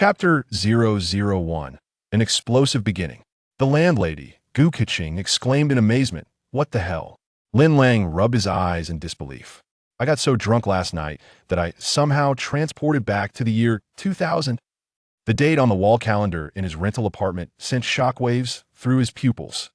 Chapter 001. An Explosive Beginning. The landlady, Gu Keqing, exclaimed in amazement, "What the hell?" Lin Lang rubbed his eyes in disbelief. "I got so drunk last night that I somehow transported back to the year 2000. The date on the wall calendar in his rental apartment sent shockwaves through his pupils.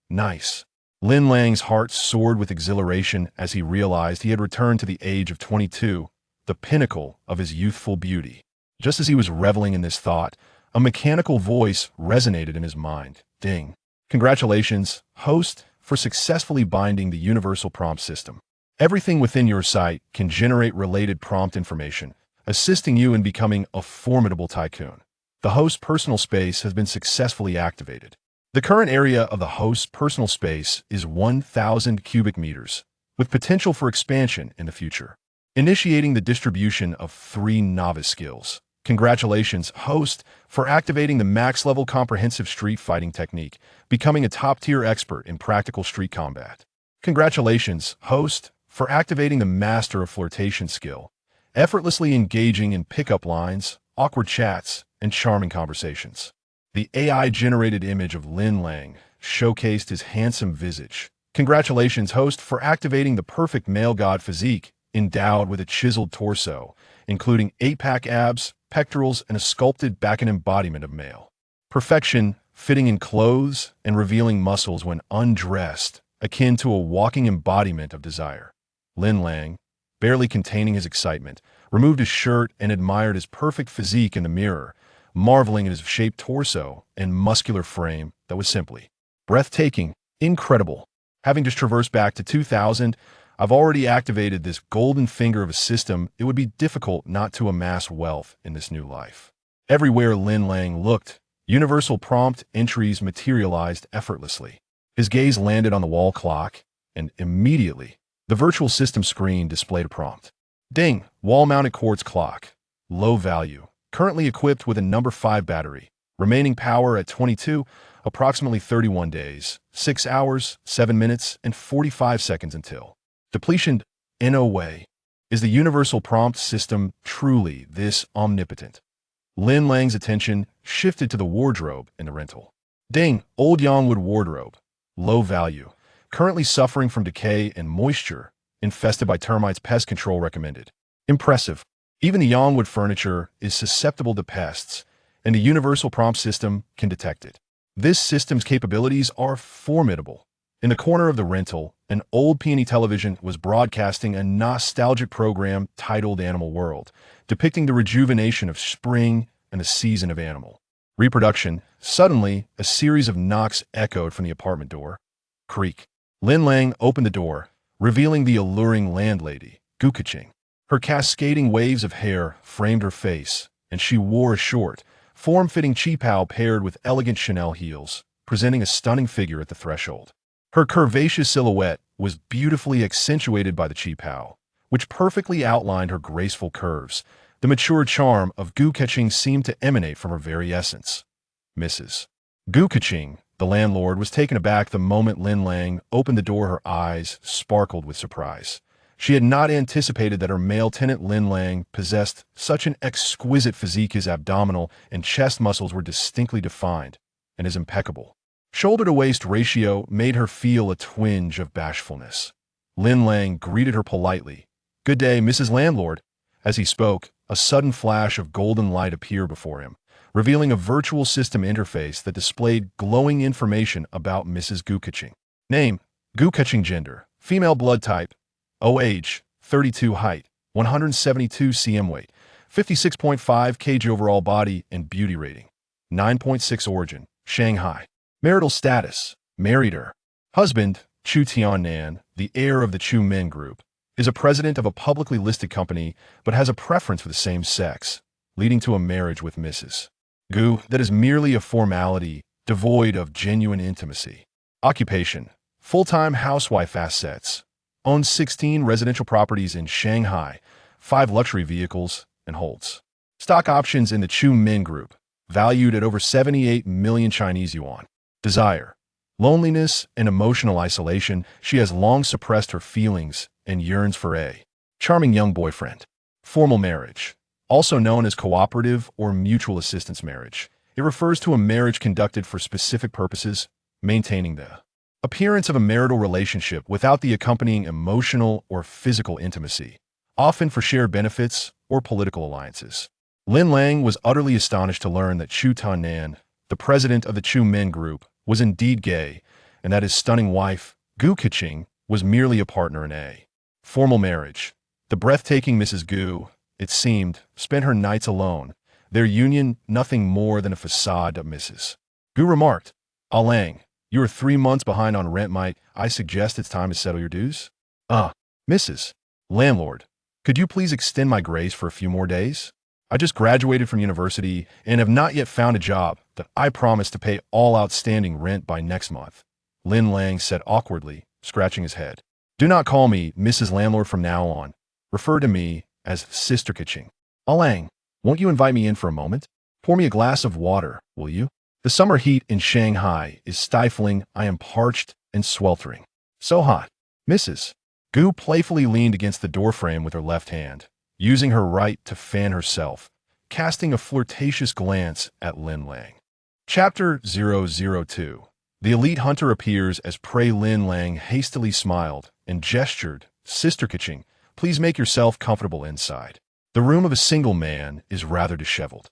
Nice. Lin Lang's heart soared with exhilaration as he realized he had returned to the age of 22, the pinnacle of his youthful beauty. Just as he was reveling in this thought, a mechanical voice resonated in his mind. Ding. Congratulations, host, for successfully binding the universal prompt system. Everything within your site can generate related prompt information, assisting you in becoming a formidable tycoon. The host's personal space has been successfully activated. The current area of the host's personal space is 1,000 cubic meters, with potential for expansion in the future. Initiating the distribution of 3 novice skills. Congratulations, host, for activating the max-level comprehensive street fighting technique, becoming a top-tier expert in practical street combat. Congratulations, host, for activating the master of flirtation skill, effortlessly engaging in pickup lines, awkward chats, and charming conversations. The AI-generated image of Lin Lang showcased his handsome visage. Congratulations, host, for activating the perfect male god physique, endowed with a chiseled torso, including 8-pack abs, pectorals, and a sculpted back, an embodiment of male perfection, fitting in clothes and revealing muscles when undressed, akin to a walking embodiment of desire. Lin Lang, barely containing his excitement, removed his shirt and admired his perfect physique in the mirror, marveling at his shaped torso and muscular frame that was simply breathtaking, incredible. Having just traversed back to 2000, I've already activated this golden finger of a system. It would be difficult not to amass wealth in this new life. Everywhere Lin Lang looked, universal prompt entries materialized effortlessly. His gaze landed on the wall clock, and immediately, the virtual system screen displayed a prompt. Ding! Wall-mounted quartz clock. Low value. Currently equipped with a number 5 battery. Remaining power at 22, approximately 31 days, 6 hours, 7 minutes, and 45 seconds until depletion. In a way, is the universal prompt system truly this omnipotent? Lin Lang's attention shifted to the wardrobe in the rental. Ding! Old Yangwood wardrobe. Low value. Currently suffering from decay and moisture. Infested by termites. Pest control recommended. Impressive. Even the Yangwood furniture is susceptible to pests, and the universal prompt system can detect it. This system's capabilities are formidable. In the corner of the rental, an old peony television was broadcasting a nostalgic program titled Animal World, depicting the rejuvenation of spring and the season of animal reproduction. Suddenly, a series of knocks echoed from the apartment door. Creak. Lin Lang opened the door, revealing the alluring landlady, Gu Keqing. Her cascading waves of hair framed her face, and she wore a short, form-fitting qipao paired with elegant Chanel heels, presenting a stunning figure at the threshold. Her curvaceous silhouette was beautifully accentuated by the qipao, which perfectly outlined her graceful curves. The mature charm of Gu Keqing seemed to emanate from her very essence. Mrs. Gu Keqing, the landlord, was taken aback the moment Lin Lang opened the door. Her eyes sparkled with surprise. She had not anticipated that her male tenant Lin Lang possessed such an exquisite physique. His abdominal and chest muscles were distinctly defined, and his impeccable shoulder-to-waist ratio made her feel a twinge of bashfulness. Lin Lang greeted her politely. "Good day, Mrs. Landlord." As he spoke, a sudden flash of golden light appeared before him, revealing a virtual system interface that displayed glowing information about Mrs. Gu Keqing. Name: Gu Keqing. Gender: female. Blood type: O. Age: 32. Height: 172 cm. Weight: 56.5 kg. Overall body and beauty rating: 9.6. Origin: Shanghai. Marital status: married. Her husband, Chu Tiannan, the heir of the Chu Men Group, is a president of a publicly listed company but has a preference for the same sex, leading to a marriage with Mrs. Gu that is merely a formality, devoid of genuine intimacy. Occupation: full-time housewife. Assets: owns 16 residential properties in Shanghai, 5 luxury vehicles, and holds stock options in the Chu Men Group, valued at over 78 million Chinese yuan. Desire: loneliness and emotional isolation. She has long suppressed her feelings and yearns for a charming young boyfriend. Formal marriage: also known as cooperative or mutual assistance marriage. It refers to a marriage conducted for specific purposes, maintaining the appearance of a marital relationship without the accompanying emotional or physical intimacy, often for shared benefits or political alliances. Lin Lang was utterly astonished to learn that Chu Tan-nan, the president of the Chu Men Group, was indeed gay, and that his stunning wife, Gu Keqing, was merely a partner in a formal marriage. The breathtaking Mrs. Gu, it seemed, spent her nights alone, their union nothing more than a facade of Mrs. Gu remarked, "Ah Lang, you are 3 months behind on rent. Might I suggest it's time to settle your dues?" Mrs. Landlord, could you please extend my grace for a few more days? I just graduated from university and have not yet found a job that I promise to pay all outstanding rent by next month," Lin Lang said awkwardly, scratching his head. "Do not call me Mrs. Landlord from now on. Refer to me as Sister Keqing. Ah Lang, won't you invite me in for a moment? Pour me a glass of water, will you? The summer heat in Shanghai is stifling. I am parched and sweltering. So hot." Mrs. Gu playfully leaned against the doorframe with her left hand, using her right to fan herself, casting a flirtatious glance at Lin Lang. Chapter 002. The elite hunter appears as prey. Lin Lang hastily smiled and gestured, "Sister Keqing, please make yourself comfortable inside. The room of a single man is rather disheveled.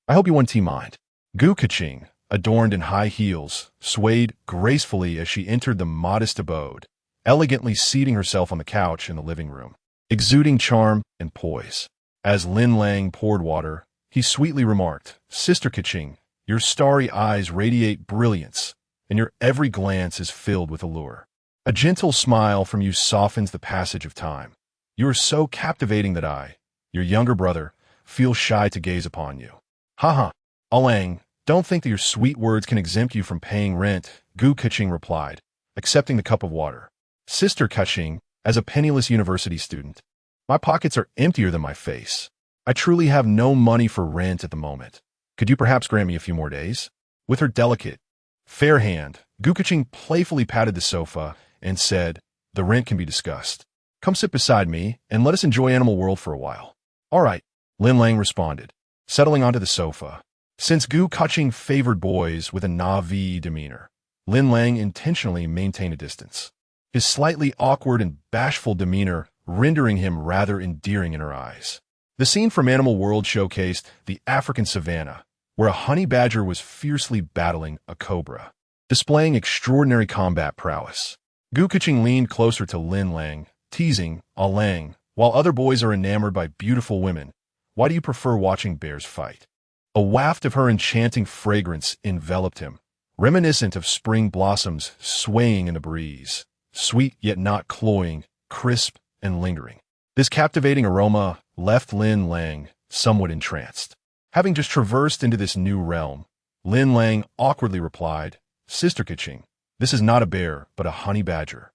I hope you won't mind." Gu Keqing, adorned in high heels, swayed gracefully as she entered the modest abode, elegantly seating herself on the couch in the living room, exuding charm and poise. As Lin Lang poured water, he sweetly remarked, "Sister Keqing, your starry eyes radiate brilliance, and your every glance is filled with allure. A gentle smile from you softens the passage of time. You are so captivating that I, your younger brother, feel shy to gaze upon you." "Ha. Ah Lang, don't think that your sweet words can exempt you from paying rent," Gu Keqing replied, accepting the cup of water. "Sister Keqing, as a penniless university student, my pockets are emptier than my face. I truly have no money for rent at the moment. Could you perhaps grant me a few more days?" With her delicate, fair hand, Gu Keqing playfully patted the sofa and said, "The rent can be discussed. Come sit beside me and let us enjoy Animal World for a while." "All right," Lin Lang responded, settling onto the sofa. Since Gu Keqing favored boys with a Na'vi demeanor, Lin Lang intentionally maintained a distance, his slightly awkward and bashful demeanor rendering him rather endearing in her eyes. The scene from Animal World showcased the African savanna, where a honey badger was fiercely battling a cobra, displaying extraordinary combat prowess. Gu Keqing leaned closer to Lin Lang, teasing, "Ah Lang, while other boys are enamored by beautiful women, why do you prefer watching bears fight?" A waft of her enchanting fragrance enveloped him, reminiscent of spring blossoms swaying in the breeze, sweet yet not cloying, crisp and lingering. This captivating aroma left Lin Lang somewhat entranced. Having just traversed into this new realm, Lin Lang awkwardly replied, "Sister Keqing, this is not a bear, but a honey badger.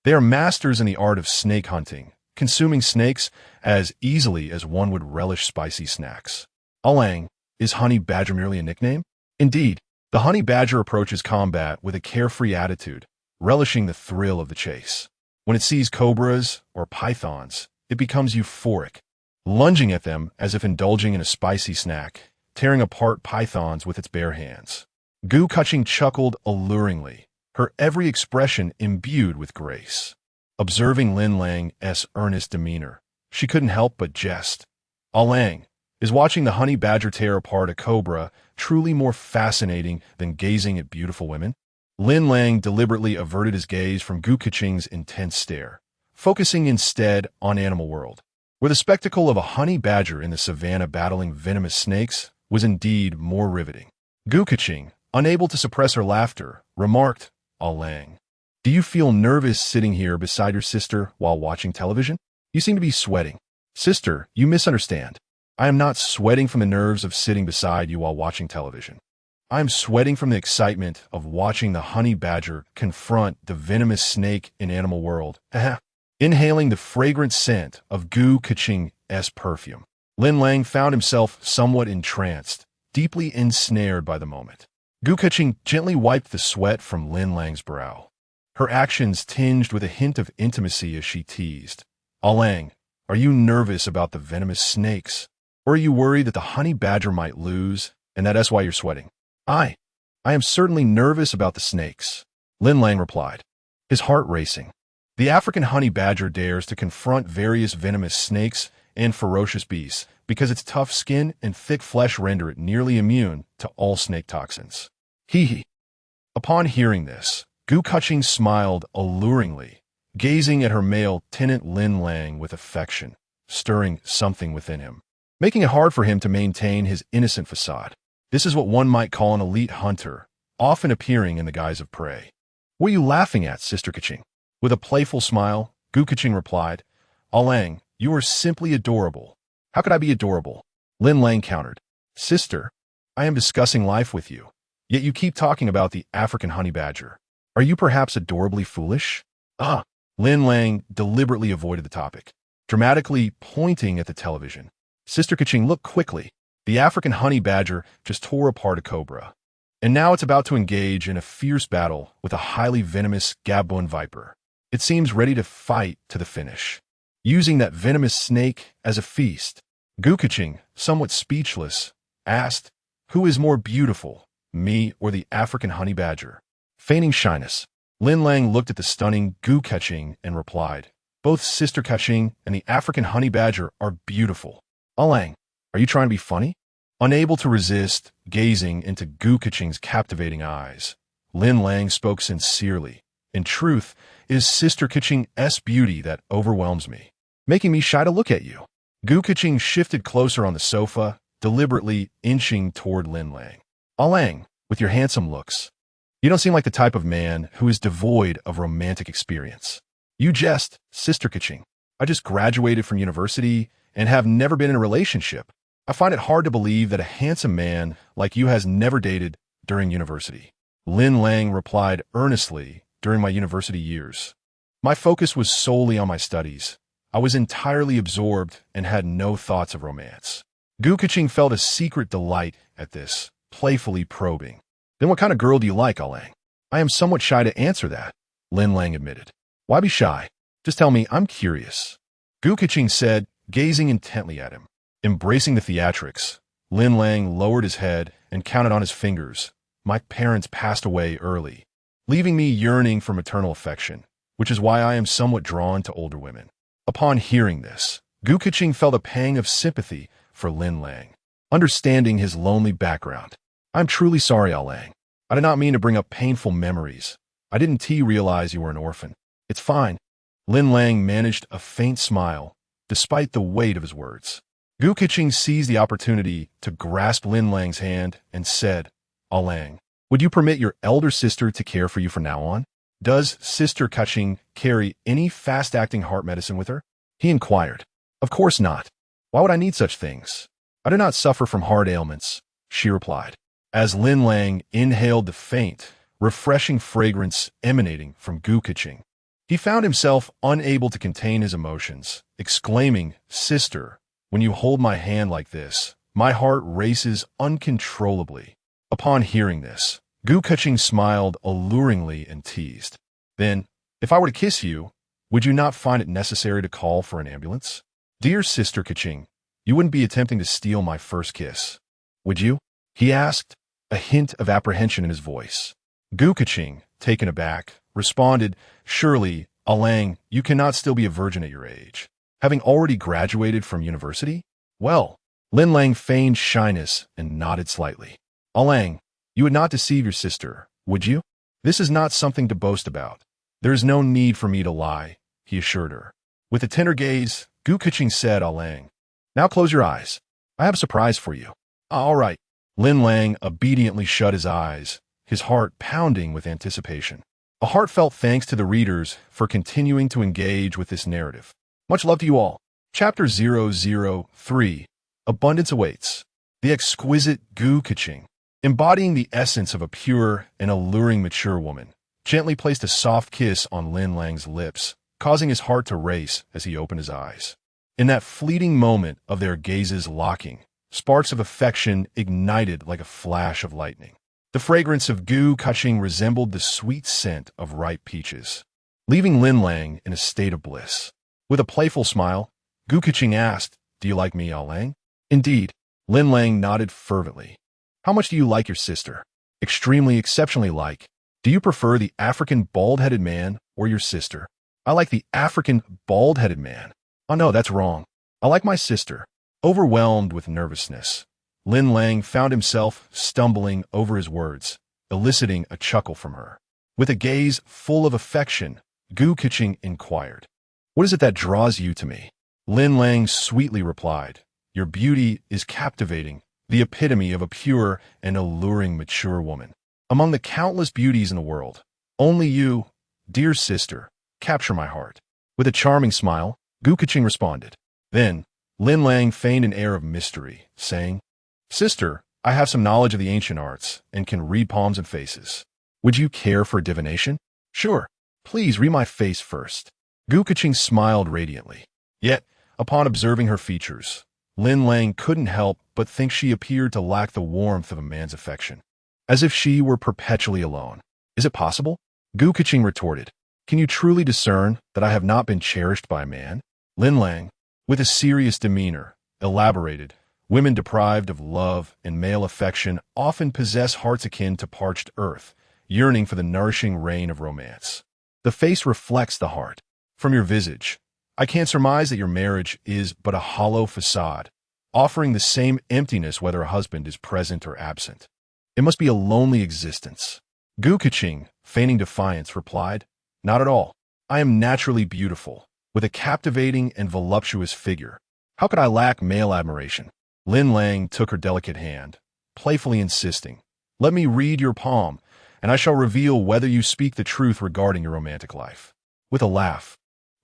They are masters in the art of snake hunting, consuming snakes as easily as one would relish spicy snacks." "Ah Lang, is honey badger merely a nickname?" "Indeed, the honey badger approaches combat with a carefree attitude, relishing the thrill of the chase. When it sees cobras or pythons, it becomes euphoric, lunging at them as if indulging in a spicy snack, tearing apart pythons with its bare hands." Gu Keqing chuckled alluringly, her every expression imbued with grace. Observing Lin Lang's earnest demeanor, she couldn't help but jest. "Ah Lang, is watching the honey badger tear apart a cobra truly more fascinating than gazing at beautiful women?" Lin Lang deliberately averted his gaze from Gu Keqing's intense stare, focusing instead on Animal World, where the spectacle of a honey badger in the savannah battling venomous snakes was indeed more riveting. Gu Keqing, unable to suppress her laughter, remarked, "Ah Lang, do you feel nervous sitting here beside your sister while watching television? You seem to be sweating." "Sister, you misunderstand. I am not sweating from the nerves of sitting beside you while watching television. I am sweating from the excitement of watching the honey badger confront the venomous snake in Animal World." Inhaling the fragrant scent of Gu Keqing's perfume, Lin Lang found himself somewhat entranced, deeply ensnared by the moment. Gu Keqing gently wiped the sweat from Lin Lang's brow, her actions tinged with a hint of intimacy as she teased, "Ah Lang, are you nervous about the venomous snakes?" Or are you worried that the honey badger might lose, and that's why you're sweating? I am certainly nervous about the snakes, Lin Lang replied, his heart racing. The African honey badger dares to confront various venomous snakes and ferocious beasts because its tough skin and thick flesh render it nearly immune to all snake toxins. Hee. Upon hearing this, Gu Kuching smiled alluringly, gazing at her male tenant Lin Lang with affection, stirring something within him, making it hard for him to maintain his innocent facade. This is what one might call an elite hunter, often appearing in the guise of prey. What are you laughing at, Sister Kuching? With a playful smile, Gu Kuching replied, Lang, you are simply adorable. How could I be adorable? Lin Lang countered. Sister, I am discussing life with you, yet you keep talking about the African honey badger. Are you perhaps adorably foolish? Lin Lang deliberately avoided the topic, dramatically pointing at the television. Sister Kuching looked quickly. The African honey badger just tore apart a cobra, and now it's about to engage in a fierce battle with a highly venomous Gabon viper. It seems ready to fight to the finish, using that venomous snake as a feast. Gu Kuching, somewhat speechless, asked, Who is more beautiful, me or the African honey badger? Feigning shyness, Lin Lang looked at the stunning Gu Kuching and replied, Both Sister Kuching and the African honey badger are beautiful. Lang, are you trying to be funny? Unable to resist gazing into Gu Kuching's captivating eyes, Lin Lang spoke sincerely. In truth, it is Sister Kuching's beauty that overwhelms me, making me shy to look at you. Gu Kuching shifted closer on the sofa, deliberately inching toward Lin Lang. Lang, with your handsome looks, you don't seem like the type of man who is devoid of romantic experience. You jest, Sister Kuching. I just graduated from university and have never been in a relationship. I find it hard to believe that a handsome man like you has never dated during university. Lin Lang replied earnestly. During my university years, my focus was solely on my studies. I was entirely absorbed and had no thoughts of romance. Gu Kuching felt a secret delight at this, playfully probing. Then what kind of girl do you like, Lang? I am somewhat shy to answer that, Lin Lang admitted. Why be shy? Just tell me, I'm curious. Gu Kuching said, gazing intently at him. Embracing the theatrics, Lin Lang lowered his head and counted on his fingers. My parents passed away early, leaving me yearning for maternal affection, which is why I am somewhat drawn to older women. Upon hearing this, Gu Kuching felt a pang of sympathy for Lin Lang, understanding his lonely background. I'm truly sorry, Lang. I did not mean to bring up painful memories. I didn't realize you were an orphan. It's fine. Lin Lang managed a faint smile, despite the weight of his words. Gu Kuching seized the opportunity to grasp Lin Lang's hand and said, Lang, would you permit your elder sister to care for you from now on? Does Sister Kuching carry any fast-acting heart medicine with her? He inquired. Of course not. Why would I need such things? I do not suffer from heart ailments, she replied, as Lin Lang inhaled the faint, refreshing fragrance emanating from Gu Kuching. He found himself unable to contain his emotions, exclaiming, Sister, when you hold my hand like this, my heart races uncontrollably. Upon hearing this, Gu Kuching smiled alluringly and teased. Then, if I were to kiss you, would you not find it necessary to call for an ambulance? Dear Sister Kuching, you wouldn't be attempting to steal my first kiss, would you? He asked, a hint of apprehension in his voice. Gu Kuching, taken aback, responded, Surely, Lang, you cannot still be a virgin at your age, having already graduated from university? Well, Lin Lang feigned shyness and nodded slightly. Lang, you would not deceive your sister, would you? This is not something to boast about. There is no need for me to lie, he assured her. With a tender gaze, Gu Kuching said, Lang, now close your eyes. I have a surprise for you. All right. Lin Lang obediently shut his eyes, his heart pounding with anticipation. A heartfelt thanks to the readers for continuing to engage with this narrative. Much love to you all. Chapter 003, Abundance Awaits. The exquisite Gu Kuching, embodying the essence of a pure and alluring mature woman, gently placed a soft kiss on Lin Lang's lips, causing his heart to race as he opened his eyes. In that fleeting moment of their gazes locking, sparks of affection ignited like a flash of lightning. The fragrance of Gu Kuching resembled the sweet scent of ripe peaches, leaving Lin Lang in a state of bliss. With a playful smile, Gu Kuching asked, Do you like me, Lang? Indeed, Lin Lang nodded fervently. How much do you like your sister? Extremely, exceptionally like. Do you prefer the African bald-headed man or your sister? I like the African bald-headed man. Oh no, that's wrong. I like my sister. Overwhelmed with nervousness, Lin Lang found himself stumbling over his words, eliciting a chuckle from her. With a gaze full of affection, Gu Keqing inquired, "What is it that draws you to me?" Lin Lang sweetly replied, "Your beauty is captivating, the epitome of a pure and alluring mature woman. Among the countless beauties in the world, only you, dear sister, capture my heart." With a charming smile, Gu Keqing responded. Then, Lin Lang feigned an air of mystery, saying, "Sister, I have some knowledge of the ancient arts and can read palms and faces. Would you care for a divination?" "Sure. Please read my face first." Gu Keqing smiled radiantly. Yet, upon observing her features, Lin Lang couldn't help but think she appeared to lack the warmth of a man's affection, as if she were perpetually alone. "Is it possible?" Gu Keqing retorted. "Can you truly discern that I have not been cherished by a man?" Lin Lang, with a serious demeanor, elaborated, "Women deprived of love and male affection often possess hearts akin to parched earth, yearning for the nourishing rain of romance. The face reflects the heart. From your visage, I can surmise that your marriage is but a hollow facade, offering the same emptiness whether a husband is present or absent. It must be a lonely existence." Gu Keqing, feigning defiance, replied, "Not at all. I am naturally beautiful, with a captivating and voluptuous figure. How could I lack male admiration?" Lin Lang took her delicate hand, playfully insisting, "Let me read your palm, and I shall reveal whether you speak the truth regarding your romantic life." With a laugh,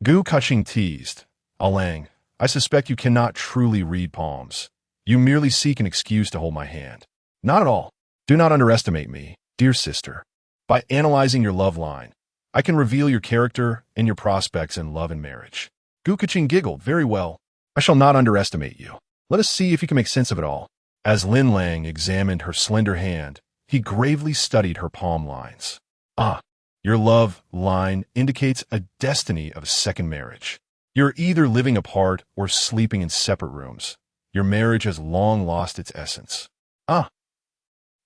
Gu Keqing teased, "Lang, I suspect you cannot truly read palms. You merely seek an excuse to hold my hand." "Not at all. Do not underestimate me, dear sister. By analyzing your love line, I can reveal your character and your prospects in love and marriage." Gu Keqing giggled. "Very well. I shall not underestimate you. Let us see if you can make sense of it all." As Lin Lang examined her slender hand, he gravely studied her palm lines. "Ah, your love line indicates a destiny of a second marriage. You're either living apart or sleeping in separate rooms. Your marriage has long lost its essence." "Ah,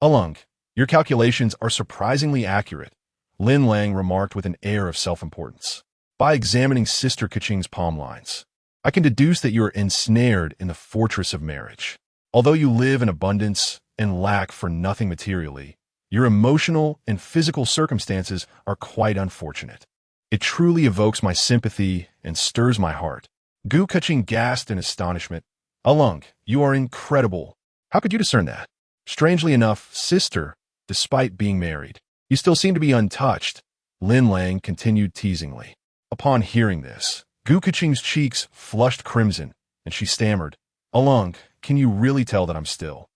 Lang, your calculations are surprisingly accurate," Lin Lang remarked with an air of self-importance. "By examining Sister Keqing's palm lines, I can deduce that you are ensnared in the fortress of marriage. Although you live in abundance and lack for nothing materially, your emotional and physical circumstances are quite unfortunate. It truly evokes my sympathy and stirs my heart." Gu Keqing gasped in astonishment. "Lang, you are incredible. How could you discern that?" "Strangely enough, sister, despite being married, you still seem to be untouched," Lin Lang continued teasingly. Upon hearing this, Gu Keqing's cheeks flushed crimson, and she stammered, "Lang, can you really tell that I'm still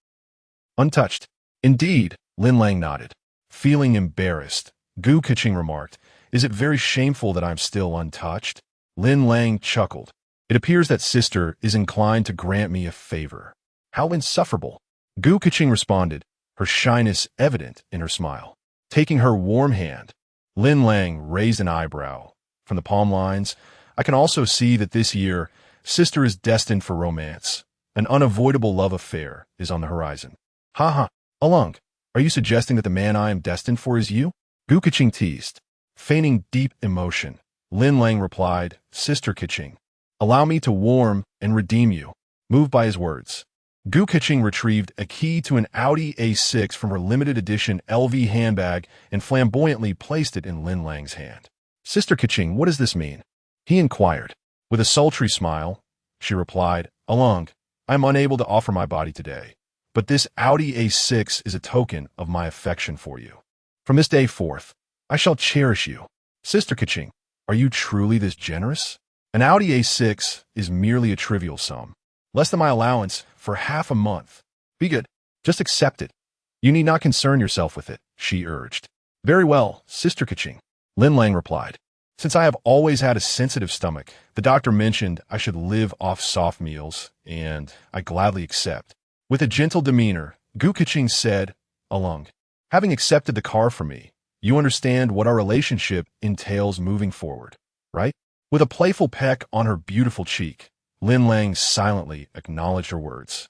untouched?" "Indeed," Lin Lang nodded. Feeling embarrassed, Gu Keqing remarked, "Is it very shameful that I'm still untouched?" Lin Lang chuckled. "It appears that sister is inclined to grant me a favor." "How insufferable!" Gu Keqing responded, her shyness evident in her smile. Taking her warm hand, Lin Lang raised an eyebrow. "From the palm lines, I can also see that this year, sister is destined for romance. An unavoidable love affair is on the horizon." "Ha ha, Lang, are you suggesting that the man I am destined for is you?" Gu Keqing teased. Feigning deep emotion, Lin Lang replied, "Sister Keqing, allow me to warm and redeem you." Moved by his words, Gu Keqing retrieved a key to an Audi A6 from her limited edition LV handbag and flamboyantly placed it in Lin Lang's hand. "Sister Keqing, what does this mean?" he inquired. With a sultry smile, she replied, "Lang, I am unable to offer my body today, but this Audi A6 is a token of my affection for you. From this day forth, I shall cherish you." "Sister Keqing, are you truly this generous?" "An Audi A6 is merely a trivial sum, less than my allowance for half a month. Be good, just accept it. You need not concern yourself with it," she urged. "Very well, Sister Keqing," Lin Lang replied. "Since I have always had a sensitive stomach, the doctor mentioned I should live off soft meals, and I gladly accept." With a gentle demeanor, Gu Keqing said, "Lang, having accepted the car from me, you understand what our relationship entails moving forward, right?" With a playful peck on her beautiful cheek, Lin Lang silently acknowledged her words.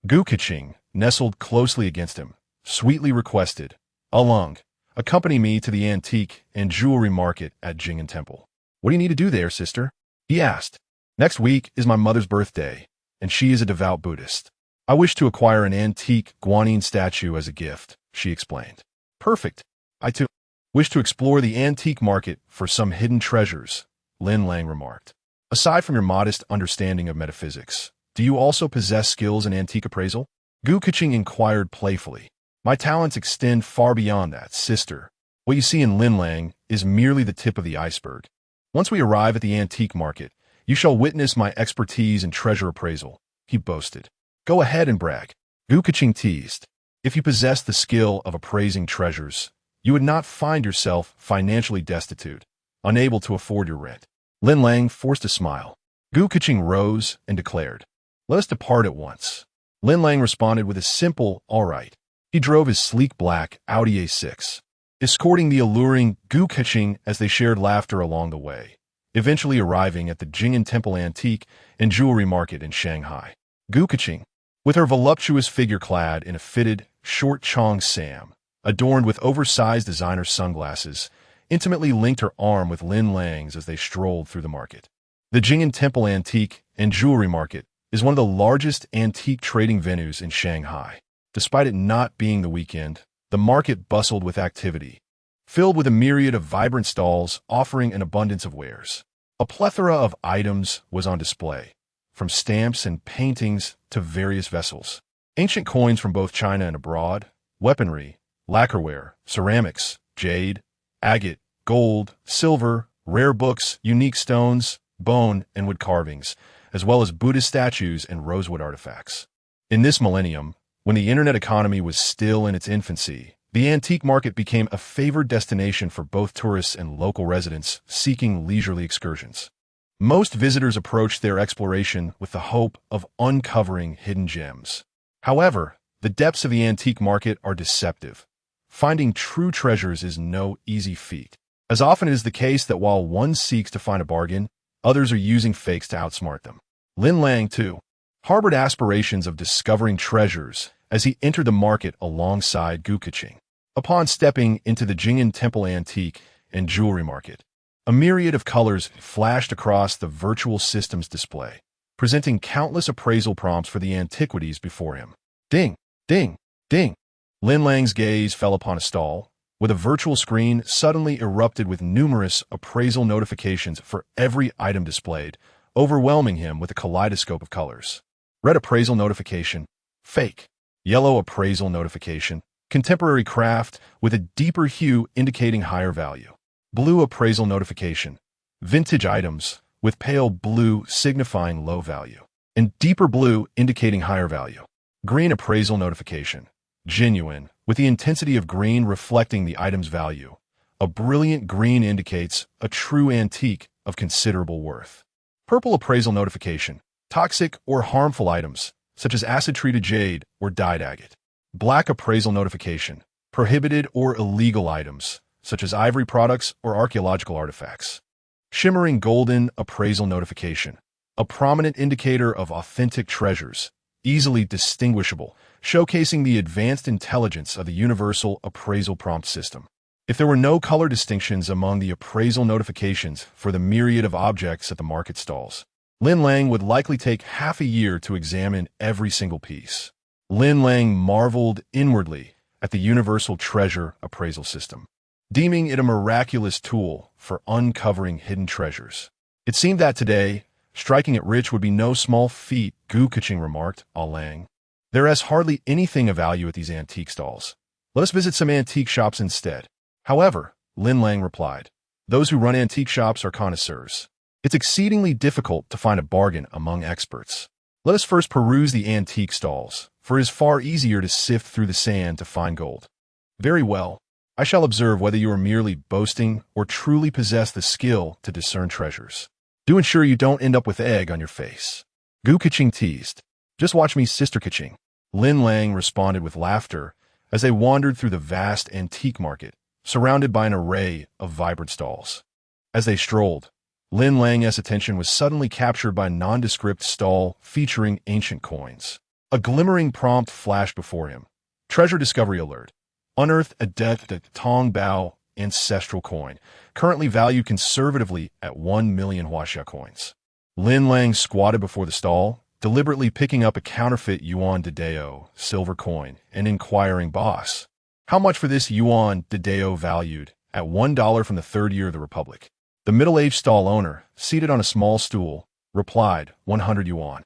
Gu Keqing nestled closely against him, sweetly requested, "Along, accompany me to the antique and jewelry market at Jing'an Temple." "What do you need to do there, sister?" he asked. "Next week is my mother's birthday, and she is a devout Buddhist. I wish to acquire an antique Guanyin statue as a gift," she explained. "Perfect. I too wish to explore the antique market for some hidden treasures," Lin Lang remarked. "Aside from your modest understanding of metaphysics, do you also possess skills in antique appraisal?" Gu Keqing inquired playfully. "My talents extend far beyond that, sister. What you see in Lin Lang is merely the tip of the iceberg. Once we arrive at the antique market, you shall witness my expertise in treasure appraisal," he boasted. "Go ahead and brag," Gu Keqing teased. "If you possess the skill of appraising treasures, you would not find yourself financially destitute, unable to afford your rent." Lin Lang forced a smile. Gu Keqing rose and declared, "Let us depart at once." Lin Lang responded with a simple, "All right." He drove his sleek black Audi A6, escorting the alluring Gu Keqing as they shared laughter along the way, eventually arriving at the Jing'an Temple Antique and Jewelry Market in Shanghai. Gu Keqing, with her voluptuous figure clad in a fitted, short Chong Sam, adorned with oversized designer sunglasses, intimately linked her arm with Lin Lang's as they strolled through the market. The Jing'an Temple Antique and Jewelry Market is one of the largest antique trading venues in Shanghai. Despite it not being the weekend, the market bustled with activity, filled with a myriad of vibrant stalls offering an abundance of wares. A plethora of items was on display, from stamps and paintings to various vessels. Ancient coins from both China and abroad, weaponry, lacquerware, ceramics, jade, agate, gold, silver, rare books, unique stones, bone and wood carvings, as well as Buddhist statues and rosewood artifacts. In this millennium, when the internet economy was still in its infancy, the antique market became a favored destination for both tourists and local residents seeking leisurely excursions. Most visitors approached their exploration with the hope of uncovering hidden gems. However, the depths of the antique market are deceptive. Finding true treasures is no easy feat. As often is the case that while one seeks to find a bargain, others are using fakes to outsmart them. Lin Lang, too, harbored aspirations of discovering treasures as he entered the market alongside Gu Keqing. Upon stepping into the Jing'an Temple Antique and Jewelry Market, a myriad of colors flashed across the virtual system's display, presenting countless appraisal prompts for the antiquities before him. Ding, ding, ding. Lin Lang's gaze fell upon a stall, with a virtual screen suddenly erupted with numerous appraisal notifications for every item displayed, overwhelming him with a kaleidoscope of colors. Red appraisal notification, fake. Yellow appraisal notification, contemporary craft with a deeper hue indicating higher value. Blue appraisal notification, vintage items with pale blue signifying low value, and deeper blue indicating higher value. Green appraisal notification, genuine, with the intensity of green reflecting the item's value. A brilliant green indicates a true antique of considerable worth. Purple appraisal notification, toxic or harmful items, such as acid-treated jade or dyed agate. Black appraisal notification, prohibited or illegal items, such as ivory products or archaeological artifacts. Shimmering golden appraisal notification, a prominent indicator of authentic treasures, easily distinguishable, showcasing the advanced intelligence of the universal appraisal prompt system. If there were no color distinctions among the appraisal notifications for the myriad of objects at the market stalls, Lin Lang would likely take half a year to examine every single piece. Lin Lang marveled inwardly at the universal treasure appraisal system, deeming it a miraculous tool for uncovering hidden treasures. It seemed that today, striking it rich would be no small feat, Gu Keqing remarked, Lang. There is hardly anything of value at these antique stalls. Let us visit some antique shops instead. However, Lin Lang replied, those who run antique shops are connoisseurs. It's exceedingly difficult to find a bargain among experts. Let us first peruse the antique stalls, for it is far easier to sift through the sand to find gold. Very well. I shall observe whether you are merely boasting or truly possess the skill to discern treasures. Do ensure you don't end up with egg on your face. Gu Keqing teased. Just watch me, Sister Keqing. Lin Lang responded with laughter as they wandered through the vast antique market, surrounded by an array of vibrant stalls. As they strolled, Lin Lang's attention was suddenly captured by a nondescript stall featuring ancient coins. A glimmering prompt flashed before him. Treasure discovery alert. Unearthed a the Tong Bao ancestral coin, currently valued conservatively at 1 million Huaxia coins. Lin Lang squatted before the stall, deliberately picking up a counterfeit Yuan Dedeo silver coin and inquiring, "Boss, how much for this Yuan Dedeo valued at $1 from the third year of the Republic?" The middle-aged stall owner, seated on a small stool, replied, 100 yuan.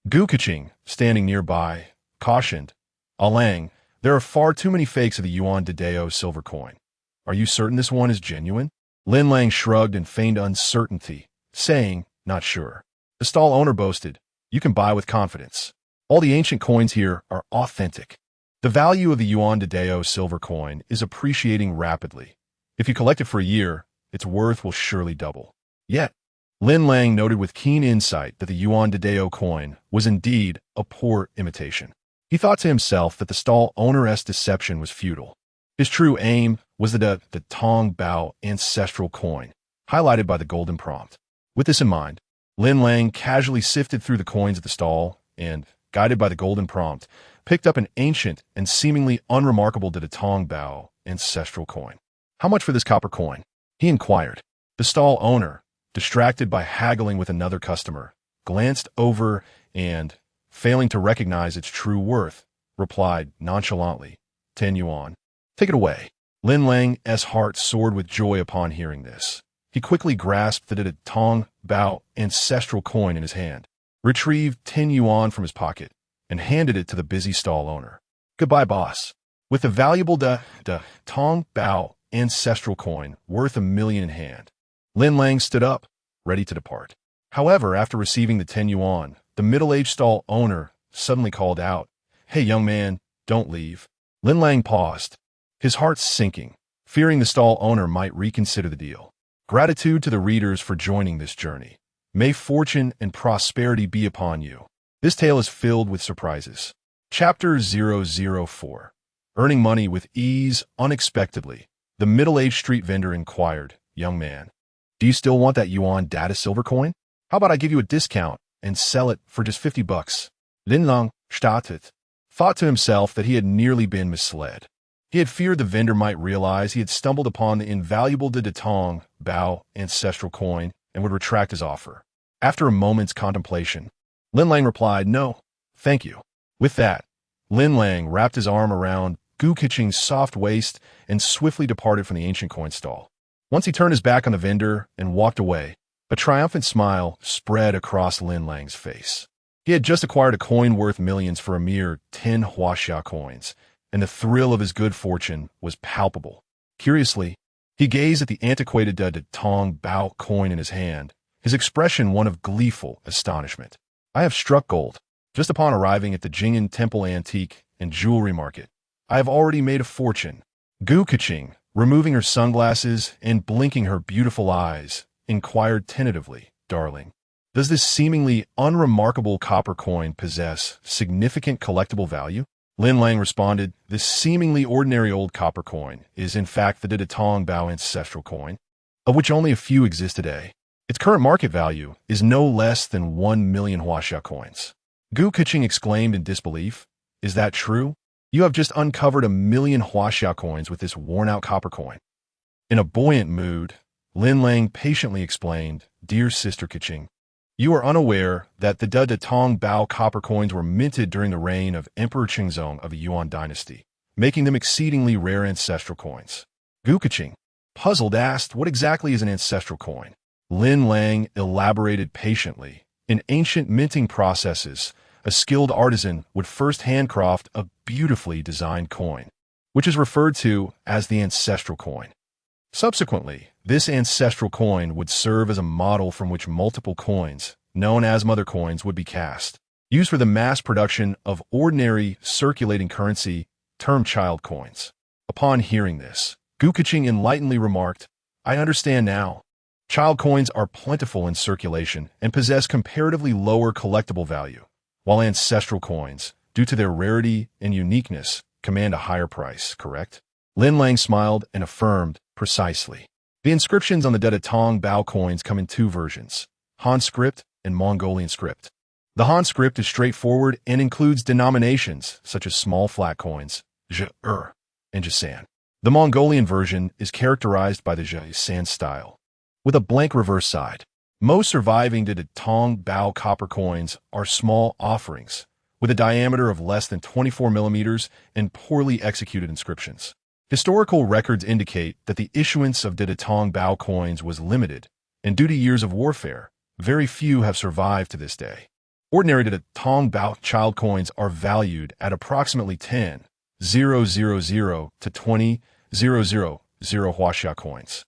Gu Keqing, standing nearby, cautioned, "Lang, there are far too many fakes of the Yuan Dedeo silver coin. Are you certain this one is genuine?" Lin Lang shrugged and feigned uncertainty, saying, "Not sure." The stall owner boasted, "You can buy with confidence. All the ancient coins here are authentic. The value of the Yuan Dedeo silver coin is appreciating rapidly. If you collect it for a year, its worth will surely double." Yet, Lin Lang noted with keen insight that the Yuan Dedeo coin was indeed a poor imitation. He thought to himself that the stall owner's deception was futile. His true aim was the Tong Bao ancestral coin, highlighted by the golden prompt. With this in mind, Lin Lang casually sifted through the coins at the stall and, guided by the golden prompt, picked up an ancient and seemingly unremarkable Tong Bao ancestral coin. "How much for this copper coin?" he inquired. The stall owner, distracted by haggling with another customer, glanced over and, failing to recognize its true worth, replied nonchalantly, 10 yuan. "Take it away." Lin Lang's heart soared with joy upon hearing this. He quickly grasped the Tong Bao ancestral coin in his hand, retrieved 10 yuan from his pocket, and handed it to the busy stall owner. "Goodbye, boss." With the valuable Tong Bao ancestral coin worth 1 million in hand, Lin Lang stood up, ready to depart. However, after receiving the 10 yuan, the middle-aged stall owner suddenly called out, "Hey, young man, don't leave." Lin Lang paused, his heart sinking, fearing the stall owner might reconsider the deal. Gratitude to the readers for joining this journey. May fortune and prosperity be upon you. This tale is filled with surprises. Chapter 004. Earning money with ease unexpectedly. The middle-aged street vendor inquired, "Young man, do you still want that Yuan Data silver coin? How about I give you a discount and sell it for just $50? Lin Lang started, thought to himself that he had nearly been misled. He had feared the vendor might realize he had stumbled upon the invaluable Tong Bao ancestral coin and would retract his offer. After a moment's contemplation, Lin Lang replied, "No, thank you." With that, Lin Lang wrapped his arm around Gu Keqing's soft waist and swiftly departed from the ancient coin stall. Once he turned his back on the vendor and walked away, a triumphant smile spread across Lin Lang's face. He had just acquired a coin worth millions for a mere 10 Huaxia coins, and the thrill of his good fortune was palpable. Curiously, he gazed at the antiquated Tong Bao coin in his hand, his expression one of gleeful astonishment. "I have struck gold. Just upon arriving at the Jing'an Temple Antique and Jewelry Market, I have already made a fortune." Gu Keqing, removing her sunglasses and blinking her beautiful eyes, inquired tentatively, "Darling, does this seemingly unremarkable copper coin possess significant collectible value?" Lin Lang responded, "This seemingly ordinary old copper coin is in fact the Tong Bao ancestral coin, of which only a few exist today. Its current market value is no less than 1 million Huaxia coins." Gu Keqing exclaimed in disbelief, "Is that true? You have just uncovered 1 million Huaxia coins with this worn-out copper coin." In a buoyant mood, Lin Lang patiently explained, "Dear Sister Keqing, you are unaware that the Tong Bao copper coins were minted during the reign of Emperor Qingzong of the Yuan dynasty, making them exceedingly rare ancestral coins." Gu Keqing, puzzled, asked, "What exactly is an ancestral coin?" Lin Lang elaborated patiently. In ancient minting processes, a skilled artisan would first handcraft a beautifully designed coin, which is referred to as the ancestral coin. Subsequently, this ancestral coin would serve as a model from which multiple coins, known as mother coins, would be cast, used for the mass production of ordinary circulating currency termed child coins. Upon hearing this, Gu Keqing enlightenedly remarked, "I understand now. Child coins are plentiful in circulation and possess comparatively lower collectible value, while ancestral coins, due to their rarity and uniqueness, command a higher price, correct?" Lin Lang smiled and affirmed, "Precisely." The inscriptions on the Tong Bao coins come in 2 versions, Han script and Mongolian script. The Han script is straightforward and includes denominations such as small flat coins, zhe, and jisan. The Mongolian version is characterized by the jisan style, with a blank reverse side. Most surviving Tong Bao copper coins are small offerings, with a diameter of less than 24 millimeters and poorly executed inscriptions. Historical records indicate that the issuance of Tong Bao coins was limited, and due to years of warfare, very few have survived to this day. Ordinary Tong Bao child coins are valued at approximately 10,000 to 20,000 Huaxia coins,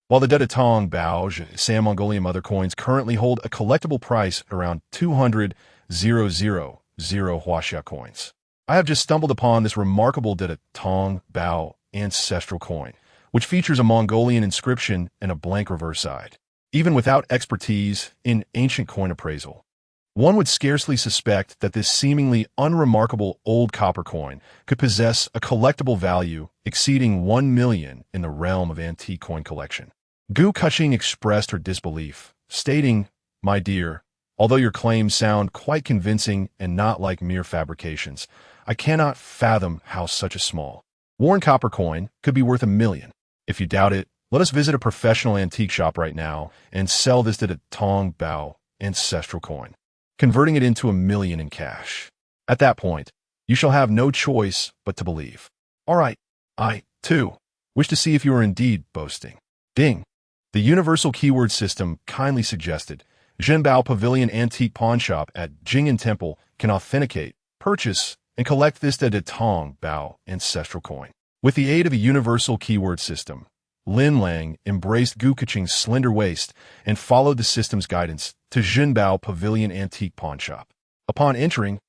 while the Tong Bao Sam Mongolian mother coins currently hold a collectible price around 200,000 Huaxia coins. I have just stumbled upon this remarkable Tong Bao ancestral coin, which features a Mongolian inscription and a blank reverse side. Even without expertise in ancient coin appraisal, one would scarcely suspect that this seemingly unremarkable old copper coin could possess a collectible value exceeding 1 million in the realm of antique coin collection. Gu Kuching expressed her disbelief, stating, "My dear, although your claims sound quite convincing and not like mere fabrications, I cannot fathom how such a small, worn copper coin could be worth 1 million. If you doubt it, let us visit a professional antique shop right now and sell this Tong Bao ancestral coin, converting it into 1 million in cash. At that point, you shall have no choice but to believe." All right, I, too, wish to see if you are indeed boasting. Ding. The universal keyword system kindly suggested Zhenbao Pavilion Antique Pawn Shop at Jing'an Temple can authenticate, purchase, and collect this Tong Bao ancestral coin. With the aid of a universal keyword system, Lin Lang embraced Gu Kuching's slender waist and followed the system's guidance to Zhenbao Pavilion Antique Pawn Shop. Upon entering,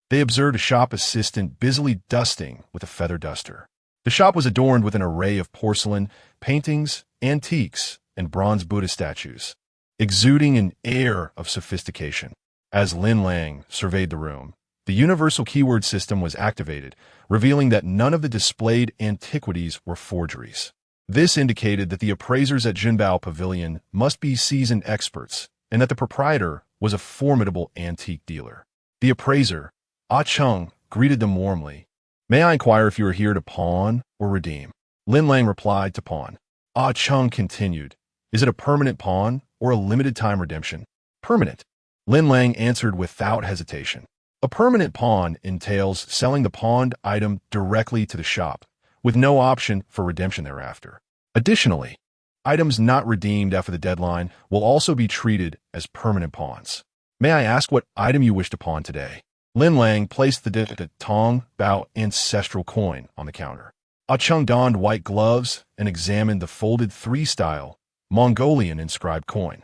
they observed a shop assistant busily dusting with a feather duster. The shop was adorned with an array of porcelain, paintings, antiques, and bronze Buddha statues, exuding an air of sophistication. As Lin Lang surveyed the room, the universal keyword system was activated, revealing that none of the displayed antiquities were forgeries. This indicated that the appraisers at Zhenbao Pavilion must be seasoned experts, and that the proprietor was a formidable antique dealer. The appraiser, Ah Chung, greeted them warmly. "May I inquire if you are here to pawn or redeem?" Lin Lang replied, "To pawn." Ah Chung continued, "Is it a permanent pawn or a limited-time redemption?" "Permanent," Lin Lang answered without hesitation. A permanent pawn entails selling the pawned item directly to the shop, with no option for redemption thereafter. Additionally, items not redeemed after the deadline will also be treated as permanent pawns. "May I ask what item you wish to pawn today?" Lin Lang placed the Tong Bao ancestral coin on the counter. Ah Chung donned white gloves and examined the folded three-style, Mongolian inscribed coin.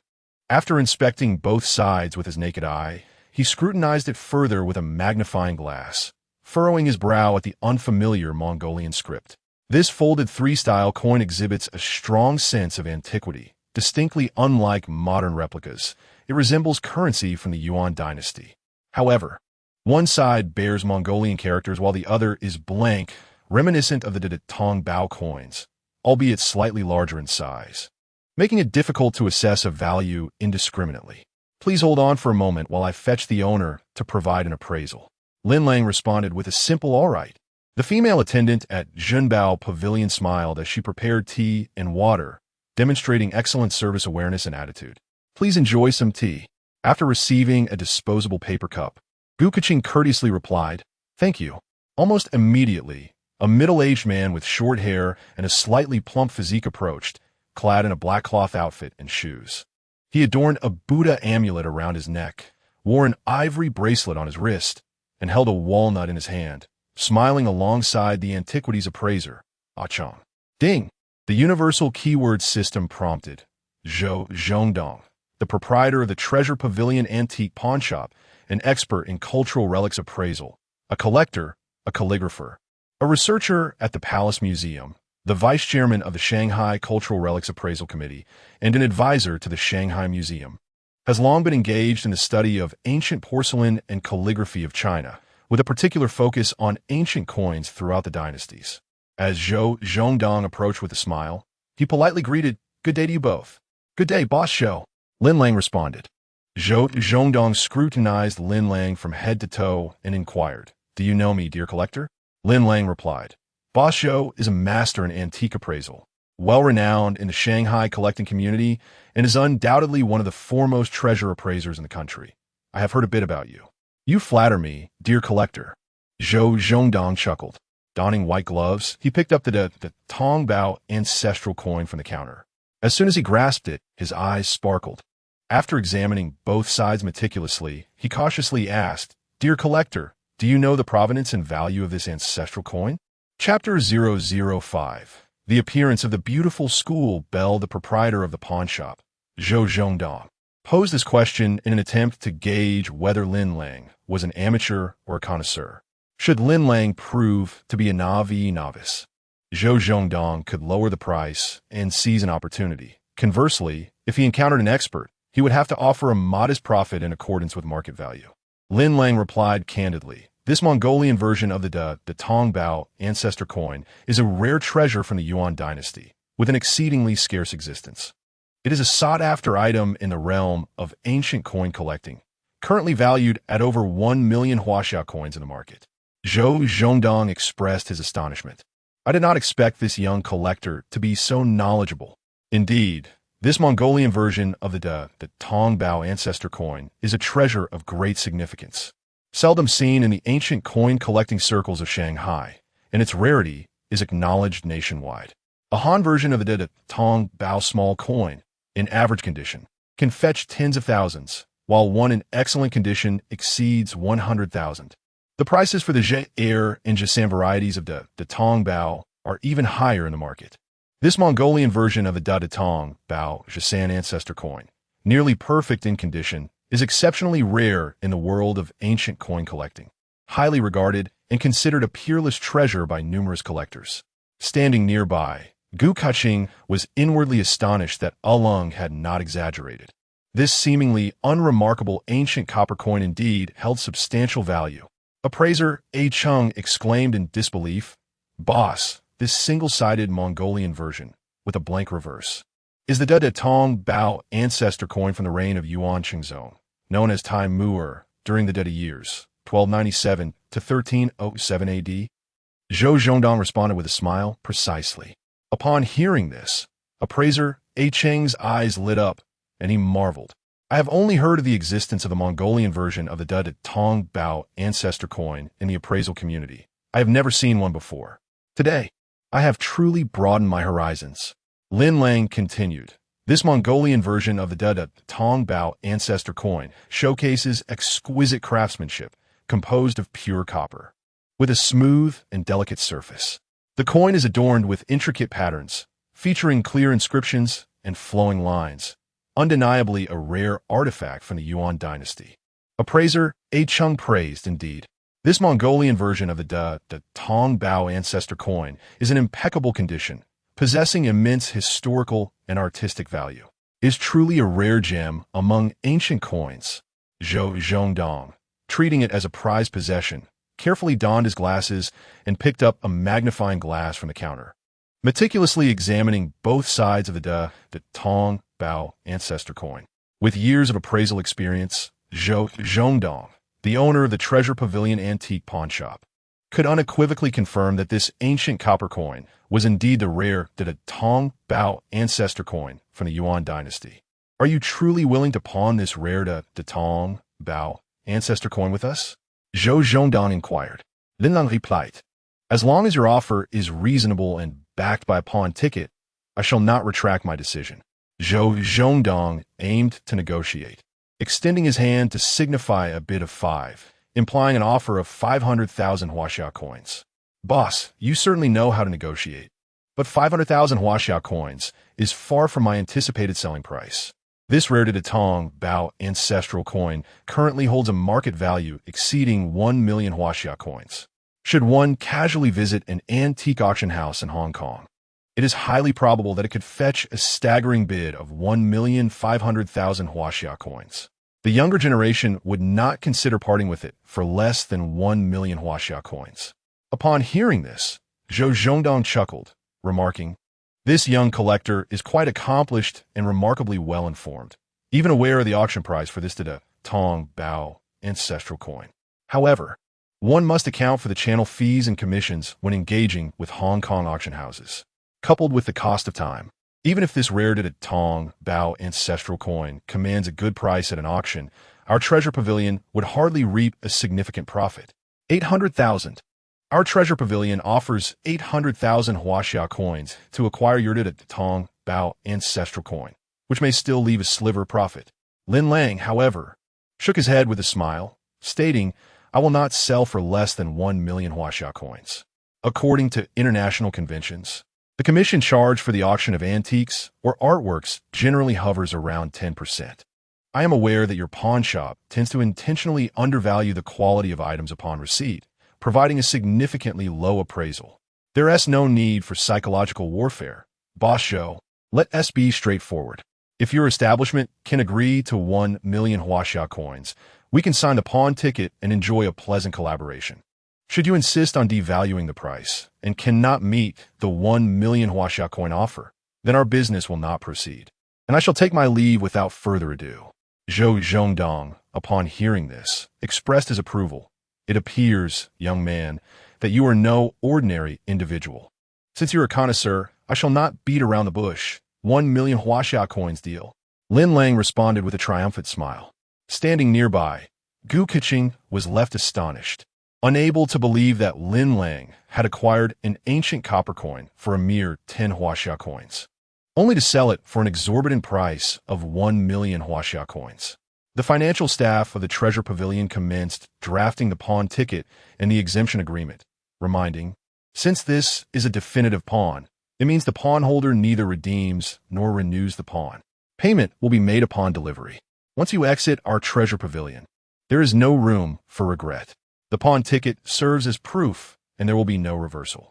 After inspecting both sides with his naked eye, he scrutinized it further with a magnifying glass, furrowing his brow at the unfamiliar Mongolian script. This folded three-style coin exhibits a strong sense of antiquity, distinctly unlike modern replicas. It resembles currency from the Yuan dynasty. However, one side bears Mongolian characters while the other is blank, reminiscent of the Tong Bao coins, albeit slightly larger in size, making it difficult to assess a value indiscriminately. "Please hold on for a moment while I fetch the owner to provide an appraisal." Lin Lang responded with a simple "all right." The female attendant at Zhenbao Pavilion smiled as she prepared tea and water, demonstrating excellent service awareness and attitude. "Please enjoy some tea." After receiving a disposable paper cup, Gu Kuching courteously replied, "Thank you." Almost immediately, a middle-aged man with short hair and a slightly plump physique approached, clad in a black cloth outfit and shoes. He adorned a Buddha amulet around his neck, wore an ivory bracelet on his wrist, and held a walnut in his hand, smiling alongside the antiquities appraiser, Ah Chung. Ding! The universal keyword system prompted Zhou Zhongdong, the proprietor of the Treasure Pavilion Antique Pawn Shop, an expert in cultural relics appraisal, a collector, a calligrapher, a researcher at the Palace Museum, the vice chairman of the Shanghai Cultural Relics Appraisal Committee, and an advisor to the Shanghai Museum, has long been engaged in the study of ancient porcelain and calligraphy of China, with a particular focus on ancient coins throughout the dynasties. As Zhou Zhongdong approached with a smile, he politely greeted, "Good day to you both." "Good day, boss Zhou," Lin Lang responded. Zhou Zhongdong scrutinized Lin Lang from head to toe and inquired, "Do you know me, dear collector?" Lin Lang replied, "Boss Zhou is a master in antique appraisal, well-renowned in the Shanghai collecting community, and is undoubtedly one of the foremost treasure appraisers in the country. I have heard a bit about you. You flatter me, dear collector." Zhou Zhongdong chuckled. Donning white gloves, he picked up the Tong Bao ancestral coin from the counter. As soon as he grasped it, his eyes sparkled. After examining both sides meticulously, he cautiously asked, "Dear collector, do you know the provenance and value of this ancestral coin?" Chapter 005. The appearance of the beautiful school belle, the proprietor of the pawn shop, Zhou Zhongdong, posed this question in an attempt to gauge whether Lin Lang was an amateur or a connoisseur. Should Lin Lang prove to be a novice, Zhou Zhongdong could lower the price and seize an opportunity. Conversely, if he encountered an expert, he would have to offer a modest profit in accordance with market value. Lin Lang replied candidly, "This Mongolian version of the Tong Bao ancestor coin is a rare treasure from the Yuan dynasty, with an exceedingly scarce existence. It is a sought-after item in the realm of ancient coin collecting, currently valued at over 1 million huaxia coins in the market." Zhou Zhongdong expressed his astonishment. "I did not expect this young collector to be so knowledgeable. Indeed, this Mongolian version of the Tong Bao ancestor coin is a treasure of great significance, seldom seen in the ancient coin collecting circles of Shanghai, and its rarity is acknowledged nationwide. A Han version of the Tong Bao small coin, in average condition, can fetch tens of thousands, while one in excellent condition exceeds 100,000. The prices for the Zhe Air and Jisan varieties of the Tong Bao are even higher in the market. This Mongolian version of the Tong Bao Jisan ancestor coin, nearly perfect in condition, is exceptionally rare in the world of ancient coin collecting, highly regarded and considered a peerless treasure by numerous collectors." Standing nearby, Gu Kaching was inwardly astonished that Lung had not exaggerated. This seemingly unremarkable ancient copper coin indeed held substantial value. Appraiser A. Chung exclaimed in disbelief, "Boss, this single-sided Mongolian version, with a blank reverse, is the Tong Bao ancestor coin from the reign of Yuan Qingzong, known as Tai Mu'er, during the years 1297 to 1307 AD. Zhou Zhongdong responded with a smile, "Precisely." Upon hearing this, appraiser A. Cheng's eyes lit up, and he marveled. "I have only heard of the existence of the Mongolian version of the Tong Bao ancestor coin in the appraisal community. I have never seen one before. Today, I have truly broadened my horizons." Lin Lang continued, "This Mongolian version of the Tong Bao ancestor coin showcases exquisite craftsmanship composed of pure copper, with a smooth and delicate surface. The coin is adorned with intricate patterns, featuring clear inscriptions and flowing lines, undeniably a rare artifact from the Yuan dynasty." Appraiser A. Chung praised, "Indeed, this Mongolian version of the Tong Bao ancestor coin is in impeccable condition, possessing immense historical and artistic value. It is truly a rare gem among ancient coins." Zhou Zhongdong, treating it as a prized possession, carefully donned his glasses and picked up a magnifying glass from the counter. Meticulously examining both sides of the Tong Bao ancestor coin. With years of appraisal experience, Zhou Zhongdong, the owner of the Treasure Pavilion Antique Pawn Shop, could unequivocally confirm that this ancient copper coin was indeed the rare Tong Bao ancestor coin from the Yuan dynasty. "Are you truly willing to pawn this rare Tong Bao ancestor coin with us?" Zhou Zhongdong inquired. Lin Lang replied, "As long as your offer is reasonable and backed by a pawn ticket, I shall not retract my decision." Zhou Zhongdong aimed to negotiate, extending his hand to signify a bid of 5, implying an offer of 500,000 huaxia coins. "Boss, you certainly know how to negotiate, but 500,000 huaxia coins is far from my anticipated selling price. This rare Tong Bao ancestral coin currently holds a market value exceeding 1 million huaxia coins. Should one casually visit an antique auction house in Hong Kong, it is highly probable that it could fetch a staggering bid of 1,500,000 huaxia coins. The younger generation would not consider parting with it for less than 1 million huaxia coins." Upon hearing this, Zhou Zhongdong chuckled, remarking, "This young collector is quite accomplished and remarkably well-informed. even aware of the auction price for this Tong Bao ancestral coin. However, one must account for the channel fees and commissions when engaging with Hong Kong auction houses, coupled with the cost of time. Even if this rare Tong Bao ancestral coin commands a good price at an auction, our treasure pavilion would hardly reap a significant profit. 800,000. Our treasure pavilion offers 800,000 Huaxia coins to acquire your Tong Bao ancestral coin, which may still leave a sliver profit. Lin Lang, however, shook his head with a smile, stating, I will not sell for less than 1 million Huaxia coins. According to international conventions, the commission charge for the auction of antiques or artworks generally hovers around 10%. I am aware that your pawn shop tends to intentionally undervalue the quality of items upon receipt, providing a significantly low appraisal. There is no need for psychological warfare. Boss Show, let us be straightforward. If your establishment can agree to 1 million Huaxia coins, we can sign the pawn ticket and enjoy a pleasant collaboration. Should you insist on devaluing the price and cannot meet the 1 million Huaxia coin offer, then our business will not proceed, and I shall take my leave without further ado. Zhou Zhongdong, upon hearing this, expressed his approval. It appears, young man, that you are no ordinary individual. Since you're a connoisseur, I shall not beat around the bush. 1 million Huaxia coins deal. Lin Lang responded with a triumphant smile. Standing nearby, Gu Keqing was left astonished, unable to believe that Lin Lang had acquired an ancient copper coin for a mere 10 Huaxia coins, only to sell it for an exorbitant price of 1 million Huaxia coins. The financial staff of the Treasure Pavilion commenced drafting the pawn ticket and the exemption agreement, reminding, since this is a definitive pawn, it means the pawnholder neither redeems nor renews the pawn. Payment will be made upon delivery. Once you exit our Treasure Pavilion, there is no room for regret. The pawn ticket serves as proof, and there will be no reversal.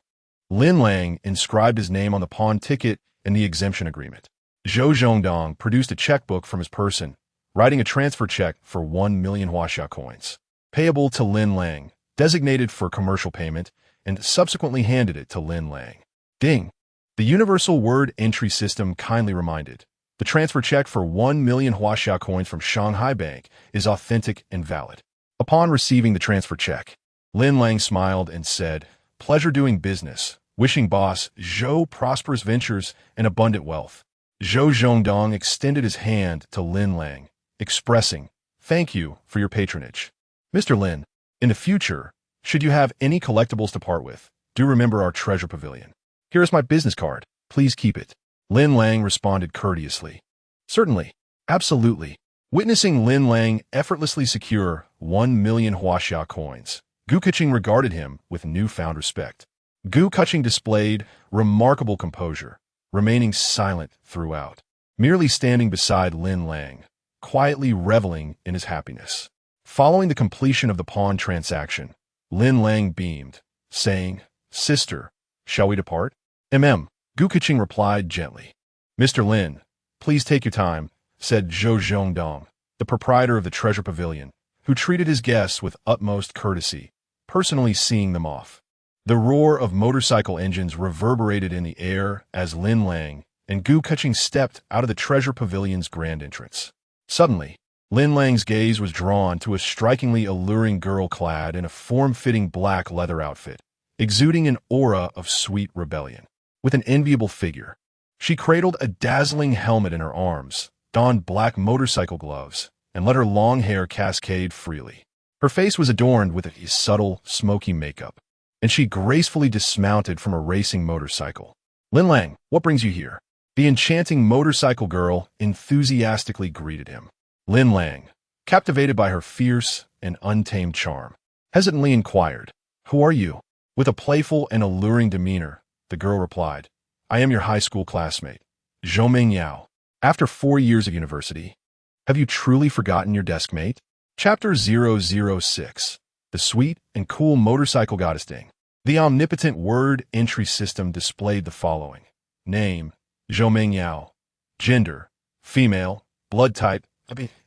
Lin Lang inscribed his name on the pawn ticket and the exemption agreement. Zhou Zhongdong produced a checkbook from his person, writing a transfer check for 1 million Huaxia coins, payable to Lin Lang, designated for commercial payment, and subsequently handed it to Lin Lang. Ding! The Universal Word Entry System kindly reminded, the transfer check for 1 million Huaxia coins from Shanghai Bank is authentic and valid. Upon receiving the transfer check, Lin Lang smiled and said, pleasure doing business, wishing boss Zhou prosperous ventures and abundant wealth. Zhou Zhongdong extended his hand to Lin Lang, expressing, thank you for your patronage. Mr. Lin, in the future, should you have any collectibles to part with, do remember our Treasure Pavilion. Here is my business card. Please keep it. Lin Lang responded courteously. Certainly. Absolutely. Witnessing Lin Lang effortlessly secure 1 million Huaxia coins, Gu Keqing regarded him with newfound respect. Gu Keqing displayed remarkable composure, remaining silent throughout, merely standing beside Lin Lang, quietly reveling in his happiness. Following the completion of the pawn transaction, Lin Lang beamed, saying, Sister, shall we depart? Gu Keqing replied gently. Mr. Lin, please take your time, said Zhou Zhongdong, the proprietor of the Treasure Pavilion, who treated his guests with utmost courtesy, personally seeing them off. The roar of motorcycle engines reverberated in the air as Lin Lang and Gu Keqing stepped out of the Treasure Pavilion's grand entrance. Suddenly, Lin Lang's gaze was drawn to a strikingly alluring girl clad in a form-fitting black leather outfit, exuding an aura of sweet rebellion. With an enviable figure, she cradled a dazzling helmet in her arms, donned black motorcycle gloves, and let her long hair cascade freely. Her face was adorned with a subtle, smoky makeup, and she gracefully dismounted from a racing motorcycle. Lin Lang, what brings you here? The enchanting motorcycle girl enthusiastically greeted him. Lin Lang, captivated by her fierce and untamed charm, hesitantly inquired, Who are you? With a playful and alluring demeanor, the girl replied, I am your high school classmate, Zhou Yao. After 4 years of university, have you truly forgotten your desk mate? Chapter 006. The Sweet and Cool Motorcycle Goddess Ding. The omnipotent word entry system displayed the following. Name, Zhou Yao. Gender, female. Blood type,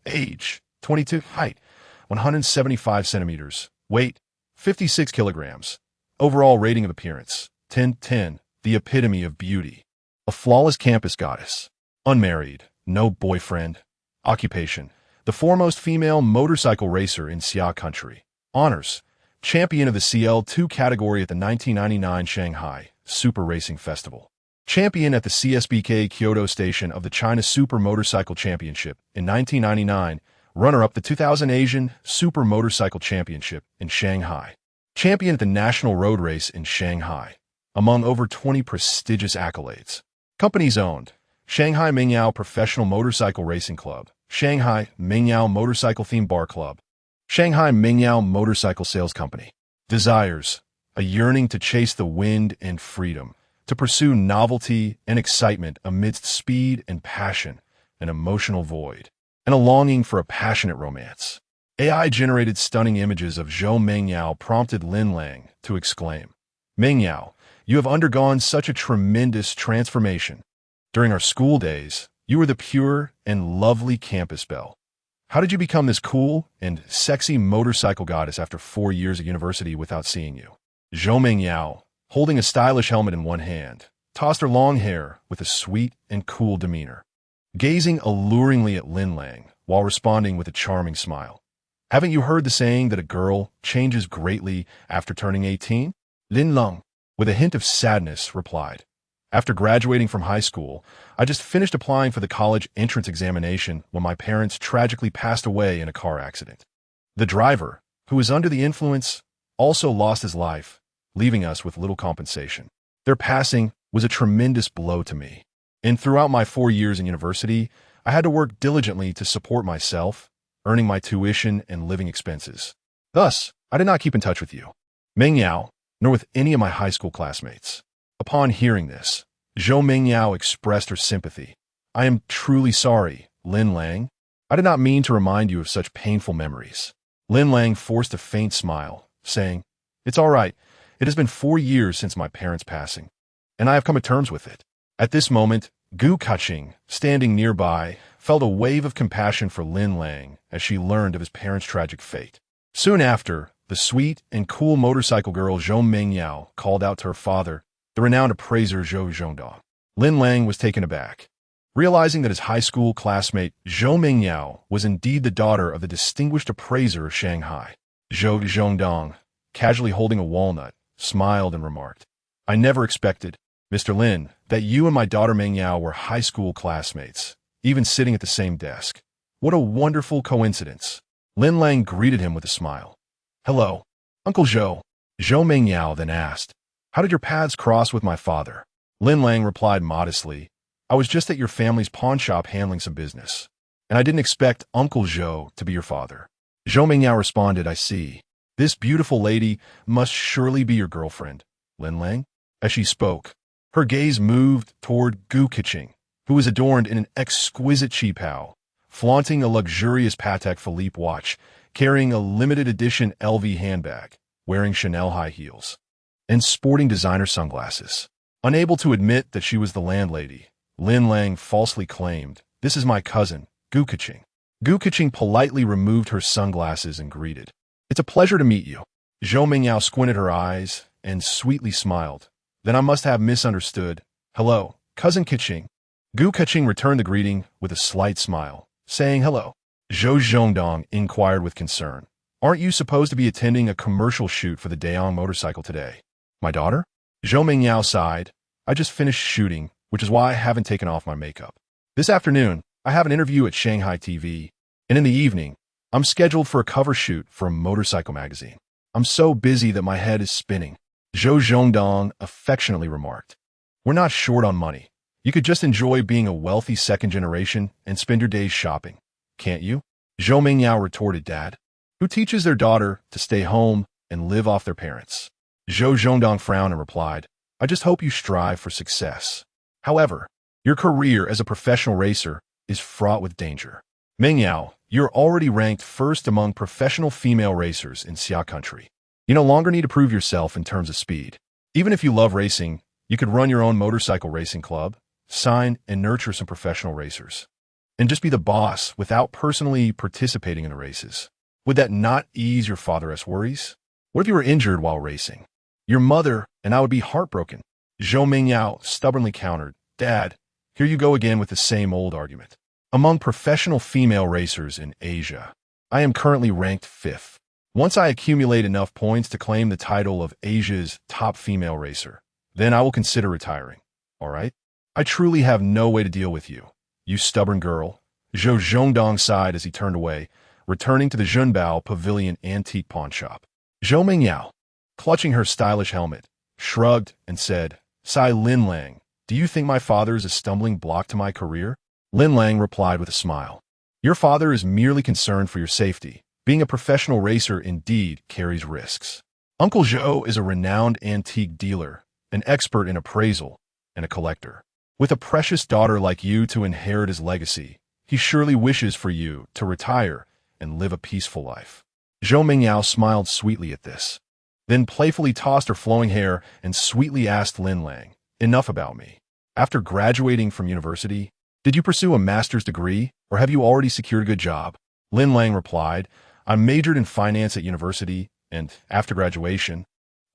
age, 22. Height, 175 centimeters. Weight, 56 kilograms. Overall rating of appearance, 10/10. The epitome of beauty. A flawless campus goddess. Unmarried, no boyfriend. Occupation: the foremost female motorcycle racer in Xia country. Honors: champion of the CL2 category at the 1999 Shanghai Super Racing Festival. Champion at the CSBK Kyoto station of the China Super Motorcycle Championship in 1999. Runner-up the 2000 Asian Super Motorcycle Championship in Shanghai. Champion at the National Road Race in Shanghai. Among over 20 prestigious accolades. Companies owned: Shanghai Mingyao Professional Motorcycle Racing Club, Shanghai Mingyao Motorcycle Theme Bar Club, Shanghai Mingyao Motorcycle Sales Company. Desires: a yearning to chase the wind and freedom, to pursue novelty and excitement amidst speed and passion, an emotional void, and a longing for a passionate romance. AI-generated stunning images of Zhou Mengyao prompted Lin Lang to exclaim, "Mengyao, you have undergone such a tremendous transformation. During our school days, you were the pure and lovely campus belle. How did you become this cool and sexy motorcycle goddess after 4 years at university without seeing you?" Zhou Mengyao, holding a stylish helmet in one hand, tossed her long hair with a sweet and cool demeanor, gazing alluringly at Lin Lang while responding with a charming smile. "Haven't you heard the saying that a girl changes greatly after turning 18? Lin Lang, with a hint of sadness, replied, "After graduating from high school, I just finished applying for the college entrance examination when my parents tragically passed away in a car accident. The driver, who was under the influence, also lost his life, leaving us with little compensation. Their passing was a tremendous blow to me. And throughout my 4 years in university, I had to work diligently to support myself, earning my tuition and living expenses. Thus, I did not keep in touch with you, Mengyao, nor with any of my high school classmates." Upon hearing this, Zhou Mengyao expressed her sympathy. "I am truly sorry, Lin Lang. I did not mean to remind you of such painful memories." Lin Lang forced a faint smile, saying, "It's all right. It has been 4 years since my parents' passing, and I have come to terms with it." At this moment, Gu Kaching, standing nearby, felt a wave of compassion for Lin Lang as she learned of his parents' tragic fate. Soon after, the sweet and cool motorcycle girl Zhou Mengyao called out to her father, the renowned appraiser Zhou Zhongdong. Lin Lang was taken aback, realizing that his high school classmate Zhou Mengyao was indeed the daughter of the distinguished appraiser of Shanghai. Zhou Zhongdong, casually holding a walnut, smiled and remarked, "I never expected, Mr. Lin, that you and my daughter Mengyao were high school classmates, even sitting at the same desk. What a wonderful coincidence." Lin Lang greeted him with a smile. "Hello, Uncle Zhou." Zhou Mengyao then asked, "How did your paths cross with my father?" Lin Lang replied modestly, "I was just at your family's pawn shop handling some business, and I didn't expect Uncle Zhou to be your father." Zhou Mengyao responded, "I see. This beautiful lady must surely be your girlfriend, Lin Lang." As she spoke, her gaze moved toward Gu Kaching, who was adorned in an exquisite qipao, flaunting a luxurious Patek Philippe watch, carrying a limited edition LV handbag, wearing Chanel high heels, and sporting designer sunglasses. Unable to admit that she was the landlady, Lin Lang falsely claimed, "This is my cousin, Gu Kaching." Gu Kaching politely removed her sunglasses and greeted, "It's a pleasure to meet you." Zhou Mengyao squinted her eyes and sweetly smiled. "Then I must have misunderstood. Hello, Cousin Kaching." Gu Kaching returned the greeting with a slight smile, saying hello. Zhou Zhongdong inquired with concern, "Aren't you supposed to be attending a commercial shoot for the Dayong motorcycle today?" "My daughter?" Zhou Mengyao sighed. "I just finished shooting, which is why I haven't taken off my makeup. This afternoon, I have an interview at Shanghai TV, and in the evening, I'm scheduled for a cover shoot for a motorcycle magazine. I'm so busy that my head is spinning." Zhou Zhongdong affectionately remarked, "We're not short on money. You could just enjoy being a wealthy second generation and spend your days shopping, can't you?" Zhou Mengyao retorted, "Dad, who teaches their daughter to stay home and live off their parents?" Zhou Zhongdong frowned and replied, "I just hope you strive for success. However, your career as a professional racer is fraught with danger. Mengyao, you're already ranked first among professional female racers in Xia country. You no longer need to prove yourself in terms of speed. Even if you love racing, you could run your own motorcycle racing club, sign and nurture some professional racers, and just be the boss without personally participating in the races. Would that not ease your father's worries? What if you were injured while racing? Your mother and I would be heartbroken." Zhou Mengyao stubbornly countered, "Dad, here you go again with the same old argument. Among professional female racers in Asia, I am currently ranked 5th. Once I accumulate enough points to claim the title of Asia's top female racer, then I will consider retiring. All right? I truly have no way to deal with you, you stubborn girl. Zhou Zhongdong sighed as he turned away, returning to the Zhunbao Pavilion antique pawn shop. Zhou Mingyao, clutching her stylish helmet, shrugged and said, "Sai Lin Lang, do you think my father is a stumbling block to my career?" Lin Lang replied with a smile. "Your father is merely concerned for your safety. Being a professional racer indeed carries risks. Uncle Zhou is a renowned antique dealer, an expert in appraisal, and a collector. With a precious daughter like you to inherit his legacy, he surely wishes for you to retire and live a peaceful life." Zhou Mingyao smiled sweetly at this, then playfully tossed her flowing hair and sweetly asked Lin Lang, "Enough about me. After graduating from university, did you pursue a master's degree, or have you already secured a good job?" Lin Lang replied, "I majored in finance at university, and after graduation,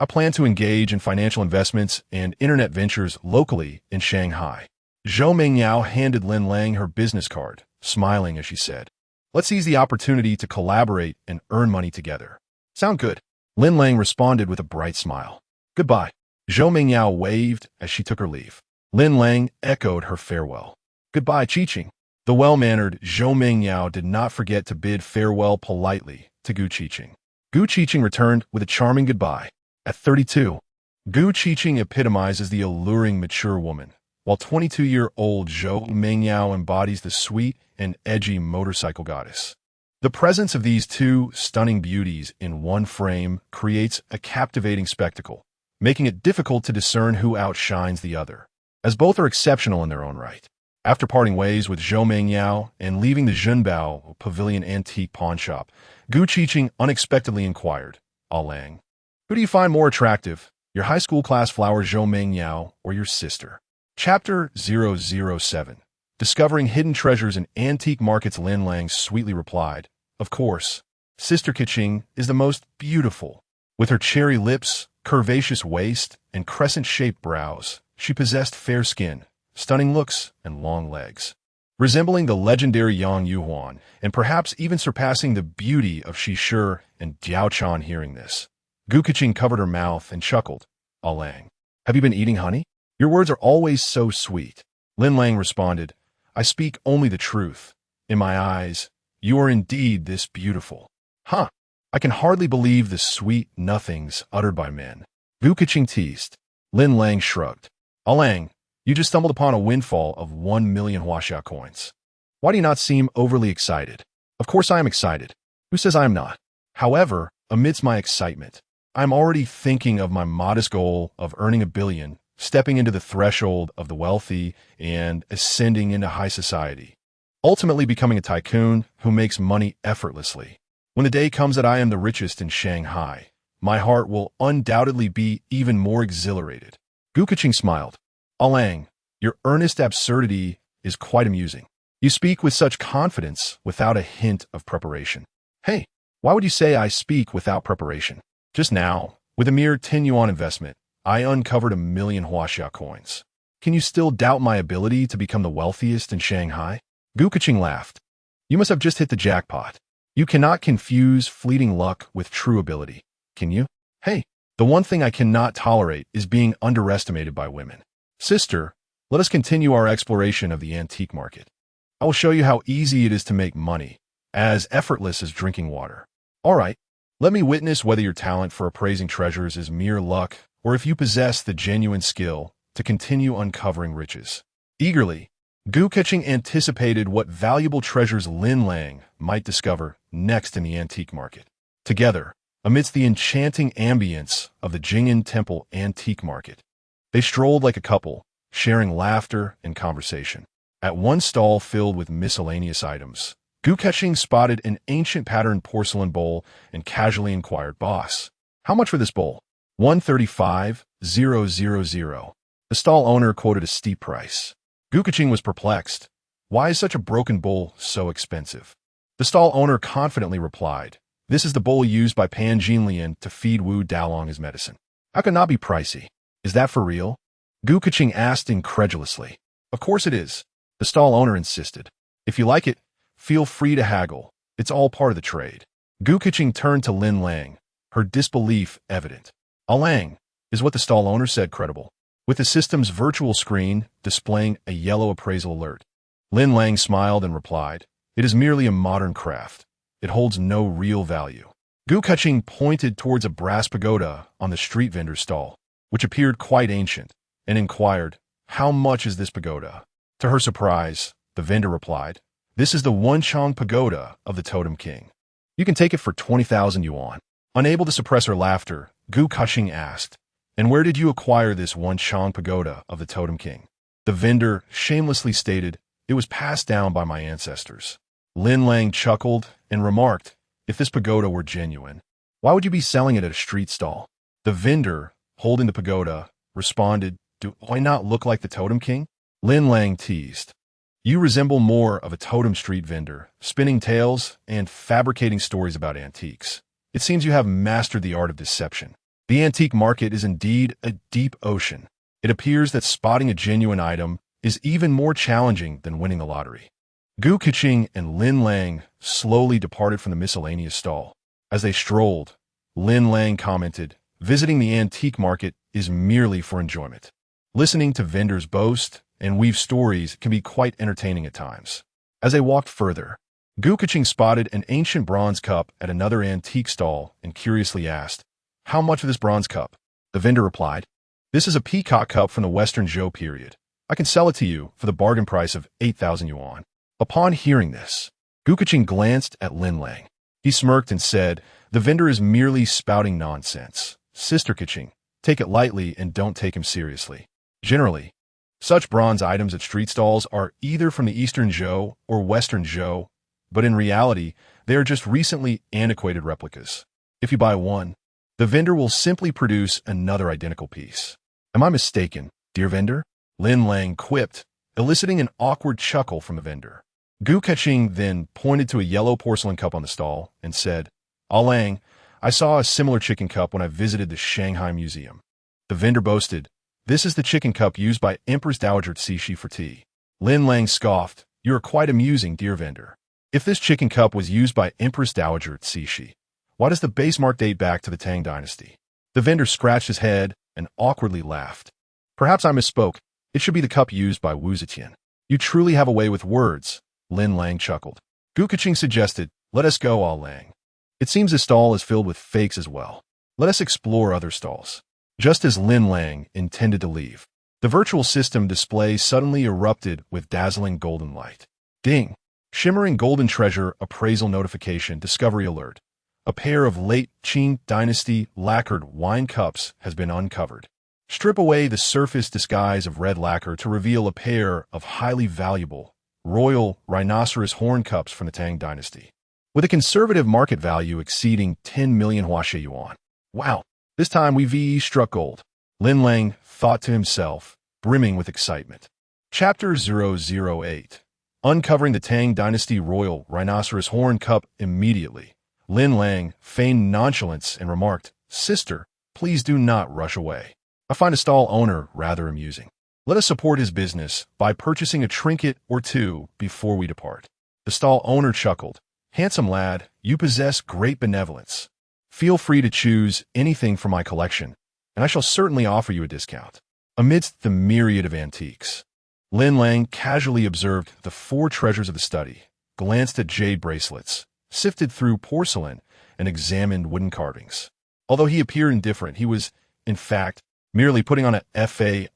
I plan to engage in financial investments and internet ventures locally in Shanghai." Zhou Mingyao handed Lin Lang her business card, smiling as she said, "Let's seize the opportunity to collaborate and earn money together." "Sound good?" Lin Lang responded with a bright smile. "Goodbye." Zhou Mingyao waved as she took her leave. Lin Lang echoed her farewell. "Goodbye, Qiqing." The well-mannered Zhou Mingyao did not forget to bid farewell politely to Gu Qiqing. Gu Qiqing returned with a charming goodbye. At 32, Gu Qiqing epitomizes the alluring mature woman, while 22-year-old Zhou Mingyao embodies the sweet and edgy motorcycle goddess. The presence of these two stunning beauties in one frame creates a captivating spectacle, making it difficult to discern who outshines the other, as both are exceptional in their own right. After parting ways with Zhou Mingyao and leaving the Zhunbao Pavilion antique pawn shop, Gu Qiqing unexpectedly inquired, "Lang, who do you find more attractive, your high school class flower Zhou Mingyao or your sister?" Chapter 007. Discovering hidden treasures in antique markets. Lin Lang sweetly replied, "Of course, Sister Qiqing is the most beautiful. With her cherry lips, curvaceous waist, and crescent-shaped brows, she possessed fair skin, stunning looks, and long legs. Resembling the legendary Yang Yuhuan, and perhaps even surpassing the beauty of Shi Shi and Diao Chan." Hearing this, Gu Qiqing covered her mouth and chuckled. "Lang, have you been eating honey? Your words are always so sweet." Lin Lang responded, "I speak only the truth. In my eyes, you are indeed this beautiful." "Huh, I can hardly believe the sweet nothings uttered by men." Gu Qiqing teased. Lin Lang shrugged. "Lang, you just stumbled upon a windfall of 1 million Huaxia coins. Why do you not seem overly excited?" "Of course I am excited. Who says I am not?" However, amidst my excitement, I am already thinking of my modest goal of earning 1 billion, stepping into the threshold of the wealthy, and ascending into high society, ultimately becoming a tycoon who makes money effortlessly. When the day comes that I am the richest in Shanghai, my heart will undoubtedly be even more exhilarated. Gu Qiqing smiled. "Lang, your earnest absurdity is quite amusing. You speak with such confidence without a hint of preparation." "Hey, why would you say I speak without preparation? Just now, with a mere 10 yuan investment, I uncovered 1 million Huaxia coins. Can you still doubt my ability to become the wealthiest in Shanghai?" Gu Qiqing laughed. "You must have just hit the jackpot. You cannot confuse fleeting luck with true ability, can you? Hey, the one thing I cannot tolerate is being underestimated by women. Sister, let us continue our exploration of the antique market. I will show you how easy it is to make money, as effortless as drinking water. All right, let me witness whether your talent for appraising treasures is mere luck or if you possess the genuine skill to continue uncovering riches." Eagerly, Gu Qiqing anticipated what valuable treasures Lin Lang might discover next in the antique market. Together, amidst the enchanting ambience of the Jing'an Temple antique market, they strolled like a couple, sharing laughter and conversation. At one stall filled with miscellaneous items, Gu Qiqing spotted an ancient patterned porcelain bowl and casually inquired, "Boss, how much for this bowl?" 135,000. The stall owner quoted a steep price. Gu Qiqing was perplexed. Why is such a broken bowl so expensive? The stall owner confidently replied, "This is the bowl used by Pan Jinlian to feed Wu Daolong his medicine." "How can not be pricey? Is that for real?" Gu Qiqing asked incredulously. "Of course it is," the stall owner insisted. If you like it, feel free to haggle. It's all part of the trade. Gu Keqing turned to Lin Lang, her disbelief evident. Lang, is what the stall owner said credible, with the system's virtual screen displaying a yellow appraisal alert. Lin Lang smiled and replied, "It is merely a modern craft. It holds no real value." Gu Keqing pointed towards a brass pagoda on the street vendor's stall, which appeared quite ancient, and inquired, "How much is this pagoda?" To her surprise, the vendor replied, "This is the Wenchang pagoda of the Totem King. You can take it for 20,000 yuan." Unable to suppress her laughter, Gu Keqing asked, "And where did you acquire this Wenchang pagoda of the Totem King?" The vendor shamelessly stated, "It was passed down by my ancestors." Lin Lang chuckled and remarked, "If this pagoda were genuine, why would you be selling it at a street stall?" The vendor, holding the pagoda, responded, "Do I not look like the Totem King?" Lin Lang teased, "You resemble more of a totem street vendor, spinning tales and fabricating stories about antiques. It seems you have mastered the art of deception. The antique market is indeed a deep ocean. It appears that spotting a genuine item is even more challenging than winning the lottery." Gu Keqing and Lin Lang slowly departed from the miscellaneous stall. As they strolled, Lin Lang commented, "Visiting the antique market is merely for enjoyment. Listening to vendors boast and weave stories can be quite entertaining at times." As they walked further, Gu Keqing spotted an ancient bronze cup at another antique stall and curiously asked, "How much for this bronze cup?" The vendor replied, "This is a peacock cup from the Western Zhou period. I can sell it to you for the bargain price of 8,000 yuan. Upon hearing this, Gu Keqing glanced at Lin Lang. He smirked and said, "The vendor is merely spouting nonsense. Sister Keqing, take it lightly and don't take him seriously. Generally, such bronze items at street stalls are either from the Eastern Zhou or Western Zhou, but in reality, they are just recently antiquated replicas. If you buy one, the vendor will simply produce another identical piece." "Am I mistaken, dear vendor?" Lin Lang quipped, eliciting an awkward chuckle from the vendor. Gu Keqing then pointed to a yellow porcelain cup on the stall and said, "Lang, I saw a similar chicken cup when I visited the Shanghai Museum." The vendor boasted, "This is the chicken cup used by Empress Dowager Cixi for tea." Lin Lang scoffed, "You are quite amusing, dear vendor. If this chicken cup was used by Empress Dowager Cixi, why does the base mark date back to the Tang Dynasty?" The vendor scratched his head and awkwardly laughed. "Perhaps I misspoke. It should be the cup used by Wu Zetian." "You truly have a way with words," Lin Lang chuckled. Gu Keqing suggested, "Let us go, Lang. It seems this stall is filled with fakes as well. Let us explore other stalls." Just as Lin Lang intended to leave, the virtual system display suddenly erupted with dazzling golden light. Ding! Shimmering golden treasure appraisal notification discovery alert. A pair of late Qing Dynasty lacquered wine cups has been uncovered. Strip away the surface disguise of red lacquer to reveal a pair of highly valuable royal rhinoceros horn cups from the Tang Dynasty, with a conservative market value exceeding 10 million Huaxi yuan. Wow, this time we VE struck gold, Lin Lang thought to himself, brimming with excitement. Chapter 008. Uncovering the Tang Dynasty Royal Rhinoceros Horn Cup immediately. Lin Lang feigned nonchalance and remarked, "Sister, please do not rush away. I find a stall owner rather amusing. Let us support his business by purchasing a trinket or two before we depart." The stall owner chuckled, "Handsome lad, you possess great benevolence. Feel free to choose anything from my collection, and I shall certainly offer you a discount." Amidst the myriad of antiques, Lin Lang casually observed the four treasures of the study, glanced at jade bracelets, sifted through porcelain, and examined wooden carvings. Although he appeared indifferent, he was, in fact, merely putting on a fade,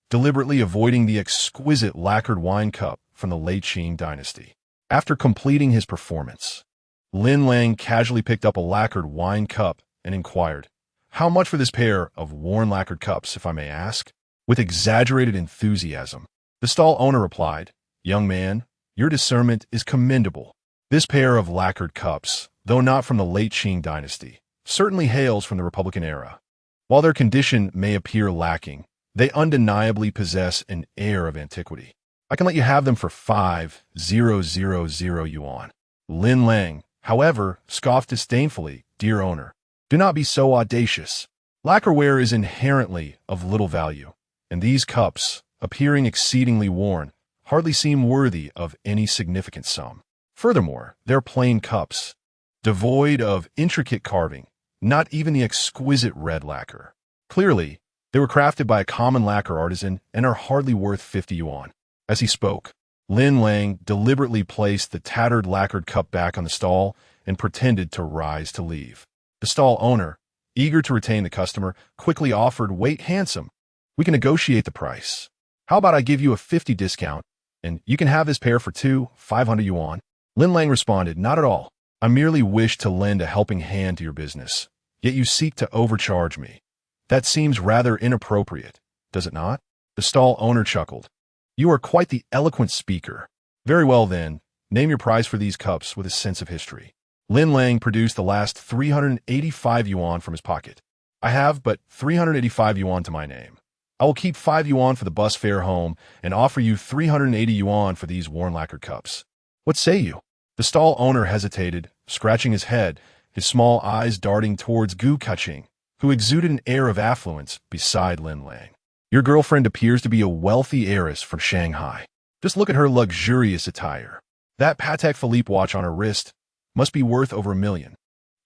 deliberately avoiding the exquisite lacquered wine cup from the late Qing Dynasty. After completing his performance, Lin Lang casually picked up a lacquered wine cup and inquired, "How much for this pair of worn lacquered cups, if I may ask?" With exaggerated enthusiasm, the stall owner replied, "Young man, your discernment is commendable. This pair of lacquered cups, though not from the late Qing Dynasty, certainly hails from the Republican era. While their condition may appear lacking, they undeniably possess an air of antiquity. I can let you have them for 5,000 yuan. Lin Lang, however, scoffed disdainfully, "Dear owner, do not be so audacious. Lacquerware is inherently of little value, and these cups, appearing exceedingly worn, hardly seem worthy of any significant sum. Furthermore, they're plain cups, devoid of intricate carving, not even the exquisite red lacquer. Clearly, they were crafted by a common lacquer artisan and are hardly worth 50 yuan. As he spoke, Lin Lang deliberately placed the tattered lacquered cup back on the stall and pretended to rise to leave. The stall owner, eager to retain the customer, quickly offered, "Wait, handsome. We can negotiate the price. How about I give you a 50 discount, and you can have this pair for 500 yuan? Lin Lang responded, "Not at all. I merely wish to lend a helping hand to your business, yet you seek to overcharge me. That seems rather inappropriate, does it not?" The stall owner chuckled. "You are quite the eloquent speaker. Very well then, name your price for these cups with a sense of history." Lin Lang produced the last 385 yuan from his pocket. "I have but 385 yuan to my name. I will keep 5 yuan for the bus fare home and offer you 380 yuan for these worn lacquer cups. What say you?" The stall owner hesitated, scratching his head, his small eyes darting towards Gu Kaching, who exuded an air of affluence beside Lin Lang. "Your girlfriend appears to be a wealthy heiress from Shanghai. Just look at her luxurious attire. That Patek Philippe watch on her wrist must be worth over $1 million.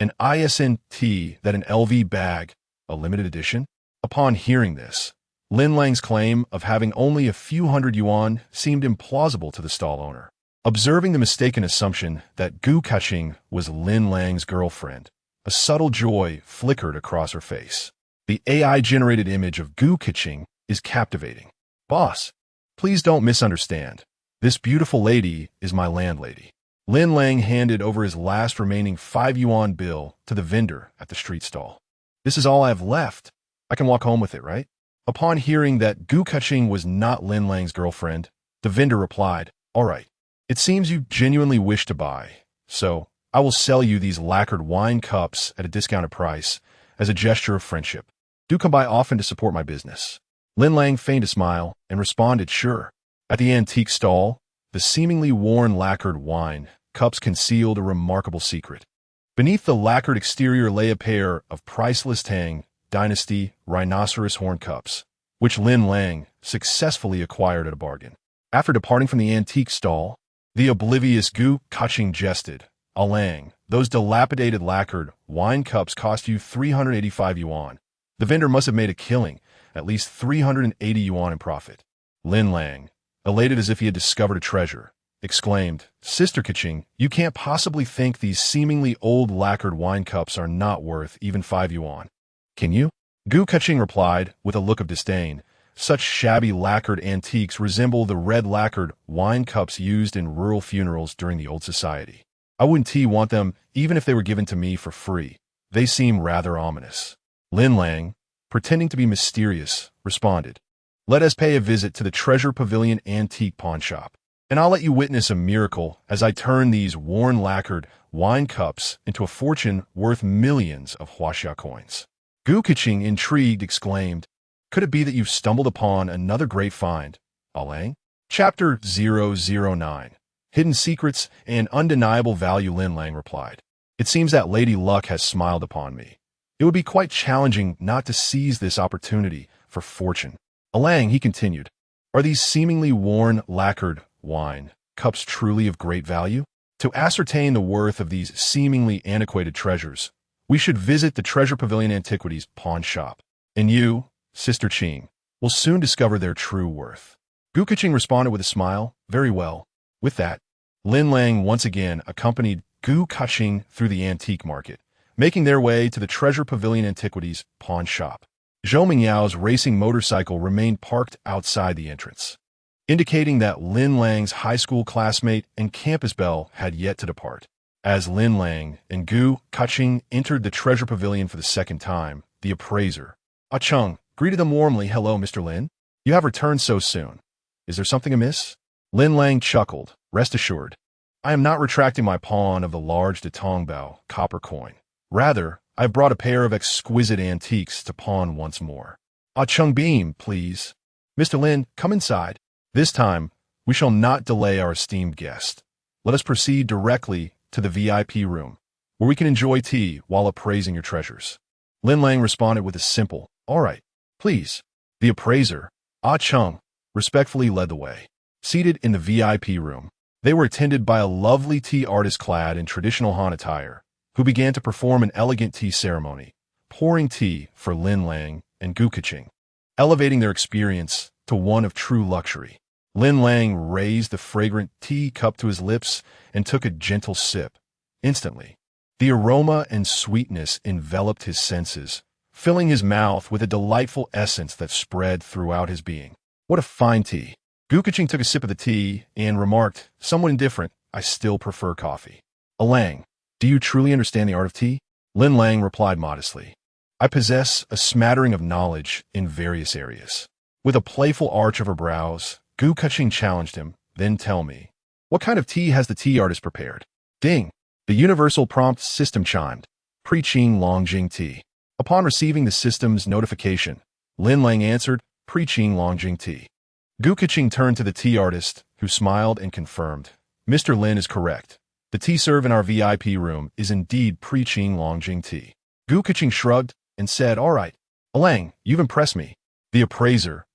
An ISNT, that an LV bag, a limited edition?" Upon hearing this, Lin Lang's claim of having only a few hundred yuan seemed implausible to the stall owner. Observing the mistaken assumption that Gu Kaching was Lin Lang's girlfriend, a subtle joy flickered across her face. The AI-generated image of Gu Kaching is captivating. "Boss, please don't misunderstand. This beautiful lady is my landlady." Lin Lang handed over his last remaining 5 yuan bill to the vendor at the street stall. "This is all I have left. I can walk home with it, right?" Upon hearing that Gu Kaching was not Lin Lang's girlfriend, the vendor replied, "All right. It seems you genuinely wish to buy, so I will sell you these lacquered wine cups at a discounted price as a gesture of friendship. Do come by often to support my business." Lin Lang feigned a smile and responded, "Sure." At the antique stall, the seemingly worn lacquered wine cups concealed a remarkable secret. Beneath the lacquered exterior lay a pair of priceless Tang Dynasty rhinoceros horn cups, which Lin Lang successfully acquired at a bargain. After departing from the antique stall, the oblivious Gu Kaching jested, "Lang, those dilapidated lacquered wine cups cost you 385 yuan. The vendor must have made a killing, at least 380 yuan in profit." Lin Lang, elated as if he had discovered a treasure, exclaimed, "Sister Kaching, you can't possibly think these seemingly old lacquered wine cups are not worth even 5 yuan. Can you?" Gu Kaching replied with a look of disdain, "Such shabby lacquered antiques resemble the red lacquered wine cups used in rural funerals during the old society. I wouldn't want them even if they were given to me for free. They seem rather ominous." Lin Lang, pretending to be mysterious, responded, "Let us pay a visit to the Treasure Pavilion Antique Pawn Shop, and I'll let you witness a miracle as I turn these worn lacquered wine cups into a fortune worth millions of Huaxia coins." Gu Kaching, intrigued, exclaimed, "Could it be that you've stumbled upon another great find, Lang?" Chapter 009. Hidden Secrets and Undeniable Value. Lin Lang replied, "It seems that Lady Luck has smiled upon me. It would be quite challenging not to seize this opportunity for fortune." Lang, he continued, "Are these seemingly worn lacquered wine cups truly of great value? To ascertain the worth of these seemingly antiquated treasures, we should visit the Treasure Pavilion Antiquities Pawn Shop, and you, Sister Ching, will soon discover their true worth." Gu Kaching responded with a smile, "Very well." With that, Lin Lang once again accompanied Gu Kaching through the antique market, making their way to the Treasure Pavilion Antiquities Pawn Shop. Zhou Mingyao's racing motorcycle remained parked outside the entrance, indicating that Lin Lang's high school classmate and campus belle had yet to depart. As Lin Lang and Gu Kaching entered the Treasure Pavilion for the second time, the appraiser, Chung, greeted them warmly. "Hello, Mr. Lin. You have returned so soon. Is there something amiss?" Lin Lang chuckled. "Rest assured, I am not retracting my pawn of the large Detongbao copper coin. Rather, I've brought a pair of exquisite antiques to pawn once more." Chung beamed, "Please. Mr. Lin, come inside. This time, we shall not delay our esteemed guest. Let us proceed directly to the VIP room, where we can enjoy tea while appraising your treasures." Lin Lang responded with a simple, "All right, please." The appraiser, Chung, respectfully led the way. Seated in the VIP room, they were attended by a lovely tea artist clad in traditional Han attire, who began to perform an elegant tea ceremony, pouring tea for Lin Lang and Gu Keqing, elevating their experience to one of true luxury. Lin Lang raised the fragrant tea cup to his lips and took a gentle sip. Instantly, the aroma and sweetness enveloped his senses, filling his mouth with a delightful essence that spread throughout his being. What a fine tea! Gu Keqing took a sip of the tea and remarked, somewhat indifferent, I still prefer coffee. Lang, do you truly understand the art of tea? Lin Lang replied modestly. I possess a smattering of knowledge in various areas. With a playful arch of her brows, Gu Keqing challenged him, then tell me, what kind of tea has the tea artist prepared? Ding! The universal prompt system chimed. Preaching Longjing tea. Upon receiving the system's notification, Lin Lang answered, Preaching Longjing tea. Gu Keqing turned to the tea artist, who smiled and confirmed, Mr. Lin is correct. The tea serve in our VIP room is indeed Preaching Longjing tea. Gu Keqing shrugged and said, all right, Lang, you've impressed me. The appraiser,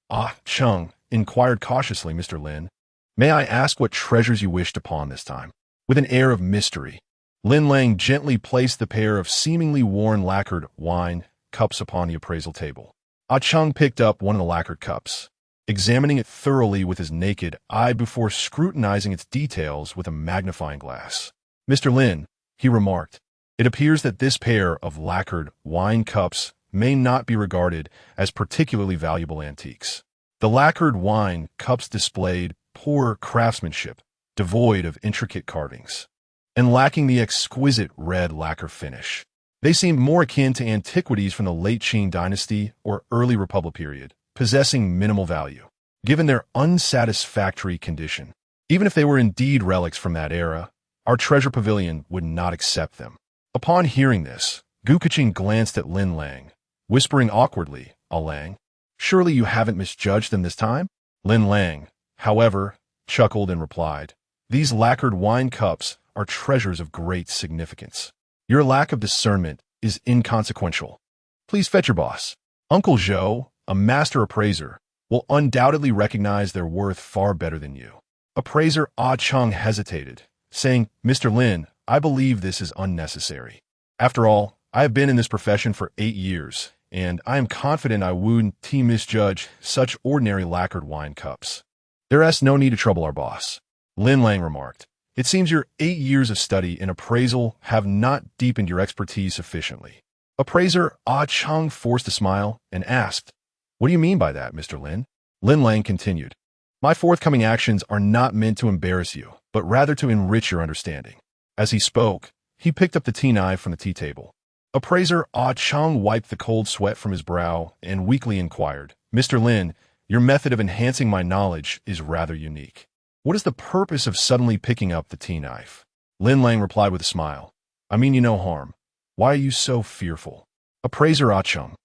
Chung, inquired cautiously, Mr. Lin, may I ask what treasures you wished upon this time? With an air of mystery, Lin Lang gently placed the pair of seemingly worn lacquered wine cups upon the appraisal table. Chung picked up one of the lacquered cups, examining it thoroughly with his naked eye before scrutinizing its details with a magnifying glass. Mr. Lin, he remarked, it appears that this pair of lacquered wine cups may not be regarded as particularly valuable antiques. The lacquered wine cups displayed poor craftsmanship, devoid of intricate carvings, and lacking the exquisite red lacquer finish. They seemed more akin to antiquities from the late Qing dynasty or early Republic period, possessing minimal value, given their unsatisfactory condition. Even if they were indeed relics from that era, our treasure pavilion would not accept them. Upon hearing this, Gu Keqing glanced at Lin Lang, whispering awkwardly, Lang, surely you haven't misjudged them this time? Lin Lang, however, chuckled and replied, these lacquered wine cups are treasures of great significance. Your lack of discernment is inconsequential. Please fetch your boss. Uncle Zhou, a master appraiser, will undoubtedly recognize their worth far better than you. Appraiser Chung hesitated, saying, Mr. Lin, I believe this is unnecessary. After all, I have been in this profession for 8 years, and I am confident I wouldn't misjudge such ordinary lacquered wine cups. There is no need to trouble our boss. Lin Lang remarked, it seems your 8 years of study in appraisal have not deepened your expertise sufficiently. Appraiser Chung forced a smile and asked, what do you mean by that, Mr. Lin? Lin Lang continued, my forthcoming actions are not meant to embarrass you, but rather to enrich your understanding. As he spoke, he picked up the tea knife from the tea table. Appraiser Chung wiped the cold sweat from his brow and weakly inquired, Mr. Lin, your method of enhancing my knowledge is rather unique. What is the purpose of suddenly picking up the tea knife? Lin Lang replied with a smile, I mean you no harm. Why are you so fearful? Appraiser Chung,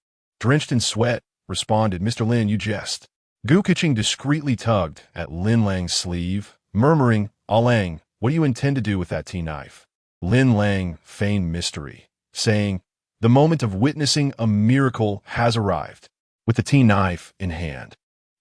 drenched in sweat, responded, Mr. Lin, you jest. Gu Keqing discreetly tugged at Lin Lang's sleeve, murmuring, Lang, what do you intend to do with that tea knife? Lin Lang feigned mystery, saying, the moment of witnessing a miracle has arrived. With the tea knife in hand,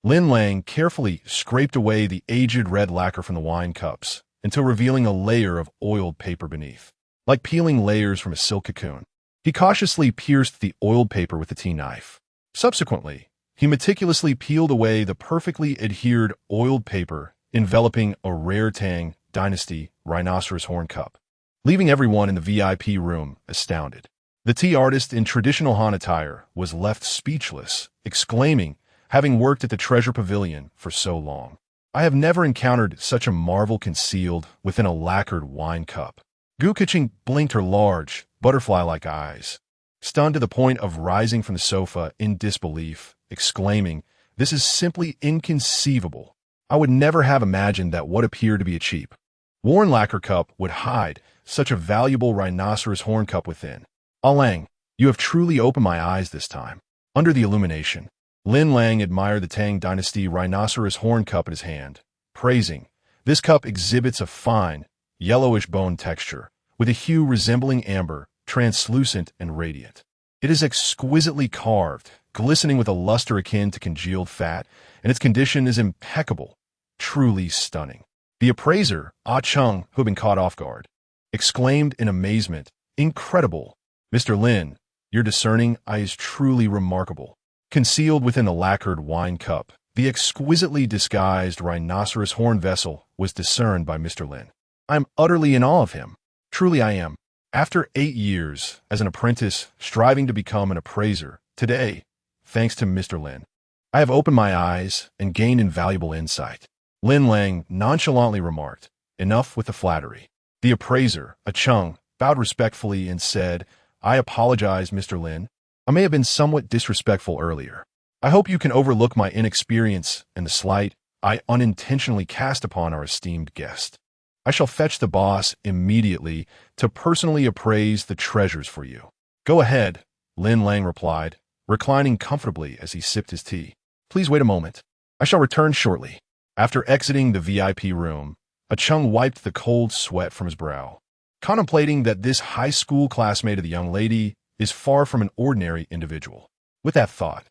Lin Lang carefully scraped away the aged red lacquer from the wine cups until revealing a layer of oiled paper beneath. Like peeling layers from a silk cocoon, he cautiously pierced the oiled paper with the tea knife. Subsequently, he meticulously peeled away the perfectly adhered oiled paper enveloping a rare Tang Dynasty rhinoceros horn cup, leaving everyone in the VIP room astounded. The tea artist in traditional Han attire was left speechless, exclaiming, having worked at the treasure pavilion for so long, I have never encountered such a marvel concealed within a lacquered wine cup. Gu Keqing blinked her large, butterfly-like eyes, stunned to the point of rising from the sofa in disbelief, exclaiming, this is simply inconceivable. I would never have imagined that what appeared to be a cheap, worn lacquer cup would hide such a valuable rhinoceros horn cup within. Lang, you have truly opened my eyes this time. Under the illumination, Lin Lang admired the Tang Dynasty rhinoceros horn cup in his hand, praising, this cup exhibits a fine, yellowish bone texture, with a hue resembling amber, translucent and radiant. It is exquisitely carved, glistening with a luster akin to congealed fat, and its condition is impeccable. truly stunning. The appraiser, Ah Chung, who had been caught off guard, exclaimed in amazement, "Incredible! Mr. Lin, your discerning eye is truly remarkable." Concealed within the lacquered wine cup, the exquisitely disguised rhinoceros horn vessel was discerned by Mr. Lin. "I am utterly in awe of him. Truly I am. After 8 years as an apprentice striving to become an appraiser, today, thanks to Mr. Lin, I have opened my eyes and gained invaluable insight." Lin Lang nonchalantly remarked, "Enough with the flattery." The appraiser, Ah Chung, bowed respectfully and said, "I apologize, Mr. Lin. I may have been somewhat disrespectful earlier. I hope you can overlook my inexperience and the slight I unintentionally cast upon our esteemed guest. I shall fetch the boss immediately to personally appraise the treasures for you." "Go ahead," Lin Lang replied, reclining comfortably as he sipped his tea. "Please wait a moment. I shall return shortly." After exiting the VIP room, Ah Chung wiped the cold sweat from his brow, contemplating that this high school classmate of the young lady is far from an ordinary individual. With that thought,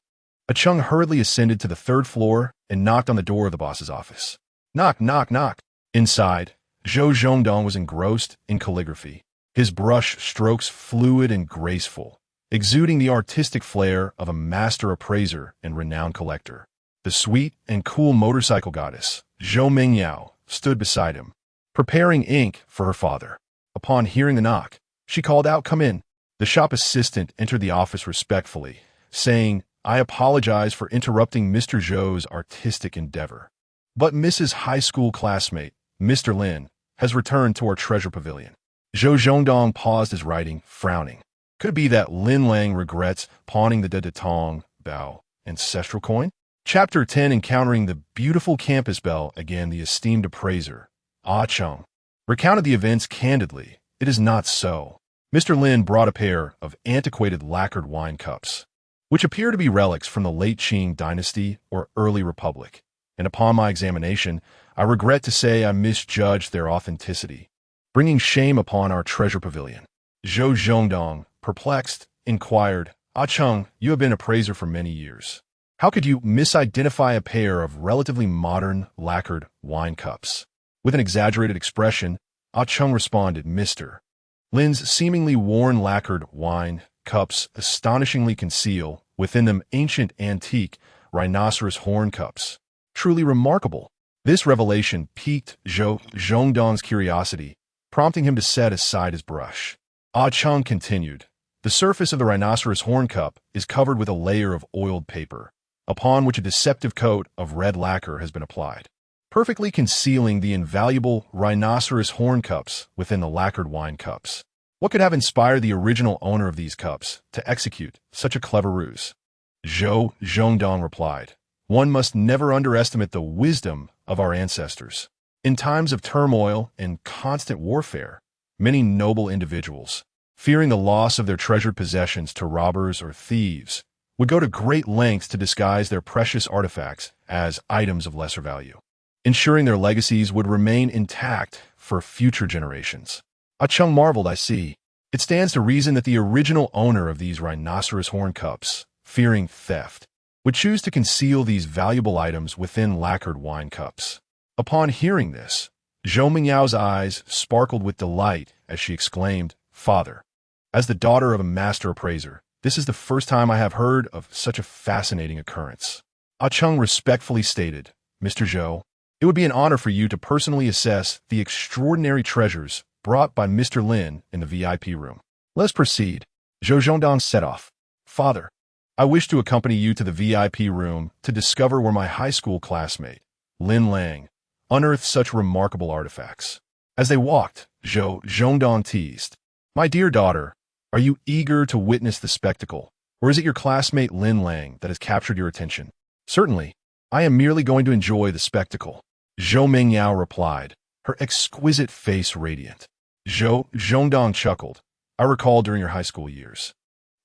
Ah Chung hurriedly ascended to the 3rd floor and knocked on the door of the boss's office. Knock, knock, knock. Inside, Zhou Zhongdong was engrossed in calligraphy, his brush strokes fluid and graceful, exuding the artistic flair of a master appraiser and renowned collector. The sweet and cool motorcycle goddess, Zhou Mingyao, stood beside him, preparing ink for her father. Upon hearing the knock, she called out, "Come in." The shop assistant entered the office respectfully, saying, "I apologize for interrupting Mr. Zhou's artistic endeavor, but Mrs. High School classmate, Mr. Lin, has returned to our treasure pavilion." Zhou Zhongdong paused his writing, frowning. Could it be that Lin Lang regrets pawning the Tong Bao ancestral coin? Chapter 10, Encountering the Beautiful Campus Belle. Again, the esteemed appraiser, Ah Chung, recounted the events candidly. It is not so. Mr. Lin brought a pair of antiquated lacquered wine cups, which appear to be relics from the late Qing dynasty or early republic, and upon my examination, I regret to say I misjudged their authenticity, bringing shame upon our treasure pavilion. Zhou Zhongdong, perplexed, inquired, "Ah Chung, you have been appraiser for many years. How could you misidentify a pair of relatively modern lacquered wine cups?" With an exaggerated expression, Ah Chung responded, "Mr. Lin's seemingly worn lacquered wine cups astonishingly conceal within them ancient antique rhinoceros horn cups. Truly remarkable." This revelation piqued Zhou Zhongdong's curiosity, prompting him to set aside his brush. Ah Chung continued, "The surface of the rhinoceros horn cup is covered with a layer of oiled paper, upon which a deceptive coat of red lacquer has been applied, perfectly concealing the invaluable rhinoceros horn cups within the lacquered wine cups. What could have inspired the original owner of these cups to execute such a clever ruse?" Zhou Zhongdong replied, "One must never underestimate the wisdom of our ancestors. In times of turmoil and constant warfare, many noble individuals, fearing the loss of their treasured possessions to robbers or thieves, would go to great lengths to disguise their precious artifacts as items of lesser value, ensuring their legacies would remain intact for future generations." Ah Chung marveled, "I see. It stands to reason that the original owner of these rhinoceros horn cups, fearing theft, would choose to conceal these valuable items within lacquered wine cups." Upon hearing this, Zhou Mingyao's eyes sparkled with delight as she exclaimed, "Father, as the daughter of a master appraiser, this is the first time I have heard of such a fascinating occurrence." Ah Chung respectfully stated, "Mr. Zhou, it would be an honor for you to personally assess the extraordinary treasures brought by Mr. Lin in the VIP room. Let's proceed." Zhou Zhongdong set off. "Father, I wish to accompany you to the VIP room to discover where my high school classmate, Lin Lang, unearthed such remarkable artifacts." As they walked, Zhou Zhongdong teased, "My dear daughter, are you eager to witness the spectacle, or is it your classmate Lin Lang that has captured your attention?" "Certainly, I am merely going to enjoy the spectacle," Zhou Mingyao replied, her exquisite face radiant. Zhou Zhongdong chuckled, "I recall during your high school years,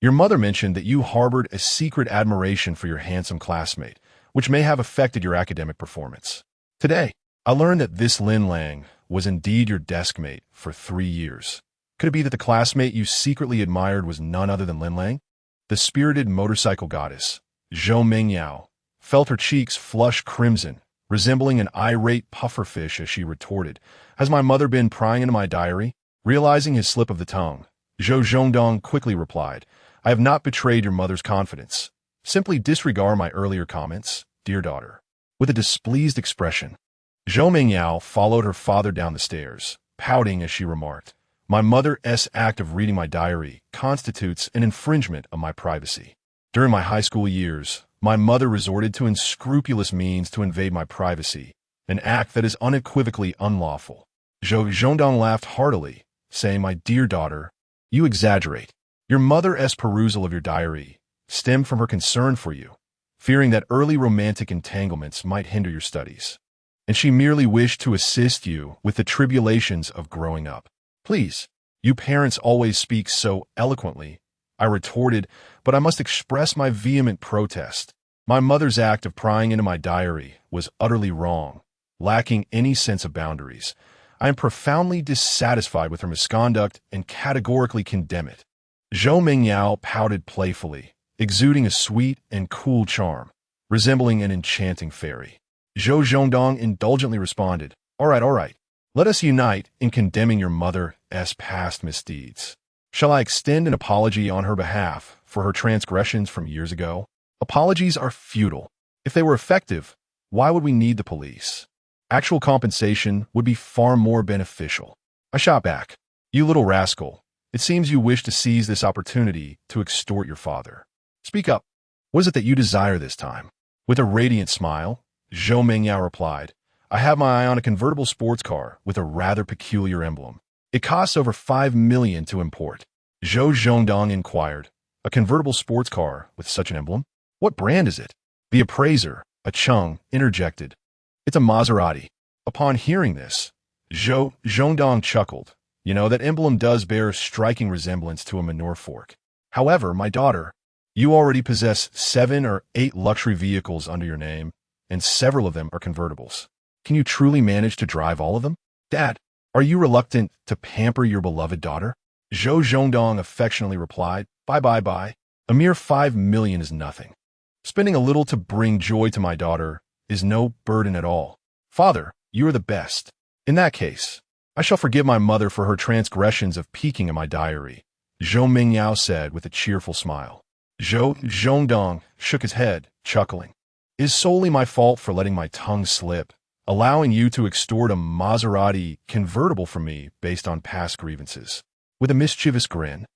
your mother mentioned that you harbored a secret admiration for your handsome classmate, which may have affected your academic performance. Today, I learned that this Lin Lang was indeed your desk mate for 3 years. Could it be that the classmate you secretly admired was none other than Lin Lang?" The spirited motorcycle goddess, Zhou Mingyao, felt her cheeks flush crimson resembling an irate pufferfish as she retorted, "Has my mother been prying into my diary?" Realizing his slip of the tongue, Zhou Zhongdong quickly replied, "I have not betrayed your mother's confidence. Simply disregard my earlier comments, dear daughter." With a displeased expression, Zhou Mingyao followed her father down the stairs, pouting as she remarked, "My mother's act of reading my diary constitutes an infringement of my privacy. During my high school years, my mother resorted to unscrupulous means to invade my privacy, an act that is unequivocally unlawful." Zhou Zhongdong laughed heartily, saying, "My dear daughter, you exaggerate. Your mother's perusal of your diary stemmed from her concern for you, fearing that early romantic entanglements might hinder your studies, and she merely wished to assist you with the tribulations of growing up." "Please, you parents always speak so eloquently," I retorted, "but I must express my vehement protest. My mother's act of prying into my diary was utterly wrong, lacking any sense of boundaries. I am profoundly dissatisfied with her misconduct and categorically condemn it." Zhou Mingyao pouted playfully, exuding a sweet and cool charm, resembling an enchanting fairy. Zhou Zhongdong indulgently responded, all right. Let us unite in condemning your mother's past misdeeds. Shall I extend an apology on her behalf for her transgressions from years ago? Apologies are futile. If they were effective, why would we need the police? Actual compensation would be far more beneficial. I shot back, "You little rascal. It seems you wish to seize this opportunity to extort your father. Speak up. What is it that you desire this time?" With a radiant smile, Zhou Mingyao replied, "I have my eye on a convertible sports car with a rather peculiar emblem. It costs over 5 million to import." Zhou Zhongdong inquired, "A convertible sports car with such an emblem? What brand is it?" The appraiser, a Chung, interjected, "It's a Maserati." Upon hearing this, Zhou Zhongdong chuckled. "You know, that emblem does bear a striking resemblance to a manure fork. However, my daughter, you already possess 7 or 8 luxury vehicles under your name, and several of them are convertibles. Can you truly manage to drive all of them? Dad, are you reluctant to pamper your beloved daughter?" Zhou Zhongdong affectionately replied, Bye. A mere 5 million is nothing. Spending a little to bring joy to my daughter is no burden at all. Father, you are the best. In that case, I shall forgive my mother for her transgressions of peeking in my diary," Zhou Mingyao said with a cheerful smile. Zhou Zhongdong shook his head, chuckling. "It is solely my fault for letting my tongue slip, allowing you to extort a Maserati convertible from me based on past grievances." With a mischievous grin,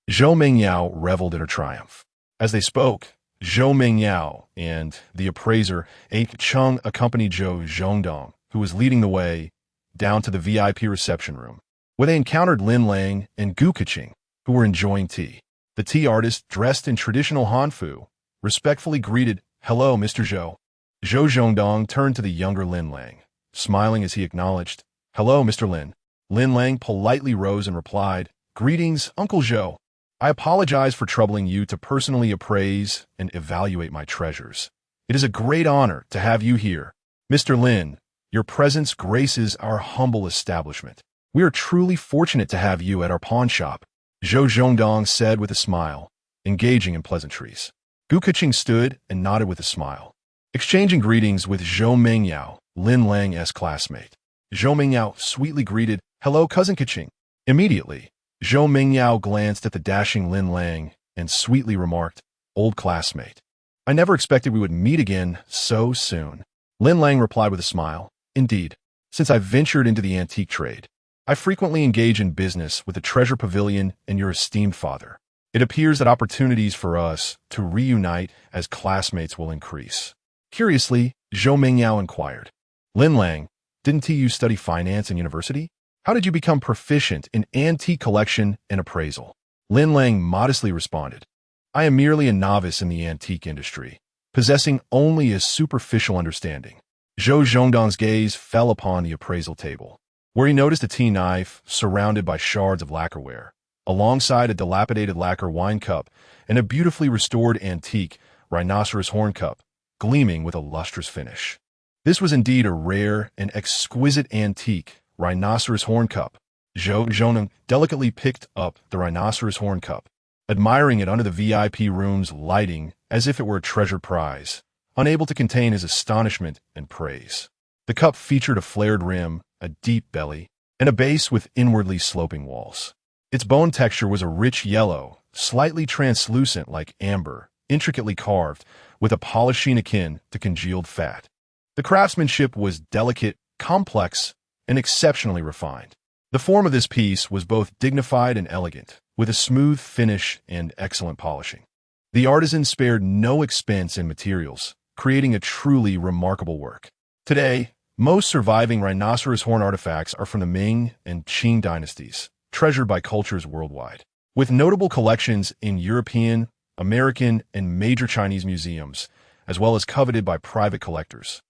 Zhou Mingyao reveled in her triumph. As they spoke, Zhou Mingyao and the appraiser, a Chung, accompanied Zhou Zhongdong, who was leading the way, down to the VIP reception room, where they encountered Lin Lang and Gu Keqing, who were enjoying tea. The tea artist, dressed in traditional Hanfu, respectfully greeted, "Hello, Mr. Zhou." Zhou Zhongdong turned to the younger Lin Lang, smiling as he acknowledged, "Hello, Mr. Lin." Lin Lang politely rose and replied, "Greetings, Uncle Zhou. I apologize for troubling you to personally appraise and evaluate my treasures. It is a great honor to have you here. Mr. Lin, your presence graces our humble establishment. We are truly fortunate to have you at our pawn shop," Zhou Zhongdong said with a smile, engaging in pleasantries. Gu Keqing stood and nodded with a smile, exchanging greetings with Zhou Mingyao, Lin Lang's classmate. Zhou Mingyao sweetly greeted, "Hello, Cousin Keqing." Immediately, Zhou Mingyao glanced at the dashing Lin Lang and sweetly remarked, "Old classmate. I never expected we would meet again so soon." Lin Lang replied with a smile, "Indeed, since I ventured into the antique trade, I frequently engage in business with the Treasure Pavilion and your esteemed father. It appears that opportunities for us to reunite as classmates will increase." Curiously, Zhou Mingyao inquired, "Lin Lang, didn't you study finance in university? How did you become proficient in antique collection and appraisal?" Lin Lang modestly responded, "I am merely a novice in the antique industry, possessing only a superficial understanding." Zhou Zhongdong's gaze fell upon the appraisal table, where he noticed a tea knife surrounded by shards of lacquerware, alongside a dilapidated lacquer wine cup and a beautifully restored antique rhinoceros horn cup, gleaming with a lustrous finish. This was indeed a rare and exquisite antique rhinoceros horn cup. Zhou Zhongdong delicately picked up the rhinoceros horn cup, admiring it under the VIP room's lighting as if it were a treasured prize. unable to contain his astonishment and praise. The cup featured a flared rim, a deep belly, and a base with inwardly sloping walls. Its bone texture was a rich yellow, slightly translucent like amber, intricately carved, with a polishing akin to congealed fat. The craftsmanship was delicate, complex, and exceptionally refined. The form of this piece was both dignified and elegant, with a smooth finish and excellent polishing. The artisan spared no expense in materials, creating a truly remarkable work. Today, most surviving rhinoceros horn artifacts are from the Ming and Qing dynasties, treasured by cultures worldwide. With notable collections in European, American, and major Chinese museums, as well as coveted by private collectors.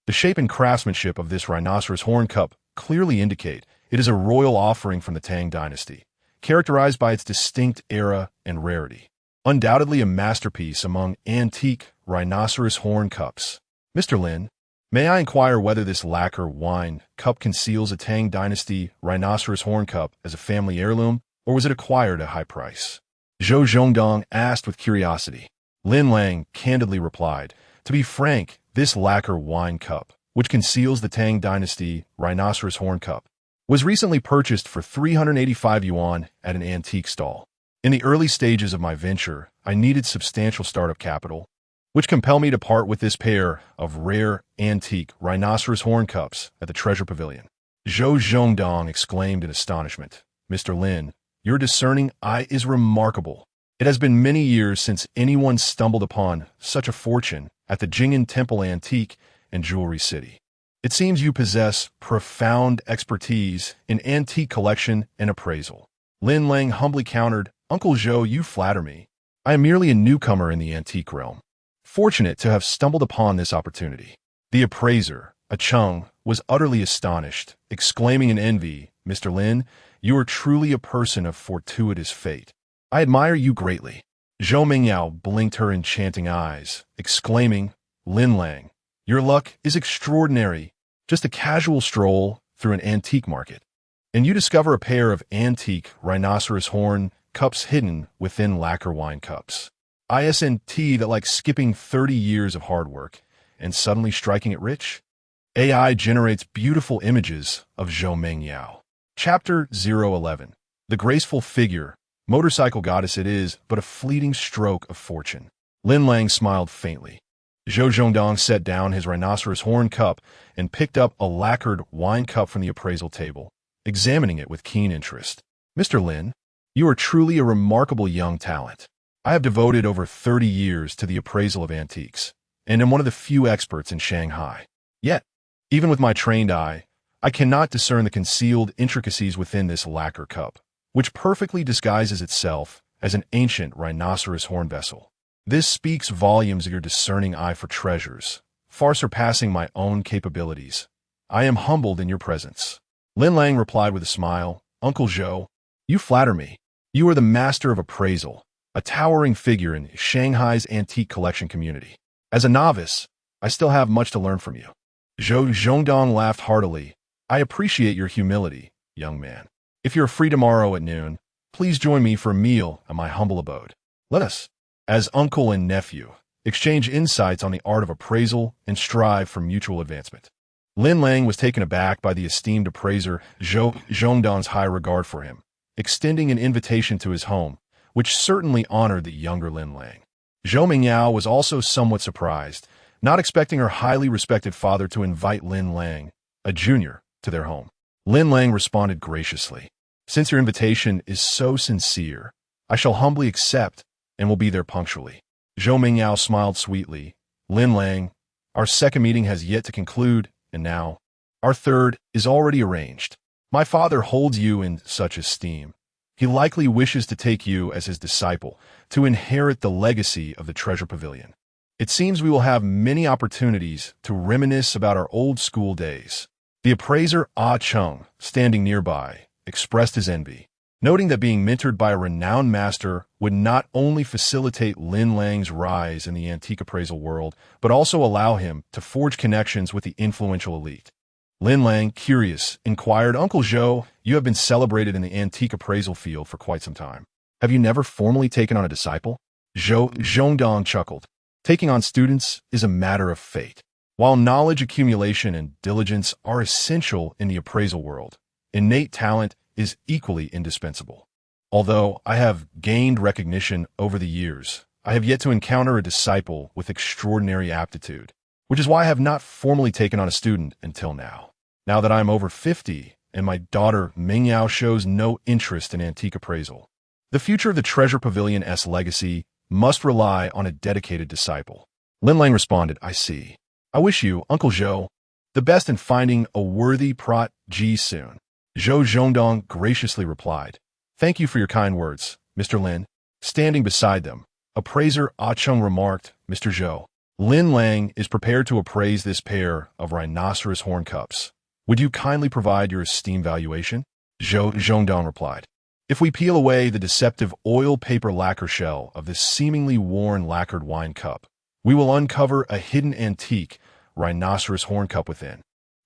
The shape and craftsmanship of this rhinoceros horn cup clearly indicate it is a royal offering from the Tang dynasty, characterized by its distinct era and rarity. Undoubtedly a masterpiece among antique rhinoceros horn cups. Mr. Lin, may I inquire whether this lacquer wine cup conceals a Tang dynasty rhinoceros horn cup as a family heirloom, or was it acquired at a high price? Zhou Zhongdong asked with curiosity. Lin Lang candidly replied, "To be frank, this lacquer wine cup, which conceals the Tang dynasty rhinoceros horn cup, was recently purchased for 385 yuan at an antique stall. In the early stages of my venture, I needed substantial startup capital, which compelled me to part with this pair of rare, antique rhinoceros horn cups at the Treasure Pavilion." Zhou Zhongdong exclaimed in astonishment. "Mr. Lin, your discerning eye is remarkable. It has been many years since anyone stumbled upon such a fortune at the Jing'an Temple Antique and Jewelry City. It seems you possess profound expertise in antique collection and appraisal." Lin Lang humbly countered, "Uncle Zhou, you flatter me. I am merely a newcomer in the antique realm, fortunate to have stumbled upon this opportunity." The appraiser, a Chung, was utterly astonished, exclaiming in envy, "Mr. Lin, you are truly a person of fortuitous fate. I admire you greatly." Zhou Mingyao blinked her enchanting eyes, exclaiming, "Lin Lang, your luck is extraordinary. Just a casual stroll through an antique market, and you discover a pair of antique rhinoceros horn cups hidden within lacquer wine cups. ISNT that like skipping 30 years of hard work and suddenly striking it rich?" AI generates beautiful images of Zhou Mingyao. Chapter 011. The graceful figure, motorcycle goddess it is, but a fleeting stroke of fortune. Lin Lang smiled faintly. Zhou Zhongdong set down his rhinoceros horn cup and picked up a lacquered wine cup from the appraisal table, examining it with keen interest. "Mr. Lin, you are truly a remarkable young talent. I have devoted over 30 years to the appraisal of antiques, and am one of the few experts in Shanghai. Yet, even with my trained eye, I cannot discern the concealed intricacies within this lacquer cup, which perfectly disguises itself as an ancient rhinoceros horn vessel. This speaks volumes of your discerning eye for treasures, far surpassing my own capabilities. I am humbled in your presence." Lin Lang replied with a smile, "Uncle Zhou, you flatter me. You are the master of appraisal, a towering figure in Shanghai's antique collection community. As a novice, I still have much to learn from you." Zhou Zhongdong laughed heartily. "I appreciate your humility, young man. If you're free tomorrow at noon, please join me for a meal at my humble abode. Let us, as uncle and nephew, exchange insights on the art of appraisal and strive for mutual advancement." Lin Lang was taken aback by the esteemed appraiser Zhou Zhongdong's high regard for him, extending an invitation to his home, which certainly honored the younger Lin Lang. Zhou Mingyao was also somewhat surprised, not expecting her highly respected father to invite Lin Lang, a junior, to their home. Lin Lang responded graciously, "Since your invitation is so sincere, I shall humbly accept and will be there punctually." Zhou Mingyao smiled sweetly. "Lin Lang, our second meeting has yet to conclude, and now, our third is already arranged. My father holds you in such esteem. He likely wishes to take you as his disciple to inherit the legacy of the Treasure Pavilion. It seems we will have many opportunities to reminisce about our old school days." The appraiser Ah Chung, standing nearby, expressed his envy, noting that being mentored by a renowned master would not only facilitate Lin Lang's rise in the antique appraisal world, but also allow him to forge connections with the influential elite. Lin Lang, curious, inquired, "Uncle Zhou, you have been celebrated in the antique appraisal field for quite some time. Have you never formally taken on a disciple?" Zhou Zhongdong chuckled. Taking on students is a matter of fate. While knowledge accumulation and diligence are essential in the appraisal world, innate talent is equally indispensable. Although I have gained recognition over the years, I have yet to encounter a disciple with extraordinary aptitude, which is why I have not formally taken on a student until now. Now that I am over 50 and my daughter Ming Yao shows no interest in antique appraisal, the future of the Treasure Pavilion's legacy must rely on a dedicated disciple. Lin Lang responded, I see. I wish you, Uncle Zhou, the best in finding a worthy protege soon. Zhou Zhongdong graciously replied, Thank you for your kind words, Mr. Lin. Standing beside them, appraiser Ah Chung remarked, Mr. Zhou, Lin Lang is prepared to appraise this pair of rhinoceros horn cups. Would you kindly provide your esteemed valuation? Zhou Zhongdong replied, If we peel away the deceptive oil paper lacquer shell of this seemingly worn lacquered wine cup, we will uncover a hidden antique rhinoceros horn cup within,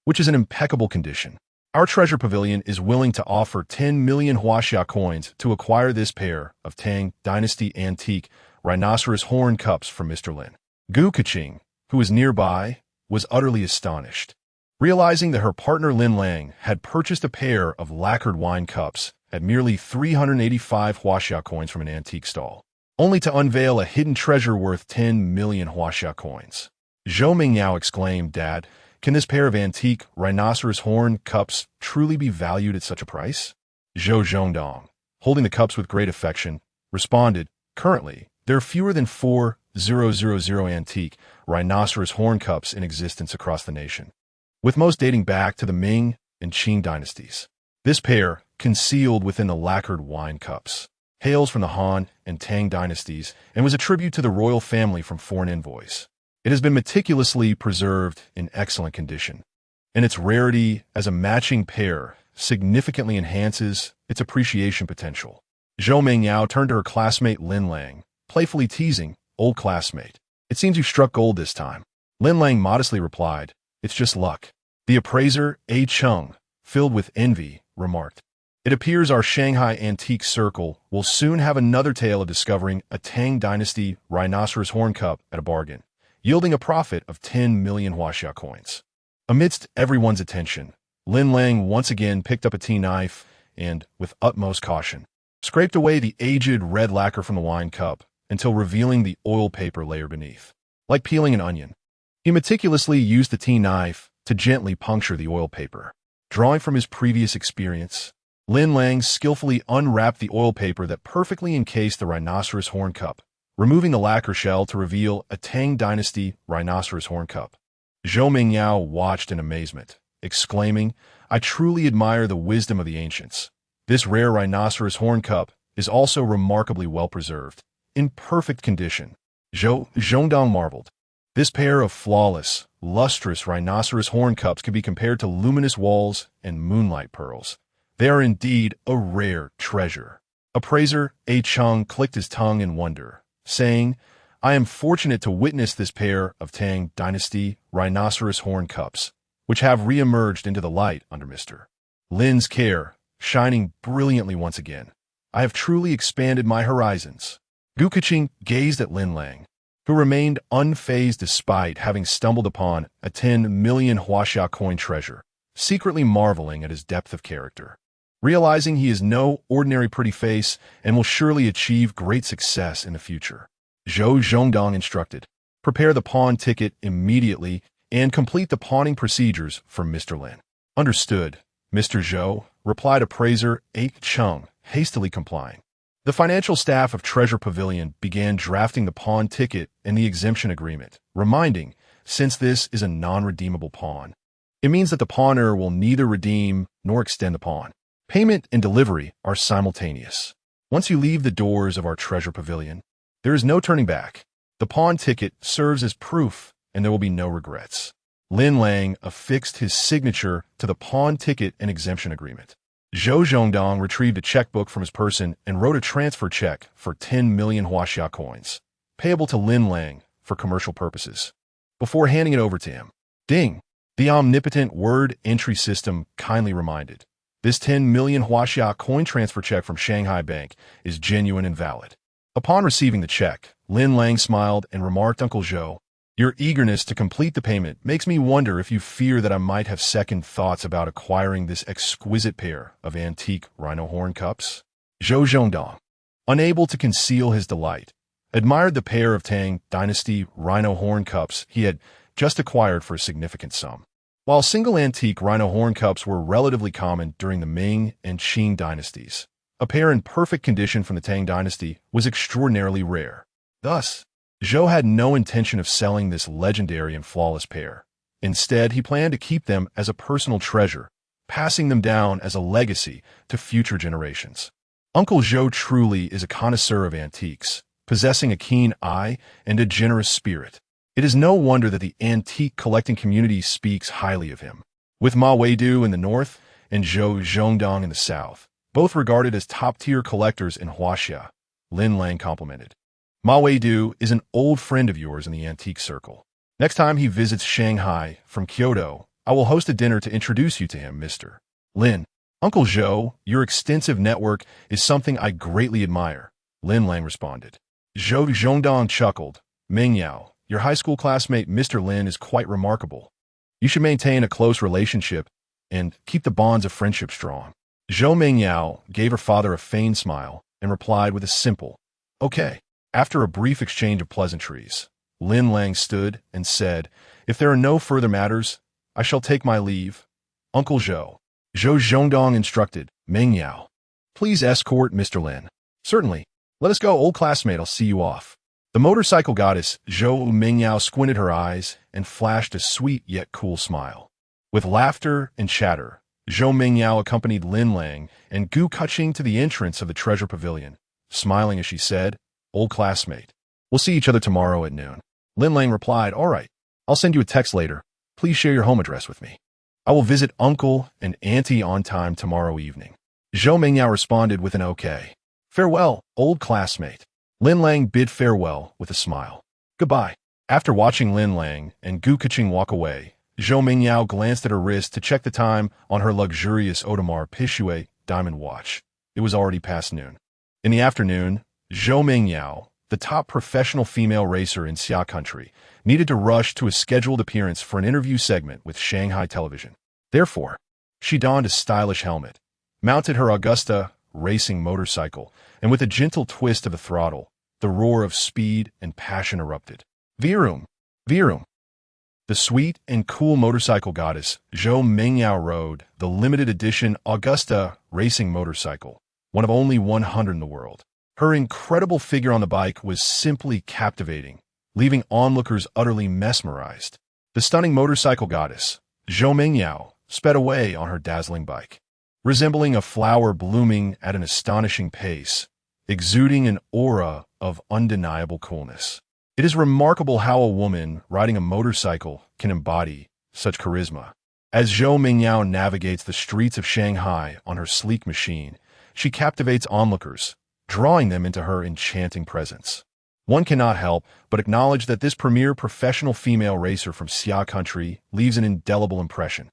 which is in impeccable condition. Our treasure pavilion is willing to offer 10 million Huaxia coins to acquire this pair of Tang Dynasty antique rhinoceros horn cups from Mr. Lin. Gu Keqing, who was nearby, was utterly astonished. Realizing that her partner Lin Lang had purchased a pair of lacquered wine cups at merely 385 Huaxia coins from an antique stall, only to unveil a hidden treasure worth 10 million Huaxia coins. Zhou Mingyao exclaimed, Dad, can this pair of antique rhinoceros horn cups truly be valued at such a price? Zhou Zhongdong, holding the cups with great affection, responded, Currently, there are fewer than 4,000 antique rhinoceros horn cups in existence across the nation, with most dating back to the Ming and Qing dynasties. This pair, concealed within the lacquered wine cups, hails from the Han and Tang dynasties and was a tribute to the royal family from foreign envoys. It has been meticulously preserved in excellent condition, and its rarity as a matching pair significantly enhances its appreciation potential. Zhou Mingyao turned to her classmate Lin Lang, playfully teasing, Old classmate, it seems you struck gold this time. Lin Lang modestly replied, It's just luck. The appraiser, A. Chung, filled with envy, remarked, It appears our Shanghai antique circle will soon have another tale of discovering a Tang Dynasty rhinoceros horn cup at a bargain, yielding a profit of 10 million Huaxia coins. Amidst everyone's attention, Lin Lang once again picked up a tea knife and, with utmost caution, scraped away the aged red lacquer from the wine cup until revealing the oil paper layer beneath. Like peeling an onion, he meticulously used the tea knife to gently puncture the oil paper. Drawing from his previous experience, Lin Lang skillfully unwrapped the oil paper that perfectly encased the rhinoceros horn cup, removing the lacquer shell to reveal a Tang Dynasty rhinoceros horn cup. Zhou Mingyao watched in amazement, exclaiming, I truly admire the wisdom of the ancients. This rare rhinoceros horn cup is also remarkably well preserved, in perfect condition. Zhou Zhongdong marveled. This pair of flawless, lustrous rhinoceros horn cups can be compared to luminous walls and moonlight pearls. They are indeed a rare treasure. Appraiser A. Chung clicked his tongue in wonder, saying, I am fortunate to witness this pair of Tang Dynasty rhinoceros horn cups, which have re-emerged into the light under Mr. Lin's care, shining brilliantly once again. I have truly expanded my horizons. Gu Keqing gazed at Lin Lang, who remained unfazed despite having stumbled upon a 10 million Huaxia coin treasure, secretly marveling at his depth of character. Realizing he is no ordinary pretty face and will surely achieve great success in the future, Zhou Zhongdong instructed, prepare the pawn ticket immediately and complete the pawning procedures for Mr. Lin. Understood, Mr. Zhou, replied appraiser A. Chung, hastily complying. The financial staff of Treasure Pavilion began drafting the pawn ticket and the exemption agreement, reminding, since this is a non-redeemable pawn, it means that the pawner will neither redeem nor extend the pawn. Payment and delivery are simultaneous. Once you leave the doors of our Treasure Pavilion, there is no turning back. The pawn ticket serves as proof, and there will be no regrets. Lin Lang affixed his signature to the pawn ticket and exemption agreement. Zhou Zhongdong retrieved a checkbook from his person and wrote a transfer check for 10 million Huaxia coins, payable to Lin Lang for commercial purposes. Before handing it over to him, ding, the omnipotent word entry system kindly reminded, this 10 million Huaxia coin transfer check from Shanghai Bank is genuine and valid. Upon receiving the check, Lin Lang smiled and remarked, Uncle Zhou, your eagerness to complete the payment makes me wonder if you fear that I might have second thoughts about acquiring this exquisite pair of antique rhino horn cups. Zhou Zhongdong, unable to conceal his delight, admired the pair of Tang Dynasty rhino horn cups he had just acquired for a significant sum. While single antique rhino horn cups were relatively common during the Ming and Qing dynasties, a pair in perfect condition from the Tang Dynasty was extraordinarily rare. Thus, Zhou had no intention of selling this legendary and flawless pair. Instead, he planned to keep them as a personal treasure, passing them down as a legacy to future generations. Uncle Zhou truly is a connoisseur of antiques, possessing a keen eye and a generous spirit. It is no wonder that the antique collecting community speaks highly of him. With Ma Weidu in the north and Zhou Zhongdong in the south, both regarded as top-tier collectors in Huaxia, Lin Lang complimented. Ma Weidu is an old friend of yours in the antique circle. Next time he visits Shanghai from Kyoto, I will host a dinner to introduce you to him, Mr. Lin. Uncle Zhou, your extensive network is something I greatly admire, Lin Lang responded. Zhou Zhongdong chuckled. Mingyao, your high school classmate Mr. Lin is quite remarkable. You should maintain a close relationship and keep the bonds of friendship strong. Zhou Mingyao gave her father a feigned smile and replied with a simple, okay. After a brief exchange of pleasantries, Lin Lang stood and said, if there are no further matters, I shall take my leave. Uncle Zhou. Zhou Zhongdong instructed, Mingyao, please escort Mr. Lin. Certainly. Let us go, old classmate, I'll see you off. The motorcycle goddess, Zhou Mingyao, squinted her eyes and flashed a sweet yet cool smile. With laughter and chatter, Zhou Mingyao accompanied Lin Lang and Gu Kuqing to the entrance of the treasure pavilion, smiling as she said, old classmate, we'll see each other tomorrow at noon. Lin Lang replied, all right, I'll send you a text later. Please share your home address with me. I will visit uncle and auntie on time tomorrow evening. Zhou Mingyao responded with an okay. Farewell, old classmate. Lin Lang bid farewell with a smile. Goodbye. After watching Lin Lang and Gu Kuqing walk away, Zhou Mingyao glanced at her wrist to check the time on her luxurious Audemars Piguet diamond watch. It was already past noon. In the afternoon, Zhou Mingyao, the top professional female racer in Xia country, needed to rush to a scheduled appearance for an interview segment with Shanghai television. Therefore, she donned a stylish helmet, mounted her Augusta racing motorcycle, and with a gentle twist of the throttle, the roar of speed and passion erupted. Virum! Virum! The sweet and cool motorcycle goddess, Zhou Mingyao rode the limited edition Augusta racing motorcycle, one of only 100 in the world. Her incredible figure on the bike was simply captivating, leaving onlookers utterly mesmerized. The stunning motorcycle goddess, Zhou Mingyao, sped away on her dazzling bike, resembling a flower blooming at an astonishing pace, exuding an aura of undeniable coolness. It is remarkable how a woman riding a motorcycle can embody such charisma. As Zhou Mingyao navigates the streets of Shanghai on her sleek machine, she captivates onlookers, drawing them into her enchanting presence. One cannot help but acknowledge that this premier professional female racer from Xia country leaves an indelible impression.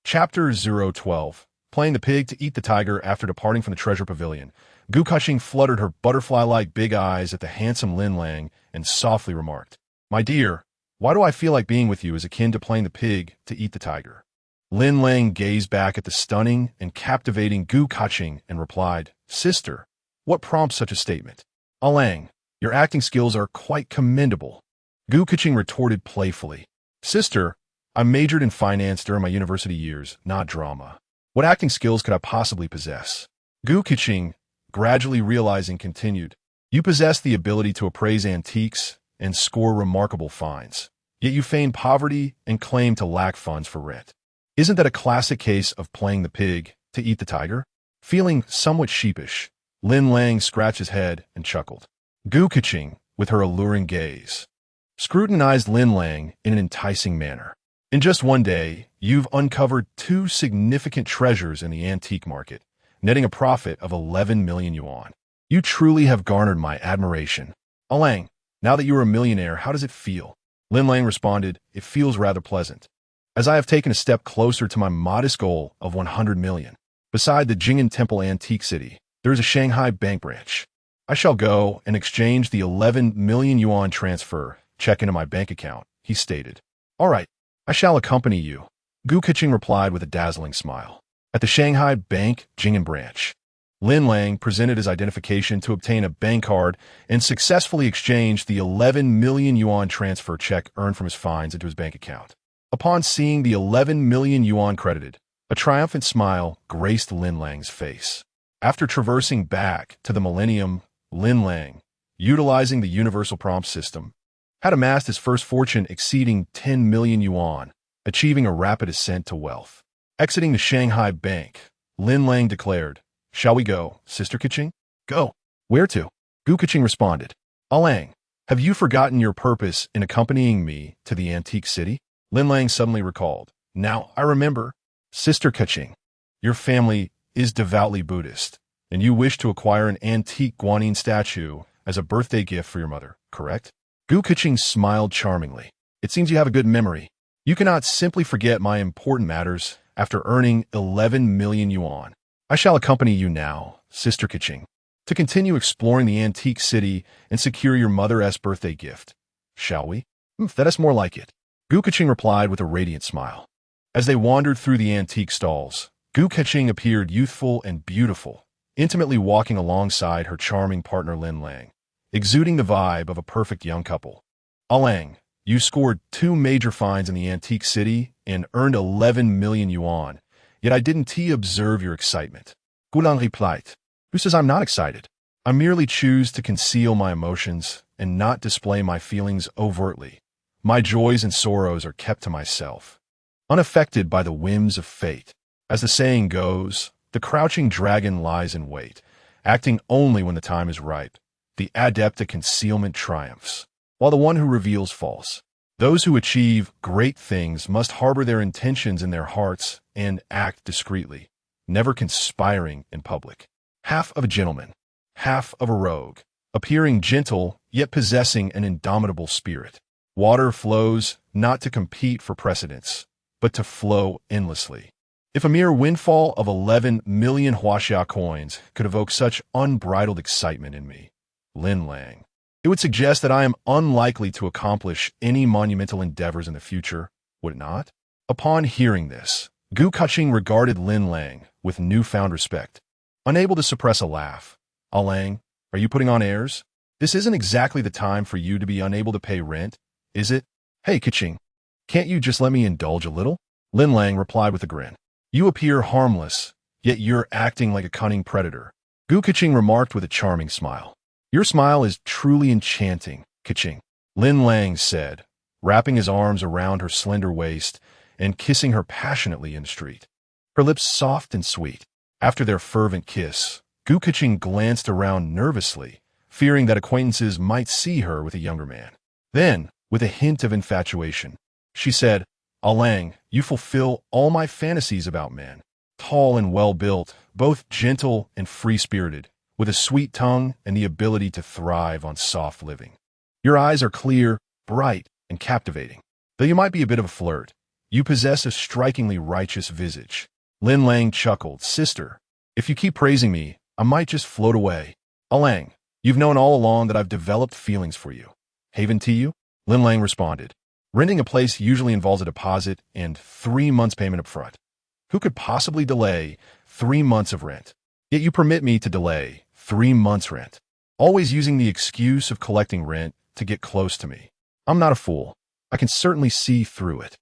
Chapter 012. Playing the pig to eat the tiger. After departing from the treasure pavilion, Gu Kuqing fluttered her butterfly-like big eyes at the handsome Lin Lang and softly remarked, my dear, why do I feel like being with you is akin to playing the pig to eat the tiger? Lin Lang gazed back at the stunning and captivating Gu Kuqing and replied, sister, what prompts such a statement? Alang, your acting skills are quite commendable. Gu Kuqing retorted playfully. Sister, I majored in finance during my university years, not drama. What acting skills could I possibly possess? Gu Kuqing, gradually realizing, continued, you possess the ability to appraise antiques and score remarkable finds, yet you feign poverty and claim to lack funds for rent. Isn't that a classic case of playing the pig to eat the tiger? Feeling somewhat sheepish, Lin Lang scratched his head and chuckled. Gu Kuqing, with her alluring gaze, scrutinized Lin Lang in an enticing manner. In just one day, you've uncovered 2 significant treasures in the antique market, netting a profit of 11 million yuan. You truly have garnered my admiration. Alang, now that you are a millionaire, how does it feel? Lin Lang responded, it feels rather pleasant, as I have taken a step closer to my modest goal of 100 million. Beside the Jing'an Temple Antique City, there is a Shanghai bank branch. I shall go and exchange the 11 million yuan transfer check into my bank account, he stated. All right, I shall accompany you, Gu Keqing replied with a dazzling smile. At the Shanghai Bank Jing'an branch, Lin Lang presented his identification to obtain a bank card and successfully exchanged the 11 million yuan transfer check earned from his fines into his bank account. Upon seeing the 11 million yuan credited, a triumphant smile graced Lin Lang's face. After traversing back to the millennium, Lin Lang, utilizing the universal prompt system, had amassed his first fortune exceeding 10 million yuan, achieving a rapid ascent to wealth. Exiting the Shanghai Bank, Lin Lang declared, "Shall we go, Sister Keqing?" "Go. Where to?" Gu Keqing responded. "Lang, have you forgotten your purpose in accompanying me to the antique city?" Lin Lang suddenly recalled. "Now I remember. Sister Keqing, your family is devoutly Buddhist, and you wish to acquire an antique Guanyin statue as a birthday gift for your mother, correct?" Gu Keqing smiled charmingly. "It seems you have a good memory. You cannot simply forget my important matters after earning 11 million yuan. I shall accompany you now, Sister Keqing, to continue exploring the antique city and secure your mother's birthday gift. Shall we?" "That is more like it," Gu Keqing replied with a radiant smile. As they wandered through the antique stalls, Gu Keqing appeared youthful and beautiful, intimately walking alongside her charming partner Lin Lang, exuding the vibe of a perfect young couple. "Lang, you scored 2 major fines in the antique city and earned 11 million yuan, yet I didn't observe your excitement." Gu Lang replied. "Who says I'm not excited? I merely choose to conceal my emotions and not display my feelings overtly. My joys and sorrows are kept to myself, unaffected by the whims of fate. As the saying goes, the crouching dragon lies in wait, acting only when the time is ripe. The adept at concealment triumphs, while the one who reveals false. Those who achieve great things must harbor their intentions in their hearts and act discreetly, never conspiring in public. Half of a gentleman, half of a rogue, appearing gentle yet possessing an indomitable spirit. Water flows not to compete for precedence, but to flow endlessly. If a mere windfall of 11 million Huaxia coins could evoke such unbridled excitement in me, Lin Lang, it would suggest that I am unlikely to accomplish any monumental endeavors in the future, would it not? Upon hearing this, Gu Keqing regarded Lin Lang with newfound respect. Unable to suppress a laugh, "Lang, are you putting on airs? This isn't exactly the time for you to be unable to pay rent, is it? Hey, Keqing, can't you just let me indulge a little?" Lin Lang replied with a grin. "You appear harmless, yet you're acting like a cunning predator," Gu Keqing remarked with a charming smile. "Your smile is truly enchanting, Keqing," Lin Lang said, wrapping his arms around her slender waist and kissing her passionately in the street. Her lips soft and sweet. After their fervent kiss, Gu Keqing glanced around nervously, fearing that acquaintances might see her with a younger man. Then, with a hint of infatuation, she said, "Lang, you fulfill all my fantasies about men. Tall and well-built, both gentle and free-spirited, with a sweet tongue and the ability to thrive on soft living. Your eyes are clear, bright, and captivating. Though you might be a bit of a flirt, you possess a strikingly righteous visage." Lin Lang chuckled. "Sister, if you keep praising me, I might just float away." "Lang, you've known all along that I've developed feelings for you. Haven to you?" Lin Lang responded. "Renting a place usually involves a deposit and 3 months payment up front. Who could possibly delay 3 months of rent? Yet you permit me to delay 3 months' rent, always using the excuse of collecting rent to get close to me. I'm not a fool. I can certainly see through it.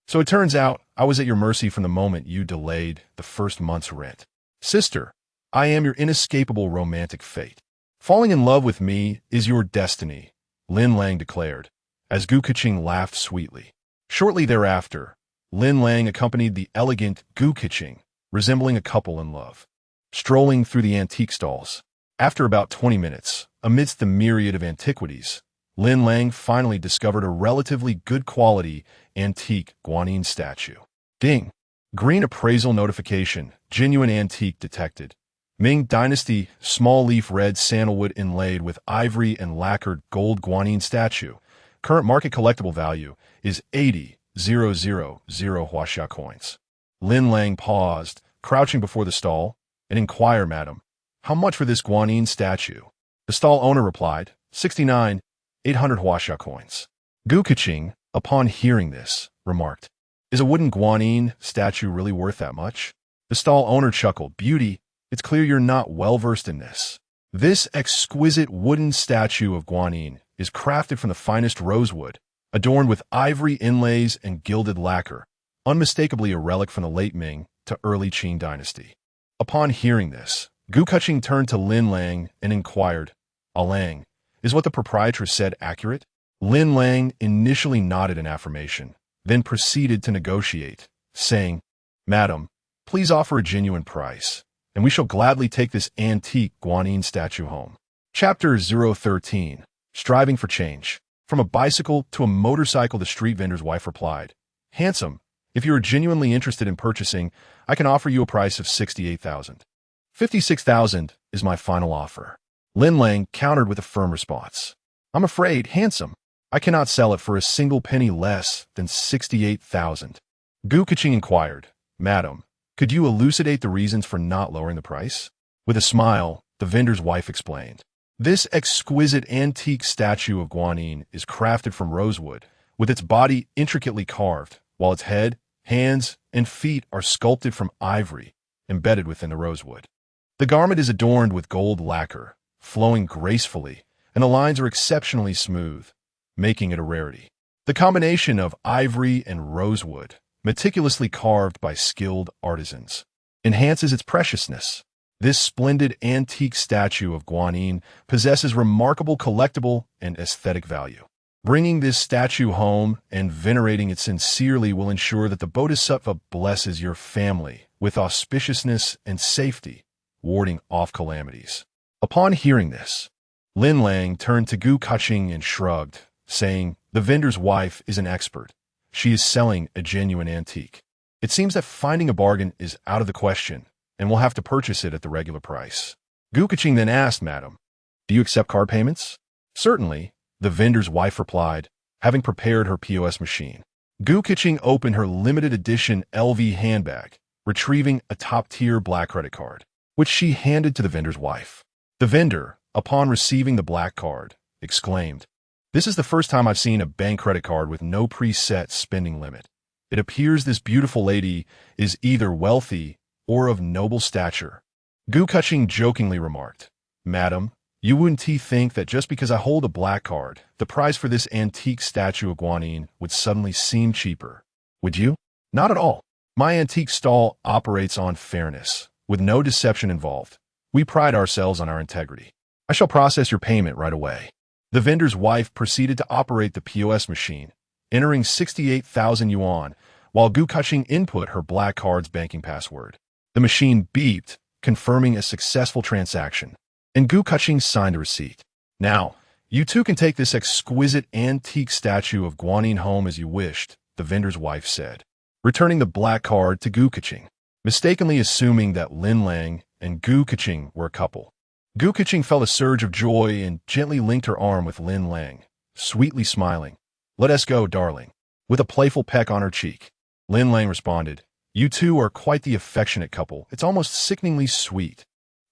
So it turns out I was at your mercy from the moment you delayed the first month's rent. Sister, I am your inescapable romantic fate. Falling in love with me is your destiny," Lin Lang declared, as Gu Keqing laughed sweetly. Shortly thereafter, Lin Lang accompanied the elegant Gu Keqing, resembling a couple in love, strolling through the antique stalls. After about 20 minutes, amidst the myriad of antiquities, Lin Lang finally discovered a relatively good quality antique Guanyin statue. Ding! Green appraisal notification, genuine antique detected. Ming Dynasty, small leaf red sandalwood inlaid with ivory and lacquered gold Guanyin statue. Current market collectible value is 80,000 Huaxia coins. Lin Lang paused, crouching before the stall, and inquired, "Madam, How much for this guanine statue? The stall owner replied, 69,800 huasha coins. Gu Kaching, upon hearing this, remarked, is a wooden guanine statue really worth that much? The stall owner chuckled, beauty, it's clear you're not well-versed in this. This exquisite wooden statue of guanine is crafted from the finest rosewood, adorned with ivory inlays and gilded lacquer, unmistakably a relic from the late Ming to early Qing dynasty. Upon hearing this, Gu Kaching turned to Lin Lang and inquired, Lang, is what the proprietress said accurate? Lin Lang initially nodded in affirmation, then proceeded to negotiate, saying, Madam, please offer a genuine price, and we shall gladly take this antique guanine statue home. Chapter 013, Striving for Change. From a bicycle to a motorcycle, the street vendor's wife replied, Handsome, if you are genuinely interested in purchasing, I can offer you a price of 68,000. 56,000 is my final offer. Lin Lang countered with a firm response. I'm afraid, handsome, I cannot sell it for a single penny less than 68,000. Gu Kaching inquired, Madam, could you elucidate the reasons for not lowering the price? With a smile, the vendor's wife explained. This exquisite antique statue of guanine is crafted from rosewood, with its body intricately carved, while its head, hands, and feet are sculpted from ivory, embedded within the rosewood. The garment is adorned with gold lacquer, flowing gracefully, and the lines are exceptionally smooth, making it a rarity. The combination of ivory and rosewood, meticulously carved by skilled artisans, enhances its preciousness. This splendid antique statue of guanine possesses remarkable collectible and aesthetic value. Bringing this statue home and venerating it sincerely will ensure that the Bodhisattva blesses your family with auspiciousness and safety, warding off calamities. Upon hearing this, Lin Lang turned to Gu Kaching and shrugged, saying, the vendor's wife is an expert. She is selling a genuine antique. It seems that finding a bargain is out of the question, and we'll have to purchase it at the regular price. Gu Kaching then asked, Madam, do you accept card payments? Certainly, the vendor's wife replied, having prepared her POS machine. Gu Kaching opened her limited edition LV handbag, retrieving a top-tier black credit card, which she handed to the vendor's wife. The vendor, upon receiving the black card, exclaimed, this is the first time I've seen a bank credit card with no preset spending limit. It appears this beautiful lady is either wealthy or of noble stature. Gu Kaching jokingly remarked, Madam, you wouldn't think that just because I hold a black card, the price for this antique statue of guanine would suddenly seem cheaper, would you? Not at all. My antique stall operates on fairness, with no deception involved. We pride ourselves on our integrity. I shall process your payment right away. The vendor's wife proceeded to operate the POS machine, entering 68,000 yuan, while Gu Kaching input her black card's banking password. The machine beeped, confirming a successful transaction, and Gu Kaching signed a receipt. Now, you two can take this exquisite antique statue of guanine home as you wished, the vendor's wife said, returning the black card to Gu Kaching, mistakenly assuming that Lin Lang and Gu Kaching were a couple. Gu Kaching felt a surge of joy and gently linked her arm with Lin Lang, sweetly smiling. Let us go, darling. With a playful peck on her cheek, Lin Lang responded, you two are quite the affectionate couple. It's almost sickeningly sweet.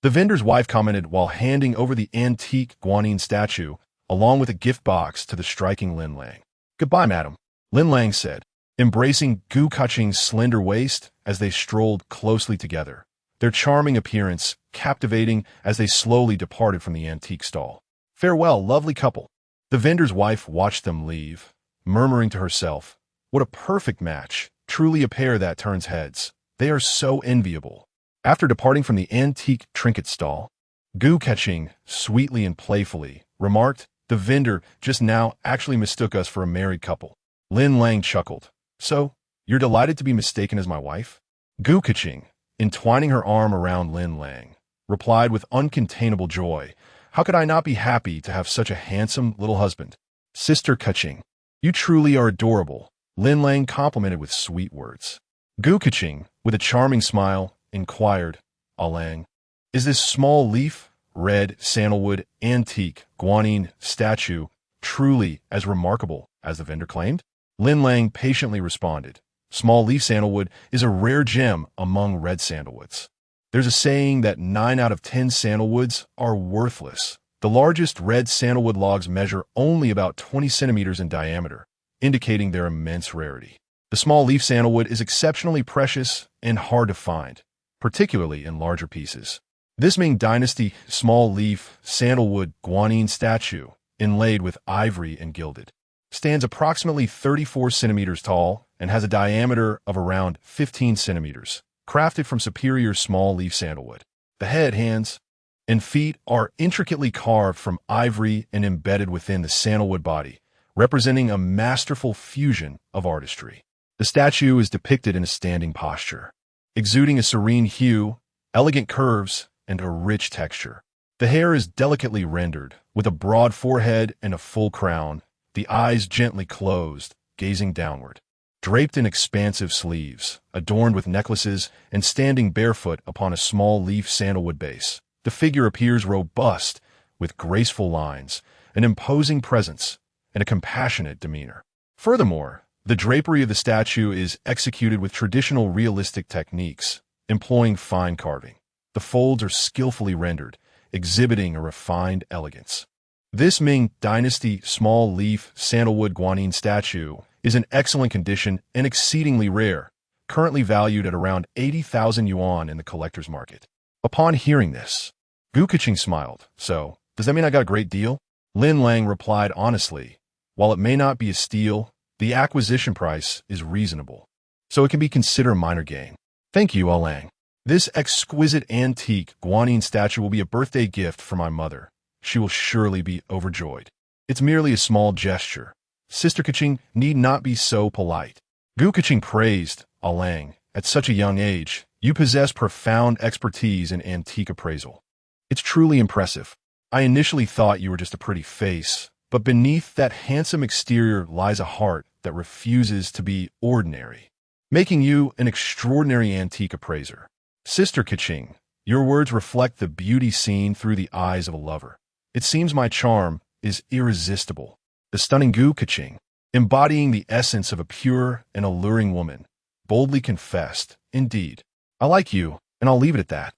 The vendor's wife commented while handing over the antique guanine statue, along with a gift box to the striking Lin Lang. Goodbye, madam, Lin Lang said, embracing Gu Kaching's slender waist as they strolled closely together, their charming appearance captivating as they slowly departed from the antique stall. Farewell, lovely couple. The vendor's wife watched them leave, murmuring to herself, what a perfect match, truly a pair that turns heads. They are so enviable. After departing from the antique trinket stall, Gu Kaching, sweetly and playfully, remarked, the vendor just now actually mistook us for a married couple. Lin Lang chuckled. So, you're delighted to be mistaken as my wife? Gu Kaching, entwining her arm around Lin Lang, replied with uncontainable joy, how could I not be happy to have such a handsome little husband? Sister Kaching, you truly are adorable, Lin Lang complimented with sweet words. Gu Kaching, with a charming smile, inquired, Lang, is this small leaf, red, sandalwood, antique, guanine statue truly as remarkable as the vendor claimed? Lin Lang patiently responded, small leaf sandalwood is a rare gem among red sandalwoods. There's a saying that 9 out of 10 sandalwoods are worthless. The largest red sandalwood logs measure only about 20 centimeters in diameter, indicating their immense rarity. The small leaf sandalwood is exceptionally precious and hard to find, particularly in larger pieces. This Ming Dynasty small leaf sandalwood guanyin statue, inlaid with ivory and gilded, stands approximately 34 centimeters tall and has a diameter of around 15 centimeters, crafted from superior small leaf sandalwood. The head, hands, and feet are intricately carved from ivory and embedded within the sandalwood body, representing a masterful fusion of artistry. The statue is depicted in a standing posture, exuding a serene hue, elegant curves, and a rich texture. The hair is delicately rendered, with a broad forehead and a full crown, the eyes gently closed, gazing downward. Draped in expansive sleeves, adorned with necklaces, and standing barefoot upon a small leaf sandalwood base, the figure appears robust, with graceful lines, an imposing presence, and a compassionate demeanor. Furthermore, the drapery of the statue is executed with traditional realistic techniques, employing fine carving. The folds are skillfully rendered, exhibiting a refined elegance. This Ming Dynasty small leaf sandalwood guanyin statue is in excellent condition and exceedingly rare, currently valued at around 80,000 yuan in the collector's market. Upon hearing this, Gu Keqing smiled. So, does that mean I got a great deal? Lin Lang replied honestly, while it may not be a steal, the acquisition price is reasonable, so it can be considered a minor gain. Thank you, Lang. This exquisite antique guanyin statue will be a birthday gift for my mother. She will surely be overjoyed. It's merely a small gesture. Sister Keqing need not be so polite. Gu Keqing praised Lang. At such a young age, you possess profound expertise in antique appraisal. It's truly impressive. I initially thought you were just a pretty face, but beneath that handsome exterior lies a heart that refuses to be ordinary, making you an extraordinary antique appraiser. Sister Keqing, your words reflect the beauty seen through the eyes of a lover. It seems my charm is irresistible. The stunning Gu Keqing, embodying the essence of a pure and alluring woman, boldly confessed, "Indeed, I like you, and I'll leave it at that.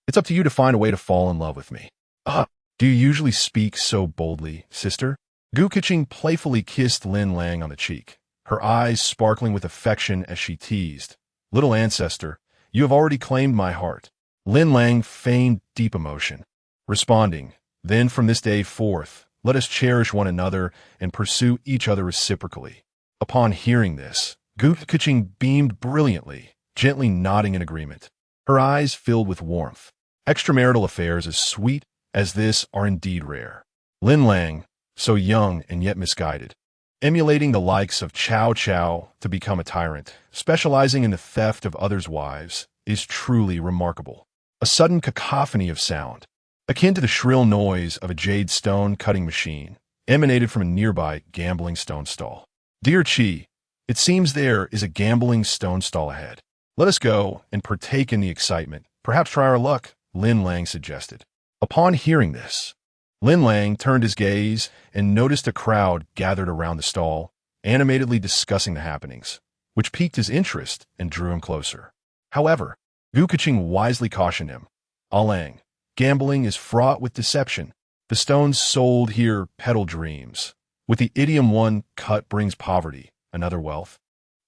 It's up to you to find a way to fall in love with me." Do you usually speak so boldly, sister? Gu Keqing playfully kissed Lin Lang on the cheek, her eyes sparkling with affection as she teased, "Little ancestor, you have already claimed my heart." Lin Lang feigned deep emotion, responding, "Then from this day forth, let us cherish one another and pursue each other reciprocally." Upon hearing this, Gu Keqing beamed brilliantly, gently nodding in agreement. Her eyes filled with warmth. Extramarital affairs as sweet as this are indeed rare. Lin Lang, so young and yet misguided, emulating the likes of Chow Chow to become a tyrant, specializing in the theft of others' wives, is truly remarkable. A sudden cacophony of sound, akin to the shrill noise of a jade stone cutting machine, emanated from a nearby gambling stone stall. "Dear Chi, it seems there is a gambling stone stall ahead. Let us go and partake in the excitement. Perhaps try our luck," Lin Lang suggested. Upon hearing this, Lin Lang turned his gaze and noticed a crowd gathered around the stall, animatedly discussing the happenings, which piqued his interest and drew him closer. However, Gu Keqing wisely cautioned him, "Lang, gambling is fraught with deception. The stones sold here peddle dreams. With the idiom one cut brings poverty, another wealth.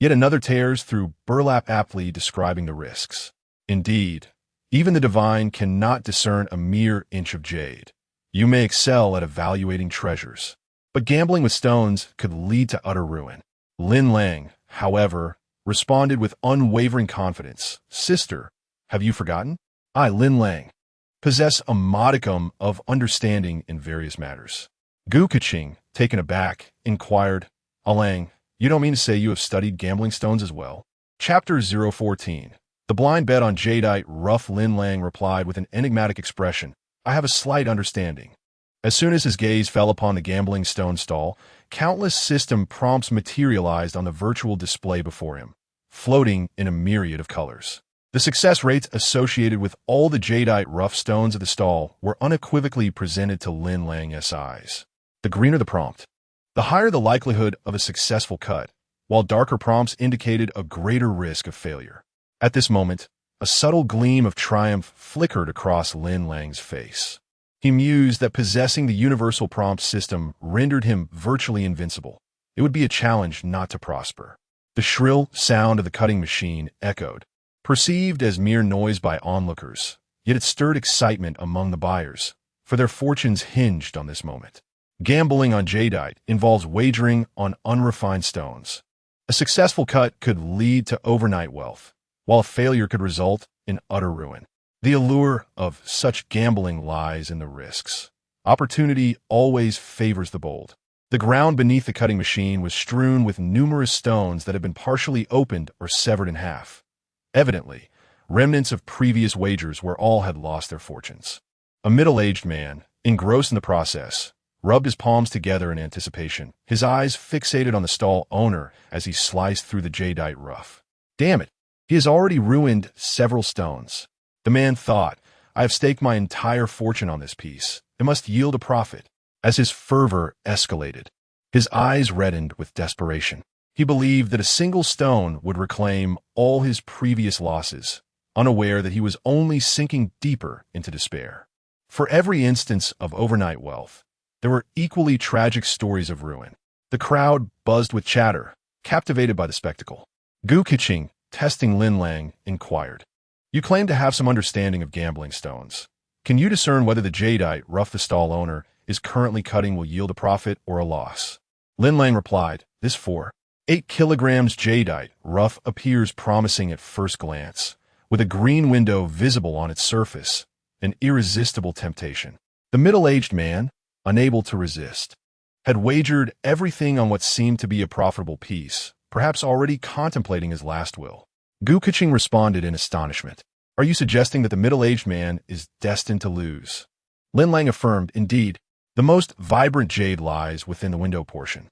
Yet another tears through burlap, aptly describing the risks. Indeed, even the divine cannot discern a mere inch of jade. You may excel at evaluating treasures, but gambling with stones could lead to utter ruin." Lin Lang, however, responded with unwavering confidence, "Sister, have you forgotten? I, Lin Lang, possess a modicum of understanding in various matters." Gu Keqing, taken aback, inquired, "Lang, you don't mean to say you have studied gambling stones as well?" Chapter 014. The blind bet on jadeite rough. Lin Lang replied with an enigmatic expression, "I have a slight understanding." As soon as his gaze fell upon the gambling stone stall, countless system prompts materialized on the virtual display before him, floating in a myriad of colors. The success rates associated with all the jadeite rough stones of the stall were unequivocally presented to Lin Lang's eyes. The greener the prompt, the higher the likelihood of a successful cut, while darker prompts indicated a greater risk of failure. At this moment, A subtle gleam of triumph flickered across Lin Lang's face. He mused that possessing the universal prompt system rendered him virtually invincible. It would be a challenge not to prosper. The shrill sound of the cutting machine echoed, perceived as mere noise by onlookers, yet it stirred excitement among the buyers, for their fortunes hinged on this moment. Gambling on jadeite involves wagering on unrefined stones. A successful cut could lead to overnight wealth, while a failure could result in utter ruin. The allure of such gambling lies in the risks. Opportunity always favors the bold. The ground beneath the cutting machine was strewn with numerous stones that had been partially opened or severed in half. Evidently, remnants of previous wagers where all had lost their fortunes. A middle-aged man, engrossed in the process, rubbed his palms together in anticipation, his eyes fixated on the stall owner as he sliced through the jadeite rough. Damn it, he has already ruined several stones. The man thought, I have staked my entire fortune on this piece. It must yield a profit. As his fervor escalated, his eyes reddened with desperation. He believed that a single stone would reclaim all his previous losses, unaware that he was only sinking deeper into despair. For every instance of overnight wealth, there were equally tragic stories of ruin. The crowd buzzed with chatter, captivated by the spectacle. Gu Keqing, testing Lin Lang, inquired, You claim to have some understanding of gambling stones. Can you discern whether the jadeite rough the stall owner is currently cutting will yield a profit or a loss? Lin Lang replied, This 4.8 kilograms jadeite rough appears promising at first glance, with a green window visible on its surface, an irresistible temptation. The middle-aged man, unable to resist, had wagered everything on what seemed to be a profitable piece, perhaps already contemplating his last will. Gu Keqing responded in astonishment. Are you suggesting that the middle-aged man is destined to lose? Lin Lang affirmed, Indeed, the most vibrant jade lies within the window portion.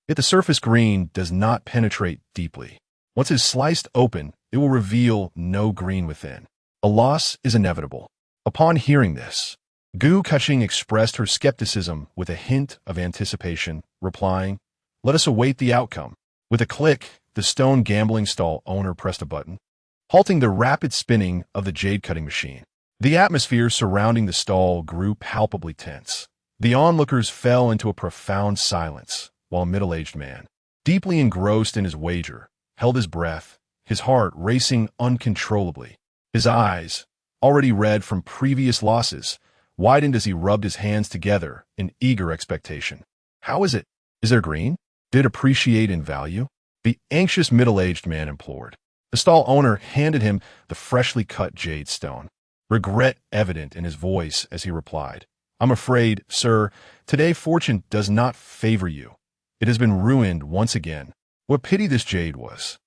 Yet the surface green does not penetrate deeply. Once it is sliced open, it will reveal no green within. A loss is inevitable. Upon hearing this, Gu Keqing expressed her skepticism with a hint of anticipation, replying, Let us await the outcome. With a click, the stone gambling stall owner pressed a button, halting the rapid spinning of the jade cutting machine. The atmosphere surrounding the stall grew palpably tense. The onlookers fell into a profound silence, while a middle-aged man, deeply engrossed in his wager, held his breath, his heart racing uncontrollably. His eyes, already red from previous losses, widened as he rubbed his hands together in eager expectation. How is it? Is there green? Did it appreciate in value? The anxious middle-aged man implored. The stall owner handed him the freshly cut jade stone, regret evident in his voice as he replied, I'm afraid, sir, today fortune does not favor you. It has been ruined once again. What pity this jade was.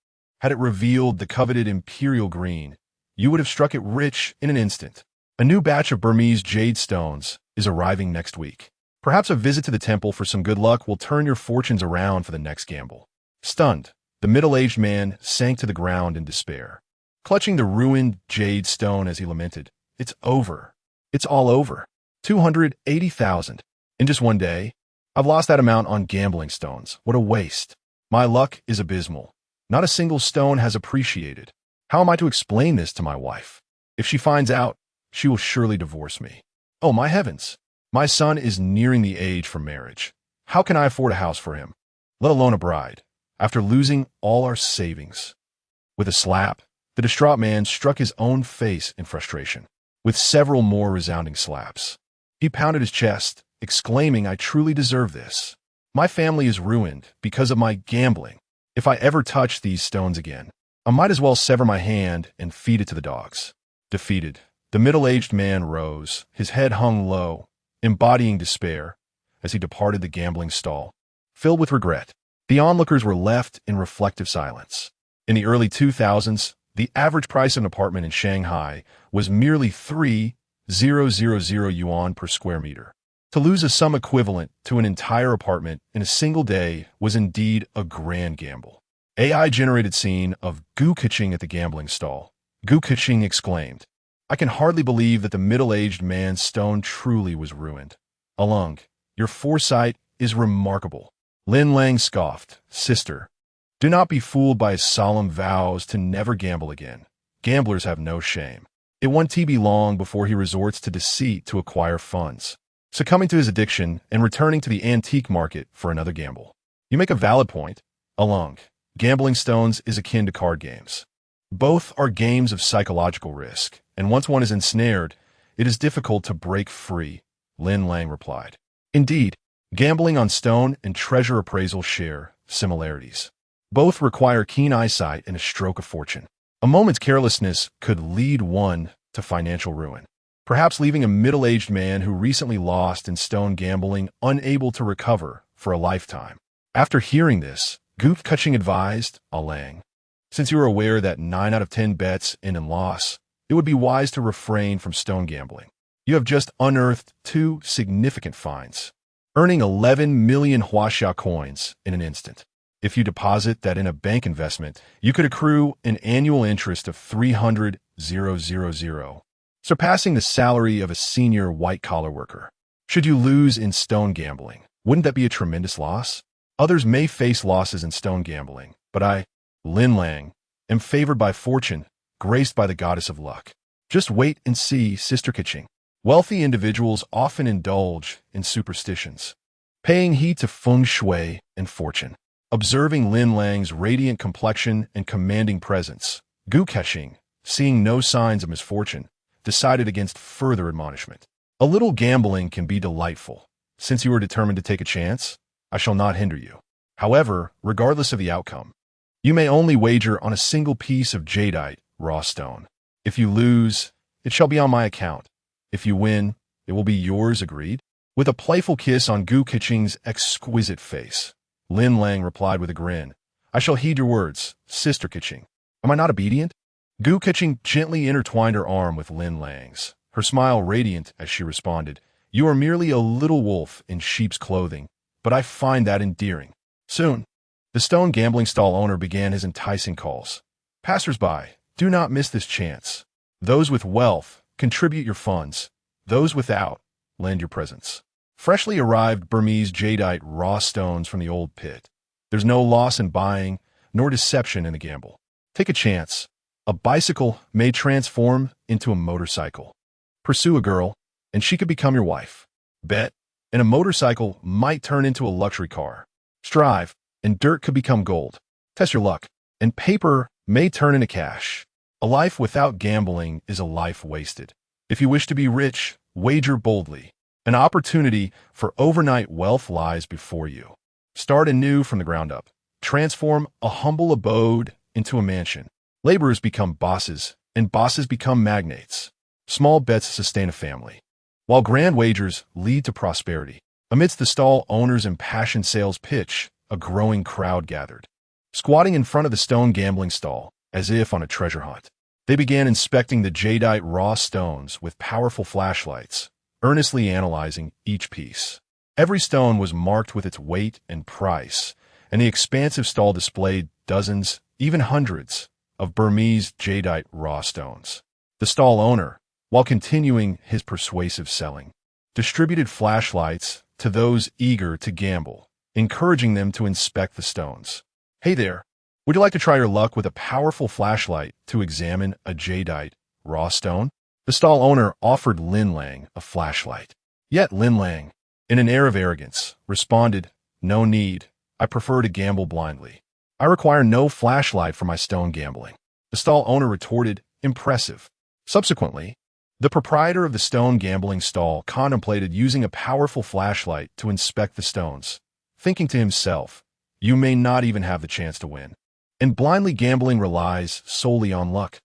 Had it revealed the coveted imperial green, you would have struck it rich in an instant. A new batch of Burmese jade stones is arriving next week. Perhaps a visit to the temple for some good luck will turn your fortunes around for the next gamble. Stunned, the middle-aged man sank to the ground in despair, clutching the ruined jade stone as he lamented, It's over. It's all over. 280,000. In just one day, I've lost that amount on gambling stones. What a waste. My luck is abysmal. Not a single stone has appreciated. How am I to explain this to my wife? If she finds out, she will surely divorce me. Oh, my heavens. My son is nearing the age for marriage. How can I afford a house for him, let alone a bride, after losing all our savings? With a slap, the distraught man struck his own face in frustration, with several more resounding slaps. He pounded his chest, exclaiming, I truly deserve this. My family is ruined because of my gambling. If I ever touch these stones again, I might as well sever my hand and feed it to the dogs. Defeated, the middle-aged man rose, his head hung low, embodying despair, as he departed the gambling stall. Filled with regret, the onlookers were left in reflective silence. In the early 2000s, the average price of an apartment in Shanghai was merely 3,000 yuan per square meter. To lose a sum equivalent to an entire apartment in a single day was indeed a grand gamble. AI-generated scene of Gu Keqing at the gambling stall. Gu Keqing exclaimed, I can hardly believe that the middle-aged man's stone truly was ruined. Alung, your foresight is remarkable. Lin Lang scoffed, Sister, do not be fooled by his solemn vows to never gamble again. gamblers have no shame. It won't be long before he resorts to deceit to acquire funds, succumbing to his addiction and returning to the antique market for another gamble. You make a valid point. Along, gambling stones is akin to card games. Both are games of psychological risk, and once one is ensnared, it is difficult to break free, Lin Lang replied. Indeed, gambling on stone and treasure appraisal share similarities. Both require keen eyesight and a stroke of fortune. A moment's carelessness could lead one to financial ruin, perhaps leaving a middle-aged man who recently lost in stone gambling unable to recover for a lifetime. After hearing this, Gu Keqing advised Lang, since you are aware that 9 out of 10 bets end in loss, it would be wise to refrain from stone gambling. You have just unearthed 2 significant finds, earning 11 million Huaxia coins in an instant. If you deposit that in a bank investment, you could accrue an annual interest of 300,000, surpassing the salary of a senior white-collar worker. Should you lose in stone gambling, wouldn't that be a tremendous loss? Others may face losses in stone gambling, but I, Lin Lang, am favored by fortune, graced by the goddess of luck. Just wait and see, Sister Keqing. Wealthy individuals often indulge in superstitions, paying heed to feng shui and fortune. Observing Lin Lang's radiant complexion and commanding presence, Gu Keqing, seeing no signs of misfortune, decided against further admonishment. A little gambling can be delightful. Since you are determined to take a chance, I shall not hinder you. However, regardless of the outcome, you may only wager on a single piece of jadeite, raw stone. If you lose, it shall be on my account. If you win, it will be yours, agreed? With a playful kiss on Gu Keqing's exquisite face, Lin Lang replied with a grin, I shall heed your words, Sister Keqing. Am I not obedient? Gu Keqing gently intertwined her arm with Lin Lang's, her smile radiant as she responded, You are merely a little wolf in sheep's clothing, but I find that endearing. Soon, the stone gambling stall owner began his enticing calls. Passers-by, do not miss this chance. Those with wealth, contribute your funds. Those without, lend your presence. Freshly arrived Burmese jadeite raw stones from the old pit. There's no loss in buying, nor deception in the gamble. Take a chance. A bicycle may transform into a motorcycle. Pursue a girl, and she could become your wife. Bet, and a motorcycle might turn into a luxury car. Strive, and dirt could become gold. Test your luck, and paper may turn into cash. A life without gambling is a life wasted. If you wish to be rich, wager boldly. An opportunity for overnight wealth lies before you. Start anew from the ground up. Transform a humble abode into a mansion. Laborers become bosses, and bosses become magnates. Small bets sustain a family, while grand wagers lead to prosperity. Amidst the stall owner's impassioned sales pitch, a growing crowd gathered. Squatting in front of the stone gambling stall, as if on a treasure hunt, they began inspecting the jadeite raw stones with powerful flashlights, earnestly analyzing each piece. Every stone was marked with its weight and price, and the expansive stall displayed dozens, even hundreds, of Burmese jadeite raw stones. The stall owner, while continuing his persuasive selling, distributed flashlights to those eager to gamble, encouraging them to inspect the stones. Hey there, would you like to try your luck with a powerful flashlight to examine a jadeite raw stone? The stall owner offered Lin Lang a flashlight. Yet Lin Lang, in an air of arrogance, responded, No need, I prefer to gamble blindly. I require no flashlight for my stone gambling. The stall owner retorted, Impressive. Subsequently, the proprietor of the stone gambling stall contemplated using a powerful flashlight to inspect the stones, thinking to himself, You may not even have the chance to win. And blindly gambling relies solely on luck.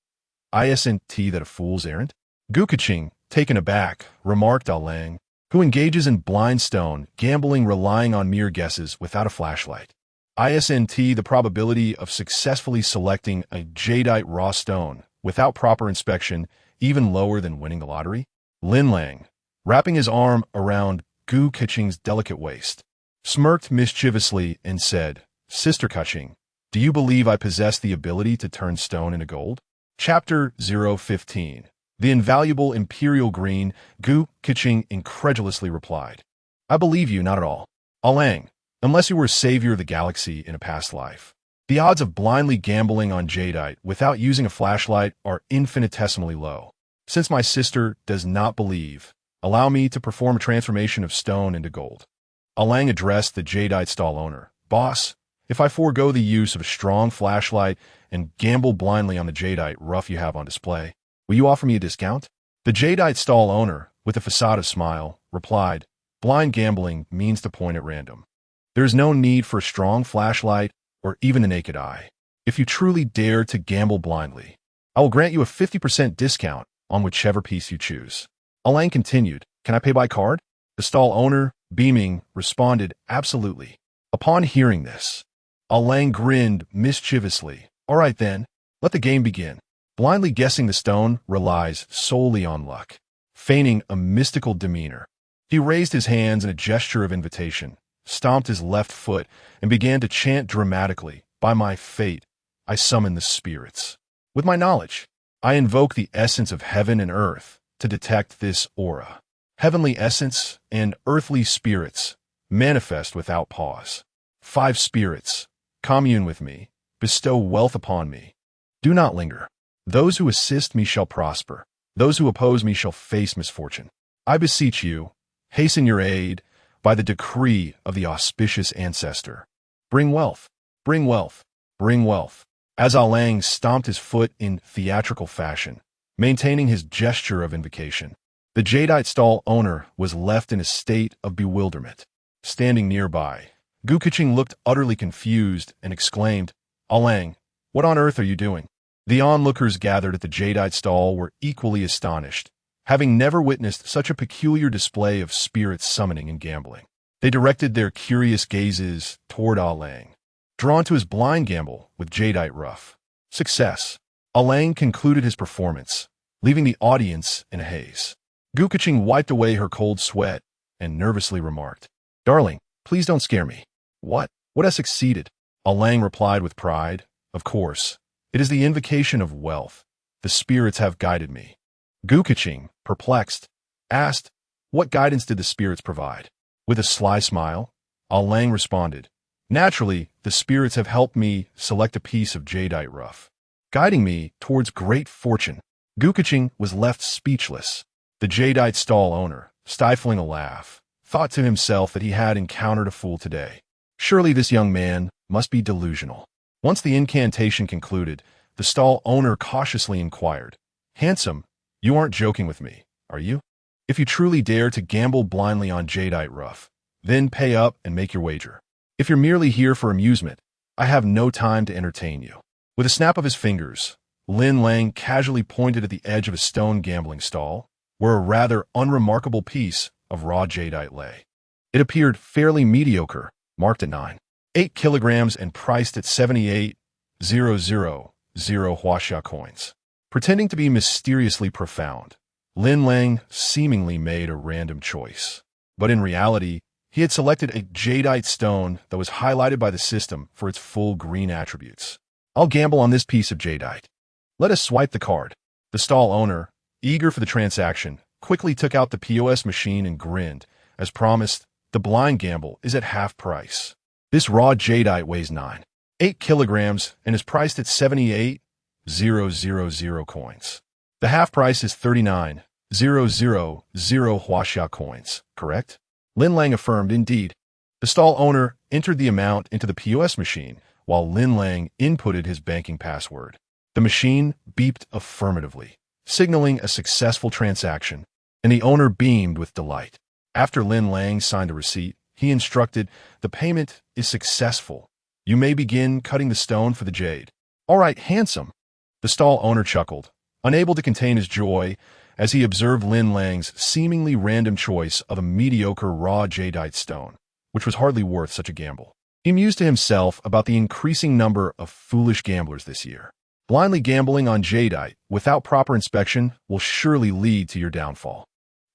Isn't that a fool's errand? Gu Keqing, taken aback, remarked Lang, who engages in blind stone gambling relying on mere guesses without a flashlight. Isn't the probability of successfully selecting a jadeite raw stone without proper inspection even lower than winning the lottery? Lin Lang, wrapping his arm around Gu Keqing's delicate waist, smirked mischievously and said, Sister Keqing, do you believe I possess the ability to turn stone into gold? Chapter 015. The invaluable imperial green, Gu Keqing incredulously replied, I believe you not at all. Lang, unless you were a savior of the galaxy in a past life. The odds of blindly gambling on jadeite without using a flashlight are infinitesimally low. Since my sister does not believe, allow me to perform a transformation of stone into gold. Lang addressed the jadeite stall owner. Boss, if I forego the use of a strong flashlight and gamble blindly on the jadeite rough you have on display, will you offer me a discount? The jadeite stall owner, with a facade of smile, replied, blind gambling means to point at random. There is no need for a strong flashlight or even the naked eye. If you truly dare to gamble blindly, I will grant you a 50% discount on whichever piece you choose. Lang continued, can I pay by card? The stall owner, beaming, responded, absolutely. Upon hearing this, Lang grinned mischievously. All right then, let the game begin. Blindly guessing the stone relies solely on luck. Feigning a mystical demeanor, he raised his hands in a gesture of invitation, stomped his left foot, and began to chant dramatically, by my fate, I summon the spirits. With my knowledge, I invoke the essence of heaven and earth to detect this aura. Heavenly essence and earthly spirits manifest without pause. 5 spirits, commune with me, bestow wealth upon me. Do not linger. Those who assist me shall prosper. Those who oppose me shall face misfortune. I beseech you, hasten your aid by the decree of the auspicious ancestor. Bring wealth, bring wealth, bring wealth. As Lang stomped his foot in theatrical fashion, maintaining his gesture of invocation, the jadeite stall owner was left in a state of bewilderment. Standing nearby, Gukiching looked utterly confused and exclaimed, Lang, what on earth are you doing? The onlookers gathered at the jadeite stall were equally astonished, having never witnessed such a peculiar display of spirit summoning and gambling. They directed their curious gazes toward Lang, drawn to his blind gamble with jadeite rough. Success. Lang concluded his performance, leaving the audience in a haze. Gukiching wiped away her cold sweat and nervously remarked, Darling, please don't scare me. What has succeeded? Lang replied with pride, Of course, it is the invocation of wealth. The spirits have guided me. Gukiching, perplexed, asked, What guidance did the spirits provide? With a sly smile, Lang responded, Naturally, the spirits have helped me select a piece of jadeite rough, guiding me towards great fortune. Gukiching was left speechless. The jadeite stall owner, stifling a laugh, thought to himself that he had encountered a fool today. Surely this young man must be delusional. Once the incantation concluded, the stall owner cautiously inquired, Handsome, you aren't joking with me, are you? If you truly dare to gamble blindly on jadeite rough, then pay up and make your wager. If you're merely here for amusement, I have no time to entertain you. With a snap of his fingers, Lin Lang casually pointed at the edge of a stone gambling stall, where a rather unremarkable piece of raw jadeite lay. It appeared fairly mediocre, marked at 9.8 kilograms and priced at 78,000 huaxia coins. Pretending to be mysteriously profound, Lin Lang seemingly made a random choice. But in reality, he had selected a jadeite stone that was highlighted by the system for its full green attributes. I'll gamble on this piece of jadeite. Let us swipe the card. The stall owner, eager for the transaction, quickly took out the POS machine and grinned. As promised, the blind gamble is at half price. This raw jadeite weighs 9.8 kilograms and is priced at 78,000 coins. The half price is 39,000 huaxia coins, correct? Lin Lang affirmed, indeed. The stall owner entered the amount into the POS machine, while Lin Lang inputted his banking password. The machine beeped affirmatively, signaling a successful transaction, and the owner beamed with delight. After Lin Lang signed a receipt, he instructed, The payment is successful. You may begin cutting the stone for the jade. All right, handsome. The stall owner chuckled, unable to contain his joy as he observed Lin Lang's seemingly random choice of a mediocre raw jadeite stone, which was hardly worth such a gamble. He mused to himself about the increasing number of foolish gamblers this year. Blindly gambling on jadeite without proper inspection will surely lead to your downfall.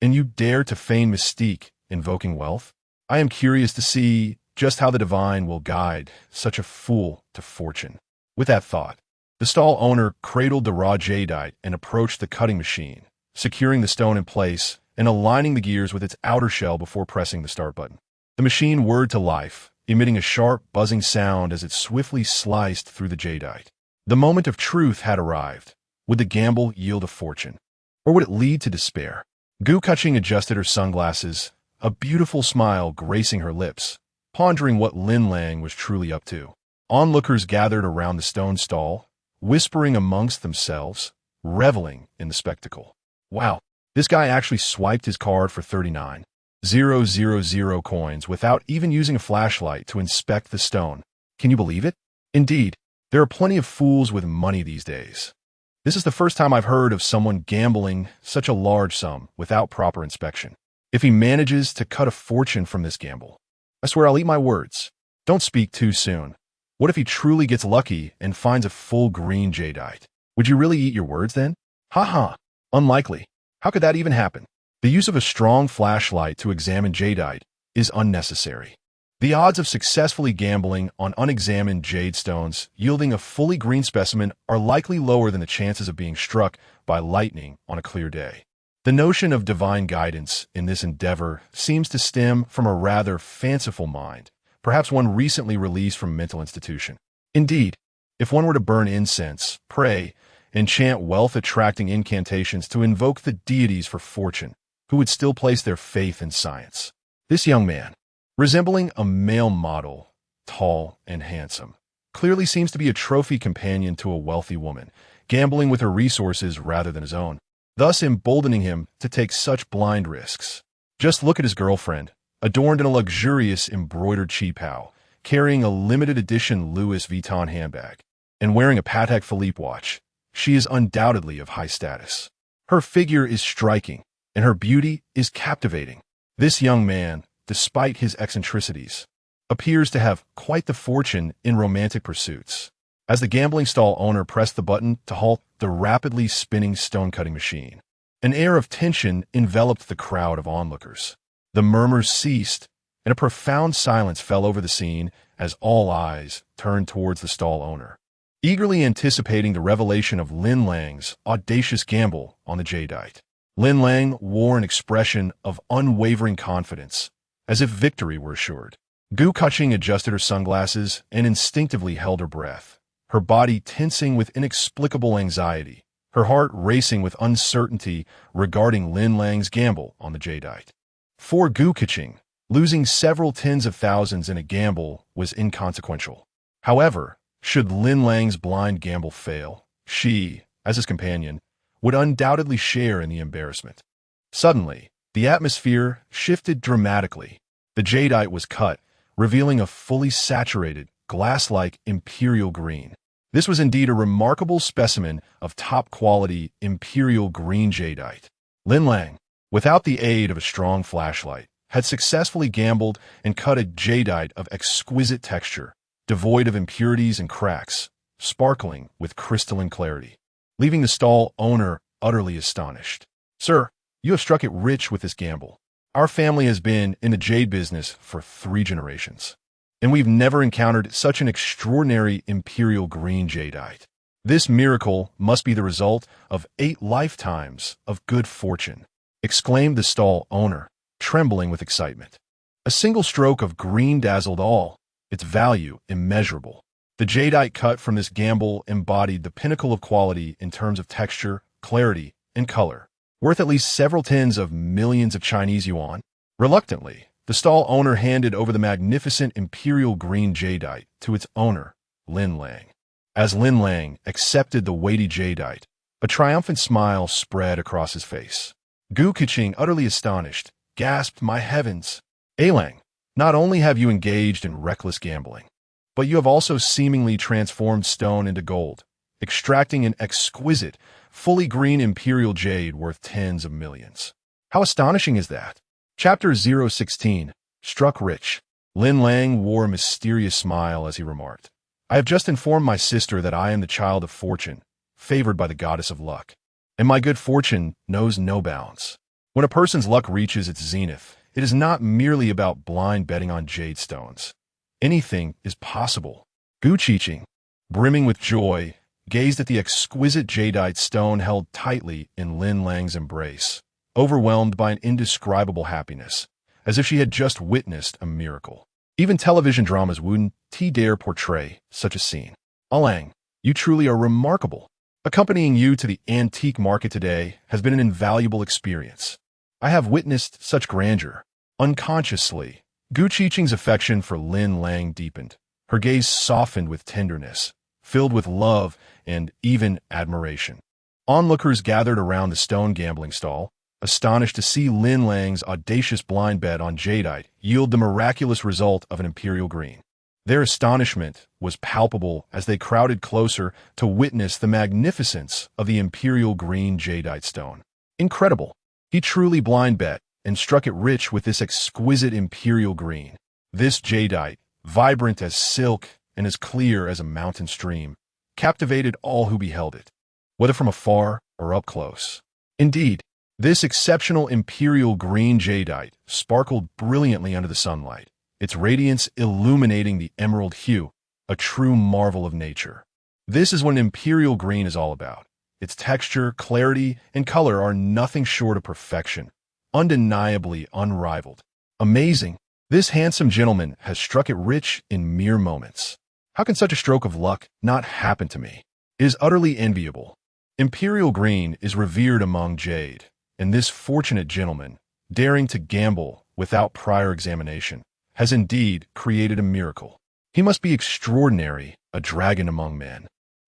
And you dare to feign mystique, invoking wealth? I am curious to see just how the divine will guide such a fool to fortune. With that thought, the stall owner cradled the raw jadeite and approached the cutting machine, securing the stone in place and aligning the gears with its outer shell before pressing the start button. The machine whirred to life, emitting a sharp, buzzing sound as it swiftly sliced through the jadeite. The moment of truth had arrived. Would the gamble yield a fortune? Or would it lead to despair? Gu Kuching adjusted her sunglasses, a beautiful smile gracing her lips, pondering what Lin Lang was truly up to. Onlookers gathered around the stone stall, whispering amongst themselves, reveling in the spectacle. Wow, this guy actually swiped his card for 39,000 coins without even using a flashlight to inspect the stone. Can you believe it? Indeed, there are plenty of fools with money these days. This is the first time I've heard of someone gambling such a large sum without proper inspection. If he manages to cut a fortune from this gamble, I swear I'll eat my words. Don't speak too soon. What if he truly gets lucky and finds a full green jadeite? Would you really eat your words then? Haha, unlikely. How could that even happen? The use of a strong flashlight to examine jadeite is unnecessary. The odds of successfully gambling on unexamined jade stones yielding a fully green specimen are likely lower than the chances of being struck by lightning on a clear day. The notion of divine guidance in this endeavor seems to stem from a rather fanciful mind, perhaps one recently released from a mental institution. Indeed, if one were to burn incense, pray, and chant wealth-attracting incantations to invoke the deities for fortune, who would still place their faith in science? This young man, resembling a male model, tall and handsome, clearly seems to be a trophy companion to a wealthy woman, gambling with her resources rather than his own, thus emboldening him to take such blind risks. Just look at his girlfriend, adorned in a luxurious embroidered cheapao, carrying a limited edition Louis Vuitton handbag, and wearing a Patek Philippe watch. She is undoubtedly of high status. Her figure is striking, and her beauty is captivating. This young man, despite his eccentricities, appears to have quite the fortune in romantic pursuits. As the gambling stall owner pressed the button to halt the rapidly spinning stone-cutting machine, an air of tension enveloped the crowd of onlookers. The murmurs ceased, and a profound silence fell over the scene as all eyes turned towards the stall owner, eagerly anticipating the revelation of Lin Lang's audacious gamble on the jadeite. Lin Lang wore an expression of unwavering confidence, as if victory were assured. Gu Kuching adjusted her sunglasses and instinctively held her breath, her body tensing with inexplicable anxiety, her heart racing with uncertainty regarding Lin Lang's gamble on the jadeite. For Gu Kuching, losing several tens of thousands in a gamble was inconsequential. However, should Lin Lang's blind gamble fail, she, as his companion, would undoubtedly share in the embarrassment. Suddenly, the atmosphere shifted dramatically. The jadeite was cut, revealing a fully saturated, glass-like imperial green. This was indeed a remarkable specimen of top-quality imperial green jadeite. Lin Lang, without the aid of a strong flashlight, had successfully gambled and cut a jadeite of exquisite texture, devoid of impurities and cracks, sparkling with crystalline clarity, leaving the stall owner utterly astonished. "Sir, you have struck it rich with this gamble. Our family has been in the jade business for 3 generations, and we've never encountered such an extraordinary imperial green jadeite. This miracle must be the result of 8 lifetimes of good fortune," exclaimed the stall owner, trembling with excitement. A single stroke of green dazzled all, its value immeasurable. The jadeite cut from this gamble embodied the pinnacle of quality in terms of texture, clarity, and color, worth at least several tens of millions of Chinese yuan. Reluctantly, the stall owner handed over the magnificent imperial green jadeite to its owner, Lin Lang. As Lin Lang accepted the weighty jadeite, a triumphant smile spread across his face. Gu Kuching, utterly astonished, gasped, "My heavens! Lang, not only have you engaged in reckless gambling, but you have also seemingly transformed stone into gold, extracting an exquisite, fully green imperial jade worth tens of millions. How astonishing is that?" Chapter 016, Struck Rich. Lin Lang wore a mysterious smile as he remarked, "I have just informed my sister that I am the child of fortune, favored by the goddess of luck, and my good fortune knows no bounds. When a person's luck reaches its zenith, it is not merely about blind betting on jade stones. Anything is possible." Gu Kuching, brimming with joy, gazed at the exquisite jadeite stone held tightly in Lin Lang's embrace, overwhelmed by an indescribable happiness, as if she had just witnessed a miracle. Even television dramas wouldn't dare portray such a scene. Lang, you truly are remarkable. Accompanying you to the antique market today has been an invaluable experience. I have witnessed such grandeur. Unconsciously, Gu Qiqing's affection for Lin Lang deepened. Her gaze softened with tenderness, filled with love and even admiration. Onlookers gathered around the stone gambling stall, astonished to see Lin Lang's audacious blind bet on jadeite yield the miraculous result of an imperial green. Their astonishment was palpable as they crowded closer to witness the magnificence of the imperial green jadeite stone. Incredible! He truly blind bet and struck it rich with this exquisite imperial green. This jadeite, vibrant as silk and as clear as a mountain stream, captivated all who beheld it, whether from afar or up close. Indeed, this exceptional imperial green jadeite sparkled brilliantly under the sunlight, its radiance illuminating the emerald hue, a true marvel of nature. This is what an imperial green is all about. Its texture, clarity, and color are nothing short of perfection, undeniably unrivaled. Amazing! This handsome gentleman has struck it rich in mere moments. How can such a stroke of luck not happen to me? It is utterly enviable. Imperial green is revered among jade, and this fortunate gentleman, daring to gamble without prior examination, has indeed created a miracle. He must be extraordinary, a dragon among men.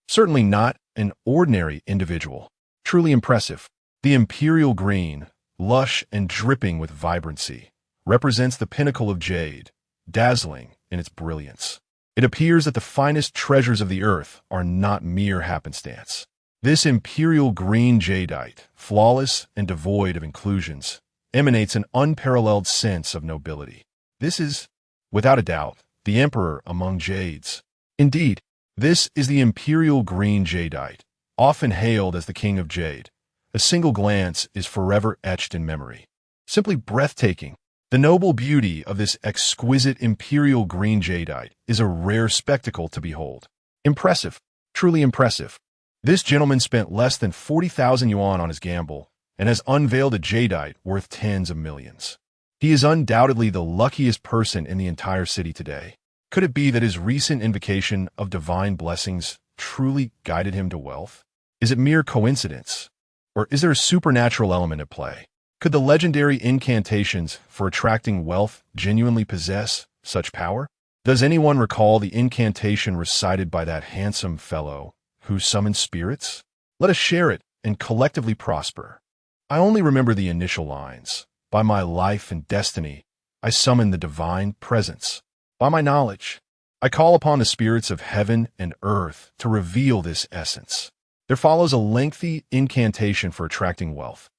Certainly not an ordinary individual. Truly impressive. The imperial green, lush and dripping with vibrancy, represents the pinnacle of jade, dazzling in its brilliance. It appears that the finest treasures of the earth are not mere happenstance. This imperial green jadeite, flawless and devoid of inclusions, emanates an unparalleled sense of nobility. This is, without a doubt, the emperor among jades. Indeed, this is the imperial green jadeite, often hailed as the king of jade. A single glance is forever etched in memory. Simply breathtaking. The noble beauty of this exquisite imperial green jadeite is a rare spectacle to behold. Impressive, truly impressive. This gentleman spent less than 40,000 yuan on his gamble and has unveiled a jadeite worth tens of millions. He is undoubtedly the luckiest person in the entire city today. Could it be that his recent invocation of divine blessings truly guided him to wealth? Is it mere coincidence? Or is there a supernatural element at play? Could the legendary incantations for attracting wealth genuinely possess such power? Does anyone recall the incantation recited by that handsome fellow who summoned spirits? Let us share it and collectively prosper. I only remember the initial lines. By my life and destiny, I summon the divine presence. By my knowledge, I call upon the spirits of heaven and earth to reveal this essence. There follows a lengthy incantation for attracting wealth.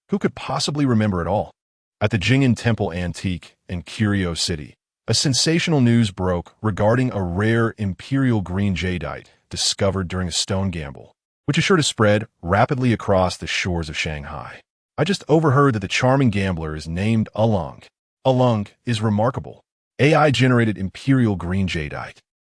Who could possibly remember it all? At the Jing'an Temple Antique and Curio City, a sensational news broke regarding a rare imperial green jadeite discovered during a stone gamble, which is sure to spread rapidly across the shores of Shanghai. I just overheard that the charming gambler is named Lang. Lang is remarkable. AI-generated imperial green jadeite.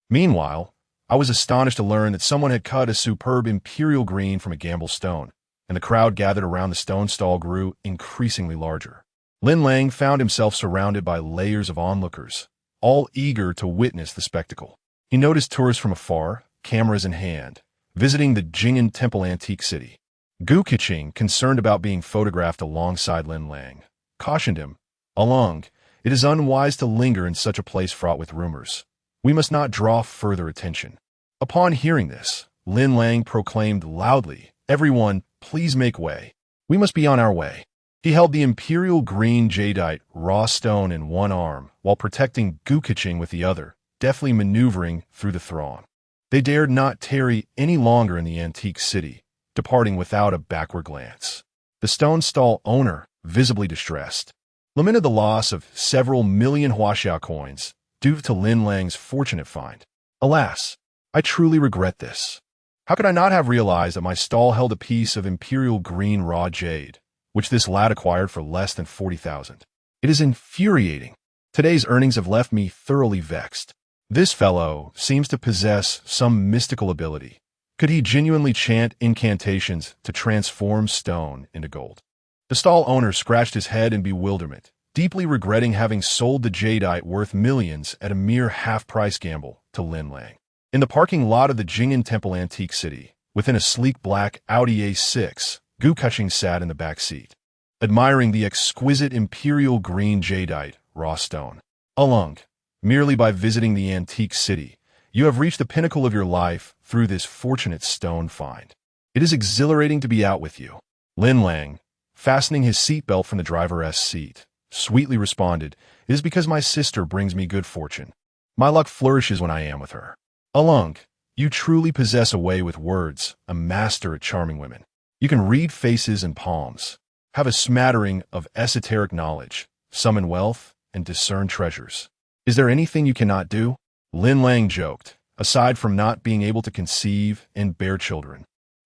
Meanwhile, I was astonished to learn that someone had cut a superb imperial green from a gamble stone, and the crowd gathered around the stone stall grew increasingly larger. Lin Lang found himself surrounded by layers of onlookers, all eager to witness the spectacle. He noticed tourists from afar, cameras in hand, visiting the Jing'an Temple Antique City. Gu Qiqing, concerned about being photographed alongside Lin Lang, cautioned him, "Lang, it is unwise to linger in such a place fraught with rumors. We must not draw further attention." Upon hearing this, Lin Lang proclaimed loudly, "Everyone, please make way. We must be on our way." He held the imperial green jadeite raw stone in one arm while protecting Gu Qiqing with the other, deftly maneuvering through the throng. They dared not tarry any longer in the antique city, departing without a backward glance. The stone stall owner, visibly distressed, lamented the loss of several million huaxiao coins due to Lin Lang's fortunate find. "Alas, I truly regret this. How could I not have realized that my stall held a piece of imperial green raw jade, which this lad acquired for less than 40,000? It is infuriating. Today's earnings have left me thoroughly vexed. This fellow seems to possess some mystical ability. Could he genuinely chant incantations to transform stone into gold?" The stall owner scratched his head in bewilderment, deeply regretting having sold the jadeite worth millions at a mere half-price gamble to Lin Lang. In the parking lot of the Jing'an Temple Antique City, within a sleek black Audi A6, Gu Keqing sat in the back seat, admiring the exquisite imperial green jadeite raw stone. Along, merely by visiting the antique city, you have reached the pinnacle of your life through this fortunate stone find. It is exhilarating to be out with you. Lin Lang, fastening his seatbelt from the driver's seat, sweetly responded, "It is because my sister brings me good fortune. My luck flourishes when I am with her." Along, you truly possess a way with words, a master at charming women. You can read faces and palms, have a smattering of esoteric knowledge, summon wealth, and discern treasures. Is there anything you cannot do? Lin Lang joked, aside from not being able to conceive and bear children.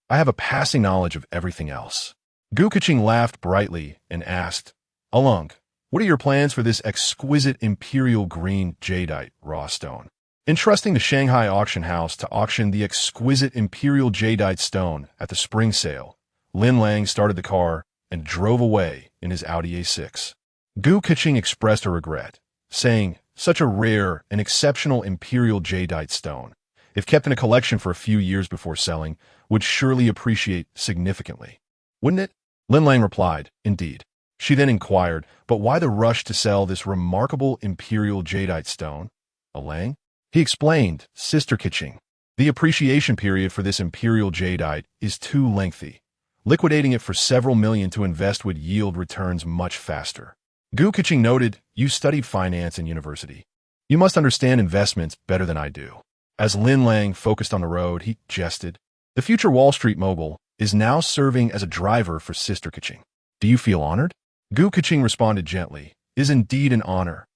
I have a passing knowledge of everything else. Gu Keqing laughed brightly and asked, Along, what are your plans for this exquisite imperial green jadeite raw stone? Entrusting the Shanghai auction house to auction the exquisite imperial jadeite stone at the spring sale, Lin Lang started the car and drove away in his Audi A6. Gu Keqing expressed a regret, saying, such a rare and exceptional imperial jadeite stone, if kept in a collection for a few years before selling, would surely appreciate significantly. Wouldn't it? Lin Lang replied, indeed. She then inquired, but why the rush to sell this remarkable imperial jadeite stone? Lang? He explained, Sister Keqing, the appreciation period for this imperial jadeite is too lengthy. Liquidating it for several million to invest would yield returns much faster. Gu Keqing noted, you studied finance in university. You must understand investments better than I do. As Lin Lang focused on the road, he jested, the future Wall Street mogul is now serving as a driver for Sister Keqing. Do you feel honored? Gu Keqing responded gently, is indeed an honor.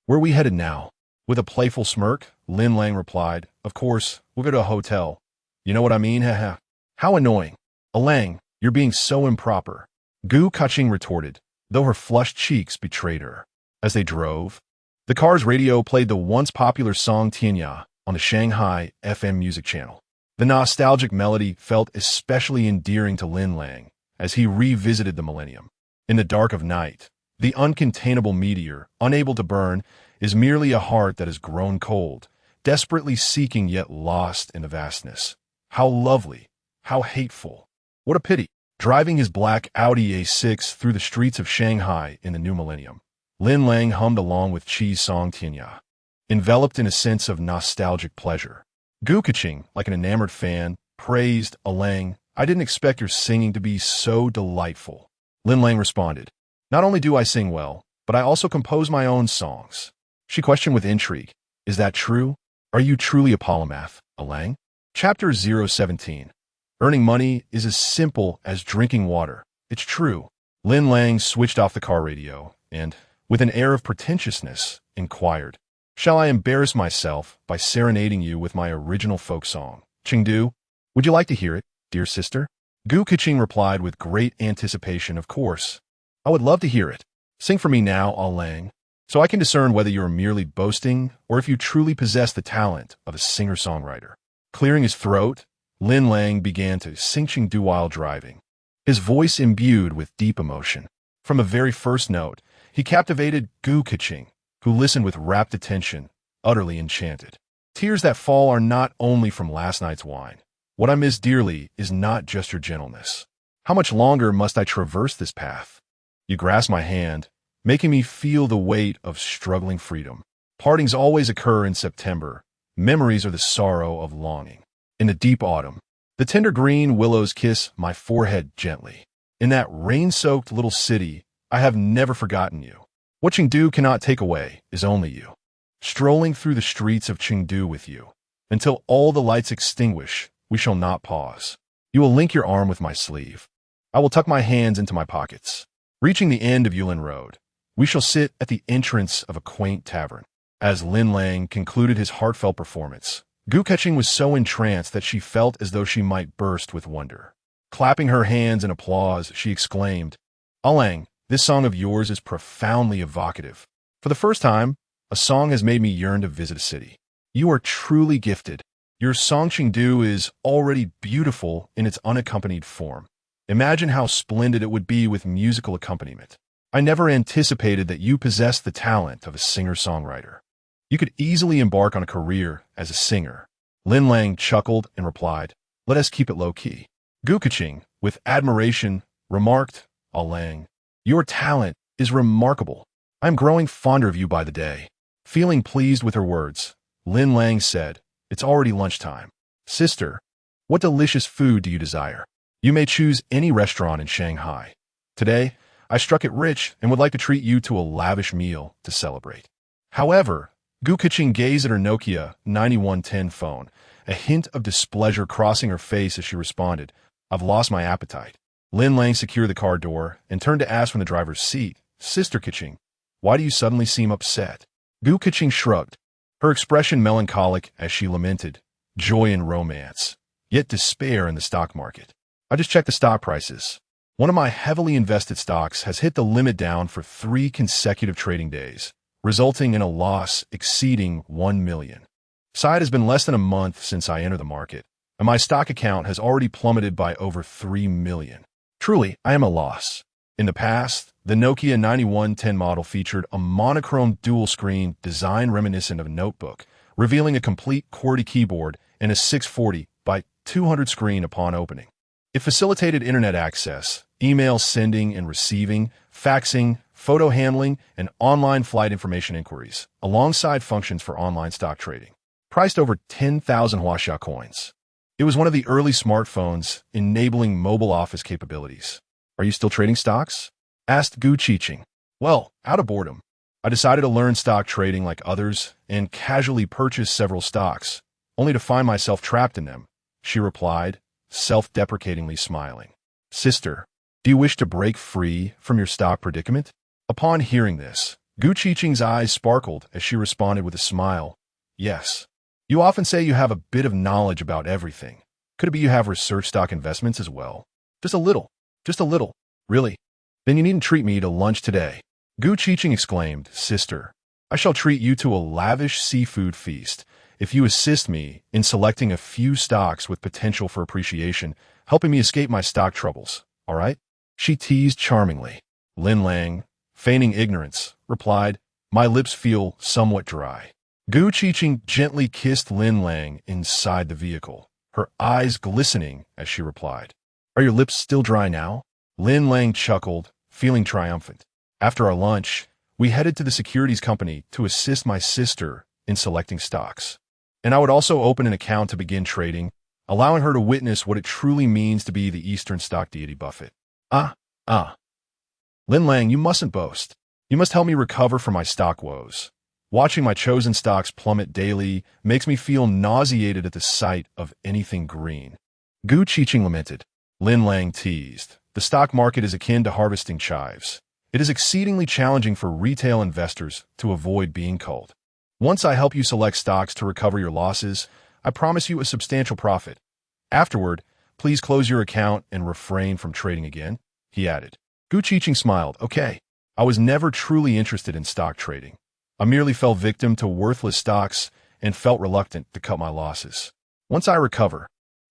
Where are we headed now? With a playful smirk, Lin Lang replied, of course, we'll go to a hotel. You know what I mean, haha. How annoying. Lang, you're being so improper. Gu Keqing retorted, though her flushed cheeks betrayed her. As they drove, the car's radio played the once popular song Tianya on the Shanghai FM music channel. The nostalgic melody felt especially endearing to Lin Lang as he revisited the millennium. In the dark of night, the uncontainable meteor, unable to burn, is merely a heart that has grown cold, desperately seeking yet lost in the vastness. How lovely, how hateful. What a pity. Driving his black Audi A6 through the streets of Shanghai in the new millennium, Lin Lang hummed along with Chi's song Tianya, enveloped in a sense of nostalgic pleasure. Gu Keqing, like an enamored fan, praised Lang, I didn't expect your singing to be so delightful. Lin Lang responded, not only do I sing well, but I also compose my own songs. She questioned with intrigue, is that true? Are you truly a polymath, Lang? Chapter 017. Earning money is as simple as drinking water. It's true. Lin Lang switched off the car radio and, with an air of pretentiousness, inquired, shall I embarrass myself by serenading you with my original folk song, Chengdu? Would you like to hear it, dear sister? Gu Keqing replied with great anticipation, of course. I would love to hear it. Sing for me now, Lang, so I can discern whether you are merely boasting or if you truly possess the talent of a singer-songwriter. Clearing his throat, Lin Lang began to sing Chengdu while driving, his voice imbued with deep emotion. From the very first note, he captivated Gu Keqing, who listened with rapt attention, utterly enchanted. Tears that fall are not only from last night's wine. What I miss dearly is not just your gentleness. How much longer must I traverse this path? You grasp my hand, making me feel the weight of struggling freedom. Partings always occur in September. Memories are the sorrow of longing. In the deep autumn, the tender green willows kiss my forehead gently. In that rain-soaked little city, I have never forgotten you. What Chengdu cannot take away is only you. Strolling through the streets of Chengdu with you, until all the lights extinguish, we shall not pause. You will link your arm with my sleeve. I will tuck my hands into my pockets. Reaching the end of Yulin Road, we shall sit at the entrance of a quaint tavern. As Lin Lang concluded his heartfelt performance, Gu Keqing was so entranced that she felt as though she might burst with wonder. Clapping her hands in applause, she exclaimed, Lang, this song of yours is profoundly evocative. For the first time, a song has made me yearn to visit a city. You are truly gifted. Your song Chengdu is already beautiful in its unaccompanied form. Imagine how splendid it would be with musical accompaniment. I never anticipated that you possessed the talent of a singer-songwriter. You could easily embark on a career as a singer. Lin Lang chuckled and replied, let us keep it low-key. Gu Kaching, with admiration, remarked, Ah Lang, your talent is remarkable. I am growing fonder of you by the day. Feeling pleased with her words, Lin Lang said, it's already lunchtime. Sister, what delicious food do you desire? You may choose any restaurant in Shanghai. Today, I struck it rich and would like to treat you to a lavish meal to celebrate. However, Gu Kaching gazed at her Nokia 9110 phone, a hint of displeasure crossing her face as she responded, I've lost my appetite. Lin Lang secured the car door and turned to ask from the driver's seat, Sister Kaching, why do you suddenly seem upset? Gu Kaching shrugged, her expression melancholic as she lamented, joy in romance, yet despair in the stock market. I just checked the stock prices. One of my heavily invested stocks has hit the limit down for 3 consecutive trading days, resulting in a loss exceeding 1 million. It has been less than a month since I entered the market, and my stock account has already plummeted by over 3 million. Truly, I am a loss. In the past, the Nokia 9110 model featured a monochrome dual-screen design reminiscent of a notebook, revealing a complete QWERTY keyboard and a 640 by 200 screen upon opening. It facilitated internet access, email sending and receiving, faxing, photo handling, and online flight information inquiries, alongside functions for online stock trading. Priced over 10,000 Huaxia coins. It was one of the early smartphones enabling mobile office capabilities. Are you still trading stocks? Asked Gu Kaching. Well, out of boredom, I decided to learn stock trading like others and casually purchase several stocks, only to find myself trapped in them, she replied, self-deprecatingly smiling. Sister, do you wish to break free from your stock predicament? Upon hearing this, Gu Kaching's eyes sparkled as she responded with a smile. Yes. You often say you have a bit of knowledge about everything. Could it be you have research stock investments as well? Just a little. Just a little. Really? Then you needn't treat me to lunch today. Gu Kaching exclaimed, Sister, I shall treat you to a lavish seafood feast if you assist me in selecting a few stocks with potential for appreciation, helping me escape my stock troubles, all right? She teased charmingly. Lin Lang, feigning ignorance, replied, my lips feel somewhat dry. Gu Kaching gently kissed Lin Lang inside the vehicle, her eyes glistening as she replied, Are your lips still dry now? Lin Lang chuckled, feeling triumphant. After our lunch, we headed to the securities company to assist my sister in selecting stocks. And I would also open an account to begin trading, allowing her to witness what it truly means to be the Eastern stock deity Buffett. Lin Lang, you mustn't boast. You must help me recover from my stock woes. Watching my chosen stocks plummet daily makes me feel nauseated at the sight of anything green. Gu Kaching lamented. Lin Lang teased. The stock market is akin to harvesting chives. It is exceedingly challenging for retail investors to avoid being culled. Once I help you select stocks to recover your losses, I promise you a substantial profit. Afterward, please close your account and refrain from trading again, he added. Gu Kaching smiled. Okay, I was never truly interested in stock trading. I merely fell victim to worthless stocks and felt reluctant to cut my losses. Once I recover,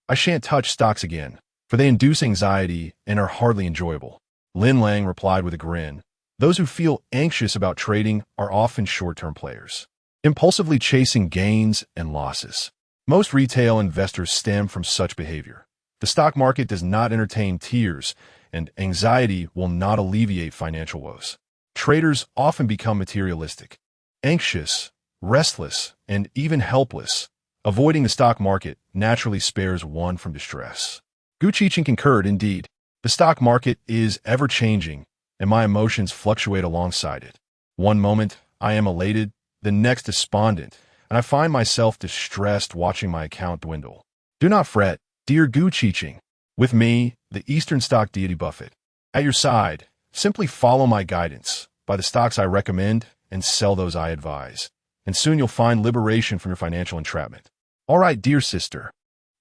I shan't touch stocks again, for they induce anxiety and are hardly enjoyable. Lin Lang replied with a grin. Those who feel anxious about trading are often short-term players, impulsively chasing gains and losses. Most retail investors stem from such behavior. The stock market does not entertain tears, and anxiety will not alleviate financial woes. Traders often become materialistic, anxious, restless, and even helpless. Avoiding the stock market naturally spares one from distress. Gu Kaching concurred. Indeed, the stock market is ever-changing, and my emotions fluctuate alongside it. One moment, I am elated, the next despondent, and I find myself distressed watching my account dwindle. Do not fret, dear Gu Kaching. With me, the Eastern stock deity Buffett, at your side, simply follow my guidance, buy the stocks I recommend, and sell those I advise, and soon you'll find liberation from your financial entrapment. All right, dear sister,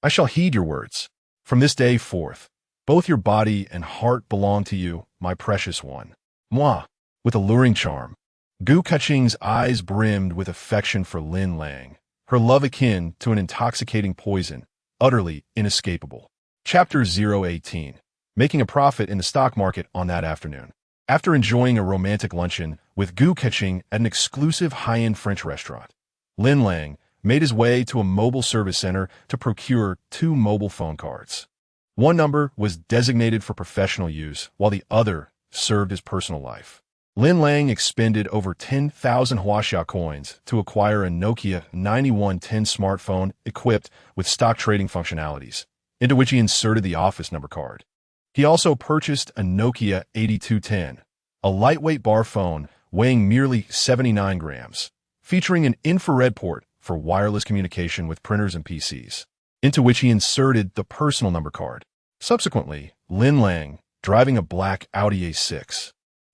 I shall heed your words. From this day forth, both your body and heart belong to you, my precious one. Moi, with alluring charm. Gu Kaching's eyes brimmed with affection for Lin Lang, her love akin to an intoxicating poison, utterly inescapable. Chapter 018. Making a profit in the stock market on that afternoon. After enjoying a romantic luncheon with Gu Keqing at an exclusive high-end French restaurant, Lin Lang made his way to a mobile service center to procure 2 mobile phone cards. One number was designated for professional use, while the other served his personal life. Lin Lang expended over 10,000 Huaxia coins to acquire a Nokia 9110 smartphone equipped with stock trading functionalities, into which he inserted the office number card. He also purchased a Nokia 8210, a lightweight bar phone weighing merely 79 grams, featuring an infrared port for wireless communication with printers and PCs, into which he inserted the personal number card. Subsequently, Lin Lang, driving a black Audi A6,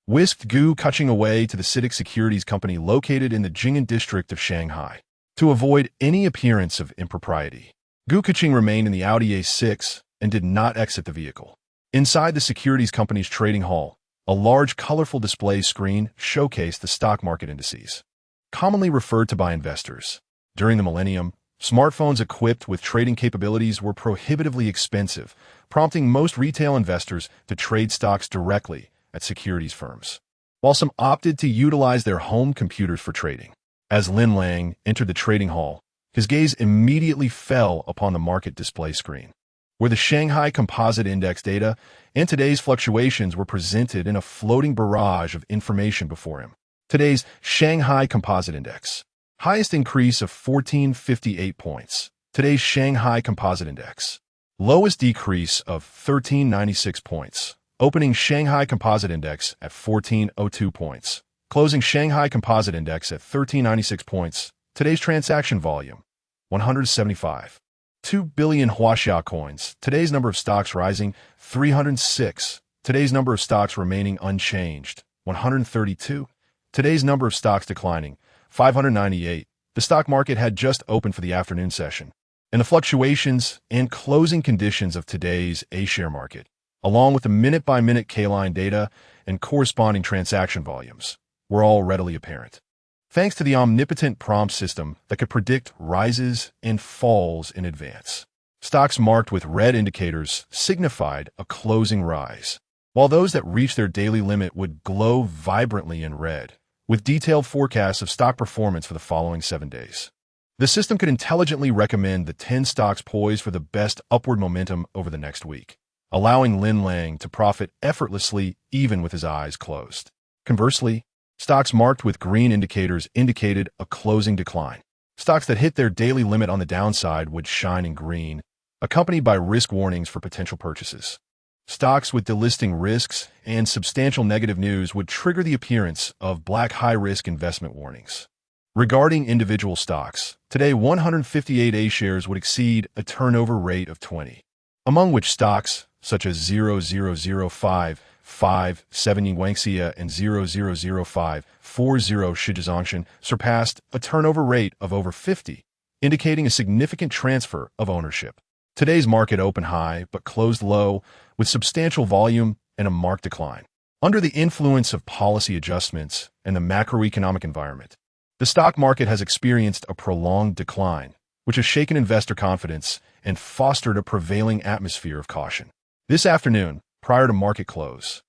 whisked Gu Keqing away to the CITIC Securities Company located in the Jing'an district of Shanghai. To avoid any appearance of impropriety, Gu Keqing remained in the Audi A6 and did not exit the vehicle. Inside the securities company's trading hall, a large colorful display screen showcased the stock market indices, commonly referred to by investors. During the millennium, smartphones equipped with trading capabilities were prohibitively expensive, prompting most retail investors to trade stocks directly at securities firms, while some opted to utilize their home computers for trading. As Lin Lang entered the trading hall, his gaze immediately fell upon the market display screen, where the Shanghai Composite Index data and today's fluctuations were presented in a floating barrage of information before him. Today's Shanghai Composite Index, highest increase of 1458 points. Today's Shanghai Composite Index, lowest decrease of 1396 points. Opening Shanghai Composite Index at 1402 points. Closing Shanghai Composite Index at 1396 points. Today's transaction volume, 175. 2 billion Huaxia coins. Today's number of stocks rising, 306. Today's number of stocks remaining unchanged, 132. Today's number of stocks declining, 598. The stock market had just opened for the afternoon session, and the fluctuations and closing conditions of today's A-share market, along with the minute-by-minute K-line data and corresponding transaction volumes, were all readily apparent. Thanks to the omnipotent prompt system that could predict rises and falls in advance, stocks marked with red indicators signified a closing rise, while those that reached their daily limit would glow vibrantly in red, with detailed forecasts of stock performance for the following 7 days. The system could intelligently recommend the 10 stocks poised for the best upward momentum over the next week, allowing Lin Lang to profit effortlessly even with his eyes closed. Conversely, stocks marked with green indicators indicated a closing decline. Stocks that hit their daily limit on the downside would shine in green, accompanied by risk warnings for potential purchases. Stocks with delisting risks and substantial negative news would trigger the appearance of black high-risk investment warnings. Regarding individual stocks, today 158 A-shares would exceed a turnover rate of 20, among which stocks such as 0005, 570 Wangxia and 0005, 40 Shijiangshan surpassed a turnover rate of over 50, indicating a significant transfer of ownership. Today's market opened high but closed low with substantial volume and a marked decline. Under the influence of policy adjustments and the macroeconomic environment, the stock market has experienced a prolonged decline, which has shaken investor confidence and fostered a prevailing atmosphere of caution. This afternoon, prior to market close,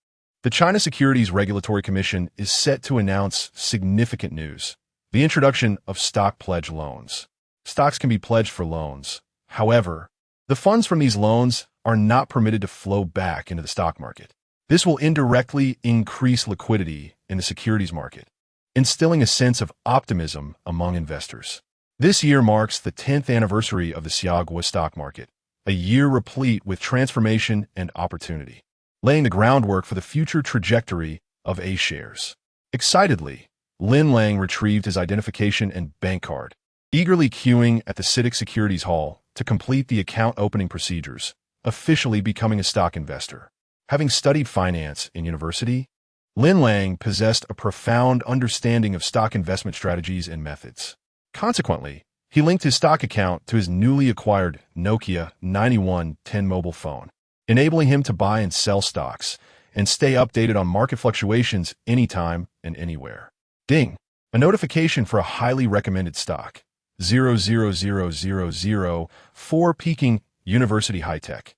the China Securities Regulatory Commission is set to announce significant news: the introduction of stock pledge loans. Stocks can be pledged for loans. However, the funds from these loans are not permitted to flow back into the stock market. This will indirectly increase liquidity in the securities market, instilling a sense of optimism among investors. This year marks the 10th anniversary of the Xiaogua stock market, a year replete with transformation and opportunity, laying the groundwork for the future trajectory of A-shares. Excitedly, Lin Lang retrieved his identification and bank card, eagerly queuing at the CITIC Securities Hall to complete the account opening procedures, officially becoming a stock investor. Having studied finance in university, Lin Lang possessed a profound understanding of stock investment strategies and methods. Consequently, he linked his stock account to his newly acquired Nokia 9110 mobile phone, enabling him to buy and sell stocks and stay updated on market fluctuations anytime and anywhere. Ding! A notification for a highly recommended stock, 000004 Peking University High Tech.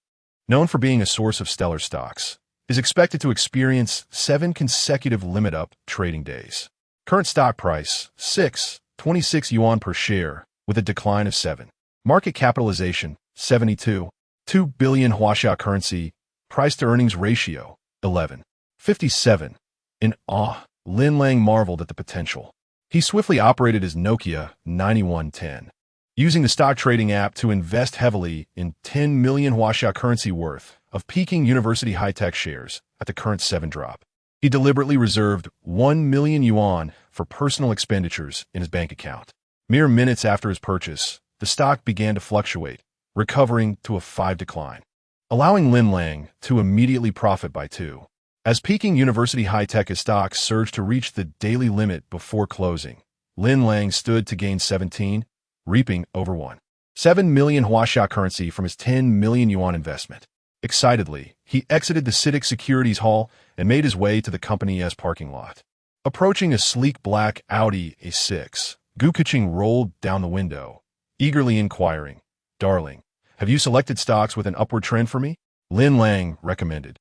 Known for being a source of stellar stocks, is expected to experience 7 consecutive limit-up trading days. Current stock price, 26 yuan per share, with a decline of 7. Market capitalization, 72. 2 billion Huaxia currency, price-to-earnings ratio, 11.57. In awe, Lin Lang marveled at the potential. He swiftly operated his Nokia 9110, using the stock trading app to invest heavily in 10 million Huaxia currency worth of Peking University high-tech shares at the current 7 drop. He deliberately reserved 1 million yuan for personal expenditures in his bank account. Mere minutes after his purchase, the stock began to fluctuate, recovering to a 5 decline, allowing Lin Lang to immediately profit by 2. As Peking University high-tech stock surged to reach the daily limit before closing, Lin Lang stood to gain 17, reaping over 1.7 million Huaxia currency from his 10 million yuan investment. Excitedly, he exited the CITIC Securities Hall and made his way to the company's parking lot. Approaching a sleek black Audi A6, Gu Keqing rolled down the window, eagerly inquiring, "Darling, have you selected stocks with an upward trend for me?" Lin Lang recommended.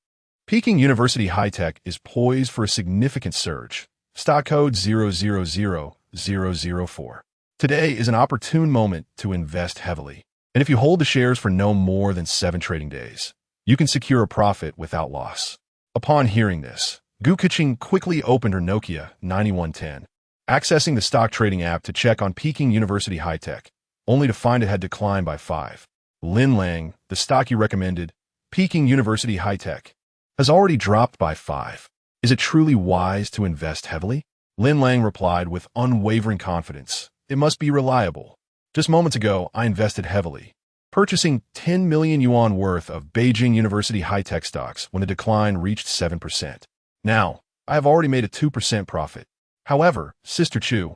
Peking University High-Tech is poised for a significant surge. Stock code 000004. Today is an opportune moment to invest heavily. And if you hold the shares for no more than 7 trading days, you can secure a profit without loss. Upon hearing this, Gu Keqing quickly opened her Nokia 9110, accessing the stock trading app to check on Peking University High-Tech, only to find it had declined by 5. Lin Lang, the stock you recommended, Peking University High-Tech, has already dropped by 5. Is it truly wise to invest heavily? Lin Lang replied with unwavering confidence. It must be reliable. Just moments ago, I invested heavily, purchasing 10 million yuan worth of Beijing University high-tech stocks when the decline reached 7%. Now, I have already made a 2% profit. However, Sister Chu,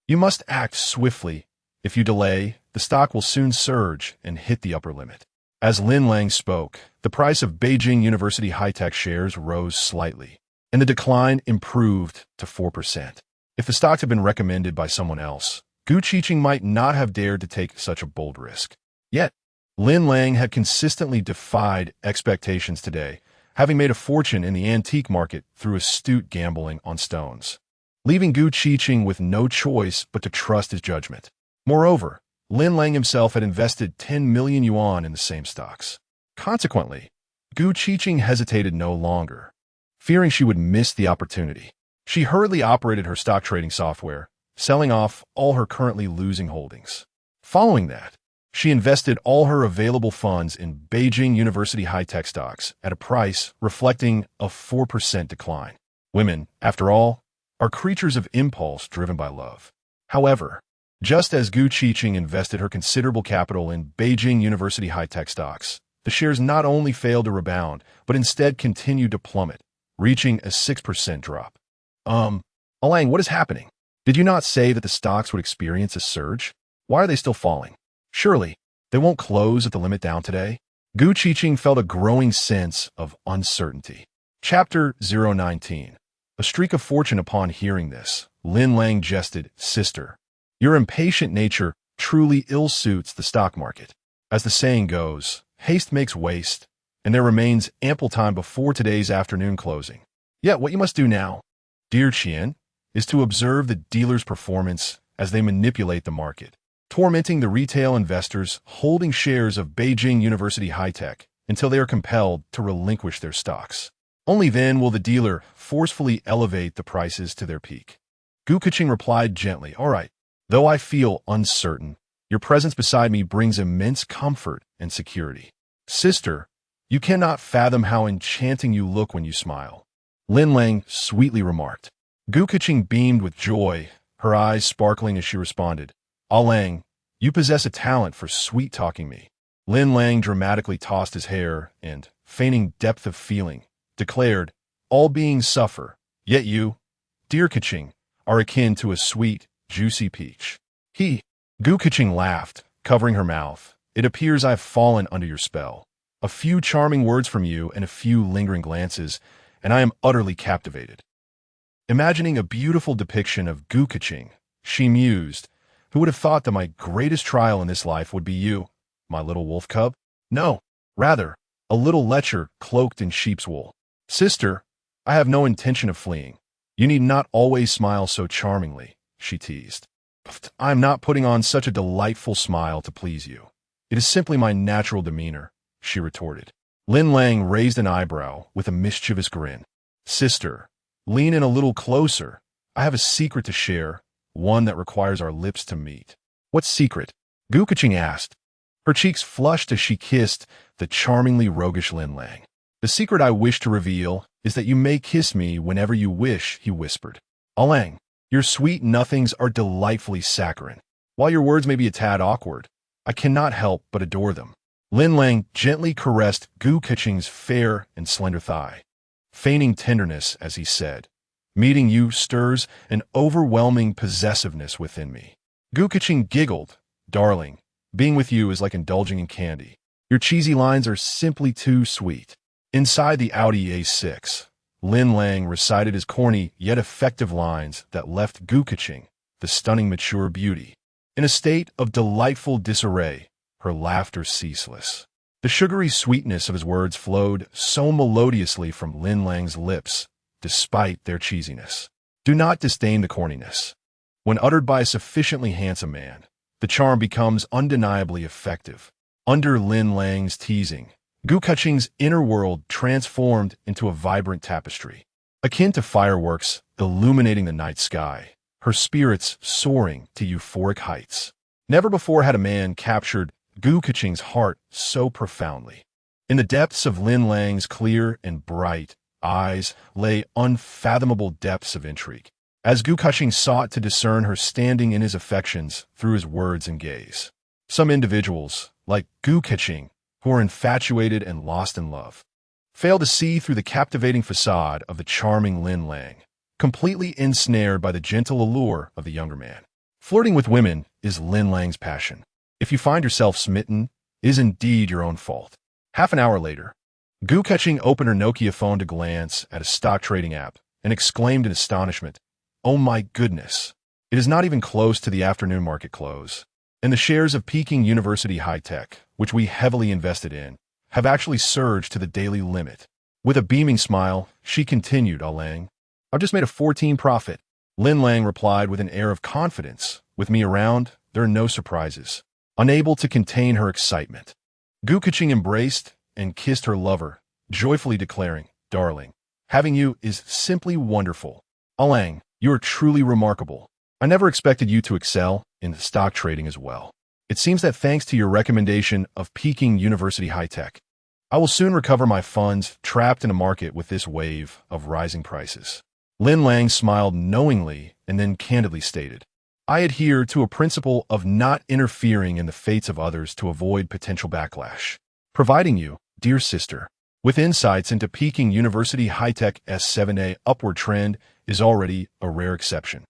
you must act swiftly. If you delay, the stock will soon surge and hit the upper limit. As Lin Lang spoke, the price of Beijing University high-tech shares rose slightly, and the decline improved to 4%. If the stocks had been recommended by someone else, Gu Keqing might not have dared to take such a bold risk. Yet, Lin Lang had consistently defied expectations today, having made a fortune in the antique market through astute gambling on stones, leaving Gu Keqing with no choice but to trust his judgment. Moreover, Lin Lang himself had invested 10 million yuan in the same stocks. Consequently, Gu Keqing hesitated no longer, fearing she would miss the opportunity. She hurriedly operated her stock trading software, selling off all her currently losing holdings. Following that, she invested all her available funds in Beijing University high-tech stocks at a price reflecting a 4% decline. Women, after all, are creatures of impulse driven by love. However, just as Gu Keqing invested her considerable capital in Beijing University high-tech stocks, the shares not only failed to rebound, but instead continued to plummet, reaching a 6% drop. Lang, what is happening? Did you not say that the stocks would experience a surge? Why are they still falling? Surely, they won't close at the limit down today? Gu Keqing felt a growing sense of uncertainty. Chapter 019. A streak of fortune. Upon hearing this, Lin Lang jested, "Sister, your impatient nature truly ill-suits the stock market. As the saying goes, haste makes waste, and there remains ample time before today's afternoon closing. Yet what you must do now, dear Qian, is to observe the dealers' performance as they manipulate the market, tormenting the retail investors holding shares of Beijing University high-tech until they are compelled to relinquish their stocks. Only then will the dealer forcefully elevate the prices to their peak." Gu Keqing replied gently, "All right, though I feel uncertain, your presence beside me brings immense comfort and security. Sister, you cannot fathom how enchanting you look when you smile," Lin Lang sweetly remarked. Gu Keqing beamed with joy, her eyes sparkling as she responded, Lang, you possess a talent for sweet-talking me." Lin Lang dramatically tossed his hair and, feigning depth of feeling, declared, "All beings suffer, yet you, dear Keqing, are akin to a sweet, juicy peach." Gu Keqing laughed, covering her mouth. "It appears I have fallen under your spell. A few charming words from you and a few lingering glances, and I am utterly captivated." Imagining a beautiful depiction of Gu Keqing, she mused, "Who would have thought that my greatest trial in this life would be you, my little wolf cub? No, rather, a little lecher cloaked in sheep's wool." Sister, I have no intention of fleeing. You need not always smile so charmingly, she teased. I am not putting on such a delightful smile to please you. It is simply my natural demeanor, she retorted. Lin Lang raised an eyebrow with a mischievous grin. Sister, lean in a little closer. I have a secret to share, one that requires our lips to meet. What secret? Gu Keqing asked. Her cheeks flushed as she kissed the charmingly roguish Lin Lang. The secret I wish to reveal is that you may kiss me whenever you wish, he whispered. Alang, your sweet nothings are delightfully saccharine. While your words may be a tad awkward, I cannot help but adore them. Lin Lang gently caressed Gu Keqing's fair and slender thigh, feigning tenderness as he said, meeting you stirs an overwhelming possessiveness within me. Gu Keqing giggled. Darling, being with you is like indulging in candy. Your cheesy lines are simply too sweet. Inside the Audi A6, Lin Lang recited his corny yet effective lines that left Gu Keqing, the stunning mature beauty, in a state of delightful disarray, her laughter ceaseless. The sugary sweetness of his words flowed so melodiously from Lin Lang's lips, despite their cheesiness. Do not disdain the corniness. When uttered by a sufficiently handsome man, the charm becomes undeniably effective. Under Lin Lang's teasing, Gu Keqing's inner world transformed into a vibrant tapestry, akin to fireworks illuminating the night sky, her spirits soaring to euphoric heights. Never before had a man captured Gu Keqing's heart so profoundly. In the depths of Lin Lang's clear and bright eyes lay unfathomable depths of intrigue, as Gu Keqing sought to discern her standing in his affections through his words and gaze. Some individuals, like Gu Keqing, who are infatuated and lost in love, fail to see through the captivating facade of the charming Lin Lang, completely ensnared by the gentle allure of the younger man. Flirting with women is Lin Lang's passion. If you find yourself smitten, it is indeed your own fault. Half an hour later, Gu Keqing opened her Nokia phone to glance at a stock trading app and exclaimed in astonishment, "Oh my goodness! It is not even close to the afternoon market close, and the shares of Peking University High-Tech, which we heavily invested in, have actually surged to the daily limit." With a beaming smile, she continued, Lang, I've just made a 14 profit. Lin Lang replied with an air of confidence, with me around, there are no surprises. Unable to contain her excitement, Gu Keqing embraced and kissed her lover, joyfully declaring, Darling, having you is simply wonderful. Lang, you are truly remarkable. I never expected you to excel in stock trading as well. It seems that thanks to your recommendation of Peking University High-Tech, I will soon recover my funds trapped in a market with this wave of rising prices. Lin Lang smiled knowingly and then candidly stated, I adhere to a principle of not interfering in the fates of others to avoid potential backlash, providing you, dear sister, with insights into Peking University High-Tech S7A upward trend is already a rare exception.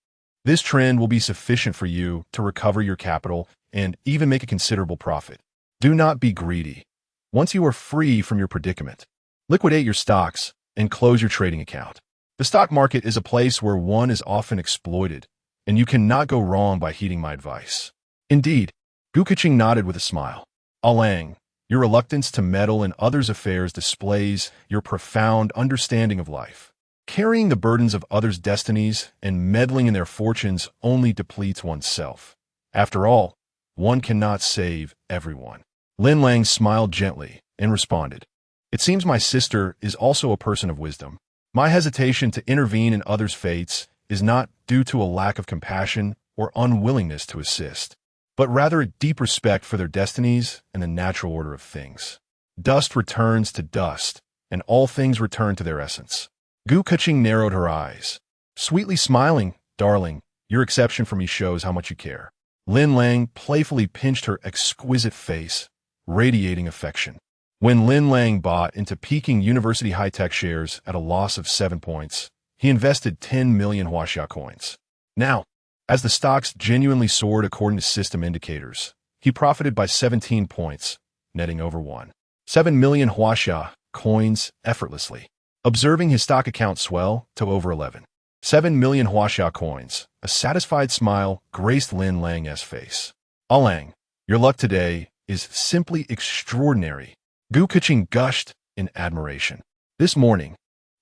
This trend will be sufficient for you to recover your capital and even make a considerable profit. Do not be greedy. Once you are free from your predicament, liquidate your stocks and close your trading account. The stock market is a place where one is often exploited, and you cannot go wrong by heeding my advice. Indeed, Gu Keqing nodded with a smile. Lang, your reluctance to meddle in others' affairs displays your profound understanding of life. Carrying the burdens of others' destinies and meddling in their fortunes only depletes oneself. After all, one cannot save everyone. Lin Lang smiled gently and responded, It seems my sister is also a person of wisdom. My hesitation to intervene in others' fates is not due to a lack of compassion or unwillingness to assist, but rather a deep respect for their destinies and the natural order of things. Dust returns to dust, and all things return to their essence. Gu Keqing narrowed her eyes, sweetly smiling, Darling, your exception for me shows how much you care. Lin Lang playfully pinched her exquisite face, radiating affection. When Lin Lang bought into Peking University High-Tech shares at a loss of 7 points, he invested 10 million Huaxia coins. Now, as the stocks genuinely soared according to system indicators, he profited by 17 points, netting over 1.7 million Huaxia coins effortlessly. Observing his stock account swell to over 11.7 million Huaxia coins, a satisfied smile graced Lin Lang's face. Lang, your luck today is simply extraordinary. Gu Keqing gushed in admiration. This morning,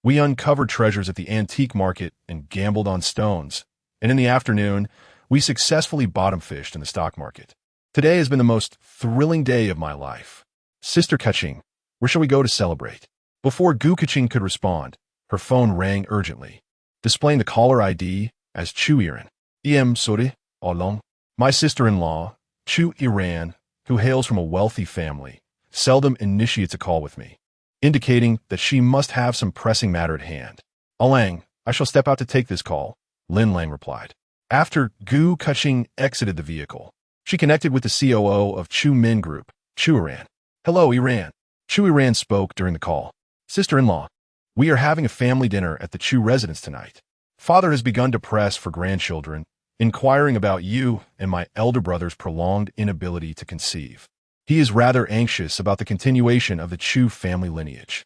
We uncovered treasures at the antique market and gambled on stones. And in the afternoon, we successfully bottom-fished in the stock market. Today has been the most thrilling day of my life. Sister Kaching, where shall we go to celebrate? Before Gu Kaching could respond, her phone rang urgently, displaying the caller ID as Chu Iran. Sorry, Olong. My sister-in-law, Chu Iran, who hails from a wealthy family, seldom initiates a call with me, indicating that she must have some pressing matter at hand. Alang, I shall step out to take this call, Lin Lang replied. After Gu Kaching exited the vehicle, she connected with the COO of Chu Min Group, Chu Iran. Hello, Iran. Chu Iran spoke during the call. Sister-in-law, we are having a family dinner at the Chu residence tonight. Father has begun to press for grandchildren, inquiring about you and my elder brother's prolonged inability to conceive. He is rather anxious about the continuation of the Chu family lineage.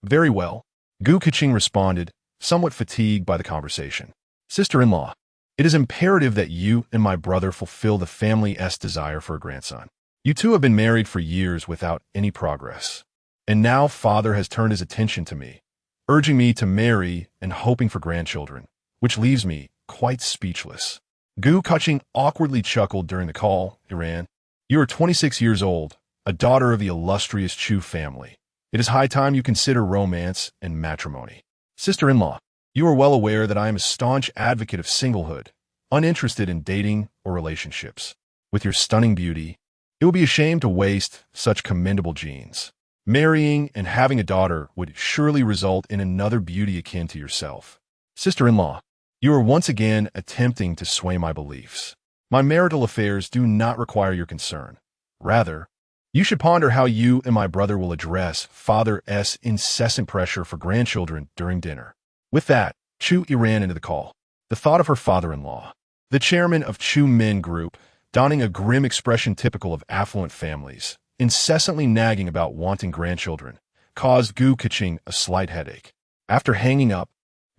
Very well. Gu Kaching responded, somewhat fatigued by the conversation. Sister-in-law, it is imperative that you and my brother fulfill the family's desire for a grandson. You two have been married for years without any progress. And now father has turned his attention to me, urging me to marry and hoping for grandchildren, which leaves me quite speechless. Gu Kaching awkwardly chuckled during the call. Iran, you are 26 years old, a daughter of the illustrious Chu family. It is high time you consider romance and matrimony. Sister-in-law, you are well aware that I am a staunch advocate of singlehood, uninterested in dating or relationships. With your stunning beauty, it would be a shame to waste such commendable genes. Marrying and having a daughter would surely result in another beauty akin to yourself. Sister-in-law, you are once again attempting to sway my beliefs. My marital affairs do not require your concern. Rather, you should ponder how you and my brother will address father's incessant pressure for grandchildren during dinner. With that, Chu ran into the call. The thought of her father-in-law, the chairman of Chu Min Group, donning a grim expression typical of affluent families, incessantly nagging about wanting grandchildren, caused Gu Kaching a slight headache. After hanging up,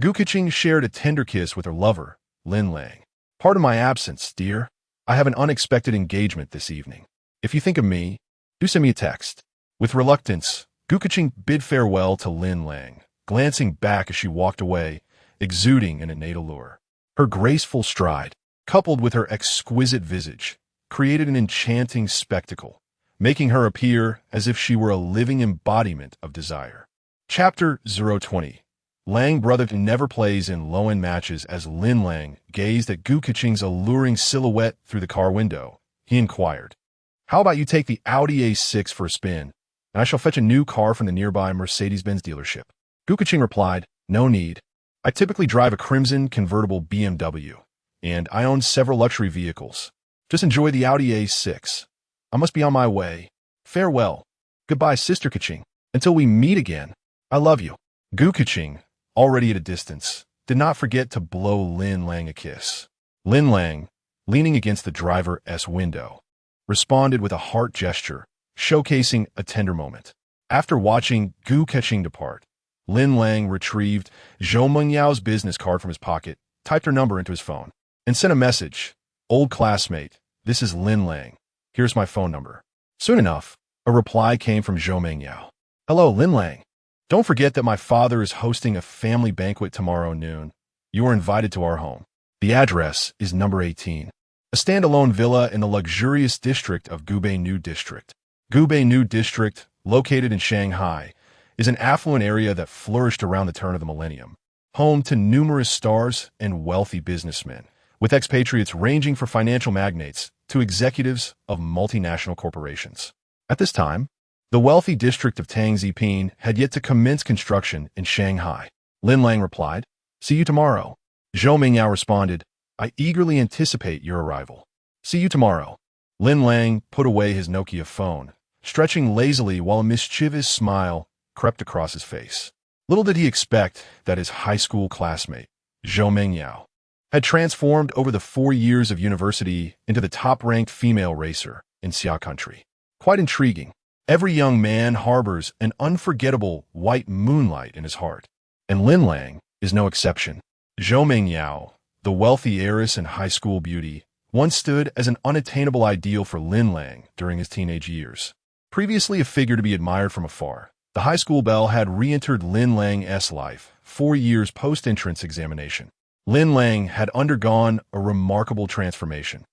Gu Kaching shared a tender kiss with her lover, Lin Lang. Pardon my absence, dear. I have an unexpected engagement this evening. If you think of me, do send me a text. With reluctance, Gu Kaching bid farewell to Lin Lang, glancing back as she walked away, exuding an innate allure. Her graceful stride, coupled with her exquisite visage, created an enchanting spectacle, making her appear as if she were a living embodiment of desire. Chapter 020. Lang brother never plays in low-end matches. As Lin Lang gazed at Gu Kaching's alluring silhouette through the car window, he inquired, "How about you take the Audi A6 for a spin, and I shall fetch a new car from the nearby Mercedes-Benz dealership?" Gu Kaching replied, "No need. I typically drive a crimson convertible BMW, and I own several luxury vehicles. Just enjoy the Audi A6. I must be on my way. Farewell. Goodbye, Sister Kaching. Until we meet again. I love you." Gu Kaching, already at a distance, did not forget to blow Lin Lang a kiss. Lin Lang, leaning against the driver's window, responded with a heart gesture, showcasing a tender moment. After watching Gu Kaching depart, Lin Lang retrieved Zhou Mengyao's business card from his pocket, typed her number into his phone, and sent a message. "Old classmate, this is Lin Lang. Here's my phone number." Soon enough, a reply came from Zhou Mengyao. "Hello, Lin Lang. Don't forget that my father is hosting a family banquet tomorrow noon. You are invited to our home. The address is number 18, a standalone villa in the luxurious district of Gubei New District. Gubei New District, located in Shanghai, is an affluent area that flourished around the turn of the millennium, home to numerous stars and wealthy businessmen, with expatriates ranging from financial magnates to executives of multinational corporations. At this time, the wealthy district of Tangzipin had yet to commence construction in Shanghai. Lin Lang replied, "See you tomorrow." Zhou Mingyao responded, "I eagerly anticipate your arrival. See you tomorrow." Lin Lang put away his Nokia phone, stretching lazily while a mischievous smile crept across his face. Little did he expect that his high school classmate, Zhou Mingyao, had transformed over the 4 years of university into the top-ranked female racer in Xia country. Quite intriguing. Every young man harbors an unforgettable white moonlight in his heart, and Lin Lang is no exception. Zhou Mingyao, the wealthy heiress and high school beauty, once stood as an unattainable ideal for Lin Lang during his teenage years. Previously a figure to be admired from afar, The high school belle had re-entered Lin Lang's life 4 years post-entrance examination. Lin Lang had undergone a remarkable transformation.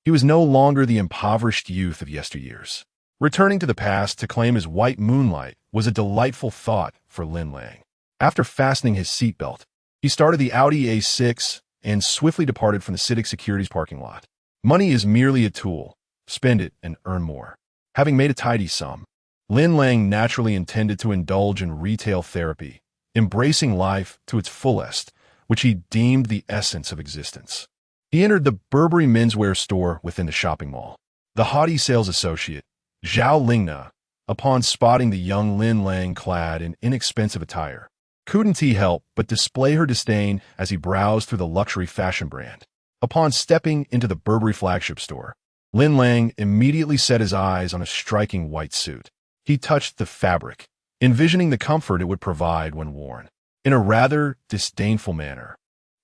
He was no longer the impoverished youth of yesteryears. Returning to the past to claim his white moonlight was a delightful thought for Lin Lang. After fastening his seatbelt, he started the Audi A6 and swiftly departed from the city securities parking lot. Money is merely a tool. Spend it and earn more. Having made a tidy sum, Lin Lang naturally intended to indulge in retail therapy, embracing life to its fullest, which he deemed the essence of existence. He entered the Burberry menswear store within the shopping mall. The haughty sales associate, Zhao Lingna, upon spotting the young Lin Lang clad in inexpensive attire, couldn't he help but display her disdain as he browsed through the luxury fashion brand. Upon stepping into the Burberry flagship store, Lin Lang immediately set his eyes on a striking white suit. He touched the fabric, envisioning the comfort it would provide when worn. In a rather disdainful manner,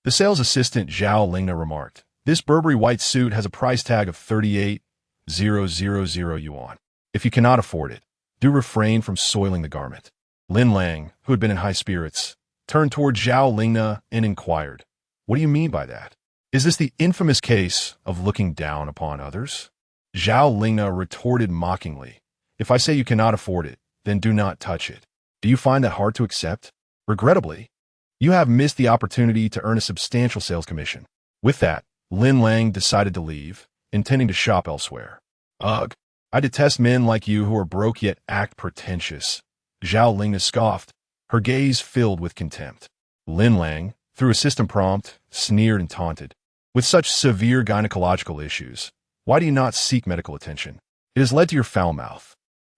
the sales assistant Zhao Lingna remarked, "This Burberry white suit has a price tag of 38,000 yuan. If you cannot afford it, do refrain from soiling the garment." Lin Lang, who had been in high spirits, turned toward Zhao Lingna and inquired, "What do you mean by that? Is this the infamous case of looking down upon others?" Zhao Lingna retorted mockingly, "If I say you cannot afford it, then do not touch it. Do you find that hard to accept? Regrettably, you have missed the opportunity to earn a substantial sales commission." With that, Lin Lang decided to leave, intending to shop elsewhere. "Ugh, I detest men like you who are broke yet act pretentious," Zhao Lingna scoffed, her gaze filled with contempt. Lin Lang, through a system prompt, sneered and taunted, "With such severe gynecological issues, why do you not seek medical attention? It has led to your foul mouth.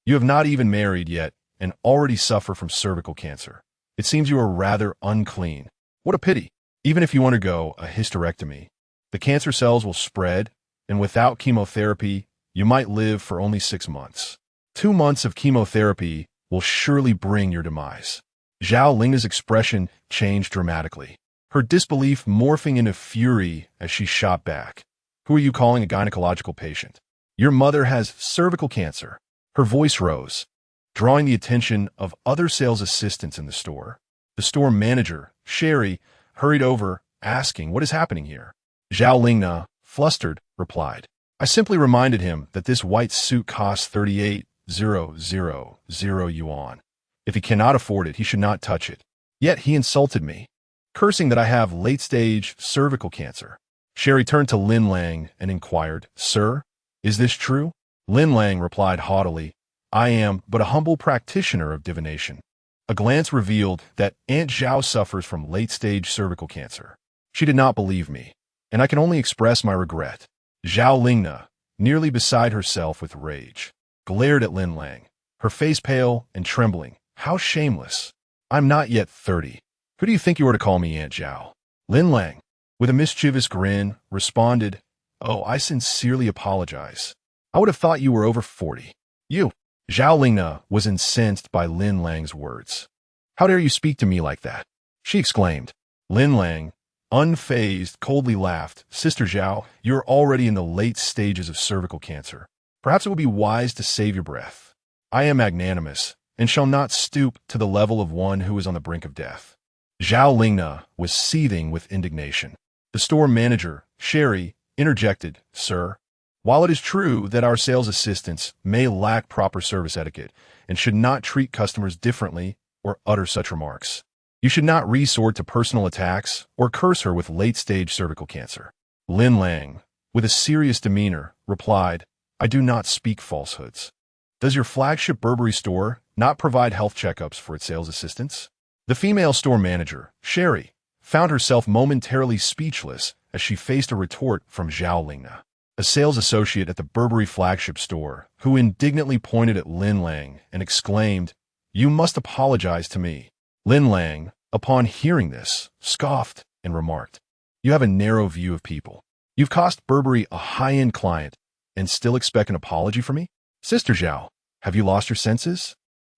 You have not even married yet and already suffer from cervical cancer. It seems you are rather unclean. What a pity. Even if you undergo a hysterectomy, the cancer cells will spread, and without chemotherapy, you might live for only 6 months. 2 months of chemotherapy will surely bring your demise." Zhao Lingna's expression changed dramatically, her disbelief morphing into fury as she shot back. "Who are you calling a gynecological patient? Your mother has cervical cancer." Her voice rose, drawing the attention of other sales assistants in the store. The store manager, Sherry, hurried over, asking, "What is happening here?" Zhao Lingna, flustered, replied, "I simply reminded him that this white suit costs 38,000 yuan. If he cannot afford it, he should not touch it. Yet he insulted me, cursing that I have late-stage cervical cancer." Sherry turned to Lin Lang and inquired, "Sir, is this true?" Lin Lang replied haughtily, "I am but a humble practitioner of divination." A glance revealed that Aunt Zhao suffers from late-stage cervical cancer. She did not believe me, and I can only express my regret. Zhao Lingna, nearly beside herself with rage, glared at Lin Lang, her face pale and trembling. "How shameless! I'm not yet 30. Who do you think you are to call me Aunt Zhao?" Lin Lang, with a mischievous grin, responded, "Oh, I sincerely apologize. I would have thought you were over 40. You." Zhao Lingna was incensed by Lin Lang's words. "How dare you speak to me like that?" she exclaimed. Lin Lang, unfazed, coldly laughed. "Sister Zhao, you're already in the late stages of cervical cancer. Perhaps it would be wise to save your breath. I am magnanimous and shall not stoop to the level of one who is on the brink of death." Zhao Lingna was seething with indignation. The store manager, Sherry, interjected, "Sir, while it is true that our sales assistants may lack proper service etiquette and should not treat customers differently or utter such remarks, you should not resort to personal attacks or curse her with late-stage cervical cancer." Lin Lang, with a serious demeanor, replied, "I do not speak falsehoods. Does your flagship Burberry store not provide health checkups for its sales assistants?" The female store manager, Sherry, found herself momentarily speechless as she faced a retort from Zhao Lingna, a sales associate at the Burberry flagship store, who indignantly pointed at Lin Lang and exclaimed, "You must apologize to me." Lin Lang, upon hearing this, scoffed and remarked, "You have a narrow view of people. You've cost Burberry a high-end client and still expect an apology from me? Sister Zhao, have you lost your senses?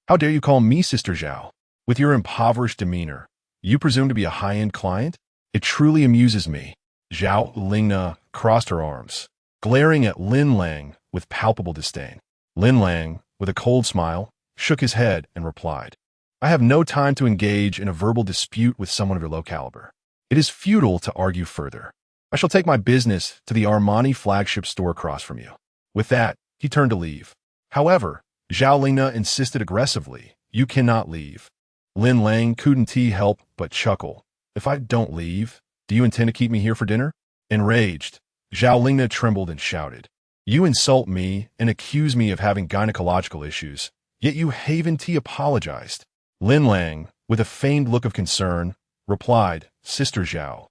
How dare you call me Sister Zhao? With your impoverished demeanor, you presume to be a high-end client? It truly amuses me." Zhao Lingna crossed her arms, glaring at Lin Lang with palpable disdain. Lin Lang, with a cold smile, shook his head and replied, I have no time to engage in a verbal dispute with someone of your low caliber. It is futile to argue further. I shall take my business to the Armani flagship store across from you. With that, he turned to leave. However, Zhao Lingna insisted aggressively, you cannot leave. Lin Lang couldn't help but chuckle. If I don't leave, do you intend to keep me here for dinner? Enraged, Zhao Lingna trembled and shouted, you insult me and accuse me of having gynecological issues, yet you haven't apologized. Lin Lang, with a feigned look of concern, replied, Sister Zhao,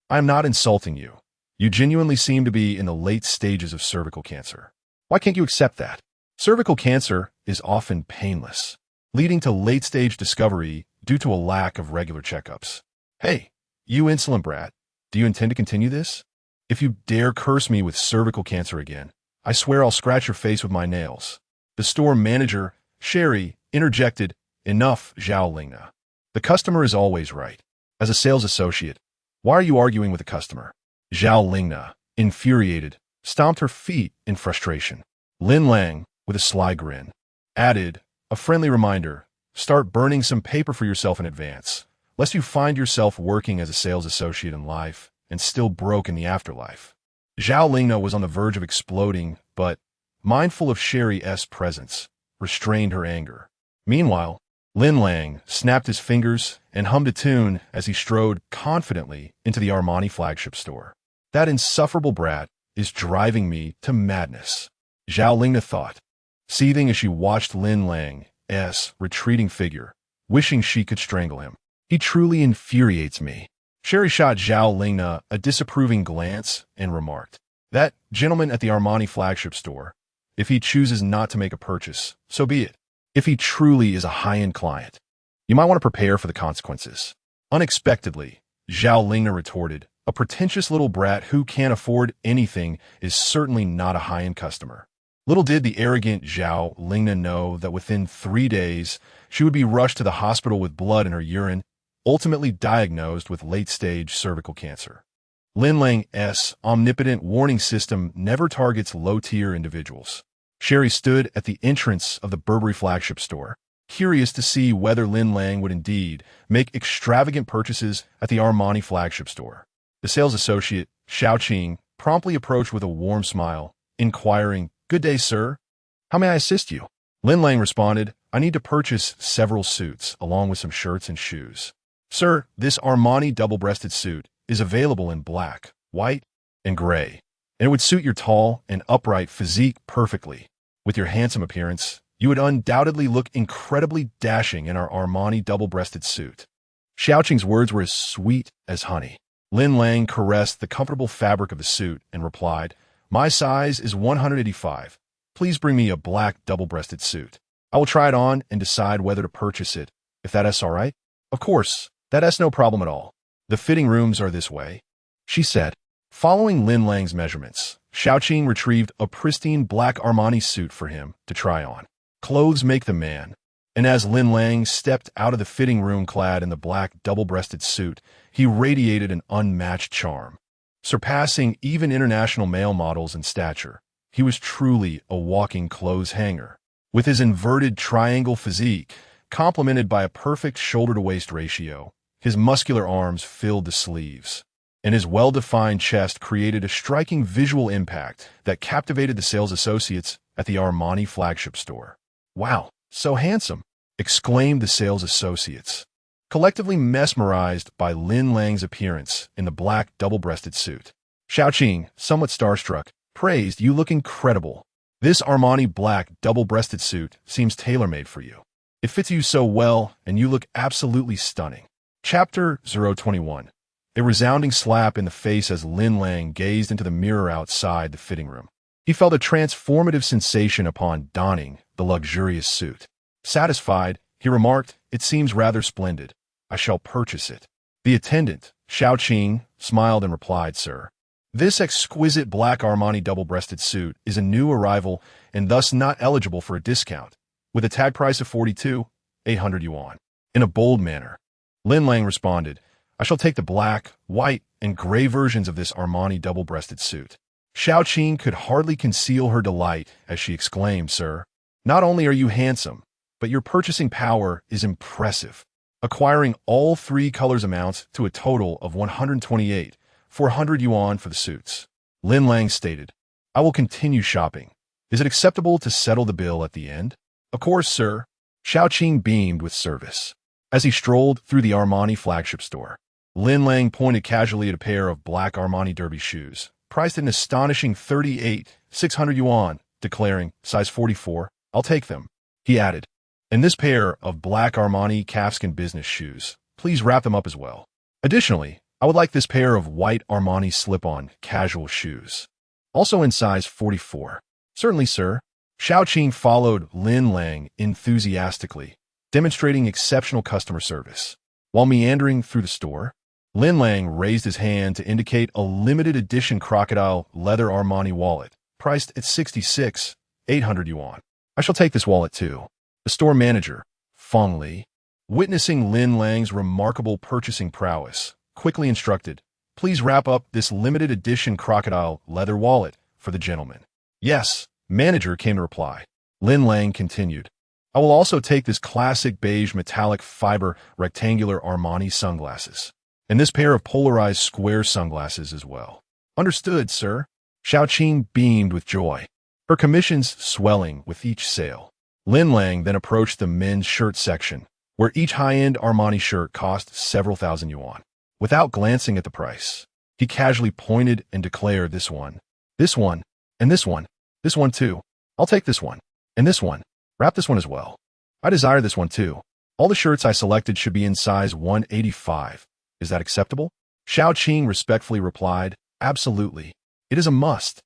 I am not insulting you. You genuinely seem to be in the late stages of cervical cancer. Why can't you accept that? Cervical cancer is often painless, leading to late-stage discovery due to a lack of regular checkups. Hey, you insolent brat, do you intend to continue this? If you dare curse me with cervical cancer again, I swear I'll scratch your face with my nails. The store manager, Sherry, interjected, enough, Zhao Lingna. The customer is always right. As a sales associate, why are you arguing with the customer? Zhao Lingna, infuriated, stomped her feet in frustration. Lin Lang, with a sly grin, added, a friendly reminder, start burning some paper for yourself in advance, lest you find yourself working as a sales associate in life and still broke in the afterlife. Zhao Lingna was on the verge of exploding, but, mindful of Sherry's presence, restrained her anger. Meanwhile, Lin Lang snapped his fingers and hummed a tune as he strode confidently into the Armani flagship store. That insufferable brat is driving me to madness, Zhao Lingna thought, seething as she watched Lin Lang's retreating figure, wishing she could strangle him. He truly infuriates me. Sherry shot Zhao Lingna a disapproving glance and remarked, that gentleman at the Armani flagship store, if he chooses not to make a purchase, so be it. If he truly is a high-end client, you might want to prepare for the consequences. Unexpectedly, Zhao Lingna retorted, a pretentious little brat who can't afford anything is certainly not a high-end customer. Little did the arrogant Zhao Lingna know that within 3 days, she would be rushed to the hospital with blood in her urine, ultimately diagnosed with late-stage cervical cancer. Lin Lang's omnipotent warning system never targets low-tier individuals. Sherry stood at the entrance of the Burberry flagship store, curious to see whether Lin Lang would indeed make extravagant purchases at the Armani flagship store. The sales associate, Xiaoqing, promptly approached with a warm smile, inquiring, Good day, sir. How may I assist you? Lin Lang responded, I need to purchase several suits, along with some shirts and shoes. Sir, this Armani double-breasted suit is available in black, white, and gray, and it would suit your tall and upright physique perfectly. With your handsome appearance, you would undoubtedly look incredibly dashing in our Armani double-breasted suit. Xiaoqing's words were as sweet as honey. Lin Lang caressed the comfortable fabric of the suit and replied, My size is 185. Please bring me a black double-breasted suit. I will try it on and decide whether to purchase it, if that's all right. Of course, that's no problem at all. The fitting rooms are this way, she said. Following Lin Lang's measurements, Xiaoqing retrieved a pristine black Armani suit for him to try on. Clothes make the man, and as Lin Lang stepped out of the fitting room clad in the black double-breasted suit, he radiated an unmatched charm. Surpassing even international male models in stature, he was truly a walking clothes hanger. With his inverted triangle physique, complemented by a perfect shoulder-to-waist ratio, his muscular arms filled the sleeves, and his well-defined chest created a striking visual impact that captivated the sales associates at the Armani flagship store. Wow, so handsome, exclaimed the sales associates, collectively mesmerized by Lin Lang's appearance in the black double-breasted suit. Xiaoqing, somewhat starstruck, praised, You look incredible. This Armani black double-breasted suit seems tailor-made for you. It fits you so well, and you look absolutely stunning. Chapter 021. A resounding slap in the face as Lin Lang gazed into the mirror outside the fitting room. He felt a transformative sensation upon donning the luxurious suit. Satisfied, he remarked, It seems rather splendid. I shall purchase it. The attendant, Xiaoqing, smiled and replied, Sir, this exquisite black Armani double-breasted suit is a new arrival and thus not eligible for a discount, with a tag price of 42,800 yuan. In a bold manner, Lin Lang responded, I shall take the black, white, and gray versions of this Armani double-breasted suit. Xiaoqing could hardly conceal her delight as she exclaimed, Sir, not only are you handsome, but your purchasing power is impressive. Acquiring all three colors amounts to a total of 128, 400 yuan for the suits. Lin Lang stated, I will continue shopping. Is it acceptable to settle the bill at the end? Of course, sir. Xiaoqing beamed with service. As he strolled through the Armani flagship store, Lin Lang pointed casually at a pair of black Armani derby shoes, priced at an astonishing 600 yuan, declaring, size 44, I'll take them. He added, and this pair of black Armani calfskin business shoes, please wrap them up as well. Additionally, I would like this pair of white Armani slip-on casual shoes, also in size 44. Certainly, sir. Xiaoqing followed Lin Lang enthusiastically, demonstrating exceptional customer service. While meandering through the store, Lin Lang raised his hand to indicate a limited edition crocodile leather Armani wallet, priced at 800 yuan. I shall take this wallet too. The store manager, Feng Li, witnessing Lin Lang's remarkable purchasing prowess, quickly instructed, please wrap up this limited edition crocodile leather wallet for the gentleman. Yes, manager came to reply. Lin Lang continued, I will also take this classic beige metallic fiber rectangular Armani sunglasses, and this pair of polarized square sunglasses as well. Understood, sir. Xiaoqing beamed with joy, her commissions swelling with each sale. Lin Lang then approached the men's shirt section, where each high-end Armani shirt cost several thousand yuan. Without glancing at the price, he casually pointed and declared this one, and this one too. I'll take this one, and this one. Wrap this one as well. I desire this one too. All the shirts I selected should be in size 185. Is that acceptable? Xiaoqing respectfully replied, absolutely. It is a must.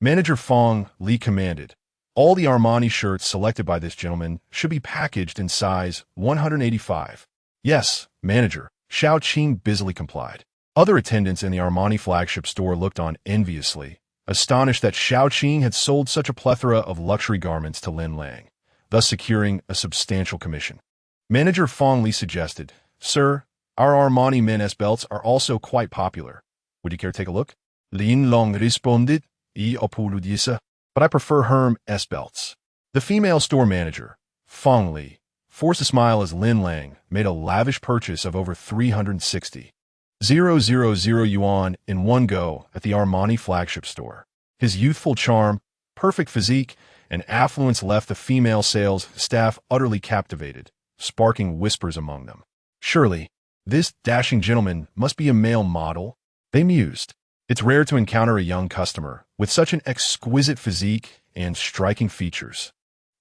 Manager Feng Li commanded, all the Armani shirts selected by this gentleman should be packaged in size 185. Yes, manager. Xiaoqing busily complied. Other attendants in the Armani flagship store looked on enviously, astonished that Xiaoqing had sold such a plethora of luxury garments to Lin Lang, thus securing a substantial commission. Manager Feng Li suggested, Sir, our Armani men S-belts are also quite popular. Would you care to take a look? Lin Lang responded, but I prefer Herm S-belts. The female store manager, Feng Li, forced a smile as Lin Lang made a lavish purchase of over 360,000 yuan in one go at the Armani flagship store. His youthful charm, perfect physique, and affluence left the female sales staff utterly captivated, sparking whispers among them. Surely, this dashing gentleman must be a male model, they mused. It's rare to encounter a young customer with such an exquisite physique and striking features.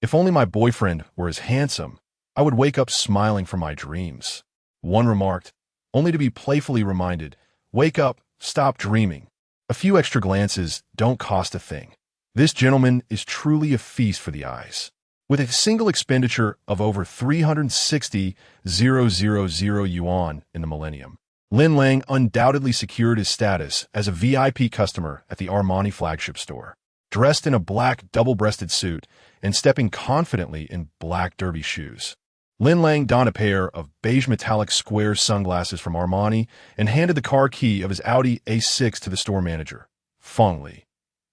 If only my boyfriend were as handsome, I would wake up smiling from my dreams. One remarked, only to be playfully reminded, wake up, stop dreaming. A few extra glances don't cost a thing. This gentleman is truly a feast for the eyes. With a single expenditure of over 360,000 yuan in the millennium, Lin Lang undoubtedly secured his status as a VIP customer at the Armani flagship store. Dressed in a black double-breasted suit and stepping confidently in black derby shoes, Lin Lang donned a pair of beige metallic square sunglasses from Armani and handed the car key of his Audi A6 to the store manager, Feng Li.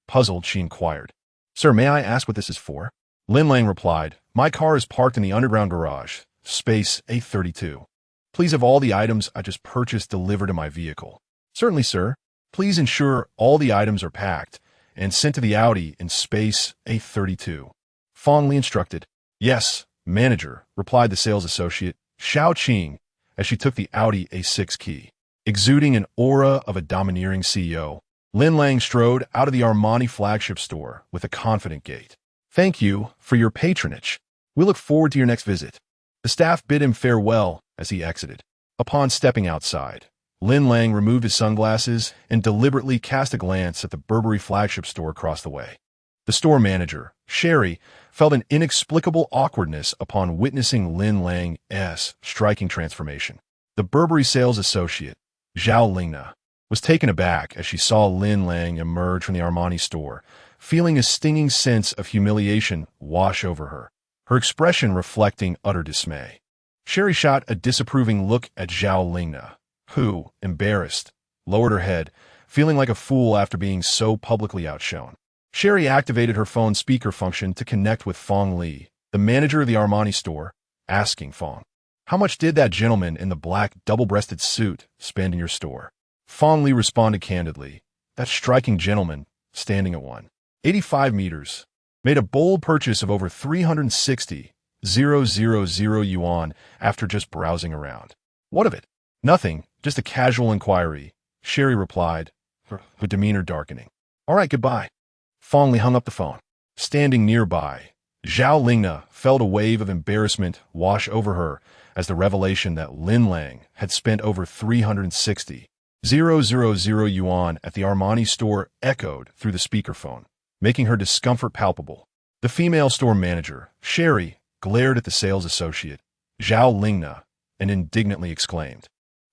Puzzled, she inquired, Sir, may I ask what this is for? Lin Lang replied, my car is parked in the underground garage, space A32. Please have all the items I just purchased delivered to my vehicle. Certainly, sir. Please ensure all the items are packed and sent to the Audi in space A32. Feng Li instructed. Yes, manager, replied the sales associate, Xiaoqing, as she took the Audi A6 key. Exuding an aura of a domineering CEO, Lin Lang strode out of the Armani flagship store with a confident gait. Thank you for your patronage. We look forward to your next visit. The staff bid him farewell as he exited. Upon stepping outside, Lin Lang removed his sunglasses and deliberately cast a glance at the Burberry flagship store across the way. The store manager, Sherry, felt an inexplicable awkwardness upon witnessing Lin Lang's striking transformation. The Burberry sales associate, Zhao Lingna, was taken aback as she saw Lin Lang emerge from the Armani store, feeling a stinging sense of humiliation wash over her, her expression reflecting utter dismay. Sherry shot a disapproving look at Zhao Lingna, who, embarrassed, lowered her head, feeling like a fool after being so publicly outshone. Sherry activated her phone's speaker function to connect with Feng Li, the manager of the Armani store, asking Fong, "How much did that gentleman in the black double-breasted suit spend in your store?" Fong Li responded candidly, "That striking gentleman, standing at 185 meters, made a bold purchase of over 360,000 yuan after just browsing around." "What of it?" "Nothing, just a casual inquiry," Sherry replied, her demeanor darkening. "All right, goodbye." Fong Li hung up the phone. Standing nearby, Zhao Lingna felt a wave of embarrassment wash over her as the revelation that Lin Lang had spent over 360,000 yuan at the Armani store echoed through the speakerphone, making her discomfort palpable. The female store manager, Sherry, glared at the sales associate, Zhao Lingna, and indignantly exclaimed,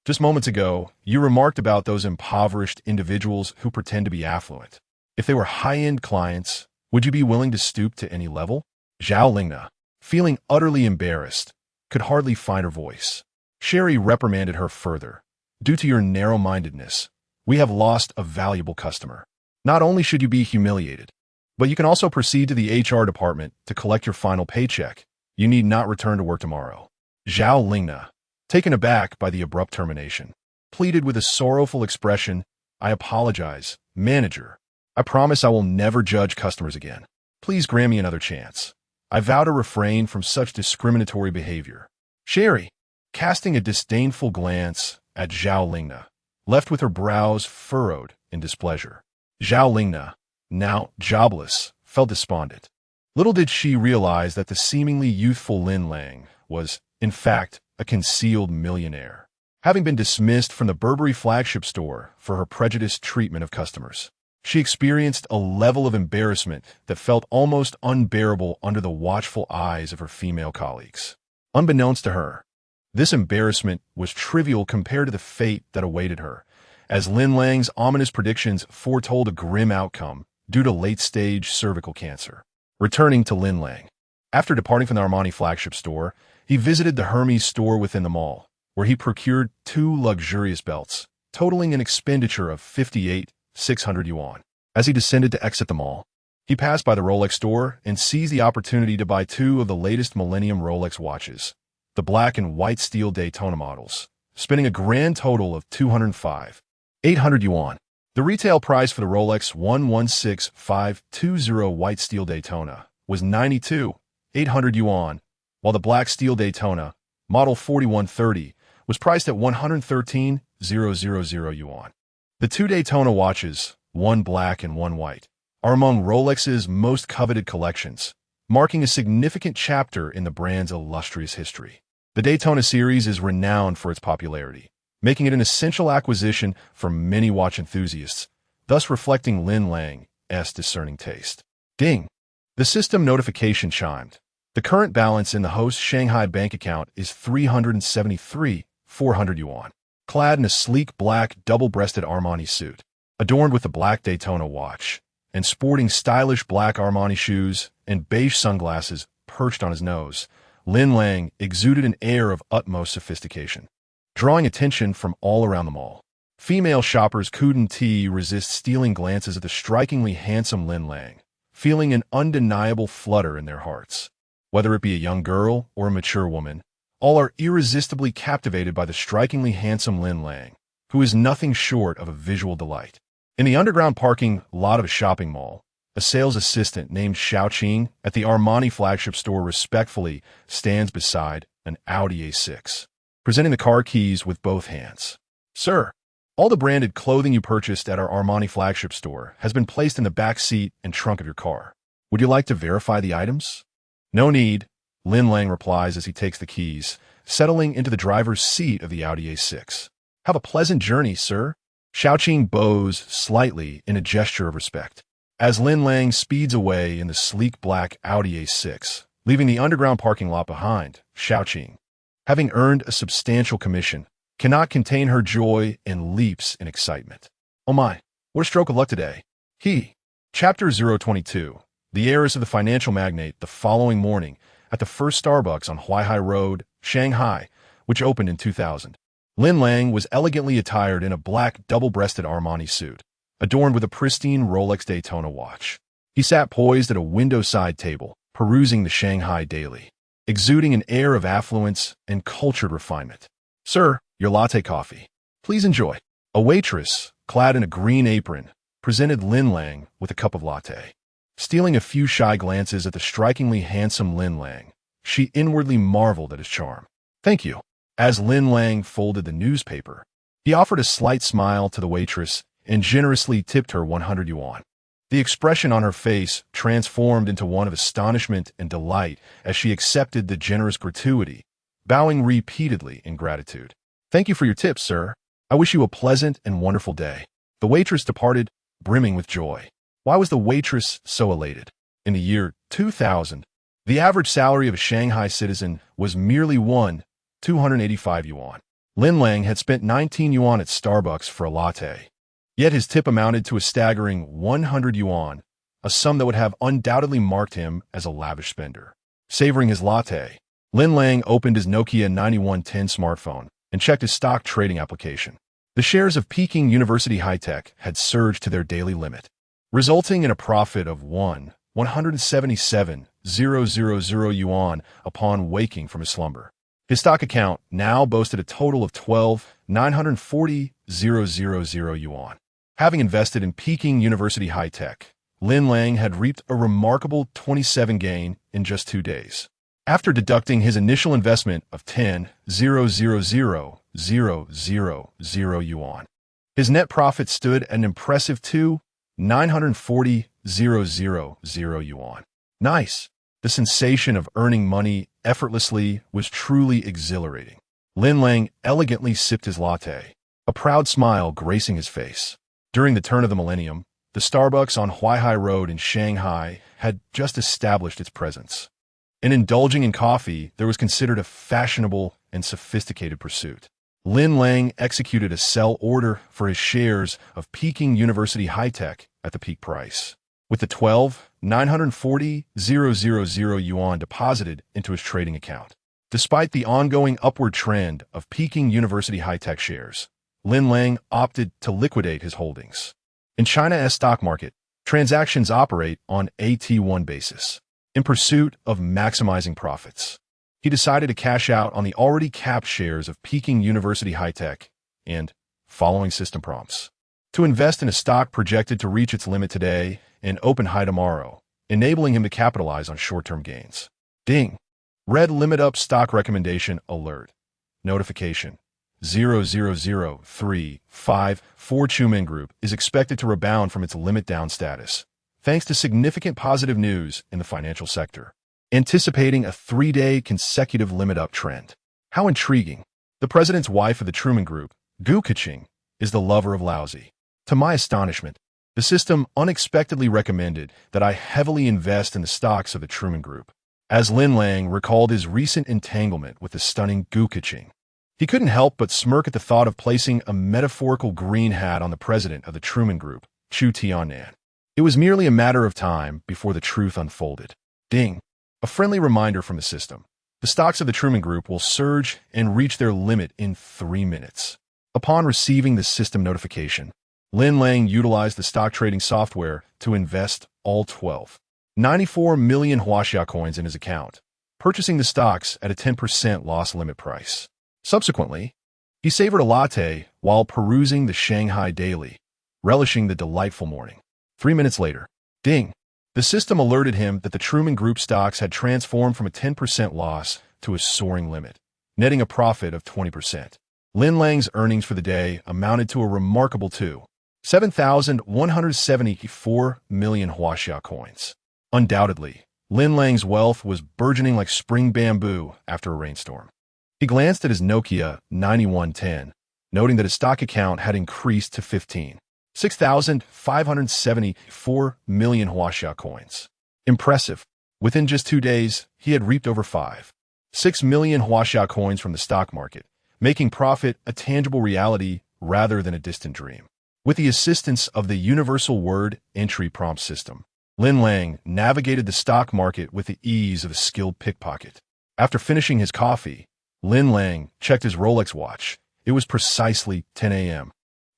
"Just moments ago, you remarked about those impoverished individuals who pretend to be affluent. If they were high-end clients, would you be willing to stoop to any level?" Zhao Lingna, feeling utterly embarrassed, could hardly find her voice. Sherry reprimanded her further. "Due to your narrow-mindedness, we have lost a valuable customer. Not only should you be humiliated, but you can also proceed to the HR department to collect your final paycheck. You need not return to work tomorrow." Zhao Lingna, taken aback by the abrupt termination, pleaded with a sorrowful expression, "I apologize, manager. I promise I will never judge customers again. Please grant me another chance. I vow to refrain from such discriminatory behavior." Sherry, casting a disdainful glance at Zhao Lingna, left with her brows furrowed in displeasure. Zhao Lingna, now jobless, felt despondent. Little did she realize that the seemingly youthful Lin Lang was, in fact, a concealed millionaire, having been dismissed from the Burberry flagship store for her prejudiced treatment of customers. She experienced a level of embarrassment that felt almost unbearable under the watchful eyes of her female colleagues. Unbeknownst to her, this embarrassment was trivial compared to the fate that awaited her, as Lin Lang's ominous predictions foretold a grim outcome due to late-stage cervical cancer. Returning to Lin Lang. After departing from the Armani flagship store, he visited the Hermes store within the mall, where he procured 2 luxurious belts, totaling an expenditure of 58,600 yuan. As he descended to exit the mall, he passed by the Rolex store and seized the opportunity to buy 2 of the latest Millennium Rolex watches, the black and white steel Daytona models, spending a grand total of 205,800 yuan. The retail price for the Rolex 116520 white steel Daytona was 92,800 yuan, while the black steel Daytona, model 4130, was priced at 113,000 yuan. The 2 Daytona watches, one black and one white, are among Rolex's most coveted collections, marking a significant chapter in the brand's illustrious history. The Daytona series is renowned for its popularity, making it an essential acquisition for many watch enthusiasts, thus reflecting Lin Lang's discerning taste. Ding! The system notification chimed. The current balance in the host's Shanghai bank account is 373,400 yuan. Clad in a sleek black double-breasted Armani suit, adorned with a black Daytona watch, and sporting stylish black Armani shoes and beige sunglasses perched on his nose, Lin Lang exuded an air of utmost sophistication, drawing attention from all around the mall. Female shoppers couldn't resist stealing glances at the strikingly handsome Lin Lang, feeling an undeniable flutter in their hearts. Whether it be a young girl or a mature woman, all are irresistibly captivated by the strikingly handsome Lin Lang, who is nothing short of a visual delight. In the underground parking lot of a shopping mall, a sales assistant named Xiaoqing at the Armani flagship store respectfully stands beside an Audi A6, presenting the car keys with both hands. "Sir, all the branded clothing you purchased at our Armani flagship store has been placed in the back seat and trunk of your car. Would you like to verify the items?" "No need," Lin Lang replies as he takes the keys, settling into the driver's seat of the Audi A6. "Have a pleasant journey, sir." Xiaoqing bows slightly in a gesture of respect. As Lin Lang speeds away in the sleek black Audi A6, leaving the underground parking lot behind, Xiaoqing, having earned a substantial commission, cannot contain her joy and leaps in excitement. "Oh my, what a stroke of luck today." Chapter 022. The heiress of the financial magnate the following morning at the first Starbucks on Huaihai Road, Shanghai, which opened in 2000. Lin Lang was elegantly attired in a black double-breasted Armani suit, adorned with a pristine Rolex Daytona watch. He sat poised at a window-side table, perusing the Shanghai Daily, exuding an air of affluence and cultured refinement. "Sir, your latte coffee. Please enjoy." A waitress, clad in a green apron, presented Lin Lang with a cup of latte. Stealing a few shy glances at the strikingly handsome Lin Lang, she inwardly marveled at his charm. "Thank you." As Lin Lang folded the newspaper, he offered a slight smile to the waitress and generously tipped her 100 yuan. The expression on her face transformed into one of astonishment and delight as she accepted the generous gratuity, bowing repeatedly in gratitude. "Thank you for your tip, sir. I wish you a pleasant and wonderful day." The waitress departed, brimming with joy. Why was the waitress so elated? In the year 2000, the average salary of a Shanghai citizen was merely 285 yuan. Lin Lang had spent 19 yuan at Starbucks for a latte. Yet his tip amounted to a staggering 100 yuan, a sum that would have undoubtedly marked him as a lavish spender. Savoring his latte, Lin Lang opened his Nokia 9110 smartphone and checked his stock trading application. The shares of Peking University High-Tech had surged to their daily limit, resulting in a profit of 177,000 yuan upon waking from his slumber. His stock account now boasted a total of 12,940,000 yuan. Having invested in Peking University High-Tech, Lin Lang had reaped a remarkable 27 gain in just 2 days. After deducting his initial investment of 10,000 yuan, his net profit stood at an impressive 2,940,000 yuan. Nice! The sensation of earning money effortlessly was truly exhilarating. Lin Lang elegantly sipped his latte, a proud smile gracing his face. During the turn of the millennium, the Starbucks on Huaihai Road in Shanghai had just established its presence. And indulging in coffee, there was considered a fashionable and sophisticated pursuit. Lin Lang executed a sell order for his shares of Peking University High-Tech at the peak price, with the 12,940,000 yuan deposited into his trading account. Despite the ongoing upward trend of Peking University High-Tech shares, Lin Lang opted to liquidate his holdings. In China's stock market, transactions operate on a T1 basis. In pursuit of maximizing profits, he decided to cash out on the already capped shares of Peking University High-Tech and, following system prompts, to invest in a stock projected to reach its limit today and open high tomorrow, enabling him to capitalize on short-term gains. Ding! Red limit up stock recommendation alert. Notification. 00035 Fortumen Group is expected to rebound from its limit down status, thanks to significant positive news in the financial sector, anticipating a 3-day consecutive limit-up trend. How intriguing. The president's wife of the Truman Group, Gu Keqing, is the lover of lousy. To my astonishment, the system unexpectedly recommended that I heavily invest in the stocks of the Truman Group, as Lin Lang recalled his recent entanglement with the stunning Gu Keqing. He couldn't help but smirk at the thought of placing a metaphorical green hat on the president of the Truman Group, Chu Tiannan. It was merely a matter of time before the truth unfolded. Ding! A friendly reminder from the system. The stocks of the Truman Group will surge and reach their limit in 3 minutes. Upon receiving the system notification, Lin Lang utilized the stock trading software to invest all 94 million Huaxia coins in his account, purchasing the stocks at a 10% loss limit price. Subsequently, he savored a latte while perusing the Shanghai Daily, relishing the delightful morning. 3 minutes later, ding! The system alerted him that the Truman Group stocks had transformed from a 10% loss to a soaring limit, netting a profit of 20%. Lin Lang's earnings for the day amounted to a remarkable 7,174 million Huaxia coins. Undoubtedly, Lin Lang's wealth was burgeoning like spring bamboo after a rainstorm. He glanced at his Nokia 9110, noting that his stock account had increased to 6,574 million Huaxia coins. Impressive. Within just 2 days, he had reaped over 6 million Huaxia coins from the stock market, making profit a tangible reality rather than a distant dream. With the assistance of the universal word entry prompt system, Lin Lang navigated the stock market with the ease of a skilled pickpocket. After finishing his coffee, Lin Lang checked his Rolex watch. It was precisely 10 a.m.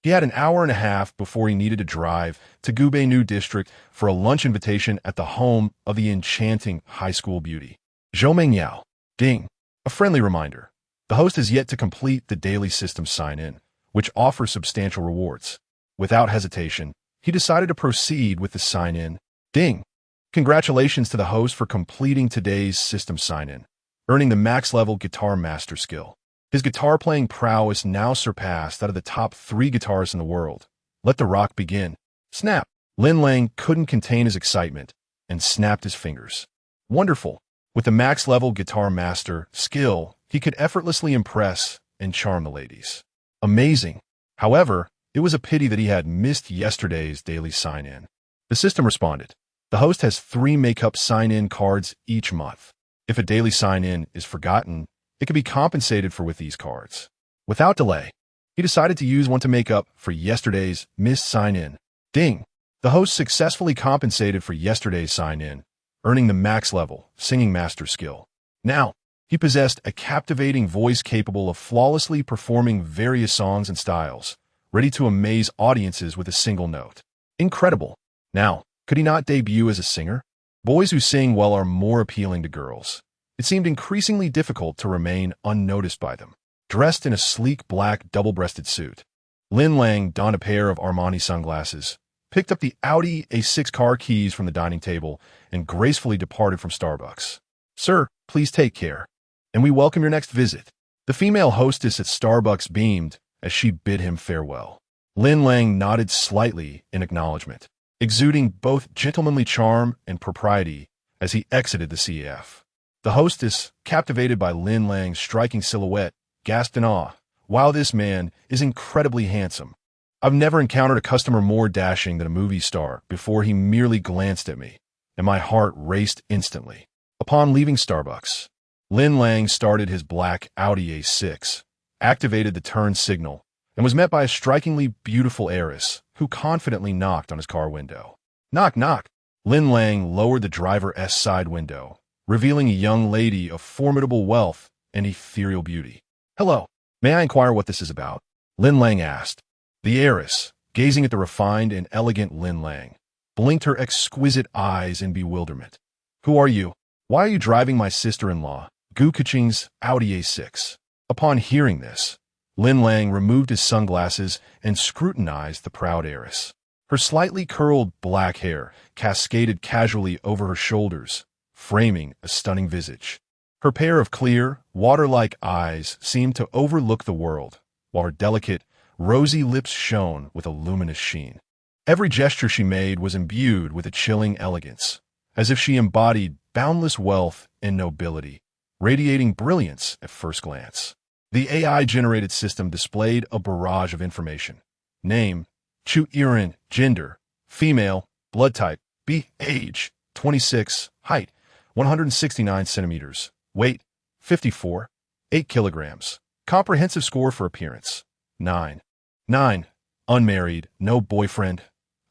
He had an hour and a half before he needed to drive to Gubei New District for a lunch invitation at the home of the enchanting high school beauty. Zhou Yao. Ding. A friendly reminder. The host has yet to complete the daily system sign-in, which offers substantial rewards. Without hesitation, he decided to proceed with the sign-in. Ding. Congratulations to the host for completing today's system sign-in, earning the max-level Guitar Master skill. His guitar-playing prowess now surpassed that of the top 3 guitarists in the world. Let the rock begin. Snap! Lin Lang couldn't contain his excitement and snapped his fingers. Wonderful! With the max-level Guitar Master skill, he could effortlessly impress and charm the ladies. Amazing! However, it was a pity that he had missed yesterday's daily sign-in. The system responded. The host has 3 make-up sign-in cards each month. If a daily sign-in is forgotten, it can be compensated for with these cards. Without delay, he decided to use one to make up for yesterday's missed sign-in. Ding! The host successfully compensated for yesterday's sign-in, earning the max-level Singing Master skill. Now, he possessed a captivating voice capable of flawlessly performing various songs and styles, ready to amaze audiences with a single note. Incredible! Now, could he not debut as a singer? Boys who sing well are more appealing to girls. It seemed increasingly difficult to remain unnoticed by them. Dressed in a sleek black double-breasted suit, Lin Lang donned a pair of Armani sunglasses, picked up the Audi A6 car keys from the dining table, and gracefully departed from Starbucks. Sir, please take care, and we welcome your next visit. The female hostess at Starbucks beamed as she bid him farewell. Lin Lang nodded slightly in acknowledgement, exuding both gentlemanly charm and propriety as he exited the CF. The hostess, captivated by Lin Lang's striking silhouette, gasped in awe. Wow, this man is incredibly handsome. I've never encountered a customer more dashing than a movie star before he merely glanced at me, and my heart raced instantly. Upon leaving Starbucks, Lin Lang started his black Audi A6, activated the turn signal, and was met by a strikingly beautiful heiress who confidently knocked on his car window. Knock, knock! Lin Lang lowered the driver's side window, revealing a young lady of formidable wealth and ethereal beauty. Hello, may I inquire what this is about? Lin Lang asked. The heiress, gazing at the refined and elegant Lin Lang, blinked her exquisite eyes in bewilderment. Who are you? Why are you driving my sister-in-law, Gu Kaching's Audi A6? Upon hearing this, Lin Lang removed his sunglasses and scrutinized the proud heiress. Her slightly curled black hair cascaded casually over her shoulders, framing a stunning visage. Her pair of clear, water-like eyes seemed to overlook the world, while her delicate, rosy lips shone with a luminous sheen. Every gesture she made was imbued with a chilling elegance, as if she embodied boundless wealth and nobility, radiating brilliance at first glance. The AI-generated system displayed a barrage of information. Name, Chu Irin, gender, female, blood type, age, 26, height, 169 centimeters, weight, 54, 8 kilograms, comprehensive score for appearance, 9. 9. Unmarried, no boyfriend,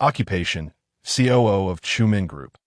occupation, COO of Chumin Group,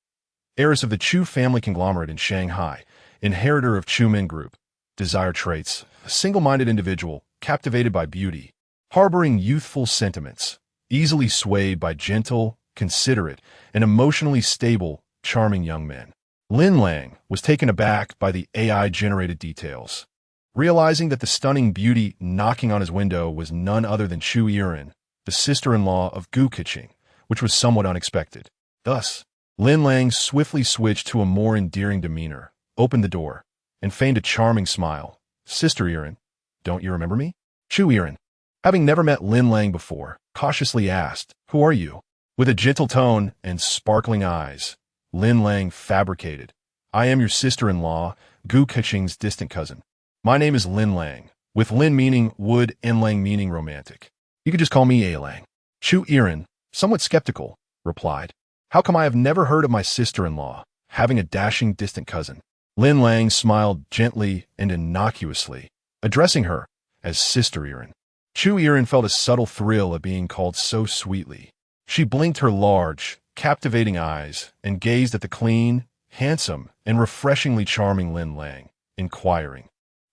heiress of the Chu family conglomerate in Shanghai, inheritor of Chumin Group, desired traits, a single-minded individual, captivated by beauty, harboring youthful sentiments, easily swayed by gentle, considerate, and emotionally stable, charming young men. Lin Lang was taken aback by the AI-generated details. Realizing that the stunning beauty knocking on his window was none other than Chu Irin, the sister-in-law of Gu Kaching, which was somewhat unexpected. Thus, Lin Lang swiftly switched to a more endearing demeanor, opened the door, and feigned a charming smile. Sister Irin, don't you remember me? Chu Irin, having never met Lin Lang before, cautiously asked, who are you? With a gentle tone and sparkling eyes, Lin Lang fabricated, I am your sister-in-law, Gu Kaching's distant cousin. My name is Lin Lang, with Lin meaning wood and Lang meaning romantic. You could just call me A Lang. Chu Irin, somewhat skeptical, replied, how come I have never heard of my sister-in-law, having a dashing distant cousin? Lin Lang smiled gently and innocuously, addressing her as Sister Irin. Chu Irin felt a subtle thrill at being called so sweetly. She blinked her large, captivating eyes and gazed at the clean, handsome, and refreshingly charming Lin Lang, inquiring,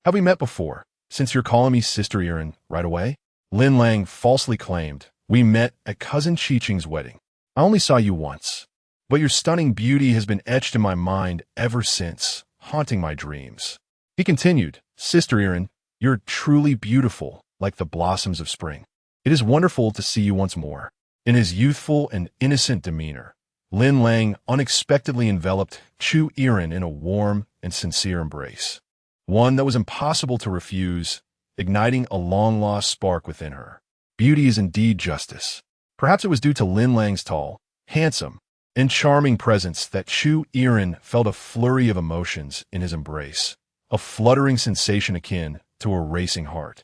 have we met before, since you're calling me Sister Irin right away? Lin Lang falsely claimed, "We met at Cousin Chi-Ching's wedding. I only saw you once, but your stunning beauty has been etched in my mind ever since, haunting my dreams." He continued, "Sister Erin, you're truly beautiful, like the blossoms of spring. It is wonderful to see you once more." In his youthful and innocent demeanor, Lin Lang unexpectedly enveloped Chu Erin in a warm and sincere embrace, one that was impossible to refuse, igniting a long-lost spark within her. Beauty is indeed justice. Perhaps it was due to Lin Lang's tall, handsome, and charming presence that Chu Erin felt a flurry of emotions in his embrace, a fluttering sensation akin to a racing heart.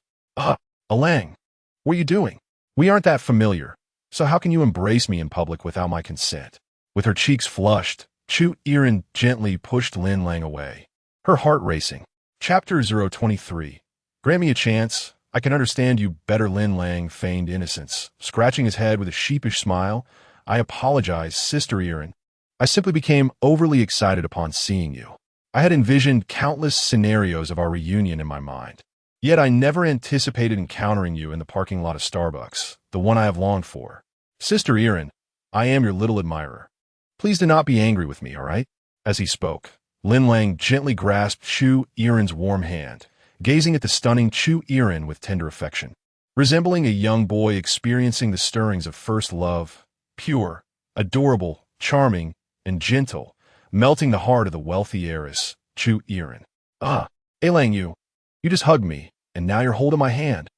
Lang, what are you doing? We aren't that familiar, so how can you embrace me in public without my consent?" With her cheeks flushed, Chu Erin gently pushed Lin Lang away, her heart racing. Chapter 023. "Grant me a chance. I can understand you better." Lin Lang feigned innocence, scratching his head with a sheepish smile. "I apologize, Sister Erin. I simply became overly excited upon seeing you. I had envisioned countless scenarios of our reunion in my mind. Yet I never anticipated encountering you in the parking lot of Starbucks, the one I have longed for. Sister Erin, I am your little admirer. Please do not be angry with me, all right?" As he spoke, Lin Lang gently grasped Chu Erin's warm hand, gazing at the stunning Chu Erin with tender affection. Resembling a young boy experiencing the stirrings of first love, pure, adorable, charming, and gentle, melting the heart of the wealthy heiress, Chu Erin. Lang, you just hugged me, and now you're holding my hand."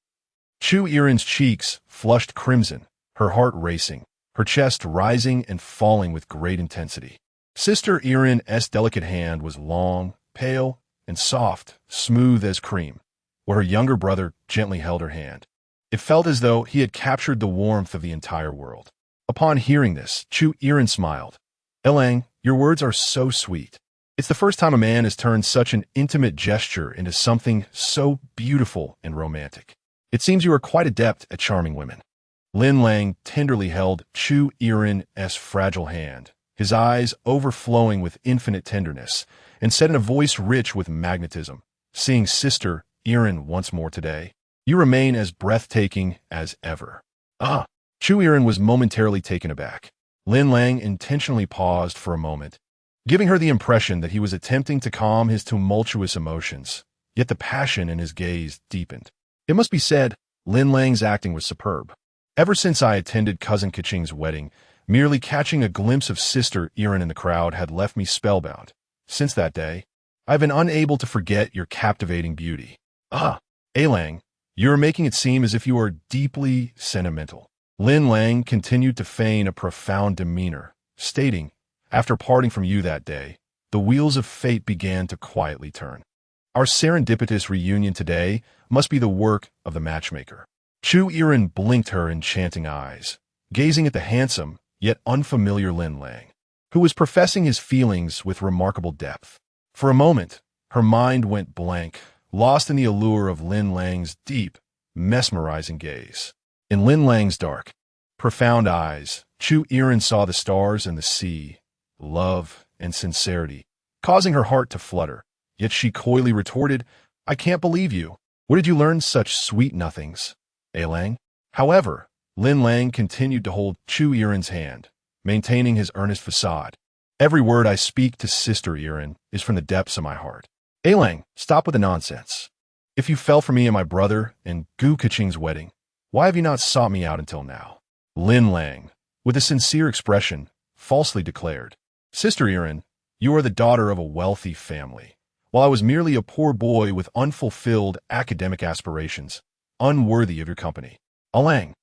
Chu Erin's cheeks flushed crimson, her heart racing, her chest rising and falling with great intensity. Sister Erin's delicate hand was long, pale, and soft, smooth as cream, where her younger brother gently held her hand. It felt as though he had captured the warmth of the entire world. Upon hearing this, Chu Erin smiled. "Lang, your words are so sweet. It's the first time a man has turned such an intimate gesture into something so beautiful and romantic. It seems you are quite adept at charming women." Lin Lang tenderly held Chu Erin's fragile hand, his eyes overflowing with infinite tenderness, and said in a voice rich with magnetism, "Seeing Sister Erin once more today, you remain as breathtaking as ever." Chu Erin was momentarily taken aback. Lin Lang intentionally paused for a moment, giving her the impression that he was attempting to calm his tumultuous emotions, yet the passion in his gaze deepened. It must be said, Lin Lang's acting was superb. Ever since I attended Cousin Chi-Ching's wedding, merely catching a glimpse of Sister Erin in the crowd had left me spellbound. Since that day, I've been unable to forget your captivating beauty. Lang, you're making it seem as if you are deeply sentimental." Lin Lang continued to feign a profound demeanor, stating, "After parting from you that day, the wheels of fate began to quietly turn. Our serendipitous reunion today must be the work of the matchmaker." Chu Erin blinked her enchanting eyes, gazing at the handsome, yet unfamiliar Lin Lang, who was professing his feelings with remarkable depth. For a moment, her mind went blank, lost in the allure of Lin Lang's deep, mesmerizing gaze. In Lin Lang's dark, profound eyes, Chu Erin saw the stars and the sea, love and sincerity, causing her heart to flutter. Yet she coyly retorted, "I can't believe you. Where did you learn such sweet nothings, Lang?" However, Lin Lang continued to hold Chu Erin's hand, maintaining his earnest facade. "Every word I speak to Sister Erin is from the depths of my heart. Lang, stop with the nonsense. If you fell for me and my brother and Gu Kaching's wedding, why have you not sought me out until now?" Lin Lang, with a sincere expression, falsely declared, "Sister Erin, you are the daughter of a wealthy family, while I was merely a poor boy with unfulfilled academic aspirations, unworthy of your company. Lang,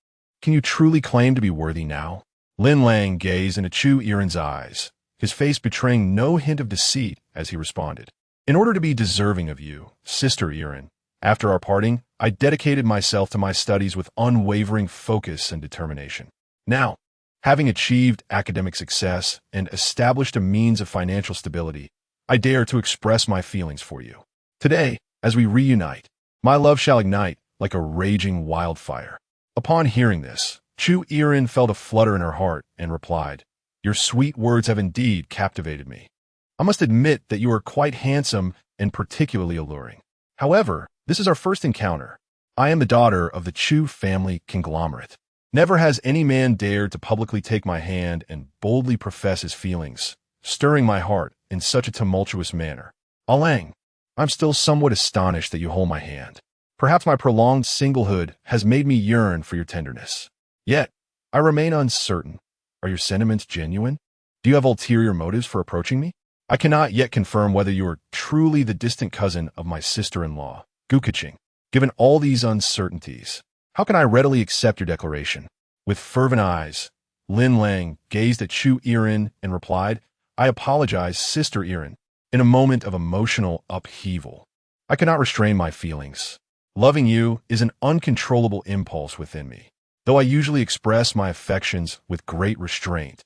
can you truly claim to be worthy now?" Lin Lang gazed into Chu Erin's eyes, his face betraying no hint of deceit as he responded, "In order to be deserving of you, Sister Erin, after our parting, I dedicated myself to my studies with unwavering focus and determination. Now, having achieved academic success and established a means of financial stability, I dare to express my feelings for you. Today, as we reunite, my love shall ignite like a raging wildfire." Upon hearing this, Chu Erin felt a flutter in her heart and replied, "Your sweet words have indeed captivated me. I must admit that you are quite handsome and particularly alluring. However, this is our first encounter. I am the daughter of the Chu family conglomerate. Never has any man dared to publicly take my hand and boldly profess his feelings, stirring my heart in such a tumultuous manner. Lang, I'm still somewhat astonished that you hold my hand. Perhaps my prolonged singlehood has made me yearn for your tenderness. Yet, I remain uncertain. Are your sentiments genuine? Do you have ulterior motives for approaching me? I cannot yet confirm whether you are truly the distant cousin of my sister-in-law, Gukiching. Given all these uncertainties, how can I readily accept your declaration? With fervent eyes, Lin Lang gazed at Chu Yiren and replied, I apologize, Sister Yiren, in a moment of emotional upheaval. I cannot restrain my feelings. Loving you is an uncontrollable impulse within me, though I usually express my affections with great restraint.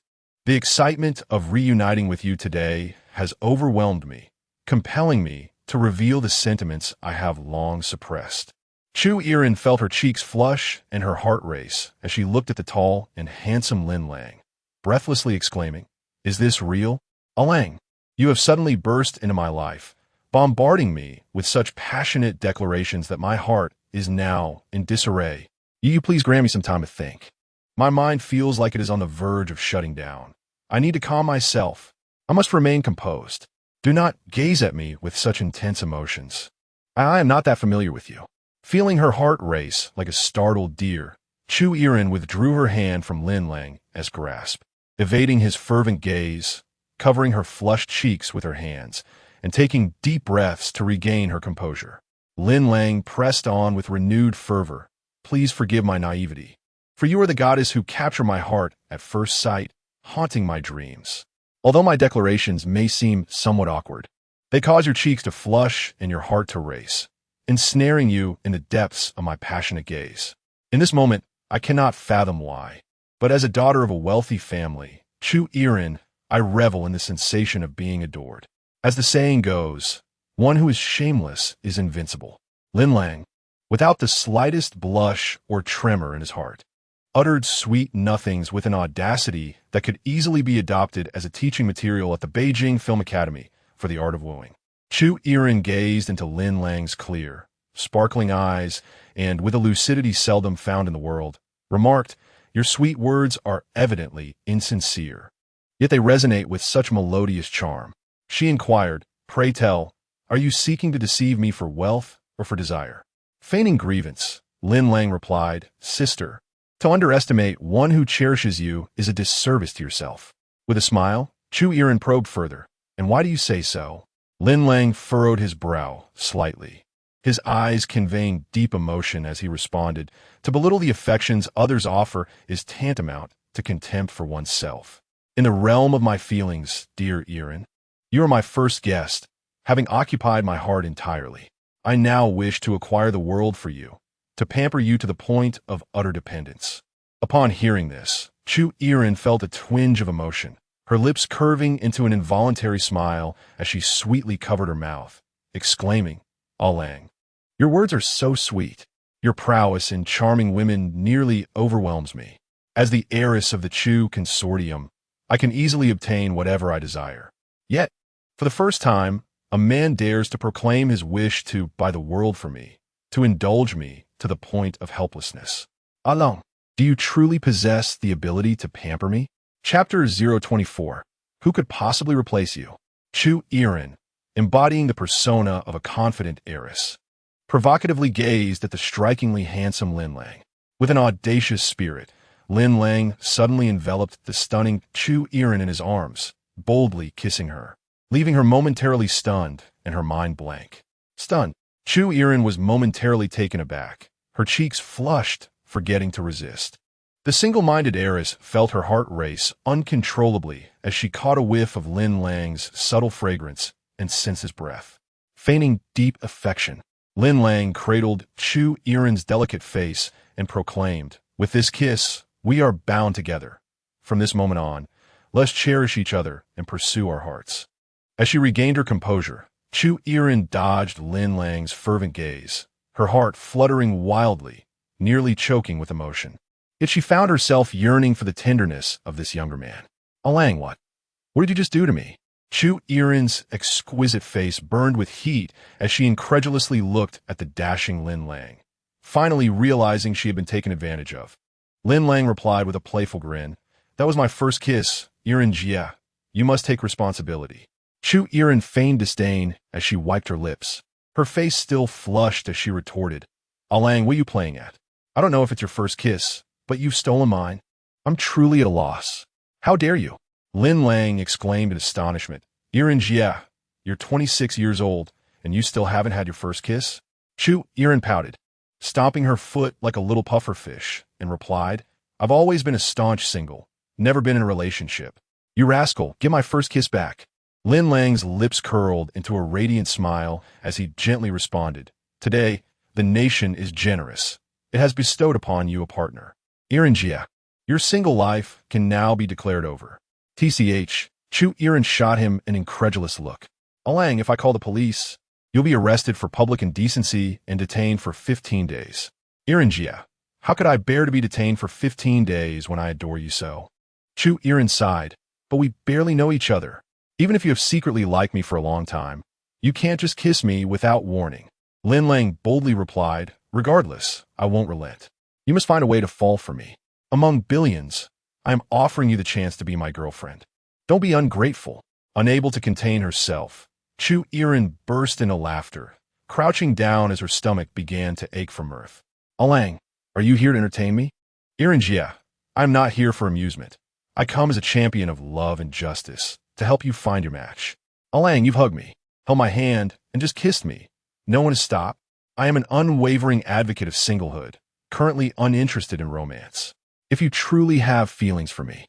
The excitement of reuniting with you today has overwhelmed me, compelling me to reveal the sentiments I have long suppressed. Chu Yiren felt her cheeks flush and her heart race as she looked at the tall and handsome Lin Lang, breathlessly exclaiming, Is this real? Lang, you have suddenly burst into my life, bombarding me with such passionate declarations that my heart is now in disarray. You please grant me some time to think. My mind feels like it is on the verge of shutting down. I need to calm myself. I must remain composed. Do not gaze at me with such intense emotions. I am not that familiar with you. Feeling her heart race like a startled deer, Chu Yiren withdrew her hand from Lin Lang as grasp, evading his fervent gaze, covering her flushed cheeks with her hands, and taking deep breaths to regain her composure. Lin Lang pressed on with renewed fervor. Please forgive my naivety, for you are the goddess who capture my heart at first sight, haunting my dreams. Although my declarations may seem somewhat awkward, they cause your cheeks to flush and your heart to race, ensnaring you in the depths of my passionate gaze. In this moment, I cannot fathom why, but as a daughter of a wealthy family, Chu Yiren, I revel in the sensation of being adored. As the saying goes, one who is shameless is invincible. Lin Lang, without the slightest blush or tremor in his heart, uttered sweet nothings with an audacity that could easily be adopted as a teaching material at the Beijing Film Academy for the art of wooing. Chu Yiren gazed into Lin Lang's clear, sparkling eyes and, with a lucidity seldom found in the world, remarked, Your sweet words are evidently insincere, yet they resonate with such melodious charm. She inquired, Pray tell, are you seeking to deceive me for wealth or for desire? Feigning grievance, Lin Lang replied, Sister, to underestimate one who cherishes you is a disservice to yourself. With a smile, Chu Yiren probed further. And why do you say so? Lin Lang furrowed his brow slightly, his eyes conveying deep emotion as he responded, To belittle the affections others offer is tantamount to contempt for oneself. In the realm of my feelings, dear Yiren, you are my first guest, having occupied my heart entirely. I now wish to acquire the world for you, to pamper you to the point of utter dependence. Upon hearing this, Chu Yiren felt a twinge of emotion, her lips curving into an involuntary smile as she sweetly covered her mouth, exclaiming, Lang, your words are so sweet. Your prowess in charming women nearly overwhelms me. As the heiress of the Chu consortium, I can easily obtain whatever I desire. Yet, for the first time, a man dares to proclaim his wish to buy the world for me, to indulge me to the point of helplessness. Lang, do you truly possess the ability to pamper me? Chapter 024. Who could possibly replace you? Chu Yiren, embodying the persona of a confident heiress, provocatively gazed at the strikingly handsome Lin Lang. With an audacious spirit, Lin Lang suddenly enveloped the stunning Chu Yiren in his arms, boldly kissing her, leaving her momentarily stunned and her mind blank. Stunned, Chu Yiren was momentarily taken aback, her cheeks flushed, forgetting to resist. The single-minded heiress felt her heart race uncontrollably as she caught a whiff of Lin Lang's subtle fragrance and sensed his breath. Feigning deep affection, Lin Lang cradled Chu Yiren's delicate face and proclaimed, With this kiss, we are bound together. From this moment on, let's cherish each other and pursue our hearts. As she regained her composure, Chu Yiren dodged Lin Lang's fervent gaze, her heart fluttering wildly, nearly choking with emotion. Yet she found herself yearning for the tenderness of this younger man. Lang, what? What did you just do to me? Chu Yiren's exquisite face burned with heat as she incredulously looked at the dashing Lin Lang, finally realizing she had been taken advantage of. Lin Lang replied with a playful grin. That was my first kiss, Irin Jia. You must take responsibility. Chu Irin feigned disdain as she wiped her lips. Her face still flushed as she retorted. Alang, what are you playing at? I don't know if it's your first kiss, but you've stolen mine. I'm truly at a loss. How dare you? Lin Lang exclaimed in astonishment. Irin Jia, you're 26 years old, and you still haven't had your first kiss? Chu Irin pouted, stomping her foot like a little puffer fish, and replied, I've always been a staunch single, never been in a relationship. You rascal, get my first kiss back. Lin Lang's lips curled into a radiant smile as he gently responded, Today, the nation is generous. It has bestowed upon you a partner. Irin Jia, your single life can now be declared over. TCH, Chu Irin shot him an incredulous look. Alang, if I call the police, you'll be arrested for public indecency and detained for 15 days. Irin Jia, how could I bear to be detained for 15 days when I adore you so? Chu Irin sighed, but we barely know each other. Even if you have secretly liked me for a long time, you can't just kiss me without warning. Lin Lang boldly replied, Regardless, I won't relent. You must find a way to fall for me. Among billions, I am offering you the chance to be my girlfriend. Don't be ungrateful. Unable to contain herself, Chu Irin burst into laughter, crouching down as her stomach began to ache from mirth. Alang, are you here to entertain me? Irin Jia, I am not here for amusement. I come as a champion of love and justice to help you find your match. Alang, you've hugged me, held my hand, and just kissed me. No one has stopped. I am an unwavering advocate of singlehood, currently uninterested in romance. If you truly have feelings for me,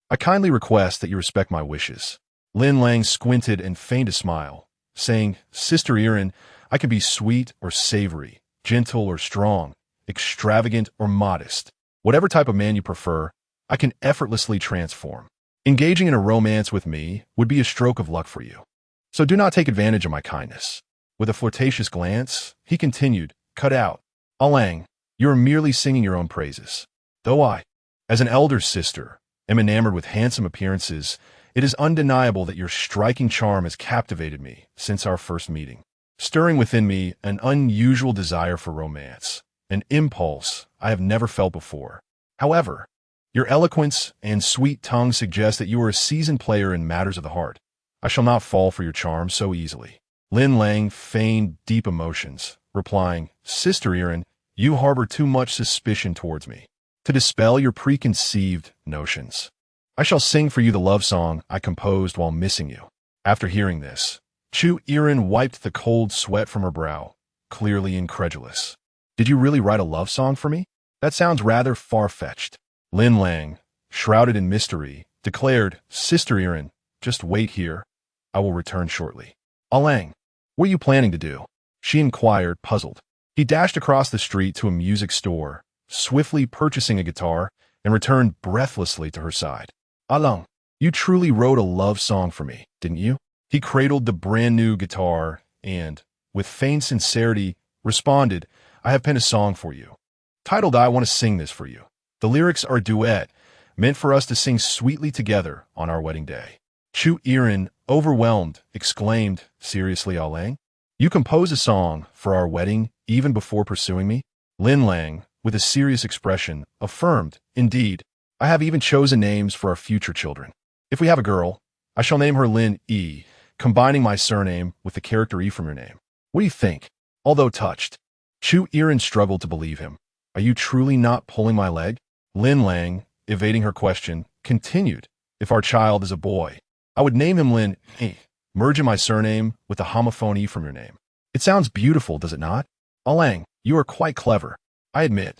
I kindly request that you respect my wishes. Lin Lang squinted and feigned a smile, saying, Sister Irin, I can be sweet or savory, gentle or strong, extravagant or modest. Whatever type of man you prefer, I can effortlessly transform. Engaging in a romance with me would be a stroke of luck for you. So do not take advantage of my kindness. With a flirtatious glance, he continued, Cut out. Alang, you are merely singing your own praises. Though I, as an elder sister, am enamored with handsome appearances, it is undeniable that your striking charm has captivated me since our first meeting, stirring within me an unusual desire for romance, an impulse I have never felt before. However, your eloquence and sweet tongue suggest that you are a seasoned player in matters of the heart. I shall not fall for your charm so easily. Lin Lang feigned deep emotions, replying, Sister Irin, you harbor too much suspicion towards me. To dispel your preconceived notions, I shall sing for you the love song I composed while missing you. After hearing this, Chu Irin wiped the cold sweat from her brow, clearly incredulous. Did you really write a love song for me? That sounds rather far-fetched. Lin Lang, shrouded in mystery, declared, Sister Irin, just wait here. I will return shortly. Alang, what are you planning to do? She inquired, puzzled. He dashed across the street to a music store, swiftly purchasing a guitar, and returned breathlessly to her side. Alang, you truly wrote a love song for me, didn't you? He cradled the brand-new guitar and, with feigned sincerity, responded, I have penned a song for you. Titled I Want to Sing This For You. The lyrics are a duet, meant for us to sing sweetly together on our wedding day. Chu Irin, overwhelmed, exclaimed, Seriously, Alang? You compose a song for our wedding even before pursuing me? Lin Lang, with a serious expression, affirmed, Indeed, I have even chosen names for our future children. If we have a girl, I shall name her Lin E, combining my surname with the character E from your name. What do you think? Although touched, Chu Irin struggled to believe him. Are you truly not pulling my leg? Lin Lang, evading her question, continued, If our child is a boy, I would name him Lin E, merging my surname with the homophone E from your name. It sounds beautiful, does it not? Alang, you are quite clever. I admit,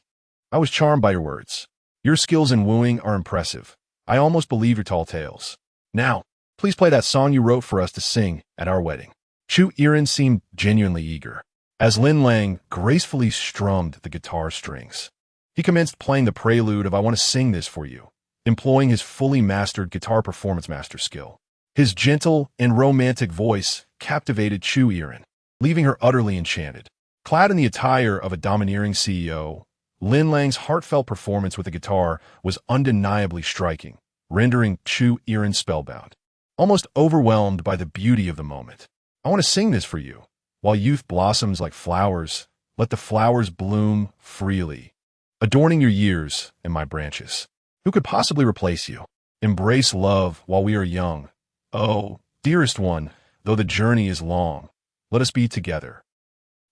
I was charmed by your words. Your skills in wooing are impressive. I almost believe your tall tales. Now, please play that song you wrote for us to sing at our wedding. Chu Irin seemed genuinely eager, as Lin Lang gracefully strummed the guitar strings. He commenced playing the prelude of I Want to Sing This For You, employing his fully mastered guitar performance master skill. His gentle and romantic voice captivated Chu Irin, leaving her utterly enchanted. Clad in the attire of a domineering CEO, Lin Lang's heartfelt performance with the guitar was undeniably striking, rendering Chu Irin spellbound, almost overwhelmed by the beauty of the moment. I want to sing this for you. While youth blossoms like flowers, let the flowers bloom freely, adorning your years and my branches. Who could possibly replace you? Embrace love while we are young. Oh, dearest one, though the journey is long, let us be together.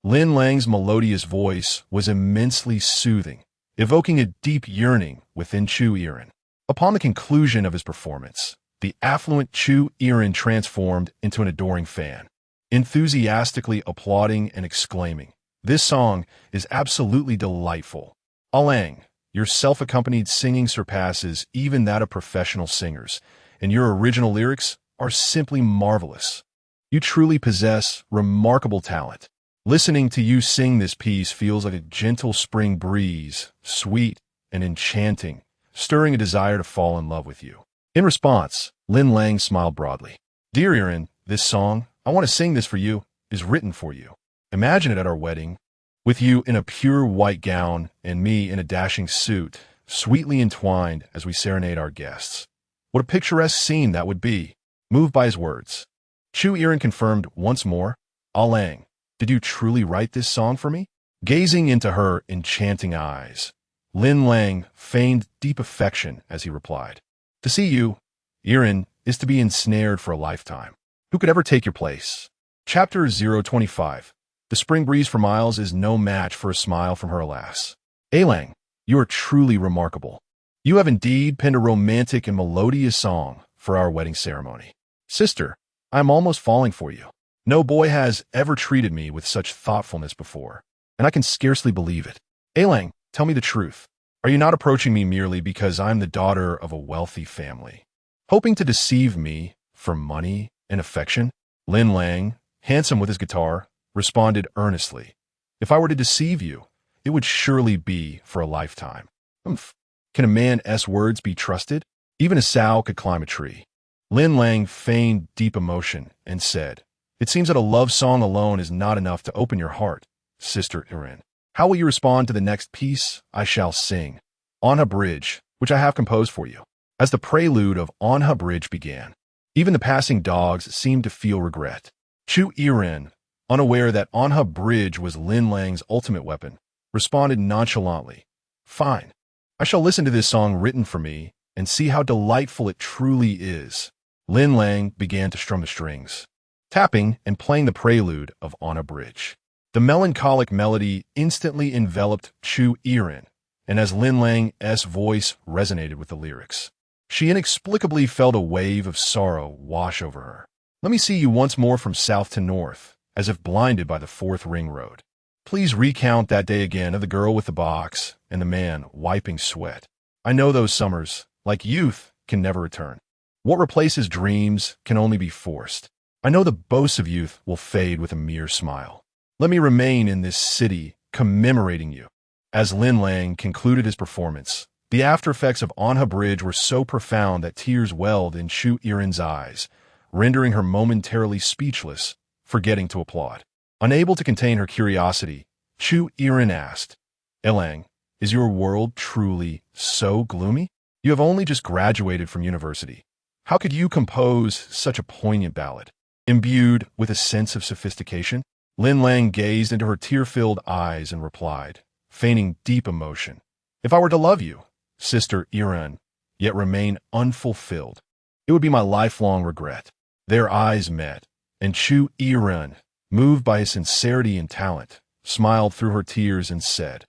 Lin Lang's melodious voice was immensely soothing, evoking a deep yearning within Chu Irin. Upon the conclusion of his performance, the affluent Chu Irin transformed into an adoring fan, enthusiastically applauding and exclaiming, "This song is absolutely delightful. Lang, your self-accompanied singing surpasses even that of professional singers, and your original lyrics are simply marvelous. You truly possess remarkable talent. Listening to you sing this piece feels like a gentle spring breeze, sweet and enchanting, stirring a desire to fall in love with you." In response, Lin Lang smiled broadly. "Dear Irin, this song, I want to sing this for you, is written for you. Imagine it at our wedding, with you in a pure white gown and me in a dashing suit, sweetly entwined as we serenade our guests. What a picturesque scene that would be." Moved by his words, Chu Irin confirmed once more, "Lang, did you truly write this song for me?" Gazing into her enchanting eyes, Lin Lang feigned deep affection as he replied, "To see you, Irin, is to be ensnared for a lifetime. Who could ever take your place?" Chapter 025. The spring breeze for miles is no match for a smile from her, alas. Lang, you are truly remarkable. You have indeed penned a romantic and melodious song for our wedding ceremony. Sister, I am almost falling for you. No boy has ever treated me with such thoughtfulness before, and I can scarcely believe it. Lang, tell me the truth. Are you not approaching me merely because I'm the daughter of a wealthy family, hoping to deceive me for money and affection? Lin Lang, handsome with his guitar, responded earnestly, "If I were to deceive you, it would surely be for a lifetime." Humph. Can a man's words be trusted? Even a sow could climb a tree. Lin Lang feigned deep emotion and said, "It seems that a love song alone is not enough to open your heart, Sister Irin. How will you respond to the next piece I shall sing, Onha Bridge, which I have composed for you?" As the prelude of Onha Bridge began, even the passing dogs seemed to feel regret. Chu Irin, unaware that Onha Bridge was Lin Lang's ultimate weapon, responded nonchalantly, "Fine. I shall listen to this song written for me and see how delightful it truly is." Lin Lang began to strum the strings, tapping and playing the prelude of Onha Bridge. The melancholic melody instantly enveloped Chu Irin, and as Lin Lang's voice resonated with the lyrics, she inexplicably felt a wave of sorrow wash over her. "Let me see you once more from south to north, as if blinded by the fourth ring road. Please recount that day again of the girl with the box and the man wiping sweat. I know those summers, like youth, can never return. What replaces dreams can only be forced. I know the boasts of youth will fade with a mere smile. Let me remain in this city commemorating you." As Lin Lang concluded his performance, the aftereffects of Onha Bridge were so profound that tears welled in Chu Irin's eyes, rendering her momentarily speechless, forgetting to applaud. Unable to contain her curiosity, Chu Irin asked, "Lang, is your world truly so gloomy? You have only just graduated from university. How could you compose such a poignant ballad, imbued with a sense of sophistication?" Lin Lang gazed into her tear-filled eyes and replied, feigning deep emotion, "If I were to love you, Sister Irin, yet remain unfulfilled, it would be my lifelong regret." Their eyes met, and Chu Irin, moved by his sincerity and talent, smiled through her tears and said,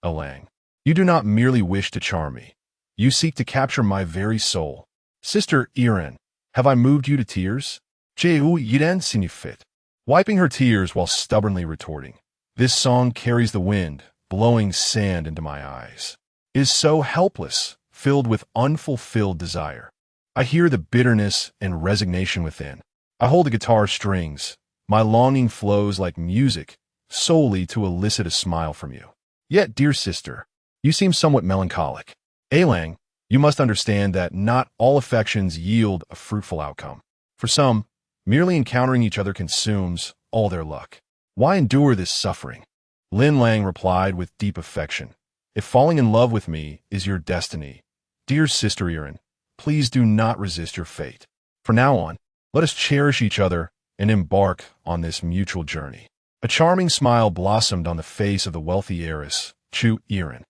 "Lang, you do not merely wish to charm me. You seek to capture my very soul. Sister Irin, have I moved you to tears?" Cheu Yiren Sinifit, wiping her tears while stubbornly retorting, "This song carries the wind, blowing sand into my eyes. It is so helpless, filled with unfulfilled desire. I hear the bitterness and resignation within. I hold the guitar strings. My longing flows like music, solely to elicit a smile from you. Yet, dear sister, you seem somewhat melancholic. Lang, you must understand that not all affections yield a fruitful outcome. For some, merely encountering each other consumes all their luck. Why endure this suffering?" Lin Lang replied with deep affection, "If falling in love with me is your destiny, dear Sister Irin, please do not resist your fate. From now on, let us cherish each other and embark on this mutual journey." A charming smile blossomed on the face of the wealthy heiress, Chu Yiren,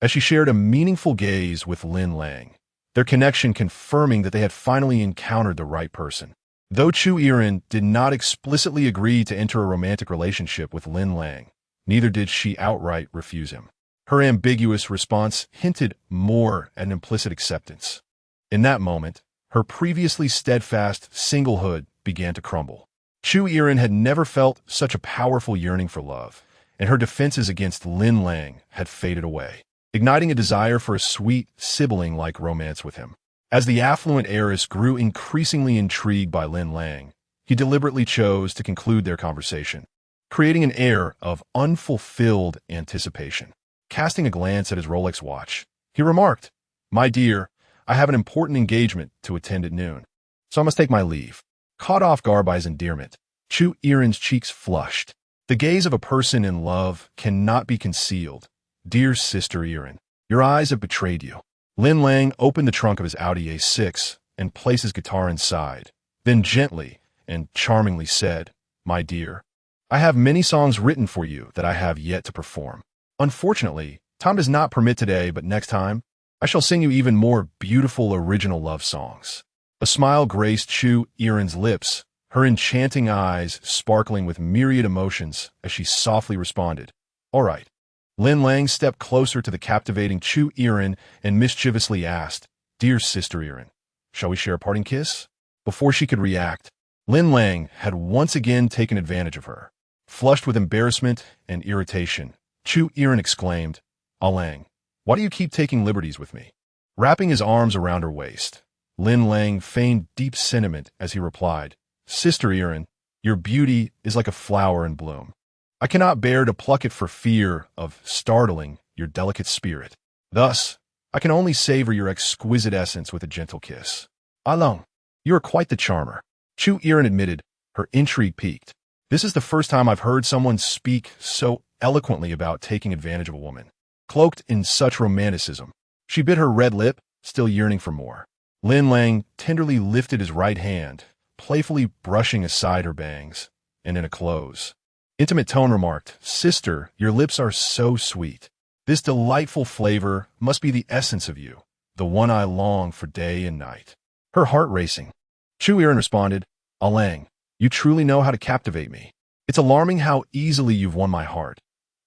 as she shared a meaningful gaze with Lin Lang, their connection confirming that they had finally encountered the right person. Though Chu Yiren did not explicitly agree to enter a romantic relationship with Lin Lang, neither did she outright refuse him. Her ambiguous response hinted more at an implicit acceptance. In that moment, her previously steadfast singlehood began to crumble. Chu Yiren had never felt such a powerful yearning for love, and her defenses against Lin Lang had faded away, igniting a desire for a sweet, sibling-like romance with him. As the affluent heiress grew increasingly intrigued by Lin Lang, he deliberately chose to conclude their conversation, creating an air of unfulfilled anticipation. Casting a glance at his Rolex watch, he remarked, "My dear, I have an important engagement to attend at noon, so I must take my leave." Caught off guard by his endearment, Chu Yiren's cheeks flushed. The gaze of a person in love cannot be concealed. "Dear Sister Yiren, your eyes have betrayed you." Lin Lang opened the trunk of his Audi A6 and placed his guitar inside, then gently and charmingly said, "My dear, I have many songs written for you that I have yet to perform. Unfortunately, time does not permit today, but next time, I shall sing you even more beautiful original love songs." A smile graced Chu Yiren's lips, her enchanting eyes sparkling with myriad emotions as she softly responded, "All right." Lin Lang stepped closer to the captivating Chu Yiren and mischievously asked, "Dear Sister Yiren, shall we share a parting kiss?" Before she could react, Lin Lang had once again taken advantage of her. Flushed with embarrassment and irritation, Chu Yiren exclaimed, "Ah Lang, why do you keep taking liberties with me?" Wrapping his arms around her waist, Lin Lang feigned deep sentiment as he replied, "Sister Yiren, your beauty is like a flower in bloom. I cannot bear to pluck it for fear of startling your delicate spirit. Thus, I can only savor your exquisite essence with a gentle kiss." "Ah Lang, you are quite the charmer," Chu Yiren admitted, her intrigue piqued. "This is the first time I've heard someone speak so eloquently about taking advantage of a woman." Cloaked in such romanticism, she bit her red lip, still yearning for more. Lin Lang tenderly lifted his right hand, playfully brushing aside her bangs, and in a close, intimate tone remarked, "Sister, your lips are so sweet. This delightful flavor must be the essence of you, the one I long for day and night." Her heart racing, Chu Yiren responded, "Ah Lang, you truly know how to captivate me. It's alarming how easily you've won my heart.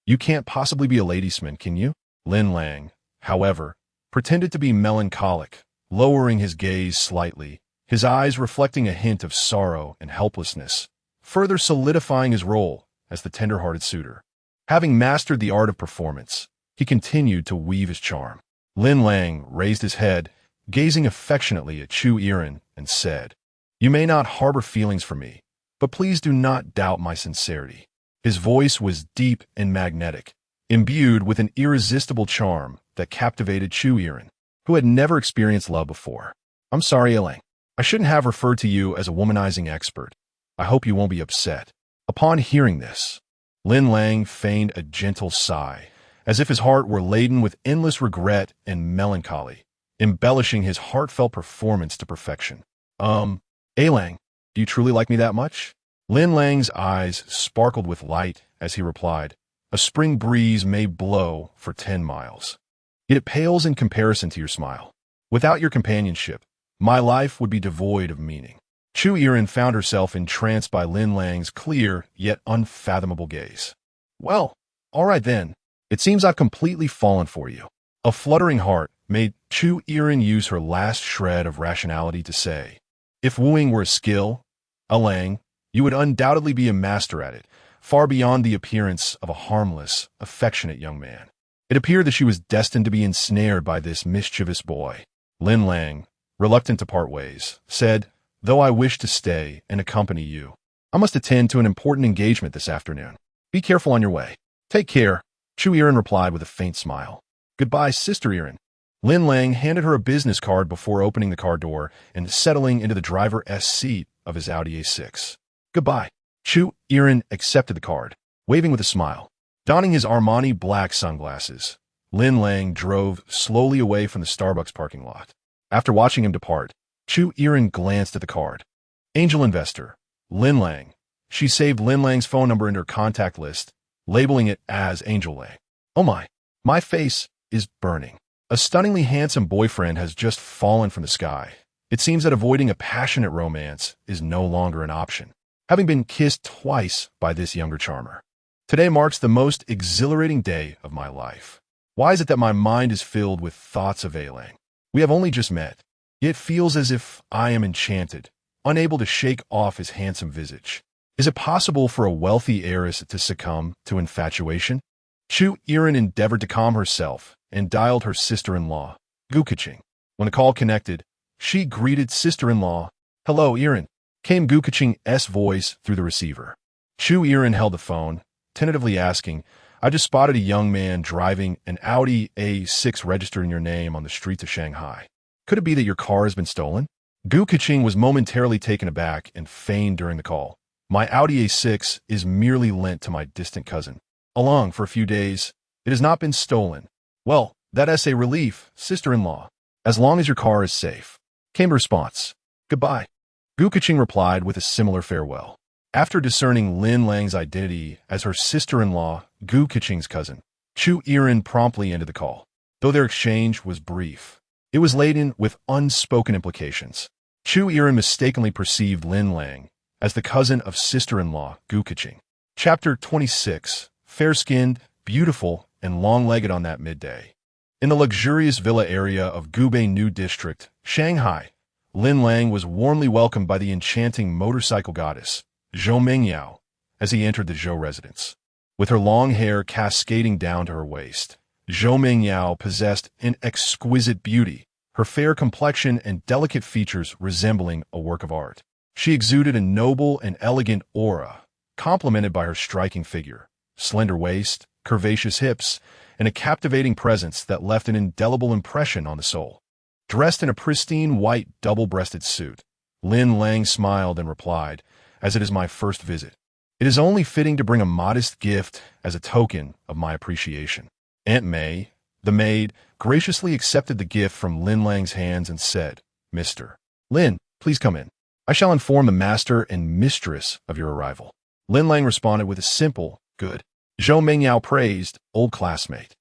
You can't possibly be a ladysman, can you?" Lin Lang, however, pretended to be melancholic, lowering his gaze slightly, his eyes reflecting a hint of sorrow and helplessness, further solidifying his role as the tender-hearted suitor. Having mastered the art of performance, he continued to weave his charm. Lin Lang raised his head, gazing affectionately at Chu Yiren, and said, "You may not harbor feelings for me, but please do not doubt my sincerity." His voice was deep and magnetic, imbued with an irresistible charm that captivated Chu Yiren, who had never experienced love before. "I'm sorry, Lang. I shouldn't have referred to you as a womanizing expert. I hope you won't be upset." Upon hearing this, Lin Lang feigned a gentle sigh, as if his heart were laden with endless regret and melancholy, embellishing his heartfelt performance to perfection. Lang, do you truly like me that much?" Lin Lang's eyes sparkled with light as he replied, "A spring breeze may blow for 10 miles. Yet it pales in comparison to your smile. Without your companionship, my life would be devoid of meaning." Chu Yiren found herself entranced by Lin Lang's clear yet unfathomable gaze. "Well, all right then. It seems I've completely fallen for you." A fluttering heart made Chu Yiren use her last shred of rationality to say, "If wooing were a skill, Lang, you would undoubtedly be a master at it, far beyond the appearance of a harmless, affectionate young man." It appeared that she was destined to be ensnared by this mischievous boy. Lin Lang, reluctant to part ways, said, "Though I wish to stay and accompany you, I must attend to an important engagement this afternoon. Be careful on your way." "Take care," Chu Yiren replied with a faint smile. "Goodbye, Sister Yiren." Lin Lang handed her a business card before opening the car door and settling into the driver's seat of his Audi A6. "Goodbye." Chu Yiren accepted the card, waving with a smile. Donning his Armani black sunglasses, Lin Lang drove slowly away from the Starbucks parking lot. After watching him depart, Chu Yiren glanced at the card. Angel investor, Lin Lang, She saved Lin Lang's phone number in her contact list, labeling it as Angel Lang. Oh my face is burning. A stunningly handsome boyfriend has just fallen from the sky. It seems that avoiding a passionate romance is no longer an option, having been kissed twice by this younger charmer. Today marks the most exhilarating day of my life. Why is it that my mind is filled with thoughts of A Lang? We have only just met. It feels as if I am enchanted, unable to shake off his handsome visage. Is it possible for a wealthy heiress to succumb to infatuation? Chu Irin endeavored to calm herself and dialed her sister-in-law, Gu Keqing. When the call connected, she greeted sister-in-law. Hello, Irin, came Gu Keqing's voice through the receiver. Chu Irin held the phone, tentatively asking, I just spotted a young man driving an Audi A6 registered in your name on the streets of Shanghai. Could it be that your car has been stolen? Gu Keqing was momentarily taken aback and feigned during the call. My Audi A6 is merely lent to my distant cousin. Along for a few days. It has not been stolen. Well, that's a relief, sister-in-law. As long as your car is safe. Came the response. Goodbye. Gu Keqing replied with a similar farewell. After discerning Lin Lang's identity as her sister-in-law, Gu Keqing's cousin, Chu Irin promptly ended the call. Though their exchange was brief, it was laden with unspoken implications. Chu Irin mistakenly perceived Lin Lang as the cousin of sister-in-law Gu Keqing. Chapter 26. Fair-skinned, beautiful, and long-legged on that midday. In the luxurious villa area of Gubei New District, Shanghai, Lin Lang was warmly welcomed by the enchanting motorcycle goddess, Zhou Mengyao, as he entered the Zhou residence. With her long hair cascading down to her waist, Zhou Mengyao possessed an exquisite beauty, her fair complexion and delicate features resembling a work of art. She exuded a noble and elegant aura, complemented by her striking figure, slender waist, curvaceous hips, and a captivating presence that left an indelible impression on the soul. Dressed in a pristine white double-breasted suit, Lin Lang smiled and replied, as it is my first visit. It is only fitting to bring a modest gift as a token of my appreciation. Aunt May, the maid, graciously accepted the gift from Lin Lang's hands and said, Mr. Lin, please come in. I shall inform the master and mistress of your arrival. Lin Lang responded with a simple, good. Zhou Mengyao praised, old classmate.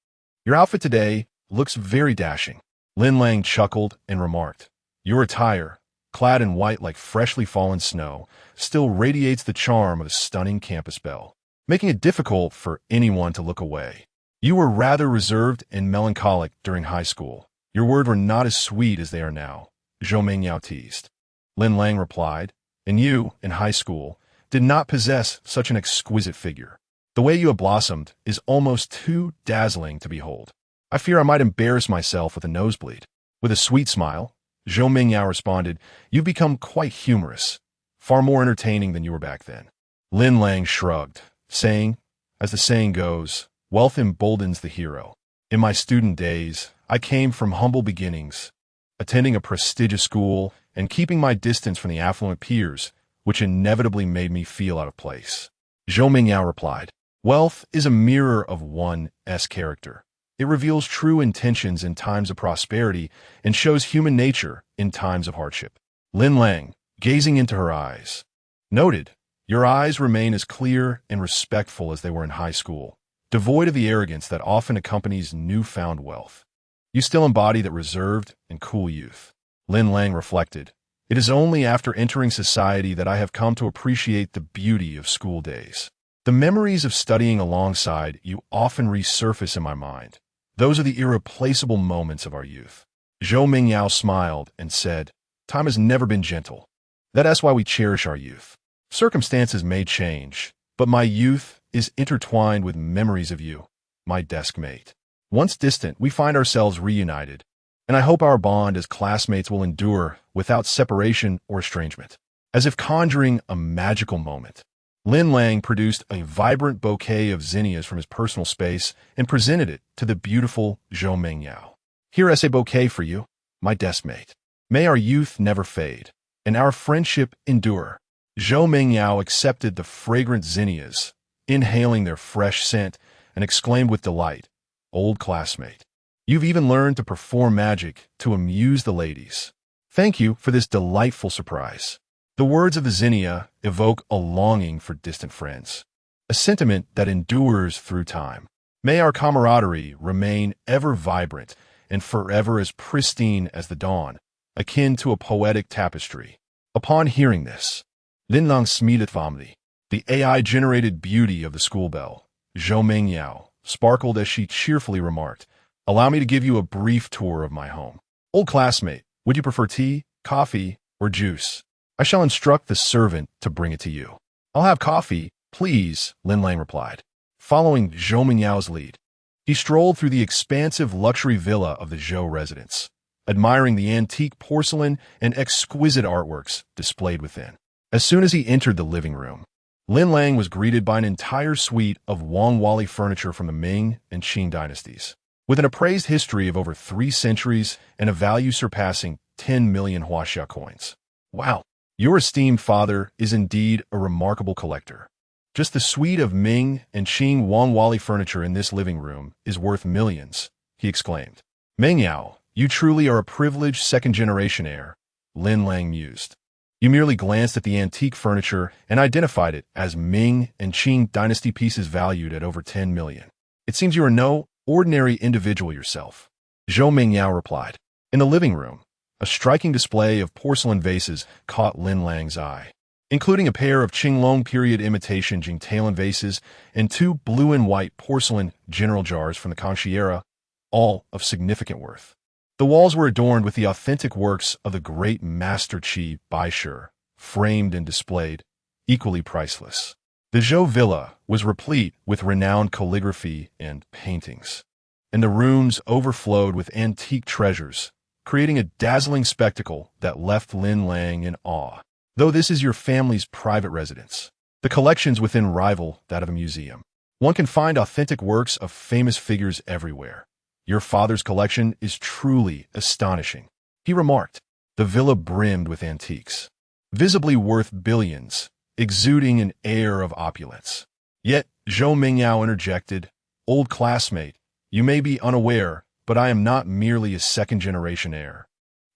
Your outfit today looks very dashing. Lin Lang chuckled and remarked, your attire, clad in white like freshly fallen snow, still radiates the charm of a stunning campus belle, making it difficult for anyone to look away. You were rather reserved and melancholic during high school. Your words were not as sweet as they are now, Zhou Mengyao teased. Lin Lang replied, and you, in high school, did not possess such an exquisite figure. The way you have blossomed is almost too dazzling to behold. I fear I might embarrass myself with a nosebleed. With a sweet smile, Zhou Mengyao responded, you've become quite humorous, far more entertaining than you were back then. Lin Lang shrugged, saying, as the saying goes, wealth emboldens the hero. In my student days, I came from humble beginnings, attending a prestigious school and keeping my distance from the affluent peers, which inevitably made me feel out of place. Zhou Mengyao replied, wealth is a mirror of one's character. It reveals true intentions in times of prosperity and shows human nature in times of hardship. Lin Lang, gazing into her eyes, noted, your eyes remain as clear and respectful as they were in high school, devoid of the arrogance that often accompanies newfound wealth. You still embody that reserved and cool youth. Lin Lang reflected, it is only after entering society that I have come to appreciate the beauty of school days. The memories of studying alongside you often resurface in my mind. Those are the irreplaceable moments of our youth. Zhou Mengyao smiled and said, time has never been gentle. That's why we cherish our youth. Circumstances may change, but my youth is intertwined with memories of you, my desk mate. Once distant, we find ourselves reunited, and I hope our bond as classmates will endure without separation or estrangement. As if conjuring a magical moment, Lin Lang produced a vibrant bouquet of zinnias from his personal space and presented it to the beautiful Zhou Mengyao. Here is a bouquet for you, my desk mate. May our youth never fade, and our friendship endure. Zhou Mengyao accepted the fragrant zinnias, inhaling their fresh scent, and exclaimed with delight, old classmate, you've even learned to perform magic to amuse the ladies. Thank you for this delightful surprise. The words of the zinnia evoke a longing for distant friends, a sentiment that endures through time. May our camaraderie remain ever vibrant and forever as pristine as the dawn, akin to a poetic tapestry. Upon hearing this, Lin Lang smeedeth family. The AI-generated beauty of the school bell, Zhou Mingyao, sparkled as she cheerfully remarked, "Allow me to give you a brief tour of my home. Old classmate, would you prefer tea, coffee, or juice? I shall instruct the servant to bring it to you." "I'll have coffee, please," Lin Lang replied. Following Zhou Mingyao's lead, he strolled through the expansive luxury villa of the Zhou residence, admiring the antique porcelain and exquisite artworks displayed within. As soon as he entered the living room, Lin Lang was greeted by an entire suite of Wangwali furniture from the Ming and Qing dynasties, with an appraised history of over 3 centuries and a value surpassing 10 million Huaxia coins. Wow, your esteemed father is indeed a remarkable collector. Just the suite of Ming and Qing Wangwali furniture in this living room is worth millions, he exclaimed. "Mingyao, you truly are a privileged second-generation heir," Lin Lang mused. "You merely glanced at the antique furniture and identified it as Ming and Qing dynasty pieces valued at over 10 million. It seems you are no ordinary individual yourself," Zhou Mingyao replied. In the living room, a striking display of porcelain vases caught Lin Lang's eye, including a pair of Qinglong period imitation Jingtalan vases and 2 blue and white porcelain general jars from the Kangxi era, all of significant worth. The walls were adorned with the authentic works of the great master Qi Baishe, framed and displayed, equally priceless. The Zhou villa was replete with renowned calligraphy and paintings, and the rooms overflowed with antique treasures, creating a dazzling spectacle that left Lin Lang in awe. Though this is your family's private residence, the collections within rival that of a museum. One can find authentic works of famous figures everywhere. Your father's collection is truly astonishing, he remarked. The villa brimmed with antiques, visibly worth billions, exuding an air of opulence. Yet, Zhou Mingyao interjected, "Old classmate, you may be unaware, but I am not merely a second-generation heir.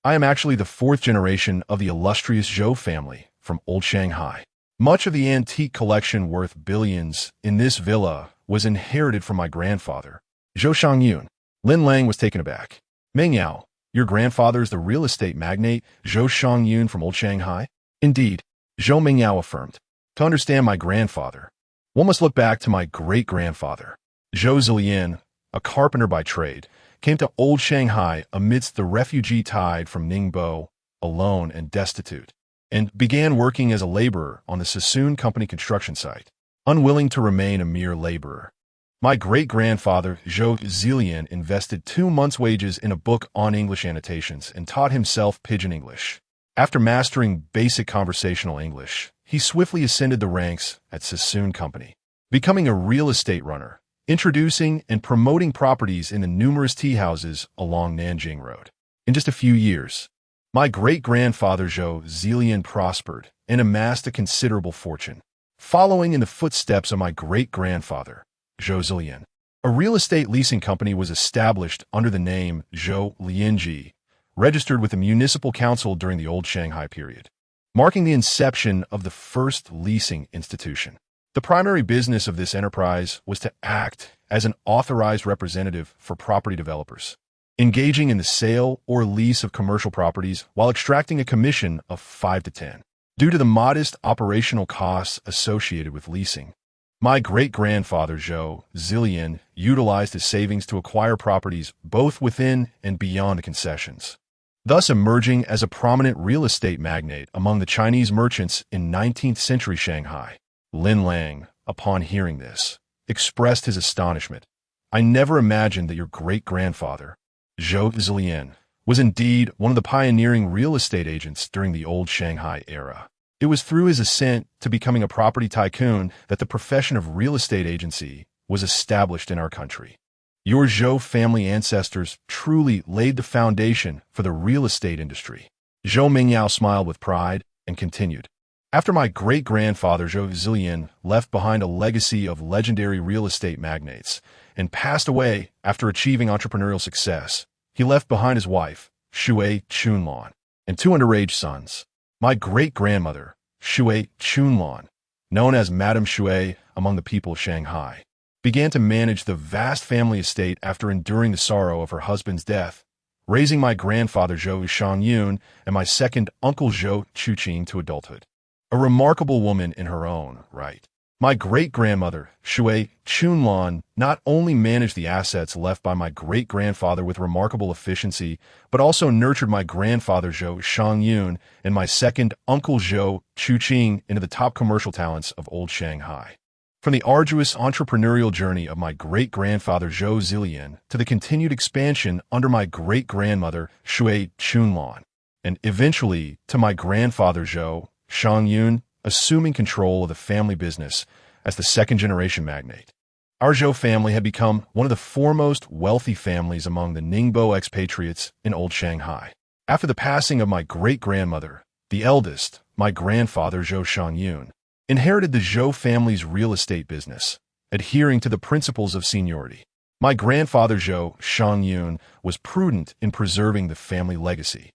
I am actually the 4th generation of the illustrious Zhou family from Old Shanghai. Much of the antique collection worth billions in this villa was inherited from my grandfather, Zhou Shangyun." Lin Lang was taken aback. "Mingyao, your grandfather is the real estate magnate Zhou Shangyun from Old Shanghai?" "Indeed," Zhou Mingyao affirmed. "To understand my grandfather, one must look back to my great-grandfather. Zhou Zilian, a carpenter by trade, came to Old Shanghai amidst the refugee tide from Ningbo, alone and destitute, and began working as a laborer on the Sassoon Company construction site, unwilling to remain a mere laborer. My great-grandfather, Zhou Zilian, invested 2 months' wages in a book on English annotations and taught himself Pidgin English. After mastering basic conversational English, he swiftly ascended the ranks at Sassoon Company, becoming a real estate runner, introducing and promoting properties in the numerous tea houses along Nanjing Road. In just a few years, my great-grandfather Zhou Zilian prospered and amassed a considerable fortune. Following in the footsteps of my great-grandfather, Zhou Zilian, a real estate leasing company was established under the name Zhou Lianji, registered with the municipal council during the Old Shanghai period, marking the inception of the first leasing institution. The primary business of this enterprise was to act as an authorized representative for property developers, engaging in the sale or lease of commercial properties while extracting a commission of 5 to 10. Due to the modest operational costs associated with leasing, my great-grandfather Zhou Zilian utilized his savings to acquire properties both within and beyond the concessions, thus emerging as a prominent real estate magnate among the Chinese merchants in 19th century Shanghai. Lin Lang, upon hearing this, expressed his astonishment. "I never imagined that your great-grandfather, Zhou Zilian, was indeed one of the pioneering real estate agents during the Old Shanghai era. It was through his ascent to becoming a property tycoon that the profession of real estate agency was established in our country. Your Zhou family ancestors truly laid the foundation for the real estate industry." Zhou Mingyao smiled with pride and continued, "After my great-grandfather Zhou Zilian left behind a legacy of legendary real estate magnates and passed away after achieving entrepreneurial success, he left behind his wife, Shui Chunlan, and 2 underage sons. My great-grandmother, Shui Chunlan, known as Madame Shui among the people of Shanghai, began to manage the vast family estate after enduring the sorrow of her husband's death, raising my grandfather Zhou Shangyun and my second uncle Zhou Chuqing to adulthood. A remarkable woman in her own right. My great-grandmother, Shui Chunlan, not only managed the assets left by my great-grandfather with remarkable efficiency, but also nurtured my grandfather Zhou Shangyun and my second uncle Zhou Chuqing into the top commercial talents of old Shanghai. From the arduous entrepreneurial journey of my great-grandfather Zhou Zilian to the continued expansion under my great-grandmother Shui Chunlan, and eventually to my grandfather Zhou Shangyun assuming control of the family business as the second-generation magnate. Our Zhou family had become one of the foremost wealthy families among the Ningbo expatriates in old Shanghai. After the passing of my great-grandmother, the eldest, my grandfather Zhou Shangyun, inherited the Zhou family's real estate business, adhering to the principles of seniority. My grandfather Zhou Shangyun was prudent in preserving the family legacy,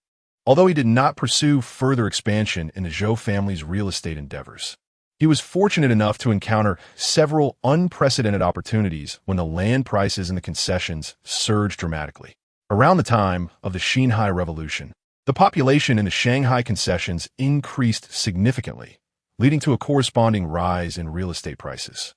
although he did not pursue further expansion in the Zhou family's real estate endeavors. He was fortunate enough to encounter several unprecedented opportunities when the land prices and the concessions surged dramatically. Around the time of the Xinhai Revolution, the population in the Shanghai concessions increased significantly, leading to a corresponding rise in real estate prices.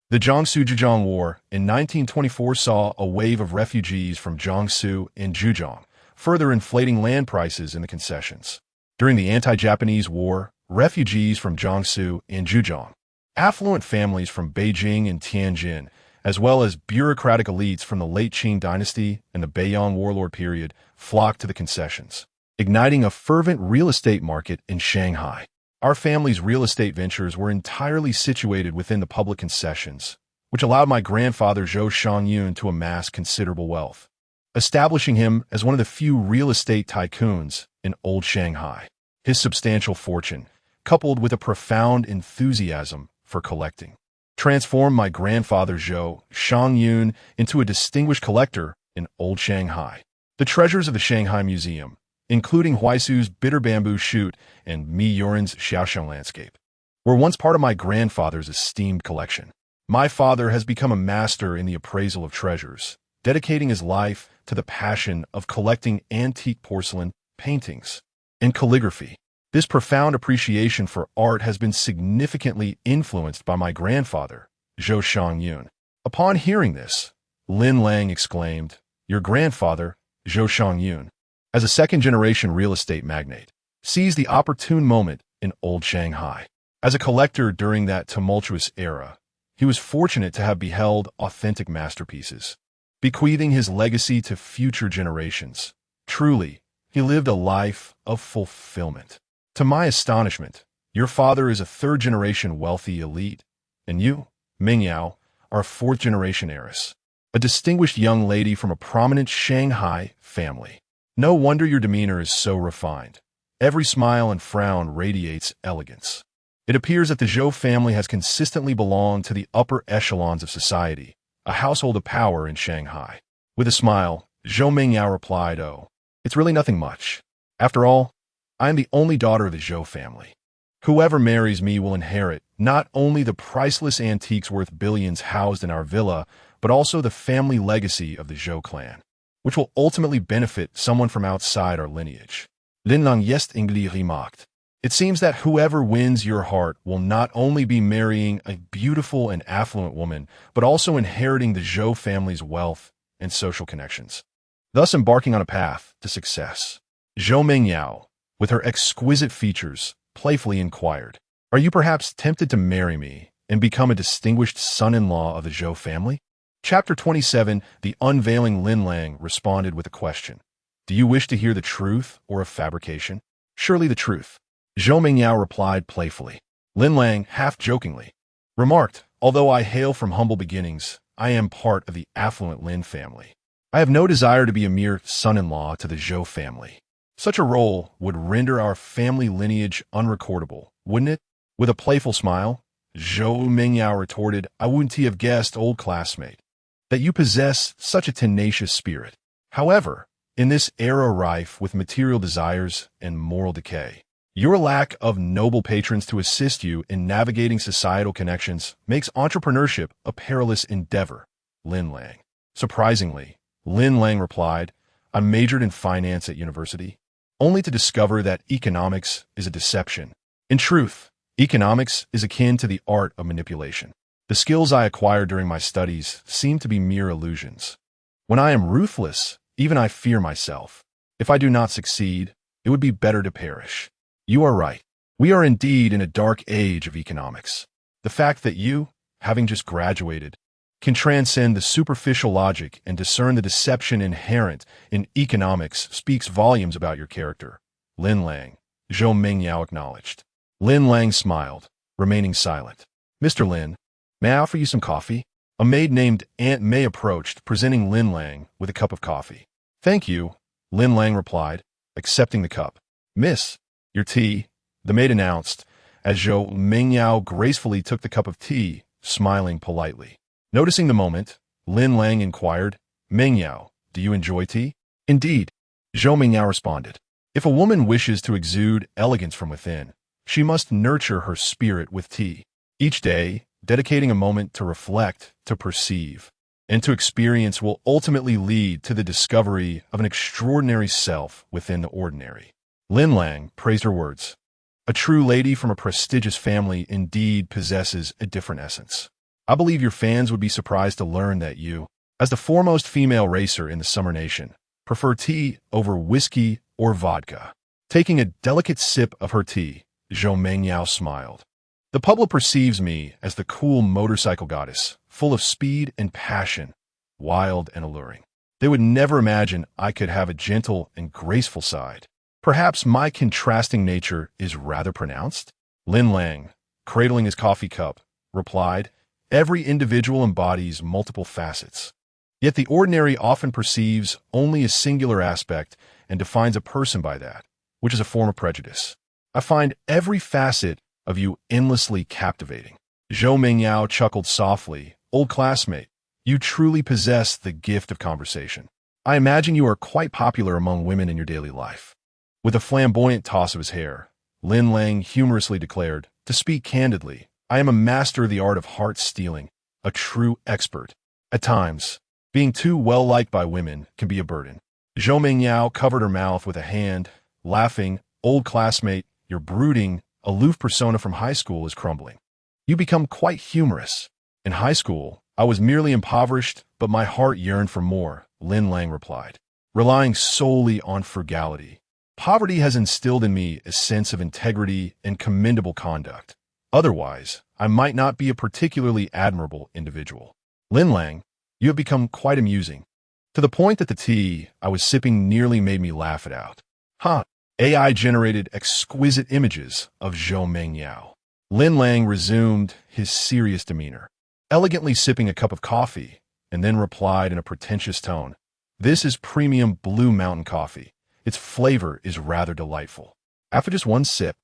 The Jiangsu-Zhejiang War in 1924 saw a wave of refugees from Jiangsu and Zhejiang, further inflating land prices in the concessions. During the anti-Japanese War, refugees from Jiangsu and Zhejiang, affluent families from Beijing and Tianjin, as well as bureaucratic elites from the late Qing dynasty and the Beiyang warlord period, flocked to the concessions, igniting a fervent real estate market in Shanghai. Our family's real estate ventures were entirely situated within the public concessions, which allowed my grandfather Zhou Shangyun to amass considerable wealth, establishing him as one of the few real estate tycoons in old Shanghai. His substantial fortune, coupled with a profound enthusiasm for collecting, transformed my grandfather Zhou Shangyun into a distinguished collector in old Shanghai. The treasures of the Shanghai Museum, including Huaisu's bitter bamboo shoot and Mi Yuren's Xiaosheng landscape, were once part of my grandfather's esteemed collection. My father has become a master in the appraisal of treasures, dedicating his life to the passion of collecting antique porcelain, paintings, and calligraphy. This profound appreciation for art has been significantly influenced by my grandfather, Zhou Shangyun. Upon hearing this, Lin Lang exclaimed, "Your grandfather, Zhou Shangyun, as a second-generation real estate magnate, seized the opportune moment in old Shanghai. As a collector during that tumultuous era, he was fortunate to have beheld authentic masterpieces, bequeathing his legacy to future generations. Truly, he lived a life of fulfillment. To my astonishment, your father is a third-generation wealthy elite, and you, Mingyao, are a fourth-generation heiress, a distinguished young lady from a prominent Shanghai family. No wonder your demeanor is so refined. Every smile and frown radiates elegance. It appears that the Zhou family has consistently belonged to the upper echelons of society, a household of power in Shanghai." With a smile, Zhou Mingyao replied, "Oh, it's really nothing much. After all, I am the only daughter of the Zhou family. Whoever marries me will inherit not only the priceless antiques worth billions housed in our villa, but also the family legacy of the Zhou clan, which will ultimately benefit someone from outside our lineage." Lin Lang jestingly remarked, "It seems that whoever wins your heart will not only be marrying a beautiful and affluent woman, but also inheriting the Zhou family's wealth and social connections, thus embarking on a path to success." Zhou Mingyao, with her exquisite features, playfully inquired, "Are you perhaps tempted to marry me and become a distinguished son-in-law of the Zhou family?" Chapter 27, The Unveiling. Lin Lang responded with a question. "Do you wish to hear the truth or a fabrication?" "Surely the truth," Zhou Mingyao replied playfully. Lin Lang, half-jokingly, remarked, "Although I hail from humble beginnings, I am part of the affluent Lin family. I have no desire to be a mere son-in-law to the Zhou family. Such a role would render our family lineage unrecordable, wouldn't it?" With a playful smile, Zhou Mingyao retorted, "I wouldn't have guessed, old classmate, that you possess such a tenacious spirit. However, in this era rife with material desires and moral decay, Your lack of noble patrons to assist you in navigating societal connections makes entrepreneurship a perilous endeavor, Lin Lang. Surprisingly, Lin Lang replied, I majored in finance at university, only to discover that economics is a deception. In truth, economics is akin to the art of manipulation. The skills I acquired during my studies seem to be mere illusions. When I am ruthless, even I fear myself. If I do not succeed, it would be better to perish. You are right. We are indeed in a dark age of economics. The fact that you, having just graduated, can transcend the superficial logic and discern the deception inherent in economics speaks volumes about your character. Lin Lang, Zhou Mingyao acknowledged. Lin Lang smiled, remaining silent. Mr. Lin, may I offer you some coffee? A maid named Aunt May approached, presenting Lin Lang with a cup of coffee. Thank you, Lin Lang replied, accepting the cup. Miss, your tea, the maid announced, as Zhou Mingyao gracefully took the cup of tea, smiling politely. Noticing the moment, Lin Lang inquired, Mingyao, do you enjoy tea? Indeed, Zhou Mingyao responded. If a woman wishes to exude elegance from within, she must nurture her spirit with tea. Each day, dedicating a moment to reflect, to perceive, and to experience will ultimately lead to the discovery of an extraordinary self within the ordinary. Lin Lang praised her words. A true lady from a prestigious family indeed possesses a different essence. I believe your fans would be surprised to learn that you, as the foremost female racer in the Summer Nation, prefer tea over whiskey or vodka. Taking a delicate sip of her tea, Zhou Mingyao smiled. The public perceives me as the cool motorcycle goddess, full of speed and passion, wild and alluring. They would never imagine I could have a gentle and graceful side. Perhaps my contrasting nature is rather pronounced? Lin Lang, cradling his coffee cup, replied, every individual embodies multiple facets. Yet the ordinary often perceives only a singular aspect and defines a person by that, which is a form of prejudice. I find every facet of you endlessly captivating. Zhou Mingyao chuckled softly. Old classmate, you truly possess the gift of conversation. I imagine you are quite popular among women in your daily life. With a flamboyant toss of his hair, Lin Lang humorously declared, to speak candidly, I am a master of the art of heart stealing, a true expert. At times, being too well-liked by women can be a burden. Zhou Mingyao covered her mouth with a hand, laughing, old classmate, your brooding, aloof persona from high school is crumbling. You become quite humorous. In high school, I was merely impoverished, but my heart yearned for more, Lin Lang replied, relying solely on frugality. Poverty has instilled in me a sense of integrity and commendable conduct. Otherwise, I might not be a particularly admirable individual. Lin Lang, you have become quite amusing, to the point that the tea I was sipping nearly made me laugh it out. AI generated exquisite images of Zhou Mingyao. Lin Lang resumed his serious demeanor, elegantly sipping a cup of coffee, and then replied in a pretentious tone, this is premium Blue Mountain coffee. Its flavor is rather delightful. After just one sip,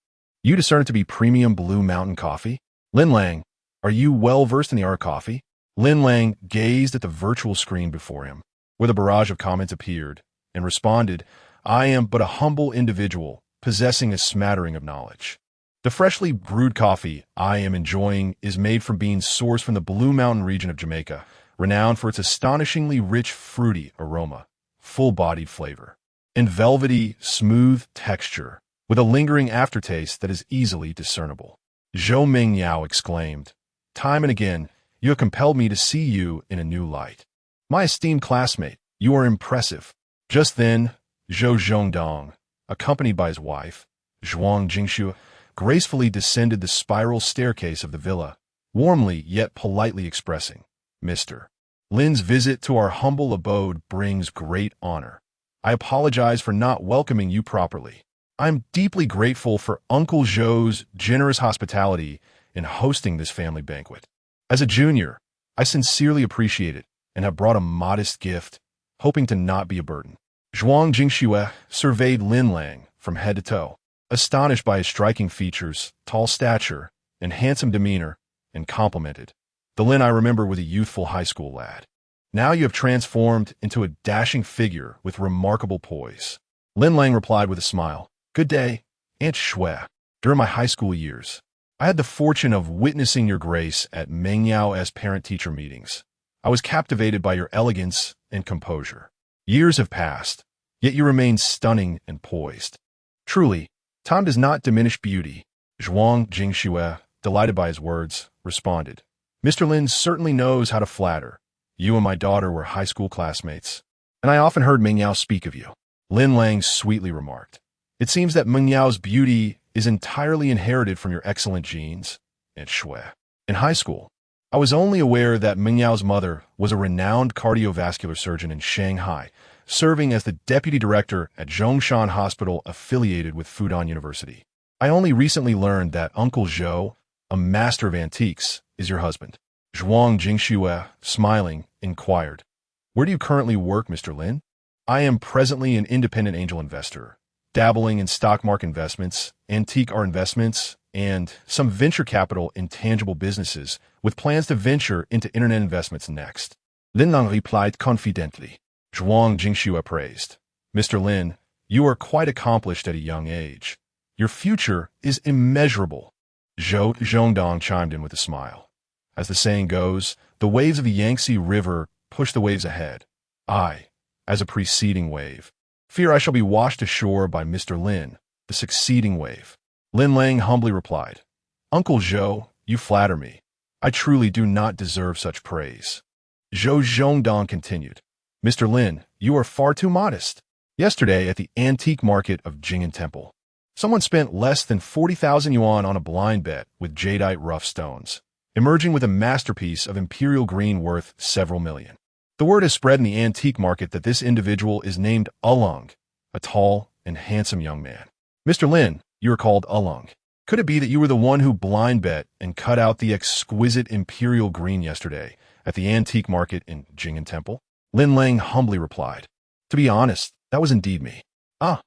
you discern it to be premium Blue Mountain coffee? Lin Lang, are you well versed in the art of coffee? Lin Lang gazed at the virtual screen before him, where the barrage of comments appeared, and responded, I am but a humble individual, possessing a smattering of knowledge. The freshly brewed coffee I am enjoying is made from beans sourced from the Blue Mountain region of Jamaica, renowned for its astonishingly rich, fruity aroma, full-bodied flavor, and velvety, smooth texture, with a lingering aftertaste that is easily discernible. Zhou Mingyao exclaimed, time and again, you have compelled me to see you in a new light. My esteemed classmate, you are impressive. Just then, Zhou Zhongdong, accompanied by his wife, Zhuang Jingshu, gracefully descended the spiral staircase of the villa, warmly yet politely expressing, Mr. Lin's visit to our humble abode brings great honor. I apologize for not welcoming you properly. I'm deeply grateful for Uncle Zhou's generous hospitality in hosting this family banquet. As a junior, I sincerely appreciate it and have brought a modest gift, hoping to not be a burden. Zhuang Jingxue surveyed Lin Lang from head to toe, astonished by his striking features, tall stature, and handsome demeanor, and complimented. The Lin I remember was a youthful high school lad. Now you have transformed into a dashing figure with remarkable poise. Lin Lang replied with a smile. Good day, Aunt Shui, during my high school years, I had the fortune of witnessing your grace at Mengyao's parent-teacher meetings. I was captivated by your elegance and composure. Years have passed, yet you remain stunning and poised. Truly, time does not diminish beauty. Zhuang Jingxue, delighted by his words, responded. Mr. Lin certainly knows how to flatter. You and my daughter were high school classmates, and I often heard Mengyao speak of you. Lin Lang sweetly remarked. It seems that Mengyao's beauty is entirely inherited from your excellent genes, Aunt Shui. In high school, I was only aware that Mengyao's mother was a renowned cardiovascular surgeon in Shanghai, serving as the deputy director at Zhongshan Hospital affiliated with Fudan University. I only recently learned that Uncle Zhou, a master of antiques, is your husband. Zhuang Jingxue, smiling, inquired, Where do you currently work, Mr. Lin? I am presently an independent angel investor, dabbling in stock market investments, antique art investments, and some venture capital in tangible businesses, with plans to venture into internet investments next. Lin Lang replied confidently. Zhuang Jingxue praised. Mr. Lin, you are quite accomplished at a young age. Your future is immeasurable. Zhou Zhongdong chimed in with a smile. As the saying goes, the waves of the Yangtze River push the waves ahead. I, as a preceding wave, fear I shall be washed ashore by Mr. Lin, the succeeding wave. Lin Lang humbly replied, Uncle Zhou, you flatter me. I truly do not deserve such praise. Zhou Zhongdong continued, Mr. Lin, you are far too modest. Yesterday at the antique market of Jing'an Temple, someone spent less than 40,000 yuan on a blind bet with jadeite rough stones, emerging with a masterpiece of imperial green worth several million. The word has spread in the antique market that this individual is named Ulung, a tall and handsome young man. Mr. Lin, you are called Ulung. Could it be that you were the one who blind bet and cut out the exquisite imperial green yesterday at the antique market in Jing'an Temple? Lin Lang humbly replied, To be honest, that was indeed me. Ah.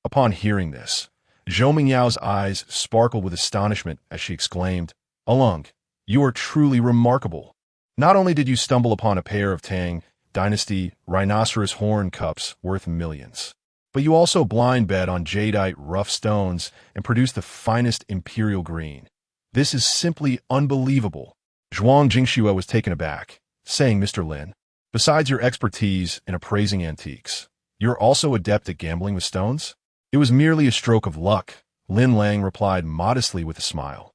Upon hearing this, Zhou Mingyao's eyes sparkled with astonishment as she exclaimed, Ulung, you are truly remarkable. Not only did you stumble upon a pair of Tang Dynasty rhinoceros horn cups worth millions, but you also blind bet on jadeite rough stones and produced the finest imperial green. This is simply unbelievable. Zhuang Jingxue was taken aback, saying, Mr. Lin, besides your expertise in appraising antiques, you're also adept at gambling with stones? It was merely a stroke of luck, Lin Lang replied modestly with a smile.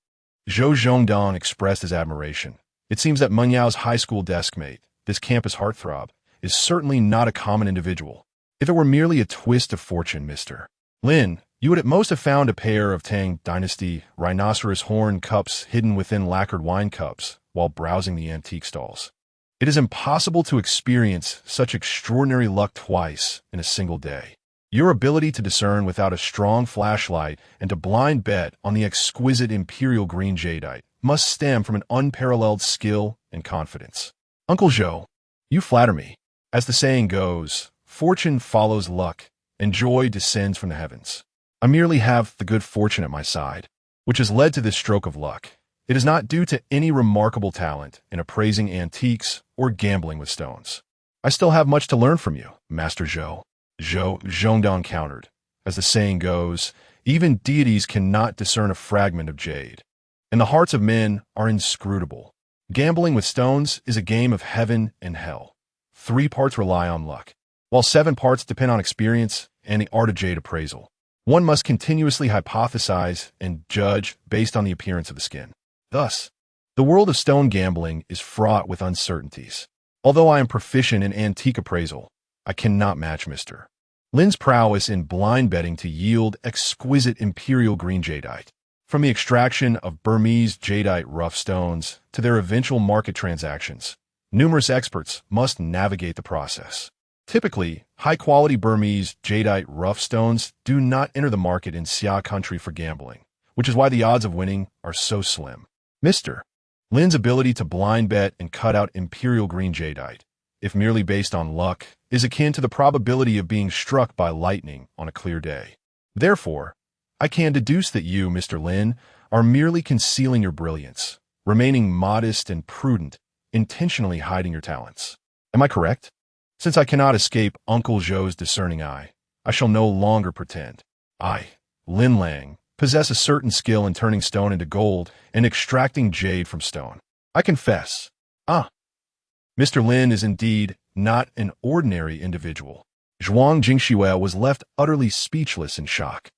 Zhou Zhongdong expressed his admiration. It seems that Mengyao's high school deskmate, this campus heartthrob, is certainly not a common individual. If it were merely a twist of fortune, Mr. Lin, you would at most have found a pair of Tang Dynasty rhinoceros horn cups hidden within lacquered wine cups while browsing the antique stalls. It is impossible to experience such extraordinary luck twice in a single day. Your ability to discern without a strong flashlight and to blind bet on the exquisite imperial green jadeite must stem from an unparalleled skill and confidence. Uncle Zhou, you flatter me. As the saying goes, fortune follows luck, and joy descends from the heavens. I merely have the good fortune at my side, which has led to this stroke of luck. It is not due to any remarkable talent in appraising antiques or gambling with stones. I still have much to learn from you, Master Zhou. Zhou Zhongdong countered. As the saying goes, even deities cannot discern a fragment of jade, and the hearts of men are inscrutable. Gambling with stones is a game of heaven and hell. 3 parts rely on luck, while 7 parts depend on experience and the art of jade appraisal. One must continuously hypothesize and judge based on the appearance of the skin. Thus, the world of stone gambling is fraught with uncertainties. Although I am proficient in antique appraisal, I cannot match Mr. Lin's prowess in blind betting to yield exquisite imperial green jadeite. From the extraction of Burmese jadeite rough stones to their eventual market transactions, numerous experts must navigate the process. Typically, high-quality Burmese jadeite rough stones do not enter the market in Xia country for gambling, which is why the odds of winning are so slim. Mr. Lin's ability to blind bet and cut out imperial green jadeite, if merely based on luck, is akin to the probability of being struck by lightning on a clear day. Therefore, I can deduce that you, Mr. Lin, are merely concealing your brilliance, remaining modest and prudent, intentionally hiding your talents. Am I correct? Since I cannot escape Uncle Zhou's discerning eye, I shall no longer pretend. I, Lin Lang, possess a certain skill in turning stone into gold and extracting jade from stone. I confess. Mr. Lin is indeed not an ordinary individual. Zhuang Jingxue was left utterly speechless in shock.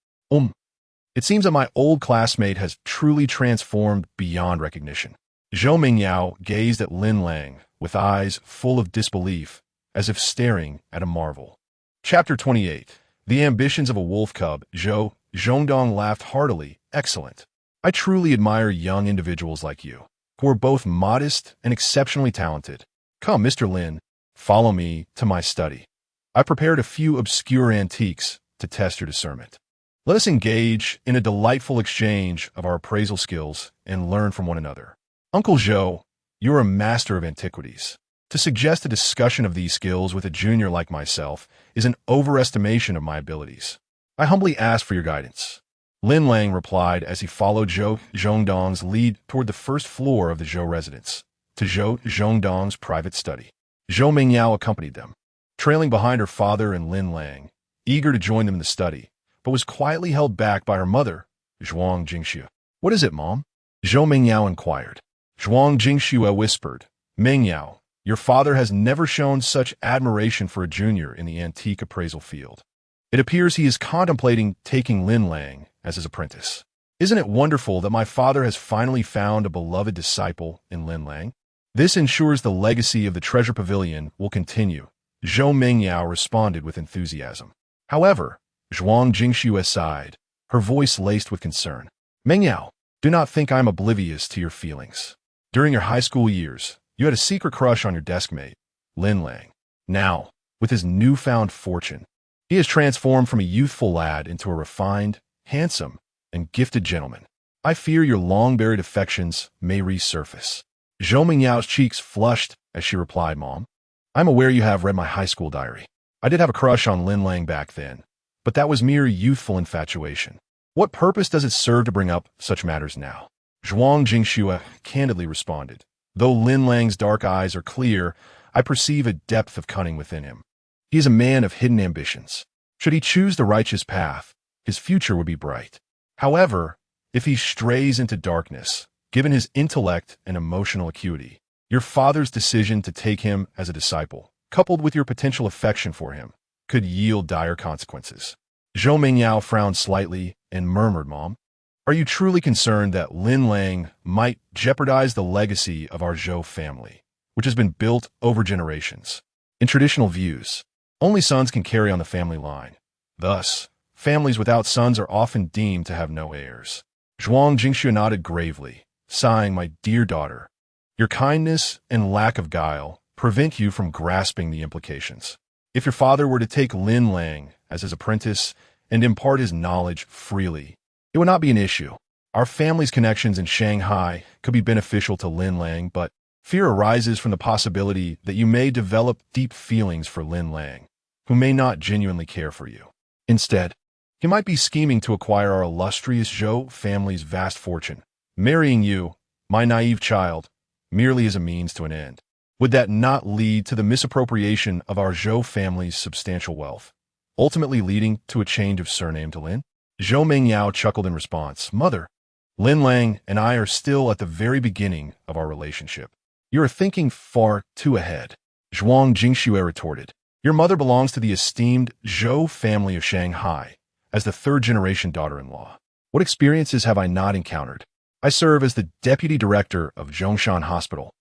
It seems that my old classmate has truly transformed beyond recognition. Zhou Mingyao gazed at Lin Lang with eyes full of disbelief, as if staring at a marvel. Chapter 28. The Ambitions of a Wolf Cub. Zhongdong laughed heartily. Excellent. I truly admire young individuals like you, who are both modest and exceptionally talented. Come, Mr. Lin, follow me to my study. I prepared a few obscure antiques to test your discernment. Let us engage in a delightful exchange of our appraisal skills and learn from one another. Uncle Zhou, you're a master of antiquities. To suggest a discussion of these skills with a junior like myself is an overestimation of my abilities. I humbly ask for your guidance. Lin Lang replied as he followed Zhou Zhongdong's lead toward the first floor of the Zhou residence, to Zhou Zhongdong's private study. Zhou Mingyao accompanied them, trailing behind her father and Lin Lang, eager to join them in the study, but was quietly held back by her mother, Zhuang Jingxue. What is it, Mom? Zhou Mingyao inquired. Zhuang Jingxue whispered, Mingyao, your father has never shown such admiration for a junior in the antique appraisal field. It appears he is contemplating taking Lin Lang as his apprentice. Isn't it wonderful that my father has finally found a beloved disciple in Lin Lang? This ensures the legacy of the Treasure Pavilion will continue, Zhou Mingyao responded with enthusiasm. However, Zhuang Jingxue sighed, her voice laced with concern. Mingyao, do not think I am oblivious to your feelings. During your high school years, you had a secret crush on your deskmate, Lin Lang. Now, with his newfound fortune, he has transformed from a youthful lad into a refined, handsome, and gifted gentleman. I fear your long-buried affections may resurface. Zhou Mingyao's cheeks flushed as she replied, Mom, I'm aware you have read my high school diary. I did have a crush on Lin Lang back then, but that was mere youthful infatuation. What purpose does it serve to bring up such matters now? Zhuang Jingxue candidly responded. Though Lin Lang's dark eyes are clear, I perceive a depth of cunning within him. He is a man of hidden ambitions. Should he choose the righteous path, his future would be bright. However, if he strays into darkness, given his intellect and emotional acuity, your father's decision to take him as a disciple, coupled with your potential affection for him, could yield dire consequences. Zhou Mingyao frowned slightly and murmured, Mom, are you truly concerned that Lin Lang might jeopardize the legacy of our Zhou family, which has been built over generations? In traditional views, only sons can carry on the family line. Thus, families without sons are often deemed to have no heirs. Zhuang Jingxue nodded gravely, sighing, My dear daughter, your kindness and lack of guile prevent you from grasping the implications. If your father were to take Lin Lang as his apprentice and impart his knowledge freely, it would not be an issue. Our family's connections in Shanghai could be beneficial to Lin Lang, but fear arises from the possibility that you may develop deep feelings for Lin Lang, who may not genuinely care for you. Instead, he might be scheming to acquire our illustrious Zhou family's vast fortune, marrying you, my naive child, merely as a means to an end. Would that not lead to the misappropriation of our Zhou family's substantial wealth, ultimately leading to a change of surname to Lin? Zhou Mingyao chuckled in response. Mother, Lin Lang and I are still at the very beginning of our relationship. You are thinking far too ahead. Zhuang Jingxue retorted. Your mother belongs to the esteemed Zhou family of Shanghai as the third-generation daughter-in-law. What experiences have I not encountered? I serve as the deputy director of Zhongshan Hospital,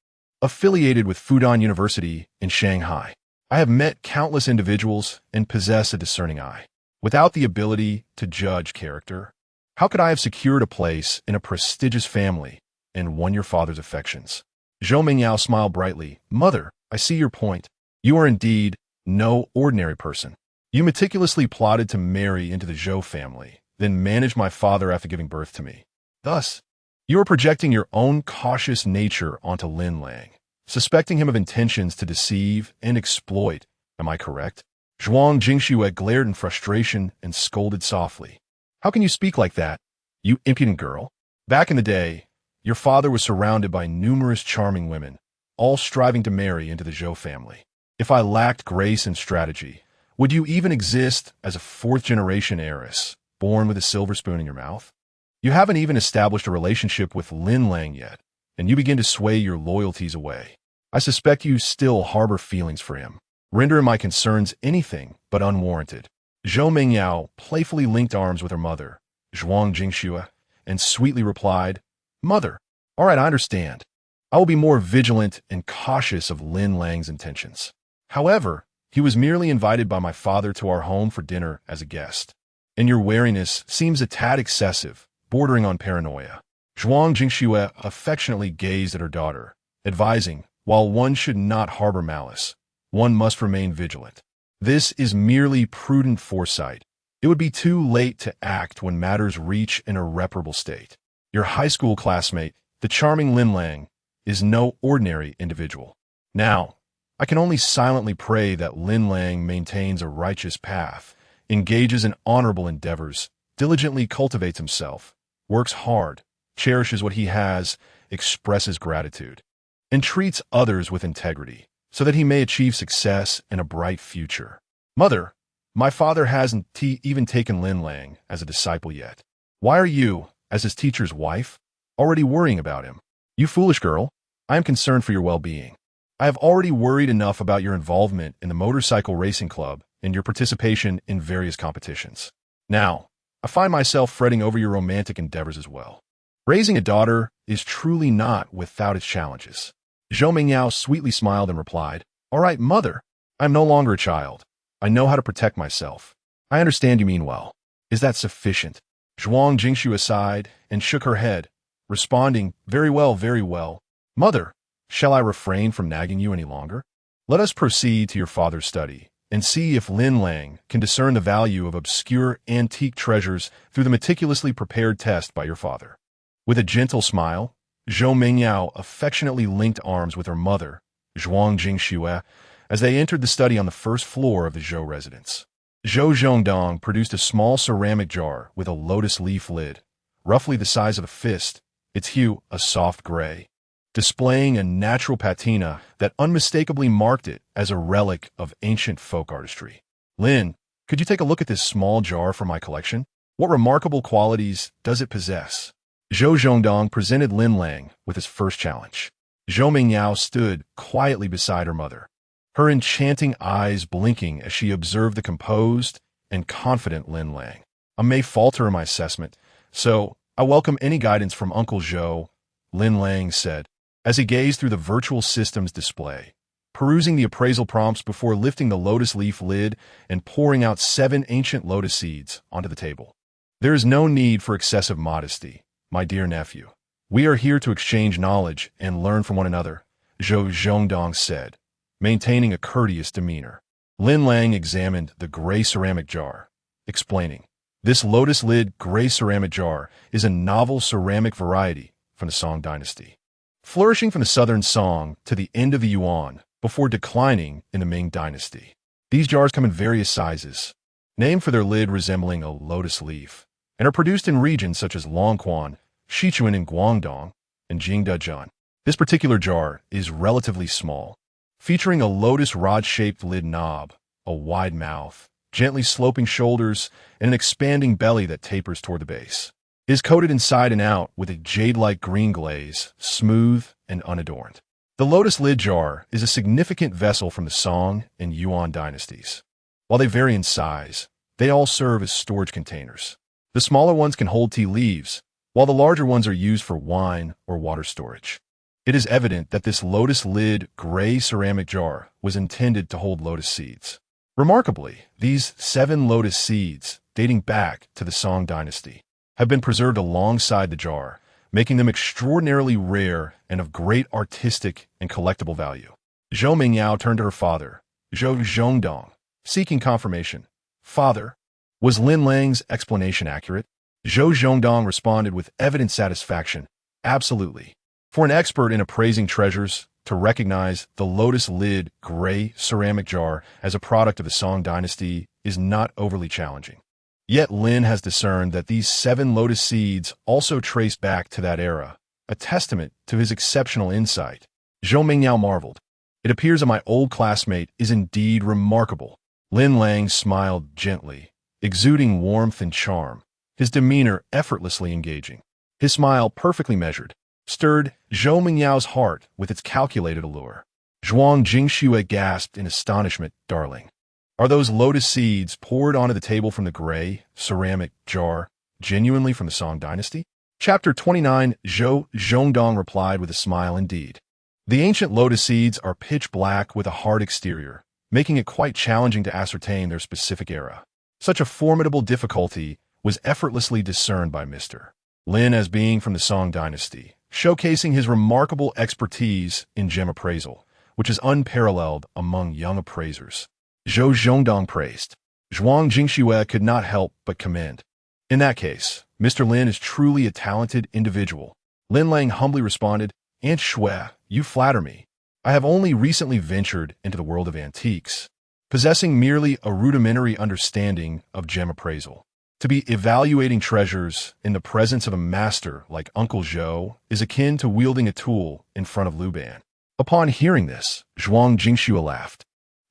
affiliated with Fudan University in Shanghai. I have met countless individuals and possess a discerning eye. Without the ability to judge character, how could I have secured a place in a prestigious family and won your father's affections? Zhou Mingyao smiled brightly. Mother, I see your point. You are indeed no ordinary person. You meticulously plotted to marry into the Zhou family, then managed my father after giving birth to me. Thus, you are projecting your own cautious nature onto Lin Lang, suspecting him of intentions to deceive and exploit. Am I correct? Zhuang Jingxue glared in frustration and scolded softly. How can you speak like that, you impudent girl? Back in the day, your father was surrounded by numerous charming women, all striving to marry into the Zhou family. If I lacked grace and strategy, would you even exist as a fourth-generation heiress, born with a silver spoon in your mouth? You haven't even established a relationship with Lin Lang yet, and you begin to sway your loyalties away. I suspect you still harbor feelings for him, rendering my concerns anything but unwarranted. Zhou Mingyao playfully linked arms with her mother, Zhuang Jingxue, and sweetly replied, "Mother, all right, I understand. I will be more vigilant and cautious of Lin Lang's intentions. However, he was merely invited by my father to our home for dinner as a guest, and your wariness seems a tad excessive, bordering on paranoia." Zhuang Jingxue affectionately gazed at her daughter, advising, while one should not harbor malice, one must remain vigilant. This is merely prudent foresight. It would be too late to act when matters reach an irreparable state. Your high school classmate, the charming Lin Lang, is no ordinary individual. Now, I can only silently pray that Lin Lang maintains a righteous path, engages in honorable endeavors, diligently cultivates himself, works hard, cherishes what he has, expresses gratitude, and treats others with integrity, so that he may achieve success and a bright future. Mother, my father hasn't even taken Lin Lang as a disciple yet. Why are you, as his teacher's wife, already worrying about him? You foolish girl, I am concerned for your well-being. I have already worried enough about your involvement in the motorcycle racing club and your participation in various competitions. Now, I find myself fretting over your romantic endeavors as well. Raising a daughter is truly not without its challenges. Zhou Mingyao sweetly smiled and replied, "All right, mother, I am no longer a child. I know how to protect myself. I understand you mean well. Is that sufficient?" Zhuang Jingxue sighed and shook her head, responding, very well, very well. Mother, shall I refrain from nagging you any longer? Let us proceed to your father's study and see if Lin Lang can discern the value of obscure antique treasures through the meticulously prepared test by your father." With a gentle smile, Zhou Mingyao affectionately linked arms with her mother, Zhuang Jingxue, as they entered the study on the first floor of the Zhou residence. Zhou Zhongdong produced a small ceramic jar with a lotus leaf lid, roughly the size of a fist, its hue a soft gray, displaying a natural patina that unmistakably marked it as a relic of ancient folk artistry. "Lin, could you take a look at this small jar from my collection? What remarkable qualities does it possess?" Zhou Zhongdong presented Lin Lang with his first challenge. Zhou Mingyao stood quietly beside her mother, her enchanting eyes blinking as she observed the composed and confident Lin Lang. "I may falter in my assessment, so I welcome any guidance from Uncle Zhou," Lin Lang said, as he gazed through the virtual system's display, perusing the appraisal prompts before lifting the lotus leaf lid and pouring out 7 ancient lotus seeds onto the table. "There is no need for excessive modesty, my dear nephew. We are here to exchange knowledge and learn from one another," Zhou Zhongdong said, maintaining a courteous demeanor. Lin Lang examined the gray ceramic jar, explaining, "This lotus lid gray ceramic jar is a novel ceramic variety from the Song dynasty, flourishing from the southern Song to the end of the Yuan before declining in the Ming dynasty. These jars come in various sizes, named for their lid resembling a lotus leaf, and are produced in regions such as Longquan, Sichuan in Guangdong, and Jingdezhen. This particular jar is relatively small, featuring a lotus rod-shaped lid knob, a wide mouth, gently sloping shoulders, and an expanding belly that tapers toward the base. It is coated inside and out with a jade-like green glaze, smooth and unadorned. The lotus lid jar is a significant vessel from the Song and Yuan dynasties. While they vary in size, they all serve as storage containers. The smaller ones can hold tea leaves, while the larger ones are used for wine or water storage. It is evident that this lotus lid gray ceramic jar was intended to hold lotus seeds. Remarkably, these 7 lotus seeds, dating back to the Song dynasty, have been preserved alongside the jar, making them extraordinarily rare and of great artistic and collectible value. Zhou Mingyao turned to her father, Zhou Zhongdong, seeking confirmation. "Father, was Lin Lang's explanation accurate?" Zhou Zhongdong responded with evident satisfaction, "Absolutely. For an expert in appraising treasures, to recognize the lotus lid gray ceramic jar as a product of the Song dynasty is not overly challenging. Yet Lin has discerned that these 7 lotus seeds also trace back to that era, a testament to his exceptional insight." Zhou Mingyao marveled. "It appears that my old classmate is indeed remarkable." Lin Lang smiled gently, exuding warmth and charm, his demeanor effortlessly engaging. His smile, perfectly measured, stirred Zhou Mingyao's heart with its calculated allure. Zhuang Jingxue gasped in astonishment. Darling, are those lotus seeds poured onto the table from the gray ceramic jar genuinely from the Song dynasty? Chapter 29. Zhou Zhongdong replied with a smile. Indeed. The ancient lotus seeds are pitch black with a hard exterior, making it quite challenging to ascertain their specific era. Such a formidable difficulty was effortlessly discerned by Mr. Lin as being from the Song dynasty, showcasing his remarkable expertise in gem appraisal, which is unparalleled among young appraisers. Zhou Zhongdong praised. Zhuang Jingxue could not help but commend. In that case, Mr. Lin is truly a talented individual. Lin Lang humbly responded, Aunt Shui, you flatter me. I have only recently ventured into the world of antiques, possessing merely a rudimentary understanding of gem appraisal. To be evaluating treasures in the presence of a master like Uncle Zhou is akin to wielding a tool in front of Liu Ban. Upon hearing this, Zhuang Jingxue laughed.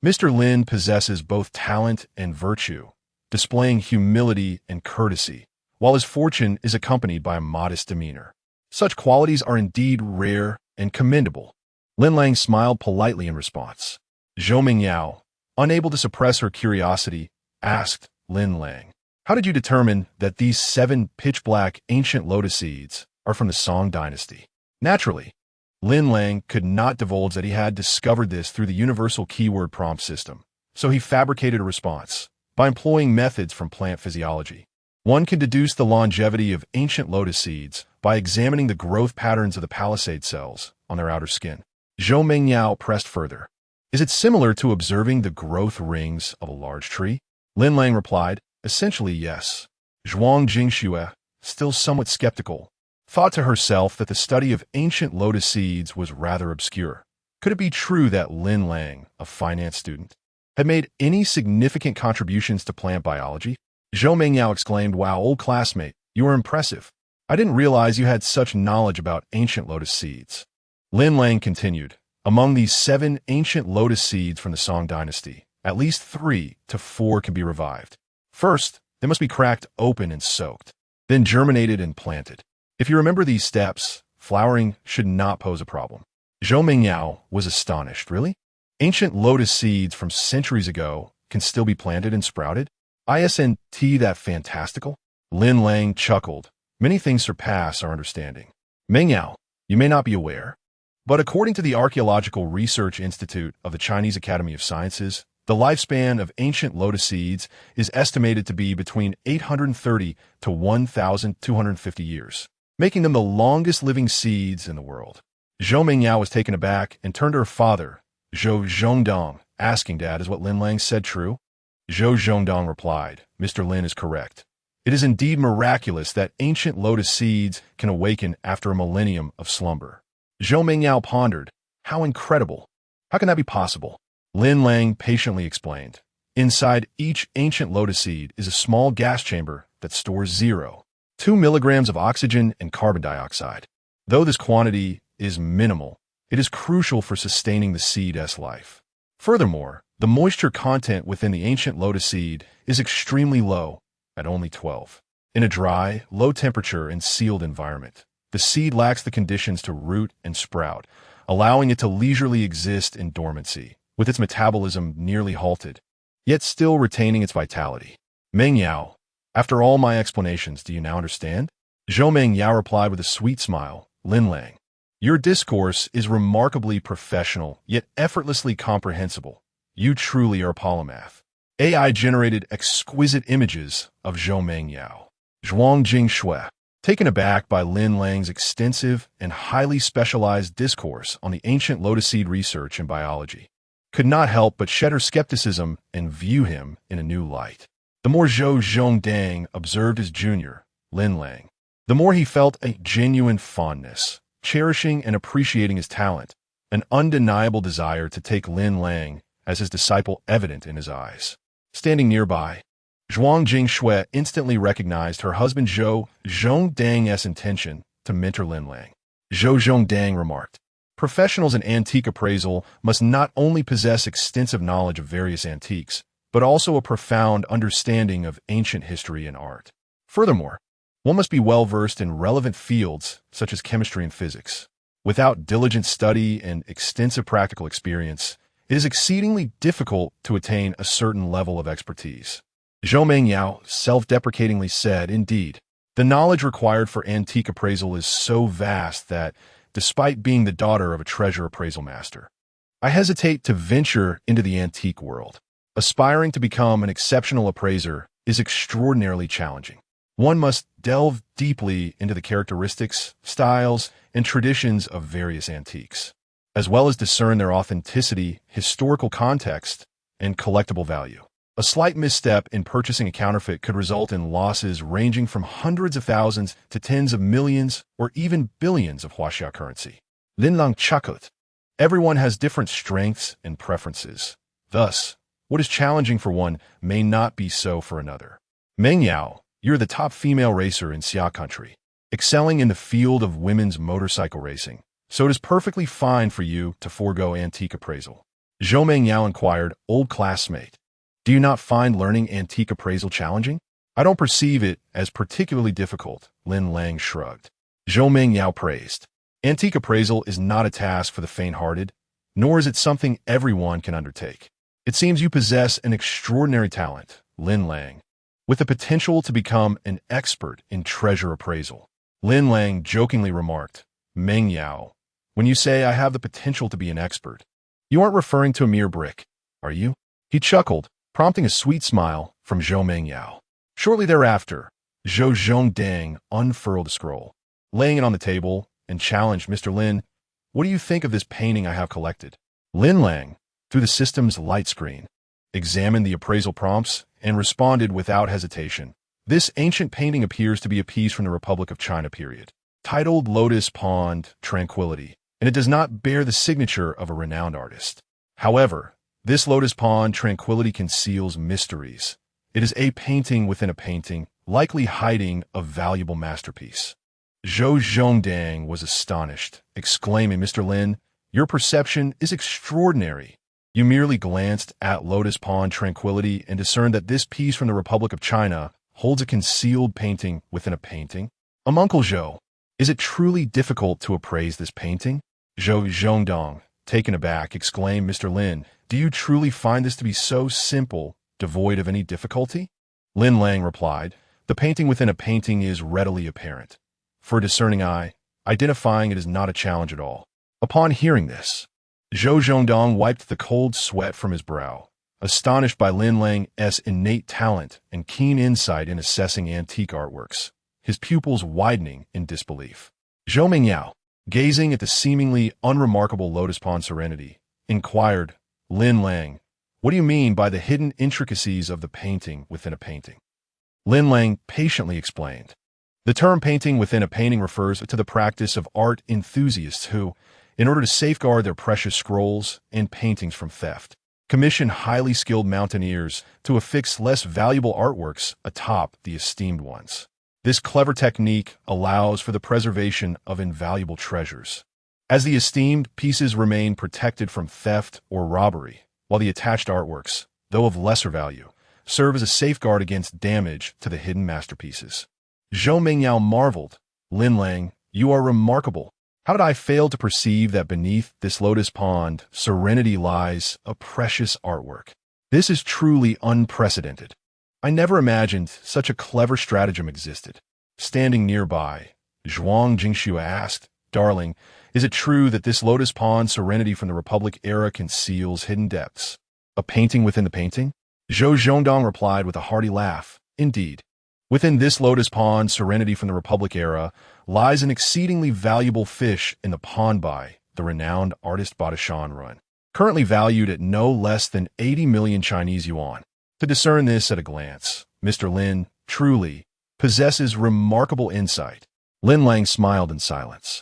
Mr. Lin possesses both talent and virtue, displaying humility and courtesy, while his fortune is accompanied by a modest demeanor. Such qualities are indeed rare and commendable. Lin Lang smiled politely in response. Zhou Mingyao, unable to suppress her curiosity, asked Lin Lang, how did you determine that these 7 pitch-black ancient lotus seeds are from the Song dynasty? Naturally, Lin Lang could not divulge that he had discovered this through the universal keyword prompt system, so he fabricated a response. By employing methods from plant physiology, one can deduce the longevity of ancient lotus seeds by examining the growth patterns of the palisade cells on their outer skin. Zhou Mingyao pressed further. Is it similar to observing the growth rings of a large tree? Lin Lang replied, essentially yes. Zhuang Jingxue, still somewhat skeptical, thought to herself that the study of ancient lotus seeds was rather obscure. Could it be true that Lin Lang, a finance student, had made any significant contributions to plant biology? Zhou Mingyao exclaimed, wow, old classmate, you are impressive. I didn't realize you had such knowledge about ancient lotus seeds. Lin Lang continued, among these 7 ancient lotus seeds from the Song dynasty, at least 3 to 4 can be revived. First, they must be cracked open and soaked, then germinated and planted. If you remember these steps, flowering should not pose a problem. Zhou Mingyao was astonished. Really? Ancient lotus seeds from centuries ago can still be planted and sprouted? Isn't that fantastical? Lin Lang chuckled. Many things surpass our understanding. Mingyao, you may not be aware, but according to the Archaeological Research Institute of the Chinese Academy of Sciences, the lifespan of ancient lotus seeds is estimated to be between 830 to 1,250 years, making them the longest living seeds in the world. Zhou Mingyao was taken aback and turned to her father, Zhou Zhongdong, asking, Dad, is what Lin Lang said true? Zhou Zhongdong replied, Mr. Lin is correct. It is indeed miraculous that ancient lotus seeds can awaken after a millennium of slumber. Zhou Mingyao pondered, how incredible. How can that be possible? Lin Lang patiently explained. Inside each ancient lotus seed is a small gas chamber that stores 0.2 milligrams of oxygen and carbon dioxide. Though this quantity is minimal, it is crucial for sustaining the seed's life. Furthermore, the moisture content within the ancient lotus seed is extremely low, at only 12. In a dry, low-temperature and sealed environment, the seed lacks the conditions to root and sprout, allowing it to leisurely exist in dormancy, with its metabolism nearly halted, yet still retaining its vitality. Mingyao, after all my explanations, do you now understand? Zhou Mingyao replied with a sweet smile, Lin Lang, your discourse is remarkably professional, yet effortlessly comprehensible. You truly are a polymath. AI generated exquisite images of Zhou Mingyao. Zhuang Jingxue, taken aback by Lin Lang's extensive and highly specialized discourse on the ancient lotus seed research and biology, could not help but shed her skepticism and view him in a new light. The more Zhou Zhongdang observed his junior, Lin Lang, the more he felt a genuine fondness, cherishing and appreciating his talent, an undeniable desire to take Lin Lang as his disciple evident in his eyes. Standing nearby, Zhuang Jingxue instantly recognized her husband Zhou Zhongdang's intention to mentor Lin Lang. Zhou Zhongdang remarked, professionals in antique appraisal must not only possess extensive knowledge of various antiques, but also a profound understanding of ancient history and art. Furthermore, one must be well-versed in relevant fields such as chemistry and physics. Without diligent study and extensive practical experience, it is exceedingly difficult to attain a certain level of expertise. Zhou Mengyao self-deprecatingly said, indeed, the knowledge required for antique appraisal is so vast that, despite being the daughter of a treasure appraisal master, I hesitate to venture into the antique world. Aspiring to become an exceptional appraiser is extraordinarily challenging. One must delve deeply into the characteristics, styles, and traditions of various antiques, as well as discern their authenticity, historical context, and collectible value. A slight misstep in purchasing a counterfeit could result in losses ranging from hundreds of thousands to tens of millions or even billions of Huaxia currency. Lin Lang chuckled. Everyone has different strengths and preferences. Thus, what is challenging for one may not be so for another. Mengyao, you're the top female racer in Xia country, excelling in the field of women's motorcycle racing, so it is perfectly fine for you to forego antique appraisal. Zhou Mengyao inquired, old classmate, do you not find learning antique appraisal challenging? I don't perceive it as particularly difficult, Lin Lang shrugged. Zhou Mengyao praised. Antique appraisal is not a task for the faint-hearted, nor is it something everyone can undertake. It seems you possess an extraordinary talent, Lin Lang, with the potential to become an expert in treasure appraisal. Lin Lang jokingly remarked, Mengyao, when you say I have the potential to be an expert, you aren't referring to a mere brick, are you? He chuckled, prompting a sweet smile from Zhou Mengyao. Shortly thereafter, Zhou Zhongdang unfurled a scroll, laying it on the table, and challenged Mr. Lin, what do you think of this painting I have collected? Lin Lang, through the system's light screen, examined the appraisal prompts and responded without hesitation. This ancient painting appears to be a piece from the Republic of China period, titled Lotus Pond Tranquility, and it does not bear the signature of a renowned artist. However, this Lotus Pond Tranquility conceals mysteries. It is a painting within a painting, likely hiding a valuable masterpiece. Zhou Zhongdang was astonished, exclaiming, Mr. Lin, your perception is extraordinary. You merely glanced at Lotus Pond Tranquility and discerned that this piece from the Republic of China holds a concealed painting within a painting? Uncle Zhou, is it truly difficult to appraise this painting? Zhou Zhongdang, taken aback, exclaimed, Mr. Lin, do you truly find this to be so simple, devoid of any difficulty? Lin Lang replied, the painting within a painting is readily apparent. For a discerning eye, identifying it is not a challenge at all. Upon hearing this, Zhou Zhongdang wiped the cold sweat from his brow, astonished by Lin Lang's innate talent and keen insight in assessing antique artworks, his pupils widening in disbelief. Zhou Mengyao, gazing at the seemingly unremarkable Lotus Pond Serenity, inquired, Lin Lang, what do you mean by the hidden intricacies of the painting within a painting? Lin Lang patiently explained. The term painting within a painting refers to the practice of art enthusiasts who, in order to safeguard their precious scrolls and paintings from theft, commission highly skilled mountaineers to affix less valuable artworks atop the esteemed ones. This clever technique allows for the preservation of invaluable treasures, as the esteemed pieces remain protected from theft or robbery, while the attached artworks, though of lesser value, serve as a safeguard against damage to the hidden masterpieces. Zhou Mengyao marveled, Lin Lang, you are remarkable. How did I fail to perceive that beneath this Lotus Pond Serenity lies a precious artwork? This is truly unprecedented. I never imagined such a clever stratagem existed. Standing nearby, Zhuang Jingxue asked, Darling, is it true that this Lotus Pond Serenity from the Republic era conceals hidden depths? A painting within the painting? Zhou Zhongdang replied with a hearty laugh, Indeed. Within this Lotus Pond Serenity from the Republic era lies an exceedingly valuable fish in the pond by the renowned artist Badashan Run, currently valued at no less than 80 million Chinese yuan. To discern this at a glance, Mr. Lin, truly, possesses remarkable insight. Lin Lang smiled in silence.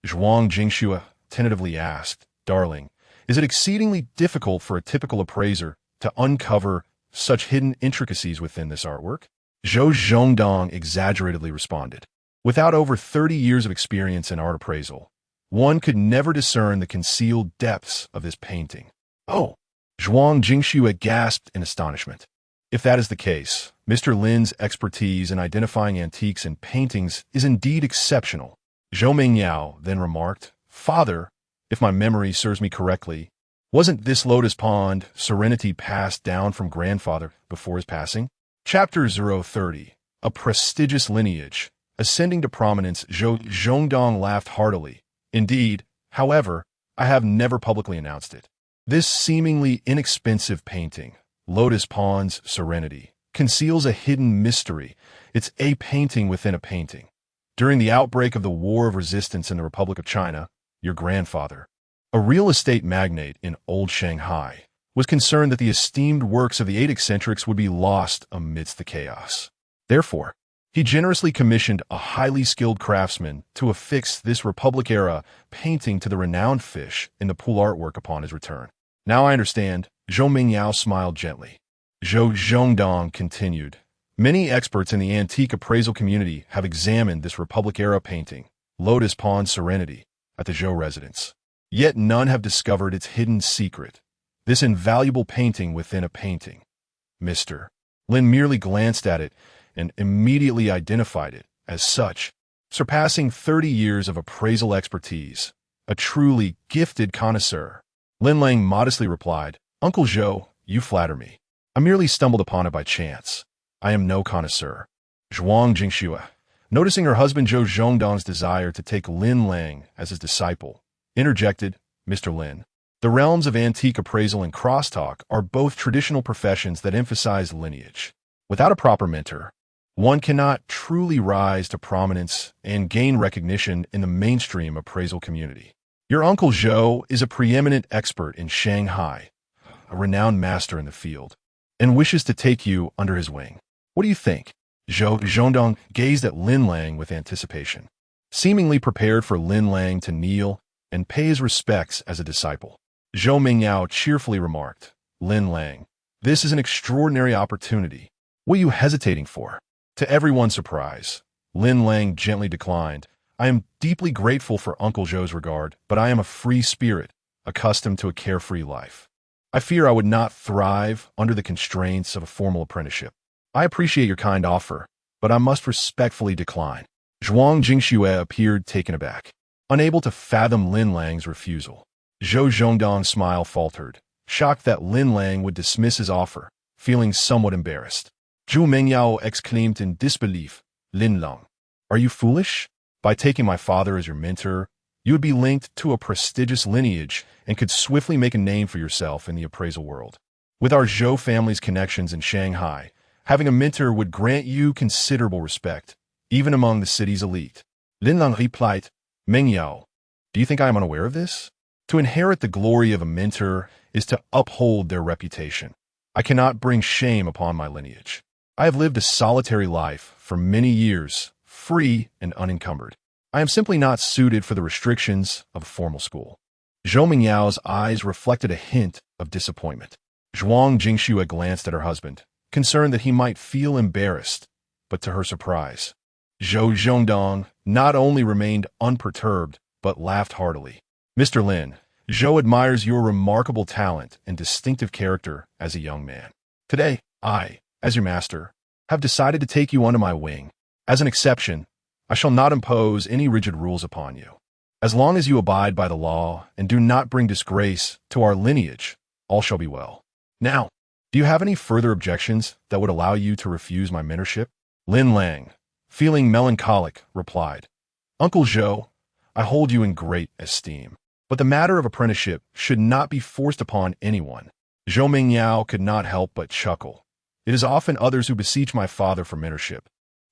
Zhuang Jingxue tentatively asked, Darling, is it exceedingly difficult for a typical appraiser to uncover such hidden intricacies within this artwork? Zhou Zhongdang exaggeratedly responded. Without over 30 years of experience in art appraisal, one could never discern the concealed depths of this painting. Oh! Zhuang Jingxue gasped in astonishment. If that is the case, Mr. Lin's expertise in identifying antiques and paintings is indeed exceptional. Zhou Mingyao then remarked, Father, if my memory serves me correctly, wasn't this lotus pond serenity passed down from grandfather before his passing? Chapter 030, A Prestigious Lineage. Ascending to prominence, Zhou Zhongdong laughed heartily. Indeed, however, I have never publicly announced it. This seemingly inexpensive painting, Lotus Pond's Serenity, conceals a hidden mystery. It's a painting within a painting. During the outbreak of the War of Resistance in the Republic of China, your grandfather, a real estate magnate in old Shanghai, was concerned that the esteemed works of the 8 eccentrics would be lost amidst the chaos. Therefore, he generously commissioned a highly skilled craftsman to affix this Republic-era painting to the renowned fish in the pool artwork upon his return. Now I understand, Zhou Mingyao smiled gently. Zhou Zhongdong continued. Many experts in the antique appraisal community have examined this Republic-era painting, Lotus Pond Serenity, at the Zhou residence. Yet none have discovered its hidden secret, this invaluable painting within a painting. Mr. Lin merely glanced at it and immediately identified it as such, surpassing 30 years of appraisal expertise, a truly gifted connoisseur. Lin Lang modestly replied, Uncle Zhou, you flatter me. I merely stumbled upon it by chance. I am no connoisseur. Zhuang Jingxue, noticing her husband Zhou Zhongdong's desire to take Lin Lang as his disciple, interjected, Mr. Lin, the realms of antique appraisal and crosstalk are both traditional professions that emphasize lineage. Without a proper mentor, one cannot truly rise to prominence and gain recognition in the mainstream appraisal community. Your Uncle Zhou is a preeminent expert in Shanghai, a renowned master in the field, and wishes to take you under his wing. What do you think? Zhou Zhongdong gazed at Lin Lang with anticipation, seemingly prepared for Lin Lang to kneel and pay his respects as a disciple. Zhou Mingyao cheerfully remarked, Lin Lang, this is an extraordinary opportunity. What are you hesitating for? To everyone's surprise, Lin Lang gently declined. I am deeply grateful for Uncle Zhou's regard, but I am a free spirit, accustomed to a carefree life. I fear I would not thrive under the constraints of a formal apprenticeship. I appreciate your kind offer, but I must respectfully decline. Zhuang Jingxue appeared taken aback, unable to fathom Lin Lang's refusal. Zhou Zhongdong's smile faltered, shocked that Lin Lang would dismiss his offer, feeling somewhat embarrassed. Zhu Mingyao exclaimed in disbelief, Lin Lang, are you foolish? By taking my father as your mentor, you would be linked to a prestigious lineage and could swiftly make a name for yourself in the appraisal world. With our Zhou family's connections in Shanghai, having a mentor would grant you considerable respect, even among the city's elite. Lin Lang replied, Mingyao, do you think I am unaware of this? To inherit the glory of a mentor is to uphold their reputation. I cannot bring shame upon my lineage. I have lived a solitary life for many years, free and unencumbered. I am simply not suited for the restrictions of a formal school. Zhou Mingyao's eyes reflected a hint of disappointment. Zhuang Jingxue glanced at her husband, concerned that he might feel embarrassed, but to her surprise, Zhou Zhongdong not only remained unperturbed, but laughed heartily. Mr. Lin, Zhou admires your remarkable talent and distinctive character as a young man. Today, I, as your master, have decided to take you under my wing. As an exception, I shall not impose any rigid rules upon you. As long as you abide by the law and do not bring disgrace to our lineage, all shall be well. Now, do you have any further objections that would allow you to refuse my mentorship? Lin Lang, feeling melancholic, replied, Uncle Zhou, I hold you in great esteem, but the matter of apprenticeship should not be forced upon anyone. Zhou Mingyao could not help but chuckle. It is often others who beseech my father for mentorship,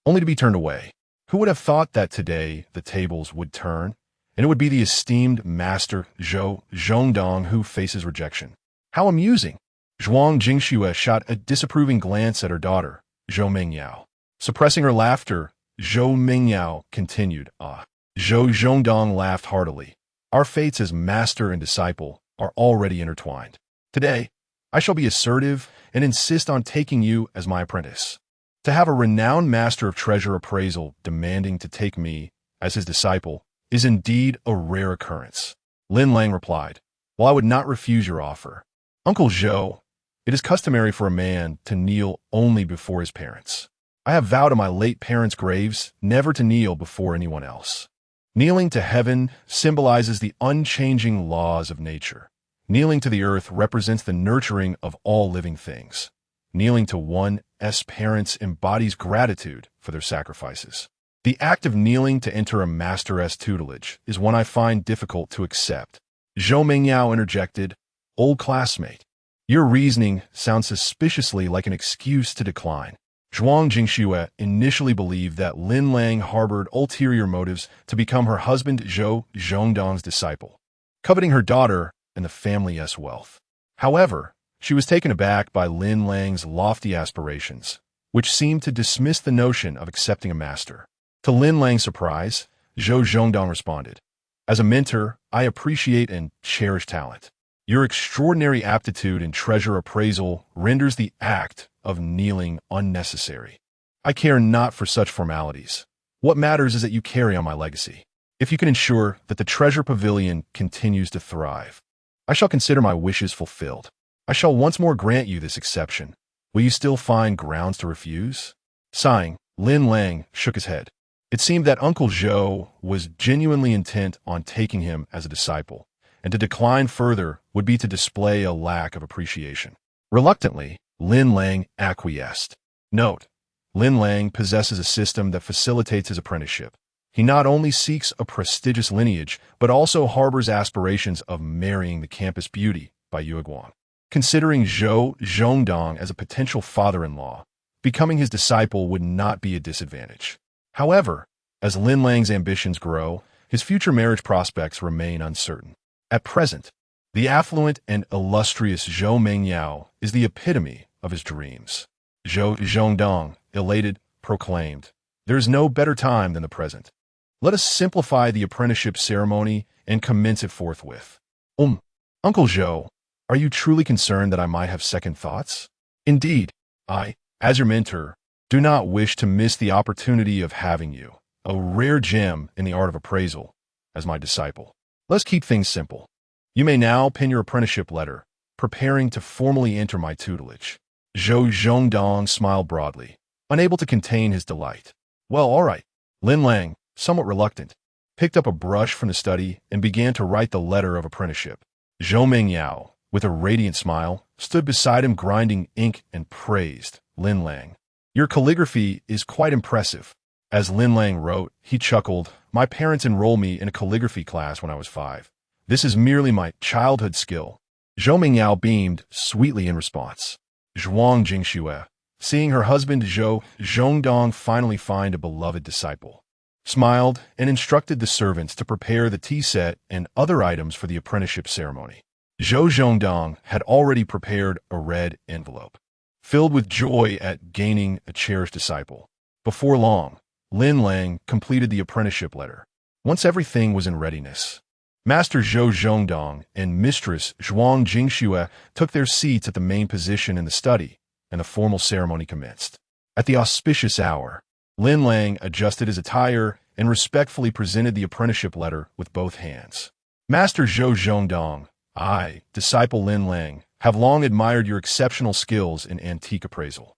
only to be turned away. Who would have thought that today the tables would turn, and it would be the esteemed master Zhou Zhongdong who faces rejection? How amusing! Zhuang Jingxue shot a disapproving glance at her daughter, Zhou Mingyao. Suppressing her laughter, Zhou Mingyao continued, Zhou Zhongdong laughed heartily. Our fates as master and disciple are already intertwined. Today, I shall be assertive and insist on taking you as my apprentice. To have a renowned master of treasure appraisal demanding to take me as his disciple is indeed a rare occurrence. Lin Lang replied, Well, I would not refuse your offer. Uncle Zhou, It is customary for a man to kneel only before his parents. I have vowed to my late parents' graves never to kneel before anyone else. Kneeling to heaven symbolizes the unchanging laws of nature. Kneeling to the earth represents the nurturing of all living things. Kneeling to one's parents embodies gratitude for their sacrifices. The act of kneeling to enter a master's tutelage is one I find difficult to accept. Zhou Mingyao interjected, "Old classmate, your reasoning sounds suspiciously like an excuse to decline." Zhuang Jingxue initially believed that Lin Lang harbored ulterior motives to become her husband Zhou Zhongdong's disciple, coveting her daughter and the family's wealth. However, she was taken aback by Lin Lang's lofty aspirations, which seemed to dismiss the notion of accepting a master. To Lin Lang's surprise, Zhou Zhongdong responded, "As a mentor, I appreciate and cherish talent. Your extraordinary aptitude in treasure appraisal renders the act of kneeling unnecessary. I care not for such formalities. What matters is that you carry on my legacy. If you can ensure that the treasure pavilion continues to thrive, I shall consider my wishes fulfilled. I shall once more grant you this exception. Will you still find grounds to refuse?" Sighing, Lin Lang shook his head. It seemed that Uncle Zhou was genuinely intent on taking him as a disciple, and to decline further would be to display a lack of appreciation. Reluctantly, Lin Lang acquiesced. Note: Lin Lang possesses a system that facilitates his apprenticeship. He not only seeks a prestigious lineage, but also harbors aspirations of marrying the campus beauty by Yueguang. Considering Zhou Zhongdong as a potential father-in-law, becoming his disciple would not be a disadvantage. However, as Lin Lang's ambitions grow, his future marriage prospects remain uncertain. At present, the affluent and illustrious Zhou Mingyao is the epitome of his dreams. Zhou Zhongdong, elated, proclaimed, "There is no better time than the present. Let us simplify the apprenticeship ceremony and commence it forthwith." Uncle Zhou, are you truly concerned that I might have second thoughts? Indeed, I, as your mentor, do not wish to miss the opportunity of having you, a rare gem in the art of appraisal, as my disciple. Let's keep things simple. You may now pen your apprenticeship letter, preparing to formally enter my tutelage. Zhou Zhongdong smiled broadly, unable to contain his delight. Well, all right. Lin Lang, somewhat reluctant, picked up a brush from the study and began to write the letter of apprenticeship. Zhou Mingyao, with a radiant smile, stood beside him grinding ink and praised Lin Lang. "Your calligraphy is quite impressive." As Lin Lang wrote, he chuckled, "My parents enrolled me in a calligraphy class when I was 5. This is merely my childhood skill." Zhou Mingyao beamed sweetly in response. Zhuang Jingxue, seeing her husband Zhou Zhongdong finally find a beloved disciple, smiled and instructed the servants to prepare the tea set and other items for the apprenticeship ceremony. Zhou Zhongdong had already prepared a red envelope, filled with joy at gaining a cherished disciple. Before long, Lin Lang completed the apprenticeship letter. Once everything was in readiness, Master Zhou Zhongdong and Mistress Zhuang Jingxue took their seats at the main position in the study, and the formal ceremony commenced. At the auspicious hour, Lin Lang adjusted his attire and respectfully presented the apprenticeship letter with both hands. "Master Zhou Zhongdong, I, disciple Lin Lang, have long admired your exceptional skills in antique appraisal.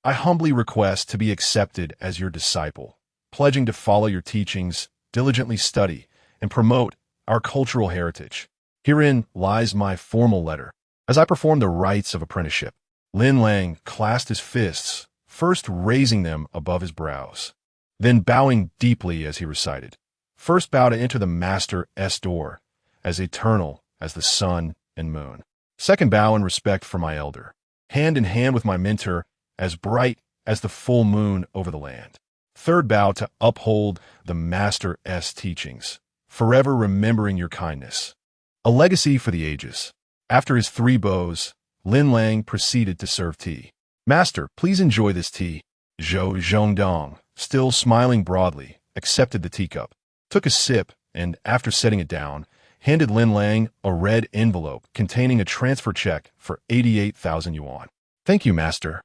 I humbly request to be accepted as your disciple, pledging to follow your teachings, diligently study, and promote our cultural heritage. Herein lies my formal letter." As I performed the rites of apprenticeship, Lin Lang clasped his fists, first raising them above his brows, then bowing deeply as he recited, "First bow to enter the Master's door, as eternal as the sun and moon. Second bow in respect for my elder, hand in hand with my mentor, as bright as the full moon over the land. Third bow to uphold the Master's teachings, forever remembering your kindness. A legacy for the ages." After his 3 bows, Lin Lang proceeded to serve tea. "Master, please enjoy this tea." Zhou Zhongdong, still smiling broadly, accepted the teacup, took a sip, and after setting it down, handed Lin Lang a red envelope containing a transfer check for 88,000 yuan. "Thank you, Master."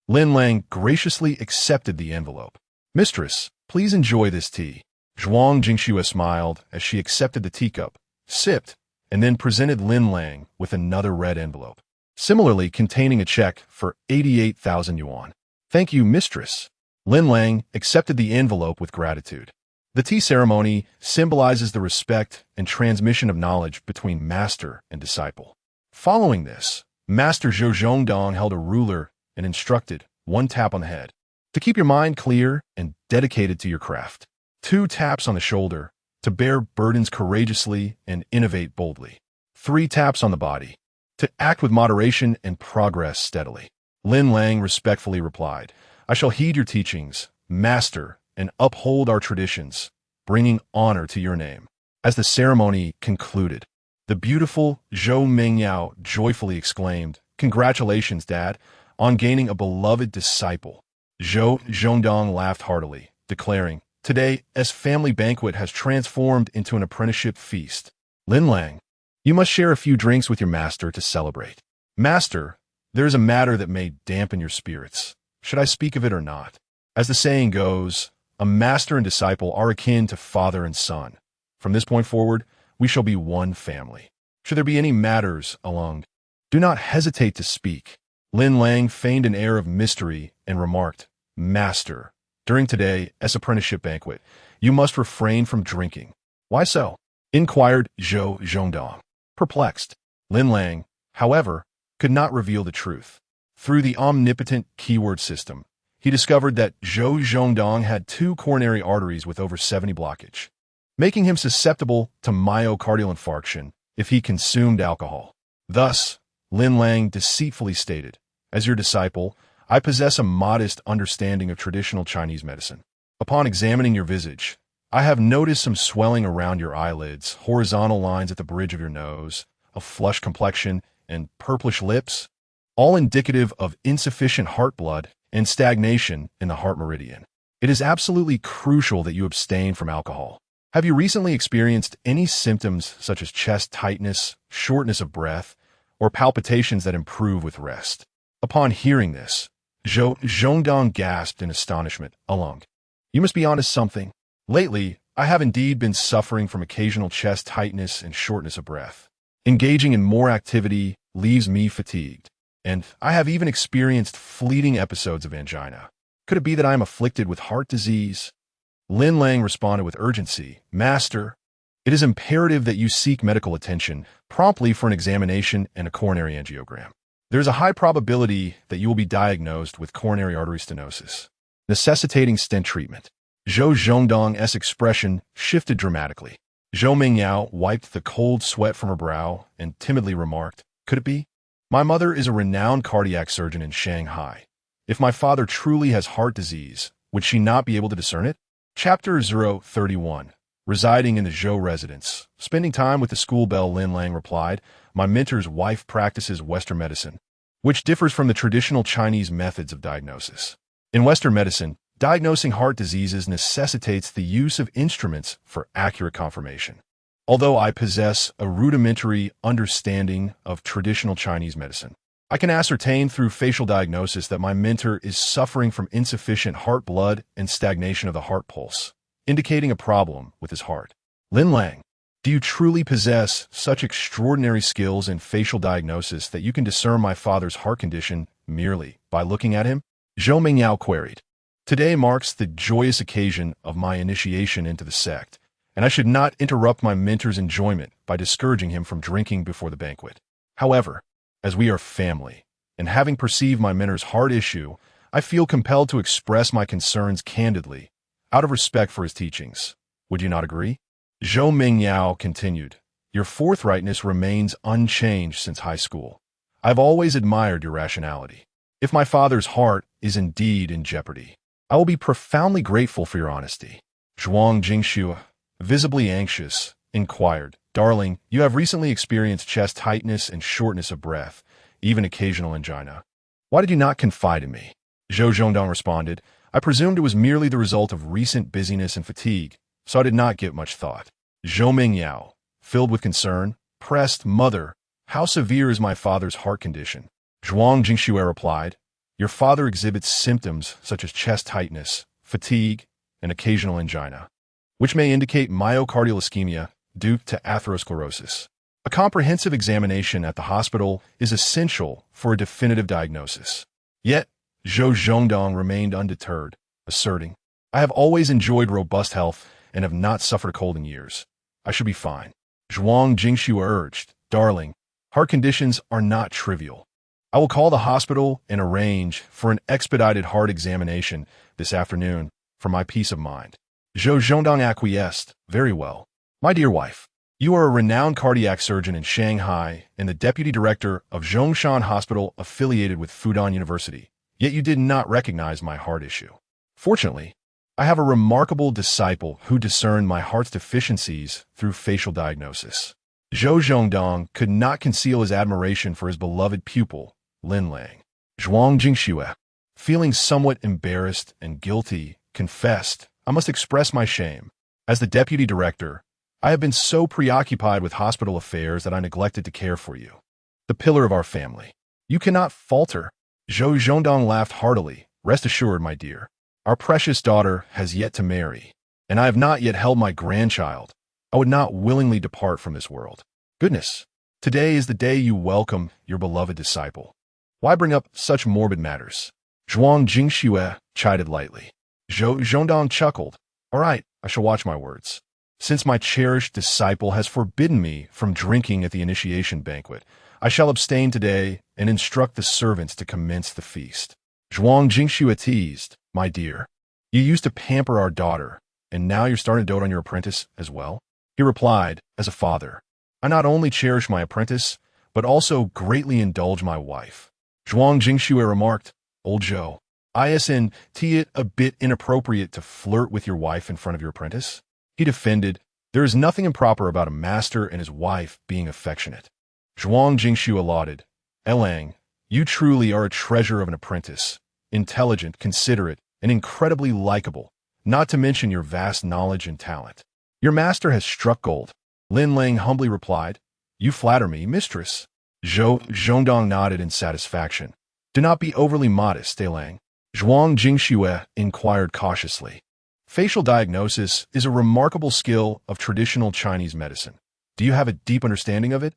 Lin Lang graciously accepted the envelope. "Mistress, please enjoy this tea." Zhuang Jingxue smiled as she accepted the teacup, sipped, and then presented Lin Lang with another red envelope. similarly containing a check for 88,000 yuan. Thank you, mistress. Lin Lang accepted the envelope with gratitude. The tea ceremony symbolizes the respect and transmission of knowledge between master and disciple. Following this, Master Zhou Zhongdong held a ruler and instructed, 1 tap on the head, to keep your mind clear and dedicated to your craft. 2 taps on the shoulder, to bear burdens courageously and innovate boldly. 3 taps on the body, to act with moderation and progress steadily. Lin Lang respectfully replied, I shall heed your teachings, master, and uphold our traditions, bringing honor to your name. As the ceremony concluded, the beautiful Zhou Mingyao joyfully exclaimed, Congratulations, Dad, on gaining a beloved disciple. Zhou Zhongdong laughed heartily, declaring, Today's family banquet has transformed into an apprenticeship feast. Lin Lang, you must share a few drinks with your master to celebrate. Master, there is a matter that may dampen your spirits. Should I speak of it or not? As the saying goes, a master and disciple are akin to father and son. From this point forward, we shall be one family. Should there be any matters along, do not hesitate to speak. Lin Lang feigned an air of mystery and remarked, Master, during today's apprenticeship banquet, you must refrain from drinking. Why so? Inquired Zhou Zhongdong. Perplexed, Lin Lang, however, could not reveal the truth. Through the omnipotent keyword system, he discovered that Zhou Zhongdong had 2 coronary arteries with over 70 blockage, making him susceptible to myocardial infarction if he consumed alcohol. Thus, Lin Lang deceitfully stated, As your disciple, I possess a modest understanding of traditional Chinese medicine. Upon examining your visage, I have noticed some swelling around your eyelids, horizontal lines at the bridge of your nose, a flushed complexion, and purplish lips, all indicative of insufficient heart blood and stagnation in the heart meridian. It is absolutely crucial that you abstain from alcohol. Have you recently experienced any symptoms such as chest tightness, shortness of breath, or palpitations that improve with rest? Upon hearing this, Zhou Zhongdong gasped in astonishment, along. You must be onto something. Lately, I have indeed been suffering from occasional chest tightness and shortness of breath. Engaging in more activity leaves me fatigued, and I have even experienced fleeting episodes of angina. Could it be that I am afflicted with heart disease? Lin Lang responded with urgency, Master, it is imperative that you seek medical attention promptly for an examination and a coronary angiogram. There is a high probability that you will be diagnosed with coronary artery stenosis, necessitating stent treatment. Zhou Zhongdong's expression shifted dramatically. Zhou Mingyao wiped the cold sweat from her brow and timidly remarked, Could it be? My mother is a renowned cardiac surgeon in Shanghai. If my father truly has heart disease, would she not be able to discern it? Chapter 031. Residing in the Zhou residence, spending time with the school belle, Lin Lang replied, My mentor's wife practices Western medicine, which differs from the traditional Chinese methods of diagnosis. In Western medicine, diagnosing heart diseases necessitates the use of instruments for accurate confirmation. Although I possess a rudimentary understanding of traditional Chinese medicine, I can ascertain through facial diagnosis that my mentor is suffering from insufficient heart blood and stagnation of the heart pulse, indicating a problem with his heart. Lin Lang, do you truly possess such extraordinary skills in facial diagnosis that you can discern my father's heart condition merely by looking at him? Zhou Mingyao queried. Today marks the joyous occasion of my initiation into the sect, and I should not interrupt my mentor's enjoyment by discouraging him from drinking before the banquet. However, as we are family, and having perceived my mentor's heart issue, I feel compelled to express my concerns candidly, out of respect for his teachings. Would you not agree? Zhou Mingyao continued, Your forthrightness remains unchanged since high school. I've always admired your rationality. If my father's heart is indeed in jeopardy, I will be profoundly grateful for your honesty. Zhuang Jingxue, visibly anxious, inquired, Darling, you have recently experienced chest tightness and shortness of breath, even occasional angina. Why did you not confide in me? Zhou Zhongdong responded, I presumed it was merely the result of recent busyness and fatigue, so I did not give much thought. Zhou Mingyao, filled with concern, pressed, Mother, how severe is my father's heart condition? Zhuang Jingxue replied, Your father exhibits symptoms such as chest tightness, fatigue, and occasional angina, which may indicate myocardial ischemia due to atherosclerosis. A comprehensive examination at the hospital is essential for a definitive diagnosis. Yet, Zhou Zhongdong remained undeterred, asserting, I have always enjoyed robust health and have not suffered a cold in years. I should be fine. Zhuang Jingxue urged, Darling, heart conditions are not trivial. I will call the hospital and arrange for an expedited heart examination this afternoon for my peace of mind. Zhou Zhongdong acquiesced, Very well. My dear wife, you are a renowned cardiac surgeon in Shanghai and the deputy director of Zhongshan Hospital affiliated with Fudan University, yet you did not recognize my heart issue. Fortunately, I have a remarkable disciple who discerned my heart's deficiencies through facial diagnosis. Zhou Zhongdong could not conceal his admiration for his beloved pupil, Lin Lang. Zhuang Jingxue, feeling somewhat embarrassed and guilty, confessed, I must express my shame. As the deputy director, I have been so preoccupied with hospital affairs that I neglected to care for you. The pillar of our family. You cannot falter. Zhou Zhongdong laughed heartily. Rest assured, my dear. Our precious daughter has yet to marry, and I have not yet held my grandchild. I would not willingly depart from this world. Goodness, today is the day you welcome your beloved disciple. Why bring up such morbid matters? Zhuang Jingxue chided lightly. Zhou Zhongdong chuckled. All right, I shall watch my words. Since my cherished disciple has forbidden me from drinking at the initiation banquet, I shall abstain today and instruct the servants to commence the feast. Zhuang Jingxue teased, My dear, you used to pamper our daughter, and now you're starting to dote on your apprentice as well? He replied, As a father, I not only cherish my apprentice, but also greatly indulge my wife. Zhuang Jingxue remarked, Old Zhou, isn't it a bit inappropriate to flirt with your wife in front of your apprentice? He defended, There is nothing improper about a master and his wife being affectionate. Zhuang Jingxue lauded, Lang, you truly are a treasure of an apprentice, intelligent, considerate, and incredibly likable, not to mention your vast knowledge and talent. Your master has struck gold. Lin Lang humbly replied, You flatter me, mistress. Zhou Zhongdong nodded in satisfaction. Do not be overly modest, Lang. Zhuang Jingxue inquired cautiously. Facial diagnosis is a remarkable skill of traditional Chinese medicine. Do you have a deep understanding of it?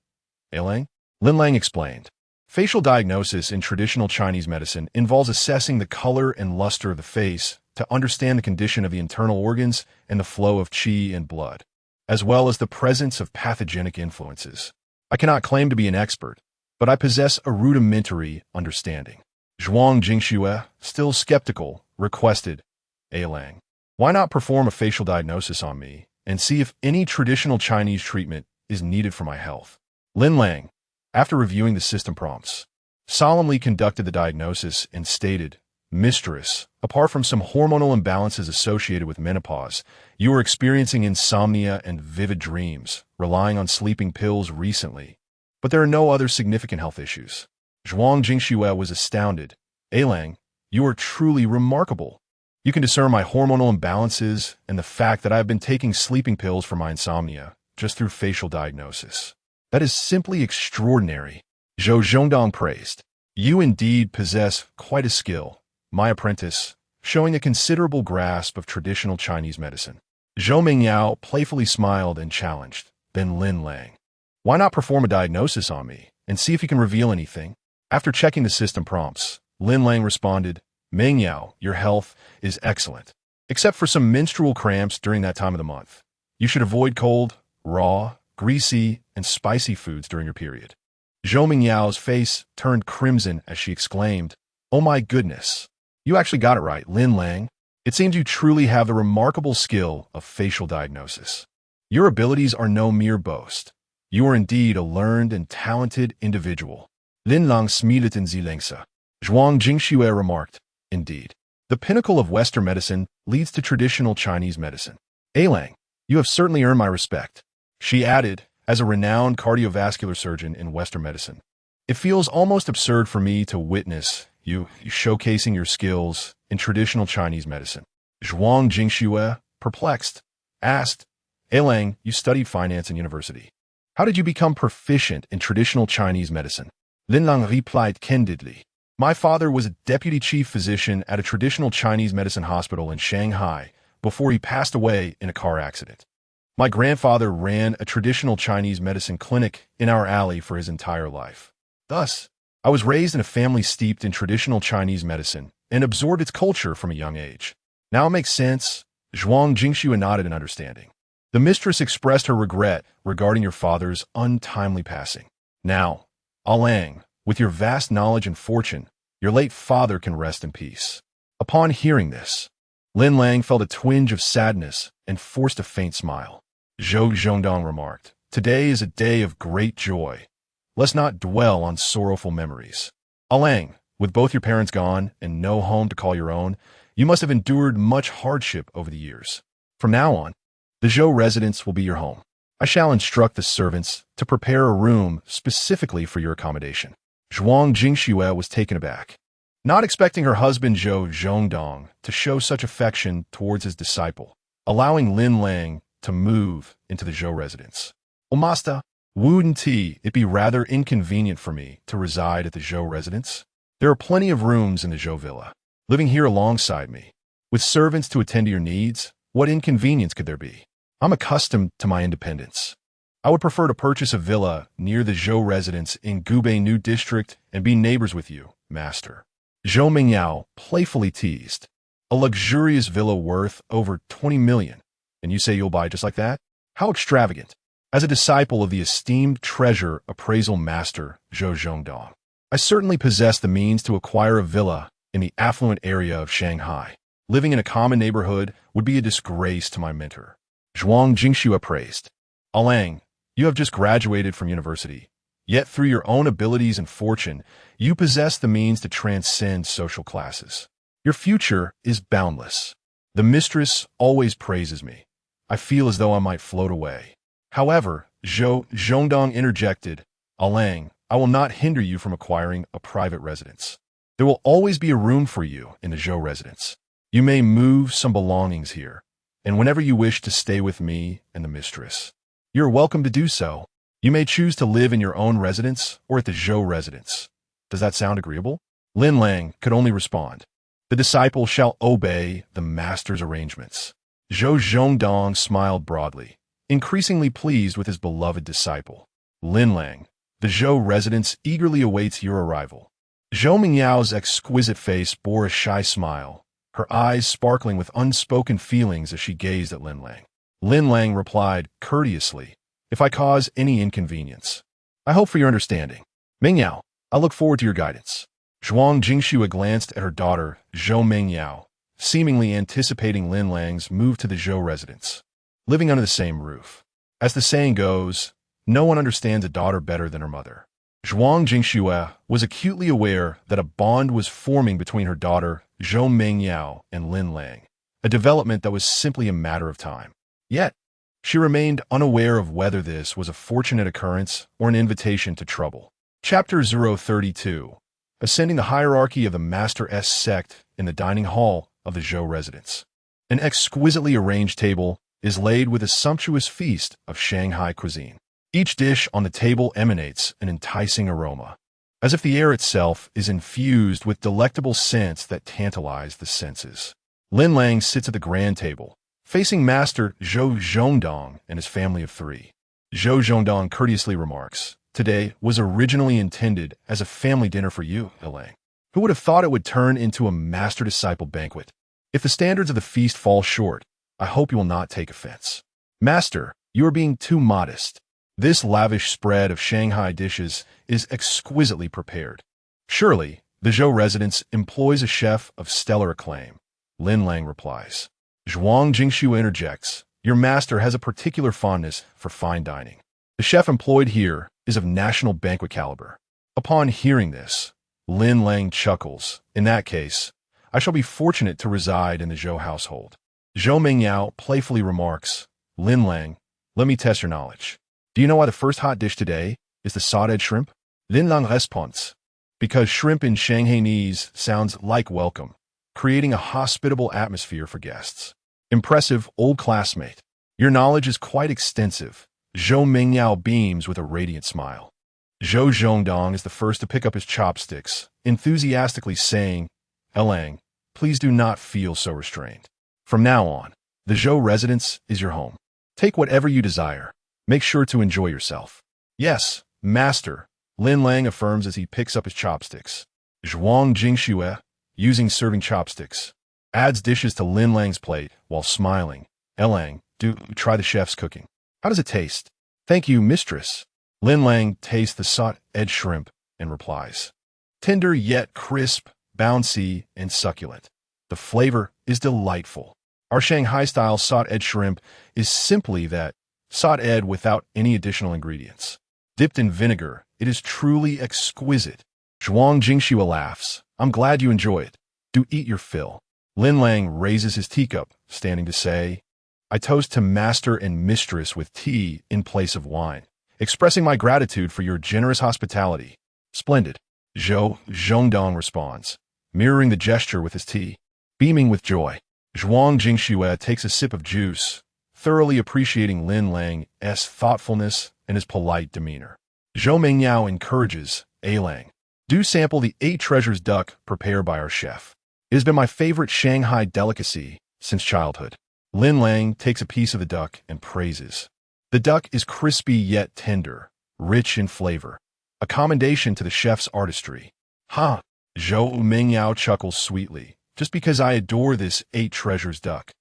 Lang? Lin Lang explained. Facial diagnosis in traditional Chinese medicine involves assessing the color and luster of the face to understand the condition of the internal organs and the flow of qi and blood, as well as the presence of pathogenic influences. I cannot claim to be an expert, but I possess a rudimentary understanding. Zhuang Jingxue, still skeptical, requested, Lang, why not perform a facial diagnosis on me and see if any traditional Chinese treatment is needed for my health? Lin Lang, after reviewing the system prompts, solemnly conducted the diagnosis and stated, Mistress, apart from some hormonal imbalances associated with menopause, you are experiencing insomnia and vivid dreams, relying on sleeping pills recently. But there are no other significant health issues. Zhuang Jingxue was astounded. Lang, you are truly remarkable. You can discern my hormonal imbalances and the fact that I have been taking sleeping pills for my insomnia just through facial diagnosis. That is simply extraordinary. Zhou Zhongdong praised. You indeed possess quite a skill, my apprentice, showing a considerable grasp of traditional Chinese medicine. Zhou Mingyao playfully smiled and challenged. Then Lin Lang, why not perform a diagnosis on me and see if you can reveal anything? After checking the system prompts, Lin Lang responded, Mingyao, your health is excellent, except for some menstrual cramps during that time of the month. You should avoid cold, raw, greasy, and spicy foods during your period. Zhou Mingyao's face turned crimson as she exclaimed, Oh my goodness. You actually got it right, Lin Lang. It seems you truly have the remarkable skill of facial diagnosis. Your abilities are no mere boast. You are indeed a learned and talented individual. Lin Lang smileten Sie längst. Zhuang Jingxue remarked, Indeed. The pinnacle of Western medicine leads to traditional Chinese medicine. Lang, you have certainly earned my respect. She added, as a renowned cardiovascular surgeon in Western medicine. It feels almost absurd for me to witness you showcasing your skills in traditional Chinese medicine. Zhuang Jingxue, perplexed, asked, Lang, you studied finance in university. How did you become proficient in traditional Chinese medicine? Lin Lang replied candidly. My father was a deputy chief physician at a traditional Chinese medicine hospital in Shanghai before he passed away in a car accident. My grandfather ran a traditional Chinese medicine clinic in our alley for his entire life. Thus, I was raised in a family steeped in traditional Chinese medicine and absorbed its culture from a young age. Now it makes sense. Zhuang Jingxue nodded in understanding. The mistress expressed her regret regarding your father's untimely passing. Now, Alang, with your vast knowledge and fortune, your late father can rest in peace. Upon hearing this, Lin Lang felt a twinge of sadness and forced a faint smile. Zhou Zhongdong remarked, "Today is a day of great joy. Let's not dwell on sorrowful memories. Alang, with both your parents gone and no home to call your own, you must have endured much hardship over the years. From now on, the Zhou residence will be your home. I shall instruct the servants to prepare a room specifically for your accommodation." Zhuang Jingxue was taken aback, not expecting her husband Zhou Zhongdong to show such affection towards his disciple, allowing Lin Lang to move into the Zhou residence. "Oh, master, wouldn't it be rather inconvenient for me to reside at the Zhou residence? There are plenty of rooms in the Zhou villa. Living here alongside me, with servants to attend to your needs, what inconvenience could there be? I'm accustomed to my independence. I would prefer to purchase a villa near the Zhou residence in Gubei New District and be neighbors with you, master." Zhou Mingyao playfully teased. "A luxurious villa worth over 20 million, and you say you'll buy just like that? How extravagant." As a disciple of the esteemed treasure appraisal master Zhou Zhongdong, I certainly possess the means to acquire a villa in the affluent area of Shanghai. Living in a common neighborhood would be a disgrace to my mentor. Zhuang Jingxue praised. "Alang, you have just graduated from university, yet through your own abilities and fortune, you possess the means to transcend social classes. Your future is boundless. The mistress always praises me. I feel as though I might float away." However, Zhou Zhongdong interjected, "Alang, I will not hinder you from acquiring a private residence. There will always be a room for you in the Zhou residence. You may move some belongings here, and whenever you wish to stay with me and the mistress, you're welcome to do so. You may choose to live in your own residence or at the Zhou residence. Does that sound agreeable?" Lin Lang could only respond, "The disciple shall obey the master's arrangements." Zhou Zhongdong smiled broadly, increasingly pleased with his beloved disciple. "Lin Lang, the Zhou residence eagerly awaits your arrival." Zhou Mingyao's exquisite face bore a shy smile, her eyes sparkling with unspoken feelings as she gazed at Lin Lang. Lin Lang replied courteously, "If I cause any inconvenience, I hope for your understanding. Mingyao, I look forward to your guidance." Zhuang Jingxue glanced at her daughter, Zhou Mingyao, seemingly anticipating Lin Lang's move to the Zhou residence. Living under the same roof. As the saying goes, no one understands a daughter better than her mother. Zhuang Jingxue was acutely aware that a bond was forming between her daughter, Zhou Mingyao, and Lin Lang, a development that was simply a matter of time. Yet, she remained unaware of whether this was a fortunate occurrence or an invitation to trouble. Chapter 032. Ascending the hierarchy of the Master S sect in the dining hall of the Zhou residence. An exquisitely arranged table is laid with a sumptuous feast of Shanghai cuisine. Each dish on the table emanates an enticing aroma, as if the air itself is infused with delectable scents that tantalize the senses. Lin Lang sits at the grand table, facing Master Zhou Zhongdong and his family of 3. Zhou Zhongdong courteously remarks, "Today was originally intended as a family dinner for you, Lang. Who would have thought it would turn into a master-disciple banquet? If the standards of the feast fall short, I hope you will not take offense. Master, you are being too modest. This lavish spread of Shanghai dishes is exquisitely prepared. Surely, the Zhou residence employs a chef of stellar acclaim." Lin Lang replies. Zhuang Jingxue interjects, "Your master has a particular fondness for fine dining. The chef employed here is of national banquet caliber." Upon hearing this, Lin Lang chuckles. "In that case, I shall be fortunate to reside in the Zhou household." Zhou Mingyao playfully remarks, "Lin Lang, let me test your knowledge. Do you know why the first hot dish today is the sautéed shrimp?" Lin Lang responds, "Because shrimp in Shanghainese sounds like welcome, creating a hospitable atmosphere for guests." Impressive, old classmate. Your knowledge is quite extensive. Zhou Mingyao beams with a radiant smile. Zhou Zhongdong is the first to pick up his chopsticks, enthusiastically saying, "Lang, please do not feel so restrained. From now on, the Zhou residence is your home. Take whatever you desire. Make sure to enjoy yourself. Yes, master, Lin Lang affirms as he picks up his chopsticks. Zhuang Jingxue, using serving chopsticks, adds dishes to Lin Lang's plate while smiling. Lang, do try the chef's cooking. How does it taste? Thank you, mistress. Lin Lang tastes the salt-edged shrimp and replies. Tender yet crisp, bouncy, and succulent. The flavor is delightful. Our Shanghai-style salt-edged shrimp is simply that, salt-ed without any additional ingredients. Dipped in vinegar, it is truly exquisite. Zhuang Jingxue laughs. I'm glad you enjoy it. Do eat your fill. Lin Lang raises his teacup, standing to say, I toast to master and mistress with tea in place of wine, expressing my gratitude for your generous hospitality. Splendid. Zhou Zhongdong responds, mirroring the gesture with his tea. Beaming with joy, Zhuang Jingxue takes a sip of juice, thoroughly appreciating Lin Lang's thoughtfulness and his polite demeanor. Zhou Mengyao encourages, Lang, do sample the 8 treasures duck prepared by our chef. It has been my favorite Shanghai delicacy since childhood. Lin Lang takes a piece of the duck and praises. The duck is crispy yet tender, rich in flavor. A commendation to the chef's artistry. Ha! Zhou Mengyao chuckles sweetly. Just because I adore this 8 treasures duck.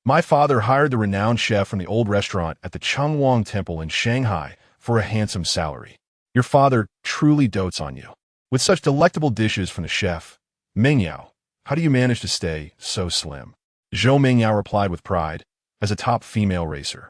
My father hired the renowned chef from the old restaurant at the Changwang Temple in Shanghai for a handsome salary. Your father truly dotes on you. With such delectable dishes from the chef, Mengyao, how do you manage to stay so slim? Zhou Mengyao replied with pride, as a top female racer.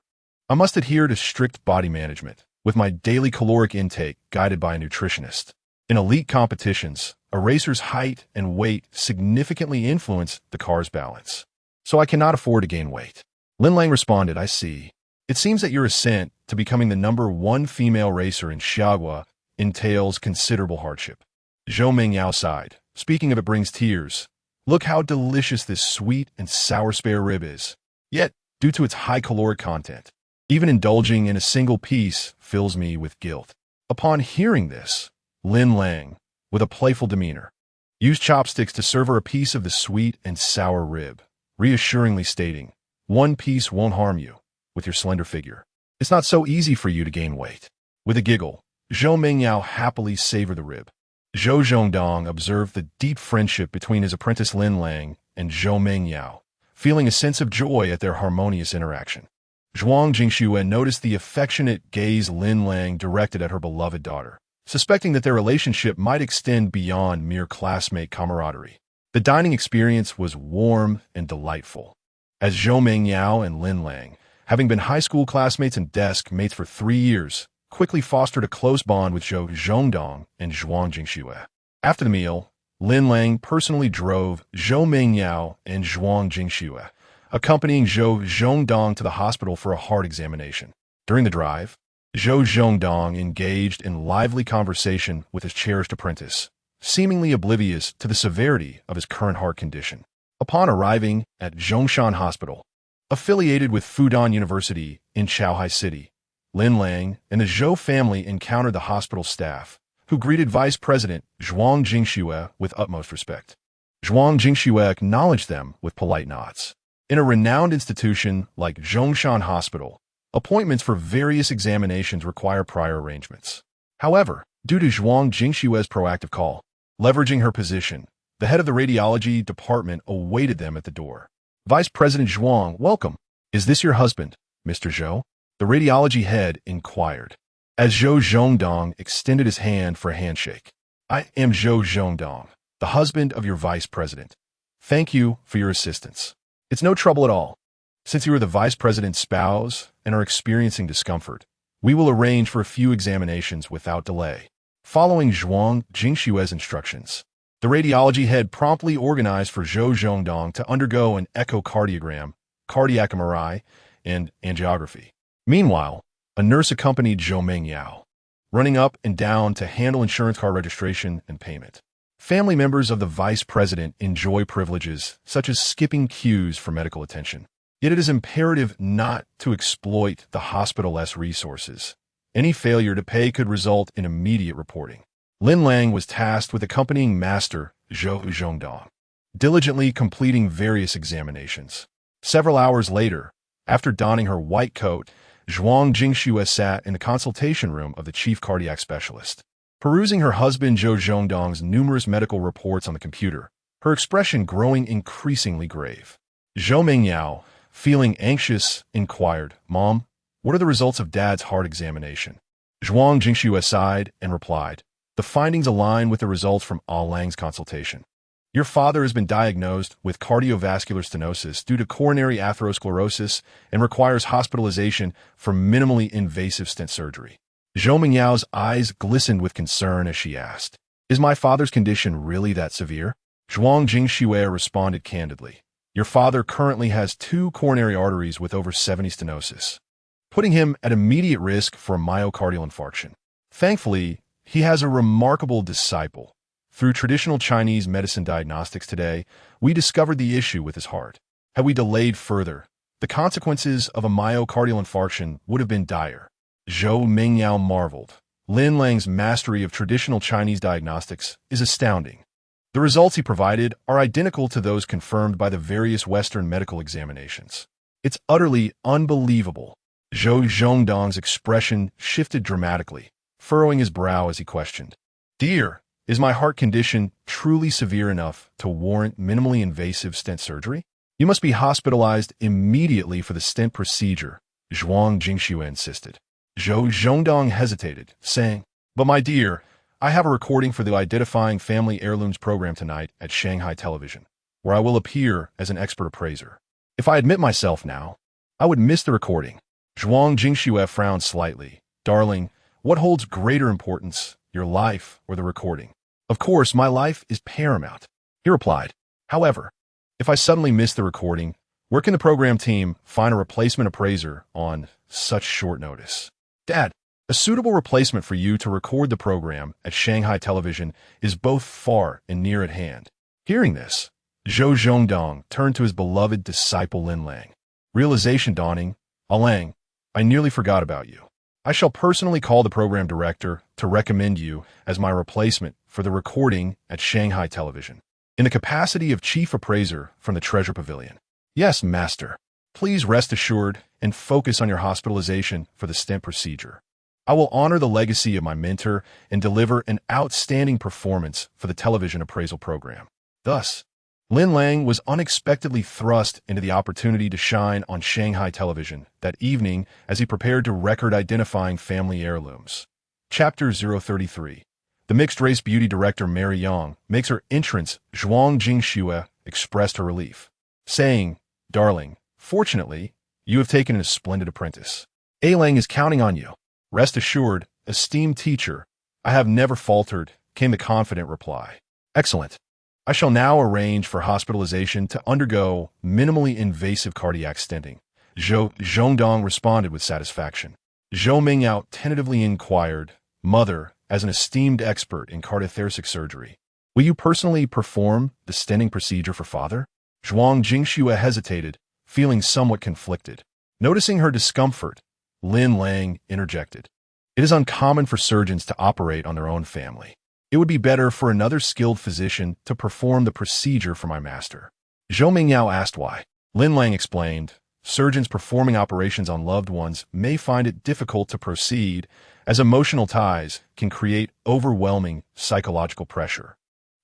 I must adhere to strict body management, with my daily caloric intake guided by a nutritionist. In elite competitions, a racer's height and weight significantly influence the car's balance. So I cannot afford to gain weight. Lin Lang responded, I see. It seems that your ascent to becoming the #1 female racer in Xiaogua entails considerable hardship. Zhou Mengyao sighed. Speaking of it brings tears. Look how delicious this sweet and sour spare rib is. Yet, due to its high caloric content, even indulging in a single piece fills me with guilt. Upon hearing this, Lin Lang, with a playful demeanor, used chopsticks to serve her a piece of the sweet and sour rib, reassuringly stating, 1 piece won't harm you, with your slender figure. It's not so easy for you to gain weight. With a giggle, Zhou Mengyao happily savored the rib. Zhou Zhongdong observed the deep friendship between his apprentice Lin Lang and Zhou Mengyao, feeling a sense of joy at their harmonious interaction. Zhuang Jingxue noticed the affectionate gaze Lin Lang directed at her beloved daughter, suspecting that their relationship might extend beyond mere classmate camaraderie. The dining experience was warm and delightful, as Zhou Mengyao and Lin Lang, having been high school classmates and desk mates for 3 years, quickly fostered a close bond with Zhou Zhongdong and Zhuang Jingxue. After the meal, Lin Lang personally drove Zhou Mengyao and Zhuang Jingxue, accompanying Zhou Zhongdong to the hospital for a heart examination. During the drive, Zhou Zhongdong engaged in lively conversation with his cherished apprentice, seemingly oblivious to the severity of his current heart condition. Upon arriving at Zhongshan Hospital, affiliated with Fudan University in Chaohai City, Lin Lang and the Zhou family encountered the hospital staff, who greeted Vice President Zhuang Jingxue with utmost respect. Zhuang Jingxue acknowledged them with polite nods. In a renowned institution like Zhongshan Hospital, appointments for various examinations require prior arrangements. However, due to Zhuang Jingxue's proactive call, leveraging her position, the head of the radiology department awaited them at the door. Vice President Zhuang, welcome. Is this your husband, Mr. Zhou? The radiology head inquired, as Zhou Zhongdong extended his hand for a handshake. I am Zhou Zhongdong, the husband of your vice president. Thank you for your assistance. It's no trouble at all. Since you are the vice president's spouse and are experiencing discomfort, we will arrange for a few examinations without delay. Following Zhuang Jingxue's instructions, the radiology head promptly organized for Zhou Zhongdong to undergo an echocardiogram, cardiac MRI, and angiography. Meanwhile, a nurse accompanied Zhou Mengyao, running up and down to handle insurance card registration and payment. Family members of the vice president enjoy privileges such as skipping queues for medical attention. Yet it is imperative not to exploit the hospital's resources. Any failure to pay could result in immediate reporting. Lin Lang was tasked with accompanying Master Zhou Zhongdong, diligently completing various examinations. Several hours later, After donning her white coat, Zhuang Jingxue sat in the consultation room of the chief cardiac specialist. Perusing her husband Zhou Zhongdong's numerous medical reports on the computer, her expression growing increasingly grave. Zhou Mingyao, feeling anxious, inquired, "Mom, what are the results of Dad's heart examination?" Zhuang Jingxue sighed and replied, "The findings align with the results from Lin Lang's consultation. Your father has been diagnosed with cardiovascular stenosis due to coronary atherosclerosis and requires hospitalization for minimally invasive stent surgery." Zhou Mingyao's eyes glistened with concern as she asked, "Is my father's condition really that severe?" Zhuang Jingxue responded candidly, "Your father currently has 2 coronary arteries with over 70 stenosis, putting him at immediate risk for a myocardial infarction. Thankfully, he has a remarkable disciple. Through traditional Chinese medicine diagnostics today, we discovered the issue with his heart. Had we delayed further, the consequences of a myocardial infarction would have been dire." Zhou Mingyao marveled. Lin Lang's mastery of traditional Chinese diagnostics is astounding. The results he provided are identical to those confirmed by the various Western medical examinations. It's utterly unbelievable. Zhou Zhongdong's expression shifted dramatically, furrowing his brow as he questioned, "Dear, is my heart condition truly severe enough to warrant minimally invasive stent surgery? You must be hospitalized immediately for the stent procedure," Zhuang Jingxue insisted. Zhou Zhongdong hesitated, saying, "But my dear, I have a recording for the Identifying Family Heirlooms program tonight at Shanghai Television, where I will appear as an expert appraiser. If I admit myself now, I would miss the recording." Zhuang Jingxue frowned slightly. "Darling, what holds greater importance, your life or the recording?" "Of course, my life is paramount," he replied. "However, if I suddenly miss the recording, where can the program team find a replacement appraiser on such short notice?" "Dad, a suitable replacement for you to record the program at Shanghai Television is both far and near at hand." Hearing this, Zhou Zhongdong turned to his beloved disciple Lin Lang. Realization dawning, "Lin Lang, I nearly forgot about you. I shall personally call the program director to recommend you as my replacement for the recording at Shanghai Television, in the capacity of chief appraiser from the Treasure Pavilion." "Yes, master. Please rest assured and focus on your hospitalization for the stent procedure. I will honor the legacy of my mentor and deliver an outstanding performance for the television appraisal program." Thus, Lin Lang was unexpectedly thrust into the opportunity to shine on Shanghai Television that evening as he prepared to record Identifying Family Heirlooms. Chapter 033. The mixed-race beauty director Mary Yang makes her entrance. Zhuang Jingxue expressed her relief, saying, "Darling, fortunately, you have taken a splendid apprentice. A Lang is counting on you." "Rest assured, esteemed teacher, I have never faltered," came the confident reply. "Excellent. I shall now arrange for hospitalization to undergo minimally invasive cardiac stenting." Zhou Zhongdong responded with satisfaction. Zhou Mingyao tentatively inquired, "Mother, as an esteemed expert in cardiothoracic surgery, will you personally perform the stenting procedure for father?" Zhuang Jingxue hesitated, feeling somewhat conflicted. Noticing her discomfort, Lin Lang interjected, "It is uncommon for surgeons to operate on their own family. It would be better for another skilled physician to perform the procedure for my master." Zhou Mingyao asked why. Lin Lang explained, "Surgeons performing operations on loved ones may find it difficult to proceed, as emotional ties can create overwhelming psychological pressure.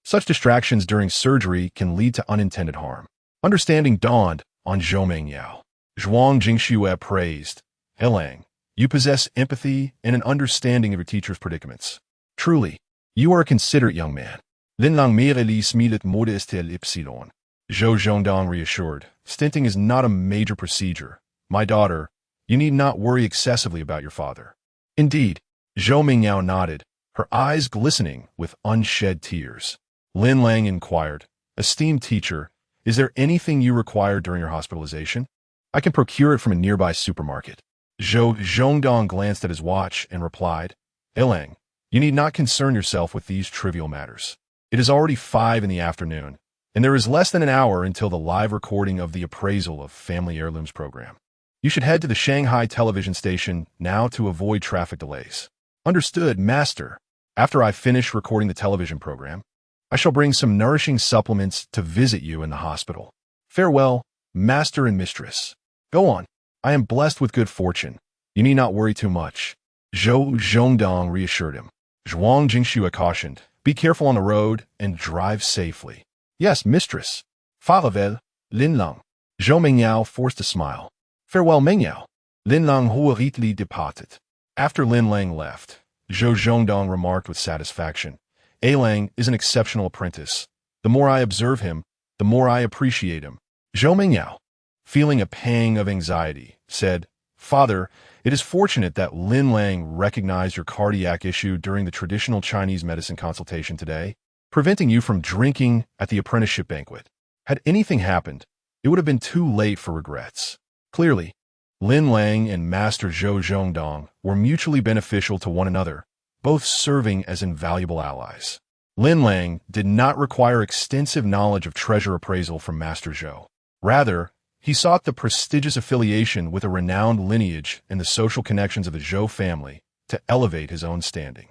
Such distractions during surgery can lead to unintended harm." Understanding dawned on Zhou Mingyao. Zhuang Jingxue praised, "Lin Lang, you possess empathy and an understanding of your teacher's predicaments. Truly, you are a considerate young man." Lin Lang merely smilet modestel ypsilon. Zhou Zhongdong reassured, "Stenting is not a major procedure. My daughter, you need not worry excessively about your father." "Indeed," Zhou Mingyao nodded, her eyes glistening with unshed tears. Lin Lang inquired, "Esteemed teacher, is there anything you require during your hospitalization? I can procure it from a nearby supermarket." Zhou Zhongdong glanced at his watch and replied, "Lin Lang, you need not concern yourself with these trivial matters. It is already 5 in the afternoon, and there is less than an hour until the live recording of the appraisal of Family Heirlooms program. You should head to the Shanghai television station now to avoid traffic delays." "Understood, master. After I finish recording the television program, I shall bring some nourishing supplements to visit you in the hospital. Farewell, master and mistress. Go on." I am blessed with good fortune. You need not worry too much. Zhou Zhongdong reassured him. Zhuang Jingxue cautioned, be careful on the road and drive safely. Yes, mistress. Farewell, Lin Lang. Zhou Mingyao forced a smile. Farewell, Mingyao. Lin Lang hurriedly departed. After Lin Lang left, Zhou Zhongdong remarked with satisfaction, A Lang is an exceptional apprentice. The more I observe him, the more I appreciate him. Zhou Mingyao, feeling a pang of anxiety, said, Father, it is fortunate that Lin Lang recognized your cardiac issue during the traditional Chinese medicine consultation today, preventing you from drinking at the apprenticeship banquet. Had anything happened, it would have been too late for regrets. Clearly, Lin Lang and Master Zhou Zhongdong were mutually beneficial to one another, both serving as invaluable allies. Lin Lang did not require extensive knowledge of treasure appraisal from Master Zhou. Rather, he sought the prestigious affiliation with a renowned lineage and the social connections of the Zhou family to elevate his own standing.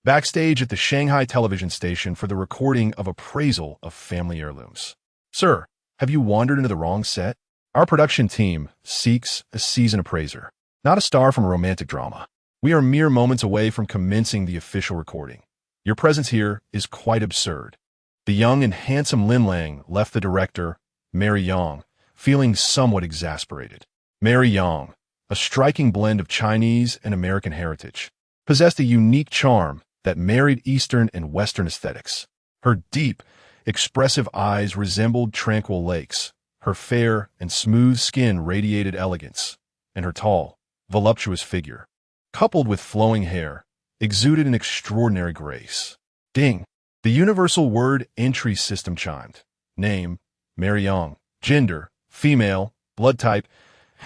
Backstage at the Shanghai television station for the recording of appraisal of family heirlooms. Sir, have you wandered into the wrong set? Our production team seeks a seasoned appraiser, not a star from a romantic drama. We are mere moments away from commencing the official recording. Your presence here is quite absurd. The young and handsome Lin Lang left the director, Mary Yang, feeling somewhat exasperated. Mary Yang, a striking blend of Chinese and American heritage, possessed a unique charm that married Eastern and Western aesthetics. Her deep, expressive eyes resembled tranquil lakes. Her fair and smooth skin radiated elegance, and her tall, voluptuous figure, coupled with flowing hair, exuded an extraordinary grace. Ding! The universal word entry system chimed. Name, Mary Yang. Gender, female. Blood type,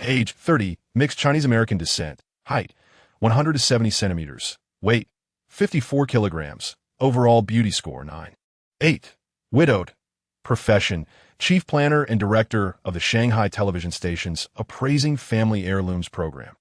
age, 30, mixed Chinese-American descent. Height, 170 centimeters. Weight, 54 kilograms. Overall beauty score, 9. 8. Widowed. Profession, chief planner and director of the Shanghai television station's Appraising Family Heirlooms program.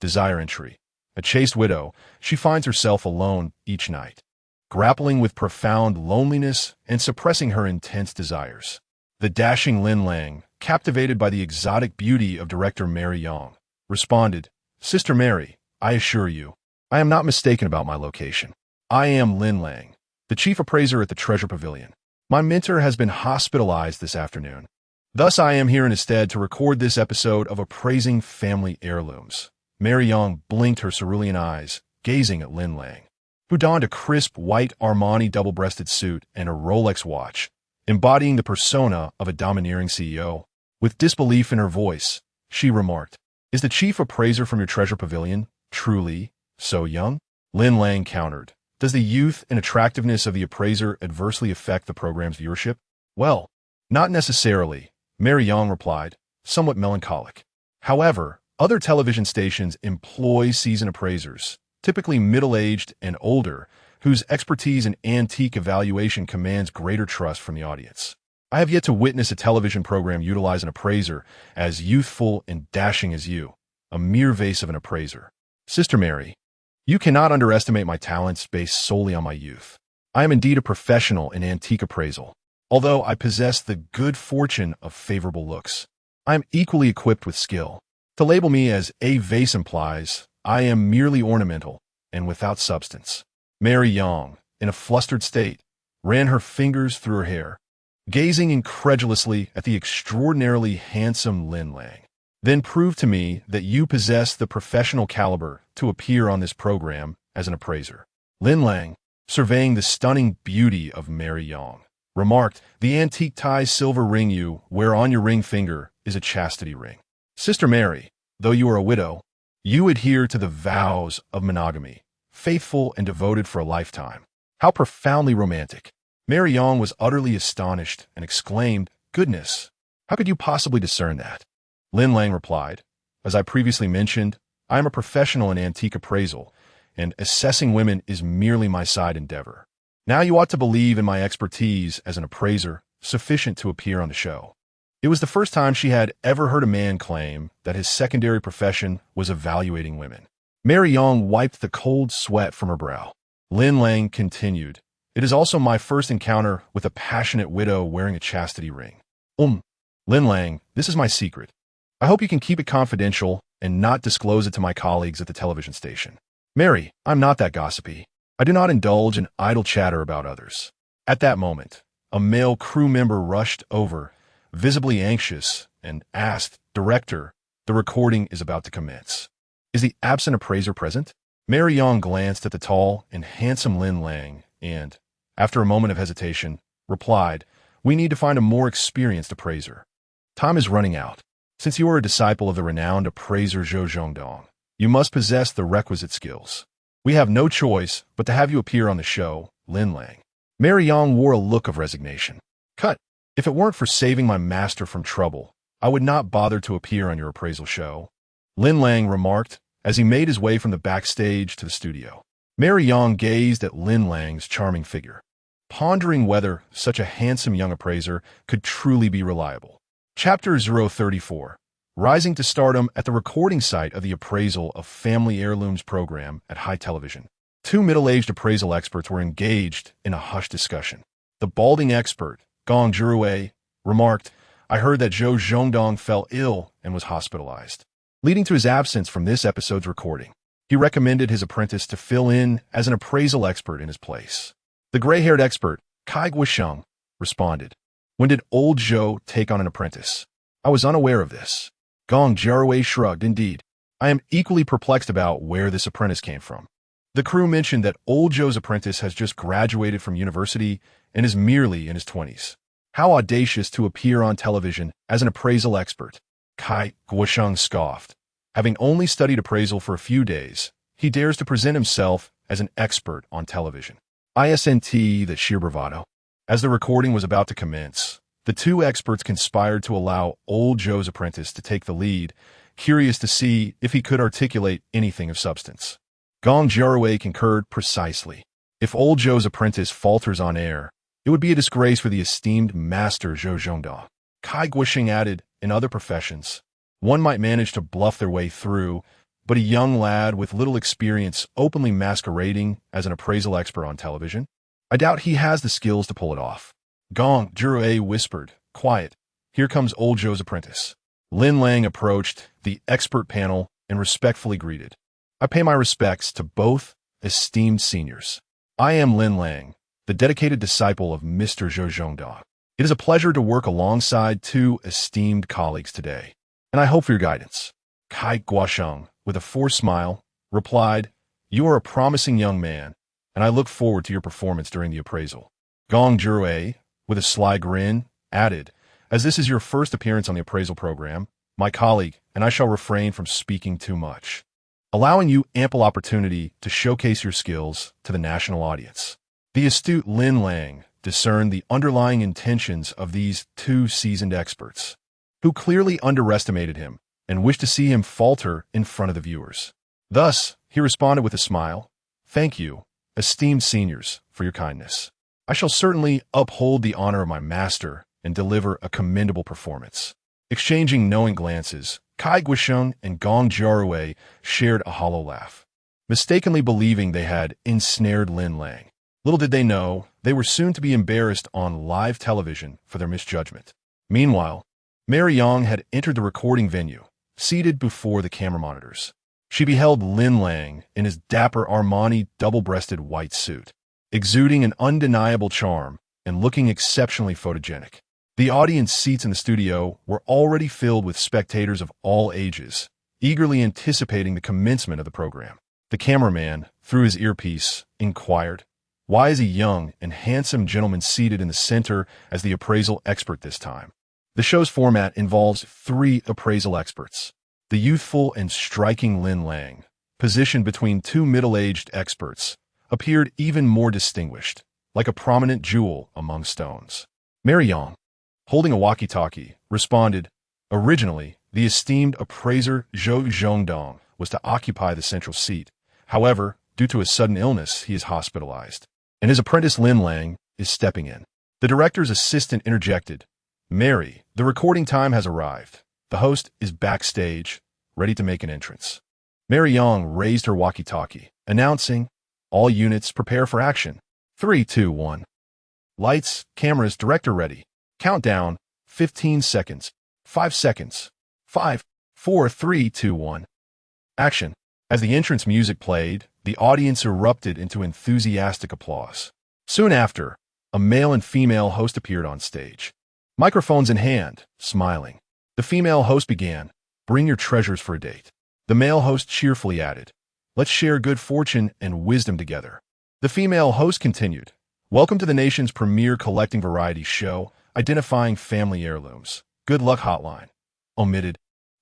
Desire entry. A chaste widow, she finds herself alone each night, grappling with profound loneliness and suppressing her intense desires. The dashing Lin Lang, captivated by the exotic beauty of director Mary Yang, responded, Sister Mary, I assure you, I am not mistaken about my location. I am Lin Lang, the chief appraiser at the Treasure Pavilion. My mentor has been hospitalized this afternoon. Thus I am here instead to record this episode of Appraising Family Heirlooms. Mary Yang blinked her cerulean eyes, gazing at Lin Lang, who donned a crisp white Armani double-breasted suit and a Rolex watch, embodying the persona of a domineering CEO. With disbelief in her voice, she remarked, Is the chief appraiser from your Treasure Pavilion truly so young? Lin Lang countered, Does the youth and attractiveness of the appraiser adversely affect the program's viewership? Well, not necessarily, Mary Yang replied, somewhat melancholic. However, other television stations employ seasoned appraisers, typically middle-aged and older, whose expertise in antique evaluation commands greater trust from the audience. I have yet to witness a television program utilize an appraiser as youthful and dashing as you, a mere vase of an appraiser. Sister Mary, you cannot underestimate my talents based solely on my youth. I am indeed a professional in antique appraisal, although I possess the good fortune of favorable looks. I am equally equipped with skill. To label me as a vase implies I am merely ornamental and without substance. Mary Yang, in a flustered state, ran her fingers through her hair, gazing incredulously at the extraordinarily handsome Lin Lang. Then prove to me that you possess the professional caliber to appear on this program as an appraiser. Lin Lang, surveying the stunning beauty of Mary Yang, remarked, The antique tie silver ring you wear on your ring finger is a chastity ring. Sister Mary, though you are a widow, you adhere to the vows of monogamy, faithful and devoted for a lifetime. How profoundly romantic. Mary Yang was utterly astonished and exclaimed, Goodness, how could you possibly discern that? Lin Lang replied, As I previously mentioned, I am a professional in antique appraisal, and assessing women is merely my side endeavor. Now you ought to believe in my expertise as an appraiser, sufficient to appear on the show. It was the first time she had ever heard a man claim that his secondary profession was evaluating women. Mary Yang wiped the cold sweat from her brow. Lin Lang continued, It is also my first encounter with a passionate widow wearing a chastity ring. Lin Lang, this is my secret. I hope you can keep it confidential and not disclose it to my colleagues at the television station. Mary, I'm not that gossipy. I do not indulge in idle chatter about others. At that moment, a male crew member rushed over, visibly anxious, and asked, Director, the recording is about to commence. Is the absent appraiser present? Mary Yang glanced at the tall and handsome Lin Lang and, after a moment of hesitation, replied, We need to find a more experienced appraiser. Time is running out. Since you are a disciple of the renowned appraiser Zhou Zhongdong, you must possess the requisite skills. We have no choice but to have you appear on the show, Lin Lang. Mary Yang wore a look of resignation. Cut. If it weren't for saving my master from trouble, I would not bother to appear on your appraisal show, Lin Lang remarked as he made his way from the backstage to the studio. Mary Yang gazed at Lin Lang's charming figure, pondering whether such a handsome young appraiser could truly be reliable. Chapter 034. Rising to stardom at the recording site of the appraisal of Family Heirlooms program at High Television. Two middle-aged appraisal experts were engaged in a hushed discussion. The balding expert, Gong Zhiruei, remarked, I heard that Zhou Zhongdong fell ill and was hospitalized, leading to his absence from this episode's recording. He recommended his apprentice to fill in as an appraisal expert in his place. The gray-haired expert, Kai Guisheng, responded, When did old Zhou take on an apprentice? I was unaware of this. Gong Zhiruei shrugged. Indeed, I am equally perplexed about where this apprentice came from. The crew mentioned that old Zhou's apprentice has just graduated from university and is merely in his 20s. How audacious to appear on television as an appraisal expert. Kai Guisheng scoffed. Having only studied appraisal for a few days, he dares to present himself as an expert on television. Isn't the sheer bravado? As the recording was about to commence, the two experts conspired to allow old Zhou's apprentice to take the lead, curious to see if he could articulate anything of substance. Gong Zhiruei concurred precisely. If old Zhou's apprentice falters on air, it would be a disgrace for the esteemed master Zhou Zhongdong. Kai Guisheng added, in other professions, one might manage to bluff their way through, but a young lad with little experience openly masquerading as an appraisal expert on television? I doubt he has the skills to pull it off. Gong Zhiruei whispered, Quiet, here comes old Zhou's apprentice. Lin Lang approached the expert panel and respectfully greeted. I pay my respects to both esteemed seniors. I am Lin Lang, the dedicated disciple of Mr. Zhou Zhongdong. It is a pleasure to work alongside two esteemed colleagues today, and I hope for your guidance. Kai Guisheng, with a forced smile, replied, You are a promising young man, and I look forward to your performance during the appraisal. Gong Zhiruei, with a sly grin, added, As this is your first appearance on the appraisal program, my colleague and I shall refrain from speaking too much, allowing you ample opportunity to showcase your skills to the national audience. The astute Lin Lang discerned the underlying intentions of these two seasoned experts, who clearly underestimated him and wished to see him falter in front of the viewers. Thus, he responded with a smile, Thank you, esteemed seniors, for your kindness. I shall certainly uphold the honor of my master and deliver a commendable performance. Exchanging knowing glances, Kai Guisheng and Gong Zhiruei shared a hollow laugh, mistakenly believing they had ensnared Lin Lang. Little did they know, they were soon to be embarrassed on live television for their misjudgment. Meanwhile, Mary Yang had entered the recording venue, seated before the camera monitors. She beheld Lin Lang in his dapper Armani double-breasted white suit, exuding an undeniable charm and looking exceptionally photogenic. The audience seats in the studio were already filled with spectators of all ages, eagerly anticipating the commencement of the program. The cameraman, through his earpiece, inquired, Why is a young and handsome gentleman seated in the center as the appraisal expert this time? The show's format involves three appraisal experts. The youthful and striking Lin Lang, positioned between two middle-aged experts, appeared even more distinguished, like a prominent jewel among stones. Mary Yang, holding a walkie-talkie, responded, Originally, the esteemed appraiser Zhou Zhongdong was to occupy the central seat. However, due to a sudden illness, he is hospitalized, and his apprentice Lin Lang is stepping in. The director's assistant interjected, Mary, the recording time has arrived. The host is backstage, ready to make an entrance. Mary Yang raised her walkie-talkie, announcing, All units prepare for action. 3, 2, 1. Lights, cameras, director ready. Countdown, 15 seconds. 5 seconds. 5, 4, 3, 2, 1. Action. As the entrance music played, the audience erupted into enthusiastic applause. Soon after, a male and female host appeared on stage. Microphones in hand, smiling. The female host began, "Bring your treasures for a date." The male host cheerfully added, "Let's share good fortune and wisdom together." The female host continued, "Welcome to the nation's premier collecting variety show, identifying family heirlooms. Good luck hotline." Omitted.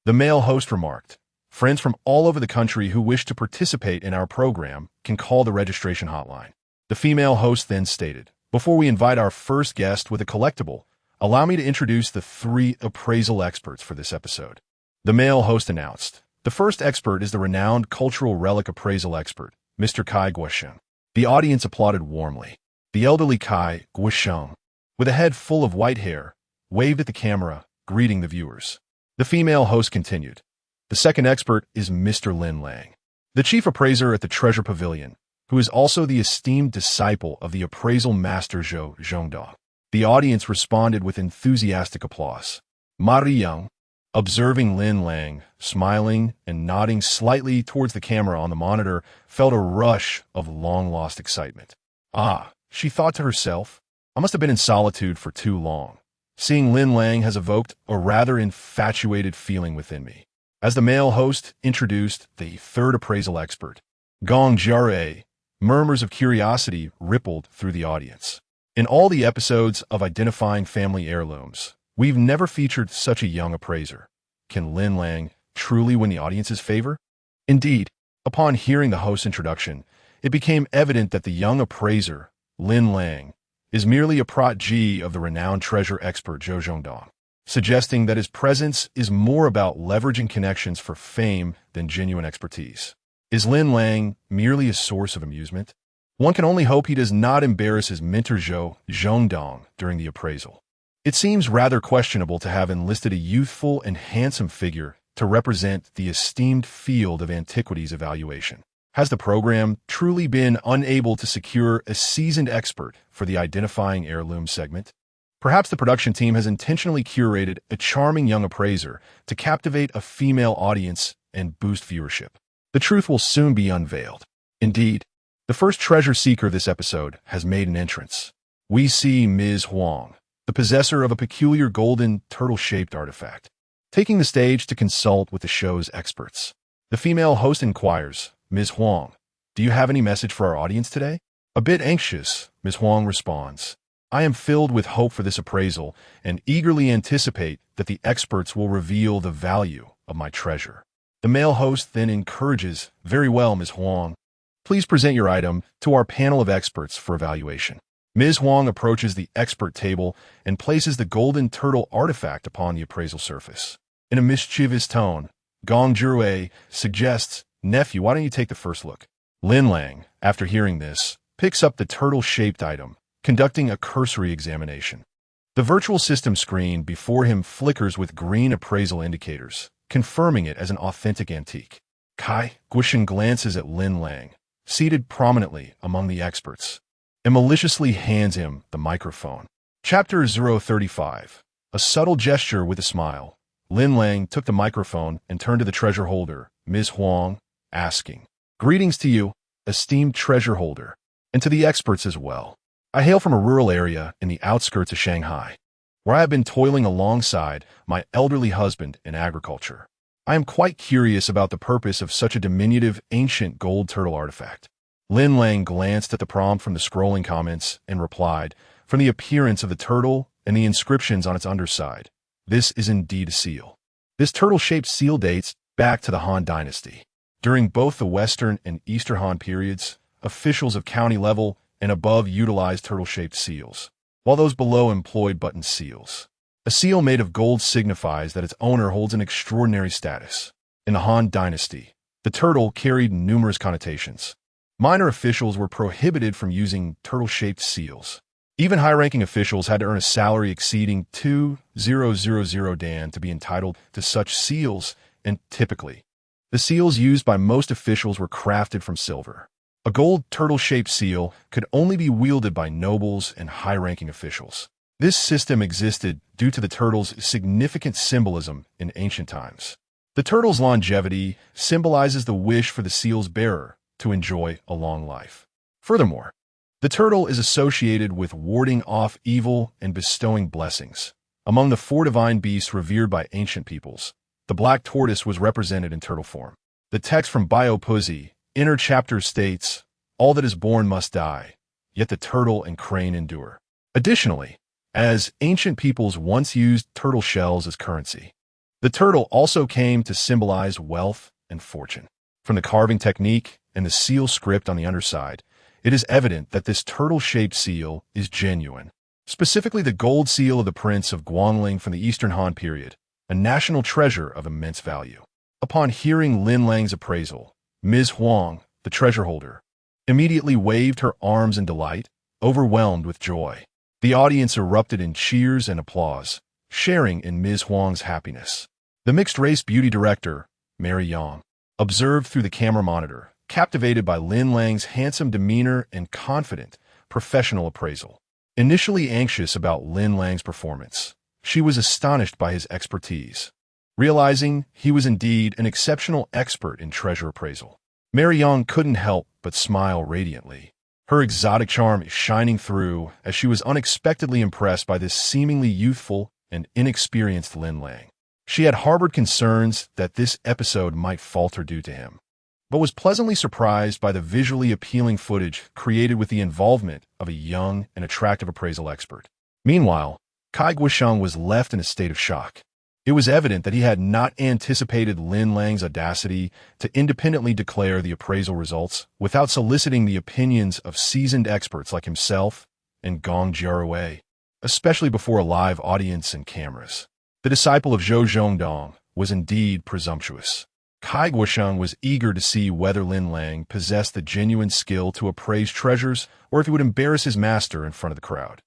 The male host remarked, "Friends from all over the country who wish to participate in our program can call the registration hotline." The female host then stated, "Before we invite our first guest with a collectible, allow me to introduce the 3 appraisal experts for this episode." The male host announced, "The first expert is the renowned cultural relic appraisal expert, Mr. Kai Guosheng." The audience applauded warmly. The elderly Kai Guosheng, with a head full of white hair, waved at the camera, greeting the viewers. The female host continued, "The second expert is Mr. Lin Lang, the chief appraiser at the Treasure Pavilion, who is also the esteemed disciple of the appraisal master Zhou Zhongdong." The audience responded with enthusiastic applause. Mari Young, observing Lin Lang, smiling and nodding slightly towards the camera on the monitor, felt a rush of long-lost excitement. "Ah," she thought to herself, "I must have been in solitude for too long. Seeing Lin Lang has evoked a rather infatuated feeling within me." As the male host introduced the third appraisal expert, Gong Jiare, murmurs of curiosity rippled through the audience. In all the episodes of Identifying Family Heirlooms, we've never featured such a young appraiser. Can Lin Lang truly win the audience's favor? Indeed, upon hearing the host's introduction, it became evident that the young appraiser, Lin Lang, is merely a protege of the renowned treasure expert Zhou Zhongdong, suggesting that his presence is more about leveraging connections for fame than genuine expertise. Is Lin Lang merely a source of amusement? One can only hope he does not embarrass his mentor Zhou Zhongdong during the appraisal. It seems rather questionable to have enlisted a youthful and handsome figure to represent the esteemed field of antiquities evaluation. Has the program truly been unable to secure a seasoned expert for the Identifying Heirloom segment? Perhaps the production team has intentionally curated a charming young appraiser to captivate a female audience and boost viewership. The truth will soon be unveiled. Indeed, the first treasure seeker of this episode has made an entrance. We see Ms. Huang, the possessor of a peculiar golden turtle-shaped artifact, taking the stage to consult with the show's experts. The female host inquires, "Ms. Huang, do you have any message for our audience today?" A bit anxious, Ms. Huang responds, "I am filled with hope for this appraisal and eagerly anticipate that the experts will reveal the value of my treasure." The male host then encourages, "Very well, Ms. Huang. Please present your item to our panel of experts for evaluation." Ms. Huang approaches the expert table and places the golden turtle artifact upon the appraisal surface. In a mischievous tone, Gong Jiare suggests, "Nephew, why don't you take the first look?" Lin Lang, after hearing this, picks up the turtle-shaped item, conducting a cursory examination. The virtual system screen before him flickers with green appraisal indicators, confirming it as an authentic antique. Kai Guosheng glances at Lin Lang, seated prominently among the experts, and maliciously hands him the microphone. Chapter 035. A subtle gesture with a smile. Lin Lang took the microphone and turned to the treasure holder, Ms. Huang, asking, "Greetings to you, esteemed treasure holder, and to the experts as well. I hail from a rural area in the outskirts of Shanghai, where I have been toiling alongside my elderly husband in agriculture. I am quite curious about the purpose of such a diminutive ancient gold turtle artifact." Lin Lang glanced at the prompt from the scrolling comments and replied, "From the appearance of the turtle and the inscriptions on its underside, this is indeed a seal. This turtle-shaped seal dates back to the Han Dynasty. During both the Western and Eastern Han periods, officials of county level and above utilized turtle-shaped seals, while those below employed button seals. A seal made of gold signifies that its owner holds an extraordinary status. In the Han Dynasty, the turtle carried numerous connotations. Minor officials were prohibited from using turtle-shaped seals. Even high-ranking officials had to earn a salary exceeding 2,000 Dan to be entitled to such seals, and typically, the seals used by most officials were crafted from silver. A gold turtle-shaped seal could only be wielded by nobles and high-ranking officials. This system existed due to the turtle's significant symbolism in ancient times. The turtle's longevity symbolizes the wish for the seal's bearer to enjoy a long life. Furthermore, the turtle is associated with warding off evil and bestowing blessings. Among the 4 divine beasts revered by ancient peoples, the black tortoise was represented in turtle form. The text from Bio-Pussy, inner chapter states, "All that is born must die, yet the turtle and crane endure." Additionally, as ancient peoples once used turtle shells as currency, the turtle also came to symbolize wealth and fortune. From the carving technique and the seal script on the underside, it is evident that this turtle-shaped seal is genuine. Specifically the gold seal of the Prince of Guangling from the Eastern Han period, a national treasure of immense value. Upon hearing Lin Lang's appraisal, Ms. Huang, the treasure holder, immediately waved her arms in delight, overwhelmed with joy. The audience erupted in cheers and applause, sharing in Ms. Huang's happiness. The mixed-race beauty director, Mary Yang, observed through the camera monitor, captivated by Lin Lang's handsome demeanor and confident, professional appraisal. Initially anxious about Lin Lang's performance, she was astonished by his expertise. Realizing he was indeed an exceptional expert in treasure appraisal, Mary Yang couldn't help but smile radiantly. Her exotic charm shining through as she was unexpectedly impressed by this seemingly youthful and inexperienced Lin Lang. She had harbored concerns that this episode might falter due to him, but was pleasantly surprised by the visually appealing footage created with the involvement of a young and attractive appraisal expert. Meanwhile, Kai Guosheng was left in a state of shock. It was evident that he had not anticipated Lin Lang's audacity to independently declare the appraisal results without soliciting the opinions of seasoned experts like himself and Gong Jiarui, especially before a live audience and cameras. The disciple of Zhou Zhongdong was indeed presumptuous. Kai Guosheng was eager to see whether Lin Lang possessed the genuine skill to appraise treasures or if he would embarrass his master in front of the crowd.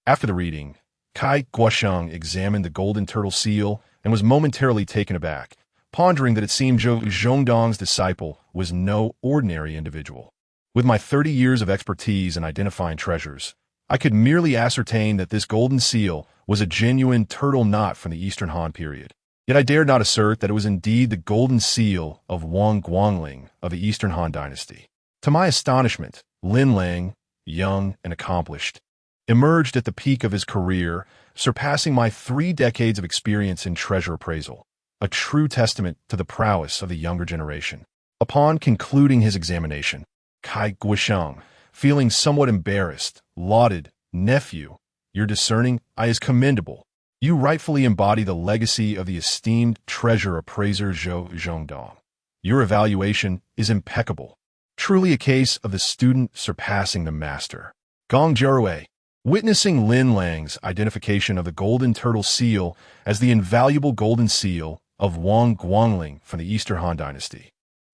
After the reading, Kai Guosheng examined the golden turtle seal and was momentarily taken aback, pondering that it seemed Zhou Zhongdong's disciple was no ordinary individual. With my 30 years of expertise in identifying treasures, I could merely ascertain that this golden seal was a genuine turtle knot from the Eastern Han period. Yet I dared not assert that it was indeed the golden seal of Wang Guangling of the Eastern Han dynasty. To my astonishment, Lin Lang, young and accomplished, emerged at the peak of his career, surpassing my 3 decades of experience in treasure appraisal, a true testament to the prowess of the younger generation. Upon concluding his examination, Kai Guosheng, feeling somewhat embarrassed, lauded, "Nephew, your discerning eye is commendable. You rightfully embody the legacy of the esteemed treasure appraiser Zhou Zhongdong. Your evaluation is impeccable. Truly a case of the student surpassing the master." Gong Jiarui, witnessing Lin Lang's identification of the golden turtle seal as the invaluable golden seal of Wang Guangling from the Eastern Han dynasty,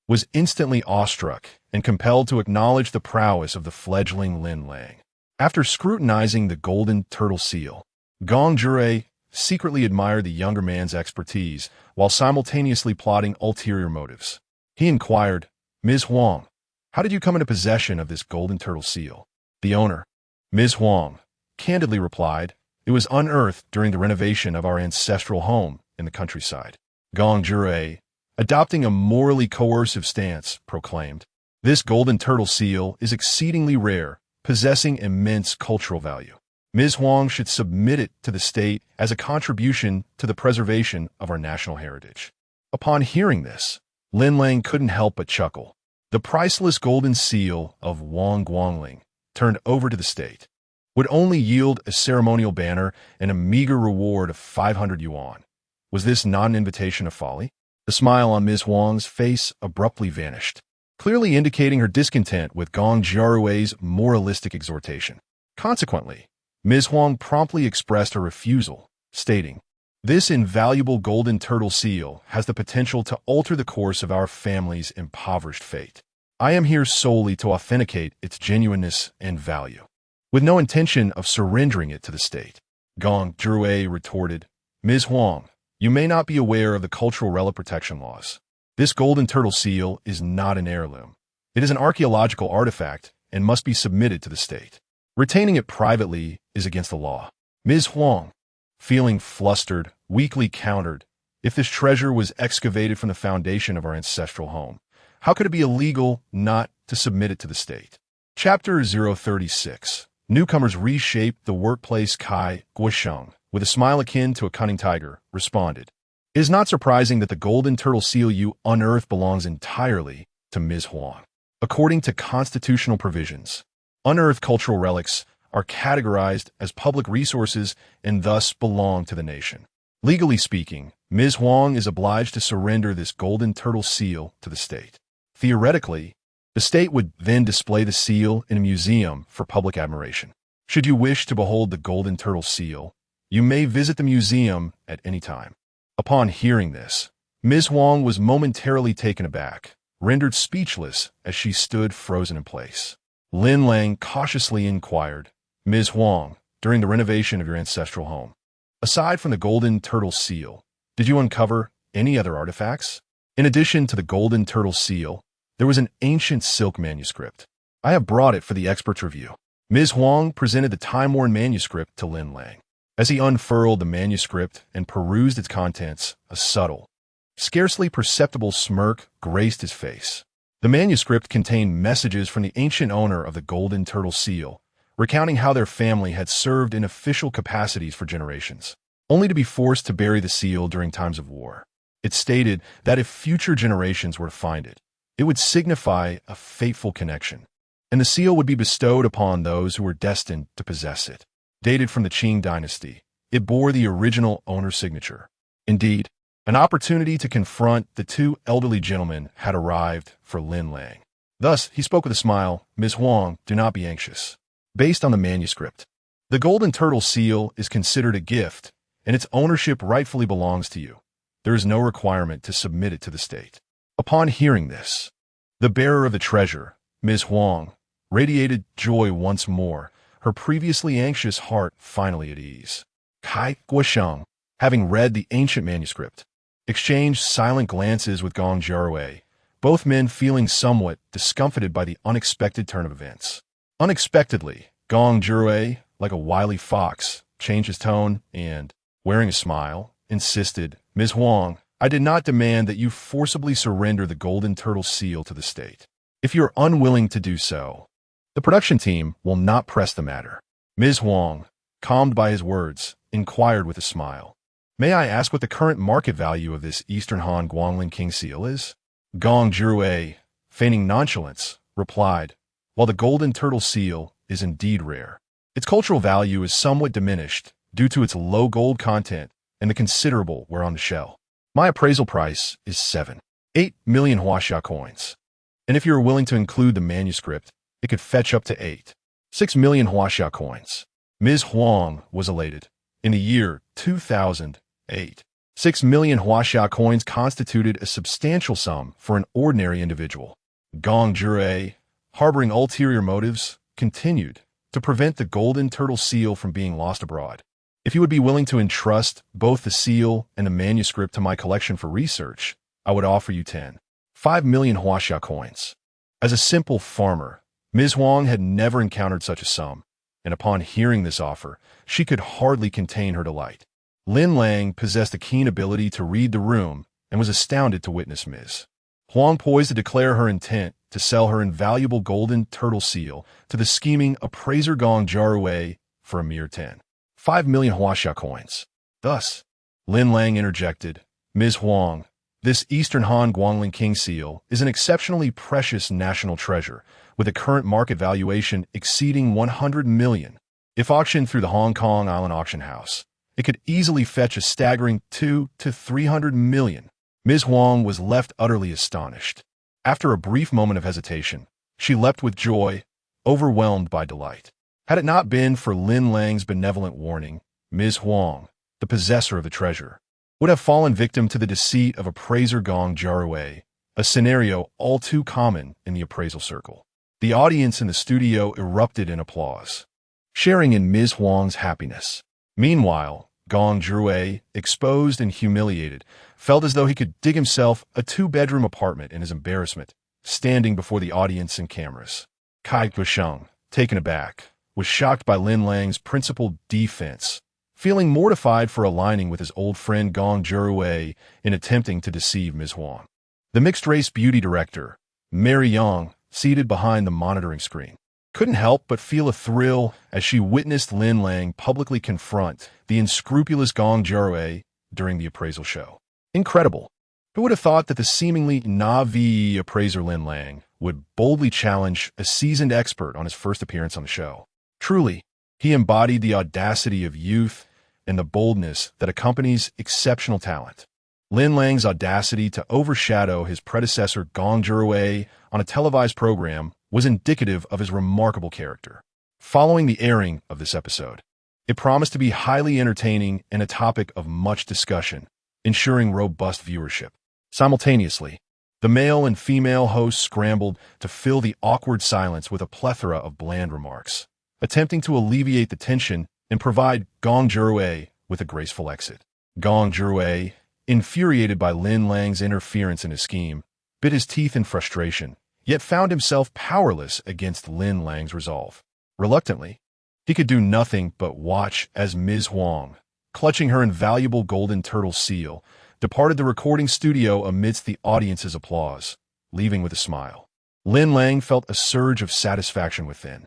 was instantly awestruck and compelled to acknowledge the prowess of the fledgling Lin Lang. After scrutinizing the golden turtle seal, Gong Jiarui secretly admired the younger man's expertise while simultaneously plotting ulterior motives. He inquired, "Ms. Huang, how did you come into possession of this golden turtle seal?" The owner, Ms. Huang, candidly replied, "It was unearthed during the renovation of our ancestral home in the countryside." Gong Jiarui, adopting a morally coercive stance, proclaimed, "This golden turtle seal is exceedingly rare, possessing immense cultural value. Ms. Huang should submit it to the state as a contribution to the preservation of our national heritage." Upon hearing this, Lin Lang couldn't help but chuckle. The priceless golden seal of Wang Guangling, turned over to the state, would only yield a ceremonial banner and a meager reward of 500 yuan. Was this not an invitation of folly? The smile on Ms. Huang's face abruptly vanished, clearly indicating her discontent with Gong Jiarui's moralistic exhortation. Consequently, Ms. Huang promptly expressed her refusal, stating, "This invaluable golden turtle seal has the potential to alter the course of our family's impoverished fate. I am here solely to authenticate its genuineness and value, with no intention of surrendering it to the state." Gong Jiarui retorted, "Ms. Huang, you may not be aware of the cultural relic protection laws. This golden turtle seal is not an heirloom. It is an archaeological artifact and must be submitted to the state. Retaining it privately is against the law." Ms. Huang, feeling flustered, weakly countered, If this treasure was excavated from the foundation of our ancestral home, how could it be illegal not to submit it to the state? Chapter 036. Newcomers reshaped the workplace. Kai Guosheng, with a smile akin to a cunning tiger, responded, "It is not surprising that the golden turtle seal you unearthed belongs entirely to Ms. Huang. According to constitutional provisions, unearthed cultural relics are categorized as public resources and thus belong to the nation. Legally speaking, Ms. Huang is obliged to surrender this golden turtle seal to the state. Theoretically, the state would then display the seal in a museum for public admiration. Should you wish to behold the golden turtle seal, you may visit the museum at any time." Upon hearing this, Ms. Huang was momentarily taken aback, rendered speechless as she stood frozen in place. Lin Lang cautiously inquired, "Ms. Huang, during the renovation of your ancestral home, aside from the golden turtle seal, did you uncover any other artifacts? In addition to the golden turtle seal, there was an ancient silk manuscript. I have brought it for the expert's review." Ms. Huang presented the time-worn manuscript to Lin Lang. As he unfurled the manuscript and perused its contents, a subtle, scarcely perceptible smirk graced his face. The manuscript contained messages from the ancient owner of the golden turtle seal, recounting how their family had served in official capacities for generations, only to be forced to bury the seal during times of war. It stated that if future generations were to find it, it would signify a fateful connection, and the seal would be bestowed upon those who were destined to possess it. Dated from the Qing dynasty, it bore the original owner's signature. Indeed, an opportunity to confront the two elderly gentlemen had arrived for Lin Lang. Thus, he spoke with a smile, "Ms. Huang, do not be anxious. Based on the manuscript, the golden turtle seal is considered a gift, and its ownership rightfully belongs to you. There is no requirement to submit it to the state." Upon hearing this, the bearer of the treasure, Ms. Huang, radiated joy once more, her previously anxious heart finally at ease. Kai Guosheng, having read the ancient manuscript, exchanged silent glances with Gong Jiarui, both men feeling somewhat discomfited by the unexpected turn of events. Unexpectedly, Gong Jiarui, like a wily fox, changed his tone and, wearing a smile, insisted, "Ms. Huang, I did not demand that you forcibly surrender the golden turtle seal to the state. If you are unwilling to do so, the production team will not press the matter." Ms. Huang, calmed by his words, inquired with a smile, "May I ask what the current market value of this Eastern Han Guanglin King seal is?" Gong Jiarui, feigning nonchalance, replied, "While the golden turtle seal is indeed rare, its cultural value is somewhat diminished due to its low gold content and the considerable wear on the shell. My appraisal price is 7.8 million Huaxia coins. And if you are willing to include the manuscript, it could fetch up to 8.6 million Huaxia coins." Ms. Huang was elated. In the year 2008, 6 million Huaxia coins constituted a substantial sum for an ordinary individual. Gong Jiarui, harboring ulterior motives, continued to prevent the golden turtle seal from being lost abroad. "If you would be willing to entrust both the seal and the manuscript to my collection for research, I would offer you 10.5 million Huaxia coins." As a simple farmer, Ms. Huang had never encountered such a sum, and upon hearing this offer, she could hardly contain her delight. Lin Lang possessed a keen ability to read the room and was astounded to witness Ms. Huang poised to declare her intent to sell her invaluable golden turtle seal to the scheming appraiser Gong Jiarui for a mere 10.5 million Huaxia coins. Thus, Lin Lang interjected, "Ms. Huang, this Eastern Han Guanglin King seal is an exceptionally precious national treasure, with a current market valuation exceeding 100 million. If auctioned through the Hong Kong Island Auction House, it could easily fetch a staggering 200 to 300 million. Ms. Huang was left utterly astonished. After a brief moment of hesitation, she leapt with joy, overwhelmed by delight. Had it not been for Lin Lang's benevolent warning, Ms. Huang, the possessor of the treasure, would have fallen victim to the deceit of appraiser Gong Jiarui, a scenario all too common in the appraisal circle. The audience in the studio erupted in applause, sharing in Ms. Huang's happiness. Meanwhile, Gong Jiarui, exposed and humiliated, felt as though he could dig himself a two-bedroom apartment in his embarrassment, standing before the audience and cameras. Kai Guosheng, taken aback, was shocked by Lin Lang's principled defense, feeling mortified for aligning with his old friend Gong Jurue in attempting to deceive Ms. Huang. The mixed-race beauty director, Mary Yang, seated behind the monitoring screen, couldn't help but feel a thrill as she witnessed Lin Lang publicly confront the unscrupulous Gong Jurue during the appraisal show. Incredible. Who would have thought that the seemingly naive appraiser Lin Lang would boldly challenge a seasoned expert on his first appearance on the show? Truly, he embodied the audacity of youth and the boldness that accompanies exceptional talent. Lin Lang's audacity to overshadow his predecessor Gong Jurue on a televised program was indicative of his remarkable character. Following the airing of this episode, it promised to be highly entertaining and a topic of much discussion, ensuring robust viewership. Simultaneously, the male and female hosts scrambled to fill the awkward silence with a plethora of bland remarks, attempting to alleviate the tension and provide Gong Jurue with a graceful exit. Gong Jurue, infuriated by Lin Lang's interference in his scheme, bit his teeth in frustration, yet found himself powerless against Lin Lang's resolve. Reluctantly, he could do nothing but watch as Ms. Huang, clutching her invaluable golden turtle seal, departed the recording studio amidst the audience's applause, leaving with a smile. Lin Lang felt a surge of satisfaction within.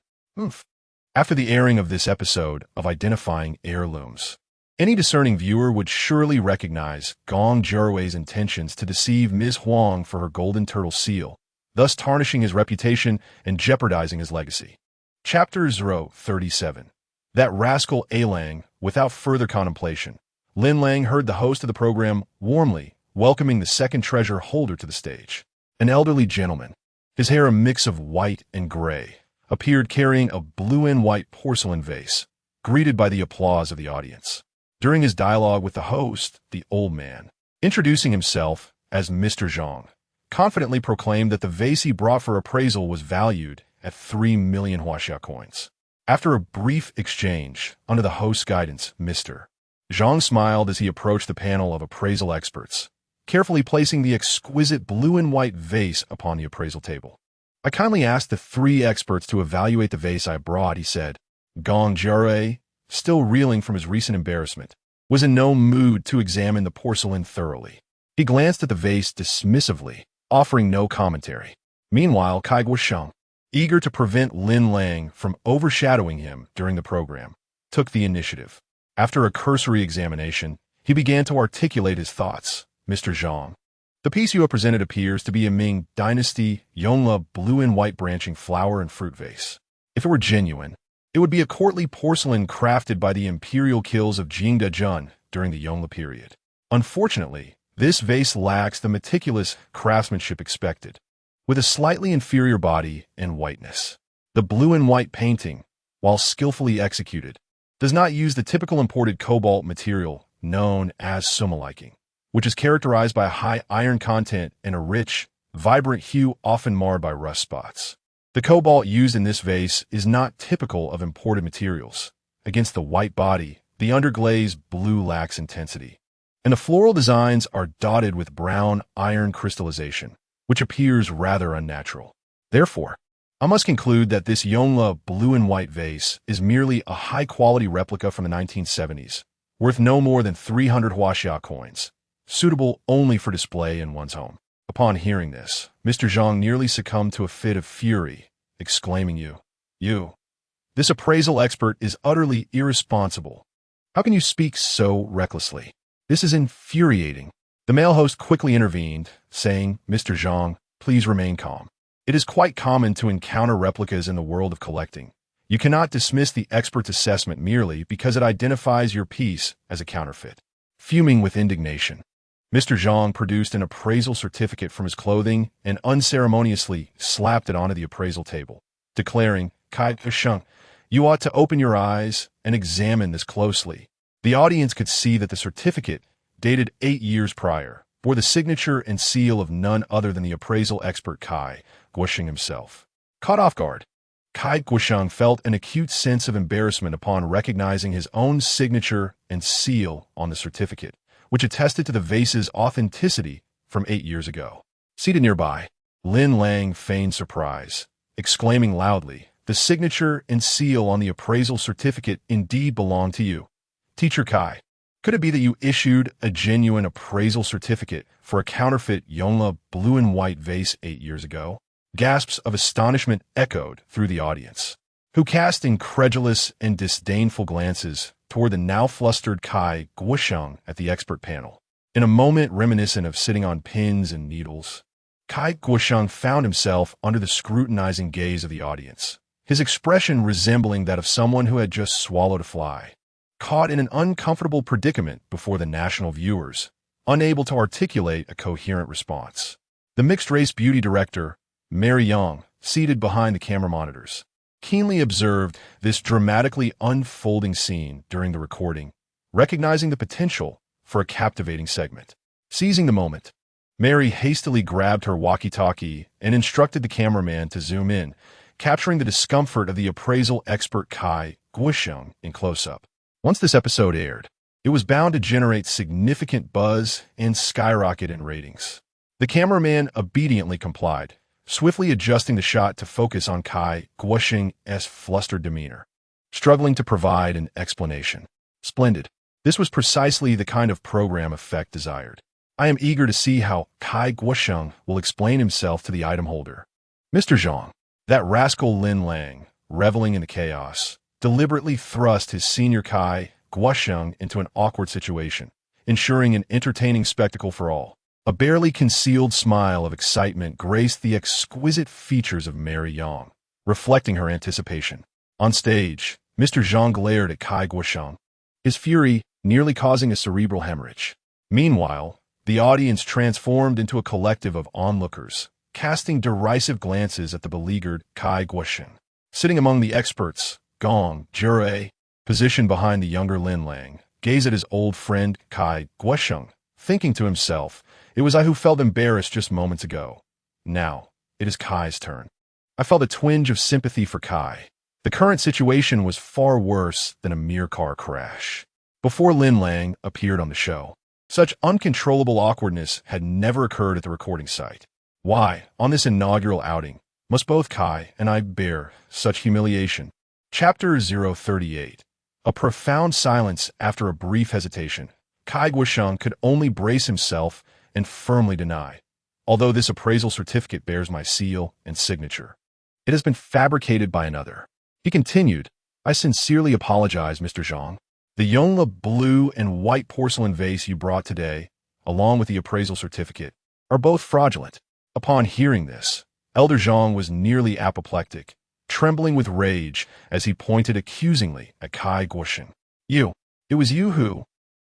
After the airing of this episode of Identifying Heirlooms, any discerning viewer would surely recognize Gong Jurue's intentions to deceive Ms. Huang for her golden turtle seal, thus tarnishing his reputation and jeopardizing his legacy. Chapter 037. That rascal A. Lang, without further contemplation, Lin Lang heard the host of the program warmly welcoming the second treasure holder to the stage. An elderly gentleman, his hair a mix of white and gray, appeared carrying a blue and white porcelain vase, greeted by the applause of the audience. During his dialogue with the host, the old man, introducing himself as Mr. Zhang, confidently proclaimed that the vase he brought for appraisal was valued at 3 million Huaxia coins. After a brief exchange, under the host's guidance, Mr. Zhang smiled as he approached the panel of appraisal experts, carefully placing the exquisite blue and white vase upon the appraisal table. I kindly asked the 3 experts to evaluate the vase I brought, he said. Gong Jurue, still reeling from his recent embarrassment, was in no mood to examine the porcelain thoroughly. He glanced at the vase dismissively, offering no commentary. Meanwhile, Kai Guosheng, eager to prevent Lin Lang from overshadowing him during the program, took the initiative. After a cursory examination, he began to articulate his thoughts. Mr. Zhang, the piece you have presented appears to be a Ming Dynasty Yongla blue and white branching flower and fruit vase. If it were genuine, it would be a courtly porcelain crafted by the imperial kills of Jingda Jun during the Yongla period. Unfortunately, this vase lacks the meticulous craftsmanship expected, with a slightly inferior body and whiteness. The blue and white painting, while skillfully executed, does not use the typical imported cobalt material known as sumoliking, which is characterized by a high iron content and a rich, vibrant hue often marred by rust spots. The cobalt used in this vase is not typical of imported materials. Against the white body, the underglaze blue lacks intensity, and the floral designs are dotted with brown iron crystallization, which appears rather unnatural. Therefore, I must conclude that this Yongla blue and white vase is merely a high-quality replica from the 1970s, worth no more than 300 Huaxia coins, suitable only for display in one's home. Upon hearing this, Mr. Zhang nearly succumbed to a fit of fury, exclaiming, You, this appraisal expert is utterly irresponsible. How can you speak so recklessly? This is infuriating. The male host quickly intervened, saying, Mr. Zhang, please remain calm. It is quite common to encounter replicas in the world of collecting. You cannot dismiss the expert's assessment merely because it identifies your piece as a counterfeit. Fuming with indignation, Mr. Zhang produced an appraisal certificate from his clothing and unceremoniously slapped it onto the appraisal table, declaring, Kai Guosheng, you ought to open your eyes and examine this closely. The audience could see that the certificate, dated 8 years prior, bore the signature and seal of none other than the appraisal expert Kai Guosheng himself. Caught off guard, Kai Guosheng felt an acute sense of embarrassment upon recognizing his own signature and seal on the certificate, which attested to the vase's authenticity from 8 years ago. Seated nearby, Lin Lang feigned surprise, exclaiming loudly, the signature and seal on the appraisal certificate indeed belong to you. Teacher Kai, could it be that you issued a genuine appraisal certificate for a counterfeit Yongla blue and white vase 8 years ago? Gasps of astonishment echoed through the audience, who cast incredulous and disdainful glances toward the now flustered Kai Guosheng at the expert panel. In a moment reminiscent of sitting on pins and needles, Kai Guosheng found himself under the scrutinizing gaze of the audience, his expression resembling that of someone who had just swallowed a fly, caught in an uncomfortable predicament before the national viewers, unable to articulate a coherent response. The mixed-race beauty director, Mary Young, seated behind the camera monitors, keenly observed this dramatically unfolding scene during the recording, recognizing the potential for a captivating segment. Seizing the moment, Mary hastily grabbed her walkie-talkie and instructed the cameraman to zoom in, capturing the discomfort of the appraisal expert Kai Guosheng in close-up. Once this episode aired, it was bound to generate significant buzz and skyrocket in ratings. The cameraman obediently complied, swiftly adjusting the shot to focus on Kai Guosheng's flustered demeanor, struggling to provide an explanation. Splendid. This was precisely the kind of program effect desired. I am eager to see how Kai Guosheng will explain himself to the item holder. Mr. Zhang, that rascal Lin Lang, reveling in the chaos, deliberately thrust his senior Kai Guosheng into an awkward situation, ensuring an entertaining spectacle for all. A barely concealed smile of excitement graced the exquisite features of Mary Yang, reflecting her anticipation. On stage, Mr. Zhang glared at Kai Guosheng, his fury nearly causing a cerebral hemorrhage. Meanwhile, the audience transformed into a collective of onlookers, casting derisive glances at the beleaguered Kai Guosheng. Sitting among the experts, Gong Jure, positioned behind the younger Lin Lang, gazed at his old friend Kai Guosheng, thinking to himself, "It was I who felt embarrassed just moments ago. Now, it is Kai's turn." I felt a twinge of sympathy for Kai. The current situation was far worse than a mere car crash. Before Lin Lang appeared on the show, such uncontrollable awkwardness had never occurred at the recording site. Why, on this inaugural outing, must both Kai and I bear such humiliation? Chapter 038. A profound silence after a brief hesitation. Kai Guosheng could only brace himself and firmly deny, although this appraisal certificate bears my seal and signature. It has been fabricated by another. He continued, "I sincerely apologize, Mr. Zhang. The Yongla blue and white porcelain vase you brought today, along with the appraisal certificate, are both fraudulent." Upon hearing this, Elder Zhang was nearly apoplectic, trembling with rage as he pointed accusingly at Kai Guosheng. It was you who,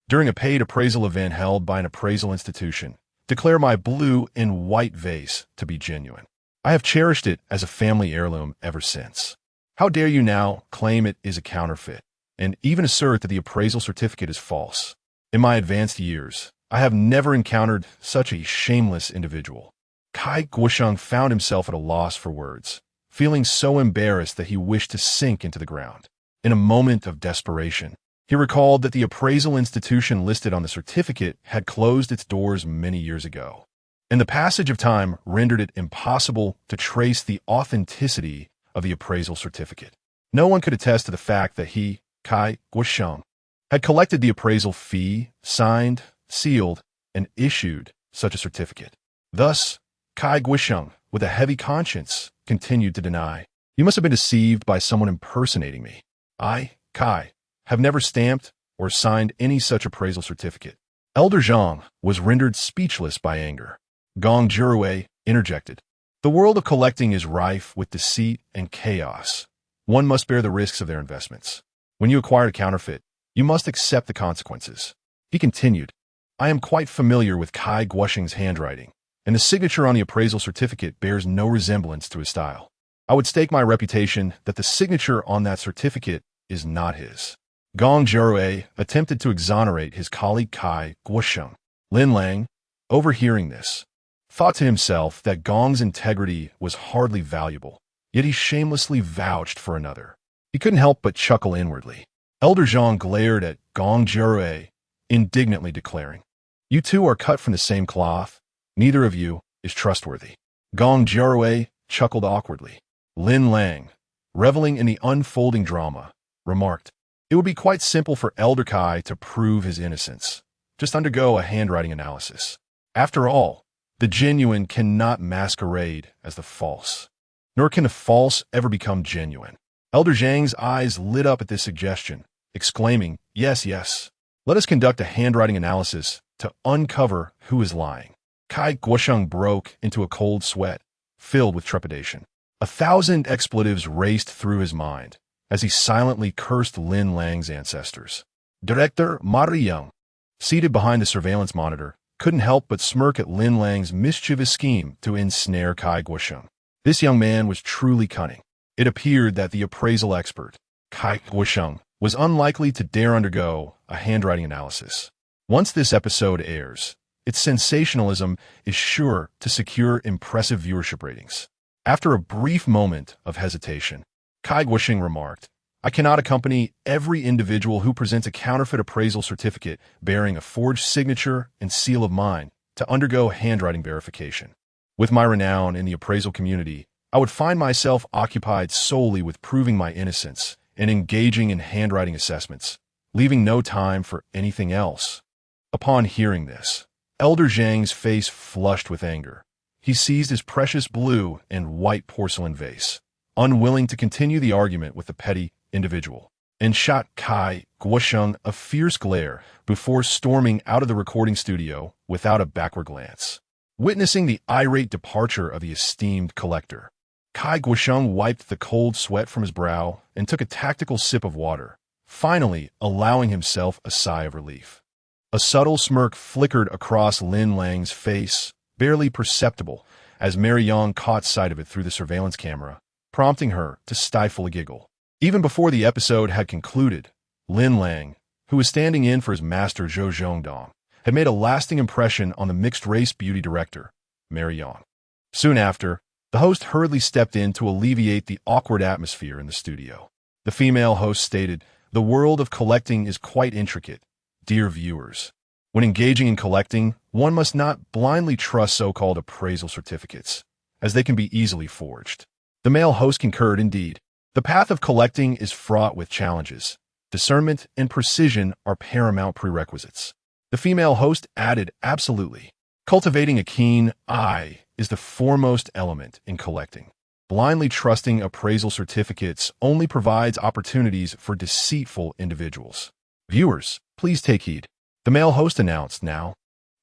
during a paid appraisal event held by an appraisal institution, declare my blue and white vase to be genuine. I have cherished it as a family heirloom ever since. How dare you now claim it is a counterfeit, and even assert that the appraisal certificate is false? In my advanced years, I have never encountered such a shameless individual. Kai Guosheng found himself at a loss for words, feeling so embarrassed that he wished to sink into the ground. In a moment of desperation, he recalled that the appraisal institution listed on the certificate had closed its doors many years ago, and the passage of time rendered it impossible to trace the authenticity of the appraisal certificate. No one could attest to the fact that he, Kai Guosheng, had collected the appraisal fee, signed, sealed, and issued such a certificate. Thus, Kai Guosheng, with a heavy conscience, continued to deny. "You must have been deceived by someone impersonating me. I, Kai, have never stamped or signed any such appraisal certificate." Elder Zhang was rendered speechless by anger. Gong Jurwei interjected. "The world of collecting is rife with deceit and chaos. One must bear the risks of their investments. When you acquire a counterfeit, you must accept the consequences." He continued, "I am quite familiar with Kai Guosheng's handwriting, and the signature on the appraisal certificate bears no resemblance to his style. I would stake my reputation that the signature on that certificate is not his." Gong Jurwei attempted to exonerate his colleague Kai Guosheng. Lin Lang, overhearing this, thought to himself that Gong's integrity was hardly valuable, yet he shamelessly vouched for another. He couldn't help but chuckle inwardly. Elder Zhang glared at Gong Jurwei, indignantly declaring, "You two are cut from the same cloth. Neither of you is trustworthy." Gong Jurwei chuckled awkwardly. Lin Lang, reveling in the unfolding drama, remarked, It would be quite simple for Elder Kai to prove his innocence. Just undergo a handwriting analysis. After all, the genuine cannot masquerade as the false. Nor can the false ever become genuine. Elder Zhang's eyes lit up at this suggestion, exclaiming, "Yes, yes. Let us conduct a handwriting analysis to uncover who is lying." Kai Guosheng broke into a cold sweat, filled with trepidation. 1,000 expletives raced through his mind as he silently cursed Lin Lang's ancestors. Director Mari Young, seated behind the surveillance monitor, couldn't help but smirk at Lin Lang's mischievous scheme to ensnare Kai Guosheng. This young man was truly cunning. It appeared that the appraisal expert, Kai Guosheng, was unlikely to dare undergo a handwriting analysis. Once this episode airs, its sensationalism is sure to secure impressive viewership ratings. After a brief moment of hesitation, Kai Guosheng remarked, "I cannot accompany every individual who presents a counterfeit appraisal certificate bearing a forged signature and seal of mine to undergo handwriting verification. With my renown in the appraisal community, I would find myself occupied solely with proving my innocence and engaging in handwriting assessments, leaving no time for anything else." Upon hearing this, Elder Zhang's face flushed with anger. He seized his precious blue and white porcelain vase, unwilling to continue the argument with the petty individual, and shot Kai Guosheng a fierce glare before storming out of the recording studio without a backward glance. Witnessing the irate departure of the esteemed collector, Kai Guosheng wiped the cold sweat from his brow and took a tactical sip of water, finally allowing himself a sigh of relief. A subtle smirk flickered across Lin Lang's face, barely perceptible, as Mary Yang caught sight of it through the surveillance camera, prompting her to stifle a giggle. Even before the episode had concluded, Lin Lang, who was standing in for his master Zhou Zhongdong, had made a lasting impression on the mixed-race beauty director, Mary Yang. Soon after, the host hurriedly stepped in to alleviate the awkward atmosphere in the studio. The female host stated, "The world of collecting is quite intricate, dear viewers. When engaging in collecting, one must not blindly trust so-called appraisal certificates, as they can be easily forged." The male host concurred indeed. The path of collecting is fraught with challenges. Discernment and precision are paramount prerequisites. The female host added, "Absolutely. Cultivating a keen eye is the foremost element in collecting. Blindly trusting appraisal certificates only provides opportunities for deceitful individuals. Viewers, please take heed." The male host announced, "Now,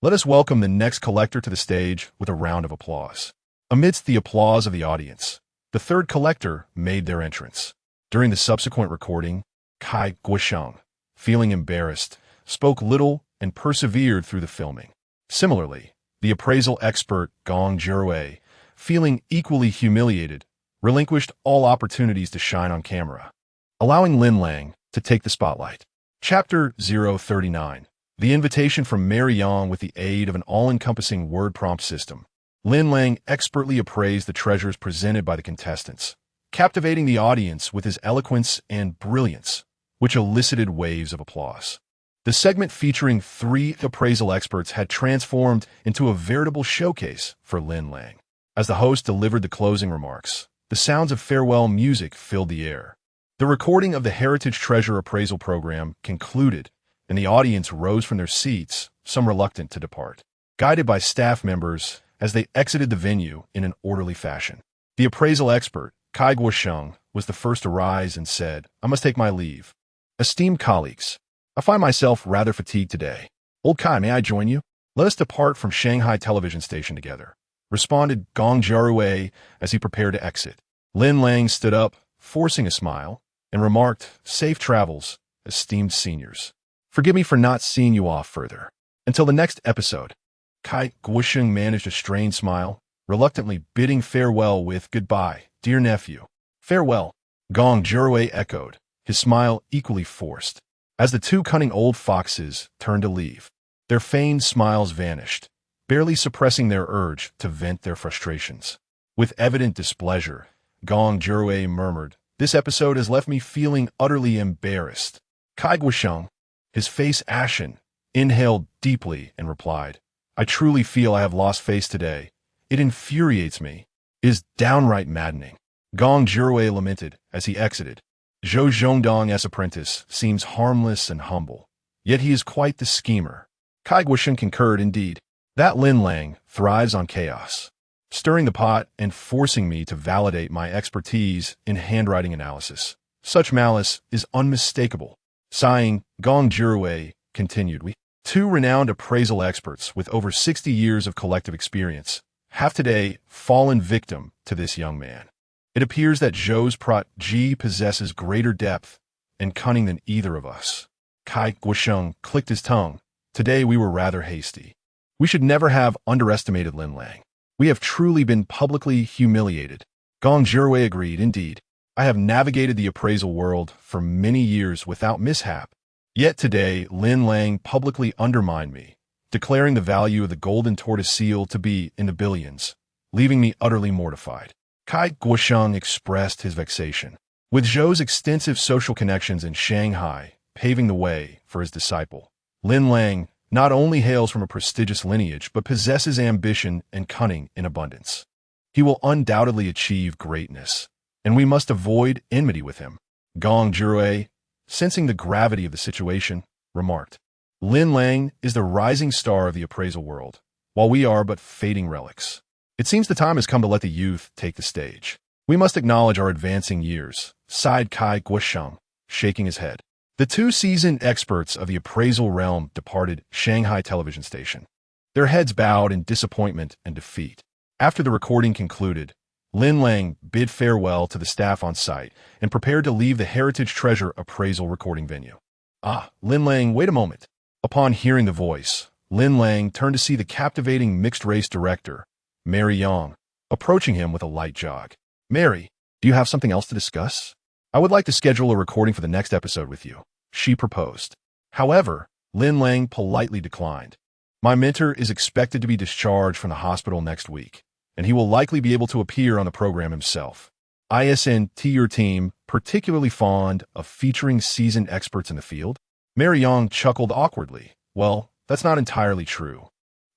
let us welcome the next collector to the stage with a round of applause." Amidst the applause of the audience, the third collector made their entrance. During the subsequent recording, Kai Guosheng, feeling embarrassed, spoke little and persevered through the filming. Similarly, the appraisal expert Gong Jirue, feeling equally humiliated, relinquished all opportunities to shine on camera, allowing Lin Lang to take the spotlight. Chapter 039. The invitation from Mary Yang with the aid of an all-encompassing word prompt system. Lin Lang expertly appraised the treasures presented by the contestants, captivating the audience with his eloquence and brilliance, which elicited waves of applause. The segment featuring 3 appraisal experts had transformed into a veritable showcase for Lin Lang. As the host delivered the closing remarks, the sounds of farewell music filled the air. The recording of the Heritage Treasure Appraisal Program concluded, and the audience rose from their seats, some reluctant to depart, guided by staff members as they exited the venue in an orderly fashion. The appraisal expert, Kai Guosheng, was the first to rise and said, "I must take my leave. Esteemed colleagues, I find myself rather fatigued today. Old Kai, may I join you? Let us depart from Shanghai television station together," responded Gong Jirue as he prepared to exit. Lin Lang stood up, forcing a smile, and remarked, "Safe travels, esteemed seniors. Forgive me for not seeing you off further. Until the next episode." Kai Guosheng managed a strained smile, reluctantly bidding farewell with, "Goodbye, dear nephew." "Farewell," Gong Jirue echoed, his smile equally forced. As the 2 cunning old foxes turned to leave, their feigned smiles vanished, barely suppressing their urge to vent their frustrations. With evident displeasure, Gong Jirue murmured, "This episode has left me feeling utterly embarrassed." Kai Guosheng, his face ashen, inhaled deeply and replied, "I truly feel I have lost face today. It infuriates me. It is downright maddening." Gong Jirue lamented as he exited, Zhou Zhongdong's apprentice seems harmless and humble, yet he is quite the schemer. Kai Guosheng concurred indeed. That Lin Lang thrives on chaos, stirring the pot and forcing me to validate my expertise in handwriting analysis. Such malice is unmistakable. Sighing, Gong Jirue continued, we, two renowned appraisal experts with over 60 years of collective experience, have today fallen victim to this young man. It appears that Zhou's protege possesses greater depth and cunning than either of us. Kai Guosheng clicked his tongue. Today we were rather hasty. We should never have underestimated Lin Lang. We have truly been publicly humiliated. Gong Jirue agreed, indeed. I have navigated the appraisal world for many years without mishap. Yet today, Lin Lang publicly undermined me, declaring the value of the golden tortoise seal to be in the billions, leaving me utterly mortified. Kai Guosheng expressed his vexation. With Zhou's extensive social connections in Shanghai paving the way for his disciple, Lin Lang not only hails from a prestigious lineage but possesses ambition and cunning in abundance. He will undoubtedly achieve greatness, and we must avoid enmity with him. Gong Jirue, sensing the gravity of the situation, remarked, Lin Lang is the rising star of the appraisal world, while we are but fading relics. It seems the time has come to let the youth take the stage. We must acknowledge our advancing years, sighed Kai Guosheng, shaking his head. The two seasoned experts of the appraisal realm departed Shanghai television station, their heads bowed in disappointment and defeat. After the recording concluded, Lin Lang bid farewell to the staff on site and prepared to leave the Heritage Treasure appraisal recording venue. Ah, Lin Lang, wait a moment. Upon hearing the voice, Lin Lang turned to see the captivating mixed-race director, Mary Yang, approaching him with a light jog. Mary, do you have something else to discuss? I would like to schedule a recording for the next episode with you, she proposed. However, Lin Lang politely declined. My mentor is expected to be discharged from the hospital next week, and he will likely be able to appear on the program himself. Isn't your team particularly fond of featuring seasoned experts in the field? Mary Yang chuckled awkwardly. Well, that's not entirely true.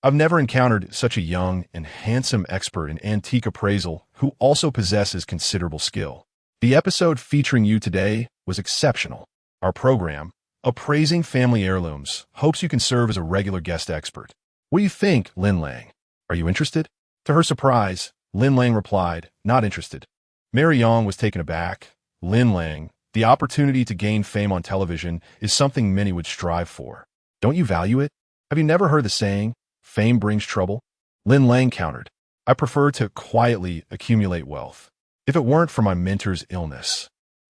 I've never encountered such a young and handsome expert in antique appraisal who also possesses considerable skill. The episode featuring you today was exceptional. Our program, Appraising Family Heirlooms, hopes you can serve as a regular guest expert. What do you think, Lin Lang? Are you interested? To her surprise, Lin Lang replied, not interested. Mary Yang was taken aback. Lin Lang, the opportunity to gain fame on television is something many would strive for. Don't you value it? Have you never heard the saying, fame brings trouble? Lin Lang countered, I prefer to quietly accumulate wealth. If it weren't for my mentor's illness,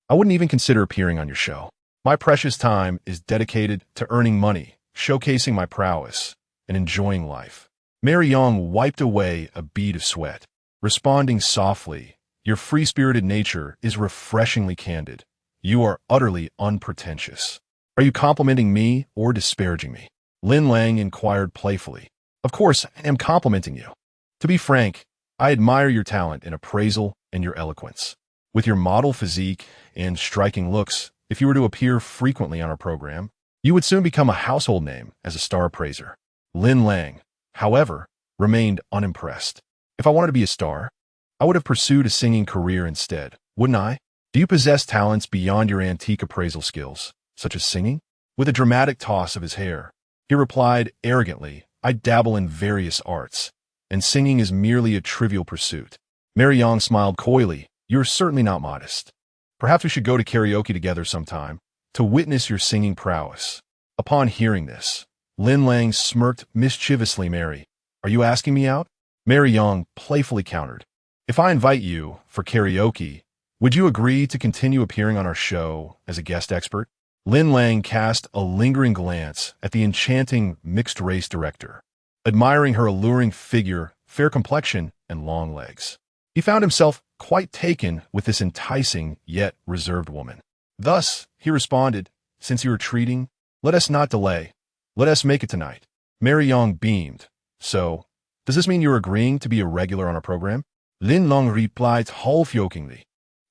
I wouldn't even consider appearing on your show. My precious time is dedicated to earning money, showcasing my prowess, and enjoying life. Mary Yang wiped away a bead of sweat, responding softly, your free-spirited nature is refreshingly candid. You are utterly unpretentious. Are you complimenting me or disparaging me? Lin Lang inquired playfully. Of course, I am complimenting you. To be frank, I admire your talent in appraisal and your eloquence. With your model physique and striking looks, if you were to appear frequently on our program, you would soon become a household name as a star appraiser. Lin Lang, however, remained unimpressed. If I wanted to be a star, I would have pursued a singing career instead, wouldn't I? Do you possess talents beyond your antique appraisal skills, such as singing? With a dramatic toss of his hair, he replied arrogantly, I dabble in various arts, and singing is merely a trivial pursuit. Mary Yang smiled coyly, you're certainly not modest. Perhaps we should go to karaoke together sometime, to witness your singing prowess. Upon hearing this, Lin Lang smirked mischievously. Mary, are you asking me out? Mary Yang playfully countered, if I invite you for karaoke, would you agree to continue appearing on our show as a guest expert? Lin Lang cast a lingering glance at the enchanting mixed-race director, admiring her alluring figure, fair complexion, and long legs. He found himself quite taken with this enticing yet reserved woman. Thus, he responded, since you are treating, let us not delay. Let us make it tonight. Mary Yang beamed. So, does this mean you're agreeing to be a regular on our program? Lin Lang replied half-jokingly.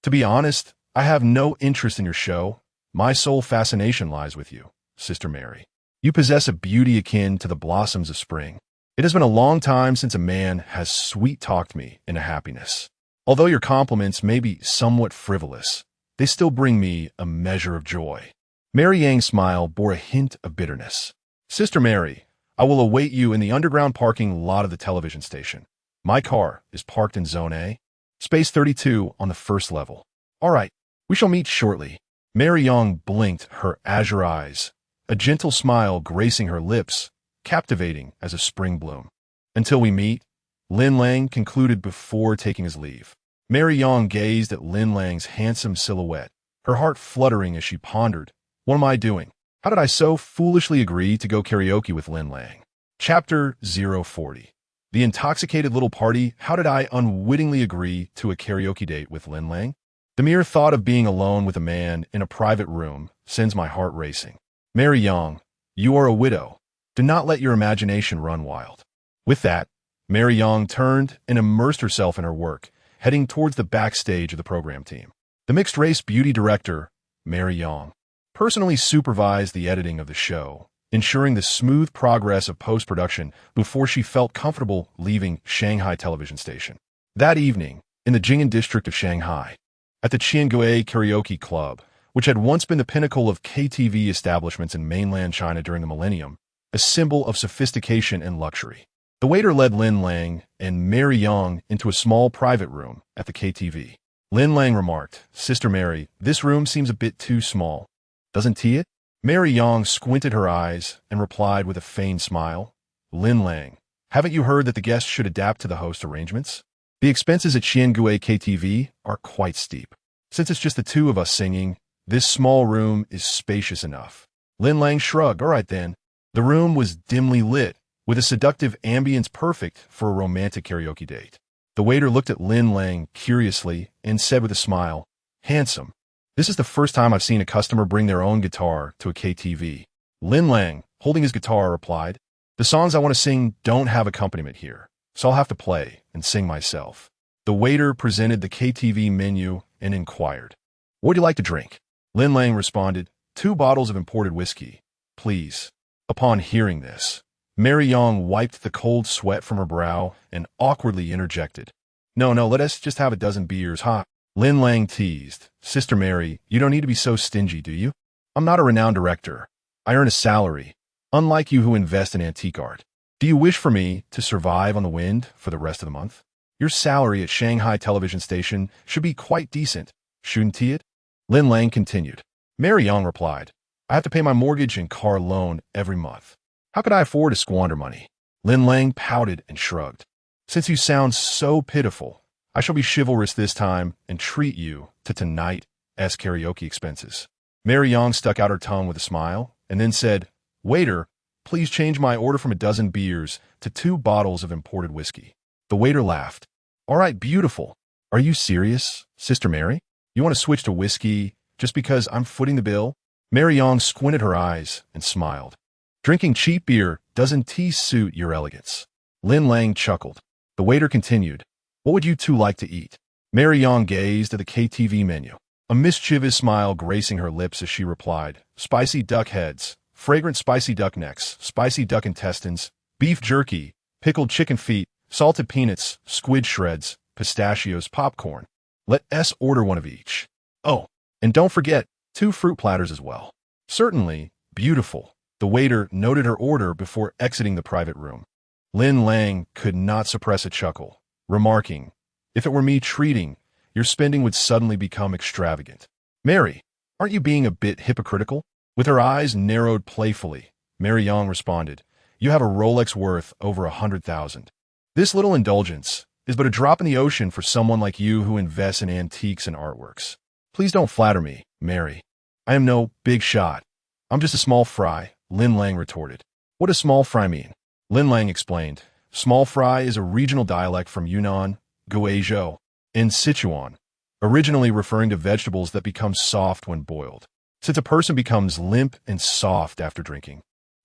To be honest, I have no interest in your show. My sole fascination lies with you, Sister Mary. You possess a beauty akin to the blossoms of spring. It has been a long time since a man has sweet-talked me into happiness. Although your compliments may be somewhat frivolous, they still bring me a measure of joy. Mary Yang's smile bore a hint of bitterness. Sister Mary, I will await you in the underground parking lot of the television station. My car is parked in Zone A, Space 32 on the first level. All right, we shall meet shortly. Mary Yang blinked her azure eyes, a gentle smile gracing her lips, captivating as a spring bloom. Until we meet, Lin Lang concluded before taking his leave. Mary Yang gazed at Lin Lang's handsome silhouette, her heart fluttering as she pondered, what am I doing? How did I so foolishly agree to go karaoke with Lin Lang? Chapter 040. The intoxicated little party. How did I unwittingly agree to a karaoke date with Lin Lang? The mere thought of being alone with a man in a private room sends my heart racing. Mary Yang, you are a widow. Do not let your imagination run wild. With that, Mary Yang turned and immersed herself in her work, heading towards the backstage of the program team. The mixed-race beauty director, Mary Yang, personally supervised the editing of the show, ensuring the smooth progress of post-production before she felt comfortable leaving Shanghai television station. That evening, in the Jing'an district of Shanghai, at the Qiangui Karaoke Club, which had once been the pinnacle of KTV establishments in mainland China during the millennium, a symbol of sophistication and luxury. The waiter led Lin Lang and Mary Yang into a small private room at the KTV. Lin Lang remarked, Sister Mary, this room seems a bit too small. Doesn't it? Mary Yang squinted her eyes and replied with a feigned smile, Lin Lang, haven't you heard that the guests should adapt to the host arrangements? The expenses at Qiangui KTV are quite steep. Since it's just the two of us singing, this small room is spacious enough. Lin Lang shrugged. All right then. The room was dimly lit, with a seductive ambience perfect for a romantic karaoke date. The waiter looked at Lin Lang curiously and said with a smile, handsome. This is the first time I've seen a customer bring their own guitar to a KTV. Lin Lang, holding his guitar, replied, the songs I want to sing don't have accompaniment here, so I'll have to play and sing myself. The waiter presented the KTV menu and inquired, what would you like to drink? Lin Lang responded, 2 bottles of imported whiskey, please. Upon hearing this, Mary Yang wiped the cold sweat from her brow and awkwardly interjected, no, let us just have a dozen beers, huh? Lin Lang teased, Sister Mary, you don't need to be so stingy, do you? I'm not a renowned director. I earn a salary, unlike you who invest in antique art. Do you wish for me to survive on the wind for the rest of the month? Your salary at Shanghai television station should be quite decent, shouldn't it? Lin Lang continued. Mary Yang replied, I have to pay my mortgage and car loan every month. How could I afford to squander money? Lin Lang pouted and shrugged. Since you sound so pitiful, I shall be chivalrous this time and treat you to tonight's karaoke expenses. Mary Yang stuck out her tongue with a smile and then said, waiter, please change my order from a dozen beers to 2 bottles of imported whiskey. The waiter laughed. All right, beautiful. Are you serious, Sister Mary? You want to switch to whiskey just because I'm footing the bill? Mary Yang squinted her eyes and smiled. Drinking cheap beer doesn't suit your elegance. Lin Lang chuckled. The waiter continued, what would you two like to eat? Mary Yang gazed at the KTV menu, a mischievous smile gracing her lips as she replied, spicy duck heads, fragrant spicy duck necks, spicy duck intestines, beef jerky, pickled chicken feet, salted peanuts, squid shreds, pistachios, popcorn. Let us order one of each. Oh, and don't forget 2 fruit platters as well. Certainly, beautiful. The waiter noted her order before exiting the private room. Lin Lang could not suppress a chuckle, remarking, if it were me treating, your spending would suddenly become extravagant. Mary, aren't you being a bit hypocritical? With her eyes narrowed playfully, Mary Yang responded, you have a Rolex worth over 100,000. This little indulgence is but a drop in the ocean for someone like you who invests in antiques and artworks. Please don't flatter me, Mary. I am no big shot. I'm just a small fry, Lin Lang retorted. What does small fry mean? Lin Lang explained. Small fry is a regional dialect from Yunnan, Guizhou, and Sichuan, originally referring to vegetables that become soft when boiled. Since a person becomes limp and soft after drinking,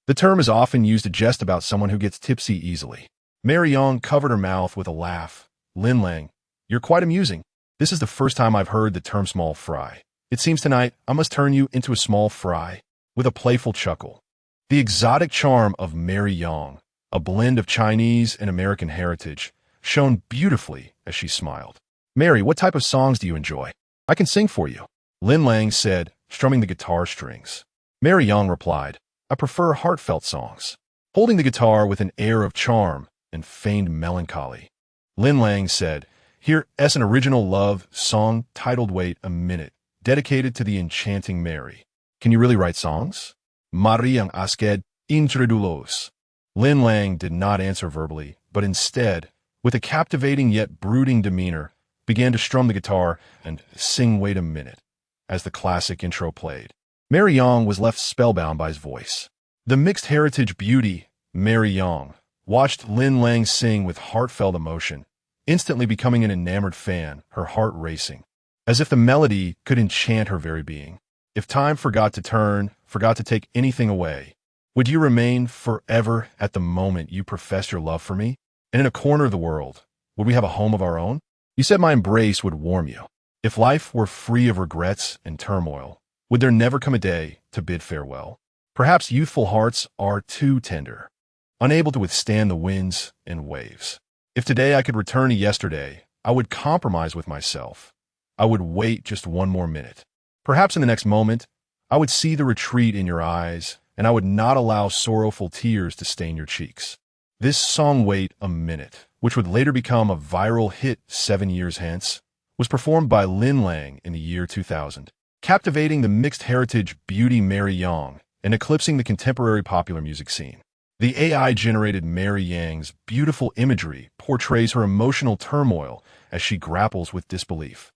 the term is often used to jest about someone who gets tipsy easily. Mary Yang covered her mouth with a laugh. Lin Lang, you're quite amusing. This is the first time I've heard the term small fry. It seems tonight I must turn you into a small fry. With a playful chuckle. The exotic charm of Mary Yang, a blend of Chinese and American heritage, shone beautifully as she smiled. Mary, what type of songs do you enjoy? I can sing for you. Lin Lang said, strumming the guitar strings. Mary Yang replied, I prefer heartfelt songs, holding the guitar with an air of charm and feigned melancholy. Lin Lang said, Here is an original love song titled Wait a Minute, dedicated to the enchanting Mary. Can you really write songs? Mari ang asked incredulos. Lin Lang did not answer verbally, but instead, with a captivating yet brooding demeanor, began to strum the guitar and sing Wait a Minute as the classic intro played. Mary Yang was left spellbound by his voice. The mixed heritage beauty, Mary Yang, watched Lin Lang sing with heartfelt emotion, instantly becoming an enamored fan, her heart racing, as if the melody could enchant her very being. If time forgot to turn, forgot to take anything away, would you remain forever at the moment you professed your love for me? And in a corner of the world, would we have a home of our own? You said my embrace would warm you. If life were free of regrets and turmoil, would there never come a day to bid farewell? Perhaps youthful hearts are too tender, unable to withstand the winds and waves. If today I could return to yesterday, I would compromise with myself. I would wait just one more minute. Perhaps in the next moment, I would see the retreat in your eyes, and I would not allow sorrowful tears to stain your cheeks. This song, Wait a Minute, which would later become a viral hit 7 years hence, was performed by Lin Lang in the year 2000, captivating the mixed heritage beauty Mary Yang and eclipsing the contemporary popular music scene. The AI-generated Mary Yang's beautiful imagery portrays her emotional turmoil as she grapples with disbelief.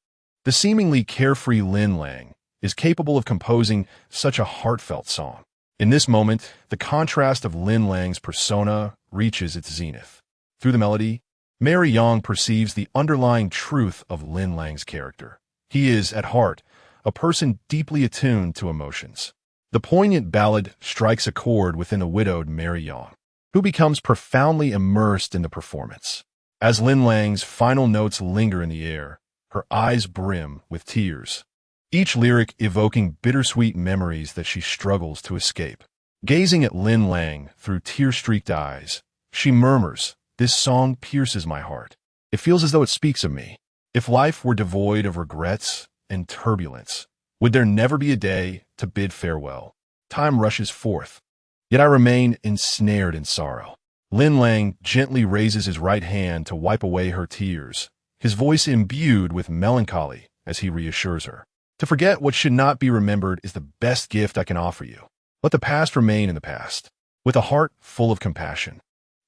The seemingly carefree Lin Lang is capable of composing such a heartfelt song. In this moment, the contrast of Lin Lang's persona reaches its zenith. Through the melody, Mary Yang perceives the underlying truth of Lin Lang's character. He is, at heart, a person deeply attuned to emotions. The poignant ballad strikes a chord within the widowed Mary Yang, who becomes profoundly immersed in the performance. As Lin Lang's final notes linger in the air, her eyes brim with tears, each lyric evoking bittersweet memories that she struggles to escape. Gazing at Lin Lang through tear-streaked eyes, she murmurs, This song pierces my heart. It feels as though it speaks of me. If life were devoid of regrets and turbulence, would there never be a day to bid farewell? Time rushes forth, yet I remain ensnared in sorrow. Lin Lang gently raises his right hand to wipe away her tears, his voice imbued with melancholy as he reassures her. To forget what should not be remembered is the best gift I can offer you. Let the past remain in the past. With a heart full of compassion,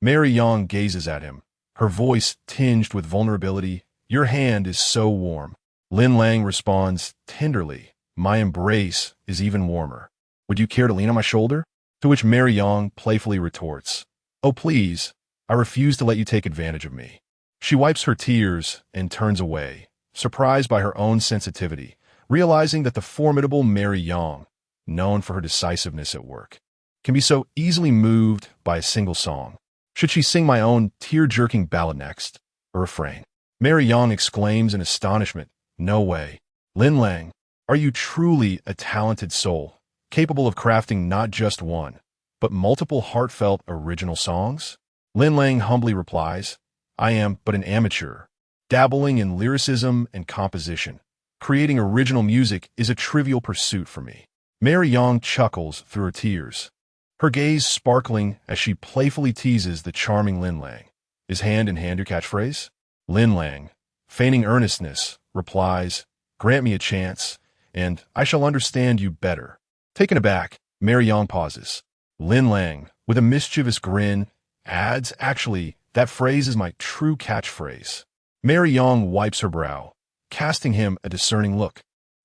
Mary Yang gazes at him, her voice tinged with vulnerability. Your hand is so warm. Lin Lang responds tenderly, My embrace is even warmer. Would you care to lean on my shoulder? To which Mary Yang playfully retorts, Oh, please, I refuse to let you take advantage of me. She wipes her tears and turns away, surprised by her own sensitivity, realizing that the formidable Mary Yang, known for her decisiveness at work, can be so easily moved by a single song. Should she sing my own tear-jerking ballad next? A refrain. Mary Yang exclaims in astonishment, No way. Lin Lang, are you truly a talented soul, capable of crafting not just one, but multiple heartfelt original songs? Lin Lang humbly replies, I am but an amateur, dabbling in lyricism and composition. Creating original music is a trivial pursuit for me. Mary Yang chuckles through her tears, her gaze sparkling as she playfully teases the charming Lin Lang. Is hand in hand your catchphrase? Lin Lang, feigning earnestness, replies, Grant me a chance, and I shall understand you better. Taken aback, Mary Yang pauses. Lin Lang, with a mischievous grin, adds, Actually, that phrase is my true catchphrase. Mary Yang wipes her brow, casting him a discerning look.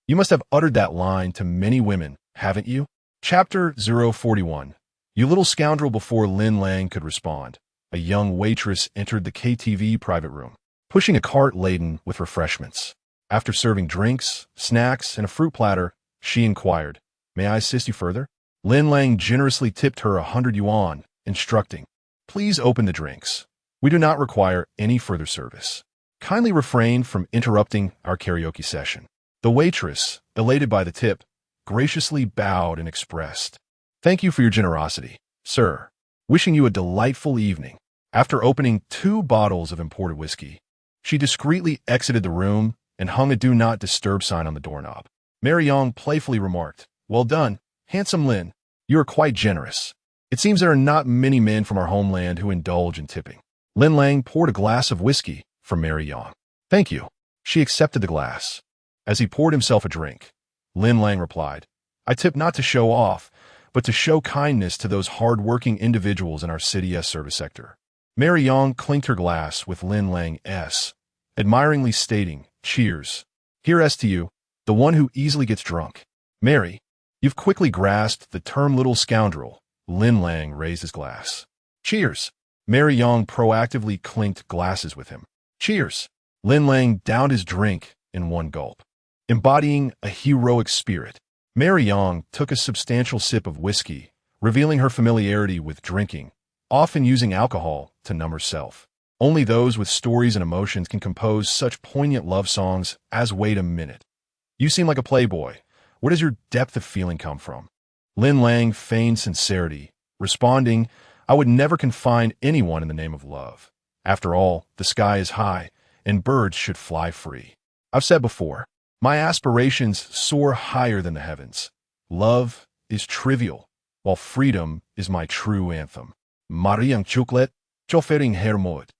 You must have uttered that line to many women, haven't you? Chapter 041. You little scoundrel. Before Lin Lang could respond, a young waitress entered the KTV private room, pushing a cart laden with refreshments. After serving drinks, snacks, and a fruit platter, she inquired, May I assist you further? Lin Lang generously tipped her 100 yuan, instructing, Please open the drinks. We do not require any further service. Kindly refrain from interrupting our karaoke session. The waitress, elated by the tip, graciously bowed and expressed, Thank you for your generosity, sir. Wishing you a delightful evening. After opening 2 bottles of imported whiskey, she discreetly exited the room and hung a Do Not Disturb sign on the doorknob. Mary Yong playfully remarked. Well done, handsome Lin. You are quite generous. It seems there are not many men from our homeland who indulge in tipping. Lin Lang poured a glass of whiskey for Mary Yong. Thank you. She accepted the glass. As he poured himself a drink, Lin Lang replied, I tip not to show off, but to show kindness to those hard-working individuals in our city's service sector. Mary Yong clinked her glass with Lin Lang's, admiringly stating, Cheers. Here's to you, the one who easily gets drunk. Mary, you've quickly grasped the term little scoundrel. Lin Lang raised his glass. Cheers. Mary Yong proactively clinked glasses with him. Cheers. Lin Lang downed his drink in one gulp. Embodying a heroic spirit, Mary Yong took a substantial sip of whiskey, revealing her familiarity with drinking, often using alcohol to numb herself. Only those with stories and emotions can compose such poignant love songs as Wait a Minute. You seem like a playboy. Where does your depth of feeling come from? Lin Lang feigned sincerity, responding, I would never confine anyone in the name of love. After all, the sky is high, and birds should fly free. I've said before, my aspirations soar higher than the heavens. Love is trivial, while freedom is my true anthem. Mariang chuklet, chofering hermod.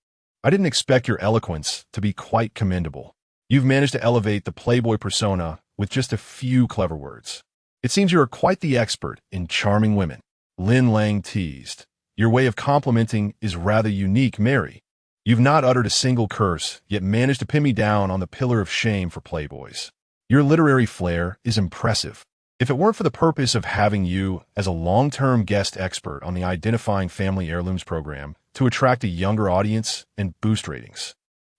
I didn't expect your eloquence to be quite commendable. You've managed to elevate the Playboy persona with just a few clever words. It seems you are quite the expert in charming women. Lin Lang teased. Your way of complimenting is rather unique, Mary. You've not uttered a single curse, yet managed to pin me down on the pillar of shame for Playboys. Your literary flair is impressive. If it weren't for the purpose of having you as a long-term guest expert on the Identifying Family Heirlooms program to attract a younger audience and boost ratings,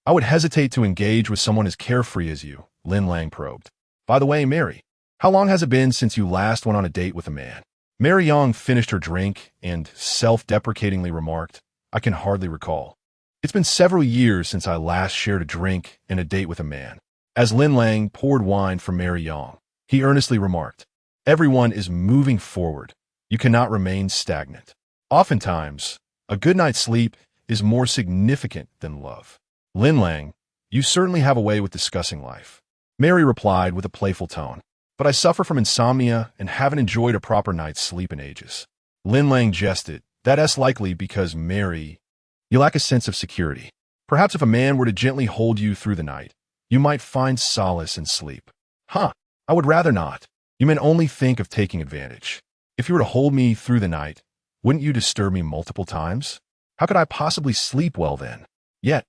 I would hesitate to engage with someone as carefree as you, Lin Lang probed. By the way, Mary, how long has it been since you last went on a date with a man? Mary Yong finished her drink and self-deprecatingly remarked, I can hardly recall. It's been several years since I last shared a drink and a date with a man. As Lin Lang poured wine for Mary Yong, he earnestly remarked, everyone is moving forward. You cannot remain stagnant. Oftentimes, a good night's sleep is more significant than love. Lin Lang, you certainly have a way with discussing life. Mary replied with a playful tone, but I suffer from insomnia and haven't enjoyed a proper night's sleep in ages. Lin Lang jested, that's likely because Mary, you lack a sense of security. Perhaps if a man were to gently hold you through the night, you might find solace in sleep. I would rather not. You men only think of taking advantage. If you were to hold me through the night, wouldn't you disturb me multiple times? How could I possibly sleep well then? Yet,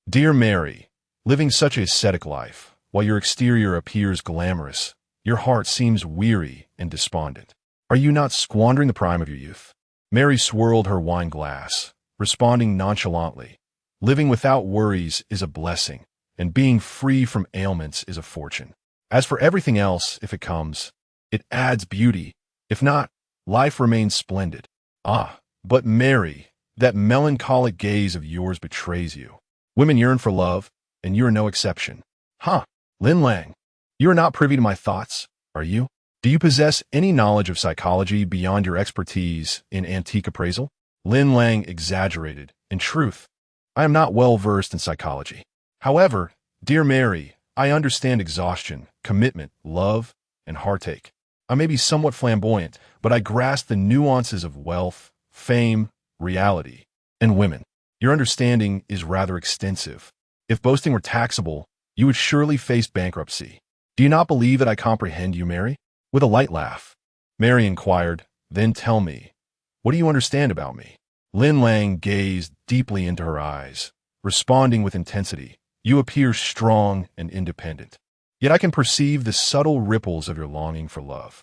dear Mary, living such an ascetic life, while your exterior appears glamorous, your heart seems weary and despondent. Are you not squandering the prime of your youth? Mary swirled her wine glass, responding nonchalantly. Living without worries is a blessing, and being free from ailments is a fortune. As for everything else, if it comes, it adds beauty. If not, life remains splendid. But Mary, that melancholic gaze of yours betrays you. Women yearn for love, and you are no exception. Lin Lang, you are not privy to my thoughts, are you? Do you possess any knowledge of psychology beyond your expertise in antique appraisal? Lin Lang exaggerated. In truth, I am not well versed in psychology. However, dear Mary, I understand exhaustion, commitment, love, and heartache. I may be somewhat flamboyant, but I grasp the nuances of wealth, fame, reality, and women. Your understanding is rather extensive. If boasting were taxable, you would surely face bankruptcy. Do you not believe that I comprehend you, Mary? With a light laugh, Mary inquired, then tell me, what do you understand about me? Lin Lang gazed deeply into her eyes, responding with intensity. You appear strong and independent. Yet I can perceive the subtle ripples of your longing for love.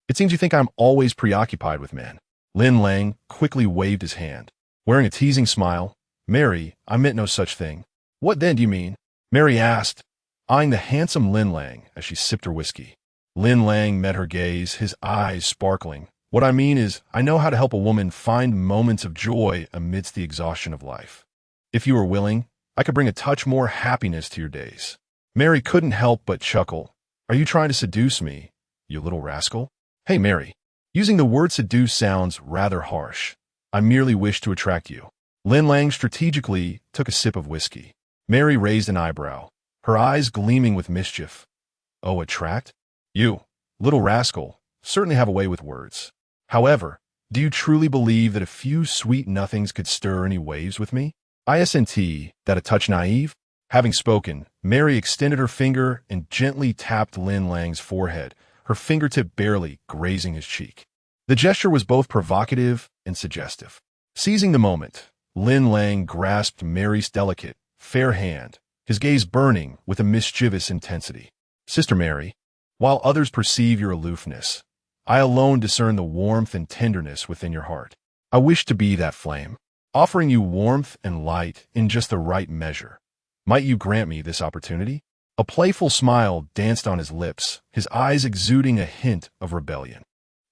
It seems you think I'm always preoccupied with men. Lin Lang quickly waved his hand. Wearing a teasing smile, Mary, I meant no such thing. What then do you mean? Mary asked, eyeing the handsome Lin Lang as she sipped her whiskey. Lin Lang met her gaze, his eyes sparkling. What I mean is, I know how to help a woman find moments of joy amidst the exhaustion of life. If you are willing, I could bring a touch more happiness to your days. Mary couldn't help but chuckle. Are you trying to seduce me, you little rascal? Hey, Mary. Using the word seduce sounds rather harsh. I merely wish to attract you. Lin Lang strategically took a sip of whiskey. Mary raised an eyebrow, her eyes gleaming with mischief. Oh, attract? You, little rascal, certainly have a way with words. However, do you truly believe that a few sweet nothings could stir any waves with me? I assent that a touch naive. Having spoken, Mary extended her finger and gently tapped Lin Lang's forehead, her fingertip barely grazing his cheek. The gesture was both provocative and suggestive. Seizing the moment, Lin Lang grasped Mary's delicate, fair hand, his gaze burning with a mischievous intensity. Sister Mary, while others perceive your aloofness, I alone discern the warmth and tenderness within your heart. I wish to be that flame, offering you warmth and light in just the right measure. Might you grant me this opportunity? A playful smile danced on his lips, his eyes exuding a hint of rebellion.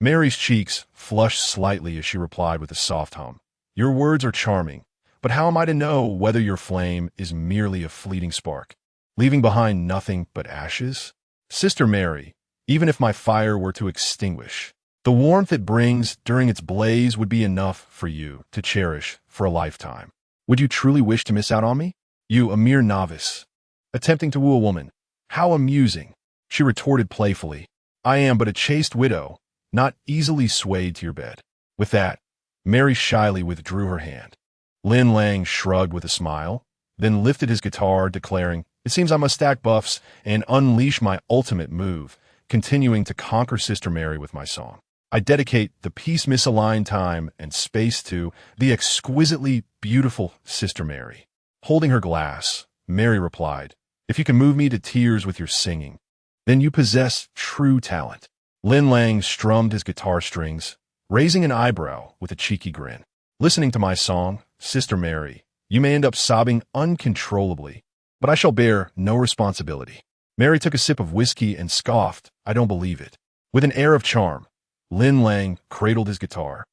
Mary's cheeks flushed slightly as she replied with a soft hum. Your words are charming, but how am I to know whether your flame is merely a fleeting spark, leaving behind nothing but ashes? Sister Mary, even if my fire were to extinguish, the warmth it brings during its blaze would be enough for you to cherish for a lifetime. Would you truly wish to miss out on me? You, a mere novice, attempting to woo a woman. How amusing, she retorted playfully. I am but a chaste widow, not easily swayed to your bed. With that, Mary shyly withdrew her hand. Lin Lang shrugged with a smile, then lifted his guitar, declaring, It seems I must stack buffs and unleash my ultimate move, continuing to conquer Sister Mary with my song. I dedicate the piece Misaligned Time and Space to the exquisitely beautiful Sister Mary. Holding her glass, Mary replied, If you can move me to tears with your singing, then you possess true talent. Lin Lang strummed his guitar strings, raising an eyebrow with a cheeky grin. Listening to my song, Sister Mary, you may end up sobbing uncontrollably, but I shall bear no responsibility. Mary took a sip of whiskey and scoffed, I don't believe it. With an air of charm, Lin Lang cradled his guitar,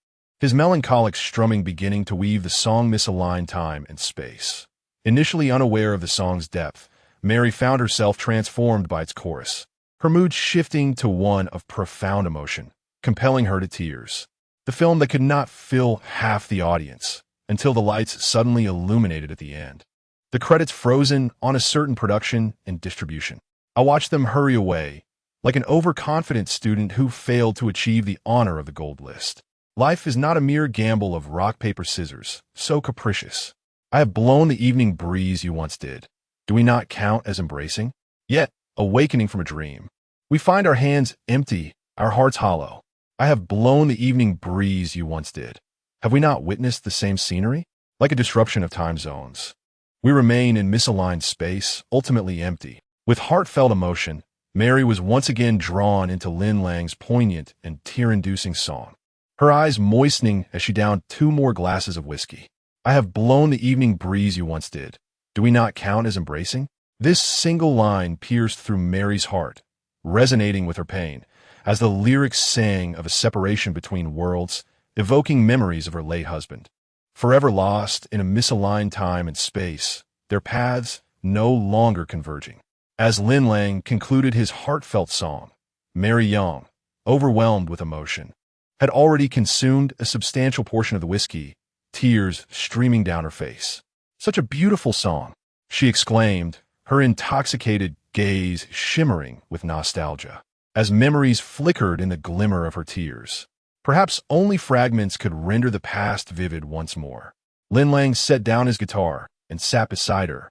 his melancholic strumming beginning to weave the song Misaligned Time and Space. Initially unaware of the song's depth, Mary found herself transformed by its chorus, her mood shifting to one of profound emotion, compelling her to tears. The film that could not fill half the audience until the lights suddenly illuminated at the end. The credits frozen on a certain production and distribution. I watched them hurry away, like an overconfident student who failed to achieve the honor of the gold list. Life is not a mere gamble of rock, paper, scissors, so capricious. I have blown the evening breeze you once did. Do we not count as embracing? Yet, awakening from a dream, we find our hands empty, our hearts hollow. I have blown the evening breeze you once did. Have we not witnessed the same scenery? Like a disruption of time zones, we remain in misaligned space, ultimately empty. With heartfelt emotion, Mary was once again drawn into Lin Lang's poignant and tear-inducing song, her eyes moistening as she downed 2 more glasses of whiskey. I have blown the evening breeze you once did. Do we not count as embracing? This single line pierced through Mary's heart, resonating with her pain, as the lyrics sang of a separation between worlds, evoking memories of her late husband. Forever lost in a misaligned time and space, their paths no longer converging. As Lin Lang concluded his heartfelt song, Mary Young, overwhelmed with emotion, had already consumed a substantial portion of the whiskey, tears streaming down her face. Such a beautiful song, she exclaimed, her intoxicated gaze shimmering with nostalgia, as memories flickered in the glimmer of her tears. Perhaps only fragments could render the past vivid once more. Lin Lang set down his guitar and sat beside her,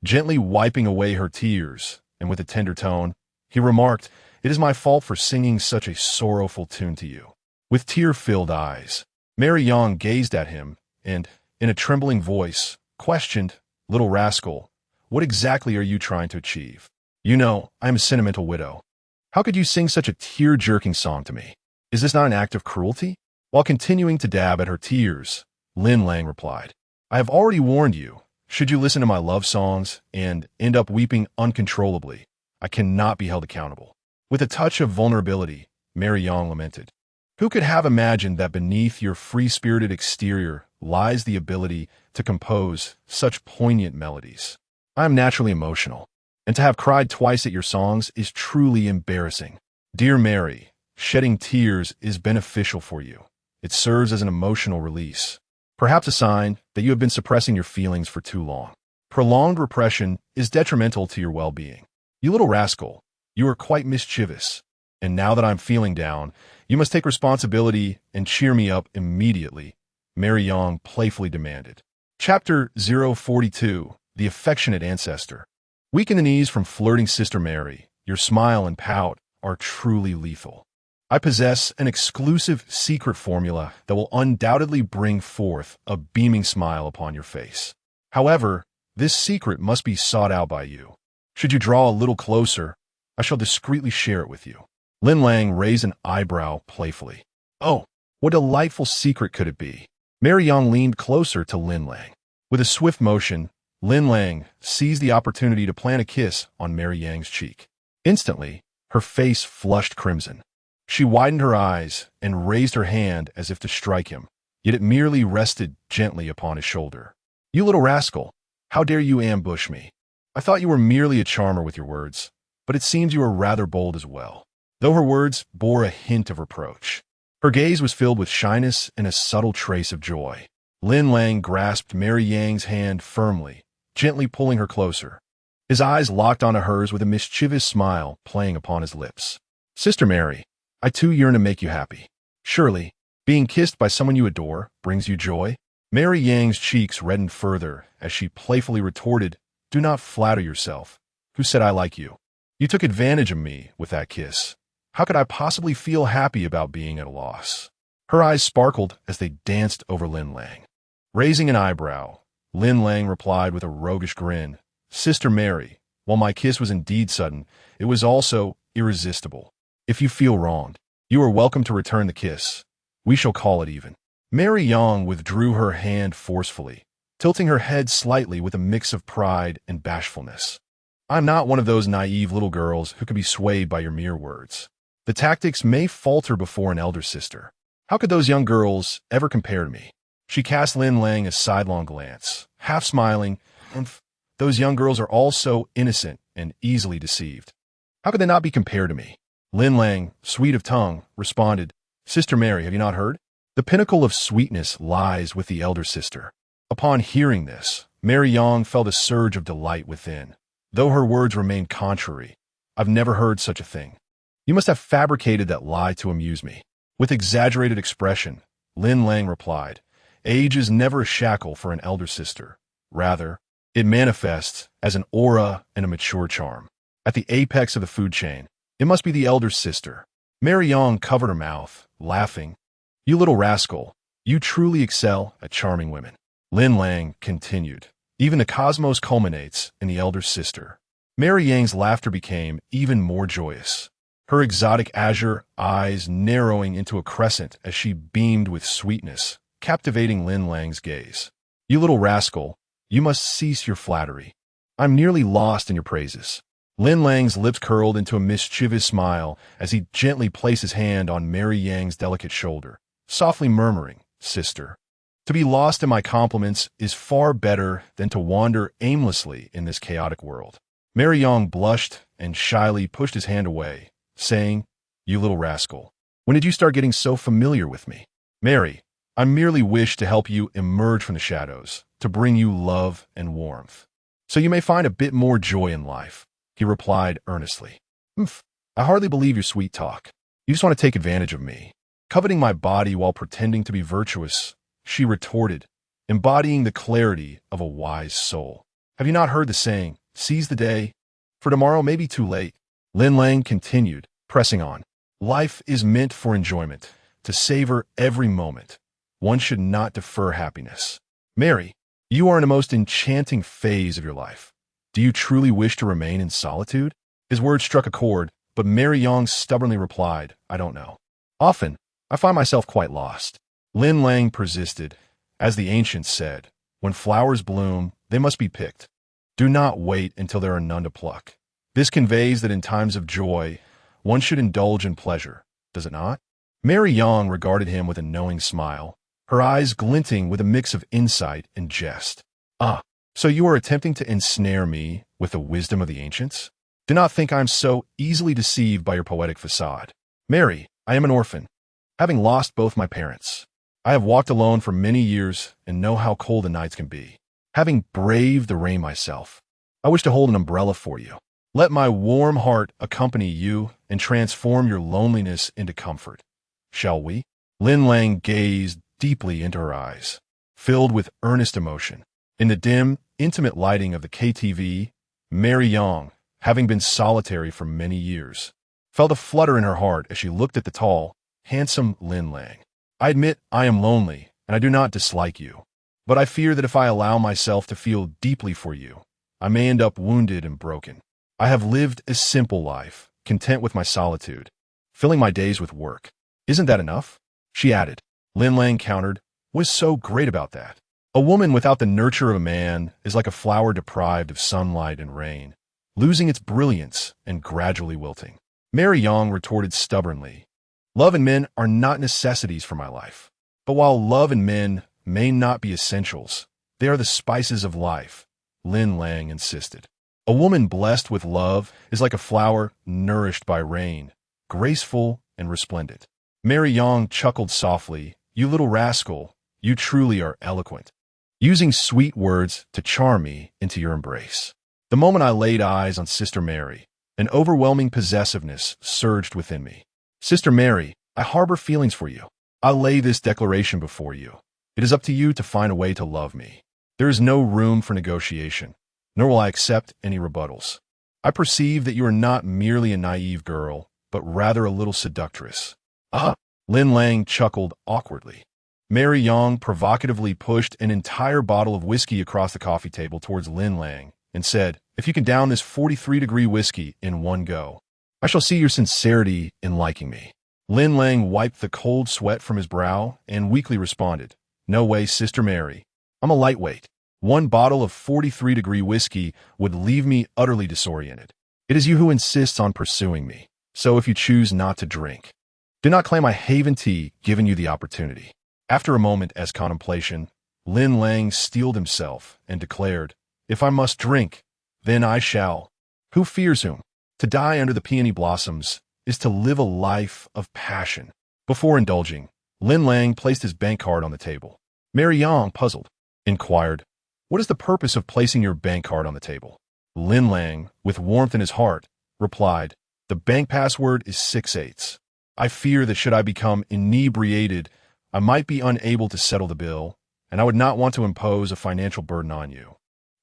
gently wiping away her tears, and with a tender tone, he remarked, It is my fault for singing such a sorrowful tune to you. With tear-filled eyes, Mary Young gazed at him and, in a trembling voice, questioned, Little rascal, what exactly are you trying to achieve? You know, I am a sentimental widow. How could you sing such a tear-jerking song to me? Is this not an act of cruelty? While continuing to dab at her tears, Lin Lang replied, I have already warned you. Should you listen to my love songs and end up weeping uncontrollably, I cannot be held accountable. With a touch of vulnerability, Mary Young lamented, Who could have imagined that beneath your free-spirited exterior lies the ability to compose such poignant melodies? I am naturally emotional, and to have cried twice at your songs is truly embarrassing. Dear Mary, shedding tears is beneficial for you. It serves as an emotional release, perhaps a sign that you have been suppressing your feelings for too long. Prolonged repression is detrimental to your well-being. You little rascal, you are quite mischievous. And now that I'm feeling down, you must take responsibility and cheer me up immediately, Mary Yang playfully demanded. Chapter 042, The Affectionate Ancestor. Weak in the knees from flirting Sister Mary, your smile and pout are truly lethal. I possess an exclusive secret formula that will undoubtedly bring forth a beaming smile upon your face. However, this secret must be sought out by you. Should you draw a little closer, I shall discreetly share it with you. Lin Lang raised an eyebrow playfully. Oh, what delightful secret could it be? Mary Yang leaned closer to Lin Lang. With a swift motion, Lin Lang seized the opportunity to plant a kiss on Mary Yang's cheek. Instantly, her face flushed crimson. She widened her eyes and raised her hand as if to strike him, yet it merely rested gently upon his shoulder. You little rascal, how dare you ambush me? I thought you were merely a charmer with your words, but it seems you are rather bold as well. Though her words bore a hint of reproach, her gaze was filled with shyness and a subtle trace of joy. Lin Lang grasped Mary Yang's hand firmly, gently pulling her closer. His eyes locked onto hers with a mischievous smile playing upon his lips. Sister Mary, I too yearn to make you happy. Surely, being kissed by someone you adore brings you joy? Mary Yang's cheeks reddened further as she playfully retorted, Do not flatter yourself. Who said I like you? You took advantage of me with that kiss. How could I possibly feel happy about being at a loss? Her eyes sparkled as they danced over Lin Lang. Raising an eyebrow, Lin Lang replied with a roguish grin, Sister Mary, while my kiss was indeed sudden, it was also irresistible. If you feel wronged, you are welcome to return the kiss. We shall call it even. Mary Yang withdrew her hand forcefully, tilting her head slightly with a mix of pride and bashfulness. I'm not one of those naive little girls who can be swayed by your mere words. The tactics may falter before an elder sister. How could those young girls ever compare to me? She cast Lin Lang a sidelong glance, half smiling, those young girls are all so innocent and easily deceived. How could they not be compared to me? Lin Lang, sweet of tongue, responded, Sister Mary, have you not heard? The pinnacle of sweetness lies with the elder sister. Upon hearing this, Mary Yang felt a surge of delight within. Though her words remained contrary, I've never heard such a thing. You must have fabricated that lie to amuse me. With exaggerated expression, Lin Lang replied, Age is never a shackle for an elder sister. Rather, it manifests as an aura and a mature charm. At the apex of the food chain, it must be the elder sister. Mary Yang covered her mouth, laughing. You little rascal, you truly excel at charming women. Lin Lang continued. Even the cosmos culminates in the elder sister. Mary Yang's laughter became even more joyous, her exotic azure eyes narrowing into a crescent as she beamed with sweetness, captivating Lin Lang's gaze. You little rascal, you must cease your flattery. I'm nearly lost in your praises. Lin Lang's lips curled into a mischievous smile as he gently placed his hand on Mary Yang's delicate shoulder, softly murmuring, Sister, to be lost in my compliments is far better than to wander aimlessly in this chaotic world. Mary Yang blushed and shyly pushed his hand away, saying, You little rascal, when did you start getting so familiar with me? Mary, I merely wish to help you emerge from the shadows, to bring you love and warmth, so you may find a bit more joy in life, he replied earnestly. I hardly believe your sweet talk. You just want to take advantage of me. Coveting my body while pretending to be virtuous, she retorted, embodying the clarity of a wise soul. Have you not heard the saying, seize the day, for tomorrow may be too late? Lin Lang continued, pressing on. Life is meant for enjoyment, to savor every moment. One should not defer happiness. Mary, you are in a most enchanting phase of your life. Do you truly wish to remain in solitude? His words struck a chord, but Mary Yang stubbornly replied, I don't know. Often, I find myself quite lost. Lin Lang persisted. As the ancients said, when flowers bloom, they must be picked. Do not wait until there are none to pluck. This conveys that in times of joy, one should indulge in pleasure, does it not? Mary Yang regarded him with a knowing smile, her eyes glinting with a mix of insight and jest. Ah, so you are attempting to ensnare me with the wisdom of the ancients? Do not think I am so easily deceived by your poetic facade. Mary, I am an orphan, having lost both my parents. I have walked alone for many years and know how cold the nights can be. Having braved the rain myself, I wish to hold an umbrella for you. Let my warm heart accompany you and transform your loneliness into comfort. Shall we? Lin Lang gazed deeply into her eyes, filled with earnest emotion. In the dim, intimate lighting of the KTV, Mary Yang, having been solitary for many years, felt a flutter in her heart as she looked at the tall, handsome Lin Lang. I admit I am lonely, and I do not dislike you. But I fear that if I allow myself to feel deeply for you, I may end up wounded and broken. I have lived a simple life, content with my solitude, filling my days with work. Isn't that enough? She added. Lin Lang countered, "What's so great about that? A woman without the nurture of a man is like a flower deprived of sunlight and rain, losing its brilliance and gradually wilting." Mary Yang retorted stubbornly, "Love and men are not necessities for my life. But while love and men may not be essentials, they are the spices of life," Lin Lang insisted. "A woman blessed with love is like a flower nourished by rain, graceful and resplendent." Mary Yang chuckled softly, "You little rascal, you truly are eloquent, using sweet words to charm me into your embrace." The moment I laid eyes on Sister Mary, an overwhelming possessiveness surged within me. "Sister Mary, I harbor feelings for you. I lay this declaration before you. It is up to you to find a way to love me. There is no room for negotiation, nor will I accept any rebuttals. I perceive that you are not merely a naive girl, but rather a little seductress." "Ah!" Lin Lang chuckled awkwardly. Mary Yang provocatively pushed an entire bottle of whiskey across the coffee table towards Lin Lang and said, "If you can down this 43-degree whiskey in one go, I shall see your sincerity in liking me." Lin Lang wiped the cold sweat from his brow and weakly responded, "No way, Sister Mary. I'm a lightweight. One bottle of 43-degree whiskey would leave me utterly disoriented. It is you who insists on pursuing me, so if you choose not to drink, do not claim I haven't given you the opportunity." After a moment as contemplation, Lin Lang steeled himself and declared, "If I must drink, then I shall. Who fears whom? To die under the peony blossoms is to live a life of passion." Before indulging, Lin Lang placed his bank card on the table. Mary Yang, puzzled, inquired, "What is the purpose of placing your bank card on the table?" Lin Lang, with warmth in his heart, replied, "The bank password is 6/8. I fear that should I become inebriated, I might be unable to settle the bill, and I would not want to impose a financial burden on you,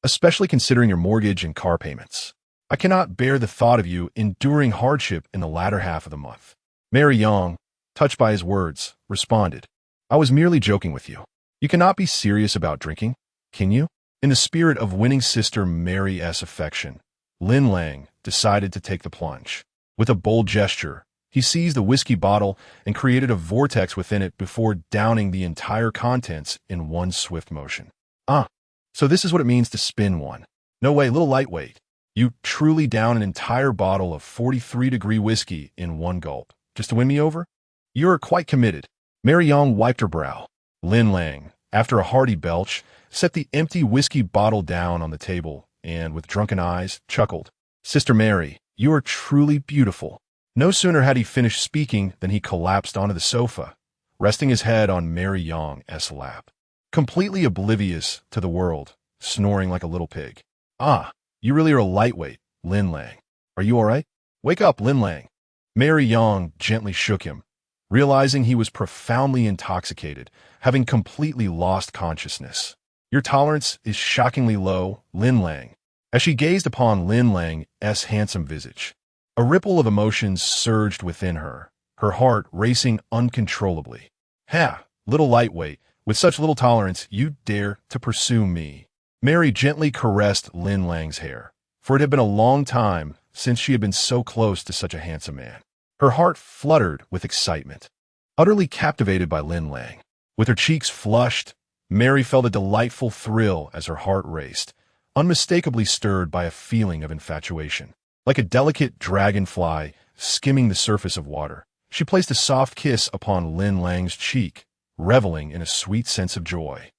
especially considering your mortgage and car payments. I cannot bear the thought of you enduring hardship in the latter half of the month." Mary Yang, touched by his words, responded, "I was merely joking with you. You cannot be serious about drinking, can you?" In the spirit of winning Sister Mary's affection, Lin Lang decided to take the plunge. With a bold gesture, he seized the whiskey bottle and created a vortex within it before downing the entire contents in one swift motion. "Ah, so this is what it means to spin one. No way, little lightweight. You truly down an entire bottle of 43-degree whiskey in one gulp, just to win me over? You're quite committed." Mary Yang wiped her brow. Lin Lang, after a hearty belch, set the empty whiskey bottle down on the table and, with drunken eyes, chuckled, "Sister Mary, you are truly beautiful." No sooner had he finished speaking than he collapsed onto the sofa, resting his head on Mary Yang's lap, completely oblivious to the world, snoring like a little pig. "Ah, you really are a lightweight, Lin Lang. Are you all right? Wake up, Lin Lang." Mary Yang gently shook him, realizing he was profoundly intoxicated, having completely lost consciousness. "Your tolerance is shockingly low, Lin Lang." As she gazed upon Lin Lang's handsome visage, a ripple of emotions surged within her, her heart racing uncontrollably. "Ha, little lightweight, with such little tolerance, you dare to pursue me." Mary gently caressed Lin Lang's hair, for it had been a long time since she had been so close to such a handsome man. Her heart fluttered with excitement, utterly captivated by Lin Lang. With her cheeks flushed, Mary felt a delightful thrill as her heart raced, unmistakably stirred by a feeling of infatuation. Like a delicate dragonfly skimming the surface of water, she placed a soft kiss upon Lin Lang's cheek, reveling in a sweet sense of joy.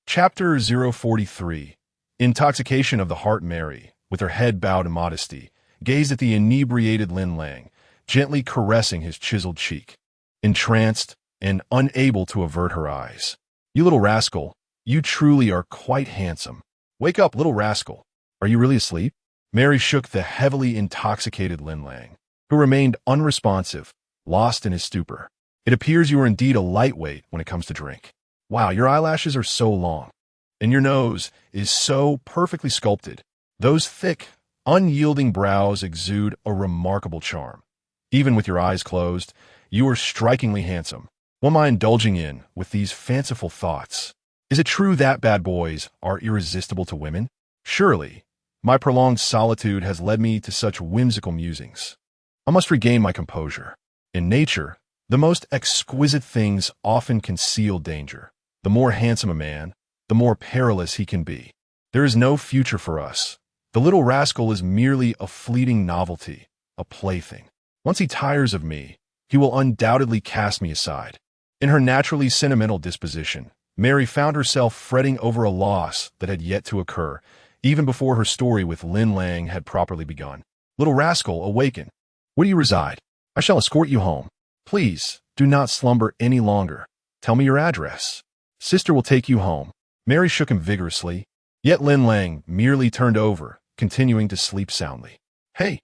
Chapter 043. Intoxication of the heart. Mary, with her head bowed in modesty, gazed at the inebriated Lin Lang, gently caressing his chiseled cheek. Entranced and unable to avert her eyes. "You little rascal, you truly are quite handsome. Wake up, little rascal. Are you really asleep?" Mary shook the heavily intoxicated Lin Lang, who remained unresponsive, lost in his stupor. It appears you are indeed a lightweight when it comes to drink. Wow, your eyelashes are so long, and your nose is so perfectly sculpted. Those thick, unyielding brows exude a remarkable charm. Even with your eyes closed, you are strikingly handsome. What am I indulging in with these fanciful thoughts? Is it true that bad boys are irresistible to women? Surely, my prolonged solitude has led me to such whimsical musings. I must regain my composure. In nature, the most exquisite things often conceal danger. The more handsome a man, the more perilous he can be. There is no future for us. The little rascal is merely a fleeting novelty, a plaything. Once he tires of me, he will undoubtedly cast me aside. In her naturally sentimental disposition, Mary found herself fretting over a loss that had yet to occur, even before her story with Lin Lang had properly begun. Little rascal, awaken. Where do you reside? I shall escort you home. Please, do not slumber any longer. Tell me your address. Sister will take you home. Mary shook him vigorously, yet Lin Lang merely turned over, continuing to sleep soundly. Hey,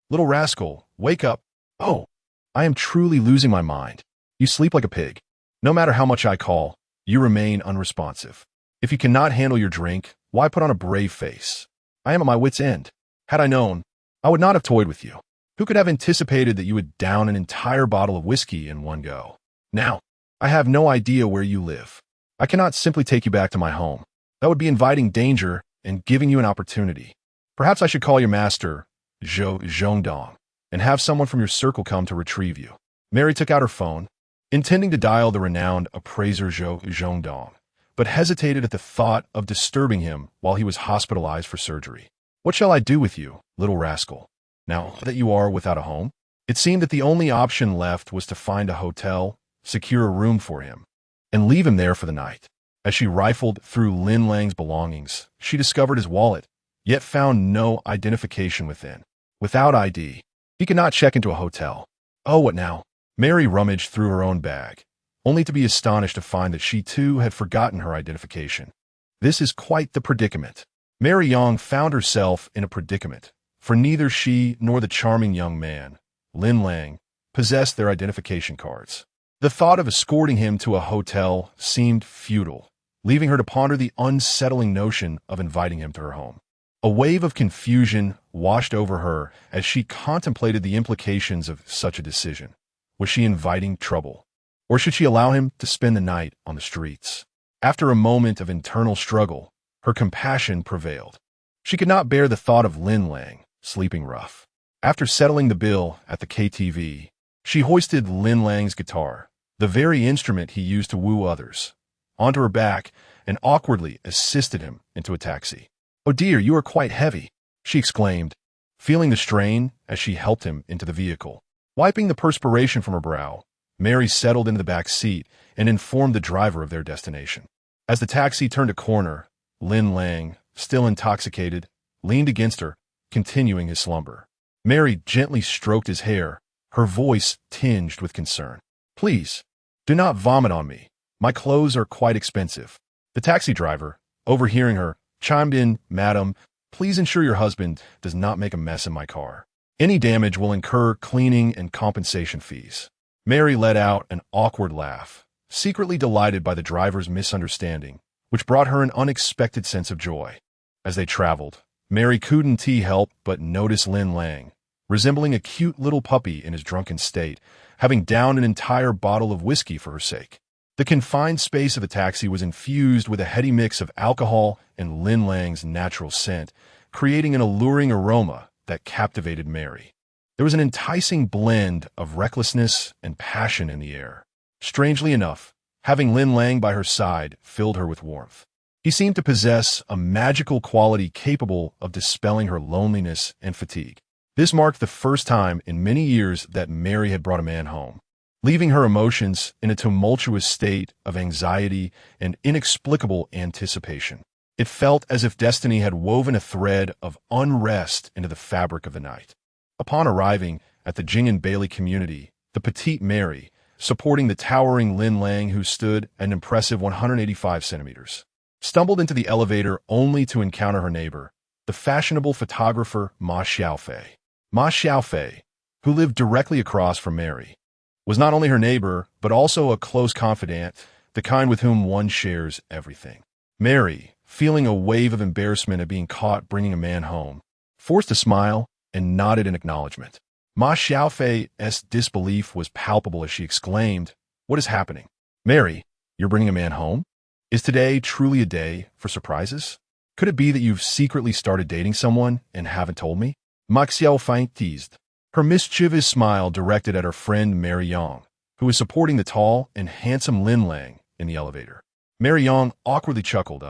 little rascal, wake up. Oh, I am truly losing my mind. You sleep like a pig. No matter how much I call, you remain unresponsive. If you cannot handle your drink, why put on a brave face? I am at my wit's end. Had I known, I would not have toyed with you. Who could have anticipated that you would down an entire bottle of whiskey in one go? Now, I have no idea where you live. I cannot simply take you back to my home. That would be inviting danger and giving you an opportunity. Perhaps I should call your master, Zhongdong, and have someone from your circle come to retrieve you. Mary took out her phone, intending to dial the renowned appraiser Zhongdong, but hesitated at the thought of disturbing him while he was hospitalized for surgery. What shall I do with you, little rascal? Now that you are without a home? It seemed that the only option left was to find a hotel, secure a room for him, and leave him there for the night. As she rifled through Lin Lang's belongings, she discovered his wallet, yet found no identification within. Without ID, he could not check into a hotel. Oh, what now? Mary rummaged through her own bag, only to be astonished to find that she too had forgotten her identification. This is quite the predicament. Mary Young found herself in a predicament, for neither she nor the charming young man, Lin Lang, possessed their identification cards. The thought of escorting him to a hotel seemed futile, leaving her to ponder the unsettling notion of inviting him to her home. A wave of confusion washed over her as she contemplated the implications of such a decision. Was she inviting trouble? Or should she allow him to spend the night on the streets? After a moment of internal struggle, her compassion prevailed. She could not bear the thought of Lin Lang sleeping rough. After settling the bill at the KTV, she hoisted Lin Lang's guitar, the very instrument he used to woo others, onto her back and awkwardly assisted him into a taxi. "Oh dear, you are quite heavy," she exclaimed, feeling the strain as she helped him into the vehicle. Wiping the perspiration from her brow, Mary settled into the back seat and informed the driver of their destination. As the taxi turned a corner, Lin Lang, still intoxicated, leaned against her, continuing his slumber. Mary gently stroked his hair, her voice tinged with concern. "Please, do not vomit on me. My clothes are quite expensive." The taxi driver, overhearing her, chimed in, "Madam, please ensure your husband does not make a mess in my car. Any damage will incur cleaning and compensation fees." Mary let out an awkward laugh, secretly delighted by the driver's misunderstanding, which brought her an unexpected sense of joy. As they traveled, Mary couldn't help but notice Lin Lang, resembling a cute little puppy in his drunken state, having downed an entire bottle of whiskey for her sake. The confined space of the taxi was infused with a heady mix of alcohol and Lin Lang's natural scent, creating an alluring aroma that captivated Mary. There was an enticing blend of recklessness and passion in the air. Strangely enough, having Lin Lang by her side filled her with warmth. He seemed to possess a magical quality capable of dispelling her loneliness and fatigue. This marked the first time in many years that Mary had brought a man home, leaving her emotions in a tumultuous state of anxiety and inexplicable anticipation. It felt as if destiny had woven a thread of unrest into the fabric of the night. Upon arriving at the Jing and Bailey community, the petite Mary, supporting the towering Lin Lang who stood at an impressive 185 centimeters, stumbled into the elevator only to encounter her neighbor, the fashionable photographer Ma Xiaofei. Ma Xiaofei, who lived directly across from Mary, was not only her neighbor, but also a close confidant, the kind with whom one shares everything. Mary, feeling a wave of embarrassment at being caught bringing a man home, forced a smile and nodded in acknowledgement. Ma Xiaofei's disbelief was palpable as she exclaimed, "What is happening? Mary, you're bringing a man home? Is today truly a day for surprises? Could it be that you've secretly started dating someone and haven't told me?" Ma Xiaofei teased, her mischievous smile directed at her friend Mary Yang, who was supporting the tall and handsome Lin Lang in the elevator. Mary Yang awkwardly chuckled,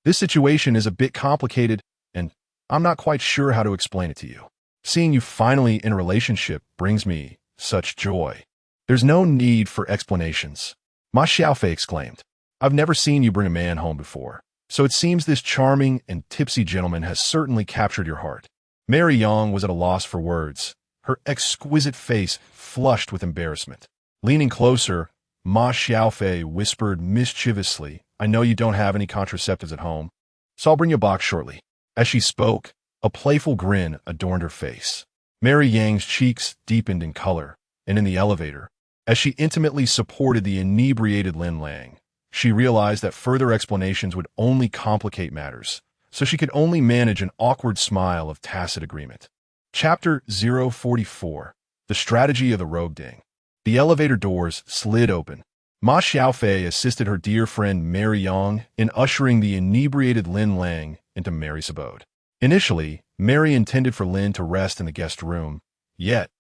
"This situation is a bit complicated, and I'm not quite sure how to explain it to you. Seeing you finally in a relationship brings me such joy. There's no need for explanations," Ma Xiaofei exclaimed. "I've never seen you bring a man home before, so it seems this charming and tipsy gentleman has certainly captured your heart." Mary Yang was at a loss for words, her exquisite face flushed with embarrassment. Leaning closer, Ma Xiaofei whispered mischievously, "I know you don't have any contraceptives at home, so I'll bring you a box shortly." As she spoke, a playful grin adorned her face. Mary Yang's cheeks deepened in color, and in the elevator, as she intimately supported the inebriated Lin Lang, she realized that further explanations would only complicate matters, so she could only manage an awkward smile of tacit agreement. Chapter 044: The Strategy of the Rogue Ding. The elevator doors slid open. Ma Xiaofei assisted her dear friend Mary Yang in ushering the inebriated Lin Lang into Mary's abode. Initially, Mary intended for Lin to rest in the guest room, yet,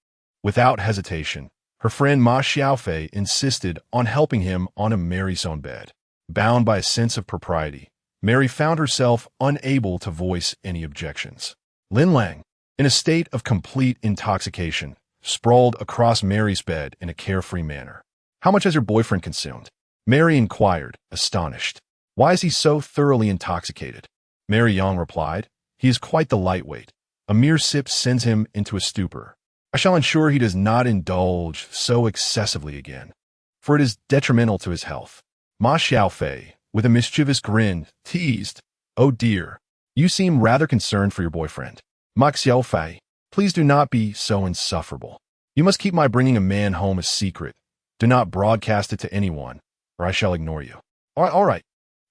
without hesitation, her friend Ma Xiaofei insisted on helping him onto Mary's own bed. Bound by a sense of propriety, Mary found herself unable to voice any objections. Lin Lang, in a state of complete intoxication, sprawled across Mary's bed in a carefree manner. "How much has your boyfriend consumed?" Mary inquired, astonished. "Why is he so thoroughly intoxicated?" Mary Yang replied, "He is quite the lightweight. A mere sip sends him into a stupor. I shall ensure he does not indulge so excessively again, for it is detrimental to his health." Ma Xiaofei, with a mischievous grin, teased, "Oh dear, you seem rather concerned for your boyfriend. Ma Xiaofei, please do not be so insufferable. You must keep my bringing a man home a secret. Do not broadcast it to anyone, or I shall ignore you." All right.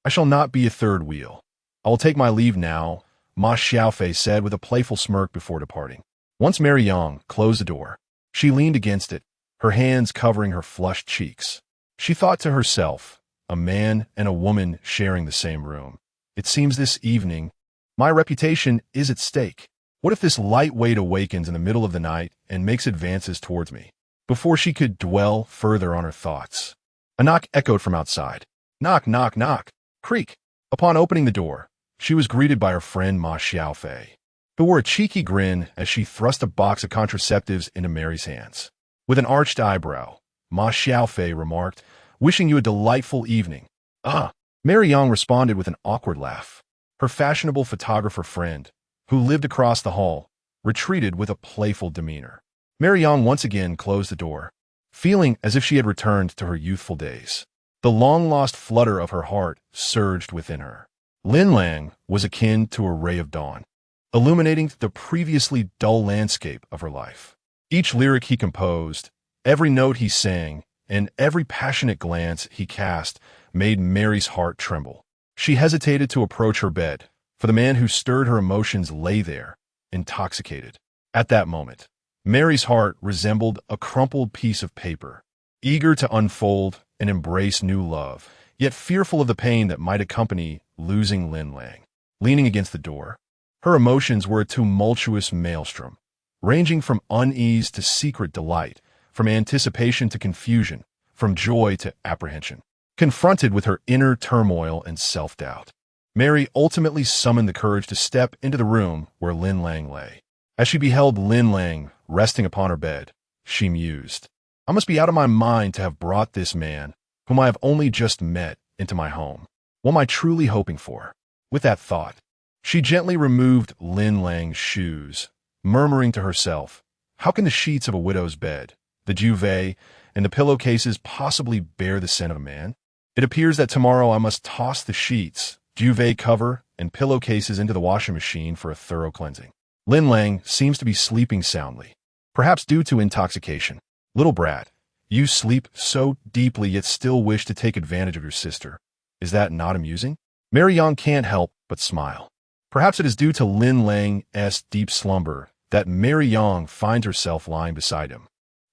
I shall not be a third wheel. I will take my leave now," Ma Xiaofei said with a playful smirk before departing. Once Mary Yang closed the door, she leaned against it, her hands covering her flushed cheeks. She thought to herself, a man and a woman sharing the same room. It seems this evening, my reputation is at stake. What if this lightweight awakens in the middle of the night and makes advances towards me? Before she could dwell further on her thoughts, a knock echoed from outside. Knock, knock, knock. Creak. Upon opening the door, she was greeted by her friend Ma Xiaofei, who wore a cheeky grin as she thrust a box of contraceptives into Mary's hands. With an arched eyebrow, Ma Xiaofei remarked, "Wishing you a delightful evening." "Ah," Mary Yang responded with an awkward laugh. Her fashionable photographer friend, who lived across the hall, retreated with a playful demeanor. Mary Yang once again closed the door, feeling as if she had returned to her youthful days. The long-lost flutter of her heart surged within her. Lin Lang was akin to a ray of dawn, illuminating the previously dull landscape of her life. Each lyric he composed, every note he sang, and every passionate glance he cast made Mary's heart tremble. She hesitated to approach her bed, for the man who stirred her emotions lay there, intoxicated. At that moment, Mary's heart resembled a crumpled piece of paper, eager to unfold and embrace new love, yet fearful of the pain that might accompany losing Lin Lang. Leaning against the door, her emotions were a tumultuous maelstrom, ranging from unease to secret delight, from anticipation to confusion, from joy to apprehension. Confronted with her inner turmoil and self-doubt, Mary ultimately summoned the courage to step into the room where Lin Lang lay. As she beheld Lin Lang resting upon her bed, she mused, "I must be out of my mind to have brought this man, whom I have only just met, into my home. What am I truly hoping for?" With that thought, she gently removed Lin Lang's shoes, murmuring to herself, "How can the sheets of a widow's bed, the duvet, and the pillowcases possibly bear the scent of a man? It appears that tomorrow I must toss the sheets, duvet cover, and pillowcases into the washing machine for a thorough cleansing. Lin Lang seems to be sleeping soundly, perhaps due to intoxication. Little brat, you sleep so deeply yet still wish to take advantage of your sister. Is that not amusing? Mary Yang can't help but smile. Perhaps it is due to Lin Lang's deep slumber that Mary Yang finds herself lying beside him,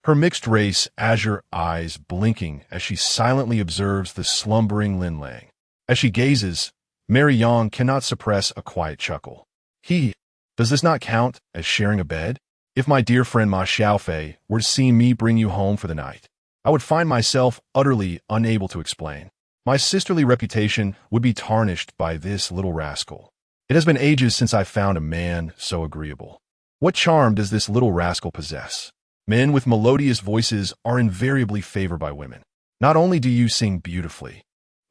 her mixed-race azure eyes blinking as she silently observes the slumbering Lin Lang. As she gazes, Mary Yang cannot suppress a quiet chuckle. Does this not count as sharing a bed? If my dear friend Ma Xiaofei were to see me bring you home for the night, I would find myself utterly unable to explain. My sisterly reputation would be tarnished by this little rascal. It has been ages since I found a man so agreeable. What charm does this little rascal possess? Men with melodious voices are invariably favored by women. Not only do you sing beautifully,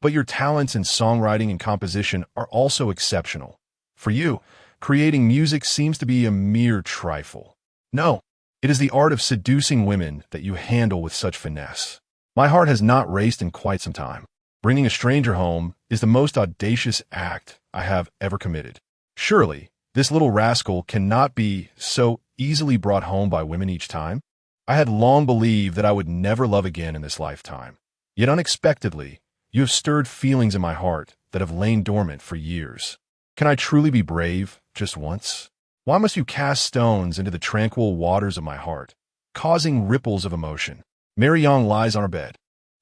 but your talents in songwriting and composition are also exceptional. For you, creating music seems to be a mere trifle. No, it is the art of seducing women that you handle with such finesse. My heart has not raced in quite some time. Bringing a stranger home is the most audacious act I have ever committed. Surely, this little rascal cannot be so easily brought home by women each time. I had long believed that I would never love again in this lifetime. Yet unexpectedly, you have stirred feelings in my heart that have lain dormant for years. Can I truly be brave just once? Why must you cast stones into the tranquil waters of my heart, causing ripples of emotion? Mary Yang lies on her bed,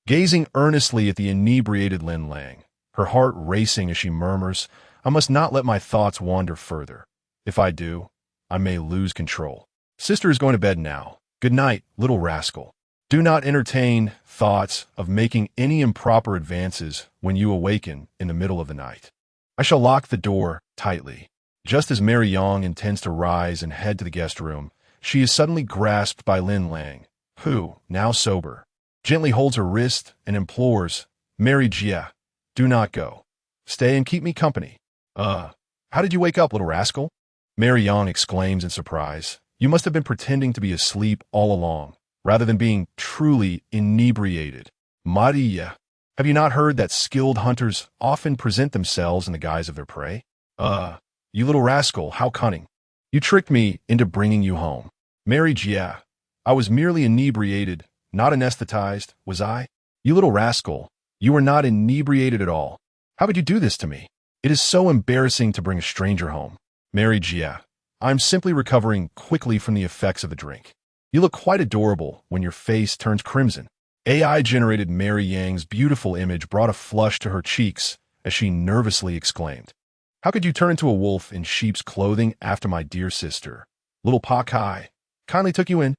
gazing earnestly at the inebriated Lin Lang, her heart racing as she murmurs, I must not let my thoughts wander further. If I do, I may lose control. Sister is going to bed now. Good night, little rascal. Do not entertain thoughts of making any improper advances when you awaken in the middle of the night. I shall lock the door tightly. Just as Mary Yang intends to rise and head to the guest room, she is suddenly grasped by Lin Lang, who, now sober, gently holds her wrist and implores, Mary Jia, do not go. Stay and keep me company. How did you wake up, little rascal? Mary Yang exclaims in surprise. You must have been pretending to be asleep all along, rather than being truly inebriated. Maria, have you not heard that skilled hunters often present themselves in the guise of their prey? You little rascal, how cunning. You tricked me into bringing you home. Mary Jia, I was merely inebriated, not anesthetized, was I? You little rascal, you were not inebriated at all. How could you do this to me? It is so embarrassing to bring a stranger home. Mary Jia, I'm simply recovering quickly from the effects of the drink. You look quite adorable when your face turns crimson. AI-generated Mary Yang's beautiful image brought a flush to her cheeks as she nervously exclaimed, How could you turn into a wolf in sheep's clothing after my dear sister, little Pa Kai, kindly took you in?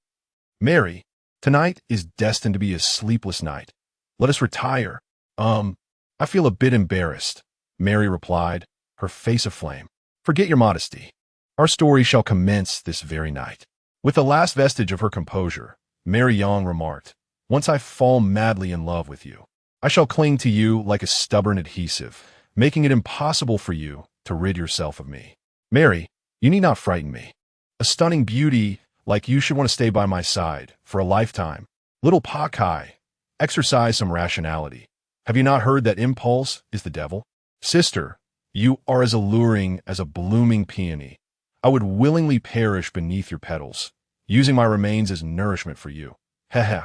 Mary, tonight is destined to be a sleepless night. Let us retire. I feel a bit embarrassed, Mary replied, her face aflame. Forget your modesty. Our story shall commence this very night. With the last vestige of her composure, Mary Yang remarked, Once I fall madly in love with you, I shall cling to you like a stubborn adhesive, making it impossible for you to rid yourself of me. Mary, you need not frighten me. A stunning beauty like you should want to stay by my side for a lifetime. Little Pa Kai, exercise some rationality. Have you not heard that impulse is the devil? Sister, you are as alluring as a blooming peony. I would willingly perish beneath your petals, using my remains as nourishment for you. Heh.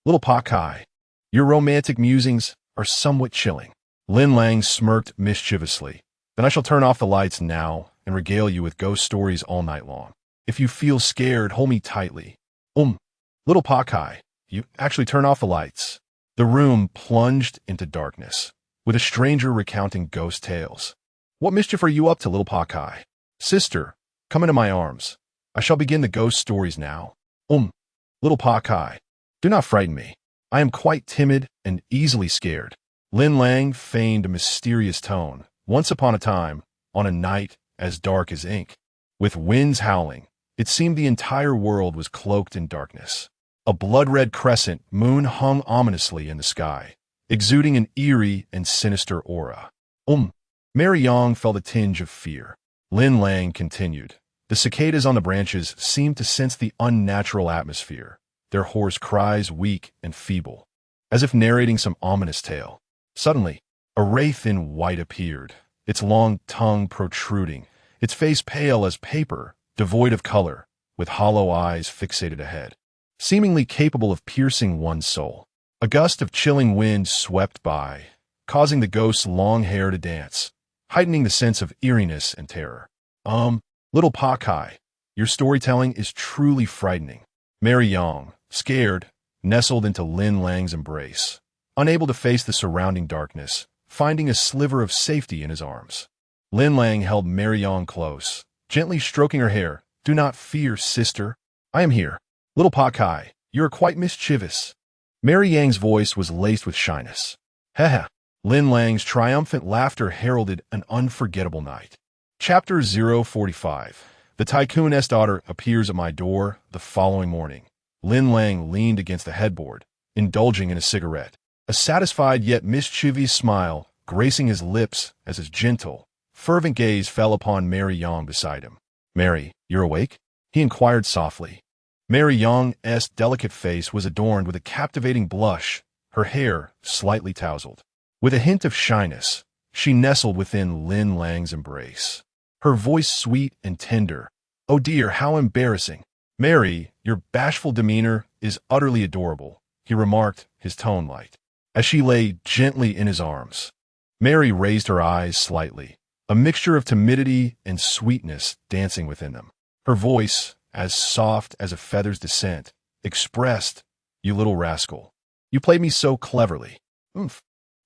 Little Pa Kai, your romantic musings are somewhat chilling. Lin Lang smirked mischievously. Then I shall turn off the lights now and regale you with ghost stories all night long. If you feel scared, hold me tightly. Little Pa Kai, you actually turn off the lights. The room plunged into darkness, with a stranger recounting ghost tales. What mischief are you up to, little Pa Kai? Sister, come into my arms. I shall begin the ghost stories now. Little Pa Kai, do not frighten me. I am quite timid and easily scared. Lin Lang feigned a mysterious tone. Once upon a time, on a night as dark as ink, with winds howling, it seemed the entire world was cloaked in darkness. A blood-red crescent moon hung ominously in the sky, exuding an eerie and sinister aura. Mary Yang felt a tinge of fear. Lin Lang continued. The cicadas on the branches seemed to sense the unnatural atmosphere, their hoarse cries weak and feeble, as if narrating some ominous tale. Suddenly, a wraith in white appeared, its long tongue protruding, its face pale as paper, devoid of color, with hollow eyes fixated ahead, seemingly capable of piercing one's soul. A gust of chilling wind swept by, causing the ghost's long hair to dance, heightening the sense of eeriness and terror. Little Pakai, your storytelling is truly frightening. Mary Yang, scared, nestled into Lin Lang's embrace, unable to face the surrounding darkness, finding a sliver of safety in his arms. Lin Lang held Mary Yang close, gently stroking her hair. Do not fear, sister. I am here. Little Pakai, you are quite mischievous. Mary Yang's voice was laced with shyness. Haha. Lin Lang's triumphant laughter heralded an unforgettable night. Chapter 045. The Tycoon's daughter appears at my door the following morning. Lin Lang leaned against the headboard, indulging in a cigarette. A satisfied yet mischievous smile gracing his lips as his gentle, fervent gaze fell upon Mary Yang beside him. Mary, you're awake? He inquired softly. Mary Yang's delicate face was adorned with a captivating blush, her hair slightly tousled. With a hint of shyness, she nestled within Lin Lang's embrace, her voice sweet and tender. Oh dear, how embarrassing. Mary, your bashful demeanor is utterly adorable, he remarked, his tone light, as she lay gently in his arms. Mary raised her eyes slightly, a mixture of timidity and sweetness dancing within them. Her voice, as soft as a feather's descent, expressed, You little rascal. You played me so cleverly. Oomph.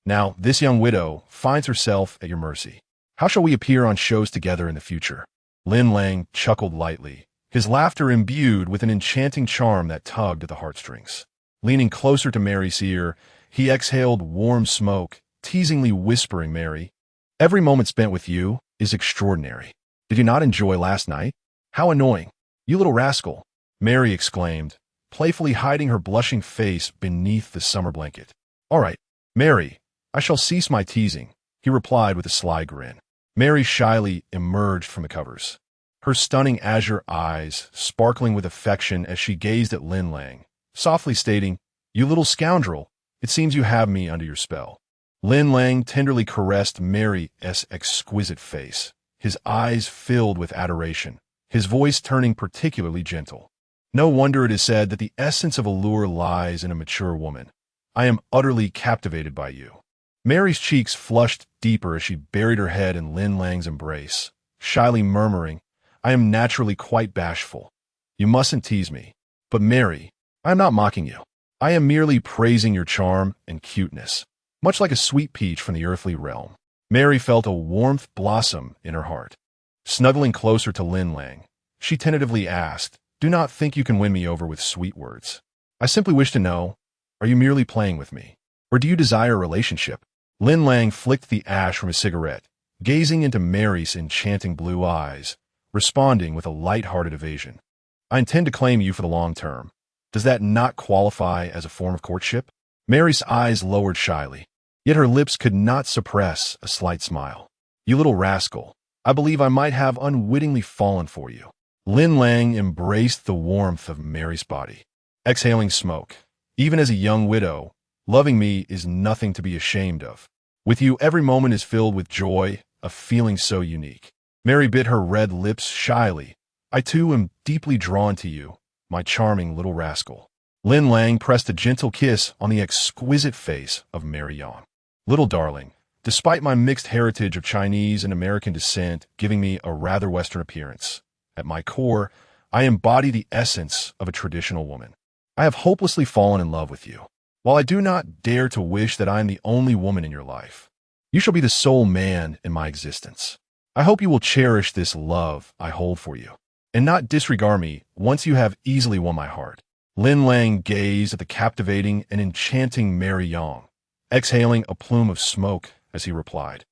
Now, this young widow finds herself at your mercy. How shall we appear on shows together in the future? Lin Lang chuckled lightly, his laughter imbued with an enchanting charm that tugged at the heartstrings. Leaning closer to Mary's ear, he exhaled warm smoke, teasingly whispering, Mary, every moment spent with you is extraordinary. Did you not enjoy last night? How annoying. You little rascal, Mary exclaimed, playfully hiding her blushing face beneath the summer blanket. All right, Mary, I shall cease my teasing, he replied with a sly grin. Mary shyly emerged from the covers, her stunning azure eyes sparkling with affection as she gazed at Lin Lang, softly stating, You little scoundrel, it seems you have me under your spell. Lin Lang tenderly caressed Mary's exquisite face, his eyes filled with adoration, his voice turning particularly gentle. No wonder it is said that the essence of allure lies in a mature woman. I am utterly captivated by you. Mary's cheeks flushed deeper as she buried her head in Lin Lang's embrace, shyly murmuring, I am naturally quite bashful. You mustn't tease me. But Mary, I am not mocking you. I am merely praising your charm and cuteness, much like a sweet peach from the earthly realm. Mary felt a warmth blossom in her heart. Snuggling closer to Lin Lang, she tentatively asked, Do not think you can win me over with sweet words. I simply wish to know, are you merely playing with me? Or do you desire a relationship? Lin Lang flicked the ash from his cigarette, gazing into Mary's enchanting blue eyes, responding with a light-hearted evasion. I intend to claim you for the long term. Does that not qualify as a form of courtship? Mary's eyes lowered shyly, yet her lips could not suppress a slight smile. You little rascal, I believe I might have unwittingly fallen for you. Lin Lang embraced the warmth of Mary's body, exhaling smoke. Even as a young widow, loving me is nothing to be ashamed of. With you, every moment is filled with joy, a feeling so unique. Mary bit her red lips shyly. I too am deeply drawn to you, my charming little rascal. Lin Lang pressed a gentle kiss on the exquisite face of Mary Yang. Little darling, despite my mixed heritage of Chinese and American descent giving me a rather Western appearance, at my core, I embody the essence of a traditional woman. I have hopelessly fallen in love with you. While I do not dare to wish that I am the only woman in your life, you shall be the sole man in my existence. I hope you will cherish this love I hold for you, and not disregard me once you have easily won my heart. Lin Lang gazed at the captivating and enchanting Mary Yang, exhaling a plume of smoke as he replied,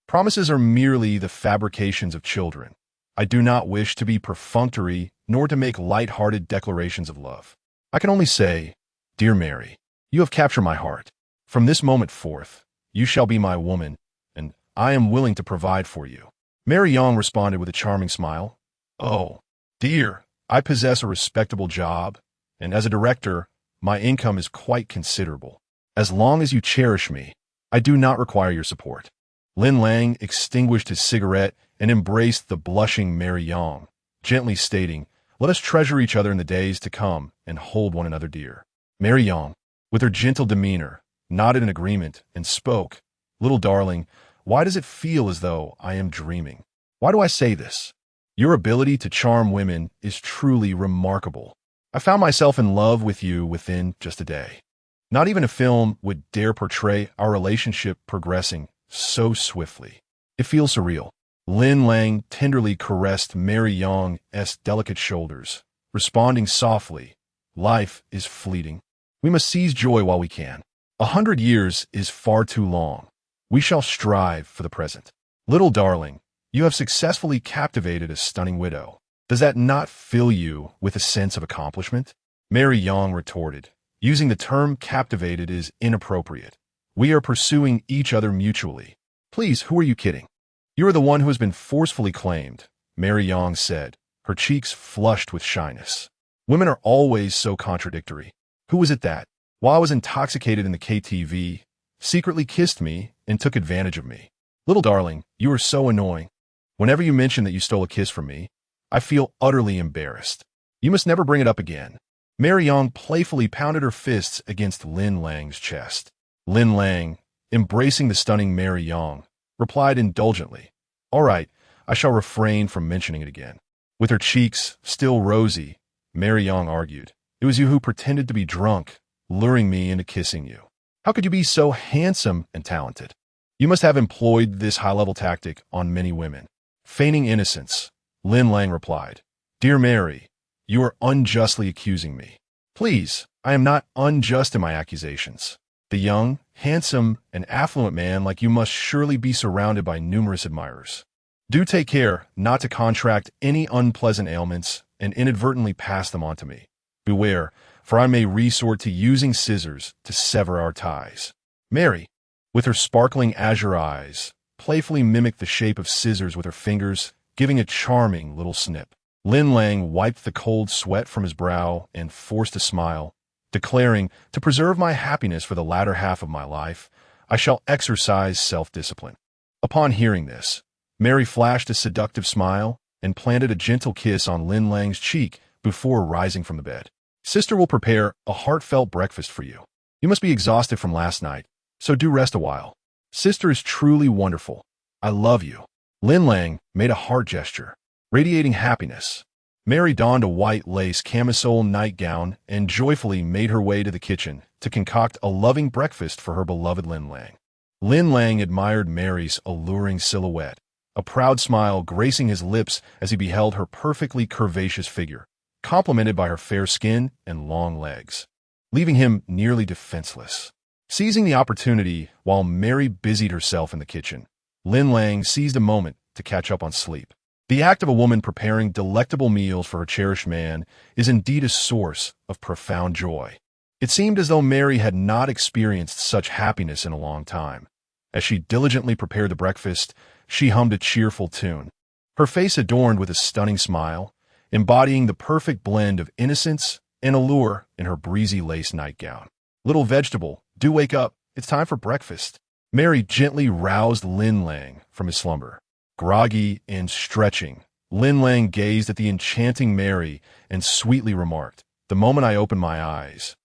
Promises are merely the fabrications of children. I do not wish to be perfunctory nor to make light-hearted declarations of love. I can only say, Dear Mary, you have captured my heart. From this moment forth, you shall be my woman, and I am willing to provide for you. Mary Yang responded with a charming smile. Oh, dear, I possess a respectable job, and as a director, my income is quite considerable. As long as you cherish me, I do not require your support. Lin Lang extinguished his cigarette and embraced the blushing Mary Yang, gently stating, "Let us treasure each other in the days to come and hold one another dear." Mary Yang, with her gentle demeanor, nodded in agreement and spoke, "Little darling, why does it feel as though I am dreaming? Why do I say this? Your ability to charm women is truly remarkable. I found myself in love with you within just a day. Not even a film would dare portray our relationship progressing so swiftly. It feels surreal." Lin Lang tenderly caressed Mary Yang's delicate shoulders, responding softly, "Life is fleeting. We must seize joy while we can. 100 years is far too long. We shall strive for the present. Little darling, you have successfully captivated a stunning widow. Does that not fill you with a sense of accomplishment?" Mary Yang retorted, "Using the term captivated is inappropriate. We are pursuing each other mutually. Please, who are you kidding?" "You are the one who has been forcefully claimed," Mary Yang said, her cheeks flushed with shyness. "Women are always so contradictory. Who was it that, while I was intoxicated in the KTV, secretly kissed me and took advantage of me? Little darling, you are so annoying. Whenever you mention that you stole a kiss from me, I feel utterly embarrassed. You must never bring it up again." Mary Yang playfully pounded her fists against Lin Lang's chest. Lin Lang, embracing the stunning Mary Yang, replied indulgently, "All right, I shall refrain from mentioning it again." With her cheeks still rosy, Mary Yang argued, "It was you who pretended to be drunk, luring me into kissing you. How could you be so handsome and talented? You must have employed this high-level tactic on many women." Feigning innocence, Lin Lang replied, "Dear Mary, you are unjustly accusing me." "Please, I am not unjust in my accusations. The young, handsome, and affluent man like you must surely be surrounded by numerous admirers. Do take care not to contract any unpleasant ailments and inadvertently pass them on to me. Beware, for I may resort to using scissors to sever our ties." Mary, with her sparkling azure eyes, playfully mimicked the shape of scissors with her fingers, giving a charming little snip. Lin Lang wiped the cold sweat from his brow and forced a smile, declaring, "To preserve my happiness for the latter half of my life, I shall exercise self-discipline." Upon hearing this, Mary flashed a seductive smile and planted a gentle kiss on Lin Lang's cheek before rising from the bed. "Sister will prepare a heartfelt breakfast for you. You must be exhausted from last night, so do rest a while. Sister is truly wonderful. I love you." Lin Lang made a heart gesture, radiating happiness. Mary donned a white lace camisole nightgown and joyfully made her way to the kitchen to concoct a loving breakfast for her beloved Lin Lang. Lin Lang admired Mary's alluring silhouette, a proud smile gracing his lips as he beheld her perfectly curvaceous figure, complemented by her fair skin and long legs, leaving him nearly defenseless. Seizing the opportunity while Mary busied herself in the kitchen, Lin Lang seized a moment to catch up on sleep. The act of a woman preparing delectable meals for her cherished man is indeed a source of profound joy. It seemed as though Mary had not experienced such happiness in a long time. As she diligently prepared the breakfast, she hummed a cheerful tune, her face adorned with a stunning smile, embodying the perfect blend of innocence and allure in her breezy lace nightgown. "Little vegetable, do wake up. It's time for breakfast." Mary gently roused Lin Lang from his slumber. Groggy and stretching, Lin Lang gazed at the enchanting Mary and sweetly remarked, "The moment I open my eyes,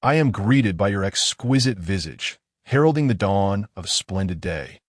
I am greeted by your exquisite visage, heralding the dawn of a splendid day."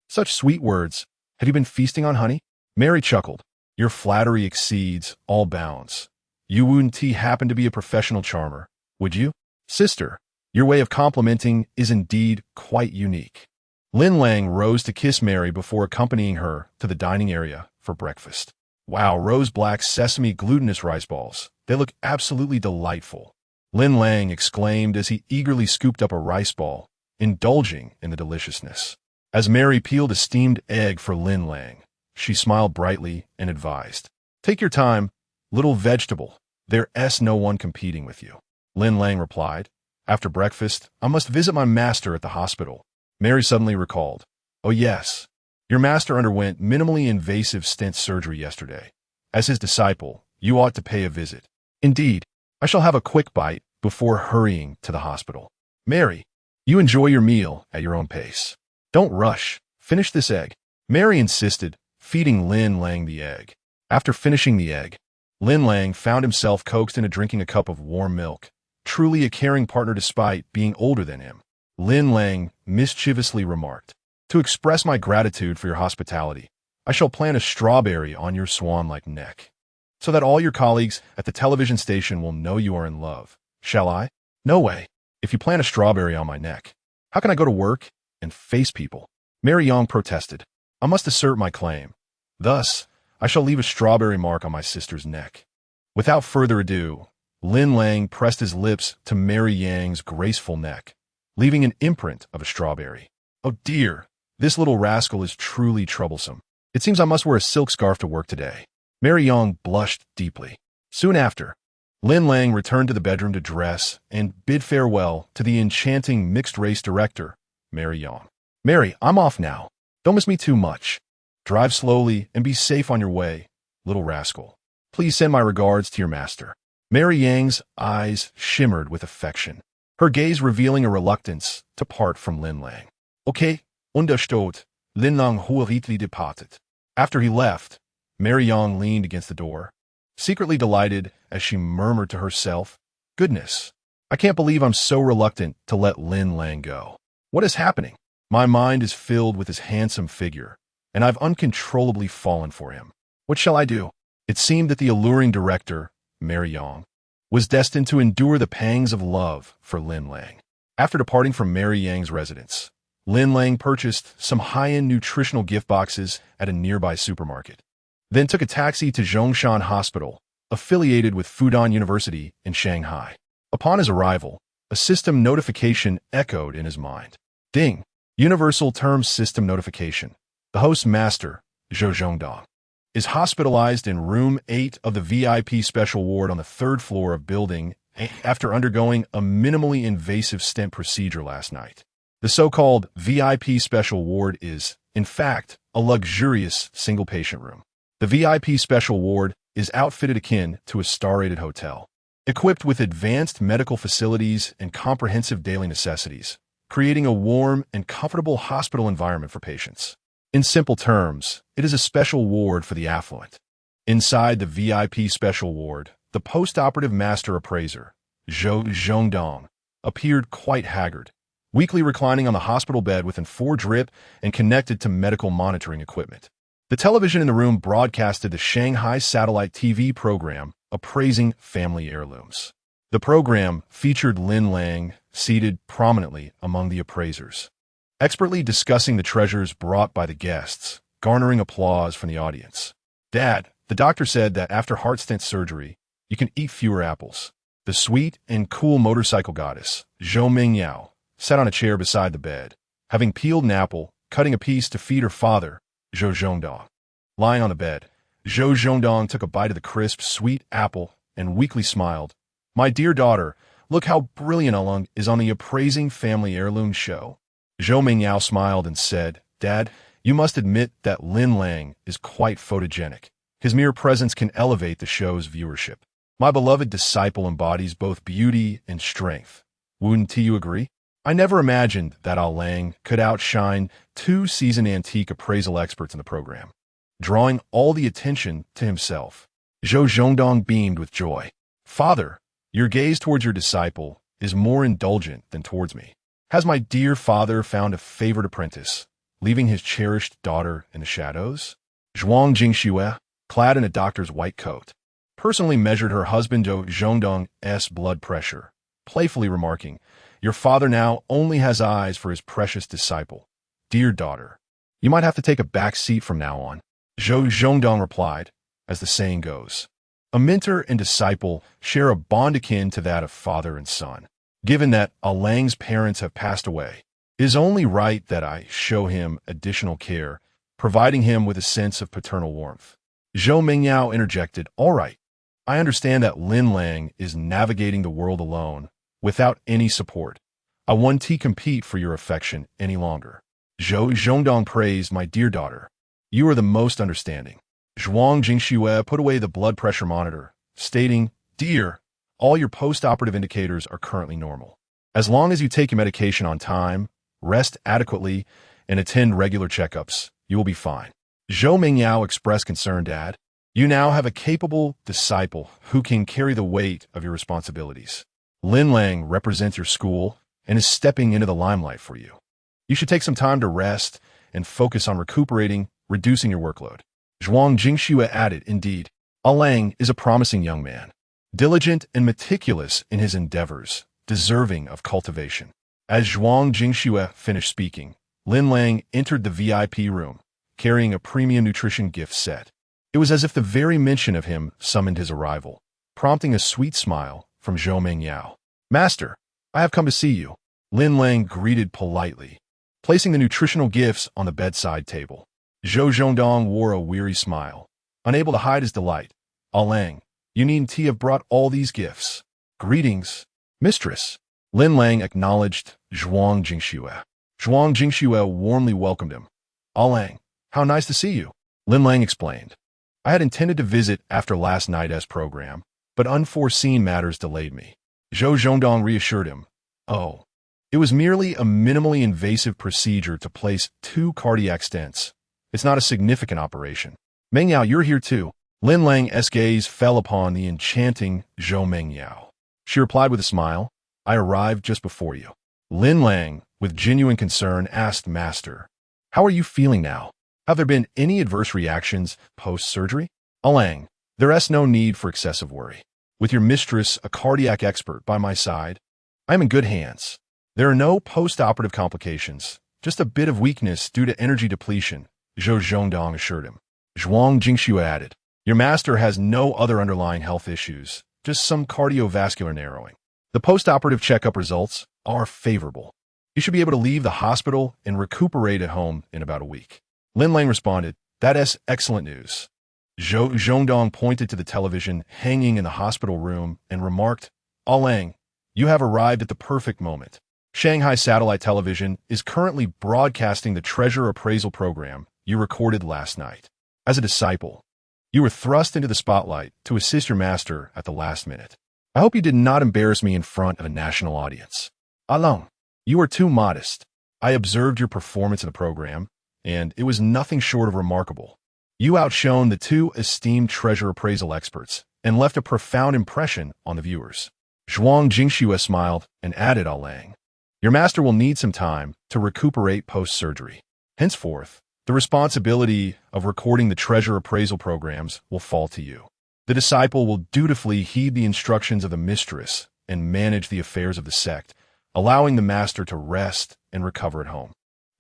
Such sweet words. Had you been feasting on honey? Mary chuckled. "Your flattery exceeds all bounds. You wouldn't happen to be a professional charmer, would you? Sister, your way of complimenting is indeed quite unique." Lin Lang rose to kiss Mary before accompanying her to the dining area for breakfast. "Wow, rose-black sesame glutinous rice balls. They look absolutely delightful," Lin Lang exclaimed as he eagerly scooped up a rice ball, indulging in the deliciousness. As Mary peeled a steamed egg for Lin Lang, she smiled brightly and advised, "Take your time, little vegetable. There's no one competing with you." Lin Lang replied, "After breakfast, I must visit my master at the hospital." Mary suddenly recalled, "Oh yes, your master underwent minimally invasive stent surgery yesterday. As his disciple, you ought to pay a visit." "Indeed, I shall have a quick bite before hurrying to the hospital." "Mary, you enjoy your meal at your own pace. Don't rush. Finish this egg. Mary insisted, feeding Lin Lang the egg. After finishing the egg, Lin Lang found himself coaxed into drinking a cup of warm milk, truly a caring partner despite being older than him. Lin Lang mischievously remarked, "To express my gratitude for your hospitality, I shall plant a strawberry on your swan-like neck, so that all your colleagues at the television station will know you are in love. Shall I?" "No way. If you plant a strawberry on my neck, how can I go to work and face people?" Mary Yong protested. "I must assert my claim. Thus, I shall leave a strawberry mark on my sister's neck." Without further ado, Lin Lang pressed his lips to Mary Yang's graceful neck, leaving an imprint of a strawberry. "Oh dear, this little rascal is truly troublesome. It seems I must wear a silk scarf to work today." Mary Yong blushed deeply. Soon after, Lin Lang returned to the bedroom to dress and bid farewell to the enchanting mixed-race director, Mary Yong. "Mary, I'm off now. Don't miss me too much. Drive slowly and be safe on your way, little rascal. Please send my regards to your master." Mary Yang's eyes shimmered with affection, her gaze revealing a reluctance to part from Lin Lang. "Okay, understood." Lin Lang hurriedly departed. After he left, Mary Yong leaned against the door, secretly delighted as she murmured to herself, "Goodness, I can't believe I'm so reluctant to let Lin Lang go. What is happening? My mind is filled with his handsome figure, and I've uncontrollably fallen for him. What shall I do?" It seemed that the alluring director, Mary Yong, was destined to endure the pangs of love for Lin Lang. After departing from Mary Yang's residence, Lin Lang purchased some high-end nutritional gift boxes at a nearby supermarket, then took a taxi to Zhongshan Hospital, affiliated with Fudan University in Shanghai. Upon his arrival, a system notification echoed in his mind. Ding! Universal Term System Notification. The host master, Zhou Zhongdong, is hospitalized in room 8 of the VIP special ward on the 3rd floor of building after undergoing a minimally invasive stent procedure last night. The so-called VIP special ward is, in fact, a luxurious single-patient room. The VIP special ward is outfitted akin to a star-rated hotel, equipped with advanced medical facilities and comprehensive daily necessities, creating a warm and comfortable hospital environment for patients. In simple terms, it is a special ward for the affluent. Inside the VIP special ward, the post-operative master appraiser, Zhou Zhongdong, appeared quite haggard, weakly reclining on the hospital bed with an 4-drip and connected to medical monitoring equipment. The television in the room broadcasted the Shanghai satellite TV program appraising family heirlooms. The program featured Lin Lang seated prominently among the appraisers, expertly discussing the treasures brought by the guests, garnering applause from the audience. "Dad, the doctor said that after heart stent surgery, you can eat fewer apples." The sweet and cool motorcycle goddess, Zhou Mingyao, sat on a chair beside the bed, having peeled an apple, cutting a piece to feed her father, Zhou Zhongdong. Lying on the bed, Zhou Zhongdong took a bite of the crisp, sweet apple and weakly smiled. "My dear daughter, look how brilliant Alung is on the appraising family heirloom show." Zhou Mingyao smiled and said, "Dad, you must admit that Lin Lang is quite photogenic. His mere presence can elevate the show's viewership. My beloved disciple embodies both beauty and strength. Wouldn't you agree?" I never imagined that Lang could outshine 2 seasoned antique appraisal experts in the program, drawing all the attention to himself. Zhou Zhongdong beamed with joy. "Father, your gaze towards your disciple is more indulgent than towards me. Has my dear father found a favorite apprentice, leaving his cherished daughter in the shadows?" Zhuang Jingxue, clad in a doctor's white coat, personally measured her husband Zhou Zhongdong's blood pressure, playfully remarking, "Your father now only has eyes for his precious disciple. Dear daughter, you might have to take a back seat from now on." Zhou Zhongdong replied, as the saying goes, "A mentor and disciple share a bond akin to that of father and son. Given that Lang's parents have passed away, it is only right that I show him additional care, providing him with a sense of paternal warmth." Zhou Mingyao interjected, "All right. I understand that Lin Lang is navigating the world alone, without any support. I won't compete for your affection any longer." Zhou Zhongdong praised, "My dear daughter, you are the most understanding." Zhuang Jingxue put away the blood pressure monitor, stating, "Dear, all your post-operative indicators are currently normal. As long as you take your medication on time, rest adequately, and attend regular checkups. You will be fine. Zhou Mingyao expressed concern, Dad. You now have a capable disciple who can carry the weight of your responsibilities. Lin Lang represents your school and is stepping into the limelight for you. You should take some time to rest and focus on recuperating, reducing your workload. Zhuang Jingxue added, Indeed, Lang is a promising young man, diligent and meticulous in his endeavors, deserving of cultivation. As Zhuang Jingxue finished speaking, Lin Lang entered the VIP room, carrying a premium nutrition gift set. It was as if the very mention of him summoned his arrival, prompting a sweet smile from Zhou Mingyao. Master, I have come to see you. Lin Lang greeted politely, placing the nutritional gifts on the bedside table. Zhou Zhongdong wore a weary smile, unable to hide his delight. Lang, you needn't have brought all these gifts. Greetings, mistress. Lin Lang acknowledged Zhuang Jingxue. Zhuang Jingxue warmly welcomed him. Lang, how nice to see you. Lin Lang explained. I had intended to visit after last night's program, but unforeseen matters delayed me. Zhou Zhongdong reassured him. Oh, it was merely a minimally invasive procedure to place 2 cardiac stents. It's not a significant operation. Mengyao, you're here too. Lin Lang's gaze fell upon the enchanting Zhou Mengyao. She replied with a smile, I arrived just before you. Lin Lang, with genuine concern, asked Master, how are you feeling now? Have there been any adverse reactions post-surgery? Lang, there's no need for excessive worry. With your mistress, a cardiac expert, by my side, I am in good hands. There are no post-operative complications, just a bit of weakness due to energy depletion, Zhou Zhongdong assured him. Zhuang Jingxue added, Your master has no other underlying health issues, just some cardiovascular narrowing. The post-operative checkup results are favorable. You should be able to leave the hospital and recuperate at home in about a week. Lin Lang responded, That is excellent news. Zhou Zhongdong pointed to the television hanging in the hospital room and remarked, Lang, you have arrived at the perfect moment. Shanghai Satellite Television is currently broadcasting the treasure appraisal program you recorded last night. As a disciple, you were thrust into the spotlight to assist your master at the last minute. I hope you did not embarrass me in front of a national audience. Lang, you are too modest. I observed your performance in the program, and it was nothing short of remarkable. You outshone the 2 esteemed treasure appraisal experts and left a profound impression on the viewers. Zhuang Jingxue smiled and added, Lang, your master will need some time to recuperate post-surgery. Henceforth, the responsibility of recording the treasure appraisal programs will fall to you. The disciple will dutifully heed the instructions of the mistress and manage the affairs of the sect, allowing the master to rest and recover at home.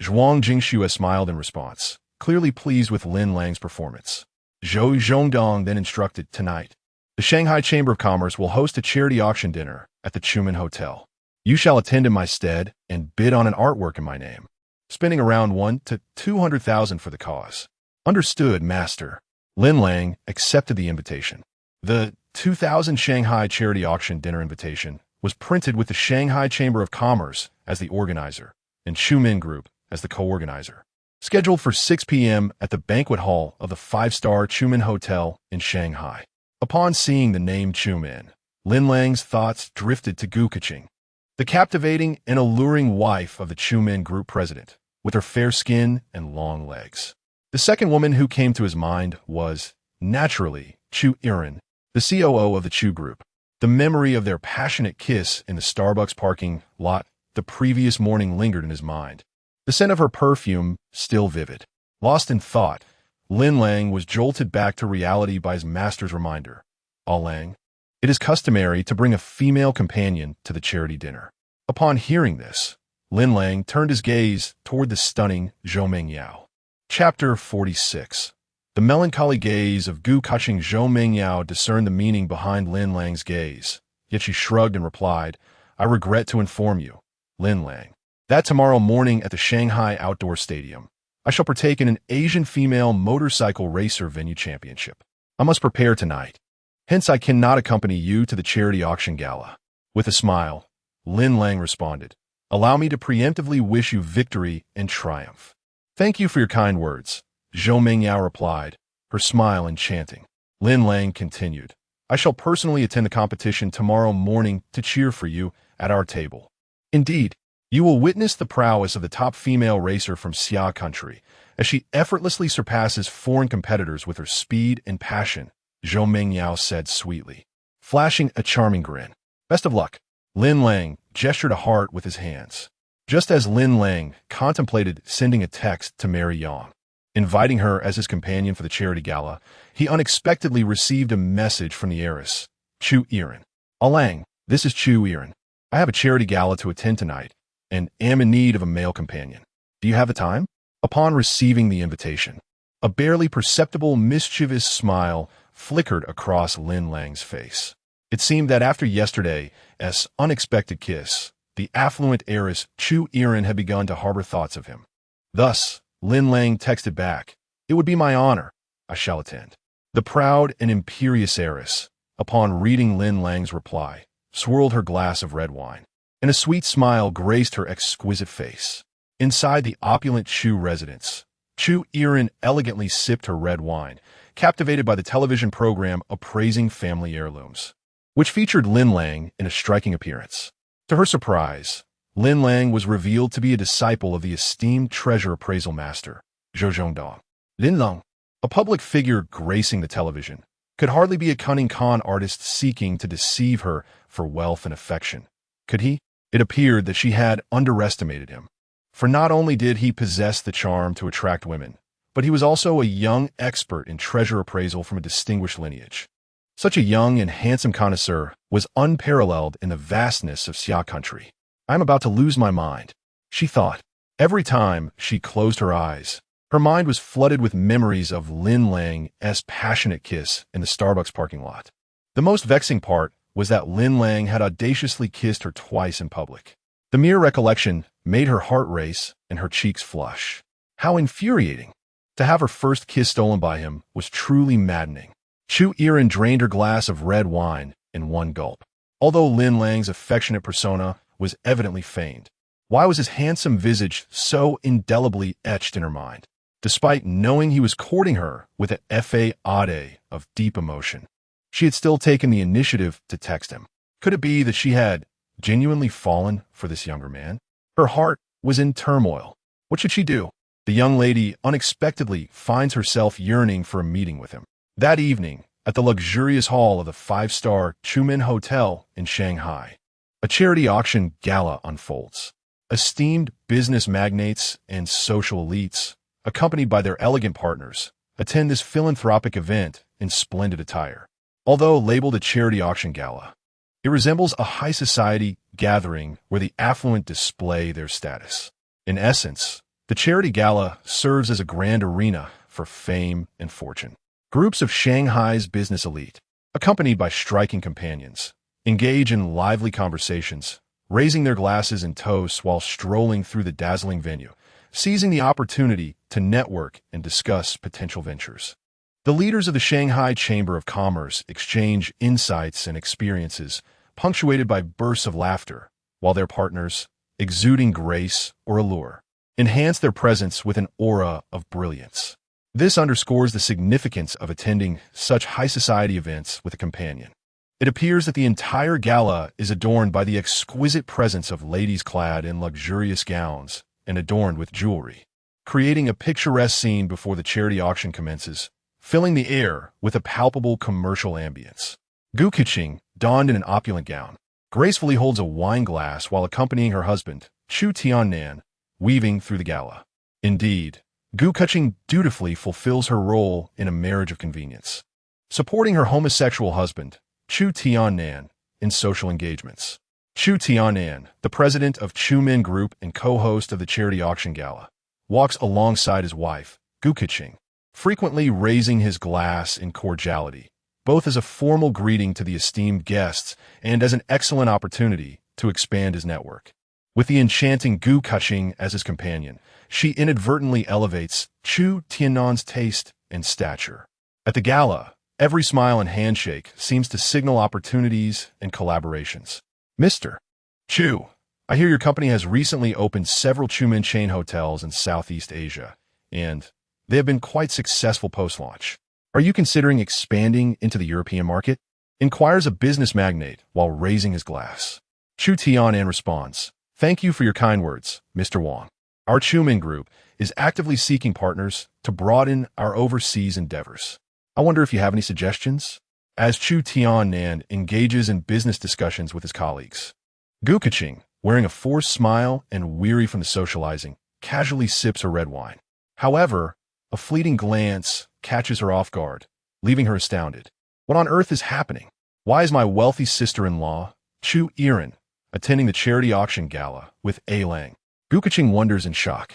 Zhuang Jingxue smiled in response, clearly pleased with Lin Lang's performance. Zhou Zhongdong then instructed, Tonight, the Shanghai Chamber of Commerce will host a charity auction dinner at the Chumen Hotel. You shall attend in my stead and bid on an artwork in my name, spending around 1 to 200,000 for the cause. Understood, Master. Lin Lang accepted the invitation. The 2000 Shanghai Charity Auction Dinner invitation was printed with the Shanghai Chamber of Commerce as the organizer and Chumen Group as the co-organizer. Scheduled for 6 p.m. at the banquet hall of the 5-star Chumen Hotel in Shanghai. Upon seeing the name Chumen, Lin Lang's thoughts drifted to Gu Keqing, the captivating and alluring wife of the Chumen Group president, with her fair skin and long legs. The second woman who came to his mind was, naturally, Chu Iren, the COO of the Chu Group. The memory of their passionate kiss in the Starbucks parking lot the previous morning lingered in his mind. The scent of her perfume still vivid. Lost in thought, Lin Lang was jolted back to reality by his master's reminder. Lang, it is customary to bring a female companion to the charity dinner. Upon hearing this, Lin Lang turned his gaze toward the stunning Zhou Mengyao. Chapter 46. The melancholy gaze of Gu Keqing. Zhou Mengyao discerned the meaning behind Lin Lang's gaze, yet she shrugged and replied, I regret to inform you, Lin Lang, that tomorrow morning at the Shanghai Outdoor Stadium, I shall partake in an Asian female motorcycle racer venue championship. I must prepare tonight. Hence I cannot accompany you to the charity auction gala. With a smile, Lin Lang responded, Allow me to preemptively wish you victory and triumph. Thank you for your kind words, Zhou Mengyao replied, her smile enchanting. Lin Lang continued, I shall personally attend the competition tomorrow morning to cheer for you at our table. Indeed, You will witness the prowess of the top female racer from Xia country, as she effortlessly surpasses foreign competitors with her speed and passion, Zhou Mingyao said sweetly, flashing a charming grin. Best of luck. Lin Lang gestured a heart with his hands. Just as Lin Lang contemplated sending a text to Mary Yang, inviting her as his companion for the charity gala, he unexpectedly received a message from the heiress, Chu Yiren. Lang, this is Chu Yiren. I have a charity gala to attend tonight, and am in need of a male companion. Do you have the time? Upon receiving the invitation, a barely perceptible mischievous smile flickered across Lin Lang's face. It seemed that after yesterday's unexpected kiss, the affluent heiress Chu Yiren had begun to harbor thoughts of him. Thus, Lin Lang texted back, "It would be my honor. I shall attend." The proud and imperious heiress, upon reading Lin Lang's reply, swirled her glass of red wine, and a sweet smile graced her exquisite face. Inside the opulent Chu residence, Chu Yiren elegantly sipped her red wine, captivated by the television program appraising family heirlooms, which featured Lin Lang in a striking appearance. To her surprise, Lin Lang was revealed to be a disciple of the esteemed treasure appraisal master, Zhou Zhongdong. Lin Lang, a public figure gracing the television, could hardly be a cunning con artist seeking to deceive her for wealth and affection. Could he? It appeared that she had underestimated him. For not only did he possess the charm to attract women, but he was also a young expert in treasure appraisal from a distinguished lineage. Such a young and handsome connoisseur was unparalleled in the vastness of Xia country. "I'm about to lose my mind," she thought. Every time she closed her eyes, her mind was flooded with memories of Lin Lang's passionate kiss in the Starbucks parking lot. The most vexing part was that Lin Lang had audaciously kissed her twice in public. The mere recollection made her heart race and her cheeks flush. How infuriating! To have her first kiss stolen by him was truly maddening. Chu Yiren drained her glass of red wine in one gulp. Although Lin Lang's affectionate persona was evidently feigned, why was his handsome visage so indelibly etched in her mind? Despite knowing he was courting her with a fade of deep emotion, she had still taken the initiative to text him. Could it be that she had genuinely fallen for this younger man? Her heart was in turmoil. What should she do? The young lady unexpectedly finds herself yearning for a meeting with him. That evening, at the luxurious hall of the five-star Chumin Hotel in Shanghai, a charity auction gala unfolds. Esteemed business magnates and social elites, accompanied by their elegant partners, attend this philanthropic event in splendid attire. Although labeled a charity auction gala, it resembles a high society gathering where the affluent display their status. In essence, the charity gala serves as a grand arena for fame and fortune. Groups of Shanghai's business elite, accompanied by striking companions, engage in lively conversations, raising their glasses and toasts while strolling through the dazzling venue, seizing the opportunity to network and discuss potential ventures. The leaders of the Shanghai Chamber of Commerce exchange insights and experiences, punctuated by bursts of laughter, while their partners, exuding grace or allure, enhance their presence with an aura of brilliance. This underscores the significance of attending such high society events with a companion. It appears that the entire gala is adorned by the exquisite presence of ladies clad in luxurious gowns and adorned with jewelry, creating a picturesque scene before the charity auction commences, filling the air with a palpable commercial ambience. Gu Keqing, donned in an opulent gown, gracefully holds a wine glass while accompanying her husband, Chu Tiannan, weaving through the gala. Indeed, Gu Keqing dutifully fulfills her role in a marriage of convenience, supporting her homosexual husband, Chu Tiannan, in social engagements. Chu Tiannan, the president of Chumin Group and co-host of the charity auction gala, walks alongside his wife, Gu Keqing, frequently raising his glass in cordiality, both as a formal greeting to the esteemed guests and as an excellent opportunity to expand his network. With the enchanting Gu Keqing as his companion, she inadvertently elevates Chu Tiannan's taste and stature. At the gala, every smile and handshake seems to signal opportunities and collaborations. Mr. Chu, I hear your company has recently opened several Chumin chain hotels in Southeast Asia, and they have been quite successful post-launch. Are you considering expanding into the European market? Inquires a business magnate while raising his glass. Chu Tian'an responds, Thank you for your kind words, Mr. Wang. Our Chumin Group is actively seeking partners to broaden our overseas endeavors. I wonder if you have any suggestions? As Chu Tiannan engages in business discussions with his colleagues, Gu Keqing, wearing a forced smile and weary from the socializing, casually sips her red wine. However, a fleeting glance catches her off guard, leaving her astounded. What on earth is happening? Why is my wealthy sister-in-law, Chu Yiren, attending the charity auction gala with A. Lang? Gu Keqing wonders in shock.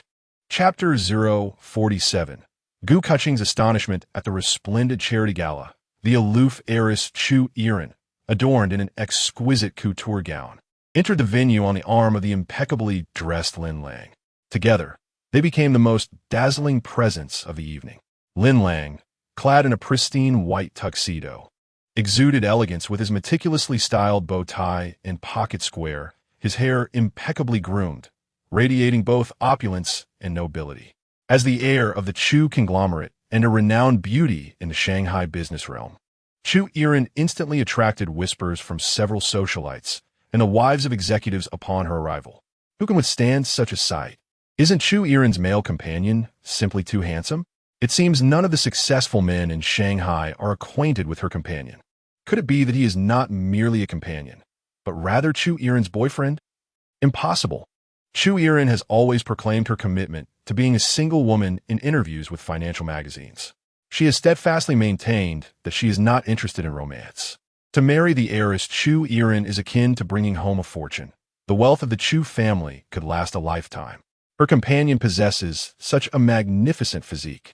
Chapter 047. Gu Keqing's astonishment at the resplendent charity gala. The aloof heiress Chu Yiren, adorned in an exquisite couture gown, entered the venue on the arm of the impeccably dressed Lin Lang. Together, they became the most dazzling presence of the evening. Lin Lang, clad in a pristine white tuxedo, exuded elegance with his meticulously styled bow tie and pocket square, his hair impeccably groomed, radiating both opulence and nobility. As the heir of the Chu conglomerate and a renowned beauty in the Shanghai business realm, Chu Yiren instantly attracted whispers from several socialites and the wives of executives upon her arrival. Who can withstand such a sight? Isn't Chu Yiren's male companion simply too handsome? It seems none of the successful men in Shanghai are acquainted with her companion. Could it be that he is not merely a companion, but rather Chu Yiren's boyfriend? Impossible. Chu Yiren has always proclaimed her commitment to being a single woman in interviews with financial magazines. She has steadfastly maintained that she is not interested in romance. To marry the heiress Chu Yiren is akin to bringing home a fortune. The wealth of the Chu family could last a lifetime. Her companion possesses such a magnificent physique,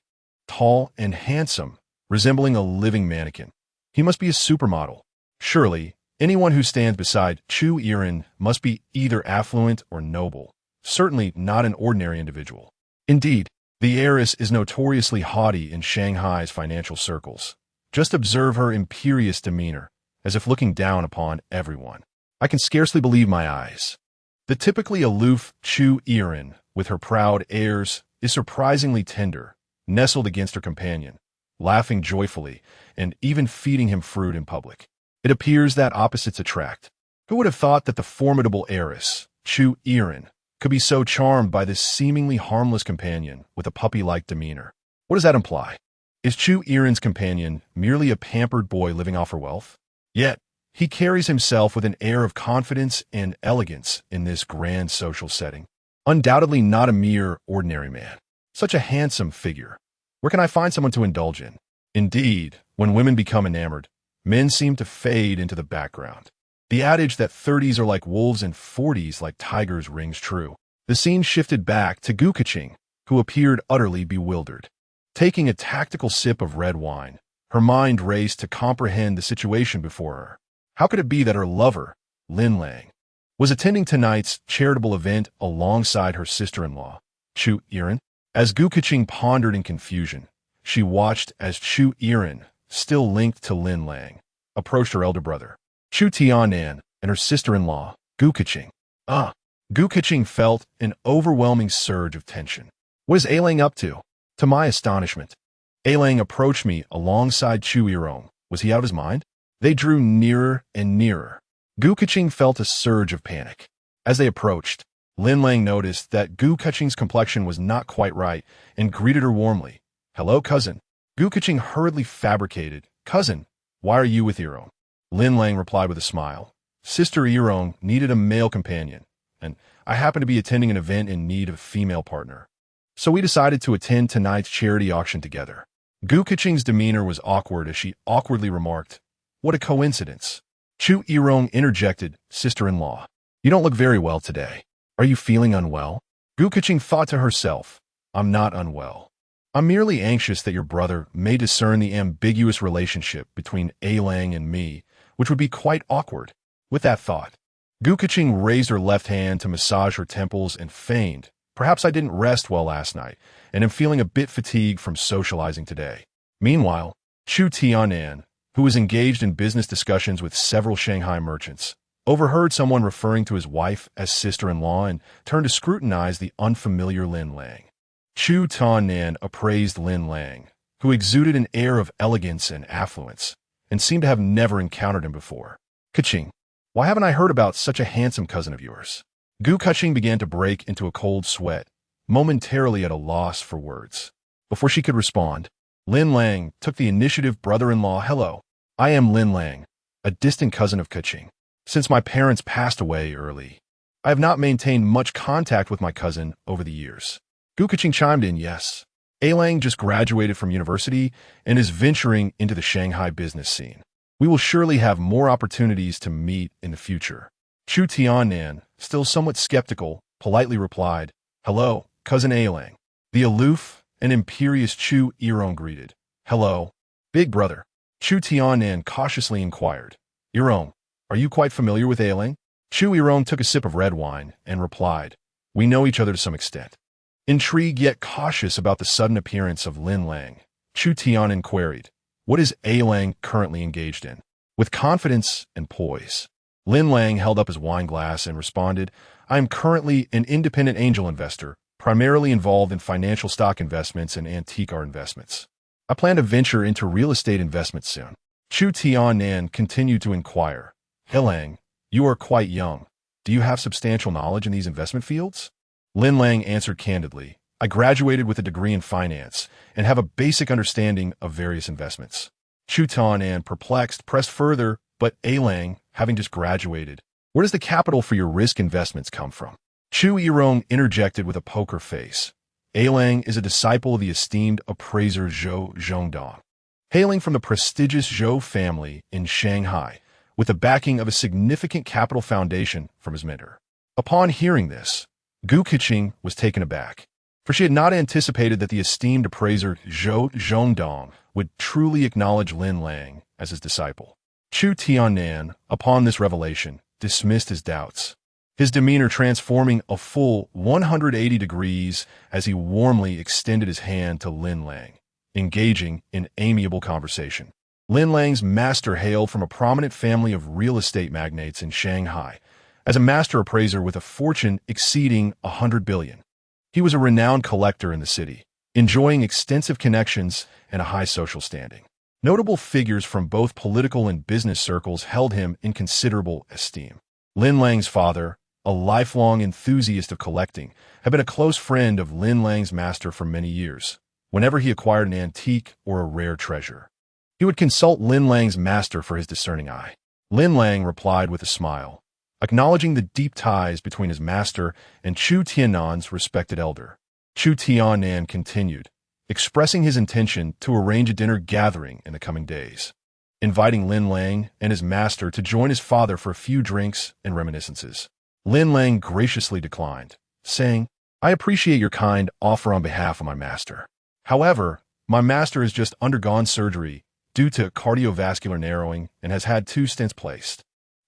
tall and handsome, resembling a living mannequin. He must be a supermodel. Surely, anyone who stands beside Chu Yiren must be either affluent or noble, certainly not an ordinary individual. Indeed, the heiress is notoriously haughty in Shanghai's financial circles. Just observe her imperious demeanor, as if looking down upon everyone. I can scarcely believe my eyes. The typically aloof Chu Yiren, with her proud airs, is surprisingly tender, nestled against her companion, laughing joyfully, and even feeding him fruit in public. It appears that opposites attract. Who would have thought that the formidable heiress, Chu Yiren, could be so charmed by this seemingly harmless companion with a puppy-like demeanor? What does that imply? Is Chu Yiren's companion merely a pampered boy living off her wealth? Yet, he carries himself with an air of confidence and elegance in this grand social setting. Undoubtedly not a mere ordinary man. Such a handsome figure. Where can I find someone to indulge in? Indeed, when women become enamored, men seem to fade into the background. The adage that 30s are like wolves and 40s like tigers rings true. The scene shifted back to Gu Keqing, who appeared utterly bewildered. Taking a tactical sip of red wine, her mind raced to comprehend the situation before her. How could it be that her lover, Lin Lang, was attending tonight's charitable event alongside her sister-in-law, Chu Yiren? As Gu Keqing pondered in confusion, she watched as Chu Yiren, still linked to Lin Lang, approached her elder brother, Chu Tiannan, and her sister-in-law, Gu Keqing. Gu Keqing felt an overwhelming surge of tension. What is A. Lang up to? To my astonishment, A. Lang approached me alongside Chu Yiren. Was he out of his mind? They drew nearer and nearer. Gu Keqing felt a surge of panic. As they approached, Lin Lang noticed that Gu Keqing's complexion was not quite right and greeted her warmly. "Hello, cousin." Gu Keqing hurriedly fabricated, "Cousin, why are you with Yiren?" Lin Lang replied with a smile. "Sister Yiren needed a male companion, and I happen to be attending an event in need of a female partner. So we decided to attend tonight's charity auction together." Gu Keqing's demeanor was awkward as she awkwardly remarked, "What a coincidence." Chu Yiren interjected, "Sister-in-law, you don't look very well today. Are you feeling unwell?" Gu Keqing thought to herself, "I'm not unwell. I'm merely anxious that your brother may discern the ambiguous relationship between A. Lang and me, which would be quite awkward." With that thought, Gu Keqing raised her left hand to massage her temples and feigned, "Perhaps I didn't rest well last night, and am feeling a bit fatigued from socializing today." Meanwhile, Chu Tiannan, who was engaged in business discussions with several Shanghai merchants, overheard someone referring to his wife as sister-in-law and turned to scrutinize the unfamiliar Lin Lang. Chu Tiannan appraised Lin Lang, who exuded an air of elegance and affluence, and seemed to have never encountered him before. "Keqing, why haven't I heard about such a handsome cousin of yours?" Gu Kuching began to break into a cold sweat, momentarily at a loss for words. Before she could respond, Lin Lang took the initiative. Brother-in-law, hello. I am Lin Lang, a distant cousin of Kuching. Since my parents passed away early, I have not maintained much contact with my cousin over the years. Gu Kuching chimed in, yes. A Lang just graduated from university and is venturing into the Shanghai business scene. We will surely have more opportunities to meet in the future. Chu Tiannan, still somewhat skeptical, politely replied, hello, cousin A Lang. The aloof and imperious Chu Yirong greeted. Hello, big brother. Chu Tiannan cautiously inquired. Yirong, are you quite familiar with A Lang? Chu Yirong took a sip of red wine and replied, we know each other to some extent. Intrigued yet cautious about the sudden appearance of Lin Lang, Chu Tiannan queried, what is A Lang currently engaged in? With confidence and poise, Lin Lang held up his wine glass and responded, I am currently an independent angel investor, primarily involved in financial stock investments and antique art investments. I plan to venture into real estate investments soon. Chu Tiannan continued to inquire, Hey Lang, you are quite young. Do you have substantial knowledge in these investment fields? Lin Lang answered candidly, I graduated with a degree in finance and have a basic understanding of various investments. Chu Tiannan, perplexed, pressed further, but A Lang, having just graduated, where does the capital for your risk investments come from? Chu Yirong interjected with a poker face. A Lang is a disciple of the esteemed appraiser Zhou Zhongdong, hailing from the prestigious Zhou family in Shanghai, with the backing of a significant capital foundation from his mentor. Upon hearing this, Gu Kuching was taken aback, for she had not anticipated that the esteemed appraiser Zhou Zhongdong would truly acknowledge Lin Lang as his disciple. Chu Tiannan, upon this revelation, dismissed his doubts, his demeanor transforming a full 180 degrees as he warmly extended his hand to Lin Lang, engaging in amiable conversation. Lin Lang's master hailed from a prominent family of real estate magnates in Shanghai, as a master appraiser with a fortune exceeding 100 billion. He was a renowned collector in the city, enjoying extensive connections and a high social standing. Notable figures from both political and business circles held him in considerable esteem. Lin Lang's father, a lifelong enthusiast of collecting, had been a close friend of Lin Lang's master for many years. Whenever he acquired an antique or a rare treasure, he would consult Lin Lang's master for his discerning eye. Lin Lang replied with a smile, acknowledging the deep ties between his master and Chu Tiannan's respected elder. Chu Tiannan continued, expressing his intention to arrange a dinner gathering in the coming days, inviting Lin Lang and his master to join his father for a few drinks and reminiscences. Lin Lang graciously declined, saying, I appreciate your kind offer on behalf of my master. However, my master has just undergone surgery due to cardiovascular narrowing and has had 2 stents placed.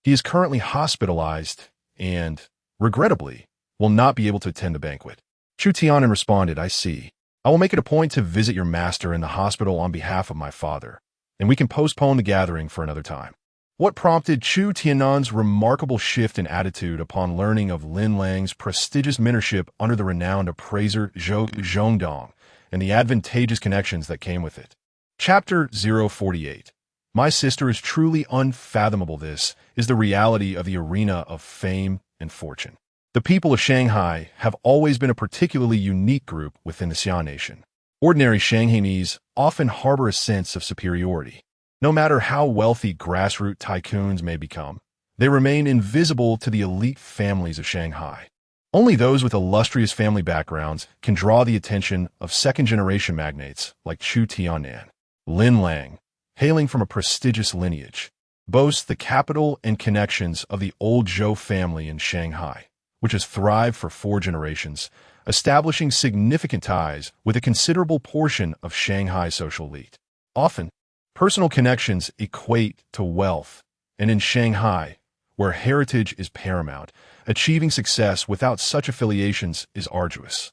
He is currently hospitalized and, regrettably, will not be able to attend the banquet. Chu Tiannan responded, I see. I will make it a point to visit your master in the hospital on behalf of my father, and we can postpone the gathering for another time. What prompted Chu Tiannan's remarkable shift in attitude upon learning of Lin Lang's prestigious mentorship under the renowned appraiser Zhou Zhongdong and the advantageous connections that came with it? Chapter 048. My sister is truly unfathomable. This is the reality of the arena of fame and fortune. The people of Shanghai have always been a particularly unique group within the Xia nation. Ordinary Shanghainese often harbor a sense of superiority. No matter how wealthy grassroots tycoons may become, they remain invisible to the elite families of Shanghai. Only those with illustrious family backgrounds can draw the attention of second-generation magnates like Chu Tiannan. Lin Lang, hailing from a prestigious lineage, boasts the capital and connections of the old Zhou family in Shanghai, which has thrived for 4 generations, establishing significant ties with a considerable portion of Shanghai's social elite. Often, personal connections equate to wealth, and in Shanghai, where heritage is paramount, achieving success without such affiliations is arduous.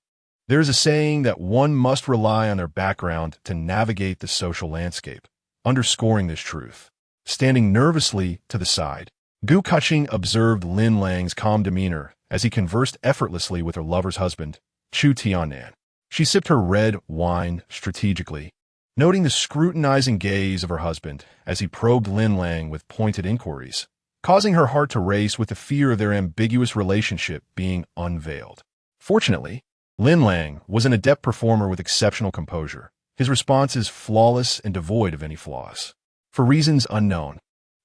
There is a saying that one must rely on their background to navigate the social landscape, underscoring this truth. Standing nervously to the side, Gu Kuching observed Lin Lang's calm demeanor as he conversed effortlessly with her lover's husband, Chu Tiannan. She sipped her red wine strategically, noting the scrutinizing gaze of her husband as he probed Lin Lang with pointed inquiries. causing her heart to race with the fear of their ambiguous relationship being unveiled. Fortunately, Lin Lang was an adept performer with exceptional composure, his responses flawless and devoid of any flaws. For reasons unknown,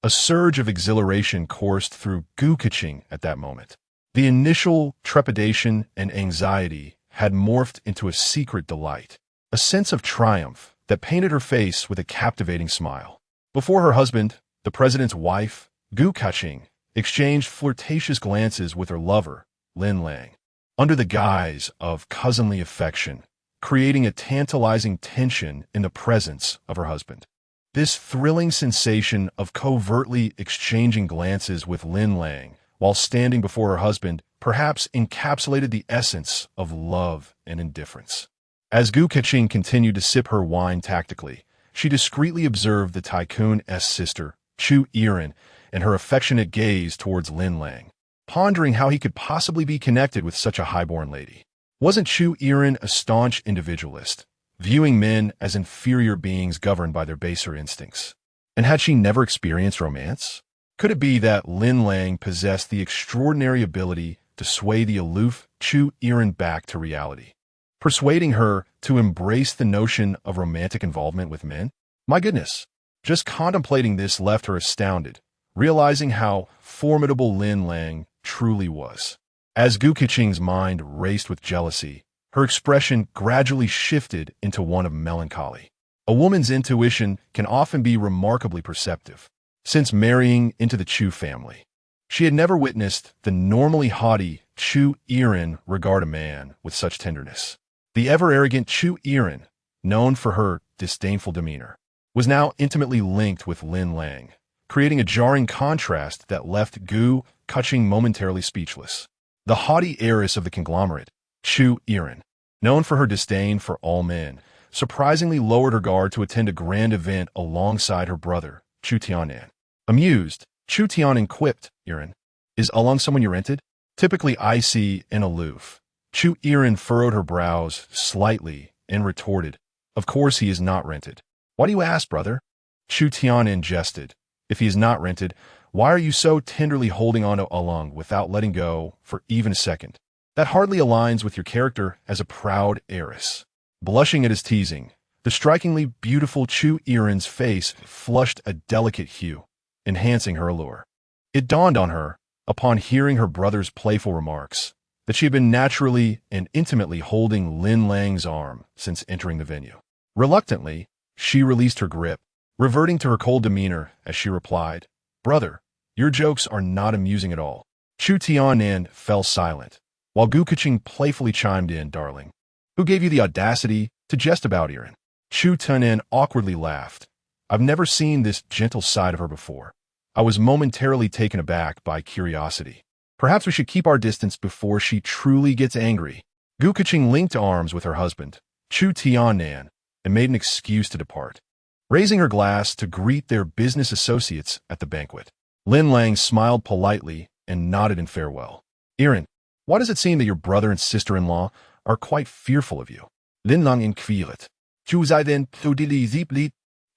a surge of exhilaration coursed through Gu Keqing at that moment. The initial trepidation and anxiety had morphed into a secret delight, a sense of triumph that painted her face with a captivating smile. Before her husband, the president's wife, Gu Keqing, exchanged flirtatious glances with her lover, Lin Lang, under the guise of cousinly affection, creating a tantalizing tension in the presence of her husband. This thrilling sensation of covertly exchanging glances with Lin Lang while standing before her husband perhaps encapsulated the essence of love and indifference. As Gu Keqing continued to sip her wine tactically, she discreetly observed the Tycoon's sister, Chu Yiren, and her affectionate gaze towards Lin Lang, pondering how he could possibly be connected with such a highborn lady. Wasn't Chu Yiren a staunch individualist, viewing men as inferior beings governed by their baser instincts? And had she never experienced romance? Could it be that Lin Lang possessed the extraordinary ability to sway the aloof Chu Yiren back to reality, persuading her to embrace the notion of romantic involvement with men? My goodness, just contemplating this left her astounded, realizing how formidable Lin Lang truly was. As Gu Keqing's mind raced with jealousy, her expression gradually shifted into one of melancholy. A woman's intuition can often be remarkably perceptive. Since marrying into the Chu family, she had never witnessed the normally haughty Chu Yiren regard a man with such tenderness. The ever-arrogant Chu Yiren, known for her disdainful demeanor, was now intimately linked with Lin Lang, creating a jarring contrast that left Gu Keqing momentarily speechless. The haughty heiress of the conglomerate, Chu Yiren, known for her disdain for all men, surprisingly lowered her guard to attend a grand event alongside her brother, Chu Tianan. Amused, Chu Tianan quipped, "Yiren, is along someone you rented?" Typically icy and aloof, Chu Yiren furrowed her brows slightly and retorted, "Of course he is not rented. Why do you ask, brother?" Chu Tianan jested, "If he is not rented, why are you so tenderly holding on to Along without letting go for even a second? That hardly aligns with your character as a proud heiress." Blushing at his teasing, the strikingly beautiful Chu Yiren's face flushed a delicate hue, enhancing her allure. It dawned on her, upon hearing her brother's playful remarks, that she had been naturally and intimately holding Lin Lang's arm since entering the venue. Reluctantly, she released her grip, reverting to her cold demeanor as she replied, "Brother, your jokes are not amusing at all." Chu Tianan fell silent, while Gu Keqing playfully chimed in, "Darling, who gave you the audacity to jest about Yiren?" Chu Tianan awkwardly laughed. "I've never seen this gentle side of her before. I was momentarily taken aback by curiosity. Perhaps we should keep our distance before she truly gets angry." Gu Keqing linked arms with her husband, Chu Tianan, and made an excuse to depart, raising her glass to greet their business associates at the banquet. Lin Lang smiled politely and nodded in farewell. "Yiren, why does it seem that your brother and sister-in-law are quite fearful of you?" Lin Lang inquired.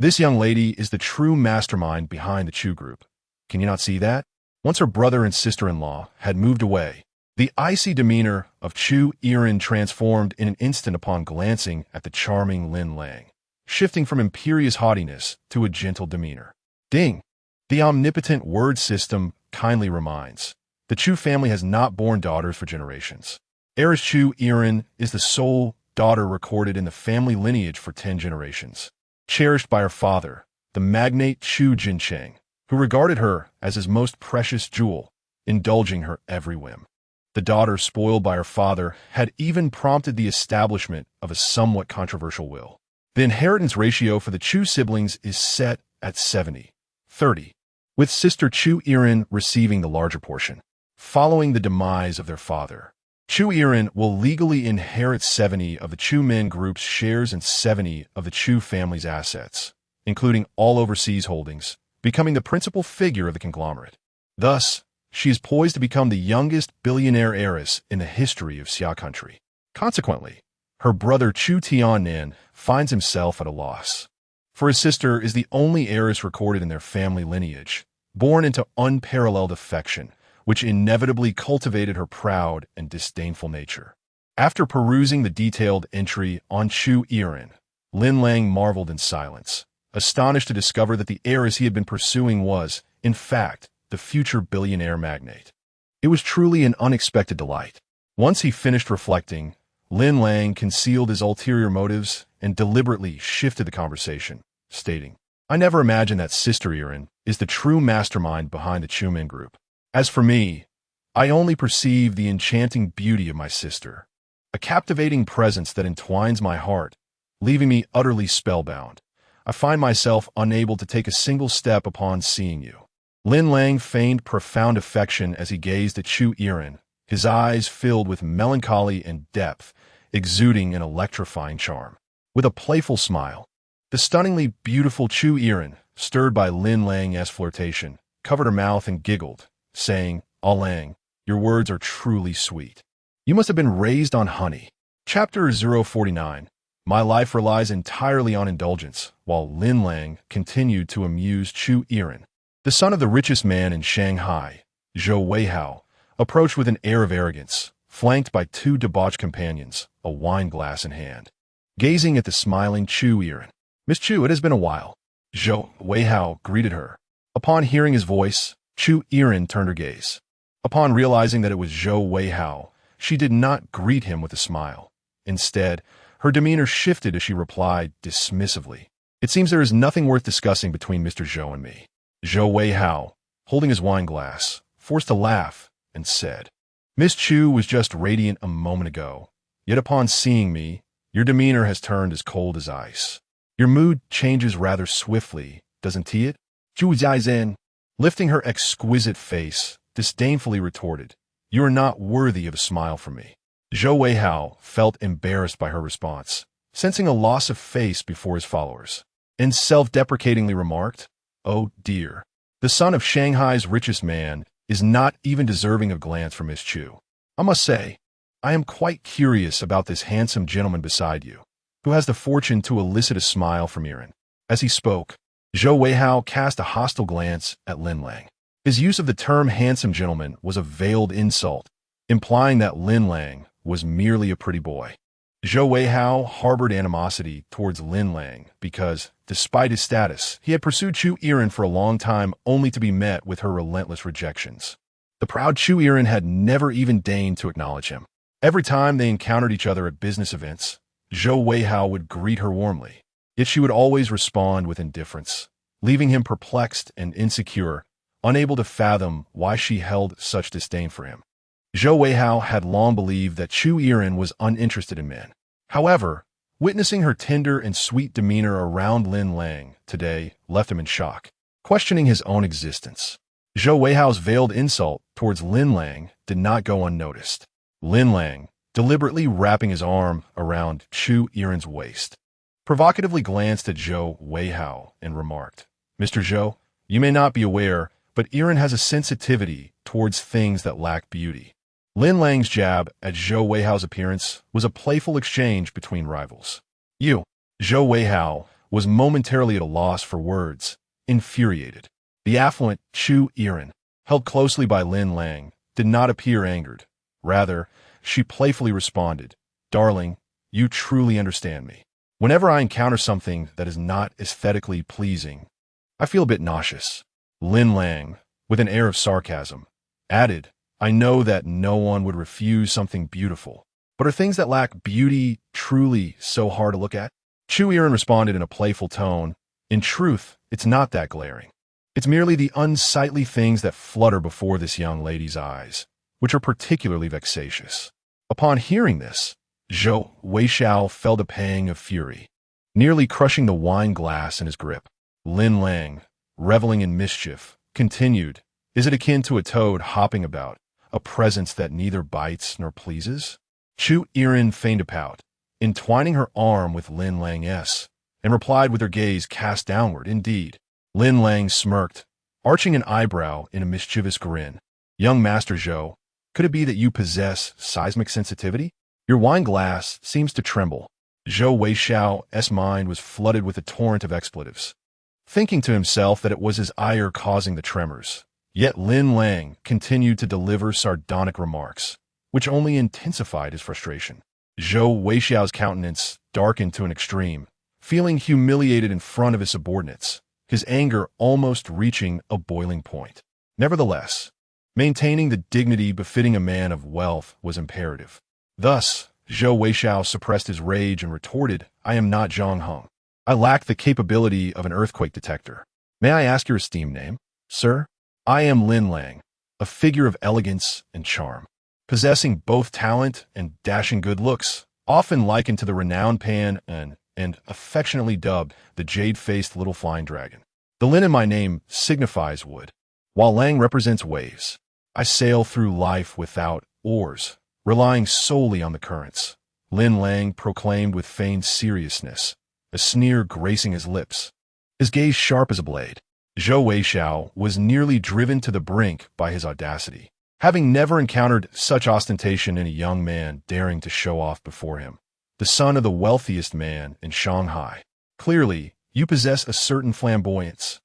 "This young lady is the true mastermind behind the Chu group. Can you not see that?" Once her brother and sister-in-law had moved away, the icy demeanor of Chu Yiren transformed in an instant upon glancing at the charming Lin Lang, shifting from imperious haughtiness to a gentle demeanor. Ding! The omnipotent word system kindly reminds. The Chu family has not borne daughters for generations. Heiress Chu Yiren is the sole daughter recorded in the family lineage for 10 generations. Cherished by her father, the magnate Chu Jincheng, who regarded her as his most precious jewel, indulging her every whim. The daughter, spoiled by her father, had even prompted the establishment of a somewhat controversial will. The inheritance ratio for the Chu siblings is set at 70-30, with sister Chu Yiren receiving the larger portion. Following the demise of their father, Chu Yiren will legally inherit 70 of the Chu men group's shares and 70 of the Chu family's assets, including all overseas holdings, becoming the principal figure of the conglomerate. Thus, she is poised to become the youngest billionaire heiress in the history of Xia country. Consequently, her brother Chu Tianan finds himself at a loss. For his sister is the only heiress recorded in their family lineage, born into unparalleled affection, which inevitably cultivated her proud and disdainful nature. After perusing the detailed entry on Chu Yiren, Lin Lang marveled in silence, astonished to discover that the heiress he had been pursuing was, in fact, the future billionaire magnate. It was truly an unexpected delight. Once he finished reflecting, Lin Lang concealed his ulterior motives and deliberately shifted the conversation, stating, "I never imagined that Sister Yiren is the true mastermind behind the Chumin group. As for me, I only perceive the enchanting beauty of my sister, a captivating presence that entwines my heart, leaving me utterly spellbound. I find myself unable to take a single step upon seeing you." Lin Lang feigned profound affection as he gazed at Chu Yiren, his eyes filled with melancholy and depth, exuding an electrifying charm. With a playful smile, the stunningly beautiful Chu Yiren, stirred by Lin Lang's flirtation, covered her mouth and giggled, saying, "Ah Lang, your words are truly sweet. You must have been raised on honey." Chapter 049. My life relies entirely on indulgence, while Lin Lang continued to amuse Chu Yiren. The son of the richest man in Shanghai, Zhou Weihao, approached with an air of arrogance, flanked by two debauched companions, a wine glass in hand. Gazing at the smiling Chu Yiren, "Miss Chu, it has been a while." Zhou Weihao greeted her. Upon hearing his voice, Chu Yiren turned her gaze. Upon realizing that it was Zhou Weihao, she did not greet him with a smile. Instead, her demeanor shifted as she replied dismissively, "It seems there is nothing worth discussing between Mr. Zhou and me." Zhou Weihao, holding his wine glass, forced a laugh and said, "Miss Chu was just radiant a moment ago, yet upon seeing me, your demeanor has turned as cold as ice. Your mood changes rather swiftly, doesn't it?" Zhu Jiaizhen, lifting her exquisite face, disdainfully retorted, "You are not worthy of a smile from me." Zhou Weihao felt embarrassed by her response, sensing a loss of face before his followers, and self-deprecatingly remarked, "Oh dear, the son of Shanghai's richest man is not even deserving of glance from Miss Chu. I must say, I am quite curious about this handsome gentleman beside you, who has the fortune to elicit a smile from Yiren." As he spoke, Zhou Weihao cast a hostile glance at Lin Lang. His use of the term handsome gentleman was a veiled insult, implying that Lin Lang was merely a pretty boy. Zhou Weihao harbored animosity towards Lin Lang because, despite his status, he had pursued Chu Yiren for a long time only to be met with her relentless rejections. The proud Chu Yiren had never even deigned to acknowledge him. Every time they encountered each other at business events, Zhou Weihao would greet her warmly, yet she would always respond with indifference, leaving him perplexed and insecure, unable to fathom why she held such disdain for him. Zhou Weihao had long believed that Chu Yiren was uninterested in men. However, witnessing her tender and sweet demeanor around Lin Lang today left him in shock, questioning his own existence. Zhou Weihao's veiled insult towards Lin Lang did not go unnoticed. Lin Lang, deliberately wrapping his arm around Chu Yiren's waist, provocatively glanced at Zhou Weihao and remarked, "Mr. Zhou, you may not be aware, but Yiren has a sensitivity towards things that lack beauty." Lin Lang's jab at Zhou Weihao's appearance was a playful exchange between rivals. Zhou Weihao was momentarily at a loss for words, infuriated. The affluent Chu Yiren, held closely by Lin Lang, did not appear angered. Rather, she playfully responded, "Darling, you truly understand me. Whenever I encounter something that is not aesthetically pleasing, I feel a bit nauseous." Lin Lang, with an air of sarcasm, added, "I know that no one would refuse something beautiful, but are things that lack beauty truly so hard to look at?" Chu Yiren responded in a playful tone, "In truth, it's not that glaring. It's merely the unsightly things that flutter before this young lady's eyes, which are particularly vexatious." Upon hearing this, Zhou Weihao felt a pang of fury, nearly crushing the wine glass in his grip. Lin Lang, reveling in mischief, continued, "Is it akin to a toad hopping about, a presence that neither bites nor pleases?" Chu Yiren feigned a pout, entwining her arm with Lin Lang's, and replied with her gaze cast downward, "Indeed." Lin Lang smirked, arching an eyebrow in a mischievous grin. "Young Master Zhou, could it be that you possess seismic sensitivity? Your wine glass seems to tremble." Zhou Weishao's mind was flooded with a torrent of expletives. thinking to himself that it was his ire causing the tremors. Yet Lin Lang continued to deliver sardonic remarks, which only intensified his frustration. Zhou Weixiao's countenance darkened to an extreme, feeling humiliated in front of his subordinates, his anger almost reaching a boiling point. Nevertheless, maintaining the dignity befitting a man of wealth was imperative. Thus, Zhou Weixiao suppressed his rage and retorted, "I am not Zhang Heng. I lack the capability of an earthquake detector. May I ask your esteemed name, sir? I am Lin Lang, a figure of elegance and charm, possessing both talent and dashing good looks, often likened to the renowned Pan and affectionately dubbed the jade-faced little flying dragon. The Lin in my name signifies wood, while Lang represents waves. I sail through life without oars, relying solely on the currents," Lin Lang proclaimed with feigned seriousness, a sneer gracing his lips, his gaze sharp as a blade. Zhou Weixiao was nearly driven to the brink by his audacity, having never encountered such ostentation in a young man daring to show off before him, the son of the wealthiest man in Shanghai. "Clearly, you possess a certain flamboyance."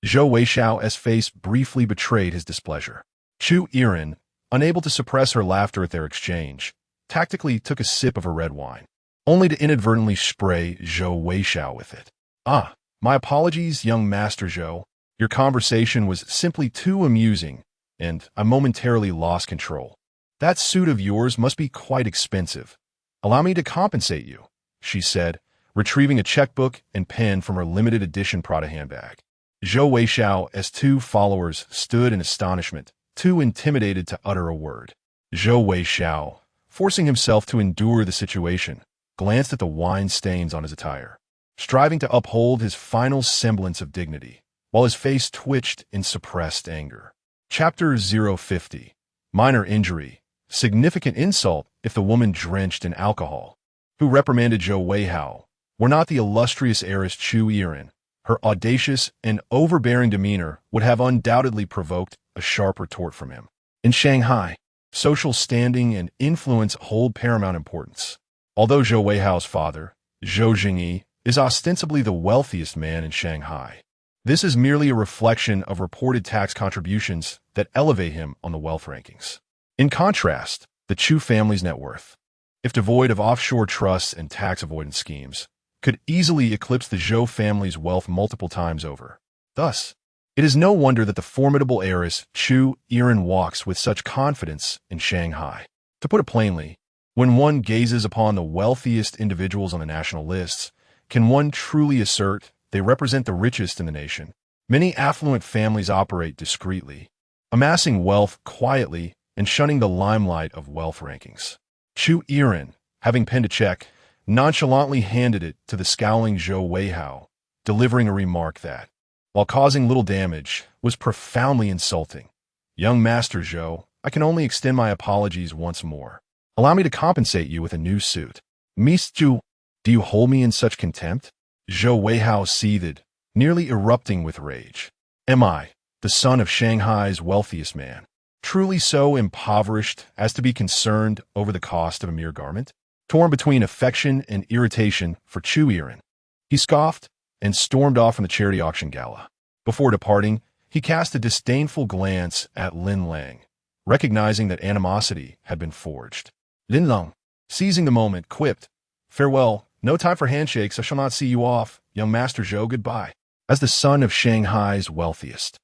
Zhou Weixiao's face briefly betrayed his displeasure. Chu Yiren, unable to suppress her laughter at their exchange, tactically took a sip of her red wine, only to inadvertently spray Zhou Weixiao with it. "Ah, my apologies, young Master Zhou. Your conversation was simply too amusing, and I momentarily lost control. That suit of yours must be quite expensive. Allow me to compensate you," she said, retrieving a checkbook and pen from her limited edition Prada handbag. Zhou Weixiao's two followers stood in astonishment, too intimidated to utter a word. Zhou Weixiao, forcing himself to endure the situation, glanced at the wine stains on his attire, striving to uphold his final semblance of dignity, while his face twitched in suppressed anger. Chapter 050. Minor injury. Significant insult if the woman drenched in alcohol, who reprimanded Zhou Weixiao, were not the illustrious heiress Chu Yiren. Her audacious and overbearing demeanor would have undoubtedly provoked a sharp retort from him. In Shanghai, social standing and influence hold paramount importance. Although Zhou Weixiao's father, Zhou Jingyi, is ostensibly the wealthiest man in Shanghai, this is merely a reflection of reported tax contributions that elevate him on the wealth rankings. In contrast, the Chu family's net worth, if devoid of offshore trusts and tax avoidance schemes, could easily eclipse the Zhou family's wealth multiple times over. Thus, it is no wonder that the formidable heiress Chu Yiren walks with such confidence in Shanghai. To put it plainly, when one gazes upon the wealthiest individuals on the national lists, can one truly assert they represent the richest in the nation? Many affluent families operate discreetly, amassing wealth quietly and shunning the limelight of wealth rankings. Chu Yiren, having penned a check, nonchalantly handed it to the scowling Zhou Weixiao, delivering a remark that, while causing little damage, was profoundly insulting. "Young Master Zhou, I can only extend my apologies once more. Allow me to compensate you with a new suit." "Miss Zhu, do you hold me in such contempt?" Zhou Weixiao seethed, nearly erupting with rage. "Am I, the son of Shanghai's wealthiest man, truly so impoverished as to be concerned over the cost of a mere garment?" Torn between affection and irritation for Chu Yiren, he scoffed and stormed off from the charity auction gala. Before departing, he cast a disdainful glance at Lin Lang, recognizing that animosity had been forged. Lin Lang, seizing the moment, quipped, "Farewell, no time for handshakes, I shall not see you off, young Master Zhou, goodbye." As the son of Shanghai's wealthiest,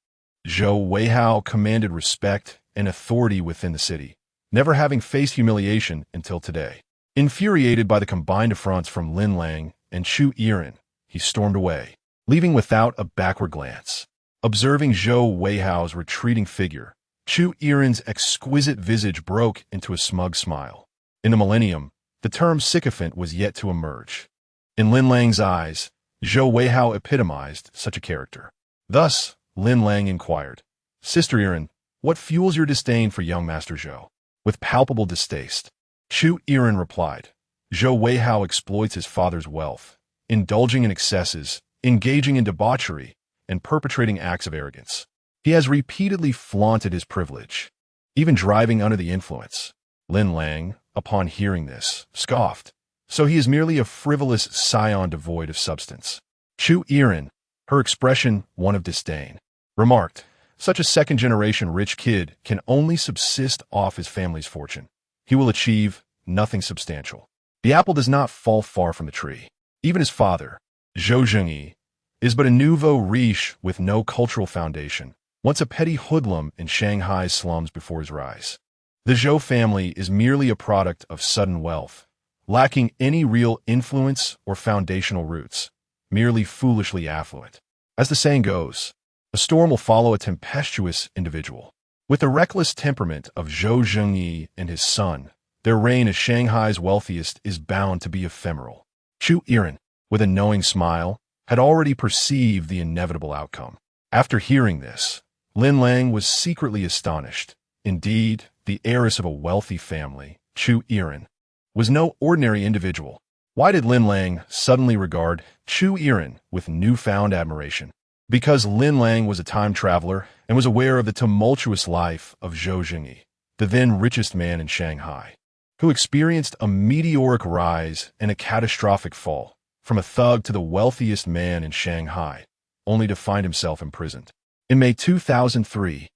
Zhou Weixiao commanded respect and authority within the city, never having faced humiliation until today. Infuriated by the combined affronts from Lin Lang and Chu Yiren, he stormed away, leaving without a backward glance. Observing Zhou Weixiao's retreating figure, Chu Yiren's exquisite visage broke into a smug smile. In the millennium, the term sycophant was yet to emerge. In Lin Lang's eyes, Zhou Weixiao epitomized such a character. Thus, Lin Lang inquired, "Sister Yiren, what fuels your disdain for young Master Zhou?" With palpable distaste, Chu Yiren replied, "Zhou Weixiao exploits his father's wealth, indulging in excesses, engaging in debauchery, and perpetrating acts of arrogance. He has repeatedly flaunted his privilege, even driving under the influence." Lin Lang, upon hearing this, scoffed. "So he is merely a frivolous scion devoid of substance." Chu Yiren, her expression one of disdain. Remarked, "Such a second-generation rich kid can only subsist off his family's fortune. He will achieve nothing substantial." The apple does not fall far from the tree. Even his father, Zhou Zhengyi, is but a nouveau riche with no cultural foundation, once a petty hoodlum in Shanghai's slums before his rise. The Zhou family is merely a product of sudden wealth, lacking any real influence or foundational roots, merely foolishly affluent. As the saying goes, a storm will follow a tempestuous individual. With the reckless temperament of Zhou Zhengyi and his son, their reign as Shanghai's wealthiest is bound to be ephemeral. Chu Yiren, with a knowing smile, had already perceived the inevitable outcome. After hearing this, Lin Lang was secretly astonished. Indeed, the heiress of a wealthy family, Chu Yiren, was no ordinary individual. Why did Lin Lang suddenly regard Chu Yiren with newfound admiration? Because Lin Lang was a time traveler and was aware of the tumultuous life of Zhou Zhengyi, the then richest man in Shanghai, who experienced a meteoric rise and a catastrophic fall, from a thug to the wealthiest man in Shanghai, only to find himself imprisoned. In May 2003,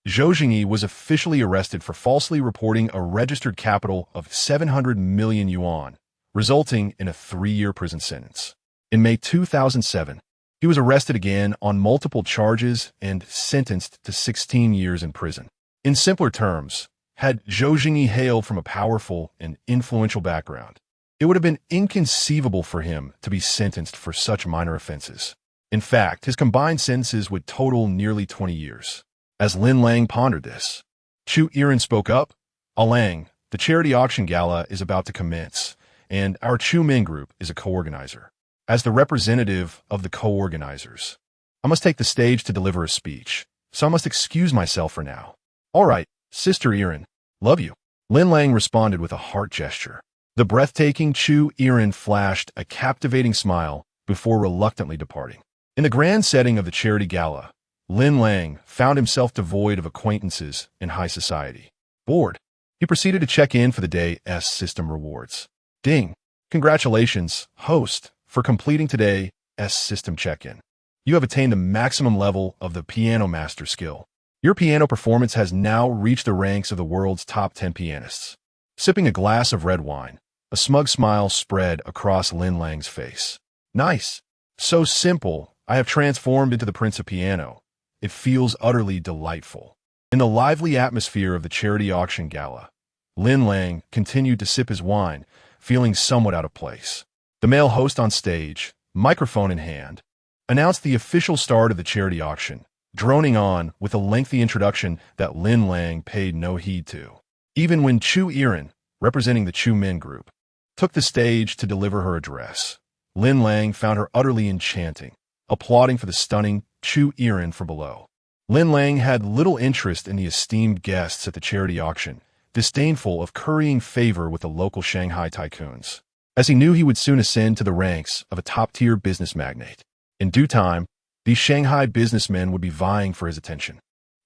Zhou Zhengyi was officially arrested for falsely reporting a registered capital of 700 million yuan, resulting in a 3-year prison sentence. In May 2007, he was arrested again on multiple charges and sentenced to 16 years in prison. In simpler terms, had Zhou Zhengyi hailed from a powerful and influential background, it would have been inconceivable for him to be sentenced for such minor offenses. In fact, his combined sentences would total nearly 20 years. As Lin Lang pondered this, Chu Yiren spoke up. "Lang, the charity auction gala is about to commence, and our Chu Min Group is a co-organizer. As the representative of the co-organizers, I must take the stage to deliver a speech, so I must excuse myself for now." "All right, Sister Yiren, love you," Lin Lang responded with a heart gesture. The breathtaking Chu Yiren flashed a captivating smile before reluctantly departing. In the grand setting of the charity gala, Lin Lang found himself devoid of acquaintances in high society. Bored, he proceeded to check in for the day's system rewards. Ding! Congratulations, host, for completing today's system check-in. You have attained the maximum level of the piano master skill. Your piano performance has now reached the ranks of the world's top 10 pianists. Sipping a glass of red wine, a smug smile spread across Lin Lang's face. Nice. So simple, I have transformed into the Prince of Piano. It feels utterly delightful. In the lively atmosphere of the charity auction gala, Lin Lang continued to sip his wine, feeling somewhat out of place. The male host on stage, microphone in hand, announced the official start of the charity auction, droning on with a lengthy introduction that Lin Lang paid no heed to. Even when Chu Yiren, representing the Chu Min Group, took the stage to deliver her address, Lin Lang found her utterly enchanting, applauding for the stunning Chu Yiren from below. Lin Lang had little interest in the esteemed guests at the charity auction, disdainful of currying favor with the local Shanghai tycoons, as he knew he would soon ascend to the ranks of a top-tier business magnate. In due time, these Shanghai businessmen would be vying for his attention.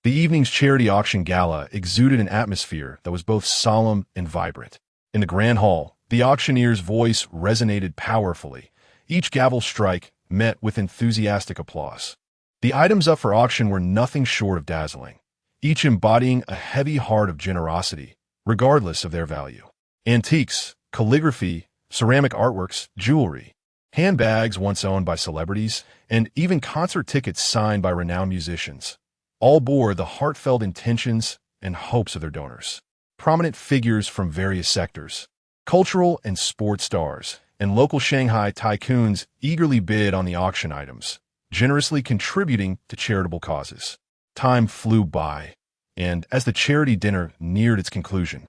The evening's charity auction gala exuded an atmosphere that was both solemn and vibrant. In the grand hall, the auctioneer's voice resonated powerfully, each gavel strike met with enthusiastic applause. The items up for auction were nothing short of dazzling, each embodying a heavy heart of generosity, regardless of their value. Antiques, calligraphy, ceramic artworks, jewelry, handbags once owned by celebrities, and even concert tickets signed by renowned musicians, all bore the heartfelt intentions and hopes of their donors. Prominent figures from various sectors, cultural and sports stars, and local Shanghai tycoons eagerly bid on the auction items, generously contributing to charitable causes. Time flew by, and as the charity dinner neared its conclusion,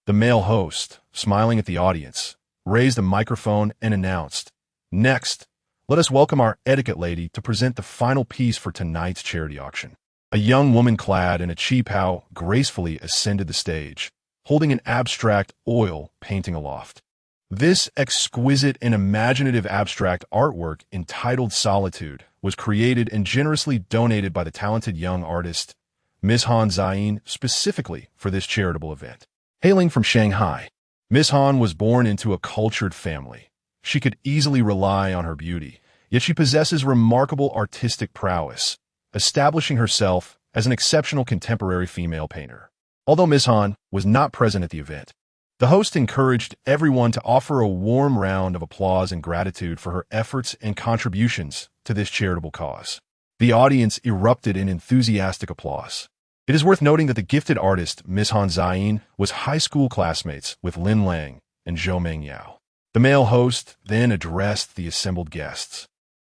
the male host, smiling at the audience, raised a microphone and announced, "Next, let us welcome our etiquette lady to present the final piece for tonight's charity auction." A young woman clad in a cheapao gracefully ascended the stage, holding an abstract oil painting aloft. This exquisite and imaginative abstract artwork entitled Solitude was created and generously donated by the talented young artist, Ms. Han Zayin, specifically for this charitable event. Hailing from Shanghai, Ms. Han was born into a cultured family. She could easily rely on her beauty, yet she possesses remarkable artistic prowess, establishing herself as an exceptional contemporary female painter. Although Ms. Han was not present at the event, the host encouraged everyone to offer a warm round of applause and gratitude for her efforts and contributions to this charitable cause. The audience erupted in enthusiastic applause. It is worth noting that the gifted artist Ms. Han Zayin was high school classmates with Lin Lang and Zhou Mengyao. The male host then addressed the assembled guests,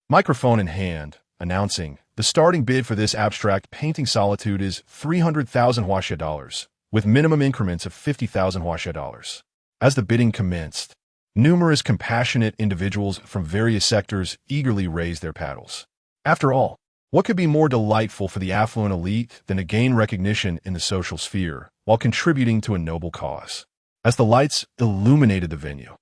microphone in hand, announcing, "The starting bid for this abstract painting solitude is 300,000 huaxia dollars, with minimum increments of 50,000 huaxia dollars." As the bidding commenced, numerous compassionate individuals from various sectors eagerly raised their paddles. After all, what could be more delightful for the affluent elite than to gain recognition in the social sphere while contributing to a noble cause? As the lights illuminated the venue,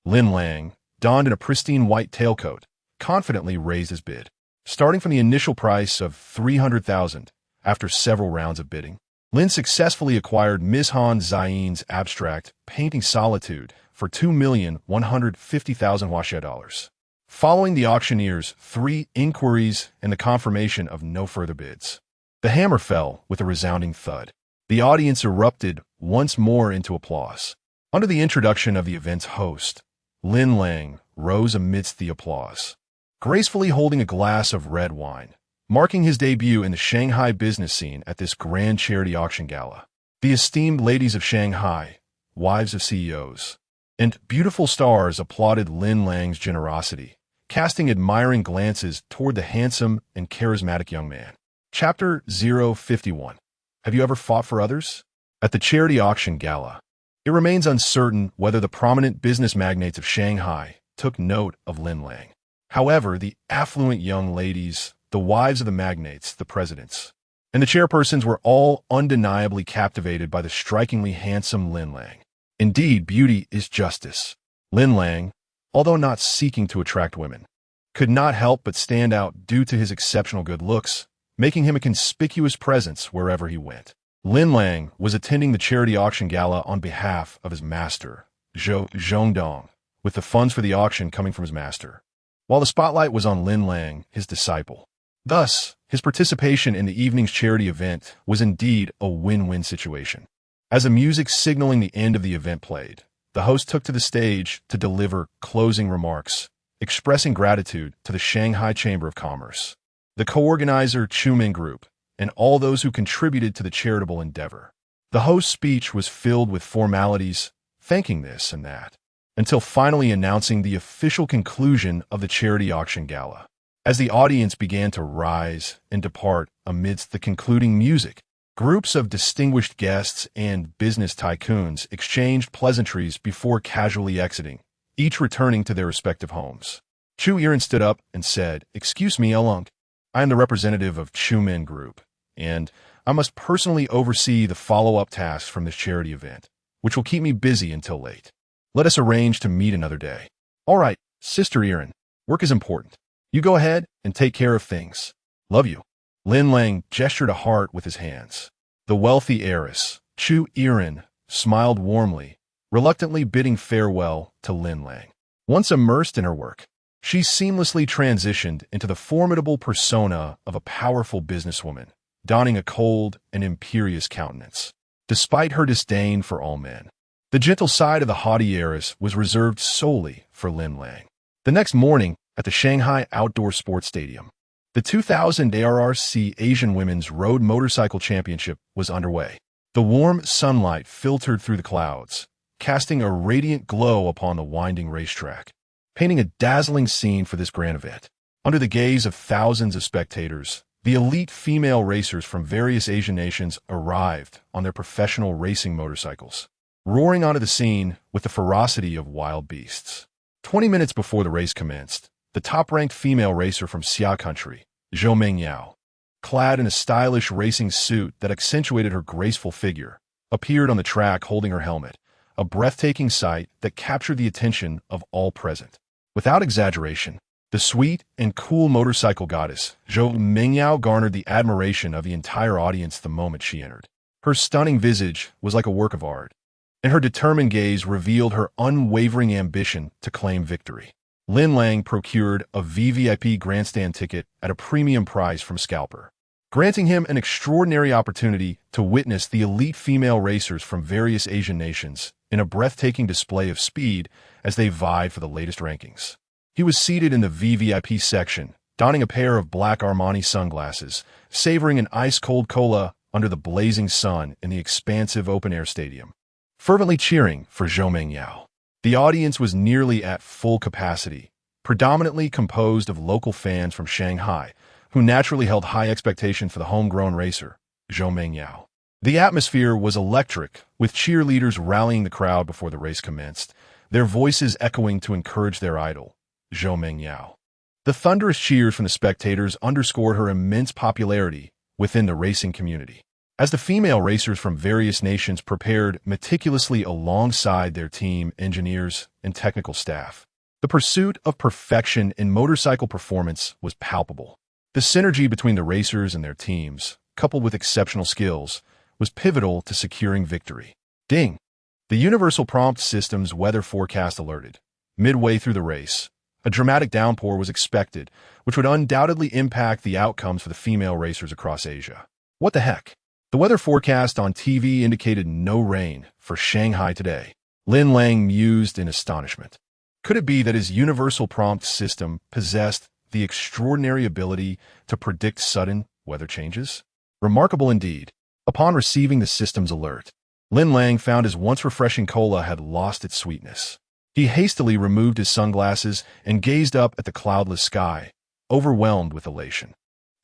Lin Lang, donned in a pristine white tailcoat, confidently raised his bid. Starting from the initial price of 300,000, after several rounds of bidding, Lin successfully acquired Ms. Han Zayin's abstract painting Solitude for 2,150,000 huaxia dollars. Following the auctioneer's 3 inquiries and the confirmation of no further bids, the hammer fell with a resounding thud. The audience erupted once more into applause. Under the introduction of the event's host, Lin Lang rose amidst the applause, gracefully holding a glass of red wine, marking his debut in the Shanghai business scene at this grand charity auction gala. The esteemed ladies of Shanghai, wives of CEOs, and beautiful stars applauded Lin Lang's generosity, casting admiring glances toward the handsome and charismatic young man. Chapter 051. Have you ever fought for others? At the charity auction gala, it remains uncertain whether the prominent business magnates of Shanghai took note of Lin Lang. However, the affluent young ladies, the wives of the magnates, the presidents, and the chairpersons were all undeniably captivated by the strikingly handsome Lin Lang. Indeed, beauty is justice. Lin Lang, although not seeking to attract women, could not help but stand out due to his exceptional good looks, making him a conspicuous presence wherever he went. Lin Lang was attending the charity auction gala on behalf of his master, Zhou Zhongdong, with the funds for the auction coming from his master, while the spotlight was on Lin Lang, his disciple. Thus, his participation in the evening's charity event was indeed a win-win situation. As the music signaling the end of the event played, the host took to the stage to deliver closing remarks, expressing gratitude to the Shanghai Chamber of Commerce, the co-organizer Chumin Group, and all those who contributed to the charitable endeavor. The host's speech was filled with formalities, thanking this and that, until finally announcing the official conclusion of the charity auction gala. As the audience began to rise and depart amidst the concluding music, groups of distinguished guests and business tycoons exchanged pleasantries before casually exiting, each returning to their respective homes. Chu Yiren stood up and said, "Excuse me, Elung. I am the representative of Chumin Group, and I must personally oversee the follow-up tasks from this charity event, which will keep me busy until late. Let us arrange to meet another day." "All right, Sister Yiren. Work is important. You go ahead and take care of things. Love you." Lin Lang gestured a heart with his hands. The wealthy heiress, Chu Yiren, smiled warmly, reluctantly bidding farewell to Lin Lang. Once immersed in her work, she seamlessly transitioned into the formidable persona of a powerful businesswoman, donning a cold and imperious countenance. Despite her disdain for all men, the gentle side of the haughty heiress was reserved solely for Lin Lang. The next morning, at the Shanghai Outdoor Sports Stadium, the 2000 ARRC Asian Women's Road Motorcycle Championship was underway. The warm sunlight filtered through the clouds, casting a radiant glow upon the winding racetrack, painting a dazzling scene for this grand event. Under the gaze of thousands of spectators, the elite female racers from various Asian nations arrived on their professional racing motorcycles, roaring onto the scene with the ferocity of wild beasts. 20 minutes before the race commenced, the top-ranked female racer from Xia Country, Zhou Mengyao, clad in a stylish racing suit that accentuated her graceful figure, appeared on the track holding her helmet, a breathtaking sight that captured the attention of all present. Without exaggeration, the sweet and cool motorcycle goddess, Zhou Mengyao, garnered the admiration of the entire audience the moment she entered. Her stunning visage was like a work of art, and her determined gaze revealed her unwavering ambition to claim victory. Lin Lang procured a VVIP grandstand ticket at a premium price from a scalper, granting him an extraordinary opportunity to witness the elite female racers from various Asian nations in a breathtaking display of speed as they vied for the latest rankings. He was seated in the VVIP section, donning a pair of black Armani sunglasses, savoring an ice-cold cola under the blazing sun in the expansive open-air stadium, fervently cheering for Zhou Mengyao. The audience was nearly at full capacity, predominantly composed of local fans from Shanghai, who naturally held high expectation for the homegrown racer, Zhou Mengyao. The atmosphere was electric, with cheerleaders rallying the crowd before the race commenced, their voices echoing to encourage their idol, Zhou Mengyao. The thunderous cheers from the spectators underscored her immense popularity within the racing community. As the female racers from various nations prepared meticulously alongside their team, engineers, and technical staff, the pursuit of perfection in motorcycle performance was palpable. The synergy between the racers and their teams, coupled with exceptional skills, was pivotal to securing victory. Ding! The Universal Prompt System's weather forecast alerted. Midway through the race, a dramatic downpour was expected, which would undoubtedly impact the outcomes for the female racers across Asia. What the heck? The weather forecast on TV indicated no rain for Shanghai today. Lin Lang mused in astonishment. Could it be that his Universal Prompt System possessed the extraordinary ability to predict sudden weather changes? Remarkable indeed. Upon receiving the system's alert, Lin Lang found his once refreshing cola had lost its sweetness. He hastily removed his sunglasses and gazed up at the cloudless sky, overwhelmed with elation.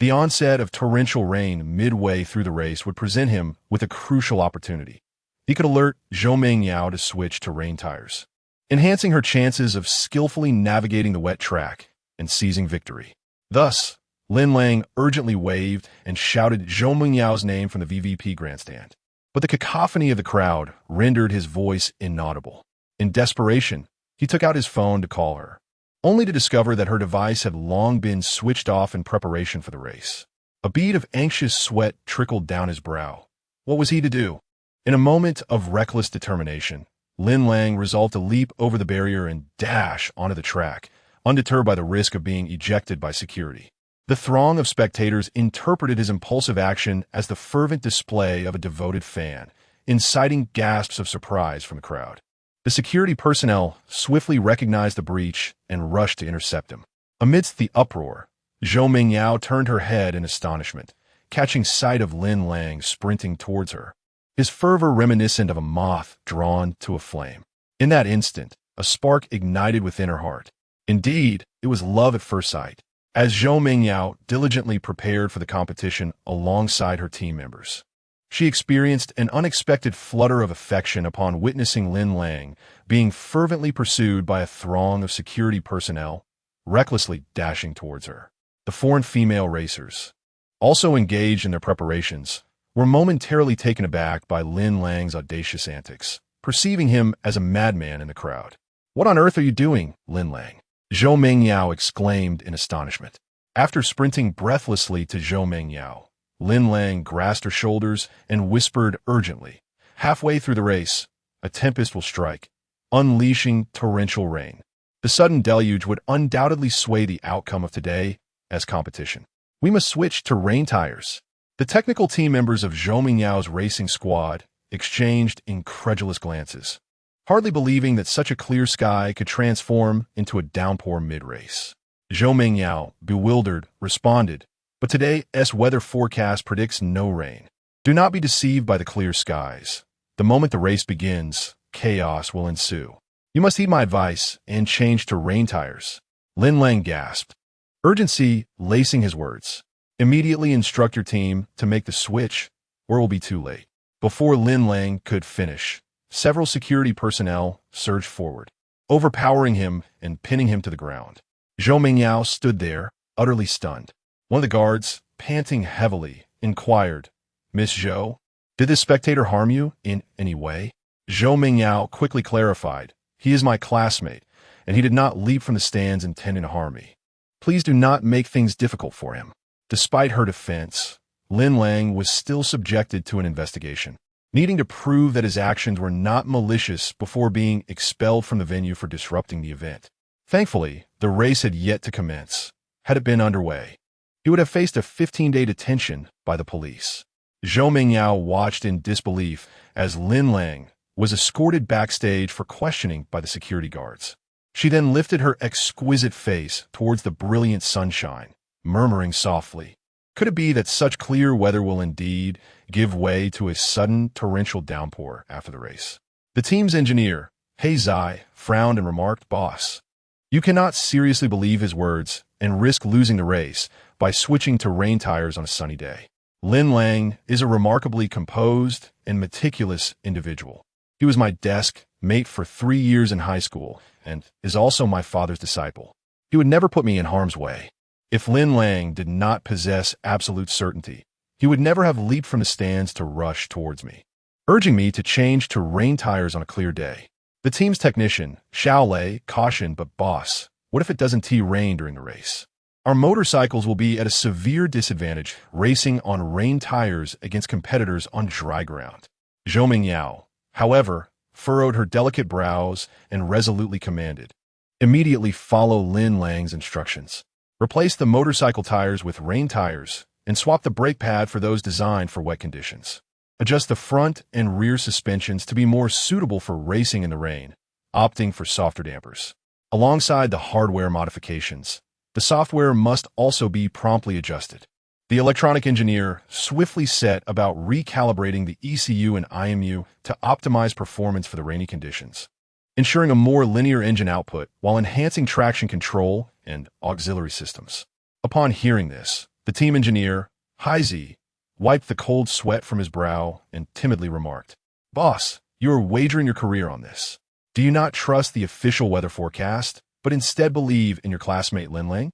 The onset of torrential rain midway through the race would present him with a crucial opportunity. He could alert Zhou Mengyao to switch to rain tires, enhancing her chances of skillfully navigating the wet track and seizing victory. Thus, Lin Lang urgently waved and shouted Zhou Mengyao's name from the VVP grandstand. But the cacophony of the crowd rendered his voice inaudible. In desperation, he took out his phone to call her, only to discover that her device had long been switched off in preparation for the race. A bead of anxious sweat trickled down his brow. What was he to do? In a moment of reckless determination, Lin Lang resolved to leap over the barrier and dash onto the track, undeterred by the risk of being ejected by security. The throng of spectators interpreted his impulsive action as the fervent display of a devoted fan, inciting gasps of surprise from the crowd. The security personnel swiftly recognized the breach and rushed to intercept him. Amidst the uproar, Zhou Mengyao turned her head in astonishment, catching sight of Lin Lang sprinting towards her, his fervor reminiscent of a moth drawn to a flame. In that instant, a spark ignited within her heart. Indeed, it was love at first sight, as Zhou Mengyao diligently prepared for the competition alongside her team members. She experienced an unexpected flutter of affection upon witnessing Lin Lang being fervently pursued by a throng of security personnel, recklessly dashing towards her. The foreign female racers, also engaged in their preparations, were momentarily taken aback by Lin Lang's audacious antics, perceiving him as a madman in the crowd. "What on earth are you doing, Lin Lang?" Zhou Mengyao exclaimed in astonishment. After sprinting breathlessly to Zhou Mengyao, Lin Lang grasped her shoulders and whispered urgently, "Halfway through the race, a tempest will strike, unleashing torrential rain. The sudden deluge would undoubtedly sway the outcome of today as competition. We must switch to rain tires." The technical team members of Zhou Mengyao's racing squad exchanged incredulous glances, hardly believing that such a clear sky could transform into a downpour mid-race. Zhou Mengyao, bewildered, responded, "But today's weather forecast predicts no rain. Do not be deceived by the clear skies. The moment the race begins, chaos will ensue. You must heed my advice and change to rain tires." Lin Lang gasped, urgency lacing his words. "Immediately instruct your team to make the switch, or it will be too late." Before Lin Lang could finish, several security personnel surged forward, overpowering him and pinning him to the ground. Zhou Mengyao stood there, utterly stunned. One of the guards, panting heavily, inquired, "Miss Zhou, did this spectator harm you in any way?" Zhou Mengyao quickly clarified, "He is my classmate, and he did not leap from the stands intending to harm me. Please do not make things difficult for him." Despite her defense, Lin Lang was still subjected to an investigation, needing to prove that his actions were not malicious before being expelled from the venue for disrupting the event. Thankfully, the race had yet to commence. Had it been underway, he would have faced a 15-day detention by the police. Zhou Mingyao watched in disbelief as Lin Lang was escorted backstage for questioning by the security guards. She then lifted her exquisite face towards the brilliant sunshine, murmuring softly, "Could it be that such clear weather will indeed give way to a sudden torrential downpour after the race?" The team's engineer, He Zai, frowned and remarked, "Boss, you cannot seriously believe his words and risk losing the race by switching to rain tires on a sunny day." Lin Lang is a remarkably composed and meticulous individual. He was my desk mate for 3 years in high school and is also my father's disciple. He would never put me in harm's way. If Lin Lang did not possess absolute certainty, he would never have leaped from the stands to rush towards me, urging me to change to rain tires on a clear day. The team's technician, Xiao Lei, cautioned, "But boss, what if it doesn't rain during the race? Our motorcycles will be at a severe disadvantage racing on rain tires against competitors on dry ground." Zhou Mingyao, however, furrowed her delicate brows and resolutely commanded, "Immediately follow Lin Lang's instructions. Replace the motorcycle tires with rain tires and swap the brake pad for those designed for wet conditions. Adjust the front and rear suspensions to be more suitable for racing in the rain, opting for softer dampers. Alongside the hardware modifications, the software must also be promptly adjusted." The electronic engineer swiftly set about recalibrating the ECU and IMU to optimize performance for the rainy conditions, ensuring a more linear engine output while enhancing traction control and auxiliary systems. Upon hearing this, the team engineer, Haizi, wiped the cold sweat from his brow and timidly remarked, "Boss, you are wagering your career on this. Do you not trust the official weather forecast, but instead believe in your classmate Lin Lang?"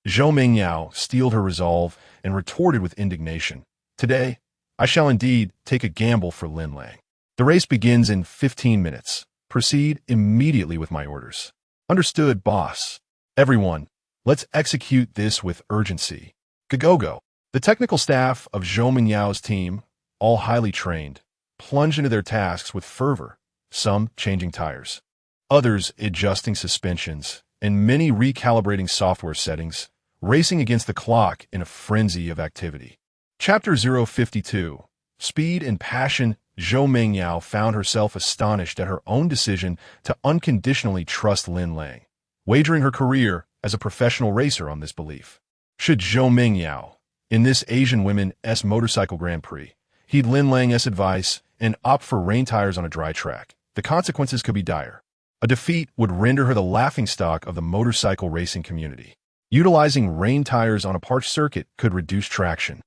Zhou Mingyao steeled her resolve and retorted with indignation, "Today, I shall indeed take a gamble for Lin Lang. The race begins in 15 minutes. Proceed immediately with my orders." "Understood, boss. Everyone, let's execute this with urgency. Go. The technical staff of Zhou Mingyao's team, all highly trained, plunged into their tasks with fervor, some changing tires, others adjusting suspensions, and many recalibrating software settings, racing against the clock in a frenzy of activity. Chapter 052, Speed and Passion. Zhou Mingyao found herself astonished at her own decision to unconditionally trust Lin Lang, wagering her career as a professional racer on this belief. Should Zhou Mingyao, in this Asian Women's Motorcycle Grand Prix, heed Lin Lang's advice and opt for rain tires on a dry track, the consequences could be dire. A defeat would render her the laughingstock of the motorcycle racing community. Utilizing rain tires on a parched circuit could reduce traction,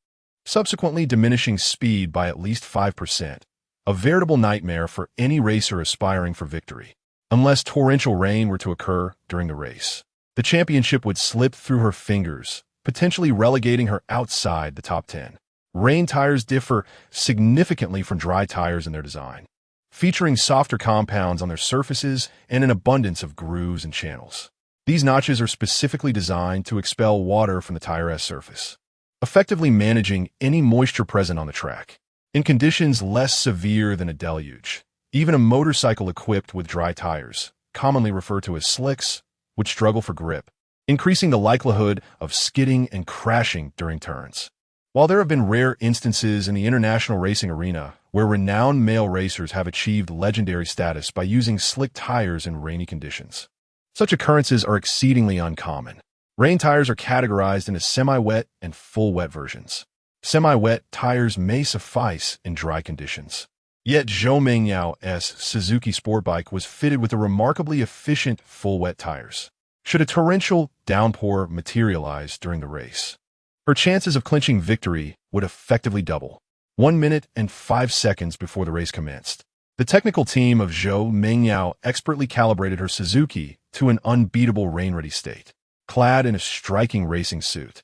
subsequently diminishing speed by at least 5%. A veritable nightmare for any racer aspiring for victory. Unless torrential rain were to occur during the race, the championship would slip through her fingers, potentially relegating her outside the top 10. Rain tires differ significantly from dry tires in their design, featuring softer compounds on their surfaces and an abundance of grooves and channels. These notches are specifically designed to expel water from the tire's surface, effectively managing any moisture present on the track. In conditions less severe than a deluge, even a motorcycle equipped with dry tires, commonly referred to as slicks, would struggle for grip, increasing the likelihood of skidding and crashing during turns. While there have been rare instances in the international racing arena where renowned male racers have achieved legendary status by using slick tires in rainy conditions, such occurrences are exceedingly uncommon. Rain tires are categorized into semi-wet and full wet versions. Semi-wet tires may suffice in dry conditions. Yet Zhou Mingyao's Suzuki sport bike was fitted with a remarkably efficient full wet tires. Should a torrential downpour materialize during the race, her chances of clinching victory would effectively double. 1 minute and 5 seconds before the race commenced, the technical team of Zhou Mingyao expertly calibrated her Suzuki to an unbeatable rain-ready state. Clad in a striking racing suit,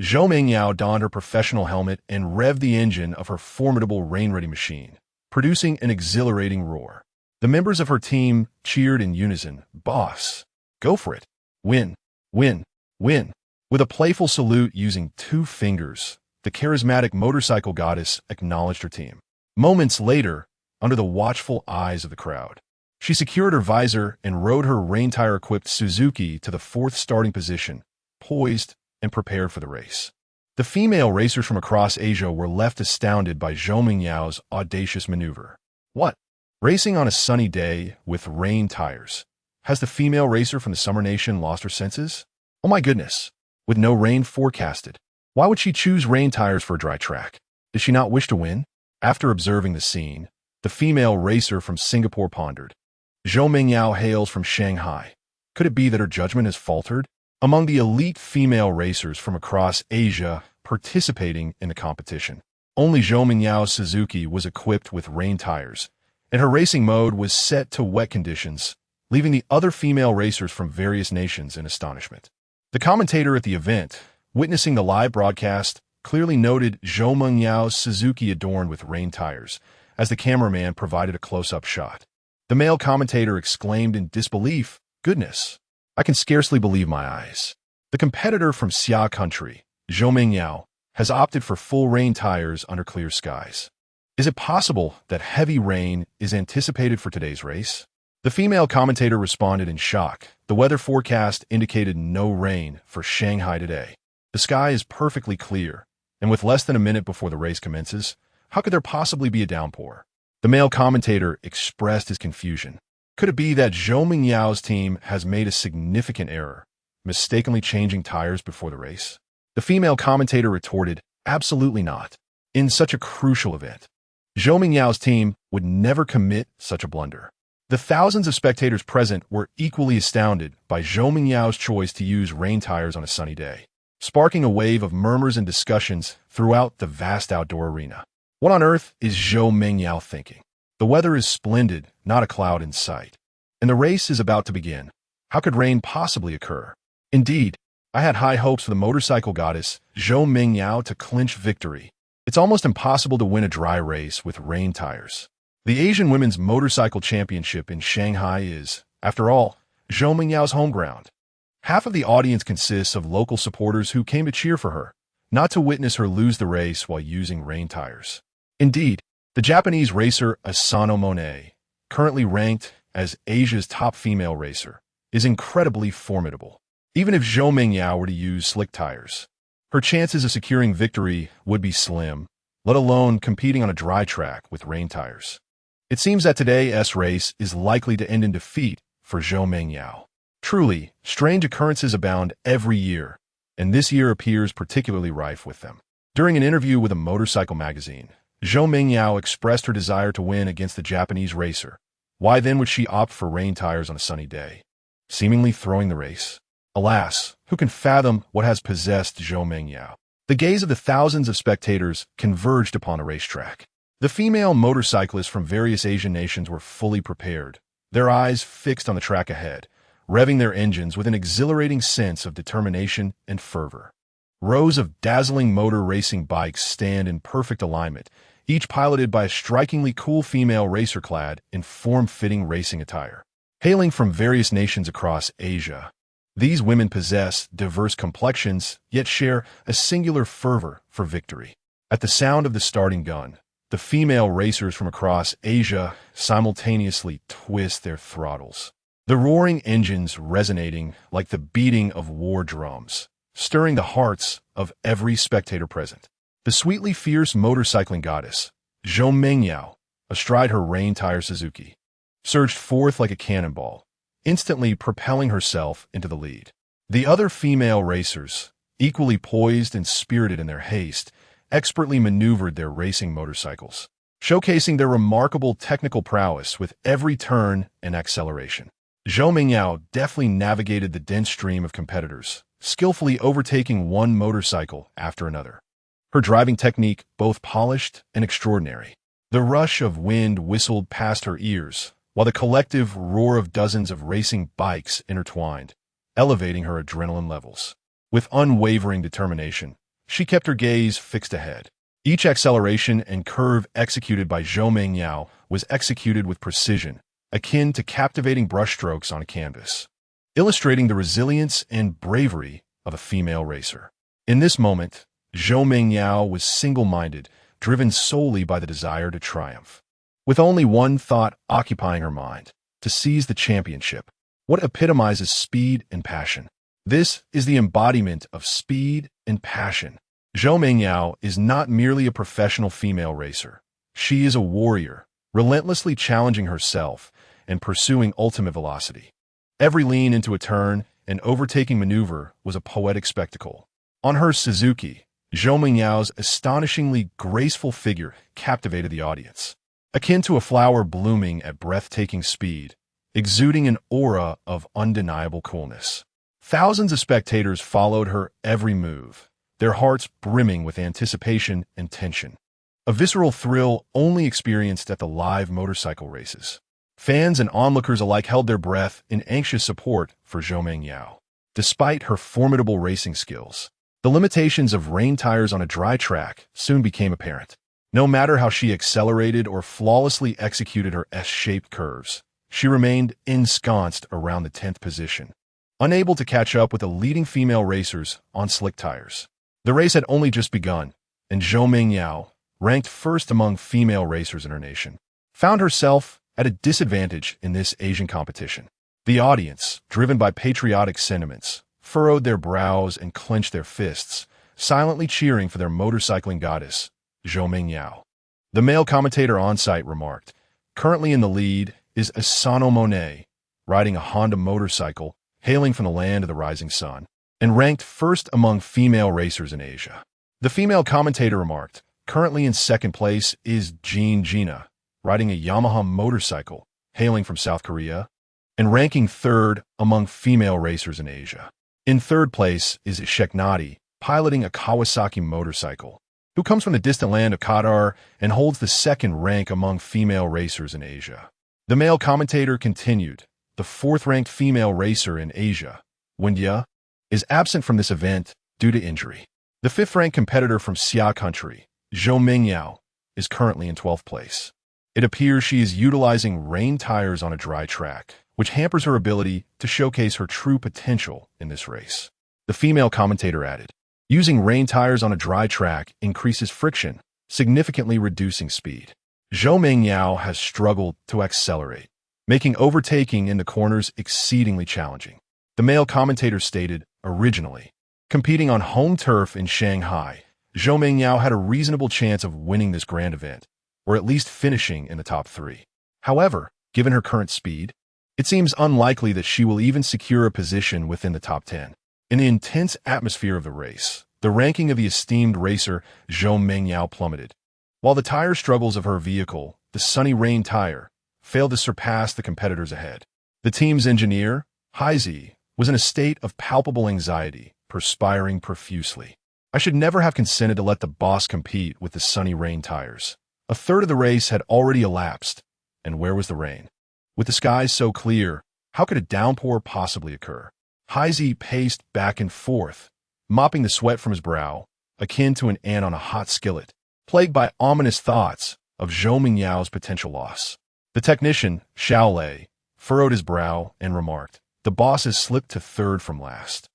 Zhou Mingyao donned her professional helmet and revved the engine of her formidable rain-ready machine, producing an exhilarating roar. The members of her team cheered in unison, "Boss, go for it. Win, win, win." With a playful salute using 2 fingers, the charismatic motorcycle goddess acknowledged her team. Moments later, under the watchful eyes of the crowd, She secured her visor and rode her rain tire-equipped Suzuki to the fourth starting position, poised and prepared for the race. The female racers from across Asia were left astounded by Zhou Mingyao's audacious maneuver. What? Racing on a sunny day with rain tires? Has the female racer from the summer nation lost her senses? Oh my goodness! With no rain forecasted, why would she choose rain tires for a dry track? Did she not wish to win? After observing the scene, the female racer from Singapore pondered. Zhou Mingyao hails from Shanghai. Could it be that her judgment has faltered? Among the elite female racers from across Asia participating in the competition, only Zhou Mingyao's Suzuki was equipped with rain tires, and her racing mode was set to wet conditions, leaving the other female racers from various nations in astonishment. The commentator at the event, witnessing the live broadcast, clearly noted Zhou Mingyao's Suzuki adorned with rain tires, as the cameraman provided a close-up shot. The male commentator exclaimed in disbelief, "Goodness, I can scarcely believe my eyes." The competitor from Xia country, Zhou Mingyao, has opted for full rain tires under clear skies. Is it possible that heavy rain is anticipated for today's race? The female commentator responded in shock. The weather forecast indicated no rain for Shanghai today. The sky is perfectly clear, and with less than a minute before the race commences, how could there possibly be a downpour? The male commentator expressed his confusion. Could it be that Zhou Mingyao's team has made a significant error, mistakenly changing tires before the race? The female commentator retorted, "Absolutely not. In such a crucial event, Zhou Mingyao's team would never commit such a blunder." The thousands of spectators present were equally astounded by Zhou Mingyao's choice to use rain tires on a sunny day, sparking a wave of murmurs and discussions throughout the vast outdoor arena. What on earth is Zhou Mingyao thinking? The weather is splendid, not a cloud in sight. And the race is about to begin. How could rain possibly occur? Indeed, I had high hopes for the motorcycle goddess Zhou Mingyao to clinch victory. It's almost impossible to win a dry race with rain tires. The Asian Women's Motorcycle Championship in Shanghai is, after all, Zhou Mingyao's home ground. Half of the audience consists of local supporters who came to cheer for her, not to witness her lose the race while using rain tires. Indeed, the Japanese racer Asano Monet, currently ranked as Asia's top female racer, is incredibly formidable. Even if Zhou Mingyao were to use slick tires, her chances of securing victory would be slim, let alone competing on a dry track with rain tires. It seems that today's race is likely to end in defeat for Zhou Mingyao. Truly, strange occurrences abound every year, and this year appears particularly rife with them. During an interview with a motorcycle magazine, Zhou Mingyao expressed her desire to win against the Japanese racer. Why then would she opt for rain tires on a sunny day, seemingly throwing the race? Alas, who can fathom what has possessed Zhou Mingyao? The gaze of the thousands of spectators converged upon a racetrack. The female motorcyclists from various Asian nations were fully prepared, their eyes fixed on the track ahead, revving their engines with an exhilarating sense of determination and fervor. Rows of dazzling motor racing bikes stand in perfect alignment, each piloted by a strikingly cool female racer clad in form-fitting racing attire. Hailing from various nations across Asia, these women possess diverse complexions, yet share a singular fervor for victory. At the sound of the starting gun, the female racers from across Asia simultaneously twist their throttles, the roaring engines resonating like the beating of war drums, stirring the hearts of every spectator present. The sweetly fierce motorcycling goddess, Zhou Mingyao, astride her rain tire Suzuki, surged forth like a cannonball, instantly propelling herself into the lead. The other female racers, equally poised and spirited in their haste, expertly maneuvered their racing motorcycles, showcasing their remarkable technical prowess with every turn and acceleration. Zhou Mingyao deftly navigated the dense stream of competitors, skillfully overtaking one motorcycle after another. Her driving technique both polished and extraordinary. The rush of wind whistled past her ears, while the collective roar of dozens of racing bikes intertwined, elevating her adrenaline levels. With unwavering determination, she kept her gaze fixed ahead. Each acceleration and curve executed by Zhou Mingyao was executed with precision, akin to captivating brushstrokes on a canvas, illustrating the resilience and bravery of a female racer. In this moment, Zhou Mingyao was single-minded, driven solely by the desire to triumph. With only one thought occupying her mind, to seize the championship. What epitomizes speed and passion? This is the embodiment of speed and passion. Zhou Mengyao is not merely a professional female racer. She is a warrior, relentlessly challenging herself and pursuing ultimate velocity. Every lean into a turn and overtaking maneuver was a poetic spectacle. On her Suzuki, Zhou Mengyao's astonishingly graceful figure captivated the audience. Akin to a flower blooming at breathtaking speed, exuding an aura of undeniable coolness. Thousands of spectators followed her every move, their hearts brimming with anticipation and tension. A visceral thrill only experienced at the live motorcycle races. Fans and onlookers alike held their breath in anxious support for Zhou Mengyao. Despite her formidable racing skills, the limitations of rain tires on a dry track soon became apparent. No matter how she accelerated or flawlessly executed her S-shaped curves, she remained ensconced around the 10th position, unable to catch up with the leading female racers on slick tires. The race had only just begun, and Zhou Mengyao, ranked first among female racers in her nation, found herself at a disadvantage in this Asian competition. The audience, driven by patriotic sentiments, furrowed their brows and clenched their fists, silently cheering for their motorcycling goddess, Zhou Mengyao. The male commentator on site remarked, "Currently in the lead is Asano Monet, riding a Honda motorcycle, hailing from the land of the rising sun, and ranked first among female racers in Asia." The female commentator remarked, "Currently in second place is Jean Gina, riding a Yamaha motorcycle, hailing from South Korea, and ranking third among female racers in Asia. In third place is Shekhnati, piloting a Kawasaki motorcycle, who comes from the distant land of Qatar and holds the second rank among female racers in Asia." The male commentator continued, "The fourth-ranked female racer in Asia, Wendia, is absent from this event due to injury. The fifth-ranked competitor from Xia country, Zhou Mengyao, is currently in 12th place. It appears she is utilizing rain tires on a dry track, which hampers her ability to showcase her true potential in this race." The female commentator added, "Using rain tires on a dry track increases friction, significantly reducing speed. Zhou Mengyao has struggled to accelerate, making overtaking in the corners exceedingly challenging." The male commentator stated, "Originally, competing on home turf in Shanghai, Zhou Mengyao had a reasonable chance of winning this grand event, or at least finishing in the top 3. However, given her current speed, it seems unlikely that she will even secure a position within the top 10. In the intense atmosphere of the race, the ranking of the esteemed racer Zhou Mengyao plummeted. While the tire struggles of her vehicle, the Sunny Rain tire, failed to surpass the competitors ahead. The team's engineer, Heise, was in a state of palpable anxiety, perspiring profusely. "I should never have consented to let the boss compete with the Sunny Rain tires. A third of the race had already elapsed, and where was the rain? With the skies so clear, how could a downpour possibly occur?" Heise paced back and forth, mopping the sweat from his brow, akin to an ant on a hot skillet, plagued by ominous thoughts of Zhou Mengyao's potential loss. The technician, Xiao Lei, furrowed his brow and remarked, "The boss has slipped to third from last.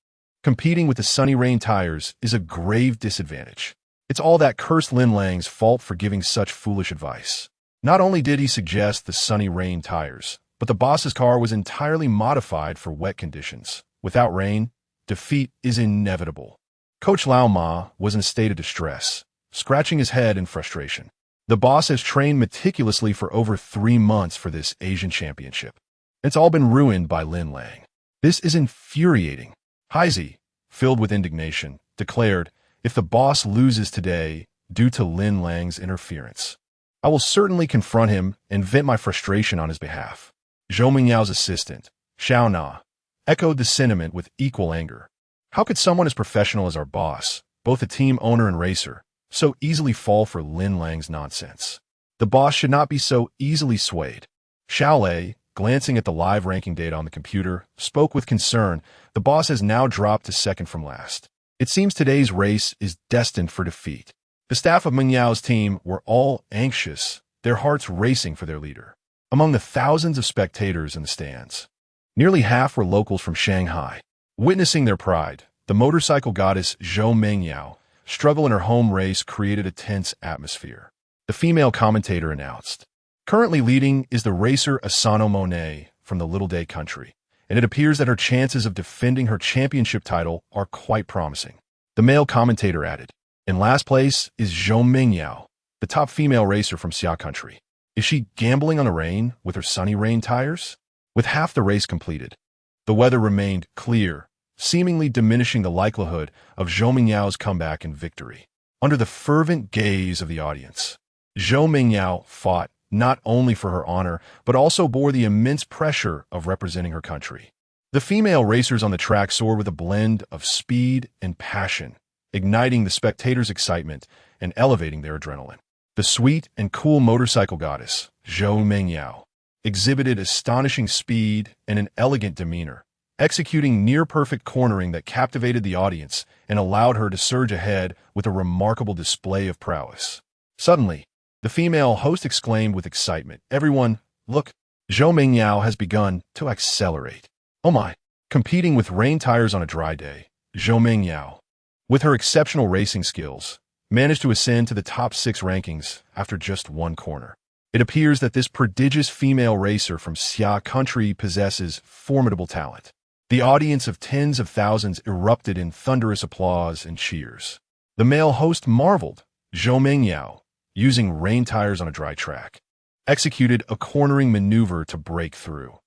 Competing with the Sunny Rain tires is a grave disadvantage. It's all that cursed Lin Lang's fault for giving such foolish advice. Not only did he suggest the Sunny Rain tires, but the boss's car was entirely modified for wet conditions. Without rain, defeat is inevitable." Coach Lao Ma was in a state of distress, scratching his head in frustration. The boss has trained meticulously for over 3 months for this Asian championship. It's all been ruined by Lin Lang. This is infuriating. Heise, filled with indignation, declared, "If the boss loses today due to Lin Lang's interference, I will certainly confront him and vent my frustration on his behalf." Zhou Mengyao's assistant, Xiao Na, echoed the sentiment with equal anger. "How could someone as professional as our boss, both a team owner and racer, so easily fall for Lin Lang's nonsense? The boss should not be so easily swayed." Xiao Lei, glancing at the live ranking data on the computer, spoke with concern. "The boss has now dropped to second from last. It seems today's race is destined for defeat." The staff of Mengyao's team were all anxious, their hearts racing for their leader. Among the thousands of spectators in the stands, nearly half were locals from Shanghai. Witnessing their pride, the motorcycle goddess Zhou Mengyao struggle in her home race created a tense atmosphere. The female commentator announced, "Currently leading is the racer Asano Monet from the Little Day country, and it appears that her chances of defending her championship title are quite promising. The male commentator added, "In last place is Zhou Mingyao, the top female racer from Xia country. Is she gambling on the rain with her sunny rain tires?" With half the race completed, the weather remained clear, seemingly diminishing the likelihood of Zhou Mingyao's comeback and victory. Under the fervent gaze of the audience, Zhou Mingyao fought not only for her honor, but also bore the immense pressure of representing her country. The female racers on the track soared with a blend of speed and passion, igniting the spectators' excitement and elevating their adrenaline. The sweet and cool motorcycle goddess, Zhou Mingyao, exhibited astonishing speed and an elegant demeanor, executing near-perfect cornering that captivated the audience and allowed her to surge ahead with a remarkable display of prowess. Suddenly, the female host exclaimed with excitement, "Everyone, look, Zhou Mingyao has begun to accelerate. Oh my!" Competing with rain tires on a dry day, Zhou Mingyao, with her exceptional racing skills, managed to ascend to the top 6 rankings after just one corner. It appears that this prodigious female racer from Xia country possesses formidable talent. The audience of tens of thousands erupted in thunderous applause and cheers. The male host marveled. Zhou Mingyao, using rain tires on a dry track, executed a cornering maneuver to break through.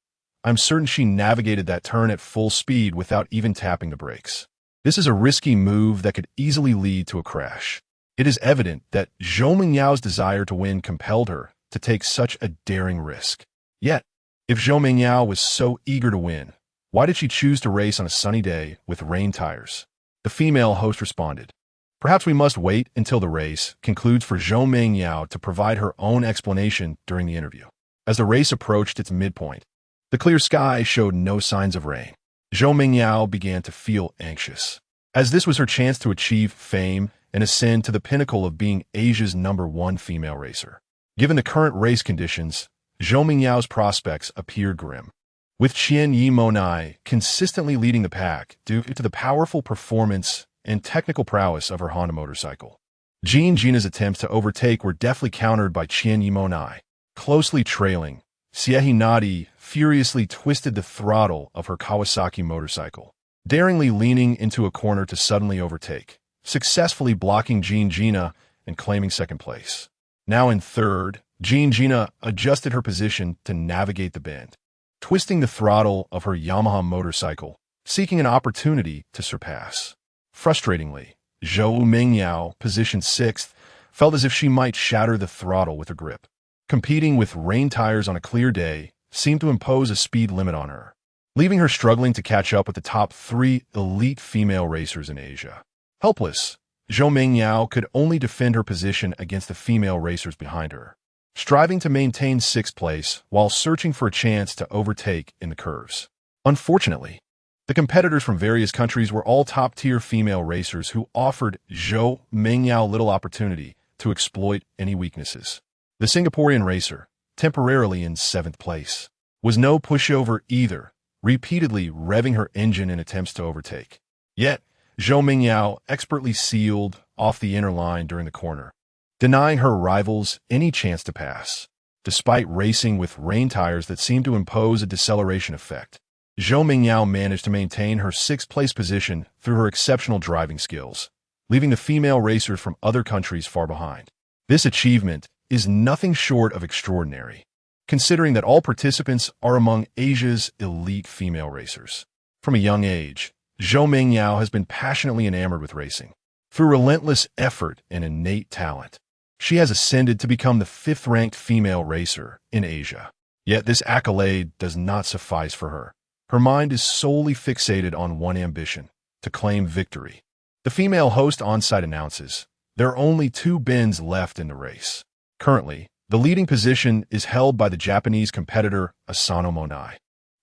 I'm certain she navigated that turn at full speed without even tapping the brakes. This is a risky move that could easily lead to a crash. It is evident that Zhou Mingyao's desire to win compelled her to take such a daring risk. Yet, if Zhou Mingyao was so eager to win, why did she choose to race on a sunny day with rain tires? The female host responded, "Perhaps we must wait until the race concludes for Zhou Mingyao to provide her own explanation during the interview." As the race approached its midpoint, the clear sky showed no signs of rain. Zhou Mingyao began to feel anxious, as this was her chance to achieve fame and ascend to the pinnacle of being Asia's #1 female racer. Given the current race conditions, Zhou Mingyao's prospects appeared grim, with Qian Yimonai consistently leading the pack due to the powerful performance and technical prowess of her Honda motorcycle. Jean Gina's attempts to overtake were deftly countered by Qian Yimonai. Closely trailing, Siehi Nadi furiously twisted the throttle of her Kawasaki motorcycle, daringly leaning into a corner to suddenly overtake, successfully blocking Jean Gina and claiming second place. Now in third, Jean Gina adjusted her position to navigate the bend, twisting the throttle of her Yamaha motorcycle, seeking an opportunity to surpass. Frustratingly, Zhou Mingyao, positioned 6th, felt as if she might shatter the throttle with her grip. Competing with rain tires on a clear day seemed to impose a speed limit on her, leaving her struggling to catch up with the top 3 elite female racers in Asia. Helpless, Zhou Mingyao could only defend her position against the female racers behind her, striving to maintain 6th place while searching for a chance to overtake in the curves. Unfortunately, the competitors from various countries were all top-tier female racers who offered Zhou Mingyao little opportunity to exploit any weaknesses. The Singaporean racer, temporarily in 7th place, was no pushover either, repeatedly revving her engine in attempts to overtake. Yet, Zhou Mingyao expertly sealed off the inner line during the corner, denying her rivals any chance to pass. Despite racing with rain tires that seemed to impose a deceleration effect, Zhou Mingyao managed to maintain her 6th place position through her exceptional driving skills, leaving the female racers from other countries far behind. This achievement is nothing short of extraordinary, considering that all participants are among Asia's elite female racers. From a young age, Zhou Mingyao has been passionately enamored with racing. Through relentless effort and innate talent, she has ascended to become the 5th-ranked female racer in Asia. Yet this accolade does not suffice for her. Her mind is solely fixated on one ambition: to claim victory. The female host on-site announces, there are only 2 bends left in the race. Currently, the leading position is held by the Japanese competitor Asano Monai.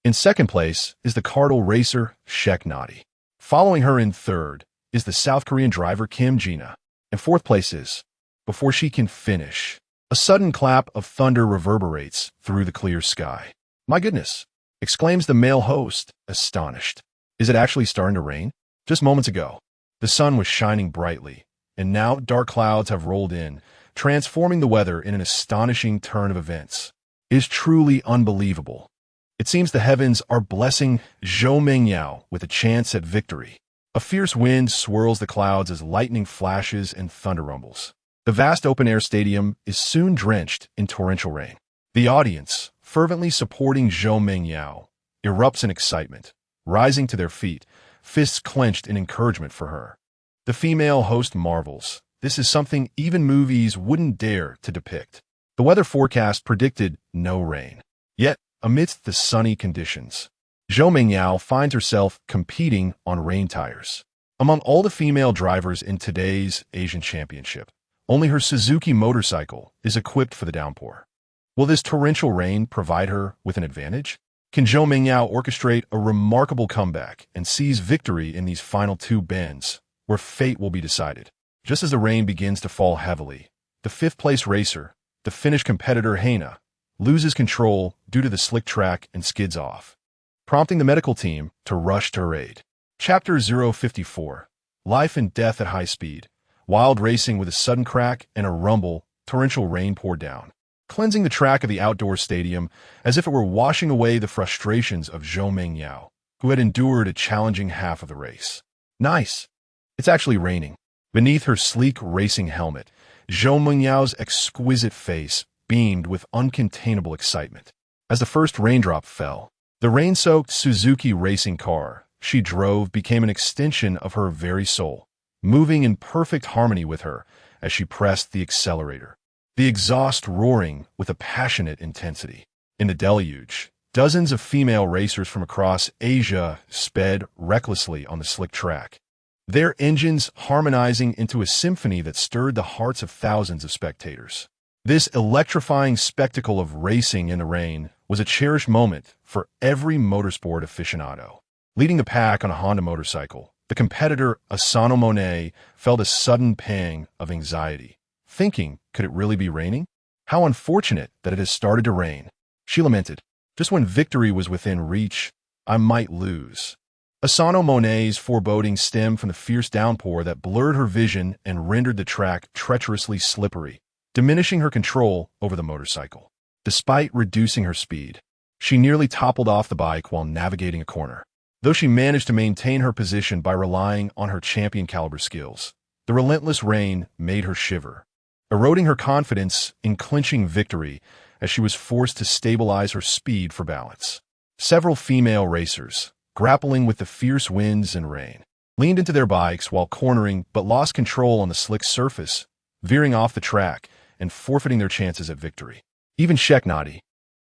In 2nd place is the Cardinal racer Shek Nadi. Following her in 3rd is the South Korean driver Kim Jina. In 4th place is, before she can finish, a sudden clap of thunder reverberates through the clear sky. "My goodness!" exclaims the male host, astonished. Is it actually starting to rain? Just moments ago, the sun was shining brightly, and now dark clouds have rolled in, transforming the weather in an astonishing turn of events. It is truly unbelievable. It seems the heavens are blessing Zhou Mingyao with a chance at victory. A fierce wind swirls the clouds as lightning flashes and thunder rumbles. The vast open-air stadium is soon drenched in torrential rain. The audience, fervently supporting Zhou Mingyao, erupts in excitement, rising to their feet, fists clenched in encouragement for her. The female host marvels. This is something even movies wouldn't dare to depict. The weather forecast predicted no rain. Yet, amidst the sunny conditions, Zhou Mingyao finds herself competing on rain tires. Among all the female drivers in today's Asian Championship, only her Suzuki motorcycle is equipped for the downpour. Will this torrential rain provide her with an advantage? Can Zhou Mingyao orchestrate a remarkable comeback and seize victory in these final two bends, where fate will be decided? Just as the rain begins to fall heavily, the fifth-place racer, the Finnish competitor Heina, loses control due to the slick track and skids off, prompting the medical team to rush to her aid. Chapter 054. Life and Death at High Speed. Wild racing with a sudden crack and a rumble, torrential rain poured down, cleansing the track of the outdoor stadium as if it were washing away the frustrations of Zhou Mingyao, who had endured a challenging half of the race. Nice. It's actually raining. Beneath her sleek racing helmet, Zhou Mingyao's exquisite face beamed with uncontainable excitement. As the first raindrop fell, the rain-soaked Suzuki racing car she drove became an extension of her very soul, moving in perfect harmony with her as she pressed the accelerator, the exhaust roaring with a passionate intensity. In the deluge, dozens of female racers from across Asia sped recklessly on the slick track, their engines harmonizing into a symphony that stirred the hearts of thousands of spectators. This electrifying spectacle of racing in the rain was a cherished moment for every motorsport aficionado. Leading the pack on a Honda motorcycle, the competitor Asano Monet felt a sudden pang of anxiety, thinking, could it really be raining? How unfortunate that it has started to rain. She lamented, just when victory was within reach, I might lose. Asano Monet's forebodings stemmed from the fierce downpour that blurred her vision and rendered the track treacherously slippery, diminishing her control over the motorcycle. Despite reducing her speed, she nearly toppled off the bike while navigating a corner. Though she managed to maintain her position by relying on her champion-caliber skills, the relentless rain made her shiver, eroding her confidence in clinching victory as she was forced to stabilize her speed for balance. Several female racers, grappling with the fierce winds and rain, leaned into their bikes while cornering but lost control on the slick surface, veering off the track and forfeiting their chances at victory. Even Sheknati,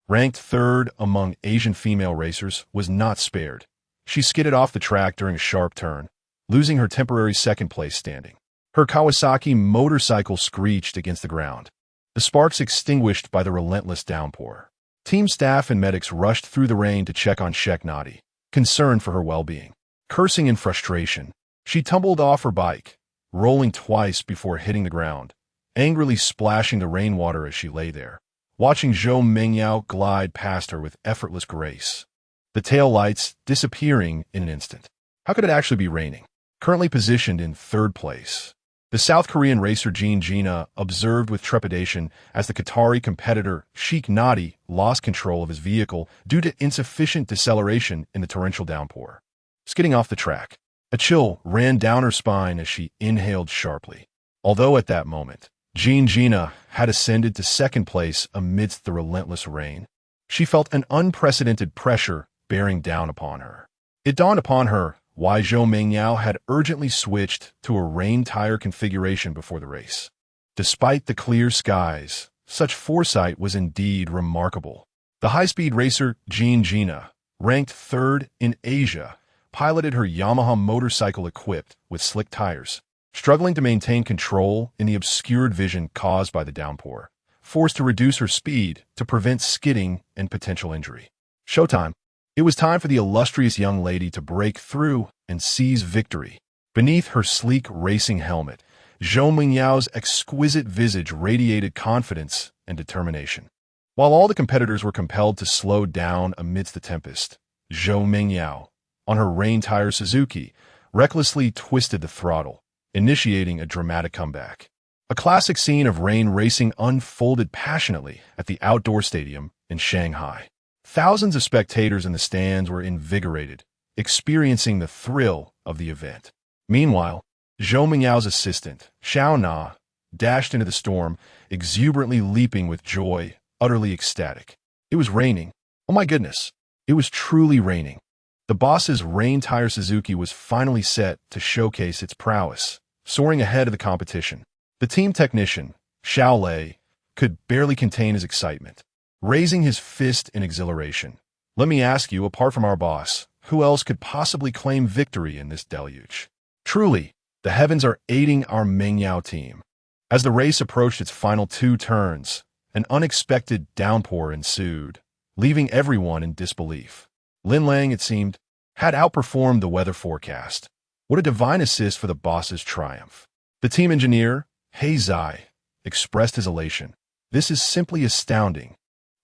ranked third among Asian female racers, was not spared. She skidded off the track during a sharp turn, losing her temporary second-place standing. Her Kawasaki motorcycle screeched against the ground, the sparks extinguished by the relentless downpour. Team staff and medics rushed through the rain to check on Sheknati, concerned for her well-being. Cursing in frustration, she tumbled off her bike, rolling twice before hitting the ground, angrily splashing the rainwater as she lay there, watching Zhou Mingyao glide past her with effortless grace, the tail lights disappearing in an instant. How could it actually be raining? Currently positioned in third place, the South Korean racer Jean Gina observed with trepidation as the Qatari competitor Sheikh Nadi lost control of his vehicle due to insufficient deceleration in the torrential downpour. Skidding off the track, a chill ran down her spine as she inhaled sharply. Although at that moment, Jean Gina had ascended to second place amidst the relentless rain, she felt an unprecedented pressure bearing down upon her. It dawned upon her why Zhou Mingyao had urgently switched to a rain tire configuration before the race. Despite the clear skies, such foresight was indeed remarkable. The high-speed racer Jean Gina, ranked third in Asia, piloted her Yamaha motorcycle equipped with slick tires, struggling to maintain control in the obscured vision caused by the downpour, forced to reduce her speed to prevent skidding and potential injury. Showtime. It was time for the illustrious young lady to break through and seize victory. Beneath her sleek racing helmet, Zhou Mingyao's exquisite visage radiated confidence and determination. While all the competitors were compelled to slow down amidst the tempest, Zhou Mingyao, on her rain tire Suzuki, recklessly twisted the throttle, initiating a dramatic comeback. A classic scene of rain racing unfolded passionately at the outdoor stadium in Shanghai. Thousands of spectators in the stands were invigorated, experiencing the thrill of the event. Meanwhile, Zhou Mingyao's assistant, Xiao Na, dashed into the storm, exuberantly leaping with joy, utterly ecstatic. It was raining. Oh my goodness. It was truly raining. The boss's rain tire Suzuki was finally set to showcase its prowess, soaring ahead of the competition. The team technician, Xiao Lei, could barely contain his excitement, raising his fist in exhilaration. Let me ask you, apart from our boss, who else could possibly claim victory in this deluge? Truly, the heavens are aiding our Mengyao team. As the race approached its final 2 turns, an unexpected downpour ensued, leaving everyone in disbelief. Lin Lang, it seemed, had outperformed the weather forecast. What a divine assist for the boss's triumph. The team engineer, He Zai, expressed his elation. This is simply astounding.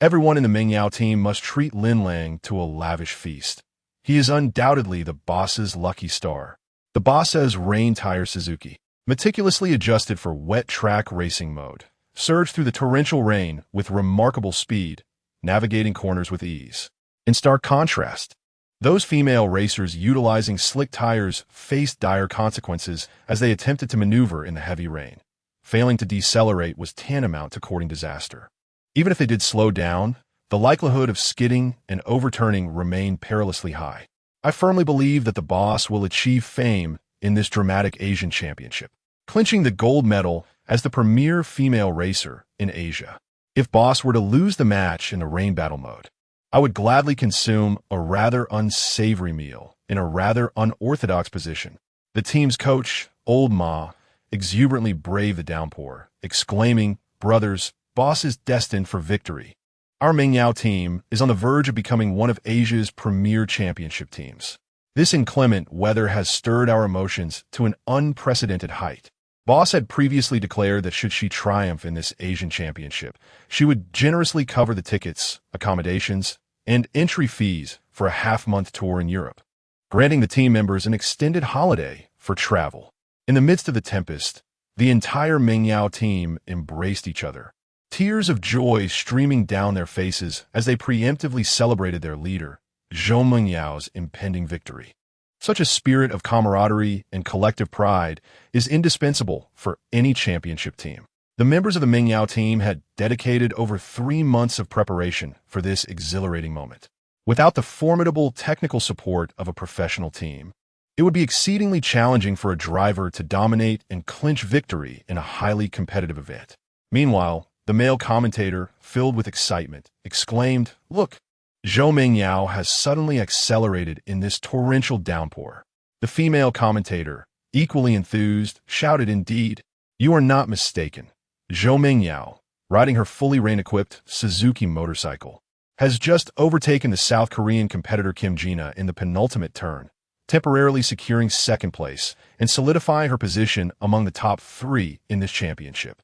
Everyone in the Mengyao team must treat Lin Lang to a lavish feast. He is undoubtedly the boss's lucky star. The boss's rain tire Suzuki, meticulously adjusted for wet track racing mode, surged through the torrential rain with remarkable speed, navigating corners with ease. In stark contrast, those female racers utilizing slick tires faced dire consequences as they attempted to maneuver in the heavy rain. Failing to decelerate was tantamount to courting disaster. Even if they did slow down, the likelihood of skidding and overturning remained perilously high. I firmly believe that the boss will achieve fame in this dramatic Asian championship, clinching the gold medal as the premier female racer in Asia. If boss were to lose the match in the rain battle mode, I would gladly consume a rather unsavory meal in a rather unorthodox position. The team's coach, Old Ma, exuberantly braved the downpour, exclaiming, "Brothers, boss is destined for victory." Our Mengyao team is on the verge of becoming one of Asia's premier championship teams. This inclement weather has stirred our emotions to an unprecedented height. Boss had previously declared that should she triumph in this Asian championship, she would generously cover the tickets, accommodations, and entry fees for a half-month tour in Europe, granting the team members an extended holiday for travel. In the midst of the tempest, the entire Mengyao team embraced each other, tears of joy streaming down their faces as they preemptively celebrated their leader, Zhou Mingyao's impending victory. Such a spirit of camaraderie and collective pride is indispensable for any championship team. The members of the Mengyao team had dedicated over 3 months of preparation for this exhilarating moment. Without the formidable technical support of a professional team, it would be exceedingly challenging for a driver to dominate and clinch victory in a highly competitive event. Meanwhile, the male commentator, filled with excitement, exclaimed, "Look, Zhou Mingyao has suddenly accelerated in this torrential downpour." The female commentator, equally enthused, shouted, "Indeed, you are not mistaken. Zhou Mingyao, riding her fully rain-equipped Suzuki motorcycle, has just overtaken the South Korean competitor Kim Jina in the penultimate turn, temporarily securing second place and solidifying her position among the top 3 in this championship."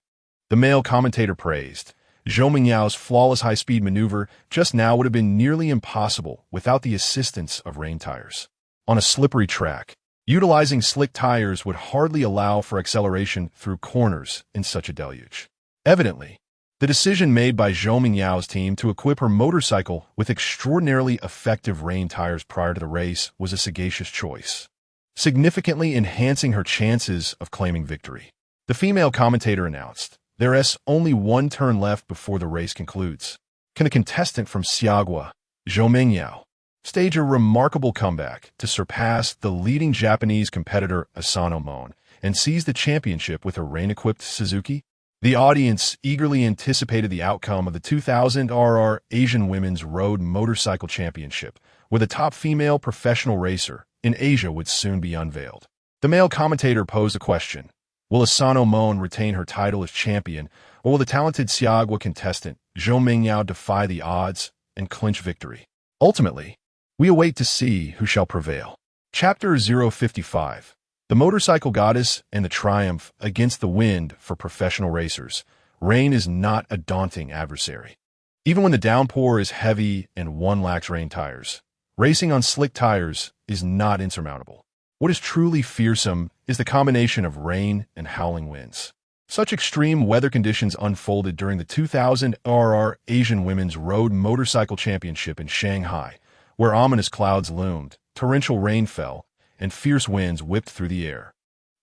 The male commentator praised, "Zhou Mingyao's flawless high-speed maneuver just now would have been nearly impossible without the assistance of rain tires. On a slippery track, utilizing slick tires would hardly allow for acceleration through corners in such a deluge." Evidently, the decision made by Zhou Mingyao's team to equip her motorcycle with extraordinarily effective rain tires prior to the race was a sagacious choice, significantly enhancing her chances of claiming victory. The female commentator announced, "There is only 1 turn left before the race concludes. Can the contestant from Xiagua, Zhou Mingyao, stage a remarkable comeback to surpass the leading Japanese competitor Asano Mon and seize the championship with her rain-equipped Suzuki?" The audience eagerly anticipated the outcome of the 2000 RR Asian Women's Road Motorcycle Championship, where the top female professional racer in Asia would soon be unveiled. The male commentator posed a question: will Asano Mon retain her title as champion, or will the talented Xiagua contestant Zhou Mingyao defy the odds and clinch victory? Ultimately, we await to see who shall prevail. Chapter 055. The Motorcycle Goddess and the Triumph Against the Wind for Professional Racers. Rain is not a daunting adversary. Even when the downpour is heavy and one lacks rain tires, racing on slick tires is not insurmountable. What is truly fearsome is the combination of rain and howling winds. Such extreme weather conditions unfolded during the 2000 RR Asian Women's Road Motorcycle Championship in Shanghai, where ominous clouds loomed, torrential rain fell, and fierce winds whipped through the air.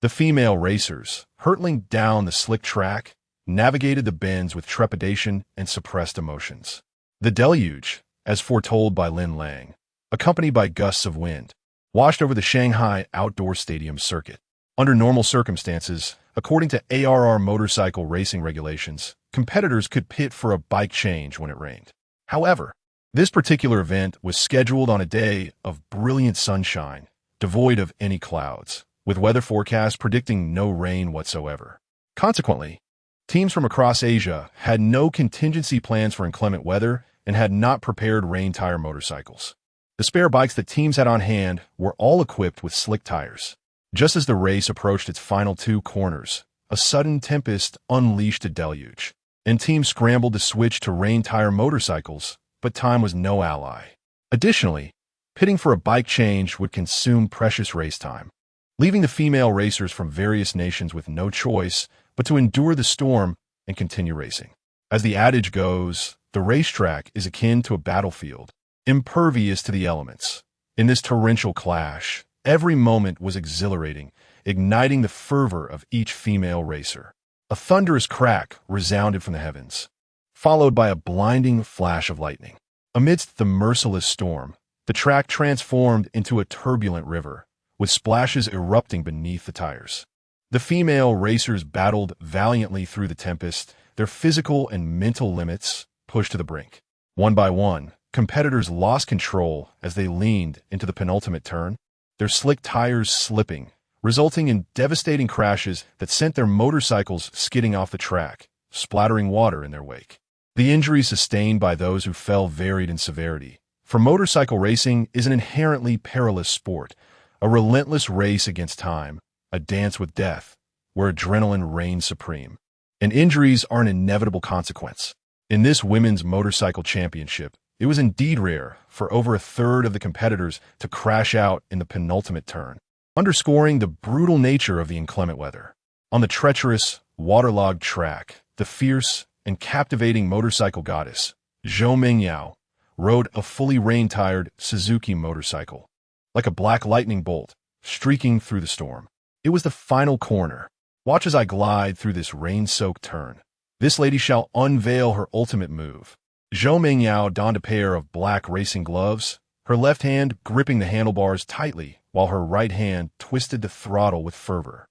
The female racers, hurtling down the slick track, navigated the bends with trepidation and suppressed emotions. The deluge, as foretold by Lin Lang, accompanied by gusts of wind, washed over the Shanghai outdoor stadium circuit. Under normal circumstances, according to ARR motorcycle racing regulations, competitors could pit for a bike change when it rained. However, this particular event was scheduled on a day of brilliant sunshine, devoid of any clouds, with weather forecasts predicting no rain whatsoever. Consequently, teams from across Asia had no contingency plans for inclement weather and had not prepared rain-tire motorcycles. The spare bikes that teams had on hand were all equipped with slick tires. Just as the race approached its final 2 corners, a sudden tempest unleashed a deluge, and teams scrambled to switch to rain-tire motorcycles, but time was no ally. Additionally, pitting for a bike change would consume precious race time, leaving the female racers from various nations with no choice but to endure the storm and continue racing. As the adage goes, the racetrack is akin to a battlefield, impervious to the elements. In this torrential clash, every moment was exhilarating, igniting the fervor of each female racer. A thunderous crack resounded from the heavens, followed by a blinding flash of lightning. Amidst the merciless storm, the track transformed into a turbulent river, with splashes erupting beneath the tires. The female racers battled valiantly through the tempest, their physical and mental limits pushed to the brink. One by one, competitors lost control as they leaned into the penultimate turn, their slick tires slipping, resulting in devastating crashes that sent their motorcycles skidding off the track, splattering water in their wake. The injuries sustained by those who fell varied in severity, for motorcycle racing is an inherently perilous sport, a relentless race against time, a dance with death, where adrenaline reigns supreme. And injuries are an inevitable consequence. In this women's motorcycle championship, it was indeed rare for over a third of the competitors to crash out in the penultimate turn, underscoring the brutal nature of the inclement weather. On the treacherous, waterlogged track, the fierce and captivating motorcycle goddess, Zhou Mengyao, rode a fully rain-tired Suzuki motorcycle, like a black lightning bolt, streaking through the storm. It was the final corner. Watch as I glide through this rain-soaked turn. This lady shall unveil her ultimate move. Zhou Mengyao donned a pair of black racing gloves, her left hand gripping the handlebars tightly while her right hand twisted the throttle with fervor.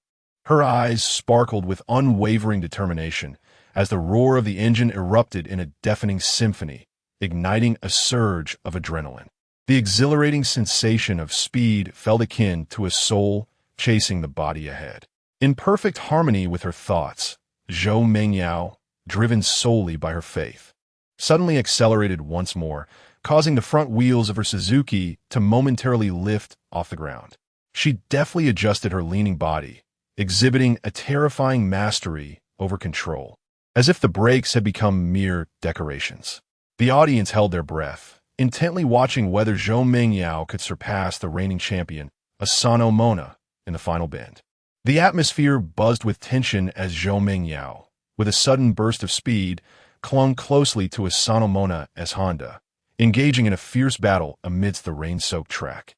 Her eyes sparkled with unwavering determination as the roar of the engine erupted in a deafening symphony, igniting a surge of adrenaline. The exhilarating sensation of speed felt akin to a soul chasing the body ahead. In perfect harmony with her thoughts, Zhou Mengyao, driven solely by her faith, suddenly accelerated once more, causing the front wheels of her Suzuki to momentarily lift off the ground. She deftly adjusted her leaning body, exhibiting a terrifying mastery over control, as if the brakes had become mere decorations. The audience held their breath, intently watching whether Zhou Mengyao could surpass the reigning champion, Asano Mona, in the final bend. The atmosphere buzzed with tension as Zhou Mengyao, with a sudden burst of speed, clung closely to Asano Mona's Honda, engaging in a fierce battle amidst the rain-soaked track.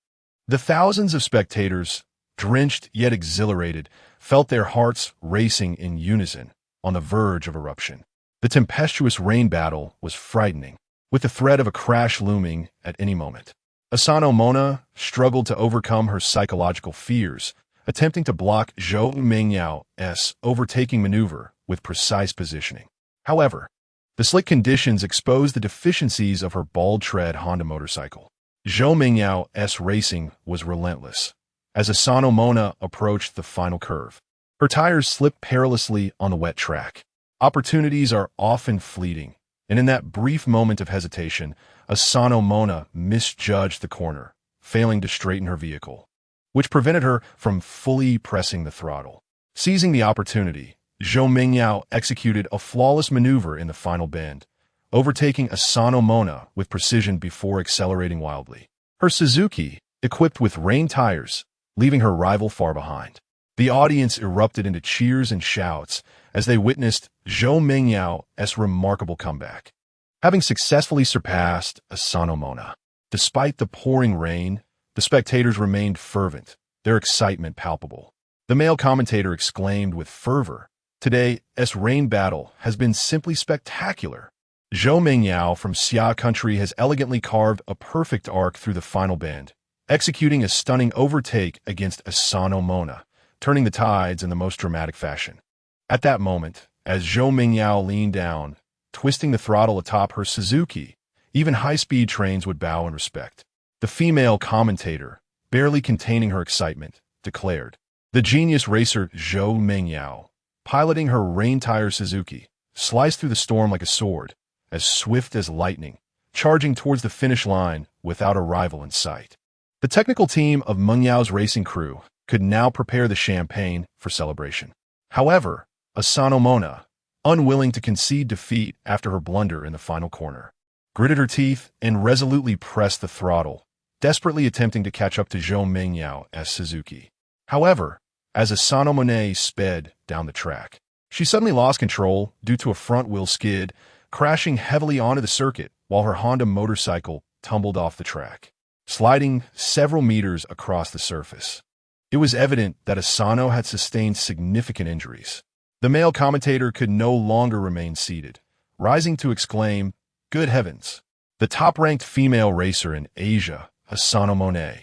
The thousands of spectators, drenched yet exhilarated, felt their hearts racing in unison, on the verge of eruption. The tempestuous rain battle was frightening, with the threat of a crash looming at any moment. Asano Mona struggled to overcome her psychological fears, attempting to block Zhou Mengyao's overtaking maneuver with precise positioning. However, the slick conditions exposed the deficiencies of her bald-tread Honda motorcycle. Zhou Mengyao's racing was relentless. As Asano Mona approached the final curve, her tires slipped perilously on the wet track. Opportunities are often fleeting, and in that brief moment of hesitation, Asano Mona misjudged the corner, failing to straighten her vehicle, which prevented her from fully pressing the throttle. Seizing the opportunity, Zhou Mengyao executed a flawless maneuver in the final bend, overtaking Asano Mona with precision before accelerating wildly. Her Suzuki, equipped with rain tires, leaving her rival far behind. The audience erupted into cheers and shouts as they witnessed Zhou Mengyao's remarkable comeback. Having successfully surpassed Asano Mona. Despite the pouring rain, the spectators remained fervent, their excitement palpable. The male commentator exclaimed with fervor, "Today's rain battle has been simply spectacular." Zhou Mengyao from Xia country has elegantly carved a perfect arc through the final bend, executing a stunning overtake against Asano Mona, turning the tides in the most dramatic fashion. At that moment, as Zhou Mengyao leaned down, twisting the throttle atop her Suzuki, even high-speed trains would bow in respect. The female commentator, barely containing her excitement, declared, "The genius racer Zhou Mengyao, piloting her rain-tire Suzuki, sliced through the storm like a sword, as swift as lightning, charging towards the finish line without a rival in sight." The technical team of Mengyao's racing crew could now prepare the champagne for celebration. However, Asano Mona, unwilling to concede defeat after her blunder in the final corner, gritted her teeth and resolutely pressed the throttle, desperately attempting to catch up to Zhou Mengyao's Suzuki. However, as Asano Mona sped down the track, she suddenly lost control due to a front-wheel skid, crashing heavily onto the circuit while her Honda motorcycle tumbled off the track, sliding several meters across the surface. It was evident that Asano had sustained significant injuries. The male commentator could no longer remain seated, rising to exclaim, "Good heavens! The top-ranked female racer in Asia, Asano Mona,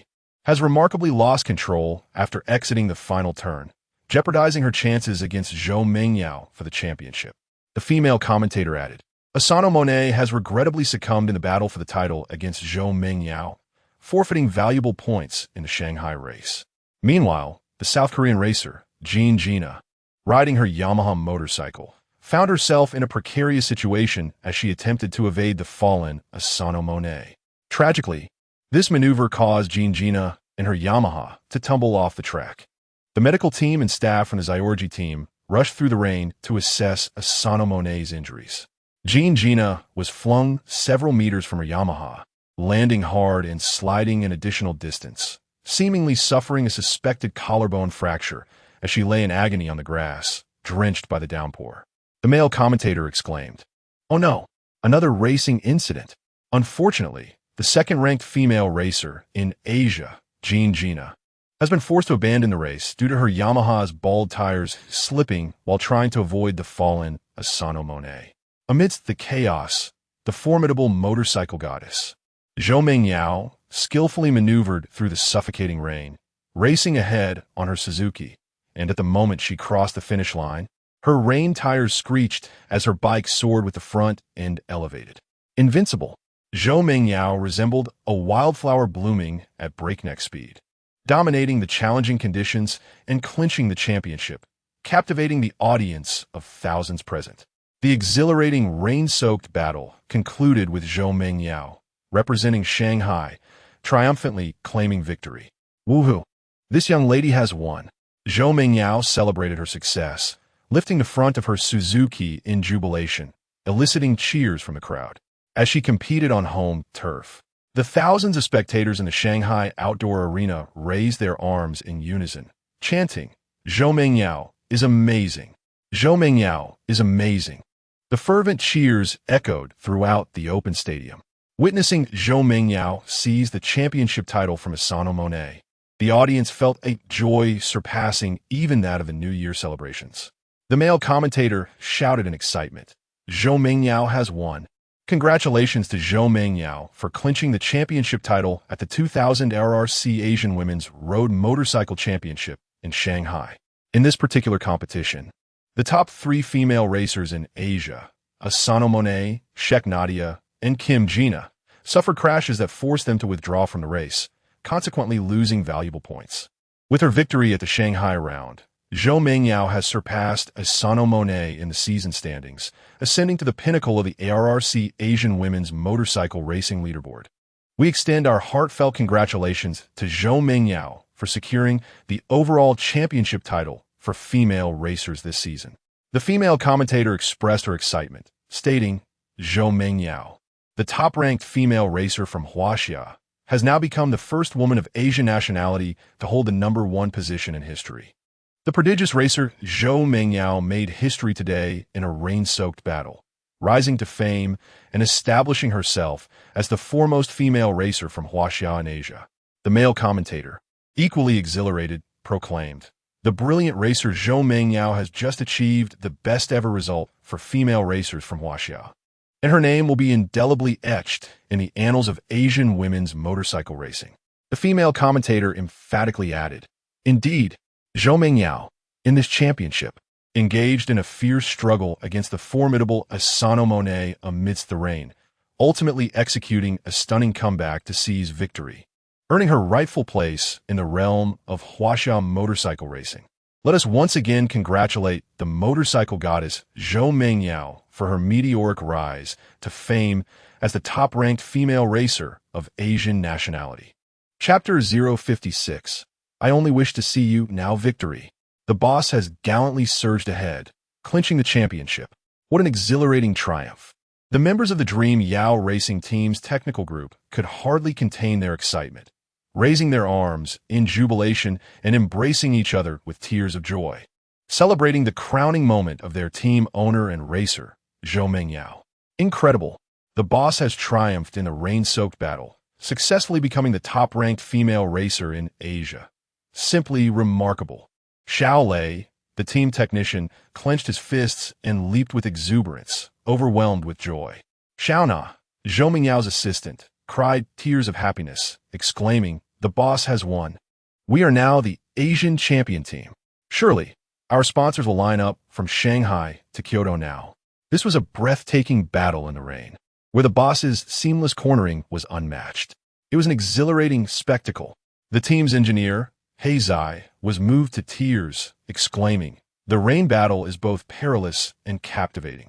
has remarkably lost control after exiting the final turn, jeopardizing her chances against Zhou Mengyao for the championship." The female commentator added, "Asano Mona has regrettably succumbed in the battle for the title against Zhou Mengyao, forfeiting valuable points in the Shanghai race." Meanwhile, the South Korean racer, Jean Gina, riding her Yamaha motorcycle, found herself in a precarious situation as she attempted to evade the fallen Asano Mona. Tragically, this maneuver caused Jean Gina and her Yamaha to tumble off the track. The medical team and staff from the Xiorgi team rushed through the rain to assess Asano Mona's injuries. Jean Gina was flung several meters from her Yamaha, landing hard and sliding an additional distance, seemingly suffering a suspected collarbone fracture as she lay in agony on the grass, drenched by the downpour. The male commentator exclaimed, "Oh no, another racing incident." Unfortunately, the second-ranked female racer in Asia, Jean Gina, has been forced to abandon the race due to her Yamaha's bald tires slipping while trying to avoid the fallen Asano Mona. Amidst the chaos, the formidable motorcycle goddess, Zhou Mengyao, skillfully maneuvered through the suffocating rain, racing ahead on her Suzuki, and at the moment she crossed the finish line, her rain tires screeched as her bike soared with the front end elevated. Invincible, Zhou Mengyao resembled a wildflower blooming at breakneck speed, dominating the challenging conditions and clinching the championship, captivating the audience of thousands present. The exhilarating rain-soaked battle concluded with Zhou Mengyao, representing Shanghai, triumphantly claiming victory. "Woohoo! This young lady has won." Zhou Mengyao celebrated her success, lifting the front of her Suzuki in jubilation, eliciting cheers from the crowd. As she competed on home turf, the thousands of spectators in the Shanghai outdoor arena raised their arms in unison, chanting, "Zhou Mengyao is amazing! Zhou Mengyao is amazing!" The fervent cheers echoed throughout the open stadium. Witnessing Zhou Mengyao seize the championship title from Asano Mona, the audience felt a joy surpassing even that of the New Year celebrations. The male commentator shouted in excitement, "Zhou Mengyao has won. Congratulations to Zhou Mengyao for clinching the championship title at the 2000 RRC Asian Women's Road Motorcycle Championship in Shanghai." In this particular competition, the top three female racers in Asia, Asano Mona, Shek Nadia, and Kim Gina, suffered crashes that forced them to withdraw from the race, consequently losing valuable points. With her victory at the Shanghai round, Zhou Mengyao has surpassed Asano Mona in the season standings, ascending to the pinnacle of the ARRC Asian Women's Motorcycle Racing Leaderboard. We extend our heartfelt congratulations to Zhou Mengyao for securing the overall championship title for female racers this season. The female commentator expressed her excitement, stating, "Zhou Mengyao, the top-ranked female racer from Huaxia, has now become the first woman of Asian nationality to hold the #1 position in history." The prodigious racer Zhou Mengyao made history today in a rain-soaked battle, rising to fame and establishing herself as the foremost female racer from Huaxia in Asia. The male commentator, equally exhilarated, proclaimed, "The brilliant racer Zhou Mengyao has just achieved the best-ever result for female racers from Huaxia, and her name will be indelibly etched in the annals of Asian women's motorcycle racing." The female commentator emphatically added, "Indeed, Zhou Mengyao, in this championship, engaged in a fierce struggle against the formidable Asano Monet amidst the rain, ultimately executing a stunning comeback to seize victory, earning her rightful place in the realm of Huaxia motorcycle racing. Let us once again congratulate the motorcycle goddess Zhou Mengyao for her meteoric rise to fame as the top-ranked female racer of Asian nationality." Chapter 056. I only wish to see you now victory. The boss has gallantly surged ahead, clinching the championship. What an exhilarating triumph. The members of the Dream Yao Racing Team's technical group could hardly contain their excitement, raising their arms in jubilation and embracing each other with tears of joy, celebrating the crowning moment of their team owner and racer, Zhou Mengyao. Incredible. The boss has triumphed in a rain-soaked battle, successfully becoming the top-ranked female racer in Asia. Simply remarkable. Xiao Lei, the team technician, clenched his fists and leaped with exuberance, overwhelmed with joy. Xiaona, Zhou Mengyao's assistant, cried tears of happiness, exclaiming, "The boss has won. We are now the Asian champion team. Surely, our sponsors will line up from Shanghai to Kyoto now." This was a breathtaking battle in the rain, where the boss's seamless cornering was unmatched. It was an exhilarating spectacle. The team's engineer, Heizai, was moved to tears, exclaiming, "The rain battle is both perilous and captivating.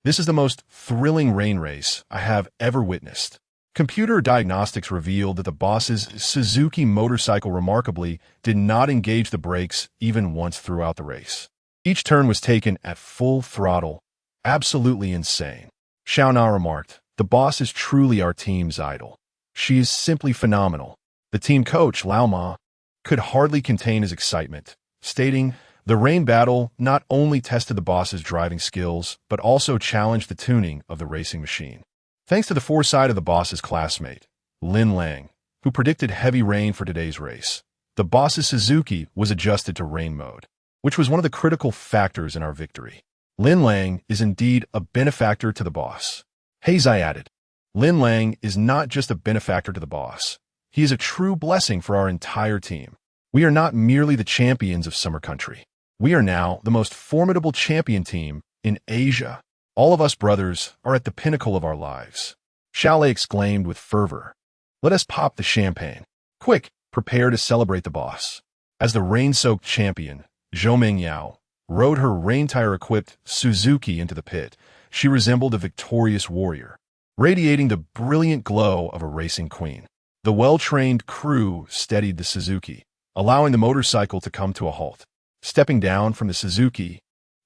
This is the most thrilling rain race I have ever witnessed." Computer diagnostics revealed that the boss's Suzuki motorcycle remarkably did not engage the brakes even once throughout the race. Each turn was taken at full throttle. Absolutely insane. Xiaona remarked, "The boss is truly our team's idol. She is simply phenomenal." The team coach, Lao Ma, could hardly contain his excitement, stating, "The rain battle not only tested the boss's driving skills, but also challenged the tuning of the racing machine." Thanks to the foresight of the boss's classmate, Lin Lang, who predicted heavy rain for today's race, the boss's Suzuki was adjusted to rain mode, which was one of the critical factors in our victory. Lin Lang is indeed a benefactor to the boss. Heizai added, "Lin Lang is not just a benefactor to the boss. He is a true blessing for our entire team. We are not merely the champions of Summer Country. We are now the most formidable champion team in Asia. All of us brothers are at the pinnacle of our lives." Xiaolei exclaimed with fervor, "Let us pop the champagne. Quick, prepare to celebrate the boss." As the rain-soaked champion, Zhou Mengyao rode her rain-tire-equipped Suzuki into the pit, she resembled a victorious warrior, radiating the brilliant glow of a racing queen. The well-trained crew steadied the Suzuki, allowing the motorcycle to come to a halt. Stepping down from the Suzuki,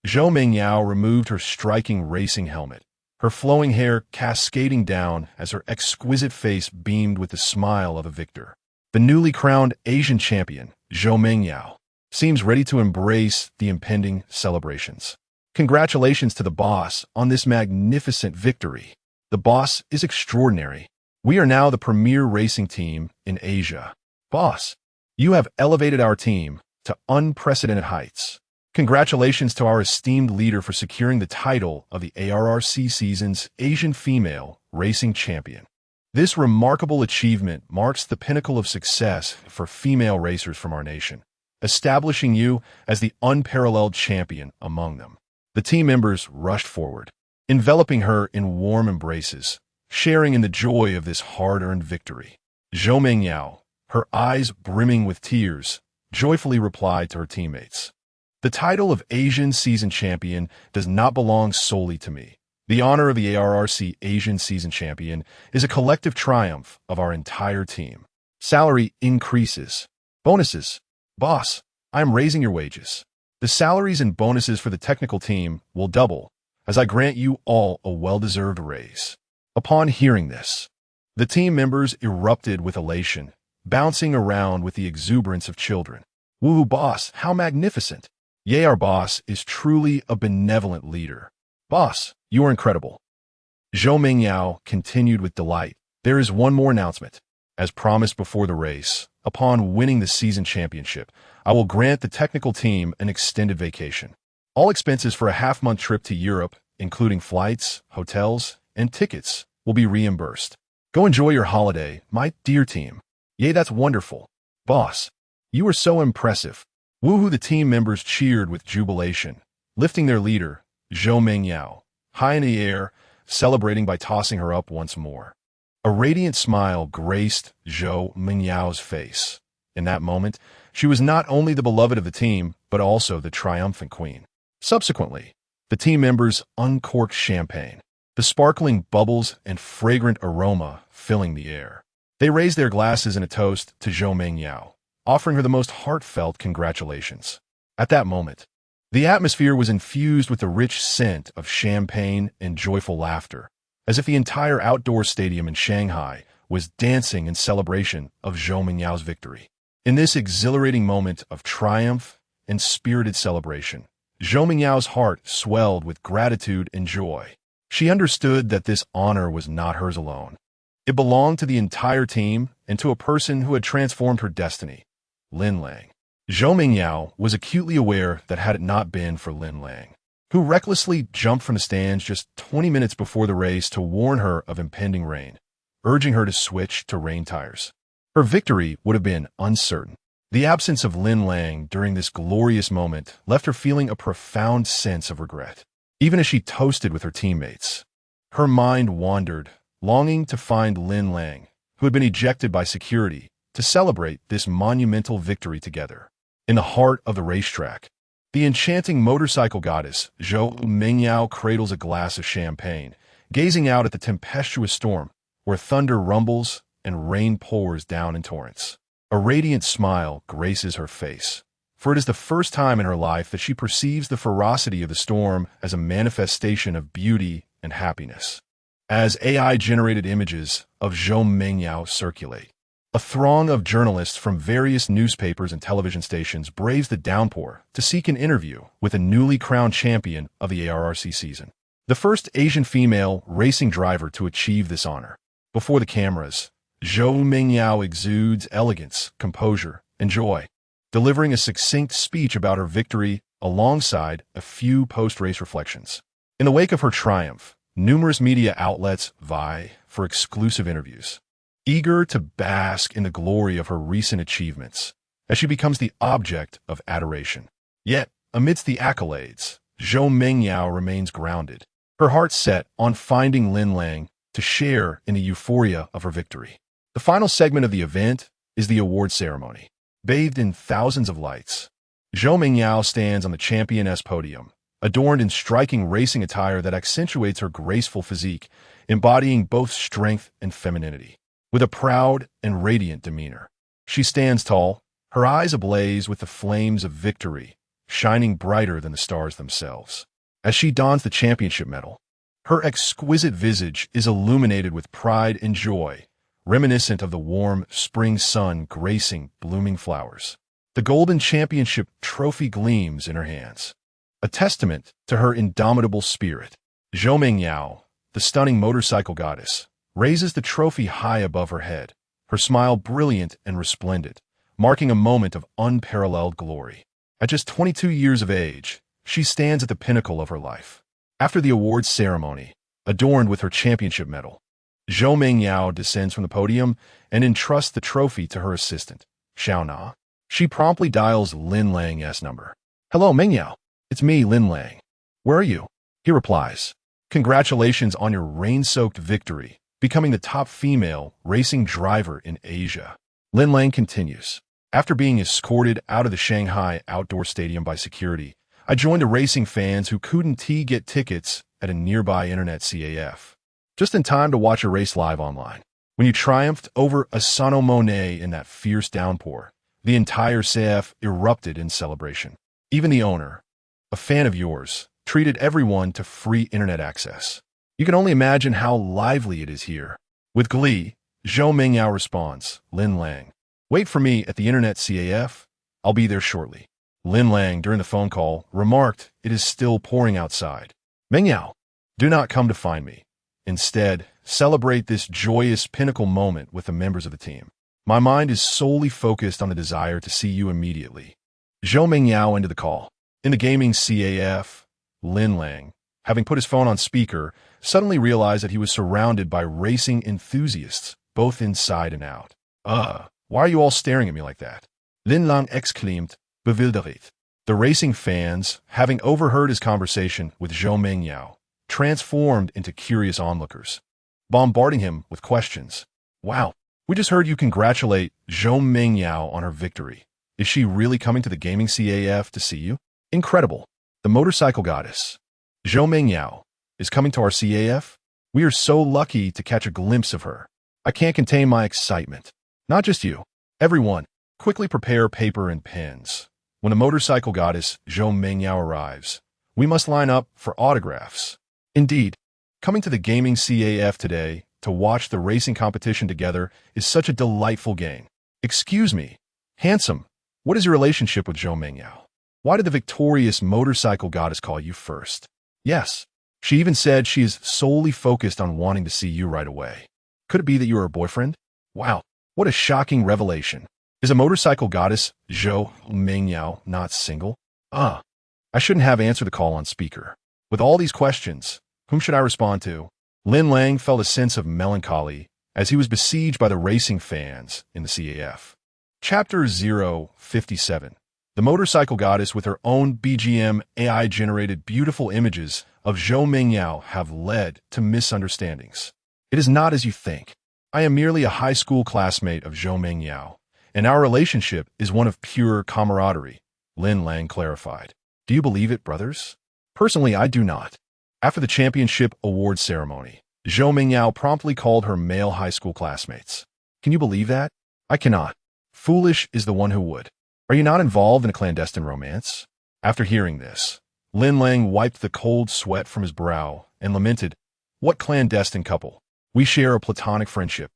Zhou Mengyao removed her striking racing helmet, her flowing hair cascading down as her exquisite face beamed with the smile of a victor. The newly crowned Asian champion, Zhou Mengyao, seems ready to embrace the impending celebrations. Congratulations to the boss on this magnificent victory. The boss is extraordinary. We are now the premier racing team in Asia. Boss, you have elevated our team to unprecedented heights. Congratulations to our esteemed leader for securing the title of the ARRC season's Asian Female Racing Champion. This remarkable achievement marks the pinnacle of success for female racers from our nation, establishing you as the unparalleled champion among them. The team members rushed forward, enveloping her in warm embraces, sharing in the joy of this hard-earned victory. Zhou Mengyao, her eyes brimming with tears, joyfully replied to her teammates, "The title of Asian Season Champion does not belong solely to me. The honor of the ARRC Asian Season Champion is a collective triumph of our entire team. Salary increases. Bonuses. Boss, I am raising your wages. The salaries and bonuses for the technical team will double, as I grant you all a well-deserved raise." Upon hearing this, the team members erupted with elation, bouncing around with the exuberance of children. Woohoo, boss, how magnificent! Yay, our boss is truly a benevolent leader. Boss, you are incredible. Zhou Mingyao continued with delight. There is one more announcement. As promised before the race, upon winning the season championship, I will grant the technical team an extended vacation. All expenses for a half-month trip to Europe, including flights, hotels, and tickets, will be reimbursed. Go enjoy your holiday, my dear team. Yay, that's wonderful. Boss, you are so impressive. Woohoo, the team members cheered with jubilation, lifting their leader, Zhou Mingyao, high in the air, celebrating by tossing her up once more. A radiant smile graced Zhou Mingyao's face. In that moment, she was not only the beloved of the team, but also the triumphant queen. Subsequently, the team members uncorked champagne, the sparkling bubbles and fragrant aroma filling the air. They raised their glasses in a toast to Zhou Mingyao, offering her the most heartfelt congratulations. At that moment, the atmosphere was infused with the rich scent of champagne and joyful laughter, as if the entire outdoor stadium in Shanghai was dancing in celebration of Zhou Mingyao's victory. In this exhilarating moment of triumph and spirited celebration, Zhou Mingyao's heart swelled with gratitude and joy. She understood that this honor was not hers alone. It belonged to the entire team and to a person who had transformed her destiny, Lin Lang. Zhou Mingyao was acutely aware that had it not been for Lin Lang, who recklessly jumped from the stands just 20 minutes before the race to warn her of impending rain, urging her to switch to rain tires, her victory would have been uncertain. The absence of Lin Lang during this glorious moment left her feeling a profound sense of regret. Even as she toasted with her teammates, her mind wandered, longing to find Lin Lang, who had been ejected by security, to celebrate this monumental victory together. In the heart of the racetrack, the enchanting motorcycle goddess, Zhou Mingyao, cradles a glass of champagne, gazing out at the tempestuous storm, where thunder rumbles and rain pours down in torrents. A radiant smile graces her face, for it is the first time in her life that she perceives the ferocity of the storm as a manifestation of beauty and happiness. As AI-generated images of Zhou Mingyao circulate, a throng of journalists from various newspapers and television stations braves the downpour to seek an interview with a newly crowned champion of the ARRC season, the first Asian female racing driver to achieve this honor. Before the cameras, Zhou Mingyao exudes elegance, composure, and joy, delivering a succinct speech about her victory alongside a few post-race reflections. In the wake of her triumph, numerous media outlets vie for exclusive interviews, eager to bask in the glory of her recent achievements, as she becomes the object of adoration. Yet, amidst the accolades, Zhou Mingyao remains grounded, her heart set on finding Lin Lang to share in the euphoria of her victory. The final segment of the event is the award ceremony. Bathed in thousands of lights, Zhou Mingyao stands on the championess podium, adorned in striking racing attire that accentuates her graceful physique, embodying both strength and femininity. With a proud and radiant demeanor, she stands tall, her eyes ablaze with the flames of victory, shining brighter than the stars themselves. As she dons the championship medal, her exquisite visage is illuminated with pride and joy, reminiscent of the warm spring sun gracing blooming flowers. The golden championship trophy gleams in her hands, a testament to her indomitable spirit. Zhou Mingyao, the stunning motorcycle goddess, raises the trophy high above her head, her smile brilliant and resplendent, marking a moment of unparalleled glory. At just 22 years of age, she stands at the pinnacle of her life. After the awards ceremony, adorned with her championship medal, Zhou Mingyao descends from the podium and entrusts the trophy to her assistant, Xiao Na. She promptly dials Lin Lang's number. "Hello, Mingyao. It's me, Lin Lang. Where are you?" He replies, "Congratulations on your rain-soaked victory, becoming the top female racing driver in Asia." Lin Lang continues, "After being escorted out of the Shanghai outdoor stadium by security, I joined the racing fans who couldn't get tickets at a nearby internet CAF, just in time to watch a race live online. When you triumphed over Asano Monet in that fierce downpour, the entire CAF erupted in celebration. Even the owner, a fan of yours, treated everyone to free internet access. You can only imagine how lively it is here." With glee, Zhou Mingyao responds, "Lin Lang, wait for me at the internet CAF. I'll be there shortly. Lin Lang, during the phone call, remarked, "It is still pouring outside. Mengyao, do not come to find me. Instead, celebrate this joyous pinnacle moment with the members of the team. My mind is solely focused on the desire to see you immediately." Zhou Mengyao ended the call. In the gaming CAF, Lin Lang, having put his phone on speaker, suddenly realized that he was surrounded by racing enthusiasts, both inside and out. Why are you all staring at me like that?" Lin Lang exclaimed, bewildert. The racing fans, having overheard his conversation with Zhou Mengyao, transformed into curious onlookers, bombarding him with questions. "Wow, we just heard you congratulate Zhou Mengyao on her victory. Is she really coming to the gaming CAF to see you? Incredible. The motorcycle goddess, Zhou Mengyao, is coming to our CAF? We are so lucky to catch a glimpse of her. I can't contain my excitement. Not just you. Everyone, quickly prepare paper and pens. When the motorcycle goddess Zhou Mengyao arrives, we must line up for autographs." Indeed, coming to the gaming CAF today to watch the racing competition together is such a delightful gain. "Excuse me, handsome, what is your relationship with Zhou Mengyao? Why did the victorious motorcycle goddess call you first?" "Yes, she even said she is solely focused on wanting to see you right away. Could it be that you are her boyfriend? Wow, what a shocking revelation. Is a motorcycle goddess Zhou Mengyao not single? I shouldn't have answered the call on speaker. With all these questions, whom should I respond to?" Lin Lang felt a sense of melancholy as he was besieged by the racing fans in the CAF. Chapter 057. The motorcycle goddess with her own BGM AI-generated beautiful images of Zhou Mengyao have led to misunderstandings. "It is not as you think. I am merely a high school classmate of Zhou Mengyao, and our relationship is one of pure camaraderie," Lin Lang clarified. "Do you believe it, brothers? Personally, I do not." After the championship award ceremony, Zhou Mengyao promptly called her male high school classmates. "Can you believe that? I cannot. Foolish is the one who would. Are you not involved in a clandestine romance?" After hearing this, Lin Lang wiped the cold sweat from his brow and lamented, "What clandestine couple? We share a platonic friendship.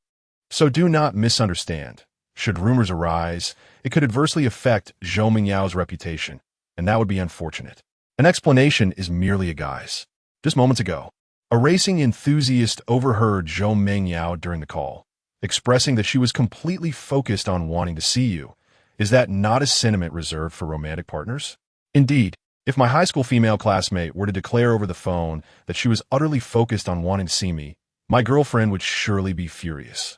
So do not misunderstand. Should rumors arise, it could adversely affect Zhou Mengyao's reputation, and that would be unfortunate. An explanation is merely a guise. Just moments ago, a racing enthusiast overheard Zhou Mengyao during the call, expressing that she was completely focused on wanting to see you. Is that not a sentiment reserved for romantic partners? Indeed, if my high school female classmate were to declare over the phone that she was utterly focused on wanting to see me, my girlfriend would surely be furious."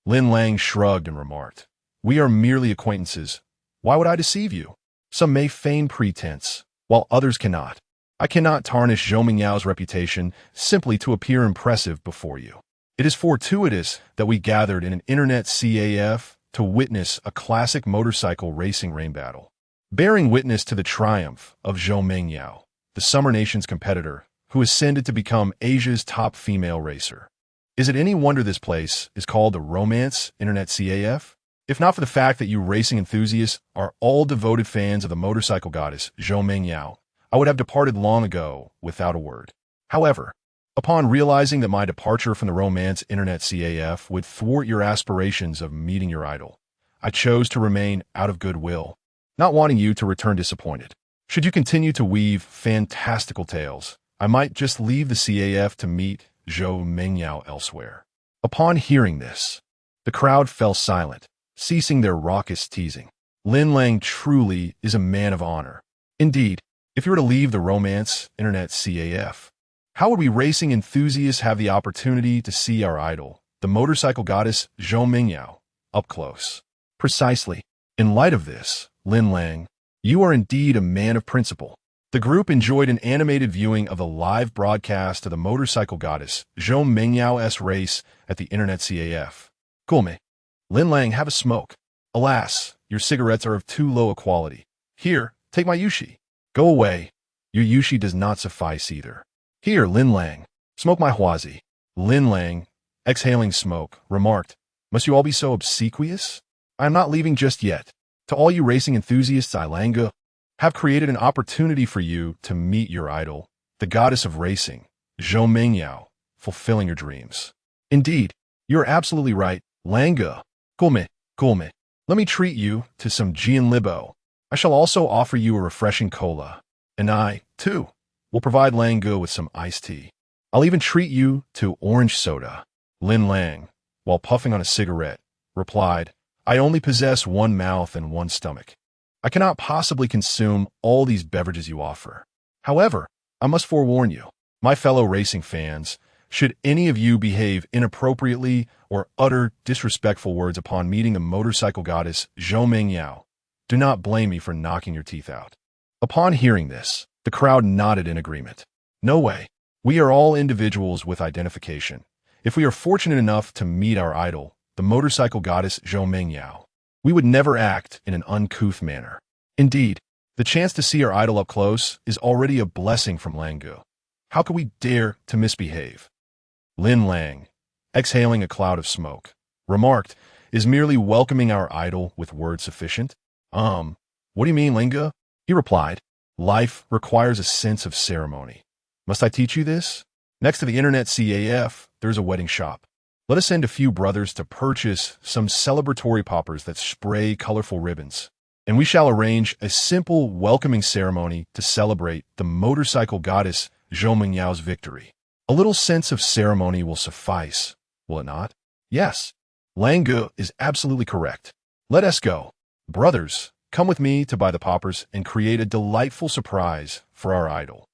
Lin Lang shrugged and remarked, "We are merely acquaintances. Why would I deceive you? Some may feign pretense, while others cannot. I cannot tarnish Zhou Mengyao's reputation simply to appear impressive before you. It is fortuitous that we gathered in an internet CAF to witness a classic motorcycle racing rain battle, bearing witness to the triumph of Zhou Mengyao, the Summer Nations competitor who ascended to become Asia's top female racer. Is it any wonder this place is called the Romance Internet CAF? If not for the fact that you racing enthusiasts are all devoted fans of the motorcycle goddess Zhou Mengyao, I would have departed long ago without a word. However, upon realizing that my departure from the Romance Internet CAF would thwart your aspirations of meeting your idol, I chose to remain out of goodwill, not wanting you to return disappointed. Should you continue to weave fantastical tales, I might just leave the CAF to meet Zhou Mengyao elsewhere." Upon hearing this, the crowd fell silent, ceasing their raucous teasing. Lin Lang truly is a man of honor. Indeed, if you were to leave the Romance Internet CAF, how would we racing enthusiasts have the opportunity to see our idol, the motorcycle goddess Zhou Mengyao, up close? Precisely. In light of this, Lin Lang, you are indeed a man of principle. The group enjoyed an animated viewing of a live broadcast of the motorcycle goddess Zhou Mengyao's race at the Internet CAF. "Cool. Lin Lang, have a smoke. Alas, your cigarettes are of too low a quality. Here, take my yushi. Go away. Your yushi does not suffice either. Here, Lin Lang, smoke my huazi." Lin Lang, exhaling smoke, remarked, "Must you all be so obsequious? I am not leaving just yet. To all you racing enthusiasts, I Langa, have created an opportunity for you to meet your idol, the goddess of racing, Zhou Mengyao, fulfilling your dreams." Indeed, you are absolutely right, Langa. Cool me. Let me treat you to some Jian Libo. I shall also offer you a refreshing cola, and I, too, will provide Lang with some iced tea. I'll even treat you to orange soda." Lin Lang, while puffing on a cigarette, replied, "I only possess one mouth and one stomach. I cannot possibly consume all these beverages you offer. However, I must forewarn you, my fellow racing fans, should any of you behave inappropriately or utter disrespectful words upon meeting the motorcycle goddess Zhou Mengyao, do not blame me for knocking your teeth out." Upon hearing this, the crowd nodded in agreement. "No way. We are all individuals with identification. If we are fortunate enough to meet our idol, the motorcycle goddess Zhou Mengyao, we would never act in an uncouth manner. Indeed, the chance to see our idol up close is already a blessing from Langu. How could we dare to misbehave?" Lin Lang, exhaling a cloud of smoke, remarked, "Is merely welcoming our idol with words sufficient?" What do you mean, Linga?" He replied, "Life requires a sense of ceremony. Must I teach you this? Next to the internet CAF, there's a wedding shop. Let us send a few brothers to purchase some celebratory poppers that spray colorful ribbons, and we shall arrange a simple welcoming ceremony to celebrate the motorcycle goddess Zhou Mengyao's victory. A little sense of ceremony will suffice, will it not?" "Yes, Langu is absolutely correct. Let us go. Brothers, come with me to buy the poppers and create a delightful surprise for our idol."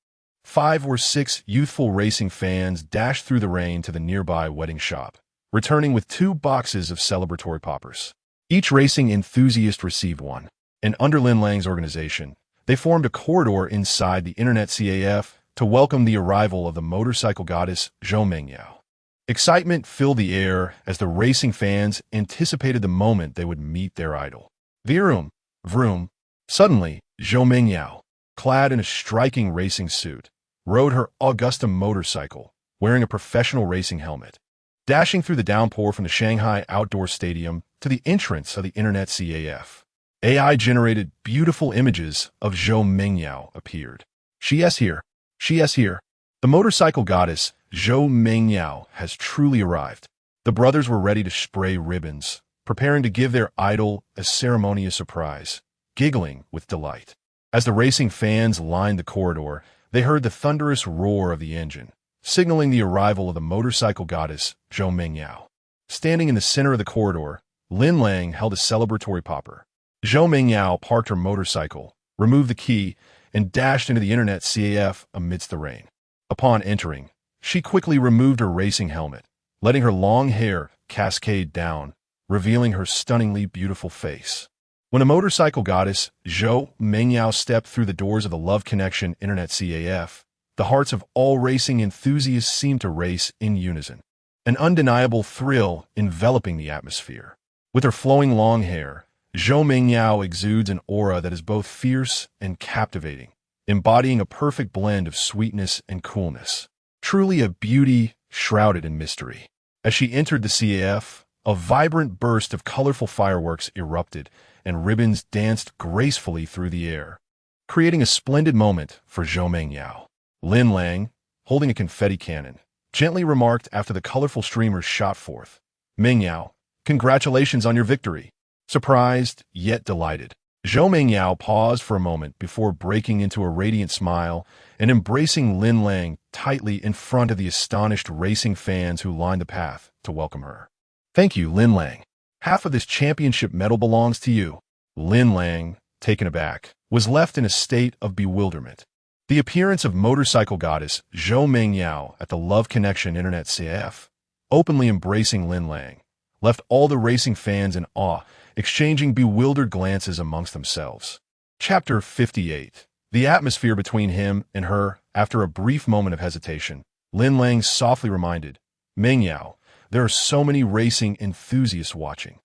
5 or 6 youthful racing fans dashed through the rain to the nearby wedding shop, returning with 2 boxes of celebratory poppers. Each racing enthusiast received one, and under Lin Lang's organization, they formed a corridor inside the internet CAF to welcome the arrival of the motorcycle goddess Zhou Mengyao. Excitement filled the air as the racing fans anticipated the moment they would meet their idol. Vroom, vroom. Suddenly, Zhou Mengyao, clad in a striking racing suit, rode her Augusta motorcycle, wearing a professional racing helmet, dashing through the downpour from the Shanghai Outdoor Stadium to the entrance of the internet CAF. AI-generated beautiful images of Zhou Mengyao appeared. "She is here. She is here. The motorcycle goddess Zhou Mengyao has truly arrived." The brothers were ready to spray ribbons, preparing to give their idol a ceremonious surprise, giggling with delight. As the racing fans lined the corridor, they heard the thunderous roar of the engine, signaling the arrival of the motorcycle goddess Zhou Mengyao. Standing in the center of the corridor, Lin Lang held a celebratory popper. Zhou Mengyao parked her motorcycle, removed the key, and dashed into the internet CAF amidst the rain. Upon entering, she quickly removed her racing helmet, letting her long hair cascade down, revealing her stunningly beautiful face. When the motorcycle goddess Zhou Mengyao stepped through the doors of the Love Connection internet CAF, the hearts of all racing enthusiasts seemed to race in unison, an undeniable thrill enveloping the atmosphere. With her flowing long hair, Zhou Mengyao exudes an aura that is both fierce and captivating, embodying a perfect blend of sweetness and coolness. Truly a beauty shrouded in mystery. As she entered the CAF, a vibrant burst of colorful fireworks erupted, and ribbons danced gracefully through the air, creating a splendid moment for Zhou Mengyao. Lin Lang, holding a confetti cannon, gently remarked after the colorful streamers shot forth, "Mengyao, congratulations on your victory." Surprised, yet delighted, Zhou Mengyao paused for a moment before breaking into a radiant smile and embracing Lin Lang tightly in front of the astonished racing fans who lined the path to welcome her. "Thank you, Lin Lang. Half of this championship medal belongs to you." Lin Lang, taken aback, was left in a state of bewilderment. The appearance of motorcycle goddess Zhou Mengyao at the Love Connection internet CAF, openly embracing Lin Lang, left all the racing fans in awe, exchanging bewildered glances amongst themselves. Chapter 58. The atmosphere between him and her. After a brief moment of hesitation, Lin Lang softly reminded, "Mengyao, there are so many racing enthusiasts watching.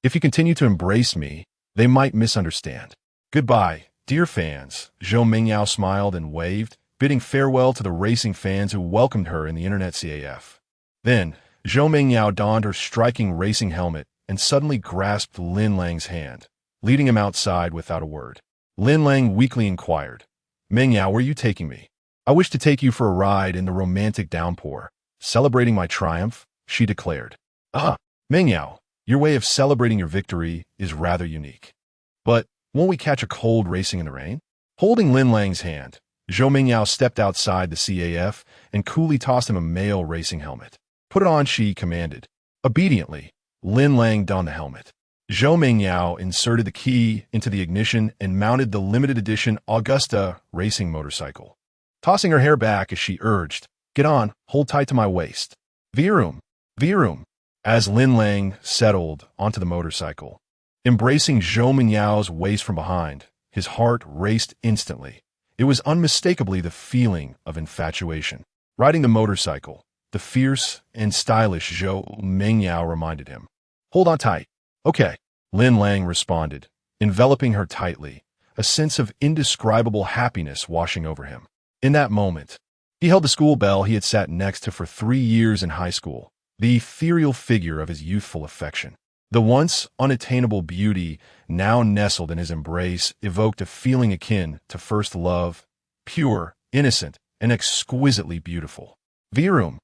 If you continue to embrace me, they might misunderstand." "Goodbye, dear fans." Zhou Mengyao smiled and waved, bidding farewell to the racing fans who welcomed her in the internet CAF. Then, Zhou Mengyao donned her striking racing helmet and suddenly grasped Lin Lang's hand, leading him outside without a word. Lin Lang weakly inquired, "Mengyao, where are you taking me?" "I wish to take you for a ride in the romantic downpour, celebrating my triumph," she declared. "Ah, Mengyao, your way of celebrating your victory is rather unique. But Won't we catch a cold racing in the rain? Holding Lin Lang's hand, Zhou Mingyao stepped outside the CAF and coolly tossed him a male racing helmet. Put it on, she commanded. Obediently, Lin Lang donned the helmet. Zhou Mingyao inserted the key into the ignition and mounted the limited edition Augusta racing motorcycle. Tossing her hair back as she urged, "Get on, hold tight to my waist." Virum, Virum, as Lin Lang settled onto the motorcycle. Embracing Zhou Mingyao's waist from behind, his heart raced instantly. It was unmistakably the feeling of infatuation. Riding the motorcycle, the fierce and stylish Zhou Mingyao reminded him. "Hold on tight." "Okay," Lin Lang responded, enveloping her tightly, a sense of indescribable happiness washing over him. In that moment, he held the school belle he had sat next to for 3 years in high school, the ethereal figure of his youthful affection. The once unattainable beauty now nestled in his embrace evoked a feeling akin to first love, pure, innocent, and exquisitely beautiful. Virum,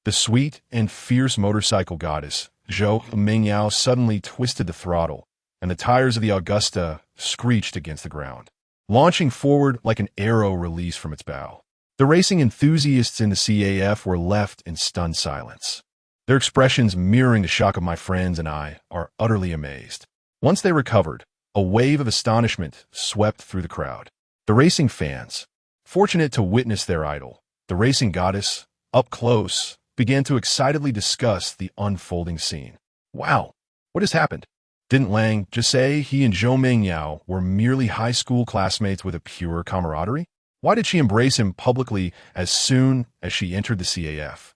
the sweet and fierce motorcycle goddess, Zhou Mingyao suddenly twisted the throttle, and the tires of the Augusta screeched against the ground, launching forward like an arrow released from its bow. The racing enthusiasts in the CAF were left in stunned silence. Their expressions mirroring the shock of my friends and I are utterly amazed. Once they recovered, a wave of astonishment swept through the crowd. The racing fans, fortunate to witness their idol, the racing goddess, up close, began to excitedly discuss the unfolding scene. "Wow, what has happened? Didn't Lang just say he and Zhou Mingyao were merely high school classmates with a pure camaraderie? Why did she embrace him publicly as soon as she entered the CAF?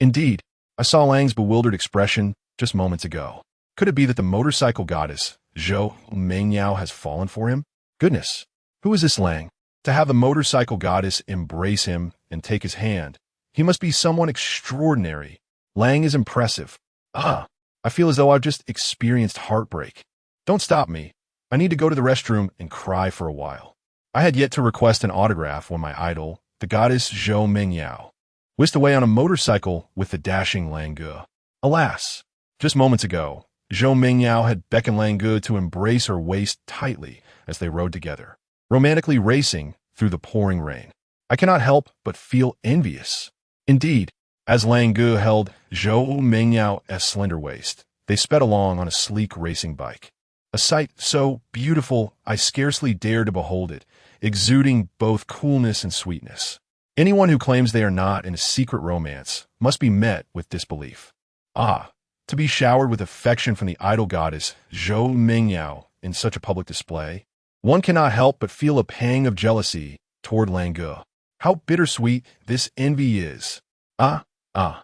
Indeed, I saw Lang's bewildered expression just moments ago. Could it be that the motorcycle goddess, Zhou Mingyao, has fallen for him? Goodness, who is this Lang? To have the motorcycle goddess embrace him and take his hand, he must be someone extraordinary. Lang is impressive. I feel as though I've just experienced heartbreak. Don't stop me. I need to go to the restroom and cry for a while." I had yet to request an autograph when my idol, the goddess Zhou Mingyao, whisked away on a motorcycle with the dashing Lang Ge. Alas, just moments ago, Zhou Mingyao had beckoned Lang Ge to embrace her waist tightly as they rode together, romantically racing through the pouring rain. I cannot help but feel envious. Indeed, as Lang Ge held Zhou Mingyao's slender waist, they sped along on a sleek racing bike. A sight so beautiful I scarcely dare to behold it, exuding both coolness and sweetness. Anyone who claims they are not in a secret romance must be met with disbelief. To be showered with affection from the idol goddess Zhou Mingyao in such a public display, one cannot help but feel a pang of jealousy toward Lang Ge. How bittersweet this envy is. Zhou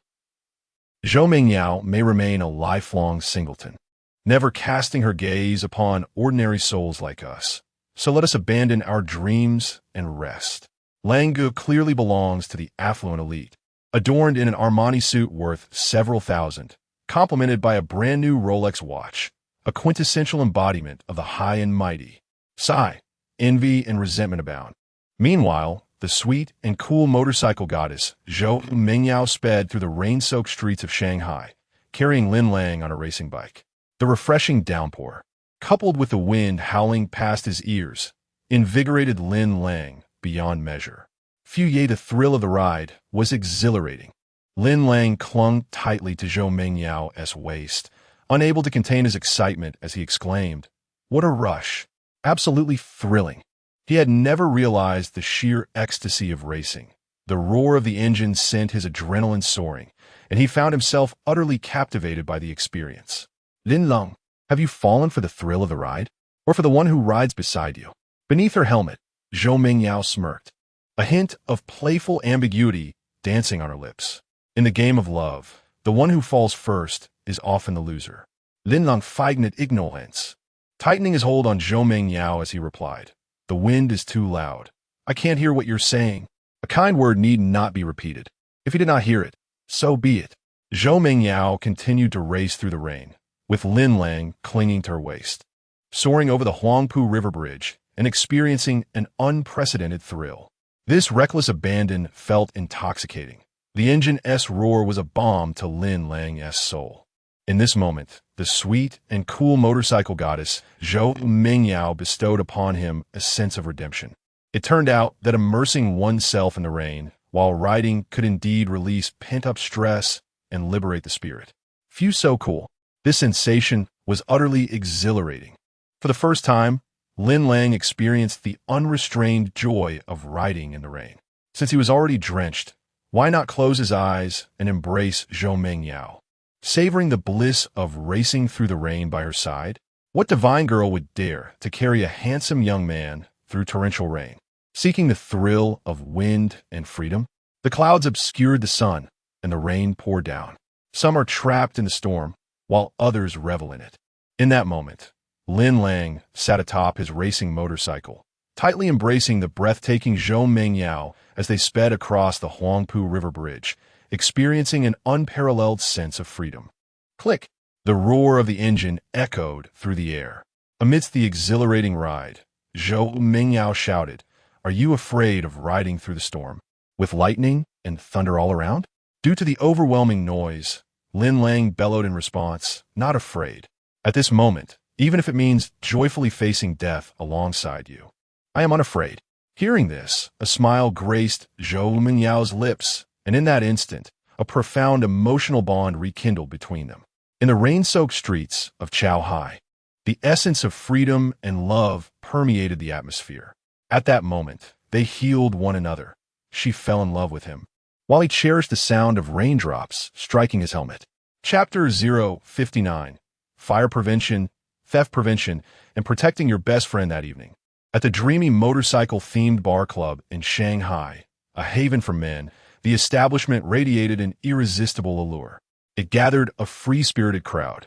Mingyao may remain a lifelong singleton, never casting her gaze upon ordinary souls like us. So let us abandon our dreams and rest. Lang Ge clearly belongs to the affluent elite, adorned in an Armani suit worth several thousand, complemented by a brand new Rolex watch, a quintessential embodiment of the high and mighty. Sigh, envy and resentment abound. Meanwhile, the sweet and cool motorcycle goddess Zhou Mingyao sped through the rain-soaked streets of Shanghai, carrying Lin Lang on a racing bike. The refreshing downpour, coupled with the wind howling past his ears, invigorated Lin Lang beyond measure. The thrill of the ride was exhilarating. Lin Lang clung tightly to Zhou Mingyao's waist, unable to contain his excitement as he exclaimed, "What a rush! Absolutely thrilling." He had never realized the sheer ecstasy of racing. The roar of the engine sent his adrenaline soaring, and he found himself utterly captivated by the experience. "Lin Lang, have you fallen for the thrill of the ride? Or for the one who rides beside you?" Beneath her helmet, Zhou Mingyao smirked, a hint of playful ambiguity dancing on her lips. In the game of love, the one who falls first is often the loser. Lin Lang feignet ignorance, tightening his hold on Zhou Mingyao as he replied, "The wind is too loud. I can't hear what you're saying." A kind word need not be repeated. If he did not hear it, so be it. Zhou Mingyao continued to race through the rain, with Lin Lang clinging to her waist, soaring over the Huangpu River Bridge and experiencing an unprecedented thrill. This reckless abandon felt intoxicating. The engine's roar was a balm to Lin Lang's soul. In this moment, the sweet and cool motorcycle goddess Zhou Mingyao bestowed upon him a sense of redemption. It turned out that immersing oneself in the rain while riding could indeed release pent-up stress and liberate the spirit. Phew, so cool. This sensation was utterly exhilarating. For the first time, Lin Lang experienced the unrestrained joy of riding in the rain. Since he was already drenched, why not close his eyes and embrace Zhou Mingyao? Savoring the bliss of racing through the rain by her side? What divine girl would dare to carry a handsome young man through torrential rain, seeking the thrill of wind and freedom? The clouds obscured the sun, and the rain poured down. Some are trapped in the storm, while others revel in it. In that moment, Lin Lang sat atop his racing motorcycle, tightly embracing the breathtaking Zhou Mingyao as they sped across the Huangpu River Bridge, experiencing an unparalleled sense of freedom. Click! The roar of the engine echoed through the air. Amidst the exhilarating ride, Zhou Mingyao shouted, "Are you afraid of riding through the storm, with lightning and thunder all around?" Due to the overwhelming noise, Lin Lang bellowed in response, "Not afraid. At this moment, even if it means joyfully facing death alongside you, I am unafraid." Hearing this, a smile graced Zhou Mingyao's lips, and in that instant, a profound emotional bond rekindled between them. In the rain-soaked streets of Chaohai, the essence of freedom and love permeated the atmosphere. At that moment, they healed one another. She fell in love with him, while he cherished the sound of raindrops striking his helmet. Chapter 059: Fire Prevention, Theft Prevention, and Protecting Your Best Friend that evening. At the dreamy motorcycle-themed bar club in Shanghai, a haven for men, the establishment radiated an irresistible allure. It gathered a free-spirited crowd,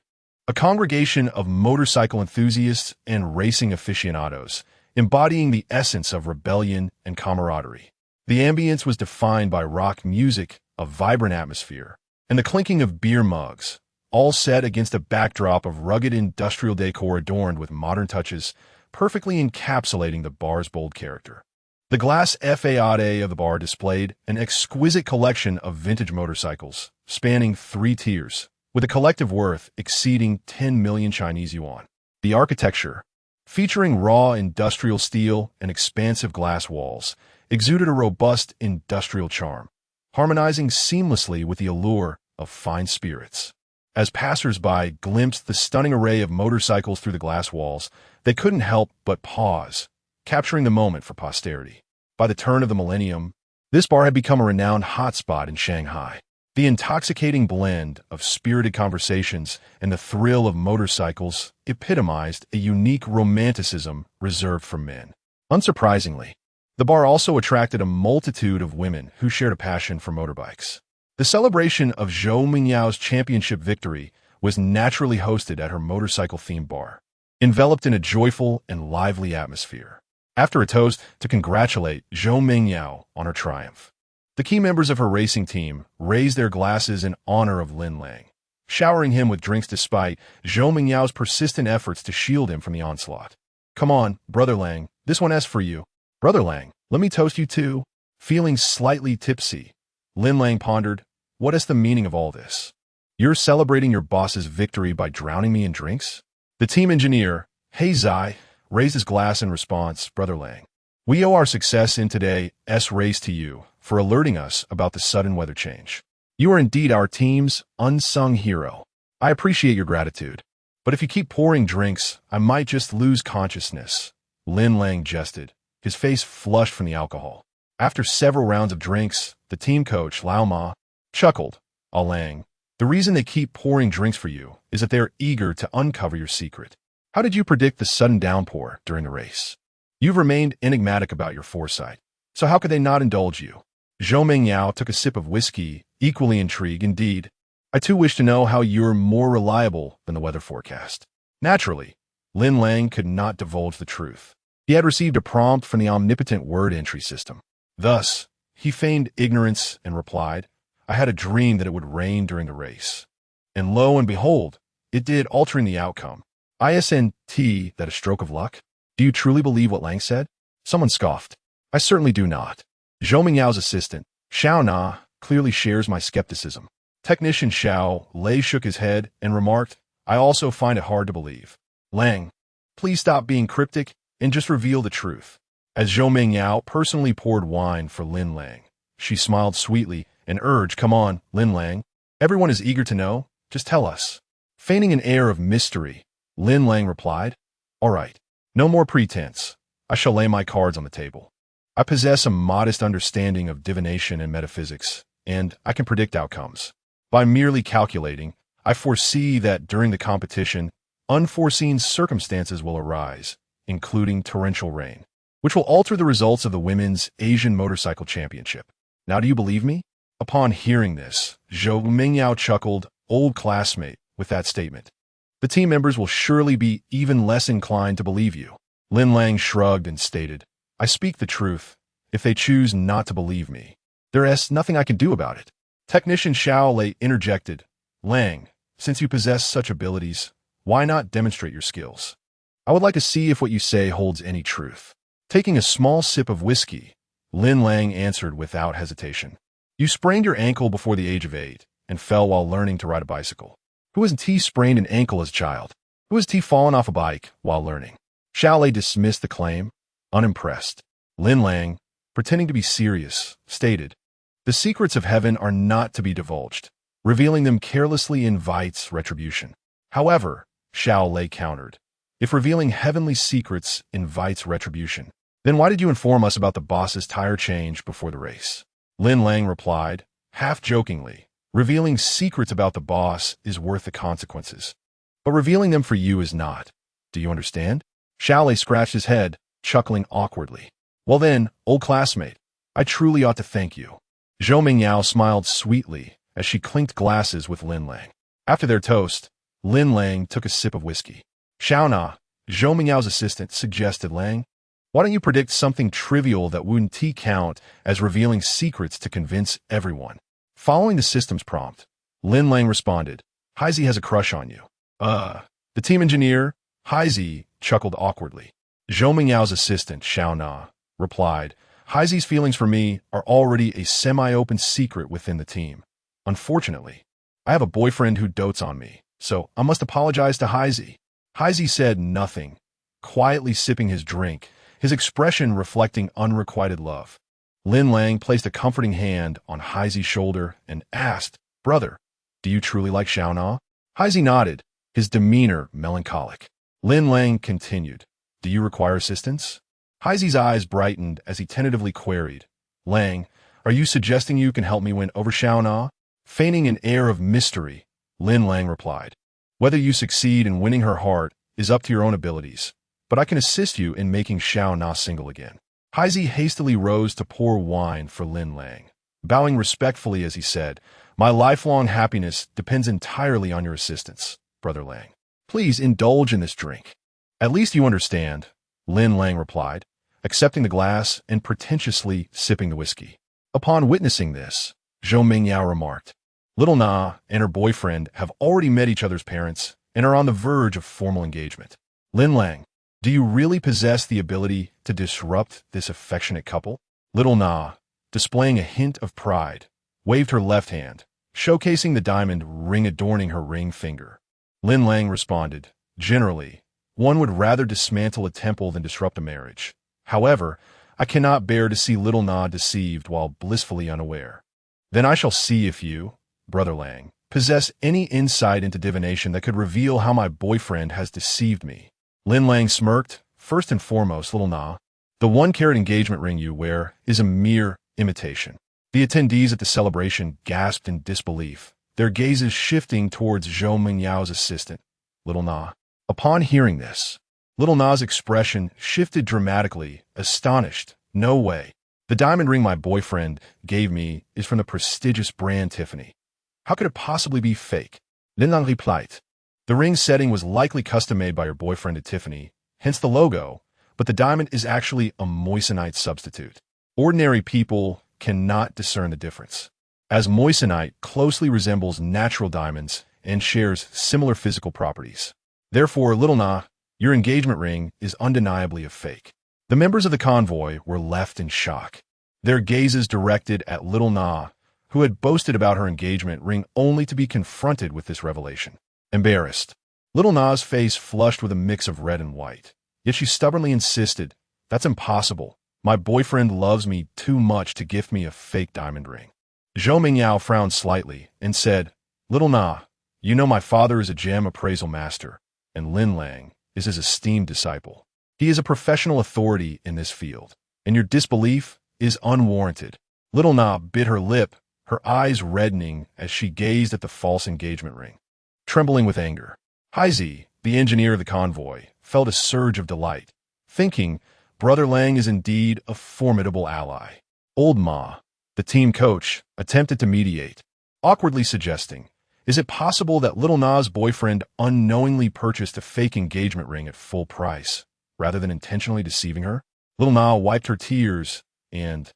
a congregation of motorcycle enthusiasts and racing aficionados, embodying the essence of rebellion and camaraderie. The ambience was defined by rock music, a vibrant atmosphere, and the clinking of beer mugs, all set against a backdrop of rugged industrial decor adorned with modern touches, perfectly encapsulating the bar's bold character. The glass façade of the bar displayed an exquisite collection of vintage motorcycles, spanning 3 tiers, with a collective worth exceeding 10 million Chinese yuan. The architecture, featuring raw industrial steel and expansive glass walls, exuded a robust industrial charm, harmonizing seamlessly with the allure of fine spirits. As passers-by glimpsed the stunning array of motorcycles through the glass walls, they couldn't help but pause, capturing the moment for posterity. By the turn of the millennium, this bar had become a renowned hotspot in Shanghai. The intoxicating blend of spirited conversations and the thrill of motorcycles epitomized a unique romanticism reserved for men. Unsurprisingly, the bar also attracted a multitude of women who shared a passion for motorbikes. The celebration of Zhou Mingyao's championship victory was naturally hosted at her motorcycle-themed bar, enveloped in a joyful and lively atmosphere. After a toast to congratulate Zhou Mingyao on her triumph, the key members of her racing team raised their glasses in honor of Lin Lang, showering him with drinks despite Zhou Mingyao's persistent efforts to shield him from the onslaught. "Come on, Brother Lang, this one is for you." "Brother Lang, let me toast you too." Feeling slightly tipsy, Lin Lang pondered, "What is the meaning of all this? You're celebrating your boss's victory by drowning me in drinks?" The team engineer, He Zai, raised his glass in response. "Brother Lang, we owe our success in today's race to you for alerting us about the sudden weather change. You are indeed our team's unsung hero. I appreciate your gratitude, but if you keep pouring drinks, I might just lose consciousness." Lin Lang jested, his face flushed from the alcohol. After several rounds of drinks, the team coach, Lao Ma, chuckled. "Ah Lang, the reason they keep pouring drinks for you is that they are eager to uncover your secret. How did you predict the sudden downpour during the race? You've remained enigmatic about your foresight, so how could they not indulge you?" Zhou Mingyao took a sip of whiskey, equally intrigued. "Indeed, I too wish to know how you're more reliable than the weather forecast." Naturally, Lin Lang could not divulge the truth. He had received a prompt from the omnipotent word entry system. Thus, he feigned ignorance and replied, "I had a dream that it would rain during the race. And lo and behold, it did, altering the outcome. Isn't that a stroke of luck? Do you truly believe what Lang said?" Someone scoffed. "I certainly do not. Zhou Mingyao's assistant, Xiao Na, clearly shares my skepticism." Technician Xiao Lei shook his head and remarked, I also find it hard to believe. Lang, please stop being cryptic and just reveal the truth. As Zhou Mingyao personally poured wine for Lin Lang, she smiled sweetly and urged, come on, Lin Lang. Everyone is eager to know. Just tell us. Feigning an air of mystery, Lin Lang replied, all right, no more pretense. I shall lay my cards on the table. I possess a modest understanding of divination and metaphysics, and I can predict outcomes. By merely calculating, I foresee that during the competition, unforeseen circumstances will arise, including torrential rain, which will alter the results of the Women's Asian Motorcycle Championship. Now do you believe me? Upon hearing this, Zhou Mingyao chuckled, old classmate, with that statement. The team members will surely be even less inclined to believe you. Lin Lang shrugged and stated, I speak the truth. If they choose not to believe me, there is nothing I can do about it. Technician Xiao Lei interjected, Lang, since you possess such abilities, why not demonstrate your skills? I would like to see if what you say holds any truth. Taking a small sip of whiskey, Lin Lang answered without hesitation. You sprained your ankle before the age of 8 and fell while learning to ride a bicycle. Who hasn't sprained an ankle as a child? Who has fallen off a bike while learning? Xiao Lei dismissed the claim, unimpressed. Lin Lang, pretending to be serious, stated, the secrets of heaven are not to be divulged. Revealing them carelessly invites retribution. However, Xiao Lei countered, if revealing heavenly secrets invites retribution, then why did you inform us about the boss's tire change before the race? Lin Lang replied, half-jokingly, revealing secrets about the boss is worth the consequences. But revealing them for you is not. Do you understand? Xiao Lei scratched his head, chuckling awkwardly. Well then, old classmate, I truly ought to thank you. Zhou Mingyao smiled sweetly as she clinked glasses with Lin Lang. After their toast, Lin Lang took a sip of whiskey. Xiao Na, Zhou Mingyao's assistant, suggested, Lang, why don't you predict something trivial that wouldn't count as revealing secrets to convince everyone? Following the system's prompt, Lin Lang responded, Heisey has a crush on you. The team engineer, Heisey, chuckled awkwardly. Zhou Mingyao's assistant, Xiao Na, replied, Heisey's feelings for me are already a semi-open secret within the team. Unfortunately, I have a boyfriend who dotes on me, so I must apologize to Heisey. Heisey said nothing, quietly sipping his drink, his expression reflecting unrequited love. Lin Lang placed a comforting hand on Heisey's shoulder and asked, Brother, do you truly like Xiao Na? Heisey nodded, his demeanor melancholic. Lin Lang continued, Do you require assistance? Heisey's eyes brightened as he tentatively queried, Lang, are you suggesting you can help me win over Xiao Na? Feigning an air of mystery, Lin Lang replied, Whether you succeed in winning her heart is up to your own abilities, but I can assist you in making Xiao Na single again. Heisey hastily rose to pour wine for Lin Lang, bowing respectfully as he said, My lifelong happiness depends entirely on your assistance, Brother Lang. Please indulge in this drink. At least you understand, Lin Lang replied, accepting the glass and pretentiously sipping the whiskey. Upon witnessing this, Zhou Mingyao remarked, Little Na and her boyfriend have already met each other's parents and are on the verge of formal engagement. Lin Lang, do you really possess the ability to disrupt this affectionate couple? Little Na, displaying a hint of pride, waved her left hand, showcasing the diamond ring adorning her ring finger. Lin Lang responded, Generally, one would rather dismantle a temple than disrupt a marriage. However, I cannot bear to see Little Na deceived while blissfully unaware. Then I shall see if you, Brother Lang, possess any insight into divination that could reveal how my boyfriend has deceived me. Lin Lang smirked. First and foremost, Little Na, the 1-carat engagement ring you wear is a mere imitation. The attendees at the celebration gasped in disbelief, their gazes shifting towards Zhou Mingyao's assistant, Little Na. Upon hearing this, Little Na's expression shifted dramatically, astonished. No way. The diamond ring my boyfriend gave me is from the prestigious brand Tiffany. How could it possibly be fake? Lin Lang replied, The ring setting was likely custom-made by your boyfriend at Tiffany, hence the logo, but the diamond is actually a moissanite substitute. Ordinary people cannot discern the difference, as moissanite closely resembles natural diamonds and shares similar physical properties. Therefore, Little Na, your engagement ring is undeniably a fake. The members of the convoy were left in shock, their gazes directed at Little Na, who had boasted about her engagement ring only to be confronted with this revelation. Embarrassed, Little Na's face flushed with a mix of red and white. Yet she stubbornly insisted, "That's impossible. My boyfriend loves me too much to gift me a fake diamond ring." Zhou Mingyao frowned slightly and said, "Little Na, you know my father is a gem appraisal master, and Lin Lang is his esteemed disciple. He is a professional authority in this field, and your disbelief is unwarranted." Little Na bit her lip, her eyes reddening as she gazed at the false engagement ring. Trembling with anger, Haizi, the engineer of the convoy, felt a surge of delight, thinking, Brother Lang is indeed a formidable ally. Old Ma, the team coach, attempted to mediate, awkwardly suggesting, "Is it possible that Little Na's boyfriend unknowingly purchased a fake engagement ring at full price, rather than intentionally deceiving her?" Little Na wiped her tears and,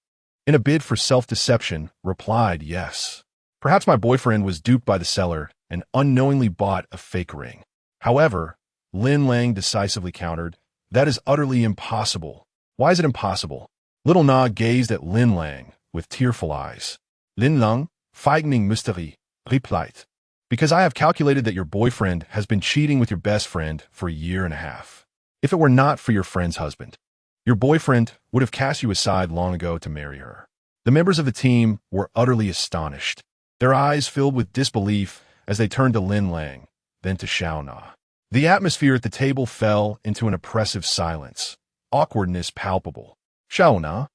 in a bid for self-deception, replied, "Yes. Perhaps my boyfriend was duped by the seller and unknowingly bought a fake ring." However, Lin Lang decisively countered, "That is utterly impossible." "Why is it impossible?" Little Na gazed at Lin Lang with tearful eyes. Lin Lang, feigning mystery, replied, "Because I have calculated that your boyfriend has been cheating with your best friend for a year and a half. If it were not for your friend's husband, your boyfriend would have cast you aside long ago to marry her." The members of the team were utterly astonished, their eyes filled with disbelief as they turned to Lin Lang, then to Xiao Na. The atmosphere at the table fell into an oppressive silence, awkwardness palpable. Xiao Na,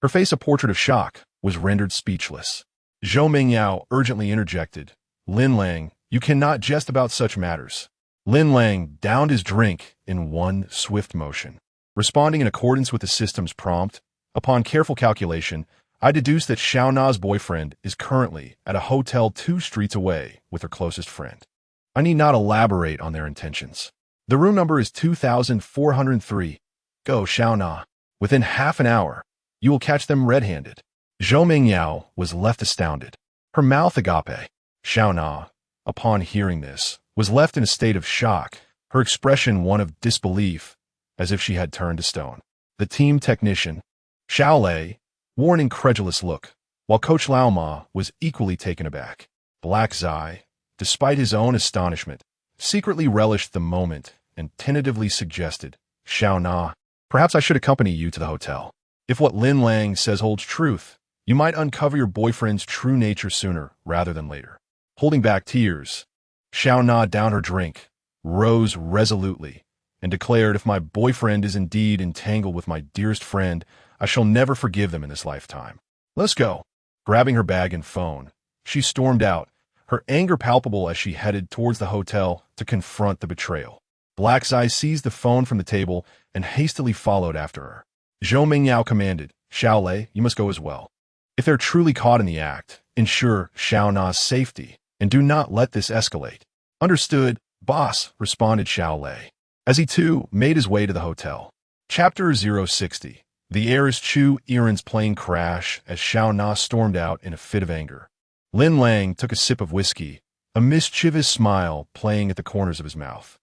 her face a portrait of shock, was rendered speechless. Zhou Mingyao urgently interjected, "Lin Lang, you cannot jest about such matters." Lin Lang downed his drink in one swift motion. Responding in accordance with the system's prompt, upon careful calculation, I deduced that Xiao Na's boyfriend is currently at a hotel 2 streets away with her closest friend. I need not elaborate on their intentions. The room number is 2403. Go, Xiao Na. Within half an hour, you will catch them red-handed. Zhou Mingyao was left astounded, her mouth agape. Xiao Na, upon hearing this, was left in a state of shock, her expression one of disbelief, as if she had turned to stone. The team technician, Xiao Lei, wore an incredulous look, while Coach Lao Ma was equally taken aback. Black Zai, despite his own astonishment, secretly relished the moment and tentatively suggested, "Xiao Na, perhaps I should accompany you to the hotel. If what Lin Lang says holds truth, you might uncover your boyfriend's true nature sooner rather than later." Holding back tears, Xiao Na downed her drink, rose resolutely, and declared, "If my boyfriend is indeed entangled with my dearest friend, I shall never forgive them in this lifetime. Let's go." Grabbing her bag and phone, she stormed out, her anger palpable as she headed towards the hotel to confront the betrayal. Black's Eye seized the phone from the table and hastily followed after her. Zhou Mingyao commanded, "Xiao Lei, you must go as well. If they're truly caught in the act, ensure Xiao Na's safety, and do not let this escalate." "Understood, boss," responded Xiao Lei, as he too made his way to the hotel. Chapter 060. The heiress Chu Iran's plane crash as Xiao Na stormed out in a fit of anger. Lin Lang took a sip of whiskey, a mischievous smile playing at the corners of his mouth.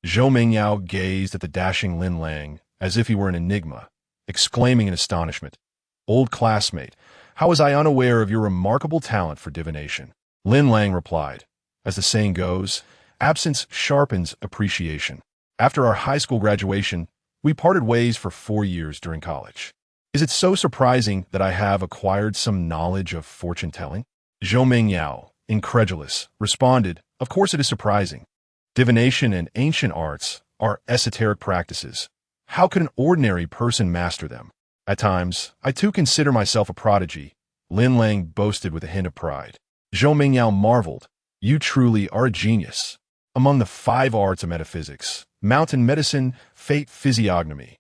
Zhou Mingyao gazed at the dashing Lin Lang as if he were an enigma, exclaiming in astonishment, "Old classmate, how was I unaware of your remarkable talent for divination?" Lin Lang replied, "As the saying goes, absence sharpens appreciation. After our high school graduation, we parted ways for 4 years during college. Is it so surprising that I have acquired some knowledge of fortune-telling?" Zhou Mingyao, incredulous, responded, "Of course it is surprising. Divination and ancient arts are esoteric practices. How could an ordinary person master them? At times, I too consider myself a prodigy," Lin Lang boasted with a hint of pride. Zhou Mingyao marveled, "You truly are a genius. Among the 5 arts of metaphysics, mountain medicine, fate physiognomy,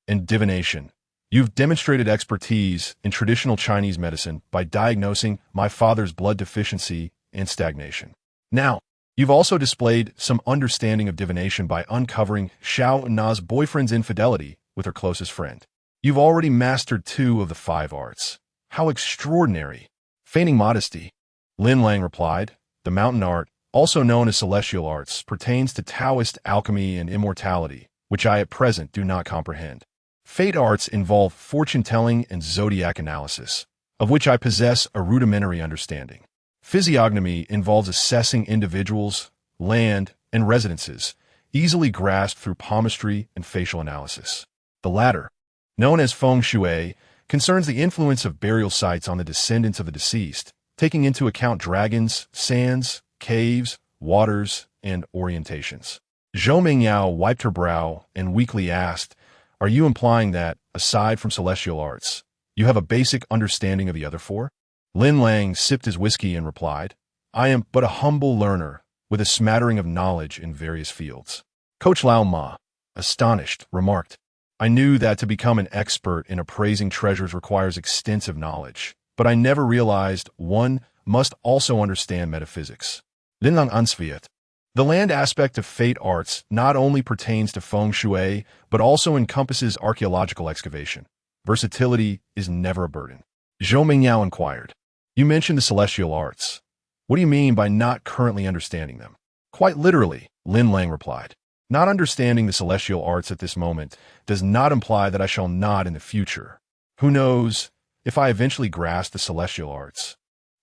and divination, you've demonstrated expertise in traditional Chinese medicine by diagnosing my father's blood deficiency and stagnation. Now, you've also displayed some understanding of divination by uncovering Xiao Na's boyfriend's infidelity with her closest friend. You've already mastered 2 of the 5 arts. How extraordinary!" Feigning modesty, Lin Lang replied, "The mountain art, also known as celestial arts, pertains to Taoist alchemy and immortality, which I at present do not comprehend. Fate arts involve fortune-telling and zodiac analysis. of which I possess a rudimentary understanding. Physiognomy involves assessing individuals, land, and residences, easily grasped through palmistry and facial analysis. The latter, known as feng shui, concerns the influence of burial sites on the descendants of the deceased, taking into account dragons, sands, caves, waters, and orientations. Zhou Mingyao wiped her brow and weakly asked, "Are you implying that, aside from celestial arts, you have a basic understanding of the other four?" Lin Lang sipped his whiskey and replied, "I am but a humble learner, with a smattering of knowledge in various fields." Coach Lao Ma, astonished, remarked, "I knew that to become an expert in appraising treasures requires extensive knowledge, but I never realized one must also understand metaphysics." Lin Lang ansviet. The land aspect of fate arts not only pertains to feng shui, but also encompasses archaeological excavation. Versatility is never a burden. Zhou Mingyao inquired, "You mentioned the celestial arts. What do you mean by not currently understanding them?" "Quite literally," Lin Lang replied. "Not understanding the celestial arts at this moment does not imply that I shall not in the future. Who knows, if I eventually grasp the celestial arts,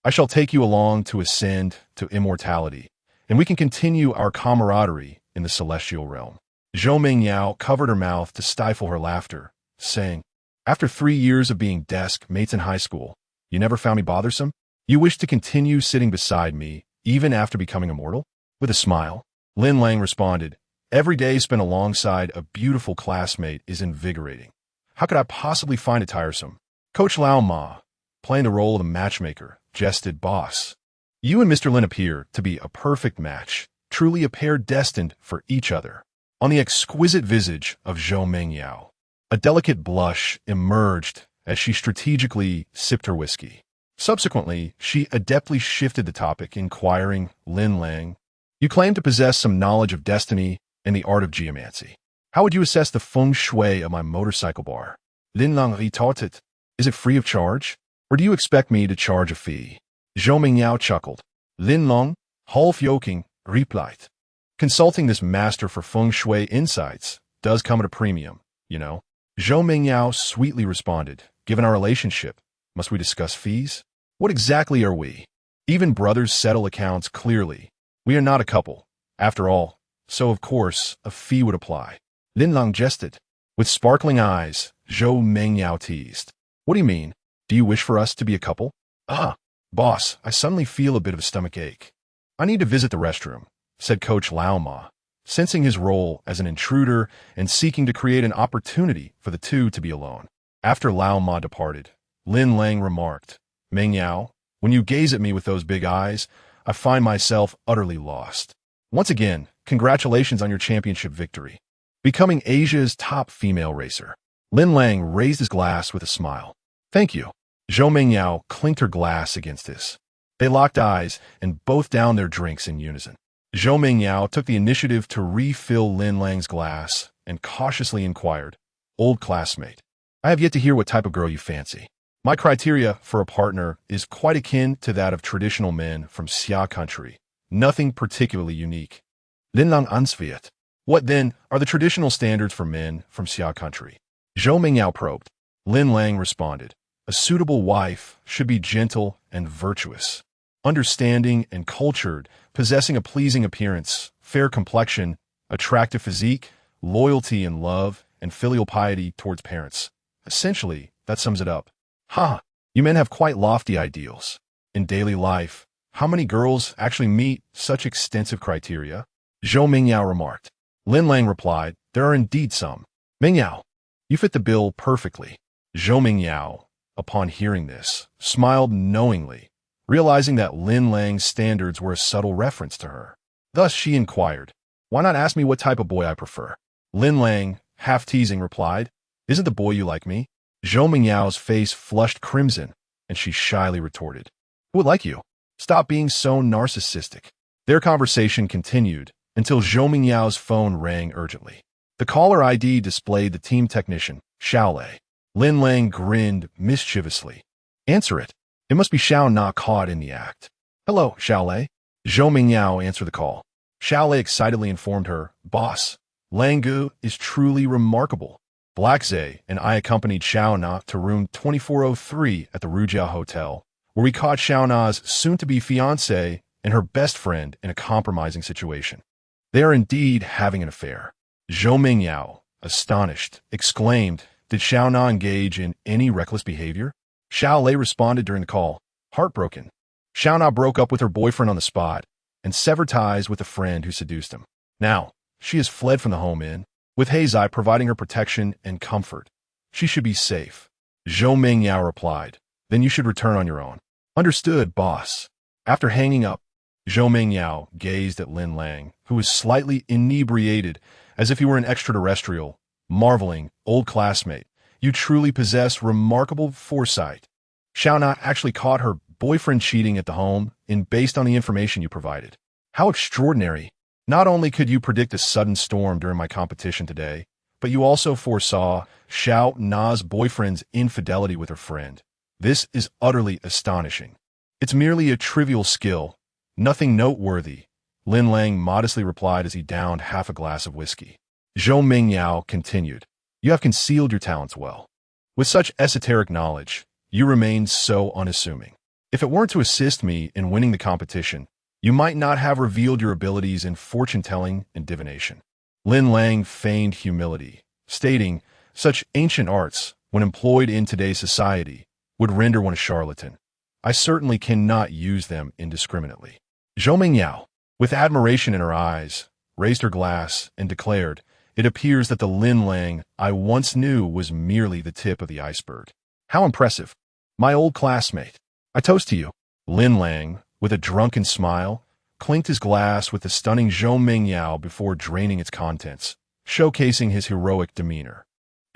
I shall take you along to ascend to immortality, and we can continue our camaraderie in the celestial realm." Zhou Mingyao covered her mouth to stifle her laughter, saying, "After 3 years of being desk mates in high school, you never found me bothersome? You wish to continue sitting beside me, even after becoming immortal?" With a smile, Lin Lang responded, "Every day spent alongside a beautiful classmate is invigorating. How could I possibly find it tiresome?" Coach Lao Ma, playing the role of the matchmaker, jested, "Boss, you and Mr. Lin appear to be a perfect match, truly a pair destined for each other." On the exquisite visage of Zhou Mingyao, a delicate blush emerged as she strategically sipped her whiskey. Subsequently, she adeptly shifted the topic, inquiring, "Lin Lang, you claim to possess some knowledge of destiny and the art of geomancy. How would you assess the feng shui of my motorcycle bar?" Lin Lang retorted, "Is it free of charge? Or do you expect me to charge a fee?" Zhou Mingyao chuckled. Lin Lang, half joking, replied, "Consulting this master for feng shui insights does come at a premium, you know." Zhou Mingyao sweetly responded, "Given our relationship, must we discuss fees? What exactly are we? Even brothers settle accounts clearly. We are not a couple, after all, so of course a fee would apply." Lin Lang jested. With sparkling eyes, Zhou Mingyao teased, "What do you mean? Do you wish for us to be a couple?" "Ah, boss, I suddenly feel a bit of a stomach ache. I need to visit the restroom," said Coach Lao Ma, sensing his role as an intruder and seeking to create an opportunity for the two to be alone. After Lao Ma departed, Lin Lang remarked, "Mingyao, when you gaze at me with those big eyes, I find myself utterly lost. Once again, congratulations on your championship victory, becoming Asia's top female racer." Lin Lang raised his glass with a smile. "Thank you." Zhou Mingyao clinked her glass against his. They locked eyes and both downed their drinks in unison. Zhou Mingyao took the initiative to refill Lin Lang's glass and cautiously inquired, "Old classmate, I have yet to hear what type of girl you fancy. My criteria for a partner is quite akin to that of traditional men from Xia country. Nothing particularly unique." Lin Lang ansviet. "What, then, are the traditional standards for men from Xia country?" Zhou Mingyao probed. Lin Lang responded, "A suitable wife should be gentle and virtuous, understanding and cultured, possessing a pleasing appearance, fair complexion, attractive physique, loyalty and love, and filial piety towards parents. Essentially, that sums it up." "Ha! You men have quite lofty ideals. In daily life, how many girls actually meet such extensive criteria?" Zhou Mingyao remarked. Lin Lang replied, "There are indeed some." "Mingyao, you fit the bill perfectly." Zhou Mingyao, upon hearing this, smiled knowingly, realizing that Lin Lang's standards were a subtle reference to her. Thus she inquired, "Why not ask me what type of boy I prefer?" Lin Lang, half teasing, replied, "Isn't the boy you like me?" Zhou Mingyao's face flushed crimson, and she shyly retorted, "Who would like you? Stop being so narcissistic." Their conversation continued until Zhou Mingyao's phone rang urgently. The caller ID displayed the team technician, Xiaolei. Lin Lang grinned mischievously. "Answer it. It must be Xiao Na caught in the act." "Hello, Xiaolei." Zhou Mingyao answered the call. Xiaolei excitedly informed her, "Boss, Lang Gu is truly remarkable. Black Zay and I accompanied Xiao Na to room 2403 at the Rujiao Hotel, where we caught Xiao Na's soon-to-be fiancée and her best friend in a compromising situation. They are indeed having an affair. Zhou Mingyao, astonished, exclaimed, "Did Xiao Na engage in any reckless behavior?" Xiao Lei responded during the call, heartbroken. Xiao Na broke up with her boyfriend on the spot and severed ties with a friend who seduced him. Now, she has fled from the home inn, with Heizai providing her protection and comfort. She should be safe. Zhou Mingyao replied, "Then you should return on your own." "Understood, boss." After hanging up, Zhou Mingyao gazed at Lin Lang, who was slightly inebriated, as if he were an extraterrestrial, marveling, "Old classmate, you truly possess remarkable foresight. Xiao Na actually caught her boyfriend cheating at the home based on the information you provided. How extraordinary. Not only could you predict a sudden storm during my competition today, but you also foresaw Xiao Na's boyfriend's infidelity with her friend. This is utterly astonishing. It's merely a trivial skill, nothing noteworthy," Lin Lang modestly replied as he downed half a glass of whiskey. Zhou Mingyao continued, "You have concealed your talents well. With such esoteric knowledge, you remain so unassuming. If it weren't to assist me in winning the competition, you might not have revealed your abilities in fortune-telling and divination." Lin Lang feigned humility, stating, "Such ancient arts, when employed in today's society, would render one a charlatan. I certainly cannot use them indiscriminately." Zhou Mingyao, with admiration in her eyes, raised her glass and declared, "It appears that the Lin Lang I once knew was merely the tip of the iceberg. How impressive. My old classmate, I toast to you." Lin Lang, with a drunken smile, clinked his glass with the stunning Zhou Mingyao before draining its contents, showcasing his heroic demeanor.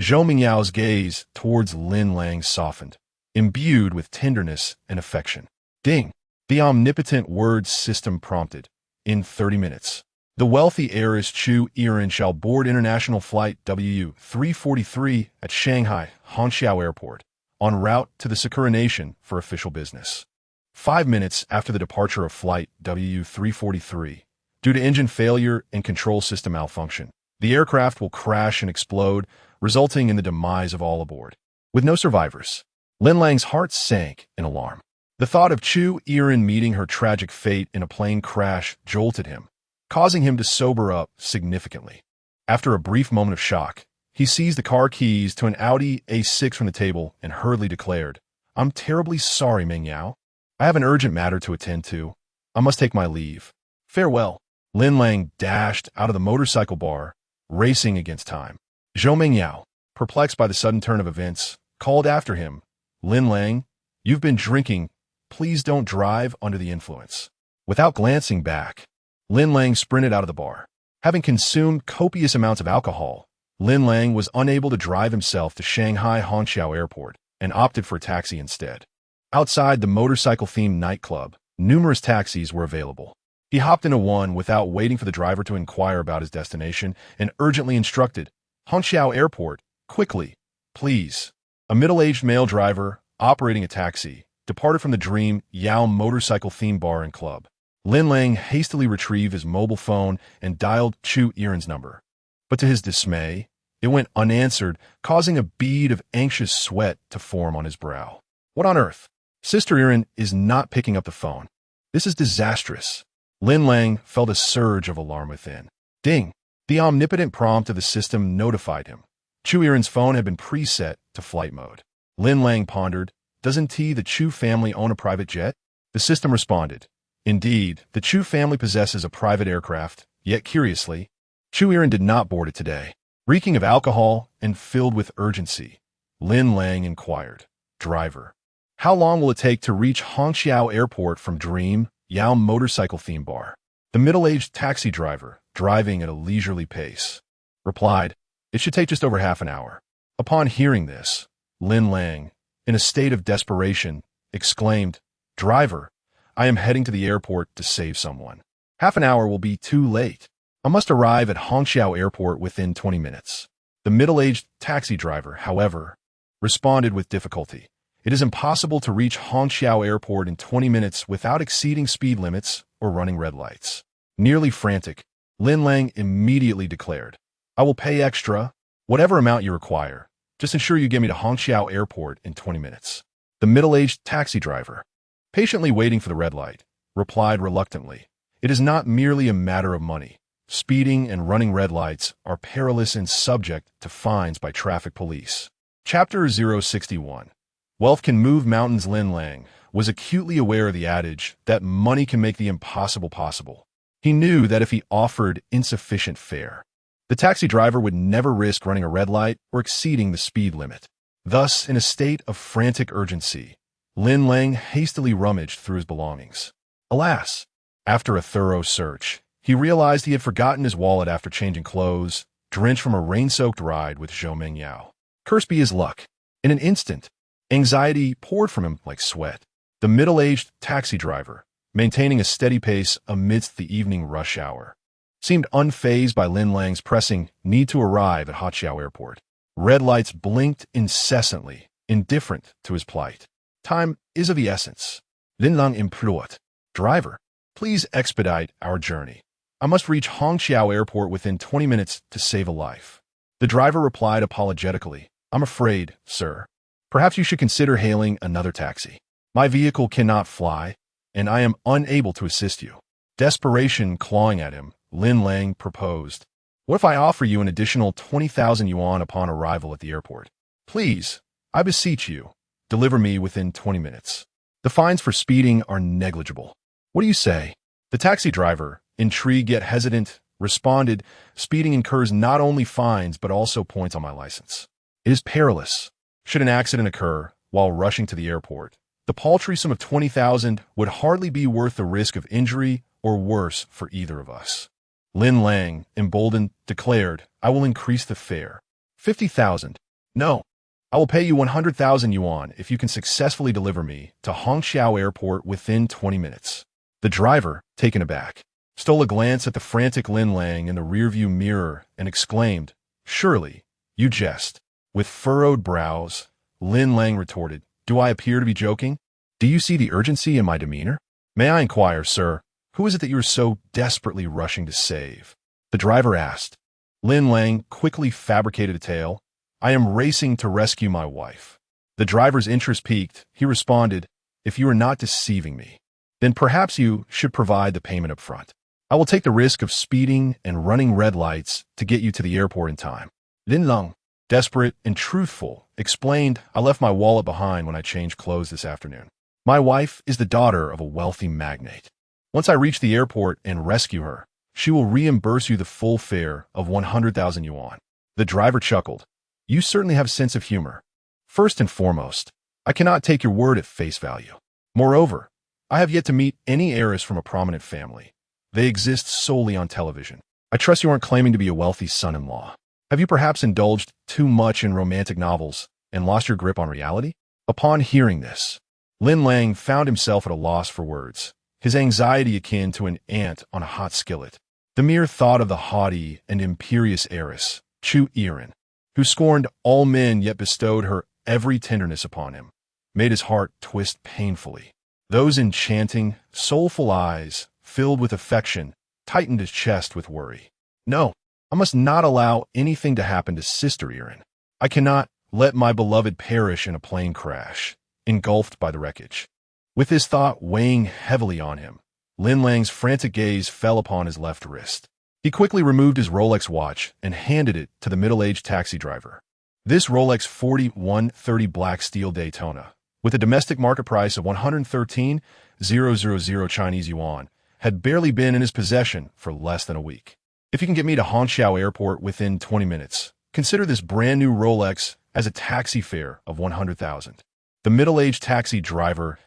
Zhou Mingyao's gaze towards Lin Lang softened, imbued with tenderness and affection. Ding! The omnipotent word system prompted. In 30 minutes, the wealthy heiress Chu Yiren shall board international flight WU-343 at Shanghai Hangzhou Airport, en route to the Sakura Nation for official business. 5 minutes after the departure of flight WU-343, due to engine failure and control system malfunction, the aircraft will crash and explode, resulting in the demise of all aboard. With no survivors, Lin Lang's heart sank in alarm. The thought of Chu Yiren meeting her tragic fate in a plane crash jolted him, causing him to sober up significantly. After a brief moment of shock, he seized the car keys to an Audi A6 from the table and hurriedly declared, "I'm terribly sorry, Mingyao. I have an urgent matter to attend to. I must take my leave. Farewell." Lin Lang dashed out of the motorcycle bar, racing against time. Zhou Mingyao, perplexed by the sudden turn of events, called after him, "Lin Lang, you've been drinking. Please don't drive under the influence." Without glancing back, Lin Lang sprinted out of the bar. Having consumed copious amounts of alcohol, Lin Lang was unable to drive himself to Shanghai Hangzhou Airport and opted for a taxi instead. Outside the motorcycle-themed nightclub, numerous taxis were available. He hopped into one without waiting for the driver to inquire about his destination and urgently instructed, "Hangzhou Airport, quickly, please." A middle-aged male driver, operating a taxi, departed from the Dream Yao motorcycle theme bar and club. Lin Lang hastily retrieved his mobile phone and dialed Chu Yiren's number. But to his dismay, it went unanswered, causing a bead of anxious sweat to form on his brow. What on earth? Sister Yiren is not picking up the phone. This is disastrous. Lin Lang felt a surge of alarm within. Ding! The omnipotent prompt of the system notified him. Chu Yiren's phone had been preset to flight mode. Lin Lang pondered, "Doesn't the Chu family own a private jet?" The system responded, "Indeed, the Chu family possesses a private aircraft, yet curiously, Chu Yiren did not board it today." Reeking of alcohol and filled with urgency, Lin Lang inquired, "Driver, how long will it take to reach Hangzhou Airport from Dream Yao motorcycle theme bar?" The middle-aged taxi driver, driving at a leisurely pace, replied, "It should take just over half an hour." Upon hearing this, Lin Lang, in a state of desperation, exclaimed, "Driver, I am heading to the airport to save someone. Half an hour will be too late. I must arrive at Hangzhou Airport within 20 minutes. The middle-aged taxi driver, however, responded with difficulty, "It is impossible to reach Hangzhou Airport in 20 minutes without exceeding speed limits or running red lights." Nearly frantic, Lin Lang immediately declared, "I will pay extra." Whatever amount you require, just ensure you get me to Hongqiao Airport in 20 minutes. The middle-aged taxi driver, patiently waiting for the red light, replied reluctantly, "It is not merely a matter of money. Speeding and running red lights are perilous and subject to fines by traffic police." Chapter 061. Wealth Can Move Mountains. Lin Lang was acutely aware of the adage that money can make the impossible possible. He knew that if he offered insufficient fare, the taxi driver would never risk running a red light or exceeding the speed limit. Thus, in a state of frantic urgency, Lin Lang hastily rummaged through his belongings. Alas, after a thorough search, he realized he had forgotten his wallet after changing clothes, drenched from a rain-soaked ride with Zhou Mengyao. Cursed be his luck. In an instant, anxiety poured from him like sweat. The middle-aged taxi driver, maintaining a steady pace amidst the evening rush hour, seemed unfazed by Lin Lang's pressing need to arrive at Hongqiao Airport. Red lights blinked incessantly, indifferent to his plight. Time is of the essence. Lin Lang implored, "Driver, please expedite our journey. I must reach Hongqiao Airport within 20 minutes to save a life." The driver replied apologetically, "I'm afraid, sir. Perhaps you should consider hailing another taxi. My vehicle cannot fly, and I am unable to assist you." Desperation clawing at him, Lin Lang proposed, "What if I offer you an additional 20,000 yuan upon arrival at the airport? Please, I beseech you, deliver me within 20 minutes. The fines for speeding are negligible. What do you say?" The taxi driver, intrigued yet hesitant, responded, "Speeding incurs not only fines but also points on my license. It is perilous. Should an accident occur while rushing to the airport, the paltry sum of 20,000 would hardly be worth the risk of injury or worse for either of us." Lin Lang, emboldened, declared, "I will increase the fare. 50,000. No, I will pay you 100,000 yuan if you can successfully deliver me to Hongqiao Airport within 20 minutes. The driver, taken aback, stole a glance at the frantic Lin Lang in the rearview mirror and exclaimed, "Surely, you jest." With furrowed brows, Lin Lang retorted, "Do I appear to be joking? Do you see the urgency in my demeanor? May I inquire, sir, who is it that you are so desperately rushing to save?" The driver asked. Lin Lang quickly fabricated a tale. "I am racing to rescue my wife." The driver's interest piqued. He responded, "If you are not deceiving me, then perhaps you should provide the payment up front. I will take the risk of speeding and running red lights to get you to the airport in time." Lin Lang, desperate and truthful, explained, "I left my wallet behind when I changed clothes this afternoon. My wife is the daughter of a wealthy magnate. Once I reach the airport and rescue her, she will reimburse you the full fare of 100,000 yuan." The driver chuckled. "You certainly have a sense of humor. First and foremost, I cannot take your word at face value. Moreover, I have yet to meet any heiress from a prominent family. They exist solely on television. I trust you aren't claiming to be a wealthy son-in-law. Have you perhaps indulged too much in romantic novels and lost your grip on reality?" Upon hearing this, Lin Lang found himself at a loss for words, his anxiety akin to an ant on a hot skillet. The mere thought of the haughty and imperious heiress, Chu Yiren, who scorned all men yet bestowed her every tenderness upon him, made his heart twist painfully. Those enchanting, soulful eyes, filled with affection, tightened his chest with worry. "No, I must not allow anything to happen to Sister Yiren. I cannot let my beloved perish in a plane crash, engulfed by the wreckage." With this thought weighing heavily on him, Lin Lang's frantic gaze fell upon his left wrist. He quickly removed his Rolex watch and handed it to the middle-aged taxi driver. This Rolex 4130 Black Steel Daytona, with a domestic market price of 113,000 Chinese yuan, had barely been in his possession for less than a week. If you can get me to Hongqiao Airport within 20 minutes, consider this brand new Rolex as a taxi fare of 100,000. The middle-aged taxi driver's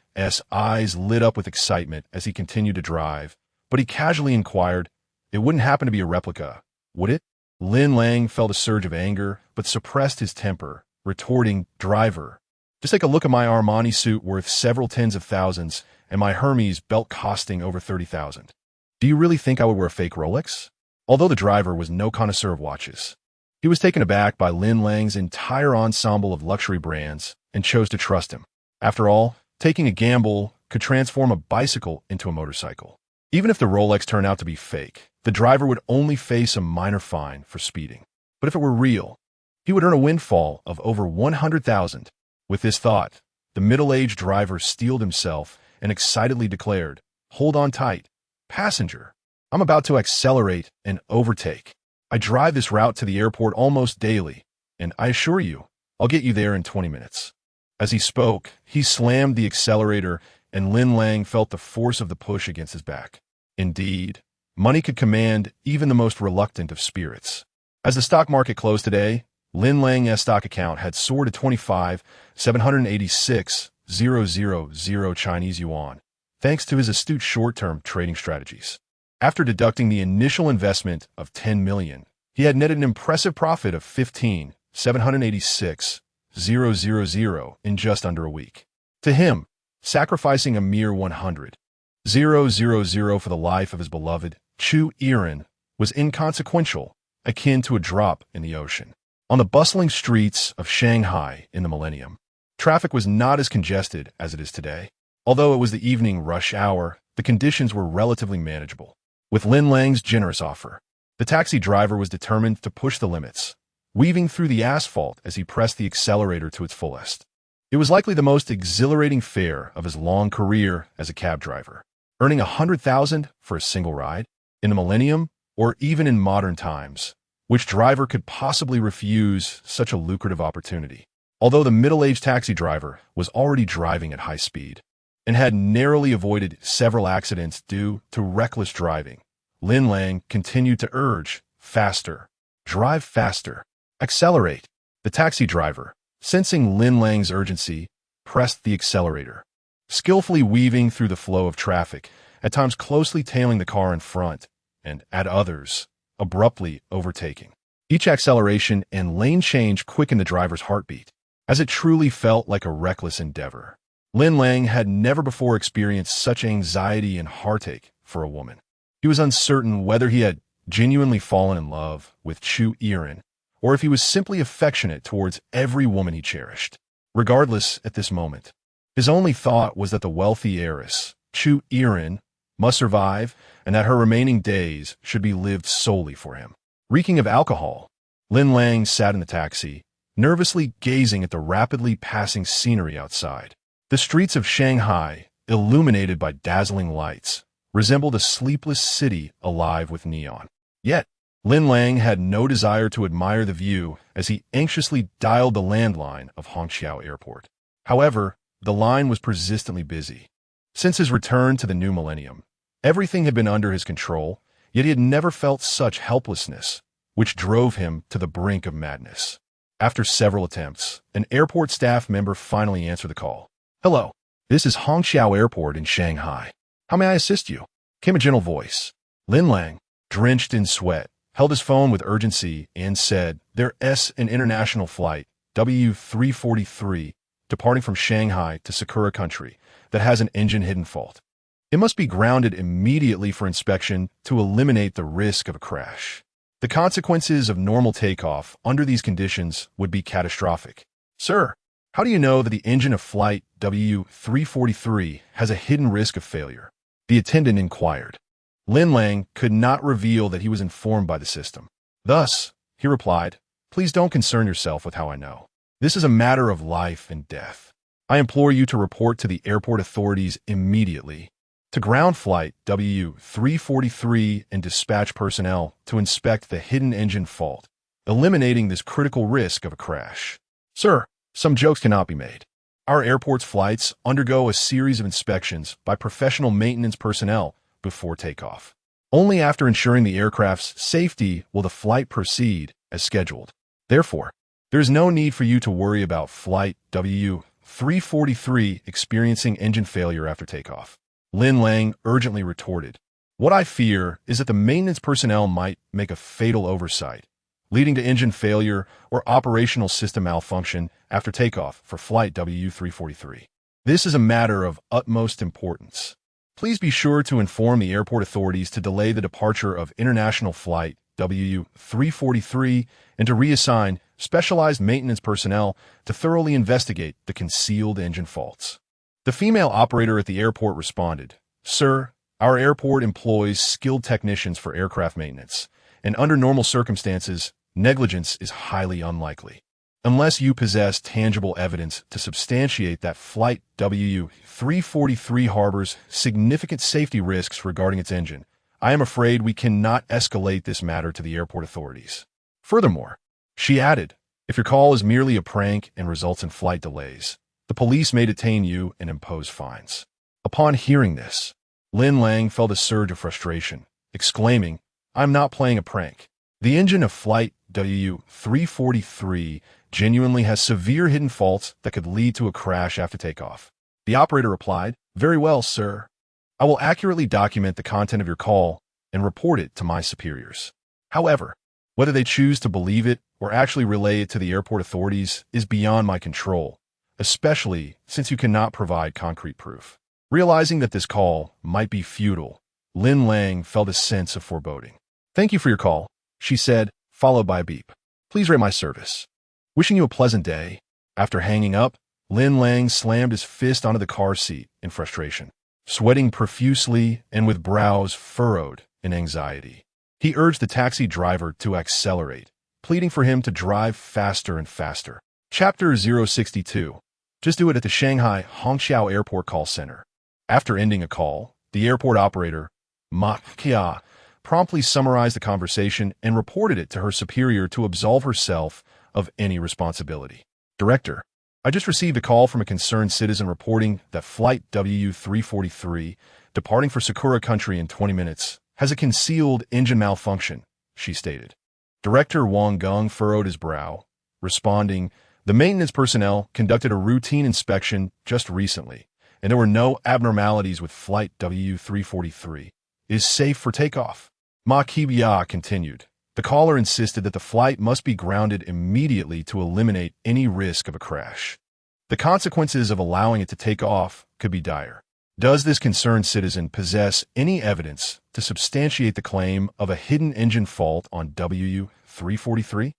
eyes lit up with excitement as he continued to drive, but he casually inquired, "It wouldn't happen to be a replica, would it?" Lin Lang felt a surge of anger, but suppressed his temper, retorting, "Driver, just take a look at my Armani suit worth several tens of thousands and my Hermes belt costing over 30,000. Do you really think I would wear a fake Rolex?" Although the driver was no connoisseur of watches, he was taken aback by Lin Lang's entire ensemble of luxury brands and chose to trust him. After all, taking a gamble could transform a bicycle into a motorcycle. Even if the Rolex turned out to be fake, the driver would only face a minor fine for speeding. But if it were real, he would earn a windfall of over 100,000. With this thought, the middle-aged driver steeled himself and excitedly declared, "Hold on tight, passenger. I'm about to accelerate and overtake. I drive this route to the airport almost daily, and I assure you, I'll get you there in 20 minutes. As he spoke, he slammed the accelerator, and Lin Lang felt the force of the push against his back. Indeed, money could command even the most reluctant of spirits. As the stock market closed today, Lin Lang's stock account had soared to 25,786,000 Chinese yuan, thanks to his astute short-term trading strategies. After deducting the initial investment of 10 million, he had netted an impressive profit of 15,786,000 in just under a week. To him, sacrificing a mere 100,000 for the life of his beloved Chu Yiren was inconsequential, akin to a drop in the ocean. On the bustling streets of Shanghai in the millennium, traffic was not as congested as it is today. Although it was the evening rush hour, the conditions were relatively manageable. With Lin Lang's generous offer, the taxi driver was determined to push the limits, weaving through the asphalt as he pressed the accelerator to its fullest. It was likely the most exhilarating fare of his long career as a cab driver, earning 100,000 for a single ride. In the millennium, or even in modern times, which driver could possibly refuse such a lucrative opportunity? Although the middle-aged taxi driver was already driving at high speed and had narrowly avoided several accidents due to reckless driving, Lin Lang continued to urge, "Faster, drive faster, accelerate." The taxi driver, sensing Lin Lang's urgency, pressed the accelerator, skillfully weaving through the flow of traffic, at times closely tailing the car in front, and at others, abruptly overtaking. Each acceleration and lane change quickened the driver's heartbeat, as it truly felt like a reckless endeavor. Lin Lang had never before experienced such anxiety and heartache for a woman. He was uncertain whether he had genuinely fallen in love with Chu Yiren, or if he was simply affectionate towards every woman he cherished. Regardless, at this moment, his only thought was that the wealthy heiress, Chu Yiren, must survive, and that her remaining days should be lived solely for him. Reeking of alcohol, Lin Lang sat in the taxi, nervously gazing at the rapidly passing scenery outside. The streets of Shanghai, illuminated by dazzling lights, resembled a sleepless city alive with neon. Yet, Lin Lang had no desire to admire the view as he anxiously dialed the landline of Hongqiao Airport. However, the line was persistently busy. Since his return to the new millennium, everything had been under his control, yet he had never felt such helplessness, which drove him to the brink of madness. After several attempts, an airport staff member finally answered the call. "Hello, this is Hongqiao Airport in Shanghai. How may I assist you?" came a gentle voice. Lin Lang, drenched in sweat, held his phone with urgency and said, "There's an international flight, W343, departing from Shanghai to Sakura Country, that has an engine hidden fault. It must be grounded immediately for inspection to eliminate the risk of a crash. The consequences of normal takeoff under these conditions would be catastrophic." "Sir, how do you know that the engine of flight W343 has a hidden risk of failure?" the attendant inquired. Lin Lang could not reveal that he was informed by the system. Thus, he replied, "Please don't concern yourself with how I know. This is a matter of life and death. I implore you to report to the airport authorities immediately, to ground flight W343 and dispatch personnel to inspect the hidden engine fault, eliminating this critical risk of a crash." "Sir, some jokes cannot be made. Our airport's flights undergo a series of inspections by professional maintenance personnel before takeoff. Only after ensuring the aircraft's safety will the flight proceed as scheduled. Therefore, there is no need for you to worry about flight W343 experiencing engine failure after takeoff." Lin Lang urgently retorted, "What I fear is that the maintenance personnel might make a fatal oversight, leading to engine failure or operational system malfunction after takeoff for flight W343. This is a matter of utmost importance. Please be sure to inform the airport authorities to delay the departure of international flight W343 and to reassign specialized maintenance personnel to thoroughly investigate the concealed engine faults." The female operator at the airport responded, "Sir, our airport employs skilled technicians for aircraft maintenance, and under normal circumstances, negligence is highly unlikely. Unless you possess tangible evidence to substantiate that Flight WU-343 harbors significant safety risks regarding its engine, I am afraid we cannot escalate this matter to the airport authorities. Furthermore, she added, if your call is merely a prank and results in flight delays, the police may detain you and impose fines. Upon hearing this, Lin Lang felt a surge of frustration, exclaiming, I'm not playing a prank. The engine of Flight WU-343 genuinely has severe hidden faults that could lead to a crash after takeoff. The operator replied, very well, sir. I will accurately document the content of your call and report it to my superiors. However, whether they choose to believe it or actually relay it to the airport authorities is beyond my control, especially since you cannot provide concrete proof. Realizing that this call might be futile, Lin Lang felt a sense of foreboding. Thank you for your call, she said, followed by a beep. Please rate my service. Wishing you a pleasant day. After hanging up, Lin Lang slammed his fist onto the car seat in frustration, sweating profusely and with brows furrowed in anxiety. He urged the taxi driver to accelerate, pleading for him to drive faster and faster. Chapter 062. Just do it at the Shanghai Hongqiao Airport Call Center. After ending a call, the airport operator, Ma Kia, promptly summarized the conversation and reported it to her superior to absolve herself of any responsibility. Director, I just received a call from a concerned citizen reporting that Flight WU-343, departing for Sakura Country in 20 minutes, has a concealed engine malfunction, she stated. Director Wang Geng furrowed his brow, responding, the maintenance personnel conducted a routine inspection just recently, and there were no abnormalities with Flight WU-343. It is safe for takeoff. Ma Kibia continued. The caller insisted that the flight must be grounded immediately to eliminate any risk of a crash. The consequences of allowing it to take off could be dire. Does this concerned citizen possess any evidence to substantiate the claim of a hidden engine fault on WU-343?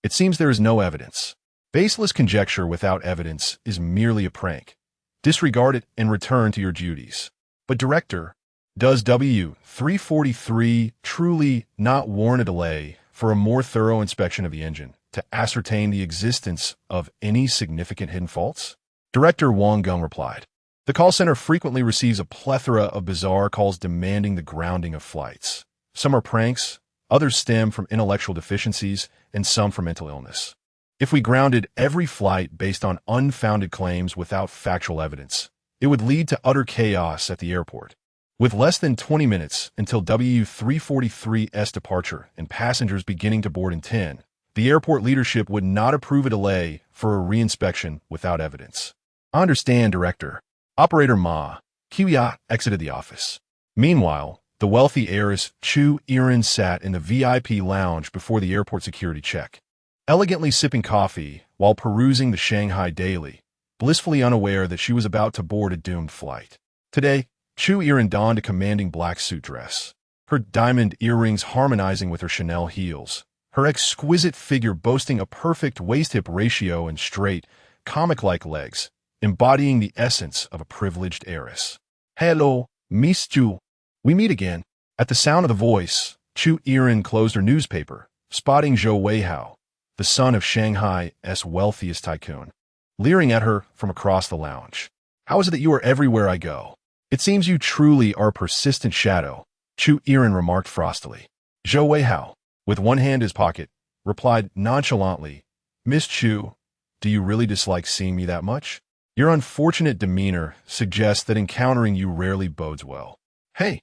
It seems there is no evidence. Baseless conjecture without evidence is merely a prank. Disregard it and return to your duties. But Director, does WU-343 truly not warrant a delay for a more thorough inspection of the engine to ascertain the existence of any significant hidden faults? Director Wang Geng replied, the call center frequently receives a plethora of bizarre calls demanding the grounding of flights. Some are pranks, others stem from intellectual deficiencies, and some from mental illness. If we grounded every flight based on unfounded claims without factual evidence, it would lead to utter chaos at the airport. With less than 20 minutes until WU-343's departure and passengers beginning to board in 10, the airport leadership would not approve a delay for a reinspection without evidence. I understand, Director. Operator Ma Kiwia exited the office. Meanwhile, the wealthy heiress Chu Irin sat in the VIP lounge before the airport security check, elegantly sipping coffee while perusing the Shanghai Daily, blissfully unaware that she was about to board a doomed flight. Today, Chu Irin donned a commanding black suit dress, her diamond earrings harmonizing with her Chanel heels, her exquisite figure boasting a perfect waist-hip ratio and straight, comic-like legs, embodying the essence of a privileged heiress. Hello, Miss Chu. We meet again. At the sound of the voice, Chu Irin closed her newspaper, spotting Zhou Weihao, the son of Shanghai's wealthiest tycoon, leering at her from across the lounge. How is it that you are everywhere I go? It seems you truly are a persistent shadow, Chu Irin remarked frostily. Zhou Weihao, with one hand in his pocket, replied nonchalantly, Miss Chu, do you really dislike seeing me that much? Your unfortunate demeanor suggests that encountering you rarely bodes well. Hey,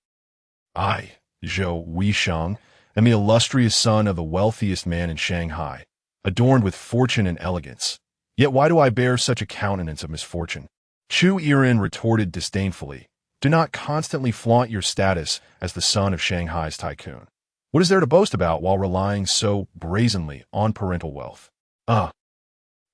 I, Zhou Weisheng, am the illustrious son of the wealthiest man in Shanghai, adorned with fortune and elegance. Yet why do I bear such a countenance of misfortune? Chu Irin retorted disdainfully, do not constantly flaunt your status as the son of Shanghai's tycoon. What is there to boast about while relying so brazenly on parental wealth? Zhou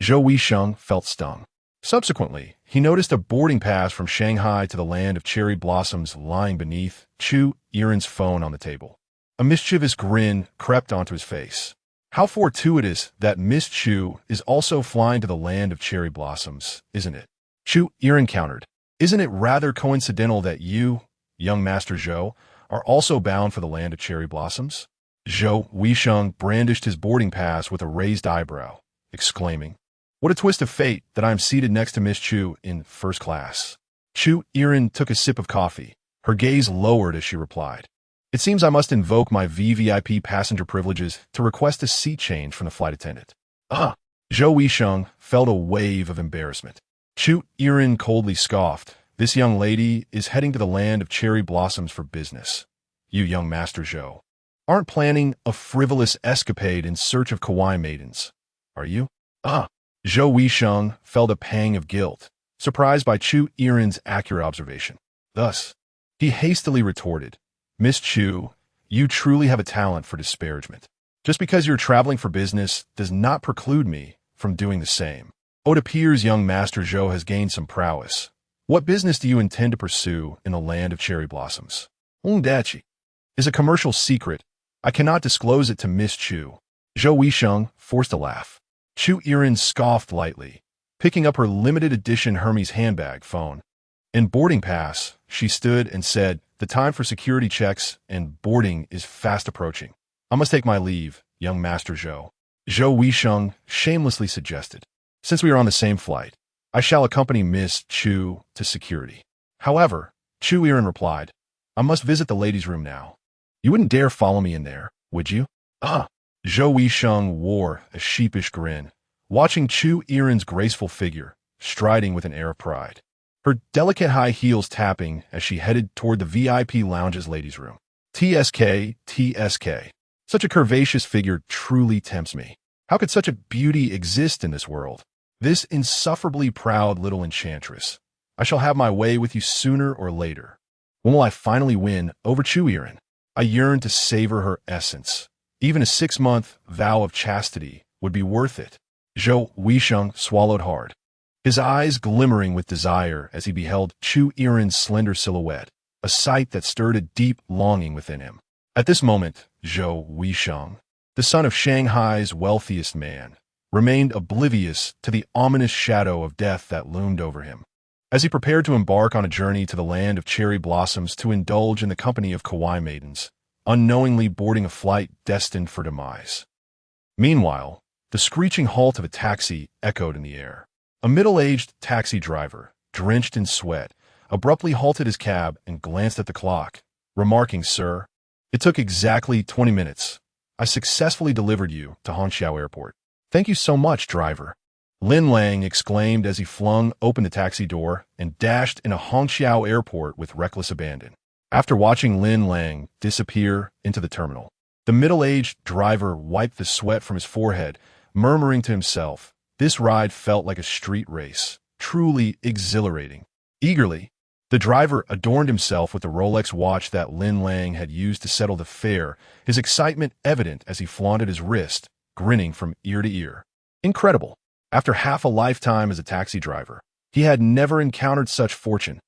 Weisheng felt stung. Subsequently, he noticed a boarding pass from Shanghai to the land of cherry blossoms lying beneath Chu Irin's phone on the table. A mischievous grin crept onto his face. How fortuitous that Miss Chu is also flying to the land of cherry blossoms, isn't it? Chu Irin countered. Isn't it rather coincidental that you, young Master Zhou, are also bound for the land of cherry blossoms? Zhou Weisheng brandished his boarding pass with a raised eyebrow, exclaiming, "What a twist of fate that I am seated next to Miss Chu in first class." Chu Yiren took a sip of coffee, her gaze lowered as she replied, "It seems I must invoke my VVIP passenger privileges to request a seat change from the flight attendant." Zhou Weisheng felt a wave of embarrassment. Chu Yiren coldly scoffed, "This young lady is heading to the land of cherry blossoms for business. You, young Master Zhou, aren't planning a frivolous escapade in search of kawaii maidens, are you?" Zhou Weisheng felt a pang of guilt, surprised by Chu Yiren's accurate observation. Thus, he hastily retorted, "Miss Chu, you truly have a talent for disparagement. Just because you're traveling for business does not preclude me from doing the same. Oh, it appears young Master Zhou has gained some prowess. What business do you intend to pursue in the land of cherry blossoms?" "Dachi is a commercial secret. I cannot disclose it to Miss Chu." Zhou Weisheng forced a laugh. Chu Yiren scoffed lightly, picking up her limited edition Hermes handbag phone. In boarding pass, she stood and said, "The time for security checks and boarding is fast approaching. I must take my leave, young Master Zhou." Zhou Weisheng shamelessly suggested, "Since we are on the same flight, I shall accompany Miss Chu to security." However, Chu Yiren replied, "I must visit the ladies' room now. You wouldn't dare follow me in there, would you?" Zhou Weisheng wore a sheepish grin, watching Chu Yiren's graceful figure, striding with an air of pride, her delicate high heels tapping as she headed toward the VIP lounge's ladies' room. TSK, TSK. Such a curvaceous figure truly tempts me. How could such a beauty exist in this world? This insufferably proud little enchantress. I shall have my way with you sooner or later. When will I finally win over Chu Yiren? I yearn to savor her essence. Even a 6-month vow of chastity would be worth it. Zhou Weisheng swallowed hard, his eyes glimmering with desire as he beheld Chu Yiren's slender silhouette, a sight that stirred a deep longing within him. At this moment, Zhou Weisheng, the son of Shanghai's wealthiest man, remained oblivious to the ominous shadow of death that loomed over him. As he prepared to embark on a journey to the land of cherry blossoms to indulge in the company of kawaii maidens, unknowingly boarding a flight destined for demise. Meanwhile, the screeching halt of a taxi echoed in the air. A middle-aged taxi driver, drenched in sweat, abruptly halted his cab and glanced at the clock, remarking, "Sir, it took exactly 20 minutes. I successfully delivered you to Hangzhou Airport." "Thank you so much, driver," Lin Lang exclaimed as he flung open the taxi door and dashed into Hangzhou Airport with reckless abandon. After watching Lin Lang disappear into the terminal, the middle-aged driver wiped the sweat from his forehead, murmuring to himself, "This ride felt like a street race, truly exhilarating." Eagerly, the driver adorned himself with the Rolex watch that Lin Lang had used to settle the fare, his excitement evident as he flaunted his wrist, grinning from ear to ear. Incredible. After half a lifetime as a taxi driver, he had never encountered such fortune.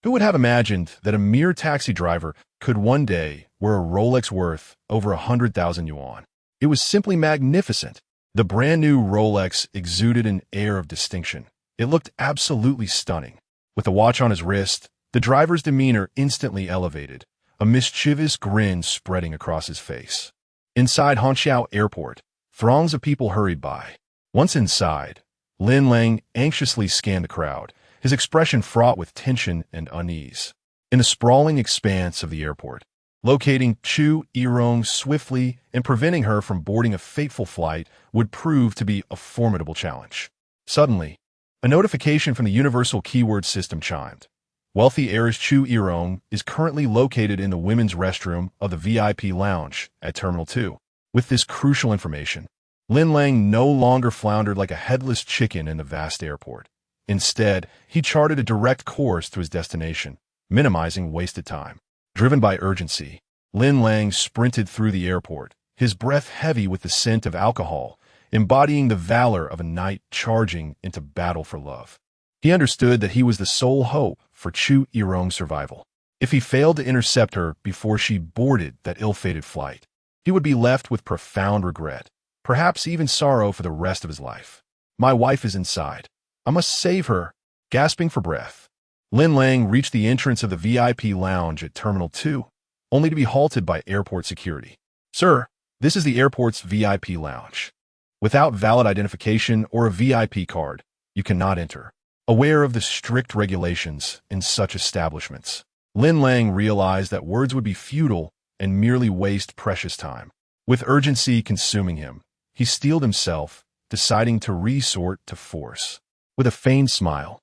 Who would have imagined that a mere taxi driver could one day wear a Rolex worth over 100,000 yuan? It was simply magnificent. The brand new Rolex exuded an air of distinction. It looked absolutely stunning. With the watch on his wrist, the driver's demeanor instantly elevated, a mischievous grin spreading across his face. Inside Hangzhou Airport, throngs of people hurried by. Once inside, Lin Lang anxiously scanned the crowd, his expression fraught with tension and unease. In the sprawling expanse of the airport, locating Chu Yiren swiftly and preventing her from boarding a fateful flight would prove to be a formidable challenge. Suddenly, a notification from the universal keyword system chimed. Wealthy heiress Chu Yiren is currently located in the women's restroom of the VIP lounge at Terminal 2. With this crucial information, Lin Lang no longer floundered like a headless chicken in the vast airport. Instead, he charted a direct course to his destination, minimizing wasted time. Driven by urgency, Lin Lang sprinted through the airport, his breath heavy with the scent of alcohol, embodying the valor of a knight charging into battle for love. He understood that he was the sole hope for Chu Yiren's survival. If he failed to intercept her before she boarded that ill-fated flight, he would be left with profound regret, perhaps even sorrow for the rest of his life. "My wife is inside. I must save her." Gasping for breath, Lin Lang reached the entrance of the VIP lounge at Terminal 2, only to be halted by airport security. "Sir, This is the airport's VIP lounge. Without valid identification or a VIP card, you cannot enter. Aware of the strict regulations in such establishments, Lin Lang realized that words would be futile and merely waste precious time. With urgency consuming him, he steeled himself, deciding to resort to force. With a feigned smile,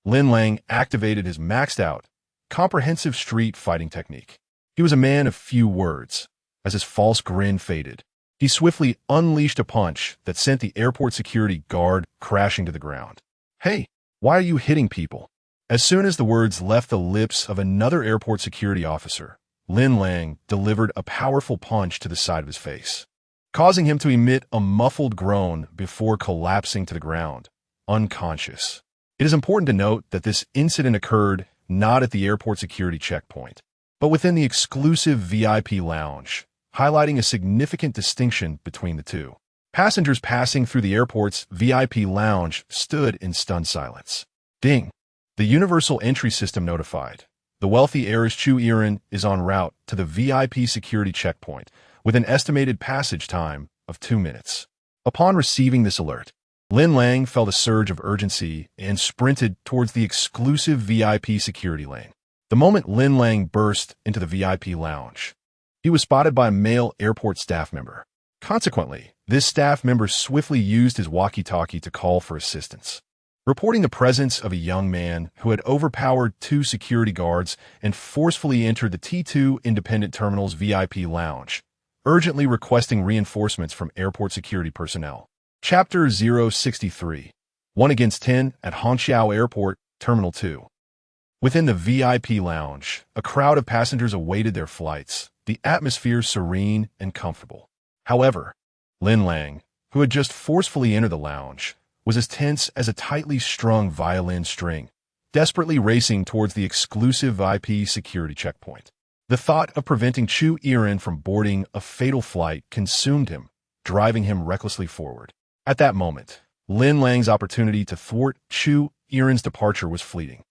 Lin Lang activated his maxed-out, comprehensive street fighting technique. He was a man of few words. As his false grin faded, he swiftly unleashed a punch that sent the airport security guard crashing to the ground. "Hey, why are you hitting people?" As soon as the words left the lips of another airport security officer, Lin Lang delivered a powerful punch to the side of his face, causing him to emit a muffled groan before collapsing to the ground, unconscious. It is important to note that this incident occurred not at the airport security checkpoint, but within the exclusive VIP lounge, highlighting a significant distinction between the two. Passengers passing through the airport's VIP lounge stood in stunned silence. Ding! The universal entry system notified. The wealthy heiress Chu Yiren is en route to the VIP security checkpoint with an estimated passage time of 2 minutes. Upon receiving this alert, Lin Lang felt a surge of urgency and sprinted towards the exclusive VIP security lane. The moment Lin Lang burst into the VIP lounge, he was spotted by a male airport staff member. Consequently, this staff member swiftly used his walkie-talkie to call for assistance, reporting the presence of a young man who had overpowered 2 security guards and forcefully entered the T2 Independent Terminal's VIP lounge, urgently requesting reinforcements from airport security personnel. Chapter 063, 1 against 10 at Hangzhou Airport, Terminal 2. Within the VIP lounge, a crowd of passengers awaited their flights, the atmosphere serene and comfortable. However, Lin Lang, who had just forcefully entered the lounge, was as tense as a tightly strung violin string, desperately racing towards the exclusive VIP security checkpoint. The thought of preventing Chu Yiren from boarding a fatal flight consumed him, driving him recklessly forward. At that moment, Lin Lang's opportunity to thwart Chu Yiren's departure was fleeting.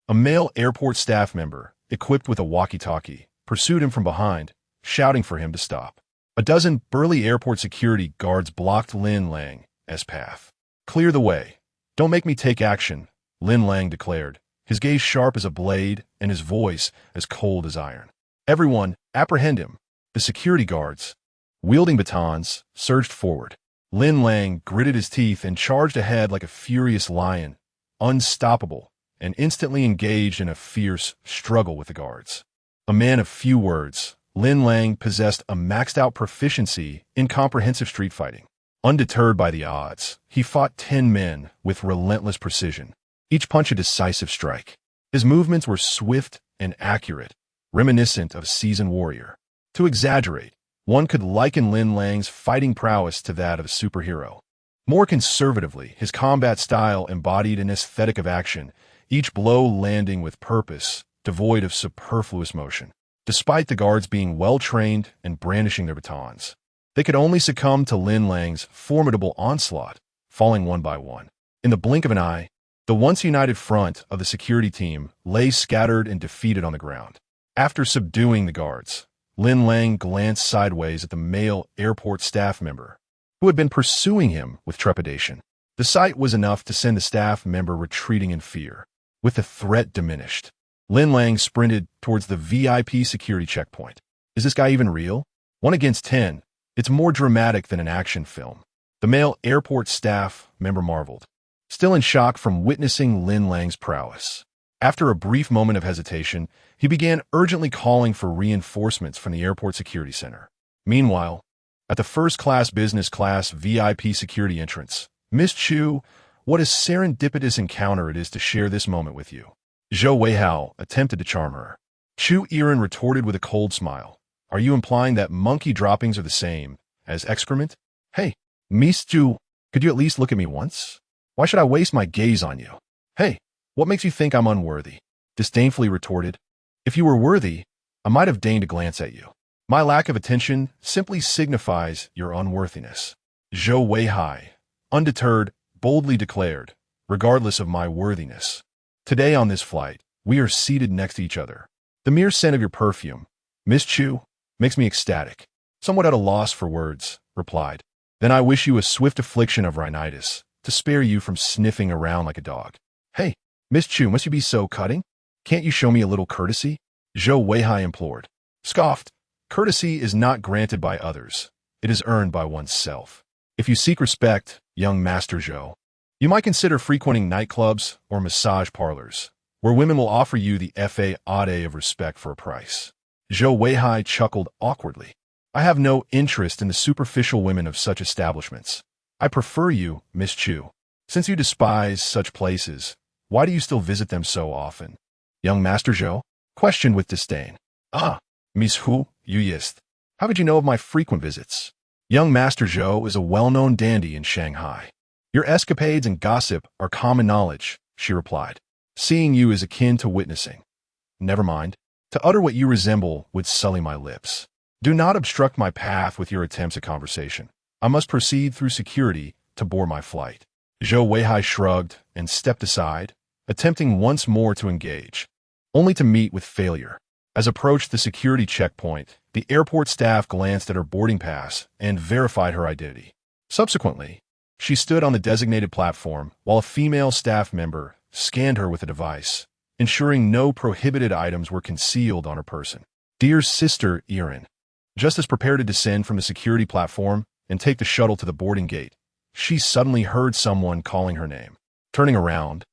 A male airport staff member, equipped with a walkie-talkie, pursued him from behind, shouting for him to stop. A dozen burly airport security guards blocked Lin Lang's path. "Clear the way. Don't make me take action," Lin Lang declared, his gaze sharp as a blade and his voice as cold as iron. "Everyone, apprehend him." The security guards, wielding batons, surged forward. Lin Lang gritted his teeth and charged ahead like a furious lion, unstoppable, and instantly engaged in a fierce struggle with the guards. A man of few words, Lin Lang possessed a maxed-out proficiency in comprehensive street fighting. Undeterred by the odds, he fought 10 men with relentless precision, each punch a decisive strike. His movements were swift and accurate, reminiscent of a seasoned warrior. To exaggerate, one could liken Lin Lang's fighting prowess to that of a superhero. More conservatively, his combat style embodied an aesthetic of action, each blow landing with purpose, devoid of superfluous motion. Despite the guards being well-trained and brandishing their batons, they could only succumb to Lin Lang's formidable onslaught, falling one by one. In the blink of an eye, the once united front of the security team lay scattered and defeated on the ground. After subduing the guards, Lin Lang glanced sideways at the male airport staff member, who had been pursuing him with trepidation. The sight was enough to send the staff member retreating in fear. With the threat diminished, Lin Lang sprinted towards the VIP security checkpoint. Is this guy even real? 1 against 10. It's more dramatic than an action film. The male airport staff member marveled, still in shock from witnessing Lin Lang's prowess. After a brief moment of hesitation, he began urgently calling for reinforcements from the airport security center. Meanwhile, at the first-class business class VIP security entrance, "Miss Chu, what a serendipitous encounter it is to share this moment with you." Zhou Weihao attempted to charm her. Chu Yiren retorted with a cold smile. "Are you implying that monkey droppings are the same as excrement? Hey, Miss Chu, could you at least look at me once? Why should I waste my gaze on you? Hey, what makes you think I'm unworthy?" Disdainfully retorted. "If you were worthy, I might have deigned a glance at you. My lack of attention simply signifies your unworthiness." Zhou Weihai, undeterred, boldly declared, "Regardless of my worthiness, today on this flight, we are seated next to each other. The mere scent of your perfume, Miss Chu, makes me ecstatic. somewhat at a loss for words, replied. Then I wish you a swift affliction of rhinitis, to spare you from sniffing around like a dog. Hey, Miss Chu, must you be so cutting? Can't you show me a little courtesy? Zhou Weihai implored. Scoffed. Courtesy is not granted by others. It is earned by oneself. If you seek respect, young Master Zhou, you might consider frequenting nightclubs or massage parlors, where women will offer you the fa of respect for a price. Zhou Weihai chuckled awkwardly. I have no interest in the superficial women of such establishments. I prefer you, Miss Chu. Since you despise such places, why do you still visit them so often? Young Master Zhou questioned with disdain. Ah, Miss Hu, you yist. How could you know of my frequent visits? Young Master Zhou is a well-known dandy in Shanghai. Your escapades and gossip are common knowledge, she replied. Seeing you is akin to witnessing. Never mind. To utter what you resemble would sully my lips. Do not obstruct my path with your attempts at conversation. I must proceed through security to board my flight. Zhou Weihai shrugged and stepped aside, attempting once more to engage, only to meet with failure. As approached the security checkpoint, the airport staff glanced at her boarding pass and verified her identity. Subsequently, she stood on the designated platform while a female staff member scanned her with a device, ensuring no prohibited items were concealed on her person. Dear Sister Erin, just as prepared to descend from the security platform and take the shuttle to the boarding gate, she suddenly heard someone calling her name. Turning around,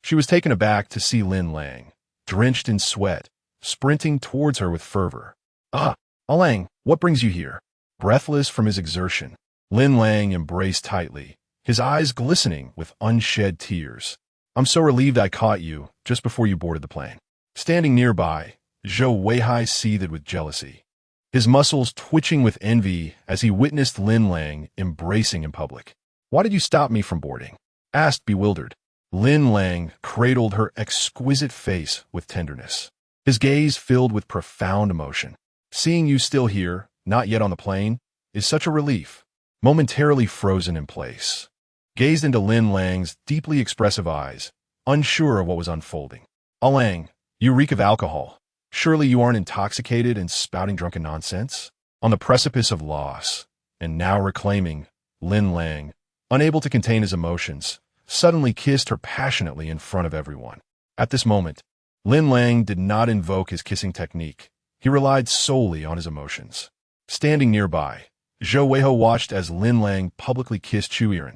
she was taken aback to see Lin Lang, drenched in sweat, sprinting towards her with fervor. Ah, Lang, what brings you here? Breathless from his exertion, Lin Lang embraced tightly, his eyes glistening with unshed tears. I'm so relieved I caught you just before you boarded the plane. Standing nearby, Zhou Weihai seethed with jealousy, his muscles twitching with envy as he witnessed Lin Lang embracing in public. Why did you stop me from boarding? Asked bewildered. Lin Lang cradled her exquisite face with tenderness, his gaze filled with profound emotion. Seeing you still here, not yet on the plane, is such a relief. Momentarily frozen in place, gazed into Lin Lang's deeply expressive eyes, unsure of what was unfolding. Lang, you reek of alcohol. Surely you aren't intoxicated and spouting drunken nonsense? On the precipice of loss, and now reclaiming, Lin Lang, unable to contain his emotions, suddenly kissed her passionately in front of everyone. At this moment, Lin Lang did not invoke his kissing technique. He relied solely on his emotions. Standing nearby, Zhou Weihai watched as Lin Lang publicly kissed Chu Yiren,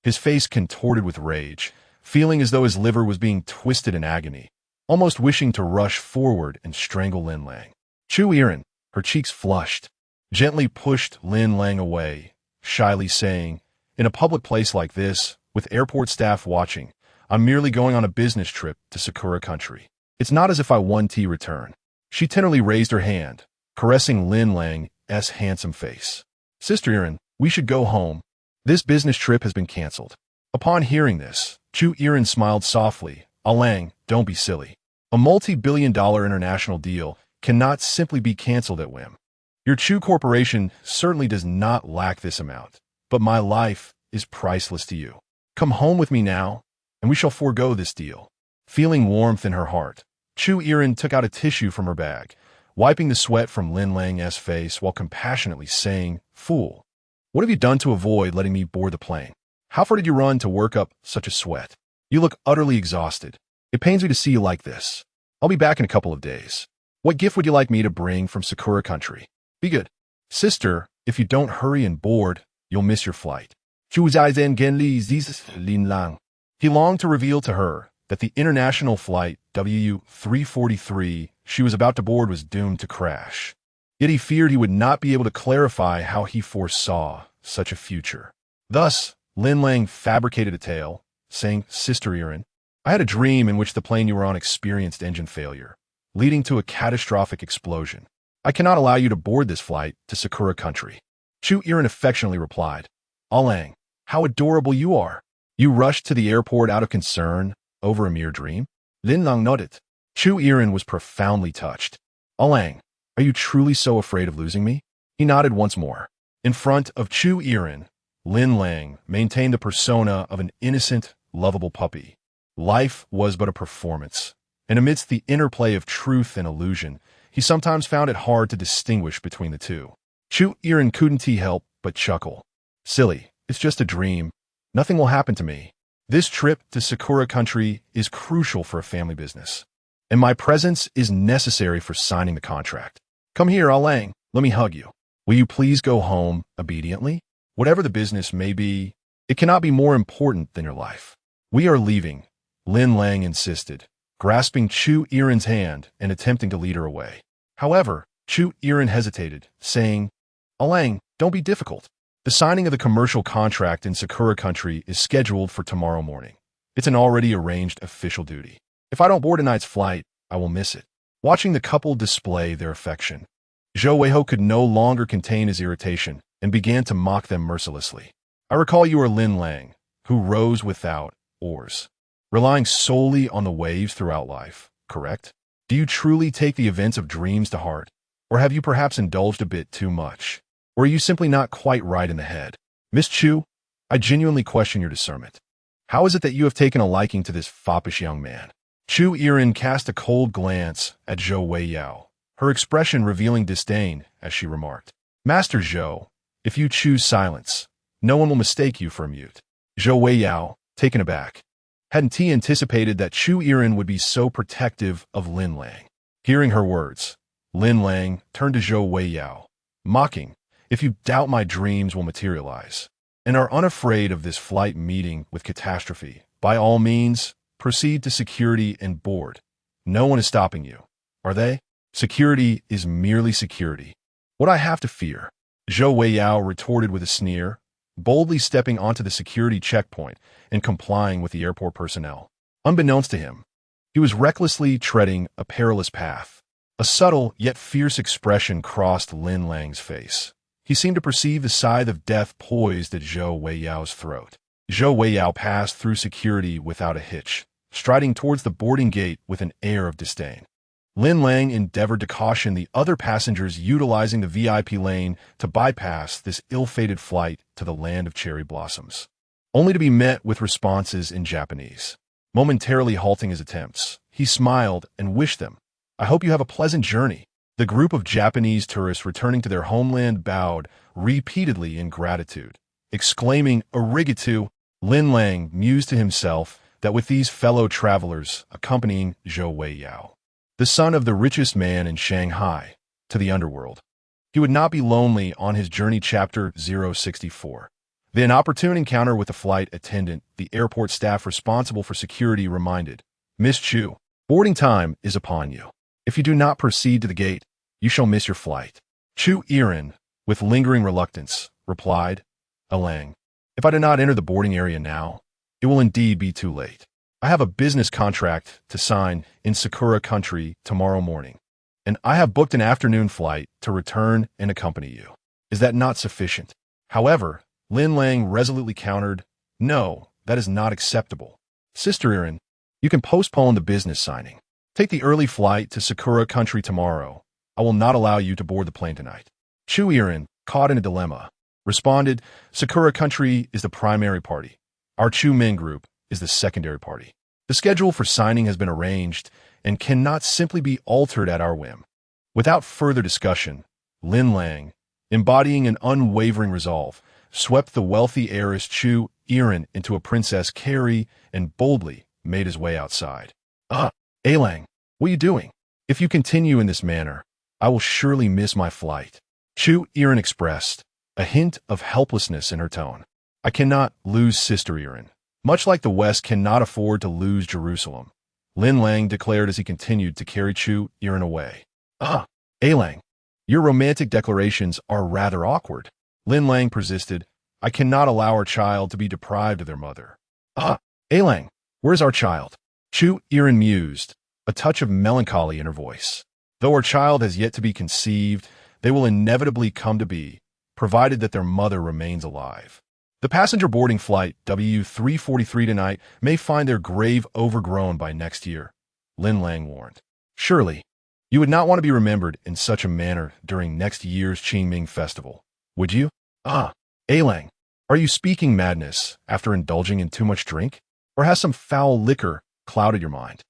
his face contorted with rage, feeling as though his liver was being twisted in agony, almost wishing to rush forward and strangle Lin Lang. Chu Yiren, her cheeks flushed, gently pushed Lin Lang away, shyly saying, in a public place like this, with airport staff watching, I'm merely going on a business trip to Sakura country. It's not as if I want to return. She tenderly raised her hand, caressing Lin Lang's handsome face. Sister Erin, we should go home. This business trip has been canceled. Upon hearing this, Chu Yiren smiled softly. Lang, don't be silly. A multi-billion-dollar international deal cannot simply be canceled at whim. Your Chu Corporation certainly does not lack this amount, but my life is priceless to you. Come home with me now, and we shall forego this deal. Feeling warmth in her heart, Chu Yiren took out a tissue from her bag, wiping the sweat from Lin Lang's face while compassionately saying, Fool, what have you done to avoid letting me board the plane? How far did you run to work up such a sweat? You look utterly exhausted. It pains me to see you like this. I'll be back in a couple of days. What gift would you like me to bring from Sakura country? Be good. Sister, if you don't hurry and board, you'll miss your flight. Lin Lang. He longed to reveal to her that the international flight WU-343 she was about to board was doomed to crash. Yet he feared he would not be able to clarify how he foresaw such a future. Thus, Lin Lang fabricated a tale, saying, Sister Erin, I had a dream in which the plane you were on experienced engine failure, leading to a catastrophic explosion. I cannot allow you to board this flight to Sakura country. Chu Yiren affectionately replied, Lang, how adorable you are. You rushed to the airport out of concern over a mere dream? Lin Lang nodded. Chu Yiren was profoundly touched. Lang, are you truly so afraid of losing me? He nodded once more. In front of Chu Yiren, Lin Lang maintained the persona of an innocent, lovable puppy. Life was but a performance, and amidst the interplay of truth and illusion, he sometimes found it hard to distinguish between the two. Chu Irin couldn't help but chuckle. Silly, it's just a dream. Nothing will happen to me. This trip to Sakura country is crucial for a family business, and my presence is necessary for signing the contract. Come here, Lang. Let me hug you. Will you please go home obediently? Whatever the business may be, it cannot be more important than your life. We are leaving, Lin Lang insisted, grasping Chu Irin's hand and attempting to lead her away. However, Chu Irin hesitated, saying, Lang, don't be difficult. The signing of the commercial contract in Sakura country is scheduled for tomorrow morning. It's an already arranged official duty. If I don't board tonight's flight, I will miss it. Watching the couple display their affection, Zhou Weiho could no longer contain his irritation and began to mock them mercilessly. I recall you are Lin Lang, who rows without oars, relying solely on the waves throughout life, correct? Do you truly take the events of dreams to heart? Or have you perhaps indulged a bit too much? Or are you simply not quite right in the head? Miss Chu, I genuinely question your discernment. How is it that you have taken a liking to this foppish young man? Chu Irin cast a cold glance at Zhou Weiyao, her expression revealing disdain as she remarked, Master Zhou, if you choose silence, no one will mistake you for a mute. Zhou Weiyao, taken aback, hadn't he anticipated that Chu Irin would be so protective of Lin Lang? Hearing her words, Lin Lang turned to Zhou Weiyao, mocking, if you doubt my dreams will materialize, and are unafraid of this flight meeting with catastrophe, by all means, proceed to security and board. No one is stopping you, are they? Security is merely security. What I have to fear, Zhou Weiyao retorted with a sneer, boldly stepping onto the security checkpoint and complying with the airport personnel. Unbeknownst to him, he was recklessly treading a perilous path. A subtle yet fierce expression crossed Lin Lang's face. He seemed to perceive the scythe of death poised at Zhou Weiyao's throat. Zhou Weiyao passed through security without a hitch, striding towards the boarding gate with an air of disdain. Lin Lang endeavored to caution the other passengers utilizing the VIP lane to bypass this ill-fated flight to the land of cherry blossoms, only to be met with responses in Japanese. Momentarily halting his attempts, he smiled and wished them, I hope you have a pleasant journey. The group of Japanese tourists returning to their homeland bowed repeatedly in gratitude, exclaiming, Arigato. Lin Lang mused to himself that with these fellow travelers accompanying Zhou Weiyao, the son of the richest man in Shanghai, to the underworld, he would not be lonely on his journey. Chapter 064. The inopportune encounter with the flight attendant, the airport staff responsible for security reminded, Miss Chu, boarding time is upon you. If you do not proceed to the gate, you shall miss your flight. Chu Irin, with lingering reluctance, replied, Lang, if I do not enter the boarding area now, it will indeed be too late. I have a business contract to sign in Sakura country tomorrow morning, and I have booked an afternoon flight to return and accompany you. Is that not sufficient? However, Lin Lang resolutely countered, No, that is not acceptable. Sister Irin, you can postpone the business signing. Take the early flight to Sakura country tomorrow. I will not allow you to board the plane tonight. Chu Irin, caught in a dilemma, responded, Sakura country is the primary party. Our Chu Men group is the secondary party. The schedule for signing has been arranged and cannot simply be altered at our whim. Without further discussion, Lin Lang, embodying an unwavering resolve, swept the wealthy heiress Chu Irin into a princess carry and boldly made his way outside. Lang, what are you doing? If you continue in this manner, I will surely miss my flight. Chu Irin expressed, a hint of helplessness in her tone. I cannot lose Sister Irin, much like the West cannot afford to lose Jerusalem, Lin Lang declared as he continued to carry Chu Irin away. Lang, your romantic declarations are rather awkward. Lin Lang persisted, I cannot allow our child to be deprived of their mother. Lang, where's our child? Chu Irin mused, a touch of melancholy in her voice. Though our child has yet to be conceived, they will inevitably come to be, provided that their mother remains alive. The passenger boarding flight W343 tonight may find their grave overgrown by next year, Lin Lang warned. Surely, you would not want to be remembered in such a manner during next year's Qingming festival, would you? Lang, are you speaking madness after indulging in too much drink? Or has some foul liquor clouded your mind?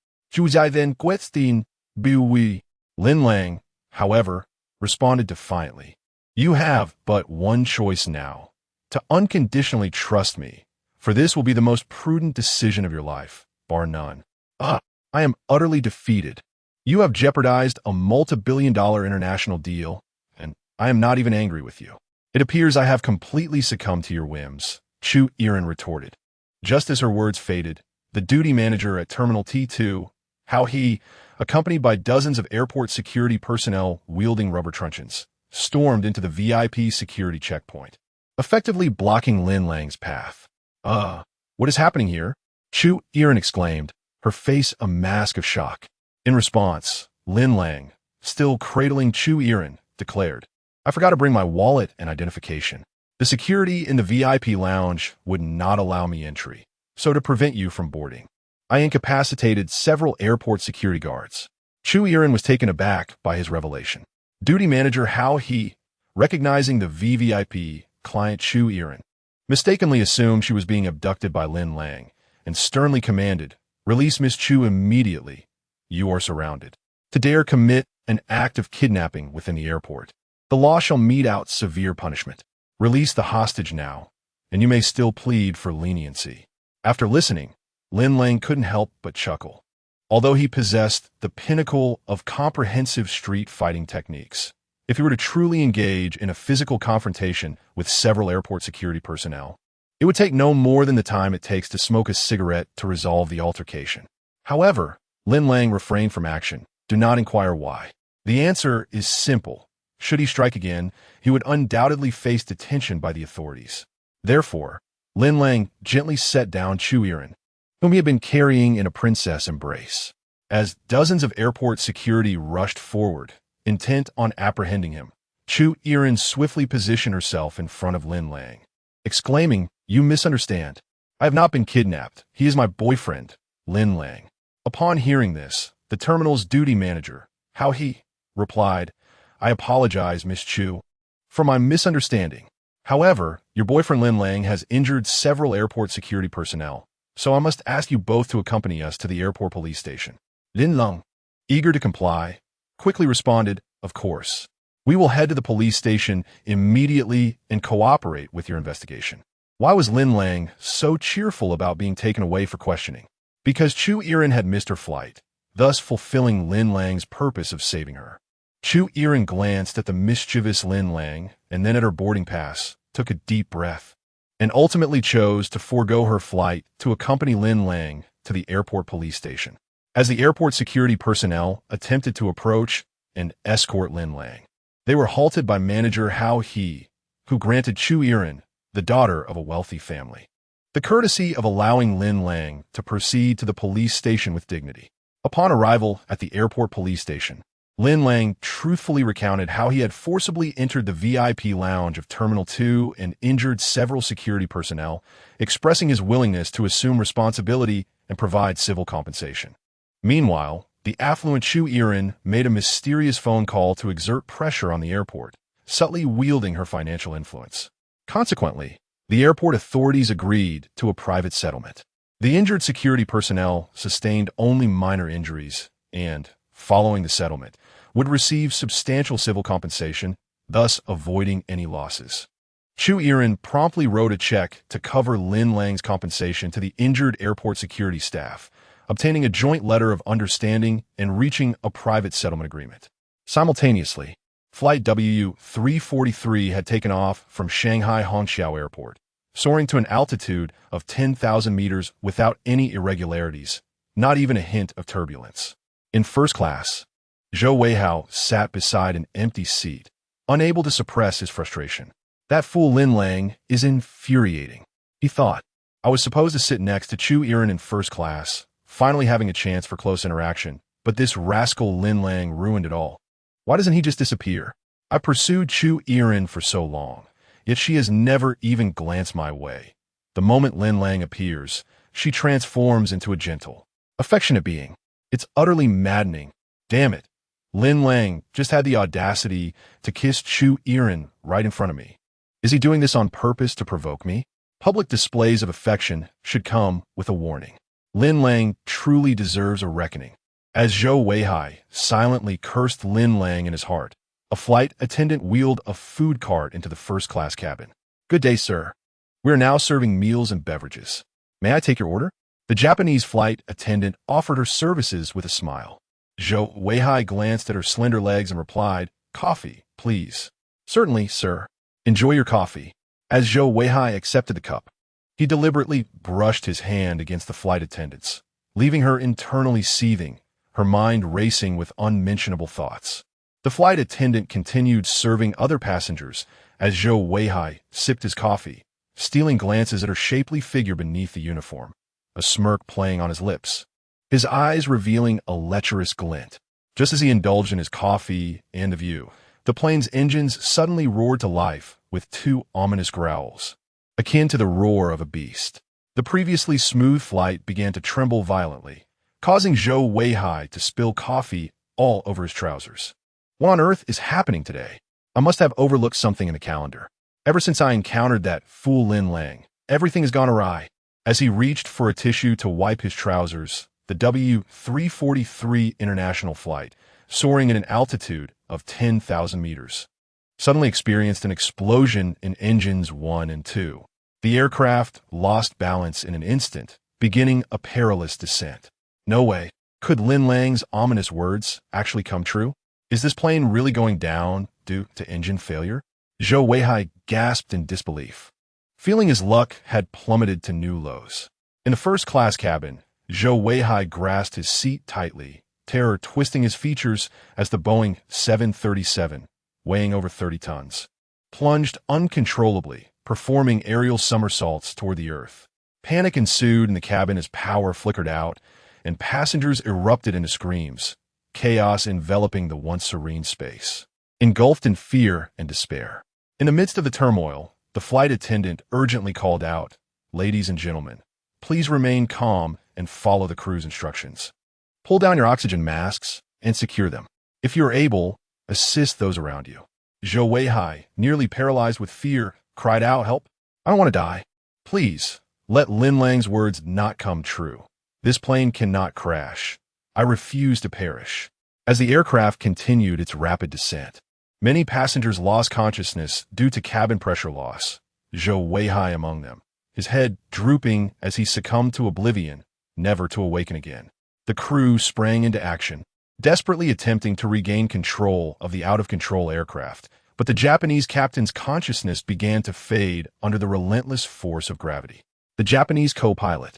Lin Lang, however, responded defiantly. You have but one choice now, to unconditionally trust me, for this will be the most prudent decision of your life, bar none. I am utterly defeated. You have jeopardized a multi-billion-dollar international deal, and I am not even angry with you. It appears I have completely succumbed to your whims, Chu Irin retorted. Just as her words faded, the duty manager at Terminal T2, How He, accompanied by dozens of airport security personnel wielding rubber truncheons, stormed into the VIP security checkpoint, effectively blocking Lin Lang's path. What is happening here? Chu Irin exclaimed, her face a mask of shock. In response, Lin Lang, still cradling Chu Irin, declared, I forgot to bring my wallet and identification. The security in the VIP lounge would not allow me entry, so to prevent you from boarding, I incapacitated several airport security guards. Chu Irin was taken aback by his revelation. Duty manager How He, recognizing the VVIP client Chu Irin, mistakenly assumed she was being abducted by Lin Lang and sternly commanded, release Miss Chu immediately. You are surrounded. To dare commit an act of kidnapping within the airport, the law shall mete out severe punishment. Release the hostage now, and you may still plead for leniency. After listening, Lin Lang couldn't help but chuckle. Although he possessed the pinnacle of comprehensive street fighting techniques, if he were to truly engage in a physical confrontation with several airport security personnel, it would take no more than the time it takes to smoke a cigarette to resolve the altercation. However, Lin Lang refrained from action. Do not inquire why. The answer is simple. Should he strike again, he would undoubtedly face detention by the authorities. Therefore, Lin Lang gently set down Chu Irin, whom he had been carrying in a princess embrace. As dozens of airport security rushed forward, intent on apprehending him, Chu Irin swiftly positioned herself in front of Lin Lang, exclaiming, You misunderstand. I have not been kidnapped. He is my boyfriend, Lin Lang. Upon hearing this, the terminal's duty manager, How He, replied, I apologize, Miss Chu, for my misunderstanding. However, your boyfriend Lin Lang has injured several airport security personnel, so I must ask you both to accompany us to the airport police station. Lin Lang, eager to comply, quickly responded, Of course. We will head to the police station immediately and cooperate with your investigation. Why was Lin Lang so cheerful about being taken away for questioning? Because Chu Irin had missed her flight, thus fulfilling Lin Lang's purpose of saving her. Chu Irin glanced at the mischievous Lin Lang and then at her boarding pass, took a deep breath, and ultimately chose to forego her flight to accompany Lin Lang to the airport police station. As the airport security personnel attempted to approach and escort Lin Lang, they were halted by manager How He, who granted Chu Irin, the daughter of a wealthy family, the courtesy of allowing Lin Lang to proceed to the police station with dignity. Upon arrival at the airport police station, Lin Lang truthfully recounted how he had forcibly entered the VIP lounge of Terminal 2 and injured several security personnel, expressing his willingness to assume responsibility and provide civil compensation. Meanwhile, the affluent Chu Irin made a mysterious phone call to exert pressure on the airport, subtly wielding her financial influence. Consequently, the airport authorities agreed to a private settlement. The injured security personnel sustained only minor injuries and, following the settlement, would receive substantial civil compensation, thus avoiding any losses. Chu Irin promptly wrote a check to cover Lin Lang's compensation to the injured airport security staff, obtaining a joint letter of understanding and reaching a private settlement agreement. Simultaneously, Flight WU-343 had taken off from Shanghai Hongqiao Airport, soaring to an altitude of 10,000 meters without any irregularities, not even a hint of turbulence. In first class, Zhou Weihao sat beside an empty seat, unable to suppress his frustration. That fool Lin Lang is infuriating, he thought. I was supposed to sit next to Chu Irin in first class, finally having a chance for close interaction, but this rascal Lin Lang ruined it all. Why doesn't he just disappear? I pursued Chu Irin for so long, yet she has never even glanced my way. The moment Lin Lang appears, she transforms into a gentle, affectionate being. It's utterly maddening. Damn it. Lin Lang just had the audacity to kiss Chu Irin right in front of me. Is he doing this on purpose to provoke me? Public displays of affection should come with a warning. Lin Lang truly deserves a reckoning. As Zhou Weihai silently cursed Lin Lang in his heart, A flight attendant wheeled a food cart into the first-class cabin. "Good day, sir. We are now serving meals and beverages. May I take your order?" The Japanese flight attendant offered her services with a smile. Zhou Weihai glanced at her slender legs and replied, "Coffee, please." "Certainly, sir. Enjoy your coffee." As Zhou Weihai accepted the cup, he deliberately brushed his hand against the flight attendant's, leaving her internally seething, her mind racing with unmentionable thoughts. The flight attendant continued serving other passengers as Zhou Weihai sipped his coffee, stealing glances at her shapely figure beneath the uniform, a smirk playing on his lips, his eyes revealing a lecherous glint. Just as he indulged in his coffee and the view, the plane's engines suddenly roared to life with two ominous growls, akin to the roar of a beast. The previously smooth flight began to tremble violently, causing Zhou Weihai to spill coffee all over his trousers. "What on earth is happening today? I must have overlooked something in the calendar. Ever since I encountered that fool Lin Lang, everything has gone awry." As he reached for a tissue to wipe his trousers, the W-343 international flight, soaring at an altitude of 10,000 meters, suddenly experienced an explosion in engines 1 and 2. The aircraft lost balance in an instant, beginning a perilous descent. No way. Could Lin Lang's ominous words actually come true? Is this plane really going down due to engine failure? Zhou Weihai gasped in disbelief, feeling his luck had plummeted to new lows. In the first-class cabin, Zhou Weihai grasped his seat tightly, terror twisting his features as the Boeing 737, weighing over 30 tons, plunged uncontrollably, performing aerial somersaults toward the earth. Panic ensued in the cabin as power flickered out, and passengers erupted into screams, chaos enveloping the once serene space, engulfed in fear and despair. In the midst of the turmoil, the flight attendant urgently called out, "Ladies and gentlemen, please remain calm and follow the crew's instructions. Pull down your oxygen masks and secure them. If you are able, assist those around you." Zhou Weihai, nearly paralyzed with fear, cried out, "Help! I don't want to die. Please, let Lin Lang's words not come true. This plane cannot crash. I refuse to perish." As the aircraft continued its rapid descent, many passengers lost consciousness due to cabin pressure loss, Zhou Weihai among them, his head drooping as he succumbed to oblivion, never to awaken again. The crew sprang into action, desperately attempting to regain control of the out-of-control aircraft, but the Japanese captain's consciousness began to fade under the relentless force of gravity. The Japanese co-pilot,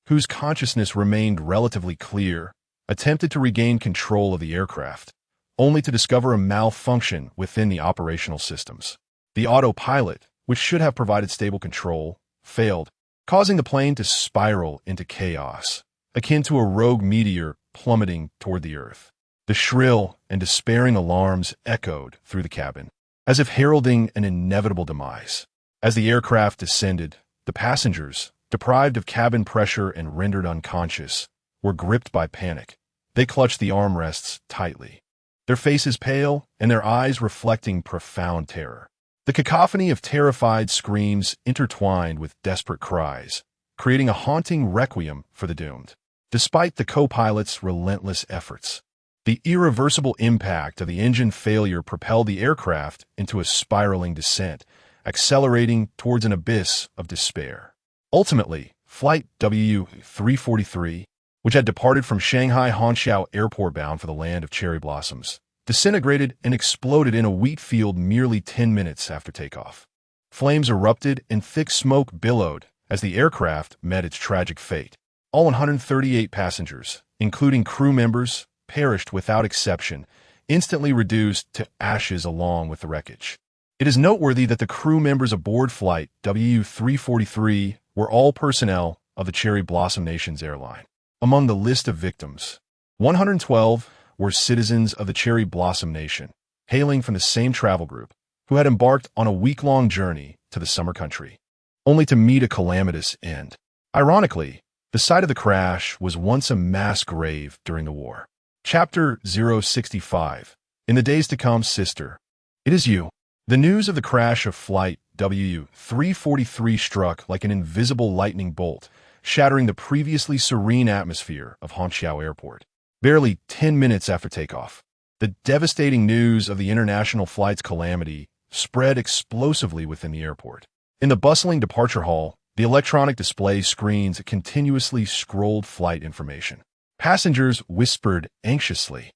whose consciousness remained relatively clear, attempted to regain control of the aircraft, only to discover a malfunction within the operational systems. The autopilot, which should have provided stable control, failed, causing the plane to spiral into chaos, akin to a rogue meteor plummeting toward the earth. The shrill and despairing alarms echoed through the cabin, as if heralding an inevitable demise. As the aircraft descended, the passengers, deprived of cabin pressure and rendered unconscious, were gripped by panic. They clutched the armrests tightly, their faces pale and their eyes reflecting profound terror. The cacophony of terrified screams intertwined with desperate cries, creating a haunting requiem for the doomed. Despite the co-pilot's relentless efforts, the irreversible impact of the engine failure propelled the aircraft into a spiraling descent, accelerating towards an abyss of despair. Ultimately, Flight W-343, which had departed from Shanghai Hangzhou Airport bound for the land of cherry blossoms, disintegrated and exploded in a wheat field merely 10 minutes after takeoff. Flames erupted and thick smoke billowed as the aircraft met its tragic fate. All 138 passengers, including crew members, perished without exception, instantly reduced to ashes along with the wreckage. It is noteworthy that the crew members aboard Flight W-343 were all personnel of the Cherry Blossom Nation's airline. Among the list of victims, 112 were citizens of the Cherry Blossom Nation, hailing from the same travel group, who had embarked on a week-long journey to the summer country, only to meet a calamitous end. Ironically, the site of the crash was once a mass grave during the war. Chapter 065. In the days to come, sister. It is you. The news of the crash of Flight W-343 struck like an invisible lightning bolt, shattering the previously serene atmosphere of Hangzhou Airport. Barely 10 minutes after takeoff, The devastating news of the international flight's calamity spread explosively within the airport. In the bustling departure hall, the electronic display screens continuously scrolled flight information. Passengers whispered anxiously,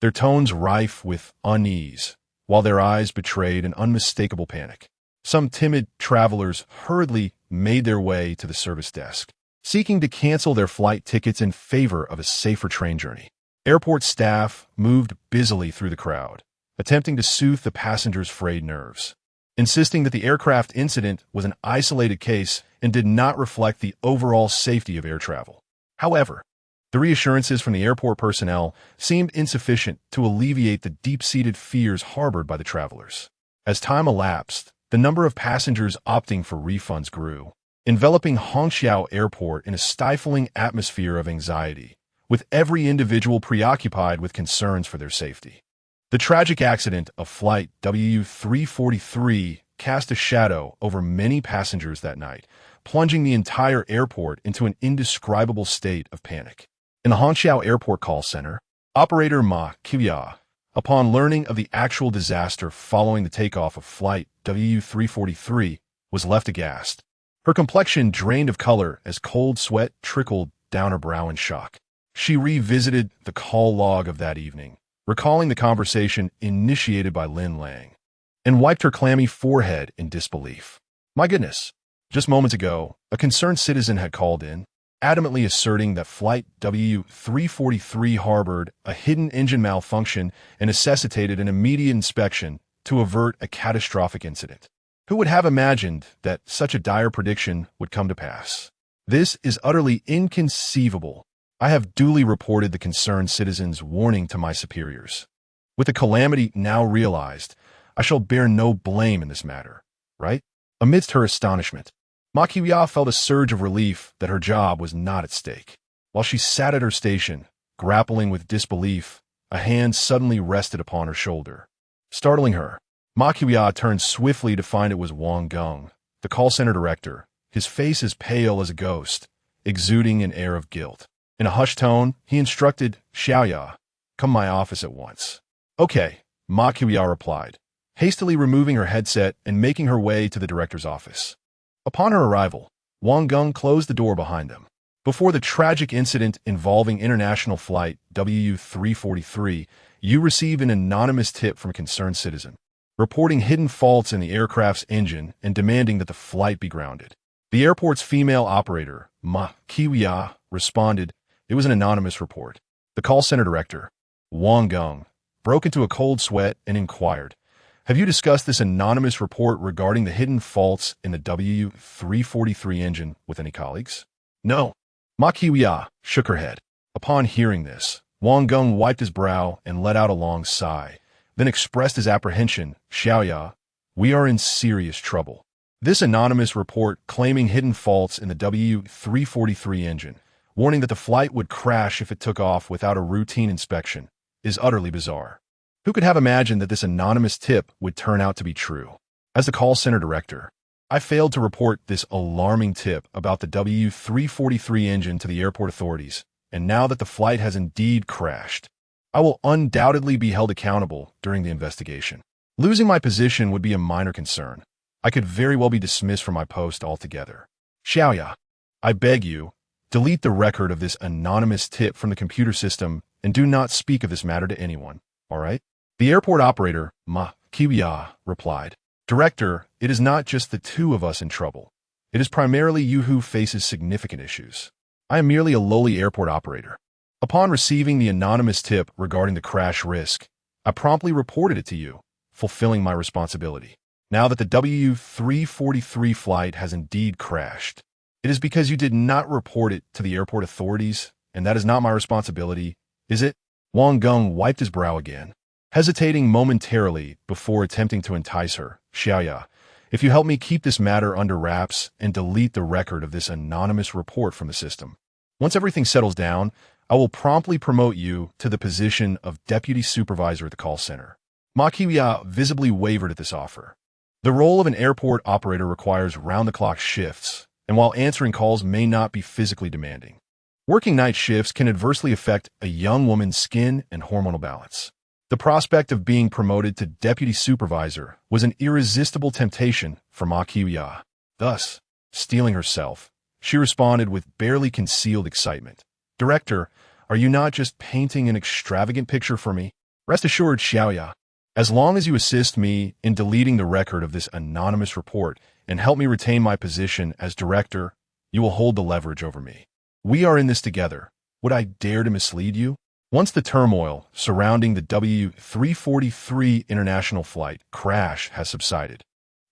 their tones rife with unease, while their eyes betrayed an unmistakable panic. Some timid travelers hurriedly made their way to the service desk, seeking to cancel their flight tickets in favor of a safer train journey. Airport staff moved busily through the crowd, attempting to soothe the passengers' frayed nerves, insisting that the aircraft incident was an isolated case and did not reflect the overall safety of air travel. However, the reassurances from the airport personnel seemed insufficient to alleviate the deep-seated fears harbored by the travelers. As time elapsed, the number of passengers opting for refunds grew, enveloping Hongqiao Airport in a stifling atmosphere of anxiety, with every individual preoccupied with concerns for their safety. The tragic accident of Flight W343 cast a shadow over many passengers that night, plunging the entire airport into an indescribable state of panic. In the Hongqiao Airport call center, operator Ma Qiya, upon learning of the actual disaster following the takeoff of Flight W343, was left aghast. Her complexion drained of color as cold sweat trickled down her brow in shock. She revisited the call log of that evening, recalling the conversation initiated by Lin Lang, and wiped her clammy forehead in disbelief. My goodness, just moments ago, a concerned citizen had called in, adamantly asserting that Flight W343 harbored a hidden engine malfunction and necessitated an immediate inspection to avert a catastrophic incident. Who would have imagined that such a dire prediction would come to pass? This is utterly inconceivable. I have duly reported the concerned citizen's warning to my superiors. With the calamity now realized, I shall bear no blame in this matter, right? Amidst her astonishment, Ma Qiya felt a surge of relief that her job was not at stake. While she sat at her station, grappling with disbelief, a hand suddenly rested upon her shoulder. Startling her, Ma Qiya turned swiftly to find it was Wang Geng, the call center director, his face as pale as a ghost, exuding an air of guilt. In a hushed tone, he instructed Xiaoya, "Come to my office at once." "Okay," Ma Qiya replied, hastily removing her headset and making her way to the director's office. Upon her arrival, Wang Geng closed the door behind them. Before the tragic incident involving international flight W343, you received an anonymous tip from a concerned citizen, reporting hidden faults in the aircraft's engine and demanding that the flight be grounded. The airport's female operator, Ma Qiya, responded, "It was an anonymous report." The call center director, Wang Geng, broke into a cold sweat and inquired, "Have you discussed this anonymous report regarding the hidden faults in the W343 engine with any colleagues?" "No." Ma Qiya shook her head. Upon hearing this, Wang Geng wiped his brow and let out a long sigh, then expressed his apprehension. "Xiaoya, we are in serious trouble. This anonymous report claiming hidden faults in the W343 engine, warning that the flight would crash if it took off without a routine inspection, is utterly bizarre. Who could have imagined that this anonymous tip would turn out to be true? As the call center director, I failed to report this alarming tip about the W343 engine to the airport authorities, and now that the flight has indeed crashed, I will undoubtedly be held accountable during the investigation. Losing my position would be a minor concern. I could very well be dismissed from my post altogether. Xiaoya, I beg you, delete the record of this anonymous tip from the computer system and do not speak of this matter to anyone, all right?" The airport operator, Ma Qiya, replied, "Director, it is not just the two of us in trouble. It is primarily you who faces significant issues. I am merely a lowly airport operator. Upon receiving the anonymous tip regarding the crash risk, I promptly reported it to you, fulfilling my responsibility. Now that the W343 flight has indeed crashed, it is because you did not report it to the airport authorities, and that is not my responsibility, is it?" Wang Geng wiped his brow again, hesitating momentarily before attempting to entice her. "Xiaoya, if you help me keep this matter under wraps and delete the record of this anonymous report from the system, once everything settles down, I will promptly promote you to the position of deputy supervisor at the call center." Ma Qiya visibly wavered at this offer. The role of an airport operator requires round-the-clock shifts, and while answering calls may not be physically demanding, working night shifts can adversely affect a young woman's skin and hormonal balance. The prospect of being promoted to deputy supervisor was an irresistible temptation for Ma Qiuya. Thus, steeling herself, she responded with barely concealed excitement. "Director, are you not just painting an extravagant picture for me? Rest assured, Xiaoya, as long as you assist me in deleting the record of this anonymous report and help me retain my position as director, you will hold the leverage over me. We are in this together. Would I dare to mislead you?" Once the turmoil surrounding the W-343 international flight crash has subsided,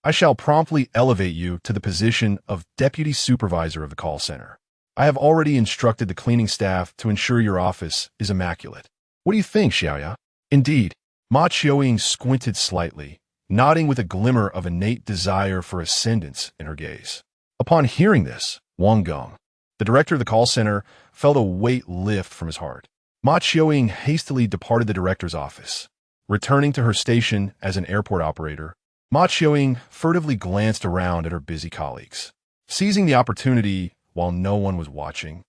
I shall promptly elevate you to the position of deputy supervisor of the call center. I have already instructed the cleaning staff to ensure your office is immaculate. What do you think, Xiaoya? Indeed, Ma Qiuya squinted slightly, nodding with a glimmer of innate desire for ascendance in her gaze. Upon hearing this, Wang Gong, the director of the call center, felt a weight lift from his heart. Ma Qiuya hastily departed the director's office. Returning to her station as an airport operator, Ma Qiuya furtively glanced around at her busy colleagues. Seizing the opportunity while no one was watching,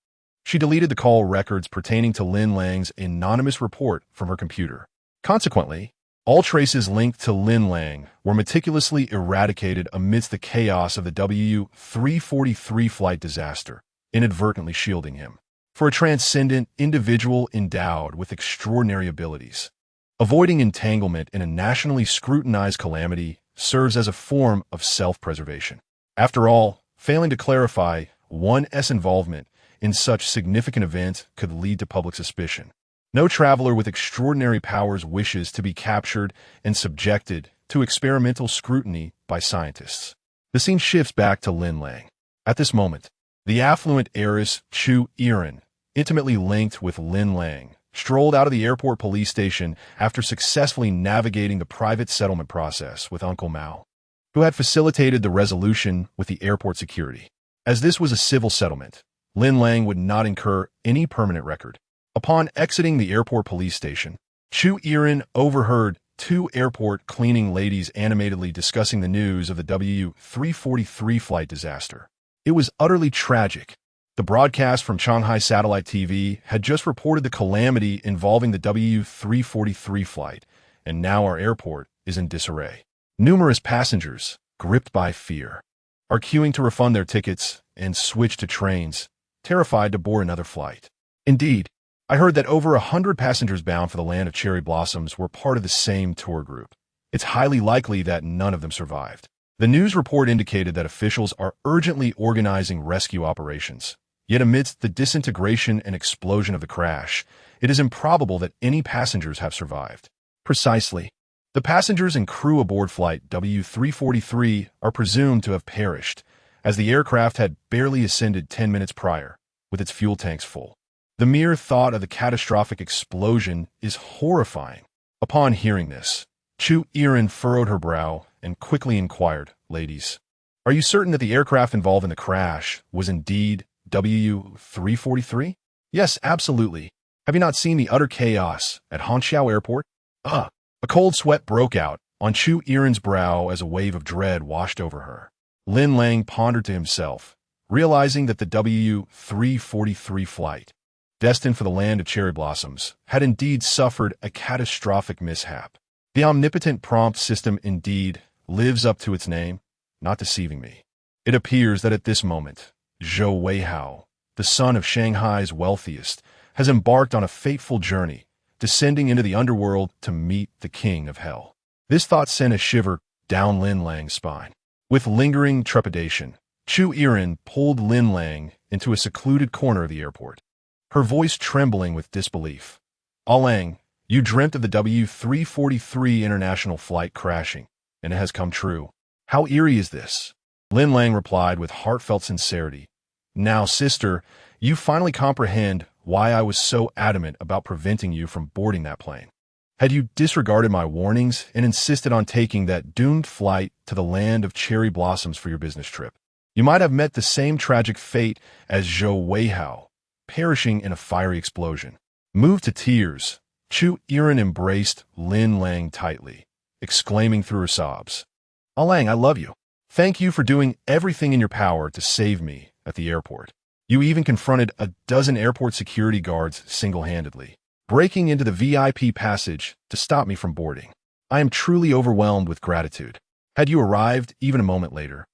she deleted the call records pertaining to Lin Lang's anonymous report from her computer. Consequently, all traces linked to Lin Lang were meticulously eradicated amidst the chaos of the W-343 flight disaster, inadvertently shielding him. For a transcendent individual endowed with extraordinary abilities, avoiding entanglement in a nationally scrutinized calamity serves as a form of self-preservation. After all, failing to clarify one's involvement in such significant event could lead to public suspicion. No traveler with extraordinary powers wishes to be captured and subjected to experimental scrutiny by scientists. The scene shifts back to Lin Lang. At this moment, the affluent heiress Chu Yiren, intimately linked with Lin Lang, strolled out of the airport police station after successfully navigating the private settlement process with Uncle Mao, who had facilitated the resolution with the airport security. As this was a civil settlement, Lin Lang would not incur any permanent record. Upon exiting the airport police station, Chu Yiren overheard two airport cleaning ladies animatedly discussing the news of the W-343 flight disaster. It was utterly tragic. The broadcast from Shanghai Satellite TV had just reported the calamity involving the W-343 flight, and now our airport is in disarray. Numerous passengers, gripped by fear, are queuing to refund their tickets and switch to trains, terrified to board another flight. Indeed, I heard that over 100 passengers bound for the land of cherry blossoms were part of the same tour group. It's highly likely that none of them survived. The news report indicated that officials are urgently organizing rescue operations. Yet amidst the disintegration and explosion of the crash, it is improbable that any passengers have survived. Precisely. The passengers and crew aboard flight W-343 are presumed to have perished, as the aircraft had barely ascended 10 minutes prior, with its fuel tanks full. The mere thought of the catastrophic explosion is horrifying. Upon hearing this, Chu Yiren furrowed her brow and quickly inquired, "Ladies, are you certain that the aircraft involved in the crash was indeed W-343? "Yes, absolutely. Have you not seen the utter chaos at Hangzhou Airport?" A cold sweat broke out on Chu Yiren's brow as a wave of dread washed over her. Lin Lang pondered to himself, realizing that the W-343 flight, destined for the land of cherry blossoms, had indeed suffered a catastrophic mishap. The omnipotent prompt system indeed lives up to its name, not deceiving me. It appears that at this moment, Zhou Weihao, the son of Shanghai's wealthiest, has embarked on a fateful journey, descending into the underworld to meet the king of hell. This thought sent a shiver down Lin Lang's spine. With lingering trepidation, Chu Yiren pulled Lin Lang into a secluded corner of the airport, her voice trembling with disbelief. "Ah Lang, you dreamt of the W-343 international flight crashing, and it has come true. How eerie is this?" Lin Lang replied with heartfelt sincerity. "Now, sister, you finally comprehend why I was so adamant about preventing you from boarding that plane. Had you disregarded my warnings and insisted on taking that doomed flight to the land of cherry blossoms for your business trip, you might have met the same tragic fate as Zhou Weihao, perishing in a fiery explosion." Moved to tears, Chu Yiren embraced Lin Lang tightly, exclaiming through her sobs, "Ah Lang, I love you. Thank you for doing everything in your power to save me at the airport. You even confronted a dozen airport security guards single-handedly. breaking into the VIP passage to stop me from boarding. I am truly overwhelmed with gratitude. Had you arrived even a moment later,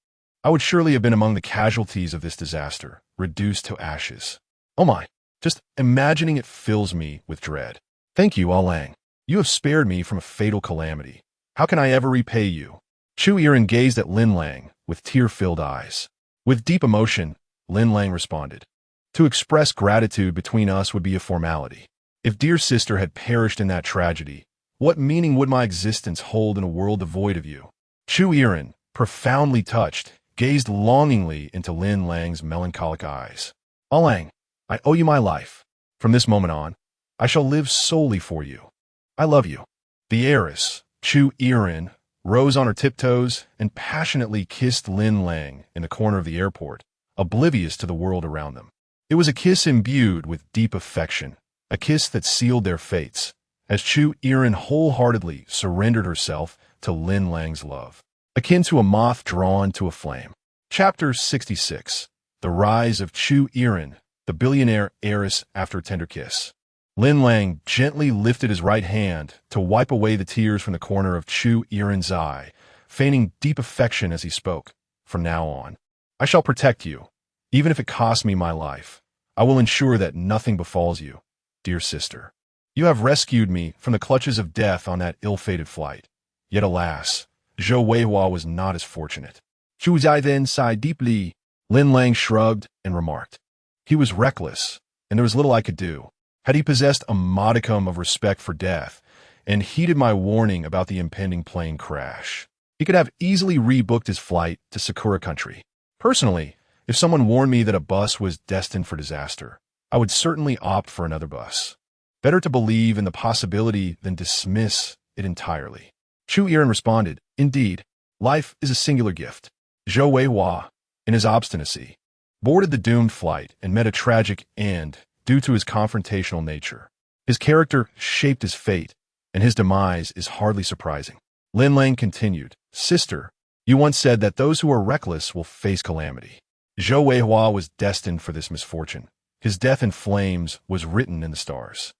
I would surely have been among the casualties of this disaster, reduced to ashes. Oh my, just imagining it fills me with dread. Thank you, Lin Lang. You have spared me from a fatal calamity. How can I ever repay you? Chu Yiren gazed at Lin Lang with tear-filled eyes. With deep emotion, Lin Lang responded, "To express gratitude between us would be a formality. If dear sister had perished in that tragedy, what meaning would my existence hold in a world devoid of you?" Chu Yiren, profoundly touched, gazed longingly into Lin Lang's melancholic eyes. "Lin Lang, I owe you my life. From this moment on, I shall live solely for you. I love you." The heiress, Chu Yiren, rose on her tiptoes and passionately kissed Lin Lang in the corner of the airport, oblivious to the world around them. It was a kiss imbued with deep affection, a kiss that sealed their fates, as Chu Yiren wholeheartedly surrendered herself to Lin Lang's love, akin to a moth drawn to a flame. Chapter 66. The Rise of Chu Yiren, the billionaire heiress after a tender kiss. Lin Lang gently lifted his right hand to wipe away the tears from the corner of Chu Yiren's eye, feigning deep affection as he spoke. "From now on, I shall protect you, even if it costs me my life. I will ensure that nothing befalls you, dear sister. You have rescued me from the clutches of death on that ill-fated flight. Yet alas, Zhou Weihua was not as fortunate." Chu Zai then sighed deeply. Lin Lang shrugged and remarked, "He was reckless, and there was little I could do. Had he possessed a modicum of respect for death and heeded my warning about the impending plane crash, he could have easily rebooked his flight to Sakura country. Personally, if someone warned me that a bus was destined for disaster, I would certainly opt for another bus. Better to believe in the possibility than dismiss it entirely." Chu Yiren responded, "Indeed, life is a singular gift." Zhou Weihua, in his obstinacy, boarded the doomed flight and met a tragic end due to his confrontational nature. His character shaped his fate, and his demise is hardly surprising. Lin Lang continued, "Sister, you once said that those who are reckless will face calamity. Zhou Weihua was destined for this misfortune. His death in flames was written in the stars."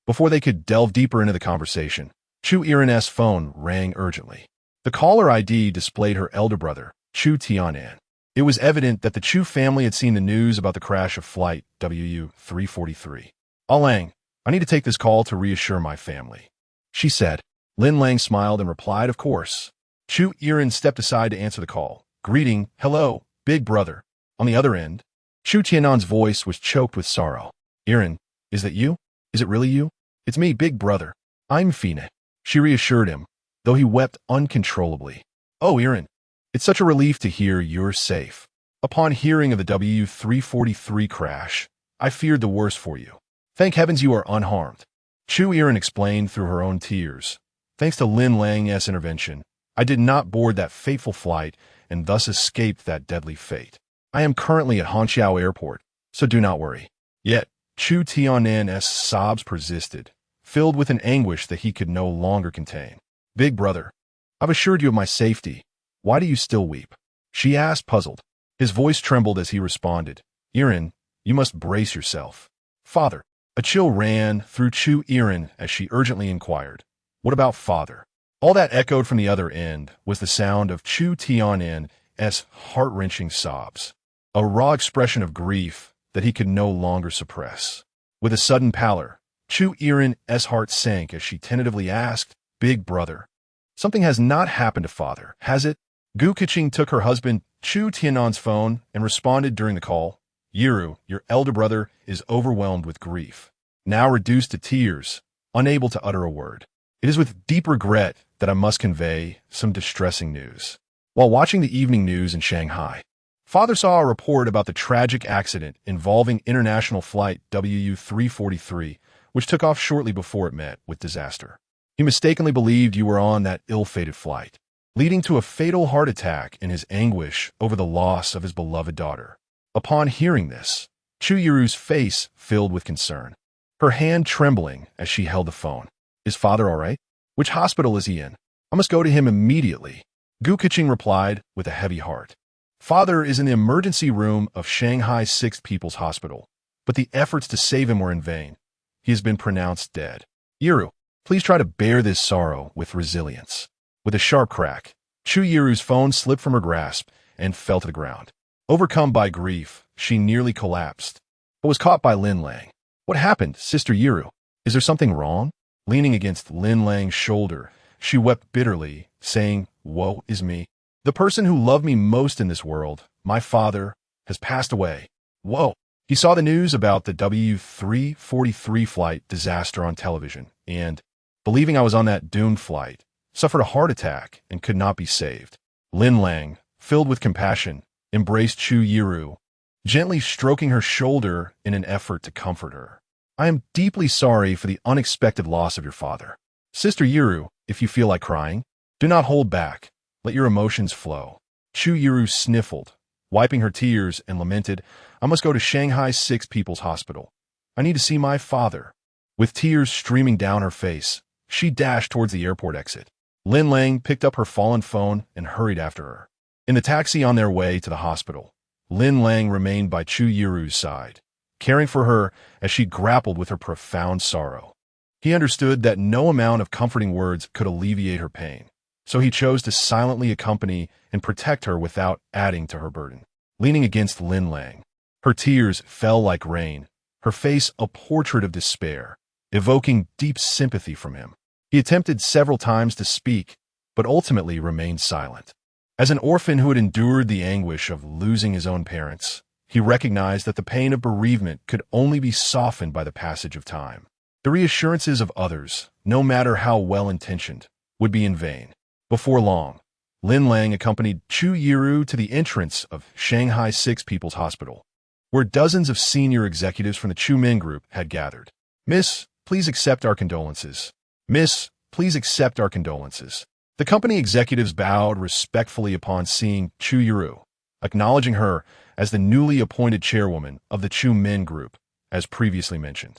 Before they could delve deeper into the conversation, Chu Yiren's phone rang urgently. The caller ID displayed her elder brother, Chu Tianan. It was evident that the Chu family had seen the news about the crash of Flight WU-343. "Lin Lang, I need to take this call to reassure my family," she said. Lin Lang smiled and replied, "Of course." Chu Yiren stepped aside to answer the call, greeting, "Hello, big brother." On the other end, Chu Tianan's voice was choked with sorrow. "Yiren, is that you? Is it really you?" "It's me, big brother. I'm Fina," she reassured him, though he wept uncontrollably. "Oh, Yiren, it's such a relief to hear you're safe. Upon hearing of the W-343 crash, I feared the worst for you. Thank heavens you are unharmed." Chu Yiren explained through her own tears. "Thanks to Lin Lang's intervention, I did not board that fateful flight and thus escaped that deadly fate. I am currently at Hangzhou Airport, so do not worry." Yet, Chu Tianan's sobs persisted, filled with an anguish that he could no longer contain. "Big brother, I've assured you of my safety. Why do you still weep?" she asked, puzzled. His voice trembled as he responded, "Yiren, you must brace yourself." "Father." A chill ran through Chu Yiren as she urgently inquired, "What about father?" All that echoed from the other end was the sound of Chu Tianan's heart-wrenching sobs, a raw expression of grief that he could no longer suppress. With a sudden pallor, Chu Yiren's heart sank as she tentatively asked, "Big brother, something has not happened to father, has it?" Gu Keqing took her husband Chu Tianan's phone and responded during the call, "Yiru, your elder brother, is overwhelmed with grief, now reduced to tears, unable to utter a word. It is with deep regret that I must convey some distressing news. While watching the evening news in Shanghai, father saw a report about the tragic accident involving international flight WU-343, which took off shortly before it met with disaster. He mistakenly believed you were on that ill-fated flight, leading to a fatal heart attack in his anguish over the loss of his beloved daughter." Upon hearing this, Chu Yiru's face filled with concern, her hand trembling as she held the phone. "Is father all right? Which hospital is he in? I must go to him immediately." Gu Keqing replied with a heavy heart. "Father is in the emergency room of Shanghai 6th People's Hospital, but the efforts to save him were in vain. he has been pronounced dead. Yiru, please try to bear this sorrow with resilience. With a sharp crack, Chu Yiru's phone slipped from her grasp and fell to the ground. Overcome by grief, she nearly collapsed, but was caught by Lin Lang. What happened, Sister Yiru? Is there something wrong? Leaning against Lin Lang's shoulder, she wept bitterly, saying, "Woe is me. The person who loved me most in this world, my father, has passed away. Whoa." He saw the news about the W343 flight disaster on television and, believing I was on that doomed flight, suffered a heart attack and could not be saved. Lin Lang, filled with compassion, embraced Chu Yiru, gently stroking her shoulder in an effort to comfort her. "I am deeply sorry for the unexpected loss of your father. Sister Yiru, if you feel like crying, do not hold back. Let your emotions flow." Chu Yiru sniffled, wiping her tears, and lamented, "I must go to Shanghai 6 People's Hospital. I need to see my father." With tears streaming down her face, she dashed towards the airport exit. Lin Lang picked up her fallen phone and hurried after her. In the taxi on their way to the hospital, Lin Lang remained by Chu Yiru's side, caring for her as she grappled with her profound sorrow. He understood that no amount of comforting words could alleviate her pain, so he chose to silently accompany and protect her without adding to her burden. Leaning against Lin Lang, her tears fell like rain, her face a portrait of despair, evoking deep sympathy from him. He attempted several times to speak, but ultimately remained silent. As an orphan who had endured the anguish of losing his own parents, he recognized that the pain of bereavement could only be softened by the passage of time. The reassurances of others, no matter how well-intentioned, would be in vain. Before long, Lin Lang accompanied Chu Yiru to the entrance of Shanghai 6 People's Hospital, where dozens of senior executives from the Chu Min Group had gathered. "Miss, please accept our condolences. Miss, please accept our condolences." The company executives bowed respectfully upon seeing Chu Yiru, acknowledging her as the newly appointed chairwoman of the Chu Min Group, as previously mentioned.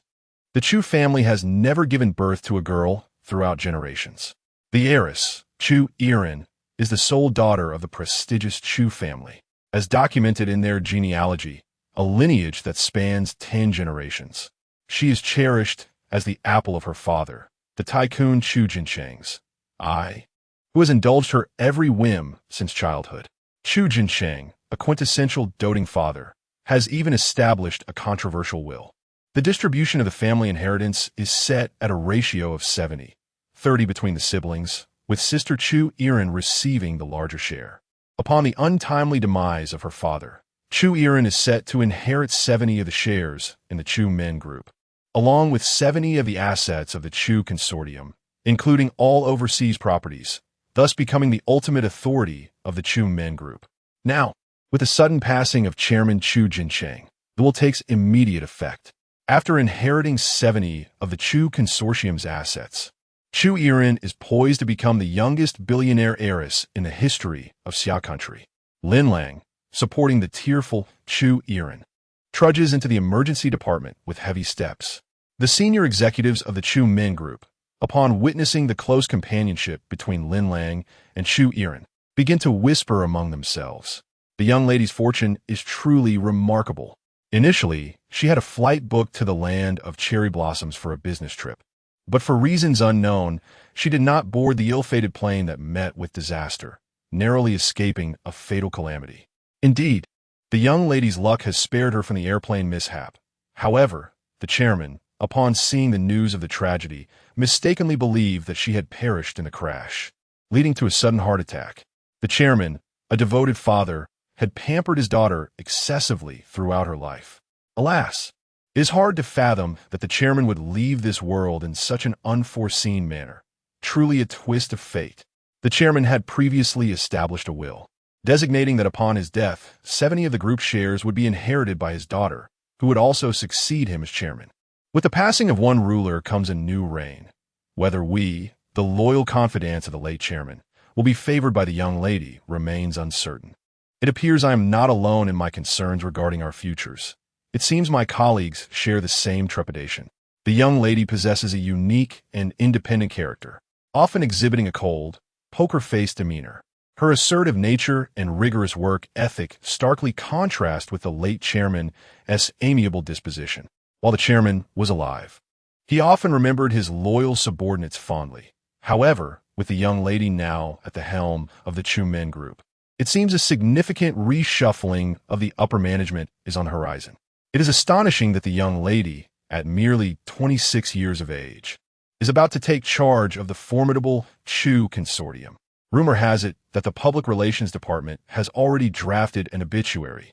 The Chu family has never given birth to a girl throughout generations. The heiress, Chu Yiren, is the sole daughter of the prestigious Chu family, as documented in their genealogy, a lineage that spans 10 generations. She is cherished as the apple of her father, the Tycoon Chu Jincheng's eye, who has indulged her every whim since childhood. Chu Jincheng, a quintessential doting father, has even established a controversial will. The distribution of the family inheritance is set at a ratio of 70-30 between the siblings, with sister Chu Yiren receiving the larger share. Upon the untimely demise of her father, Chu Yiren is set to inherit 70 of the shares in the Chu Min Group, along with 70 of the assets of the Chu Consortium, including all overseas properties, thus becoming the ultimate authority of the Chu Min Group. Now, with the sudden passing of Chairman Chu Jincheng, the will takes immediate effect. After inheriting 70 of the Chu Consortium's assets, Chu Yiren is poised to become the youngest billionaire heiress in the history of Xia country. Lin Lang, supporting the tearful Chu Yiren, trudges into the emergency department with heavy steps. The senior executives of the Chu Min Group, upon witnessing the close companionship between Lin Lang and Chu Yiren, begin to whisper among themselves. The young lady's fortune is truly remarkable. Initially, she had a flight booked to the land of cherry blossoms for a business trip. But for reasons unknown, she did not board the ill-fated plane that met with disaster, narrowly escaping a fatal calamity. Indeed, the young lady's luck has spared her from the airplane mishap. However, the chairman, upon seeing the news of the tragedy, mistakenly believed that she had perished in the crash, leading to a sudden heart attack. The chairman, a devoted father, had pampered his daughter excessively throughout her life. Alas, it is hard to fathom that the chairman would leave this world in such an unforeseen manner. Truly a twist of fate. The chairman had previously established a will, designating that upon his death, 70 of the group's shares would be inherited by his daughter, who would also succeed him as chairman. With the passing of one ruler comes a new reign. Whether we, the loyal confidants of the late chairman, will be favored by the young lady remains uncertain. It appears I am not alone in my concerns regarding our futures. It seems my colleagues share the same trepidation. The young lady possesses a unique and independent character, often exhibiting a cold, poker-faced demeanor. Her assertive nature and rigorous work ethic starkly contrast with the late chairman's amiable disposition. While the chairman was alive, He often remembered his loyal subordinates fondly. However, with the young lady now at the helm of the Chu Men group, it seems a significant reshuffling of the upper management is on the horizon. It is astonishing that the young lady, at merely 26 years of age, is about to take charge of the formidable Chu consortium. Rumor has it that the Public Relations Department has already drafted an obituary,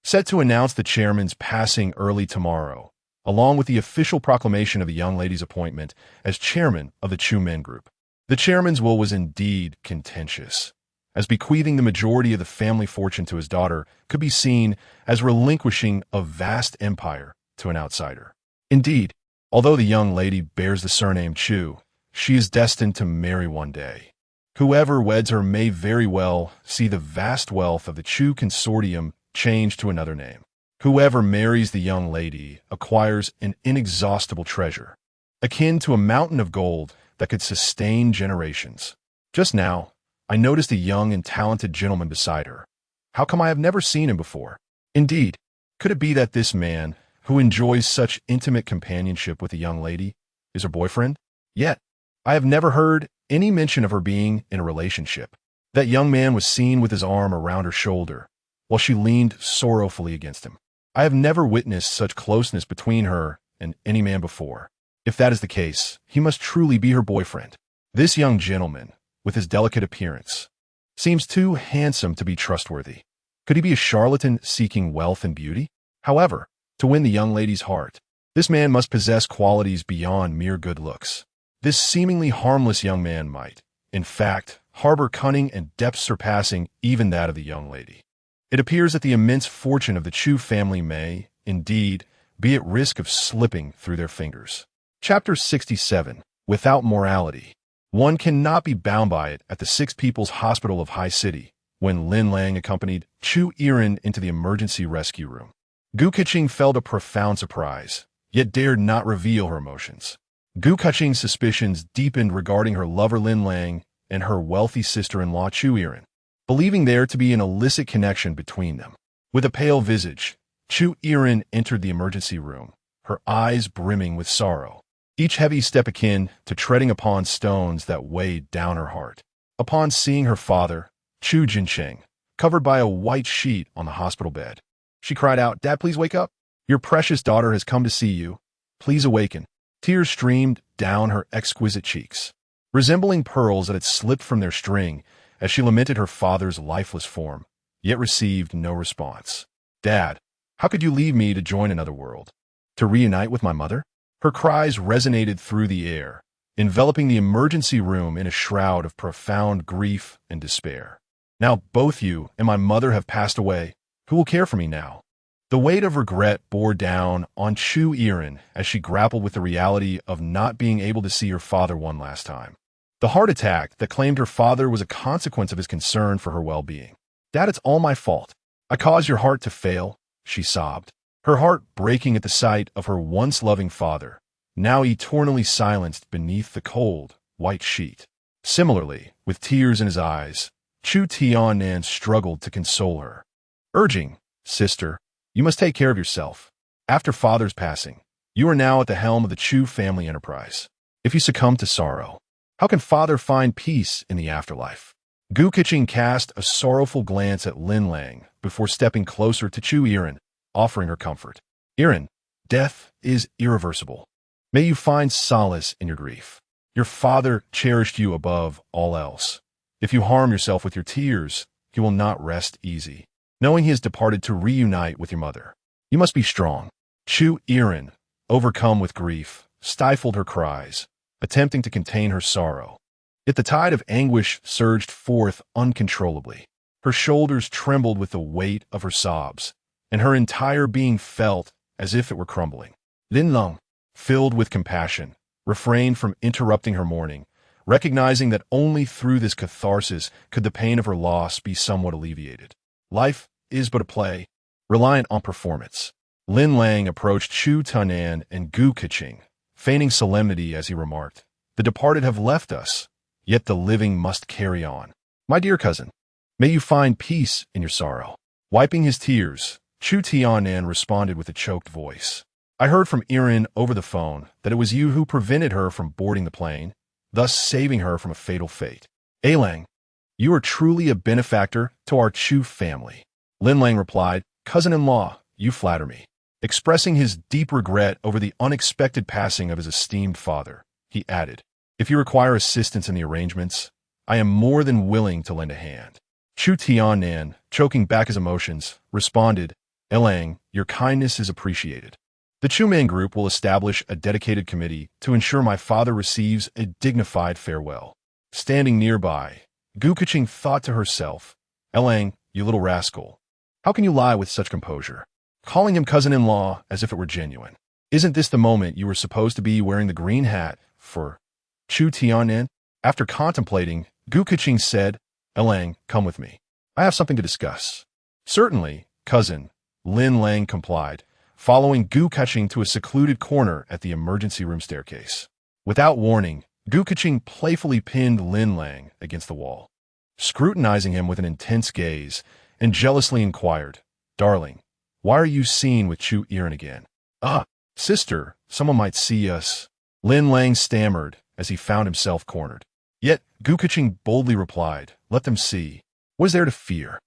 set to announce the chairman's passing early tomorrow, along with the official proclamation of the young lady's appointment as chairman of the Chu Men group. The chairman's will was indeed contentious, as bequeathing the majority of the family fortune to his daughter could be seen as relinquishing a vast empire to an outsider. Indeed, although the young lady bears the surname Chu, she is destined to marry one day. Whoever weds her may very well see the vast wealth of the Chu consortium change to another name. Whoever marries the young lady acquires an inexhaustible treasure, akin to a mountain of gold that could sustain generations. Just now, I noticed a young and talented gentleman beside her. How come I have never seen him before? Indeed, could it be that this man, who enjoys such intimate companionship with a young lady, is her boyfriend? Yet, I have never heard any mention of her being in a relationship. That young man was seen with his arm around her shoulder, while she leaned sorrowfully against him. I have never witnessed such closeness between her and any man before. If that is the case, he must truly be her boyfriend. This young gentleman, with his delicate appearance, seems too handsome to be trustworthy. Could he be a charlatan seeking wealth and beauty? However, to win the young lady's heart, this man must possess qualities beyond mere good looks. This seemingly harmless young man might, in fact, harbor cunning and depth surpassing even that of the young lady. It appears that the immense fortune of the Chu family may, indeed, be at risk of slipping through their fingers. Chapter 67. Without morality. One cannot be bound by it at the Six People's Hospital of High City, when Lin Lang accompanied Chu Yiren into the emergency rescue room. Gu Keqing felt a profound surprise, yet dared not reveal her emotions. Gu Keqing's suspicions deepened regarding her lover Lin Lang and her wealthy sister-in-law Chu Yiren, believing there to be an illicit connection between them. With a pale visage, Chu Yiren entered the emergency room, her eyes brimming with sorrow, each heavy step akin to treading upon stones that weighed down her heart. Upon seeing her father, Chu Jincheng, covered by a white sheet on the hospital bed, she cried out, "Dad, please wake up. Your precious daughter has come to see you. Please awaken." Tears streamed down her exquisite cheeks, resembling pearls that had slipped from their string as she lamented her father's lifeless form, yet received no response. "Dad, how could you leave me to join another world? To reunite with my mother?" Her cries resonated through the air, enveloping the emergency room in a shroud of profound grief and despair. "Now both you and my mother have passed away. Who will care for me now?" The weight of regret bore down on Chu Yiren as she grappled with the reality of not being able to see her father one last time. The heart attack that claimed her father was a consequence of his concern for her well-being. "Dad, it's all my fault. I caused your heart to fail," she sobbed, her heart breaking at the sight of her once loving father, now eternally silenced beneath the cold, white sheet. Similarly, with tears in his eyes, Chu Tiannan struggled to console her, urging, "Sister, you must take care of yourself. After father's passing, you are now at the helm of the Chu family enterprise. If you succumb to sorrow, how can father find peace in the afterlife?" Gu Keqing cast a sorrowful glance at Lin Lang before stepping closer to Chu Yiren, offering her comfort. "Yiren, death is irreversible. May you find solace in your grief. Your father cherished you above all else. If you harm yourself with your tears, he will not rest easy, knowing he has departed to reunite with your mother. You must be strong." Chu Yiren, overcome with grief, stifled her cries, attempting to contain her sorrow. Yet the tide of anguish surged forth uncontrollably. Her shoulders trembled with the weight of her sobs, and her entire being felt as if it were crumbling. Lin Lang, filled with compassion, refrained from interrupting her mourning, recognizing that only through this catharsis could the pain of her loss be somewhat alleviated. Life is but a play, reliant on performance. Lin Lang approached Chu Tiannan and Gu Keqing, feigning solemnity as he remarked, "The departed have left us, yet the living must carry on. My dear cousin, may you find peace in your sorrow." Wiping his tears, Chu Tiannan responded with a choked voice, I heard from Erin over the phone that it was you who prevented her from boarding the plane, thus saving her from a fatal fate. Lang, you are truly a benefactor to our Chu family. Lin Lang replied, cousin-in-law, you flatter me. Expressing his deep regret over the unexpected passing of his esteemed father, he added, if you require assistance in the arrangements, I am more than willing to lend a hand. Chu Tiannan, choking back his emotions, responded, Lang, your kindness is appreciated. The Chu Men Group will establish a dedicated committee to ensure my father receives a dignified farewell. Standing nearby, Gu Keqing thought to herself, Lang, you little rascal. How can you lie with such composure? Calling him cousin-in-law as if it were genuine. Isn't this the moment you were supposed to be wearing the green hat for Chu Tiannan? After contemplating, Gu Keqing said, Lang, come with me. I have something to discuss. Certainly, cousin. Lin Lang complied, following Gu Keqing to a secluded corner at the emergency room staircase. Without warning, Gu Keqing playfully pinned Lin Lang against the wall, scrutinizing him with an intense gaze, and jealously inquired, Darling, why are you seen with Chu Erin again? Sister, someone might see us. Lin Lang stammered as he found himself cornered. Yet, Gu Keqing boldly replied, Let them see. What is there to fear?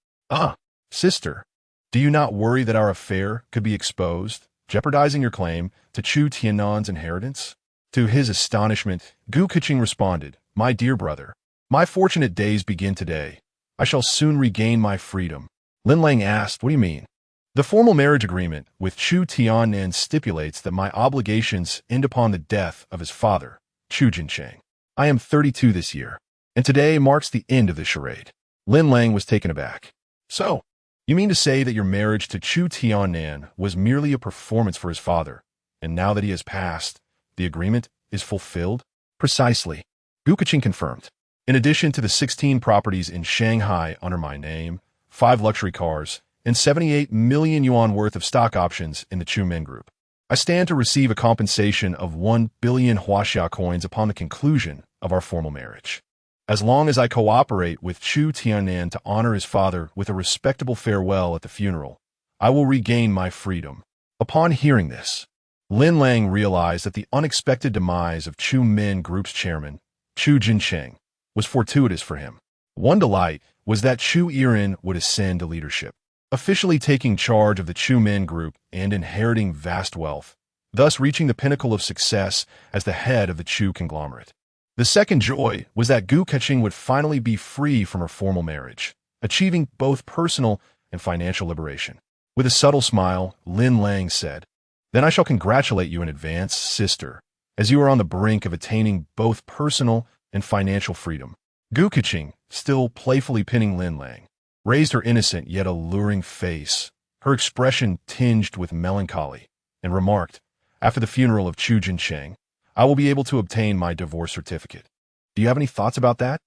Sister, do you not worry that our affair could be exposed, jeopardizing your claim to Chu Tiannan's inheritance? To his astonishment, Gu Keqing responded, My dear brother, my fortunate days begin today. I shall soon regain my freedom. Lin Lang asked, What do you mean? The formal marriage agreement with Chu Tiannan stipulates that my obligations end upon the death of his father, Chu Jincheng. I am 32 this year, and today marks the end of this charade. Lin Lang was taken aback. So, you mean to say that your marriage to Chu Tiannan was merely a performance for his father, and now that he has passed, the agreement is fulfilled? Precisely. Gu Keqing confirmed. In addition to the 16 properties in Shanghai under my name, 5 luxury cars, and 78 million yuan worth of stock options in the Chu Men Group, I stand to receive a compensation of 1 billion Huaxia coins upon the conclusion of our formal marriage. As long as I cooperate with Chu Tiannan to honor his father with a respectable farewell at the funeral, I will regain my freedom. Upon hearing this, Lin Lang realized that the unexpected demise of Chu Men Group's chairman, Chu Jincheng, was fortuitous for him. One delight was that Chu Erin would ascend to leadership, officially taking charge of the Chu Men Group and inheriting vast wealth, thus reaching the pinnacle of success as the head of the Chu conglomerate. The second joy was that Gu Keqing would finally be free from her formal marriage, achieving both personal and financial liberation. With a subtle smile, Lin Lang said, Then I shall congratulate you in advance, sister, as you are on the brink of attaining both personal and financial freedom. Gu Keqing, still playfully pinning Lin Lang, raised her innocent yet alluring face, her expression tinged with melancholy, and remarked, After the funeral of Chu Jincheng, I will be able to obtain my divorce certificate. Do you have any thoughts about that?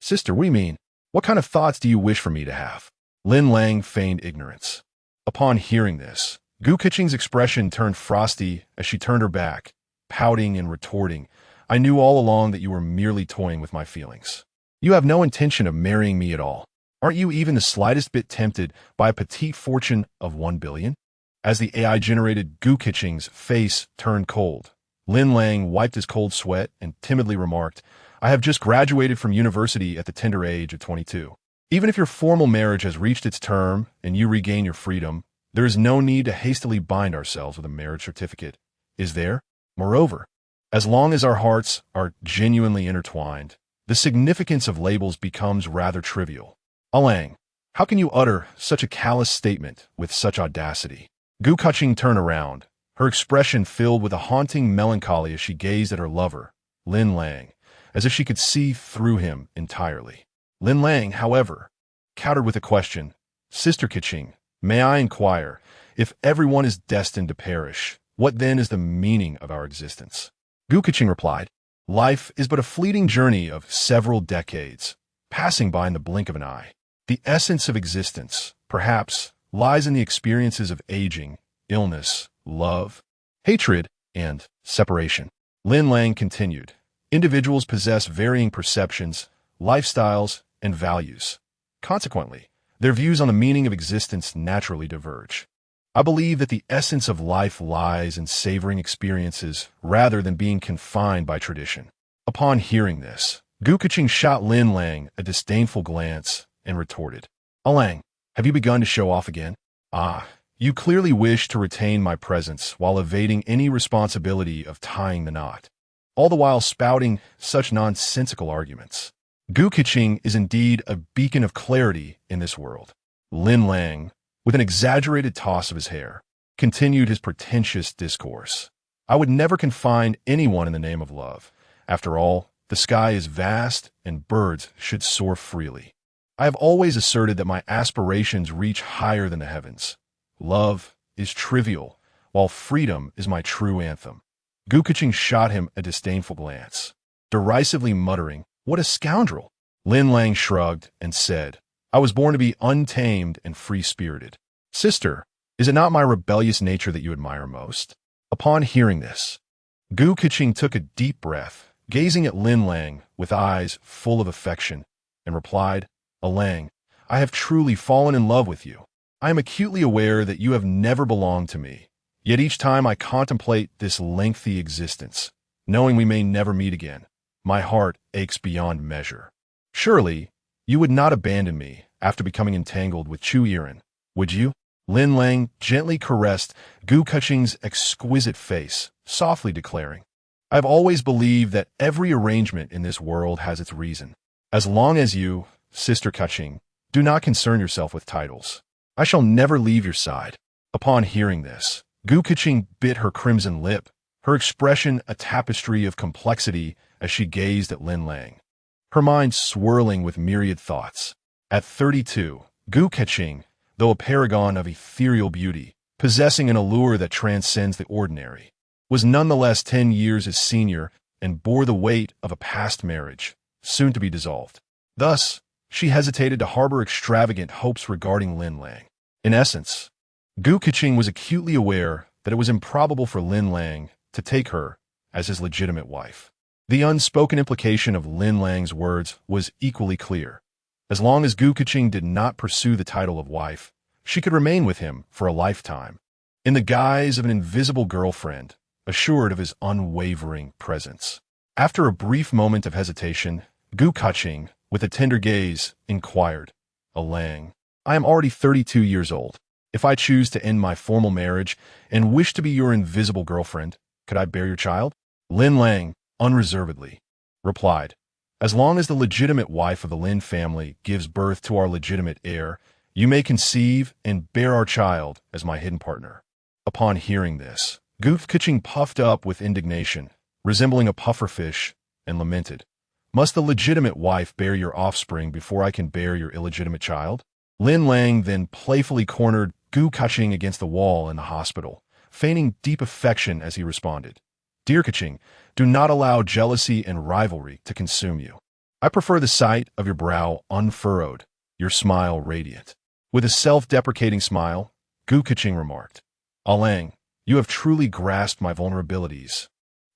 Sister, what do you mean? What kind of thoughts do you wish for me to have? Lin Lang feigned ignorance. Upon hearing this, Gu Keqing's expression turned frosty as she turned her back, pouting and retorting, I knew all along that you were merely toying with my feelings. You have no intention of marrying me at all. Aren't you even the slightest bit tempted by a petite fortune of 1 billion? As the AI-generated Gu Keqing's face turned cold, Lin Lang wiped his cold sweat and timidly remarked, I have just graduated from university at the tender age of 22. Even if your formal marriage has reached its term and you regain your freedom, there is no need to hastily bind ourselves with a marriage certificate, is there? Moreover, as long as our hearts are genuinely intertwined, the significance of labels becomes rather trivial. Lang, how can you utter such a callous statement with such audacity? Gu Keqing turned around, her expression filled with a haunting melancholy as she gazed at her lover, Lin Lang, as if she could see through him entirely. Lin Lang, however, countered with a question, Sister Keqing, may I inquire, if everyone is destined to perish, what then is the meaning of our existence? Gu Keqing replied, Life is but a fleeting journey of several decades, passing by in the blink of an eye. The essence of existence, perhaps, lies in the experiences of aging, illness, love, hatred, and separation. Lin Lang continued, Individuals possess varying perceptions, lifestyles, and values. Consequently, their views on the meaning of existence naturally diverge. I believe that the essence of life lies in savoring experiences rather than being confined by tradition. Upon hearing this, Gu Keqing shot Lin Lang a disdainful glance and retorted, Lang, have you begun to show off again? Ah, you clearly wish to retain my presence while evading any responsibility of tying the knot, all the while spouting such nonsensical arguments. Gu Keqing is indeed a beacon of clarity in this world. Lin Lang, with an exaggerated toss of his hair, continued his pretentious discourse. I would never confine anyone in the name of love. After all, the sky is vast and birds should soar freely. I have always asserted that my aspirations reach higher than the heavens. Love is trivial, while freedom is my true anthem. Gu Keqing shot him a disdainful glance, derisively muttering, What a scoundrel! Lin Lang shrugged and said, I was born to be untamed and free-spirited. Sister, is it not my rebellious nature that you admire most? Upon hearing this, Gu Keqing took a deep breath, gazing at Lin Lang with eyes full of affection, and replied, Lang, I have truly fallen in love with you. I am acutely aware that you have never belonged to me, yet each time I contemplate this lengthy existence, knowing we may never meet again, my heart aches beyond measure. Surely, you would not abandon me after becoming entangled with Chu Yiren, would you? Lin Lang gently caressed Gu Keqing's exquisite face, softly declaring, I have always believed that every arrangement in this world has its reason. As long as you, Sister Keqing, do not concern yourself with titles, I shall never leave your side. Upon hearing this, Gu Keqing bit her crimson lip, her expression a tapestry of complexity as she gazed at Lin Lang, her mind swirling with myriad thoughts. At 32, Gu Keqing, though a paragon of ethereal beauty, possessing an allure that transcends the ordinary, was nonetheless 10 years his senior and bore the weight of a past marriage, soon to be dissolved. Thus, she hesitated to harbor extravagant hopes regarding Lin Lang. In essence, Gu Keqing was acutely aware that it was improbable for Lin Lang to take her as his legitimate wife. The unspoken implication of Lin Lang's words was equally clear. As long as Gu Keqing did not pursue the title of wife, she could remain with him for a lifetime, in the guise of an invisible girlfriend, assured of his unwavering presence. After a brief moment of hesitation, Gu Keqing, with a tender gaze, inquired, Lang, I am already 32 years old. If I choose to end my formal marriage and wish to be your invisible girlfriend, could I bear your child? Lin Lang, unreservedly, replied, As long as the legitimate wife of the Lin family gives birth to our legitimate heir, you may conceive and bear our child as my hidden partner. Upon hearing this, Gu Keqing puffed up with indignation, resembling a pufferfish, and lamented, Must the legitimate wife bear your offspring before I can bear your illegitimate child? Lin Lang then playfully cornered Gu Keqing against the wall in the hospital, feigning deep affection as he responded, Dear Keqing, do not allow jealousy and rivalry to consume you. I prefer the sight of your brow unfurrowed, your smile radiant. With a self-deprecating smile, Gu Keqing remarked, Lang, you have truly grasped my vulnerabilities.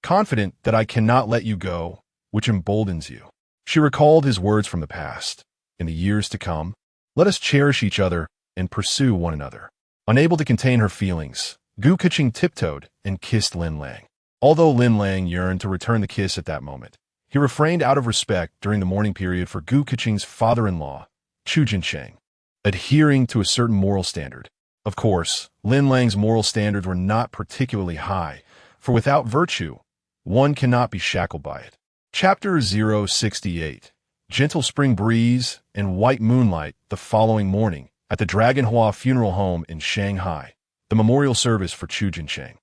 Confident that I cannot let you go, which emboldens you. She recalled his words from the past. In the years to come, let us cherish each other and pursue one another. Unable to contain her feelings, Gu Keqing tiptoed and kissed Lin Lang. Although Lin Lang yearned to return the kiss at that moment, he refrained out of respect during the mourning period for Gu Keqing's father-in-law, Chu Jinsheng, adhering to a certain moral standard. Of course, Lin Lang's moral standards were not particularly high, for without virtue, one cannot be shackled by it. Chapter 068. Gentle spring breeze and white moonlight the following morning at the Dragonhua Funeral Home in Shanghai, the memorial service for Chu Jinsheng,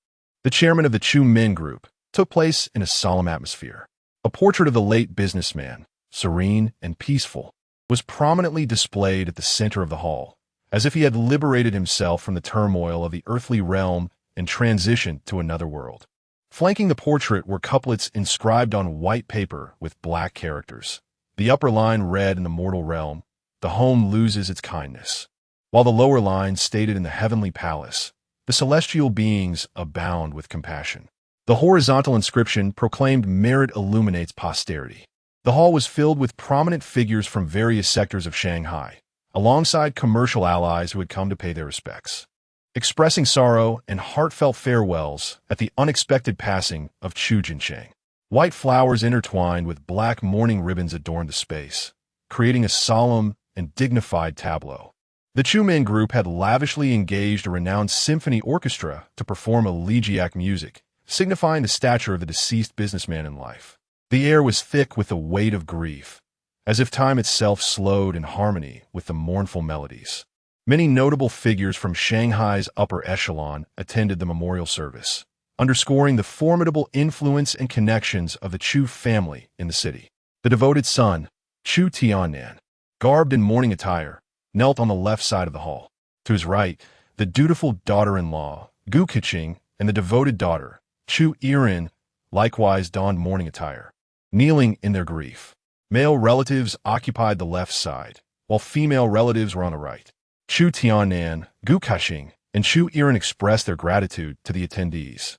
the chairman of the Chu Min Group, took place in a solemn atmosphere. A portrait of the late businessman, serene and peaceful, was prominently displayed at the center of the hall, as if he had liberated himself from the turmoil of the earthly realm and transitioned to another world. Flanking the portrait were couplets inscribed on white paper with black characters. The upper line read in the mortal realm, "The home loses its kindness," while the lower line stated in the heavenly palace, "The celestial beings abound with compassion." The horizontal inscription proclaimed merit illuminates posterity. The hall was filled with prominent figures from various sectors of Shanghai, alongside commercial allies who had come to pay their respects. expressing sorrow and heartfelt farewells at the unexpected passing of Chu Jincheng. White flowers intertwined with black mourning ribbons adorned the space, creating a solemn and dignified tableau. The Chumen group had lavishly engaged a renowned symphony orchestra to perform elegiac music, signifying the stature of the deceased businessman in life. The air was thick with the weight of grief, as if time itself slowed in harmony with the mournful melodies. Many notable figures from Shanghai's upper echelon attended the memorial service, underscoring the formidable influence and connections of the Chu family in the city. The devoted son, Chu Tiannan, garbed in mourning attire, knelt on the left side of the hall. To his right, the dutiful daughter-in-law, Gu Keqing, and the devoted daughter, Chu Yiren, likewise donned mourning attire, kneeling in their grief. Male relatives occupied the left side, while female relatives were on the right. Chu Tiannan, Gu Keqing, and Chu Yiren expressed their gratitude to the attendees,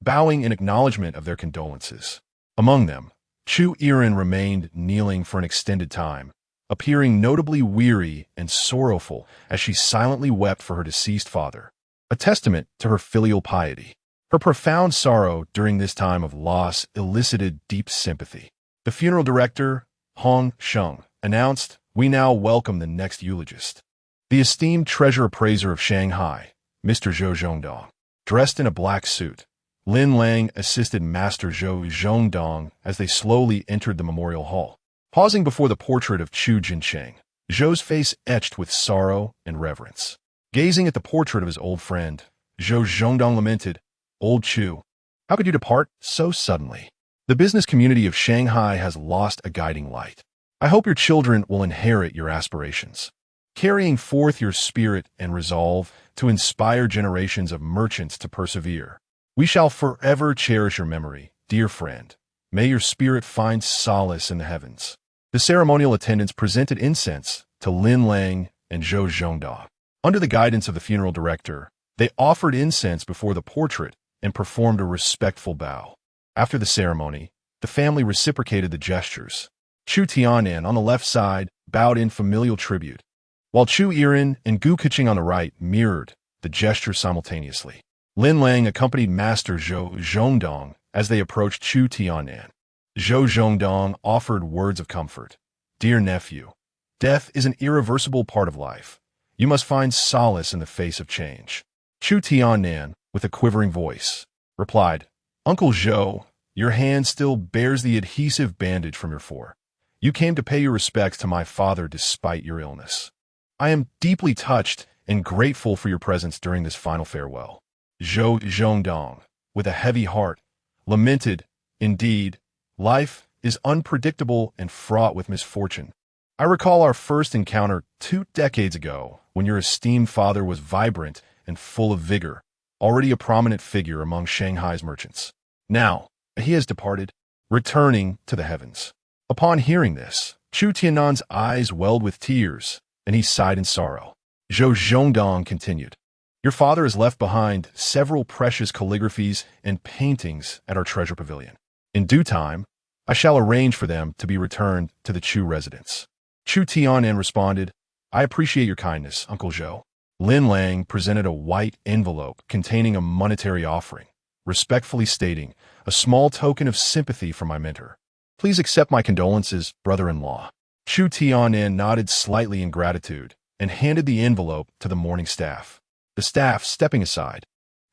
bowing in acknowledgement of their condolences. Among them, Chu Yiren remained kneeling for an extended time, appearing notably weary and sorrowful as she silently wept for her deceased father, a testament to her filial piety. Her profound sorrow during this time of loss elicited deep sympathy. The funeral director, Hong Sheng, announced, "We now welcome the next eulogist." The esteemed treasure appraiser of Shanghai, Mr. Zhou Zhongdong, dressed in a black suit, Lin Lang assisted Master Zhou Zhongdong as they slowly entered the memorial hall. Pausing before the portrait of Chu Jincheng, Zhou's face etched with sorrow and reverence. Gazing at the portrait of his old friend, Zhou Zhongdong lamented, "Old Chu, how could you depart so suddenly? The business community of Shanghai has lost a guiding light. I hope your children will inherit your aspirations, carrying forth your spirit and resolve to inspire generations of merchants to persevere. We shall forever cherish your memory, dear friend. May your spirit find solace in the heavens." The ceremonial attendants presented incense to Lin Lang and Zhou Zhongdong. Under the guidance of the funeral director, they offered incense before the portrait and performed a respectful bow. After the ceremony, the family reciprocated the gestures. Chu Tiannan on the left side bowed in familial tribute, while Chu Yiren and Gu Keqing on the right mirrored the gesture simultaneously. Lin Lang accompanied Master Zhou Zhongdong as they approached Chu Tiannan. Zhou Zhongdong offered words of comfort. "Dear nephew, death is an irreversible part of life. You must find solace in the face of change." Chu Tiannan, with a quivering voice, replied, "Uncle Zhou, your hand still bears the adhesive bandage from your fore. You came to pay your respects to my father despite your illness. I am deeply touched and grateful for your presence during this final farewell." Zhou Zhongdong, with a heavy heart, lamented, "Indeed, life is unpredictable and fraught with misfortune. I recall our first encounter 2 decades ago when your esteemed father was vibrant and full of vigor, already a prominent figure among Shanghai's merchants. Now, he has departed, returning to the heavens." Upon hearing this, Chu Tiannan's eyes welled with tears, and he sighed in sorrow. Zhou Zhongdong continued, "Your father has left behind several precious calligraphies and paintings at our treasure pavilion. In due time, I shall arrange for them to be returned to the Chu residence." Chu Tiannan responded, "I appreciate your kindness, Uncle Zhou." Lin Lang presented a white envelope containing a monetary offering, respectfully stating, "A small token of sympathy from my mentor. Please accept my condolences, brother-in-law." Chu Tiannan nodded slightly in gratitude and handed the envelope to the mourning staff. The staff, stepping aside,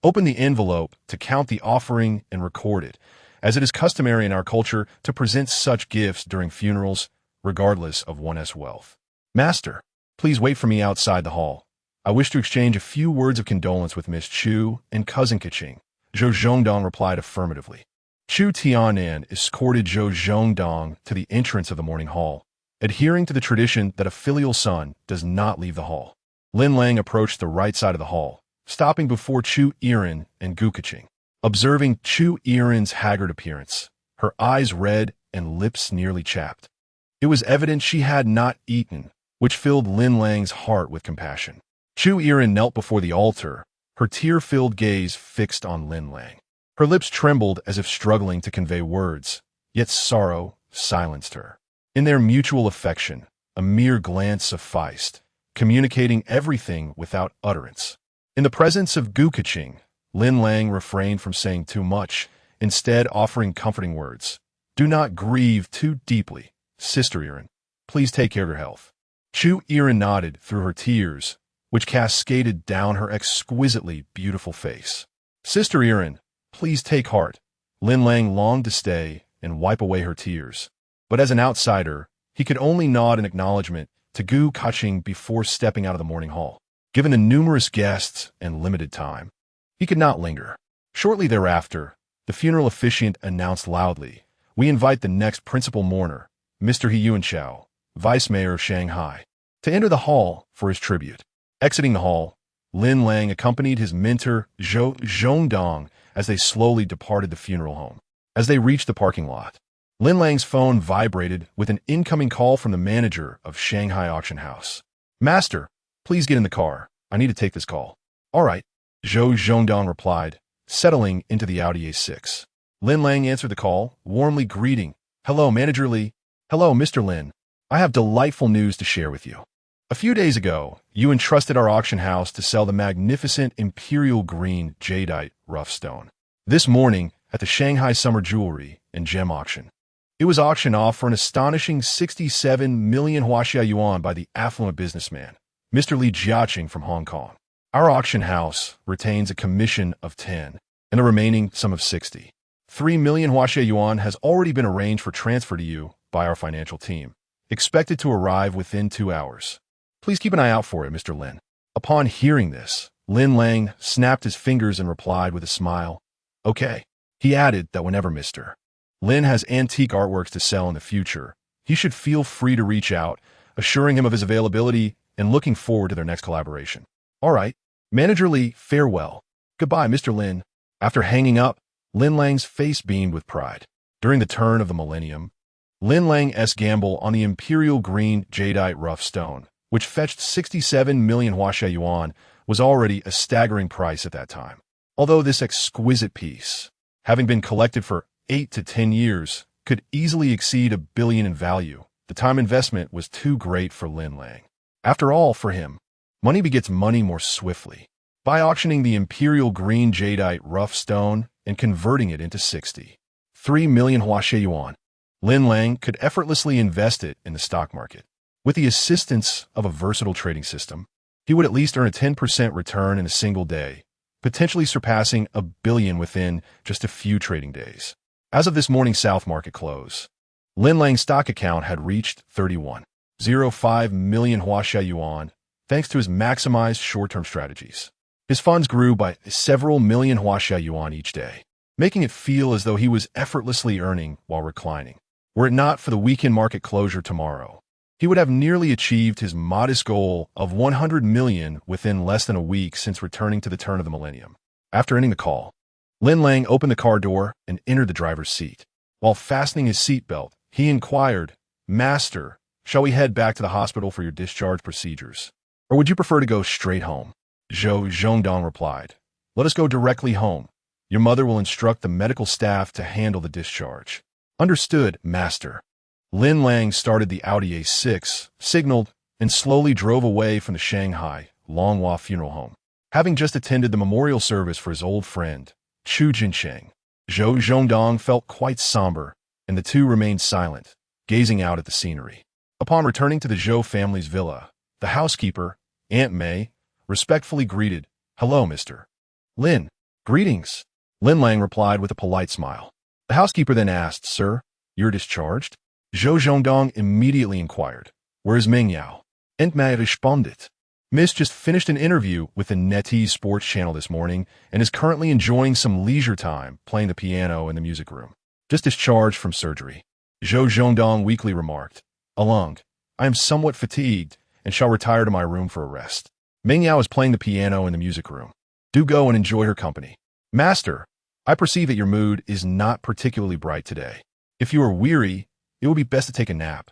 opened the envelope to count the offering and record it, as it is customary in our culture to present such gifts during funerals, regardless of one's wealth. "Master, please wait for me outside the hall. I wish to exchange a few words of condolence with Miss Chu and Cousin Keqing." Zhou Zhongdong replied affirmatively. Chu Tiannan escorted Zhou Zhongdong to the entrance of the mourning hall, adhering to the tradition that a filial son does not leave the hall. Lin Lang approached the right side of the hall, stopping before Chu Yiren and Gu Keqing. Observing Chu Yiren's haggard appearance, her eyes red and lips nearly chapped, it was evident she had not eaten, which filled Lin Lang's heart with compassion. Chu Yiren knelt before the altar, her tear-filled gaze fixed on Lin Lang. Her lips trembled as if struggling to convey words, yet sorrow silenced her. In their mutual affection, a mere glance sufficed, communicating everything without utterance. In the presence of Gu Keqing, Lin Lang refrained from saying too much, instead offering comforting words. Do not grieve too deeply, Sister Erin. Please take care of your health. Chu Erin nodded through her tears, which cascaded down her exquisitely beautiful face. Sister Erin, please take heart. Lin Lang longed to stay and wipe away her tears. But as an outsider, he could only nod in acknowledgement to Gu Keqing before stepping out of the morning hall. Given the numerous guests and limited time, he could not linger. Shortly thereafter, the funeral officiant announced loudly, "We invite the next principal mourner, Mr. He Yuanxiao, Vice Mayor of Shanghai, to enter the hall for his tribute." Exiting the hall, Lin Lang accompanied his mentor Zhou Zhongdong as they slowly departed the funeral home. As they reached the parking lot, Lin Lang's phone vibrated with an incoming call from the manager of Shanghai Auction House. "Master, please get in the car. I need to take this call." "All right," Zhou Zhongdong replied, settling into the Audi A6. Lin Lang answered the call, warmly greeting, "Hello, Manager Li." "Hello, Mr. Lin. I have delightful news to share with you. A few days ago, you entrusted our auction house to sell the magnificent imperial green jadeite rough stone. This morning, at the Shanghai Summer Jewelry and Gem Auction, it was auctioned off for an astonishing 67 million Huaxia yuan by the affluent businessman, Mr. Li Jiaqing from Hong Kong. Our auction house retains a commission of 10 and the remaining sum of 60. 3 million Huaxia yuan has already been arranged for transfer to you by our financial team, expected to arrive within 2 hours. Please keep an eye out for it, Mr. Lin." Upon hearing this, Lin Lang snapped his fingers and replied with a smile, "Okay." He added that whenever Mr. Lin has antique artworks to sell in the future, he should feel free to reach out, assuring him of his availability and looking forward to their next collaboration. "All right, Manager Li, farewell." "Goodbye, Mr. Lin." After hanging up, Lin Lang's face beamed with pride. During the turn of the millennium, Lin Lang's gamble on the imperial green jadeite rough stone, which fetched 67 million Huaxia yuan, was already a staggering price at that time. Although this exquisite piece, having been collected for 8 to 10 years, could easily exceed $1 billion in value, the time investment was too great for Lin Lang. After all, for him, money begets money more swiftly. By auctioning the imperial green jadeite rough stone and converting it into 63 million Huaxia yuan, Lin Lang could effortlessly invest it in the stock market. With the assistance of a versatile trading system, he would at least earn a 10% return in a single day, potentially surpassing $1 billion within just a few trading days. As of this morning's South Market close, Lin Lang's stock account had reached 31.05 million Huaxia yuan, thanks to his maximized short-term strategies. His funds grew by several million Huaxia yuan each day, making it feel as though he was effortlessly earning while reclining. Were it not for the weekend market closure tomorrow, he would have nearly achieved his modest goal of 100 million within less than a week since returning to the turn of the millennium. After ending the call, Lin Lang opened the car door and entered the driver's seat. While fastening his seatbelt, he inquired, "Master, shall we head back to the hospital for your discharge procedures? Or would you prefer to go straight home?" Zhou Zhongdong replied, "Let us go directly home. Your mother will instruct the medical staff to handle the discharge." "Understood, Master." Lin Lang started the Audi A6, signaled, and slowly drove away from the Shanghai Longhua funeral home. Having just attended the memorial service for his old friend, Chu Jinsheng, Zhou Zhongdong felt quite somber, and the two remained silent, gazing out at the scenery. Upon returning to the Zhou family's villa, the housekeeper, Aunt May, respectfully greeted, "Hello, Mr. Lin." "Greetings," Lin Lang replied with a polite smile. The housekeeper then asked, "Sir, you're discharged?" Zhou Zhongdong immediately inquired, "Where is Meng Yao?" Aunt May responded, "Miss just finished an interview with the NetEase Sports Channel this morning and is currently enjoying some leisure time playing the piano in the music room. Just discharged from surgery." Zhou Zhongdong weakly remarked, "Along, I am somewhat fatigued and shall retire to my room for a rest. Meng Yao is playing the piano in the music room. Do go and enjoy her company." "Master, I perceive that your mood is not particularly bright today. If you are weary, it will be best to take a nap,"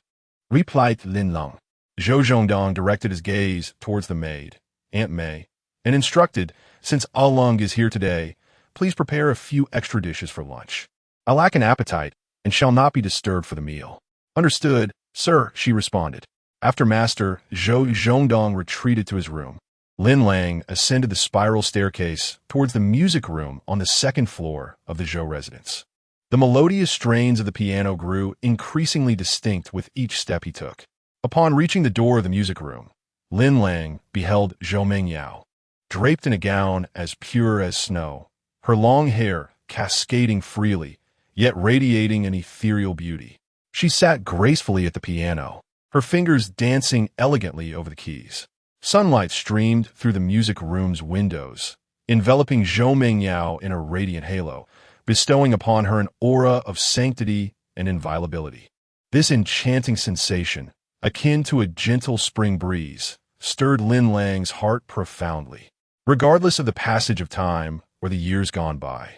replied Lin Lang. Zhou Zhongdong directed his gaze towards the maid, Aunt May, and instructed, "Since Along is here today, please prepare a few extra dishes for lunch. I lack an appetite and shall not be disturbed for the meal." "Understood, sir," she responded. After Master Zhou Zhongdong retreated to his room, Lin Lang ascended the spiral staircase towards the music room on the second floor of the Zhou residence. The melodious strains of the piano grew increasingly distinct with each step he took. Upon reaching the door of the music room, Lin Lang beheld Zhou Mengyao, draped in a gown as pure as snow, her long hair cascading freely, yet radiating an ethereal beauty. She sat gracefully at the piano, her fingers dancing elegantly over the keys. Sunlight streamed through the music room's windows, enveloping Zhou Mengyao in a radiant halo, bestowing upon her an aura of sanctity and inviolability. This enchanting sensation, akin to a gentle spring breeze, stirred Lin Lang's heart profoundly. Regardless of the passage of time or the years gone by,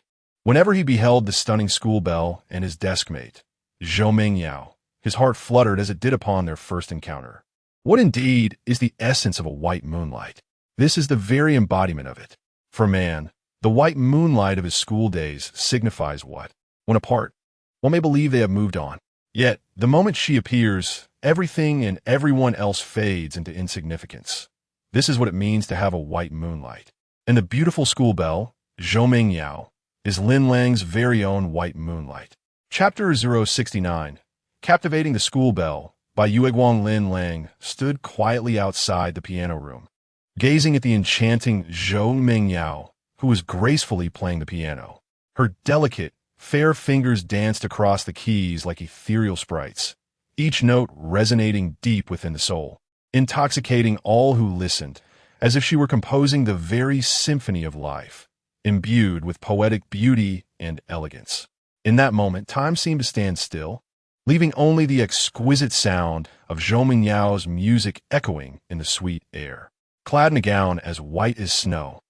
whenever he beheld the stunning school belle and his deskmate, Zhou Mengyao, his heart fluttered as it did upon their first encounter. What indeed is the essence of a white moonlight? This is the very embodiment of it. For man, the white moonlight of his school days signifies what? When apart, one may believe they have moved on. Yet, the moment she appears, everything and everyone else fades into insignificance. This is what it means to have a white moonlight. And the beautiful school belle, Zhou Mengyao, is Lin Lang's very own white moonlight. Chapter 069, Captivating the School Belle, by Yueguang. Lin Lang stood quietly outside the piano room, gazing at the enchanting Zhou Mengyao, who was gracefully playing the piano. Her delicate, fair fingers danced across the keys like ethereal sprites, each note resonating deep within the soul, intoxicating all who listened, as if she were composing the very symphony of life, imbued with poetic beauty and elegance. In that moment, time seemed to stand still, leaving only the exquisite sound of Zhou Mengyao's music echoing in the sweet air. Clad in a gown as white as snow,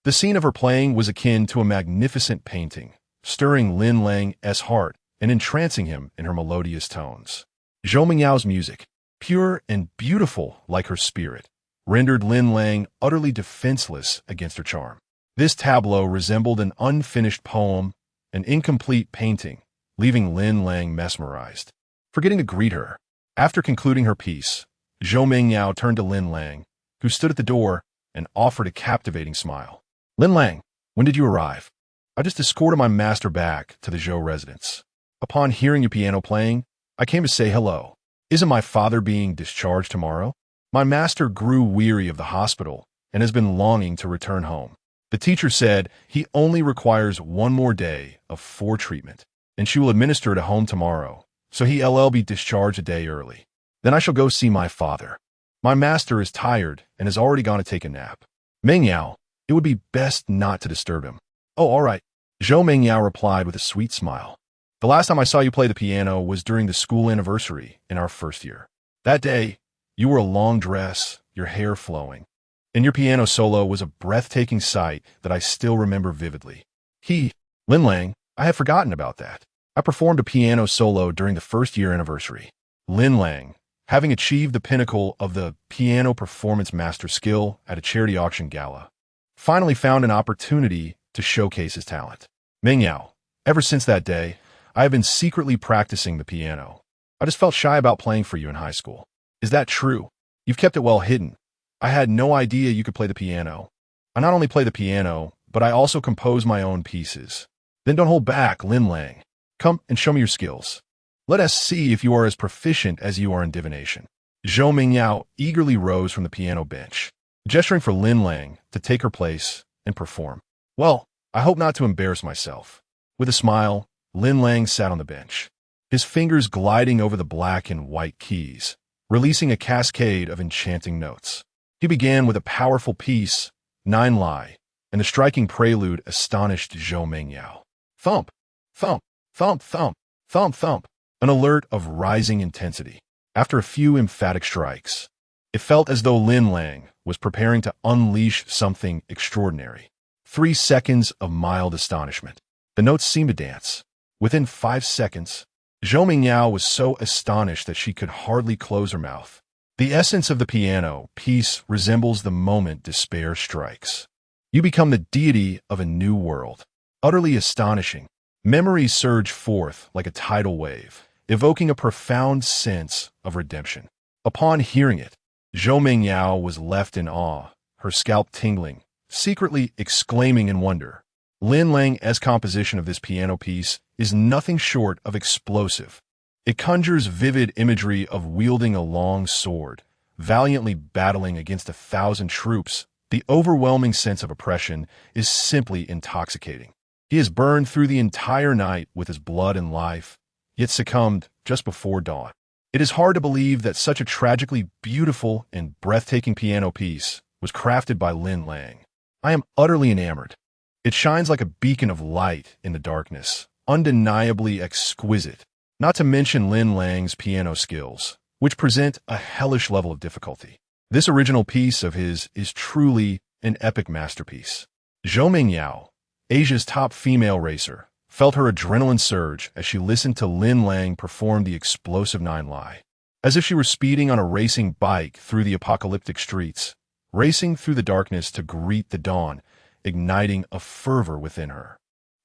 the scene of her playing was akin to a magnificent painting, stirring Lin Lang's heart and entrancing him in her melodious tones. Zhou Mengyao's music, pure and beautiful like her spirit, rendered Lin Lang utterly defenseless against her charm. This tableau resembled an unfinished poem, an incomplete painting, leaving Lin Lang mesmerized. Forgetting to greet her, after concluding her piece, Zhou Mengyao turned to Lin Lang, who stood at the door, and offered a captivating smile. Lin Lang, when did you arrive? I just escorted my master back to the Zhou residence. Upon hearing your piano playing, I came to say hello. Isn't my father being discharged tomorrow? My master grew weary of the hospital and has been longing to return home. The teacher said he only requires one more day of 4 treatment, and she will administer it at home tomorrow, so he'll be discharged a day early. Then I shall go see my father. My master is tired and has already gone to take a nap. Mengyao, it would be best not to disturb him. Oh, all right, Zhou Mengyao replied with a sweet smile. The last time I saw you play the piano was during the school anniversary in our first year. That day, you wore a long dress, your hair flowing, and your piano solo was a breathtaking sight that I still remember vividly. Lin Lang, I had forgotten about that. I performed a piano solo during the first year anniversary. Lin Lang, having achieved the pinnacle of the piano performance master skill at a charity auction gala, finally found an opportunity to showcase his talent. Mengyao, ever since that day, I have been secretly practicing the piano. I just felt shy about playing for you in high school. Is that true? You've kept it well hidden. I had no idea you could play the piano. I not only play the piano, but I also compose my own pieces. Then don't hold back, Lin Lang. Come and show me your skills. Let us see if you are as proficient as you are in divination. Zhou Mengyao eagerly rose from the piano bench, gesturing for Lin Lang to take her place and perform. Well, I hope not to embarrass myself. With a smile, Lin Lang sat on the bench, his fingers gliding over the black and white keys, releasing a cascade of enchanting notes. He began with a powerful piece, 9 Lai, and the striking prelude astonished Zhou Mengyao. Thump, thump, thump, thump, thump, thump, an alert of rising intensity. After a few emphatic strikes, it felt as though Lin Lang was preparing to unleash something extraordinary. 3 seconds of mild astonishment. The notes seemed to dance. Within 5 seconds, Zhou Mengyao was so astonished that she could hardly close her mouth. The essence of the piano piece resembles the moment despair strikes. You become the deity of a new world. Utterly astonishing. Memories surge forth like a tidal wave, evoking a profound sense of redemption. Upon hearing it, Zhou Mengyao was left in awe, her scalp tingling, secretly exclaiming in wonder. Lin Lang's composition of this piano piece is nothing short of explosive. It conjures vivid imagery of wielding a long sword, valiantly battling against 1,000 troops. The overwhelming sense of oppression is simply intoxicating. He has burned through the entire night with his blood and life, yet succumbed just before dawn. It is hard to believe that such a tragically beautiful and breathtaking piano piece was crafted by Lin Lang. I am utterly enamored. It shines like a beacon of light in the darkness, undeniably exquisite, not to mention Lin Lang's piano skills, which present a hellish level of difficulty. This original piece of his is truly an epic masterpiece. Zhou Mingyao, Asia's top female racer, felt her adrenaline surge as she listened to Lin Lang perform the explosive nine li. As if she were speeding on a racing bike through the apocalyptic streets, racing through the darkness to greet the dawn, igniting a fervor within her.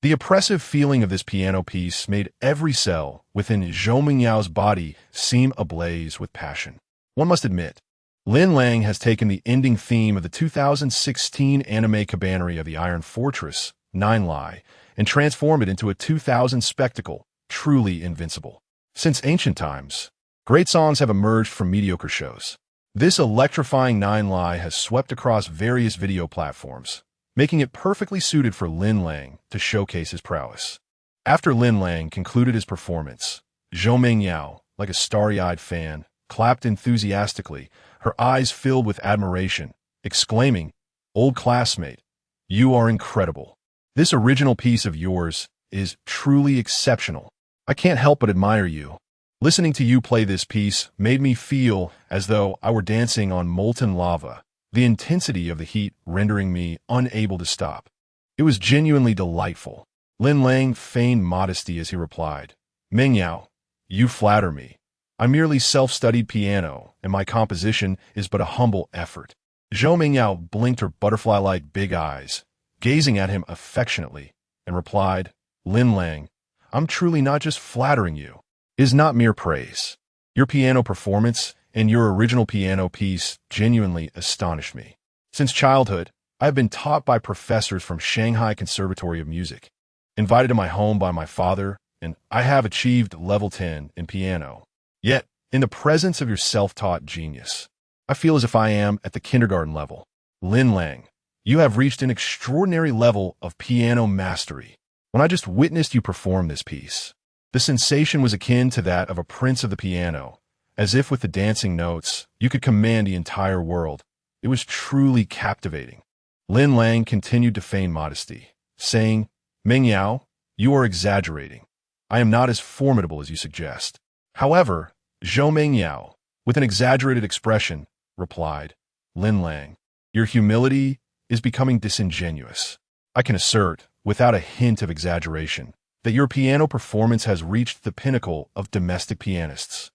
The oppressive feeling of this piano piece made every cell within Zhou Mingyao's body seem ablaze with passion. One must admit, Lin Lang has taken the ending theme of the 2016 anime cabanerie of the Iron Fortress, Nine Li, and transformed it into a 2000 spectacle, truly invincible. Since ancient times, great songs have emerged from mediocre shows. This electrifying Nine Li has swept across various video platforms, making it perfectly suited for Lin Lang to showcase his prowess. After Lin Lang concluded his performance, Zhou Mingyao, like a starry-eyed fan, clapped enthusiastically, her eyes filled with admiration, exclaiming, "Old classmate, you are incredible. This original piece of yours is truly exceptional. I can't help but admire you. Listening to you play this piece made me feel as though I were dancing on molten lava, the intensity of the heat rendering me unable to stop. It was genuinely delightful." Lin Lang feigned modesty as he replied, "Mingyao, you flatter me. I merely self-studied piano, and my composition is but a humble effort." Zhou Mingyao blinked her butterfly-like big eyes, gazing at him affectionately, and replied, "Lin Lang, I'm truly not just flattering you. It is not mere praise. Your piano performance and your original piano piece genuinely astonished me. Since childhood, I have been taught by professors from Shanghai Conservatory of Music, invited to my home by my father, and I have achieved level 10 in piano. Yet, in the presence of your self-taught genius, I feel as if I am at the kindergarten level. Lin Lang, you have reached an extraordinary level of piano mastery. When I just witnessed you perform this piece, the sensation was akin to that of a prince of the piano, as if with the dancing notes, you could command the entire world. It was truly captivating." Lin Lang continued to feign modesty, saying, "Mingyao, you are exaggerating. I am not as formidable as you suggest." However, Zhou Mingyao, with an exaggerated expression, replied, "Lin Lang, your humility is becoming disingenuous. I can assert, without a hint of exaggeration, that your piano performance has reached the pinnacle of domestic pianists.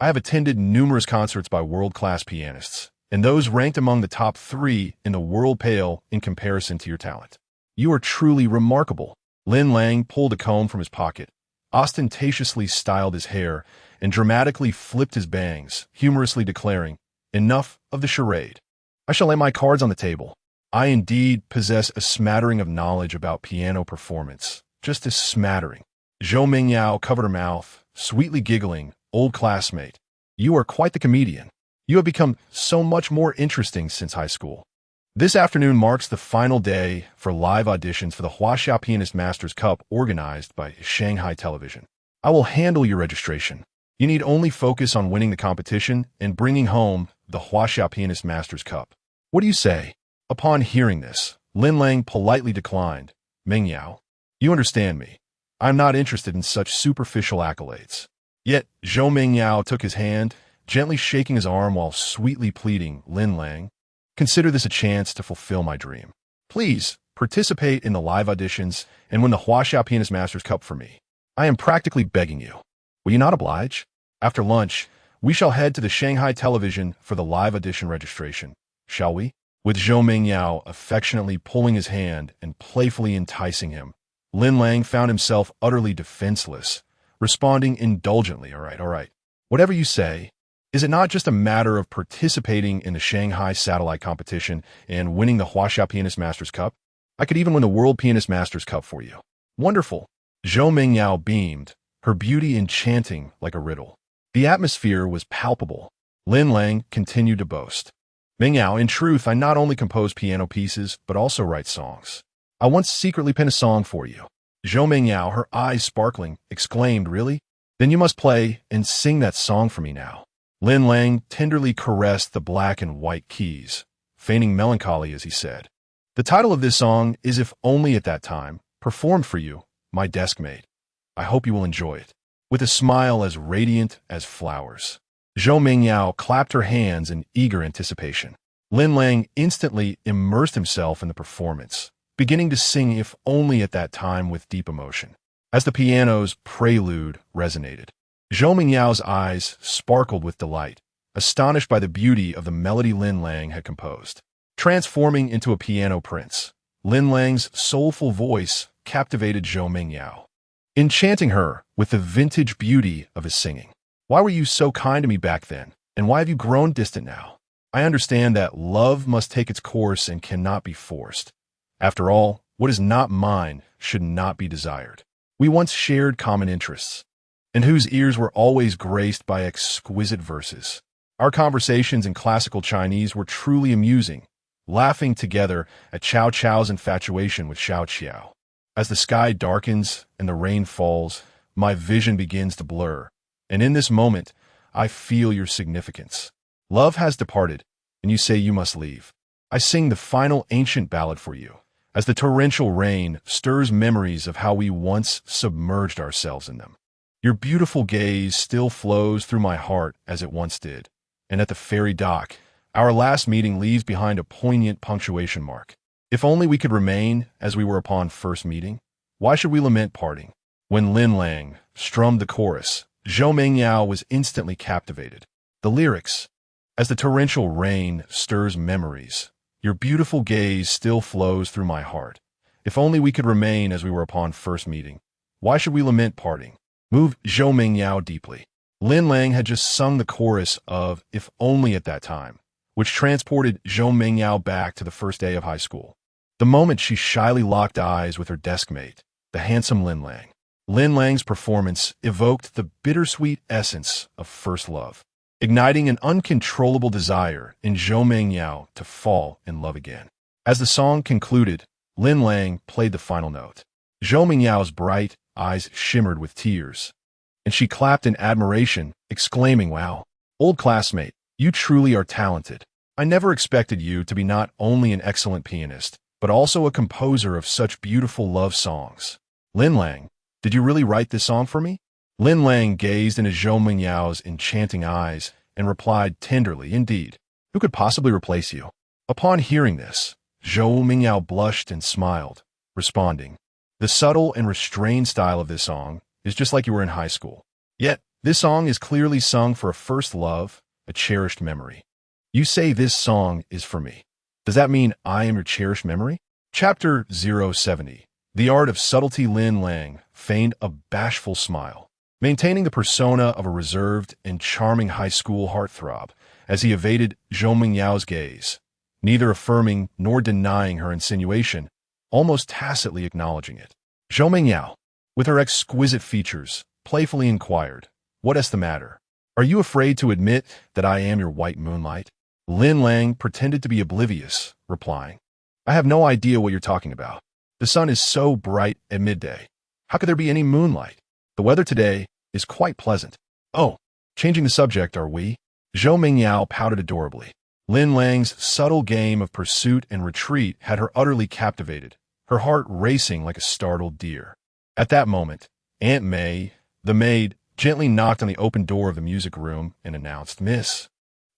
I have attended numerous concerts by world-class pianists, and those ranked among the top 3 in the world pale in comparison to your talent. You are truly remarkable." Lin Lang pulled a comb from his pocket, ostentatiously styled his hair, and dramatically flipped his bangs, humorously declaring, "Enough of the charade. I shall lay my cards on the table. I indeed possess a smattering of knowledge about piano performance, just a smattering." Zhou Mingyao covered her mouth, sweetly giggling, "Old classmate, you are quite the comedian. You have become so much more interesting since high school." This afternoon marks the final day for live auditions for the Huaxia Pianist Masters Cup organized by Shanghai Television. I will handle your registration. You need only focus on winning the competition and bringing home the Huaxia Pianist Masters Cup. What do you say? Upon hearing this, Lin Lang politely declined, "Mingyao, you understand me. I am not interested in such superficial accolades." Yet Zhou Mingyao took his hand, gently shaking his arm while sweetly pleading, "Lin Lang, consider this a chance to fulfill my dream. Please participate in the live auditions and win the Huaxia Pianist Masters Cup for me. I am practically begging you. Will you not oblige? After lunch, we shall head to the Shanghai Television for the live audition registration, shall we?" With Zhou Mingyao affectionately pulling his hand and playfully enticing him, Lin Lang found himself utterly defenseless, responding indulgently, all right. Whatever you say." Is it not just a matter of participating in the Shanghai Satellite Competition and winning the Huaxia Pianist Masters Cup? I could even win the World Pianist Masters Cup for you. Wonderful. Zhou Mingyao beamed, her beauty enchanting like a riddle. The atmosphere was palpable. Lin Lang continued to boast. Mingyao, in truth, I not only compose piano pieces, but also write songs. I once secretly penned a song for you. Zhou Mingyao, her eyes sparkling, exclaimed, Really? Then you must play and sing that song for me now. Lin Lang tenderly caressed the black and white keys, feigning melancholy as he said, The title of this song is If Only at That Time, performed for you, my desk mate. I hope you will enjoy it. With a smile as radiant as flowers. Zhou Mingyao clapped her hands in eager anticipation. Lin Lang instantly immersed himself in the performance, beginning to sing If Only at That Time with deep emotion. As the piano's prelude resonated, Zhou Mingyao's eyes sparkled with delight, astonished by the beauty of the melody Lin Lang had composed. Transforming into a piano prince, Lin Lang's soulful voice captivated Zhou Mingyao, enchanting her with the vintage beauty of his singing. Why were you so kind to me back then, and why have you grown distant now? I understand that love must take its course and cannot be forced. After all, what is not mine should not be desired. We once shared common interests, and whose ears were always graced by exquisite verses. Our conversations in classical Chinese were truly amusing, laughing together at Cao Cao's infatuation with Xiao Qiao. As the sky darkens and the rain falls, my vision begins to blur, and in this moment, I feel your significance. Love has departed, and you say you must leave. I sing the final ancient ballad for you, as the torrential rain stirs memories of how we once submerged ourselves in them. Your beautiful gaze still flows through my heart as it once did, and at the ferry dock, our last meeting leaves behind a poignant punctuation mark. If only we could remain as we were upon first meeting. Why should we lament parting? When Lin Lang strummed the chorus, Zhou Mingyao was instantly captivated. The lyrics, as the torrential rain stirs memories, your beautiful gaze still flows through my heart. If only we could remain as we were upon first meeting. Why should we lament parting? Moved Zhou Mingyao deeply. Lin Lang had just sung the chorus of If Only at That Time, which transported Zhou Mingyao back to the first day of high school. The moment she shyly locked eyes with her deskmate, the handsome Lin Lang. Lin Lang's performance evoked the bittersweet essence of first love, igniting an uncontrollable desire in Zhou Mingyao to fall in love again. As the song concluded, Lin Lang played the final note. Zhou Mingyao's bright eyes shimmered with tears, and she clapped in admiration, exclaiming, Wow, old classmate, you truly are talented. I never expected you to be not only an excellent pianist, but also a composer of such beautiful love songs. Lin Lang, did you really write this song for me? Lin Lang gazed into Zhou Mingyao's enchanting eyes and replied tenderly, Indeed, who could possibly replace you? Upon hearing this, Zhou Mingyao blushed and smiled, responding, The subtle and restrained style of this song is just like you were in high school. Yet, this song is clearly sung for a first love, a cherished memory. You say this song is for me. Does that mean I am your cherished memory? Chapter 070. The Art of Subtlety. Lin Lang feigned a bashful smile, maintaining the persona of a reserved and charming high school heartthrob as he evaded Zhou Mingyao's gaze, neither affirming nor denying her insinuation, almost tacitly acknowledging it. Zhou Mingyao, with her exquisite features, playfully inquired, What is the matter? Are you afraid to admit that I am your white moonlight? Lin Lang pretended to be oblivious, replying, I have no idea what you're talking about. The sun is so bright at midday. How could there be any moonlight? The weather today is quite pleasant. Oh, changing the subject, are we? Zhou Mingyao pouted adorably. Lin Lang's subtle game of pursuit and retreat had her utterly captivated, her heart racing like a startled deer. At that moment, Aunt May, the maid, gently knocked on the open door of the music room and announced, Miss,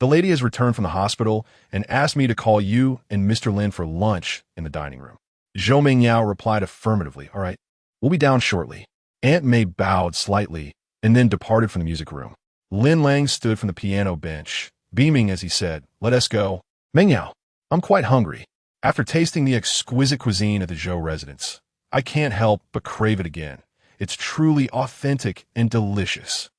the lady has returned from the hospital and asked me to call you and Mr. Lin for lunch in the dining room. Zhou Mingyao replied affirmatively, All right, we'll be down shortly. Aunt May bowed slightly and then departed from the music room. Lin Lang stood from the piano bench, beaming as he said, Let us go. Mingyao, I'm quite hungry. After tasting the exquisite cuisine at the Zhou residence, I can't help but crave it again. It's truly authentic and delicious.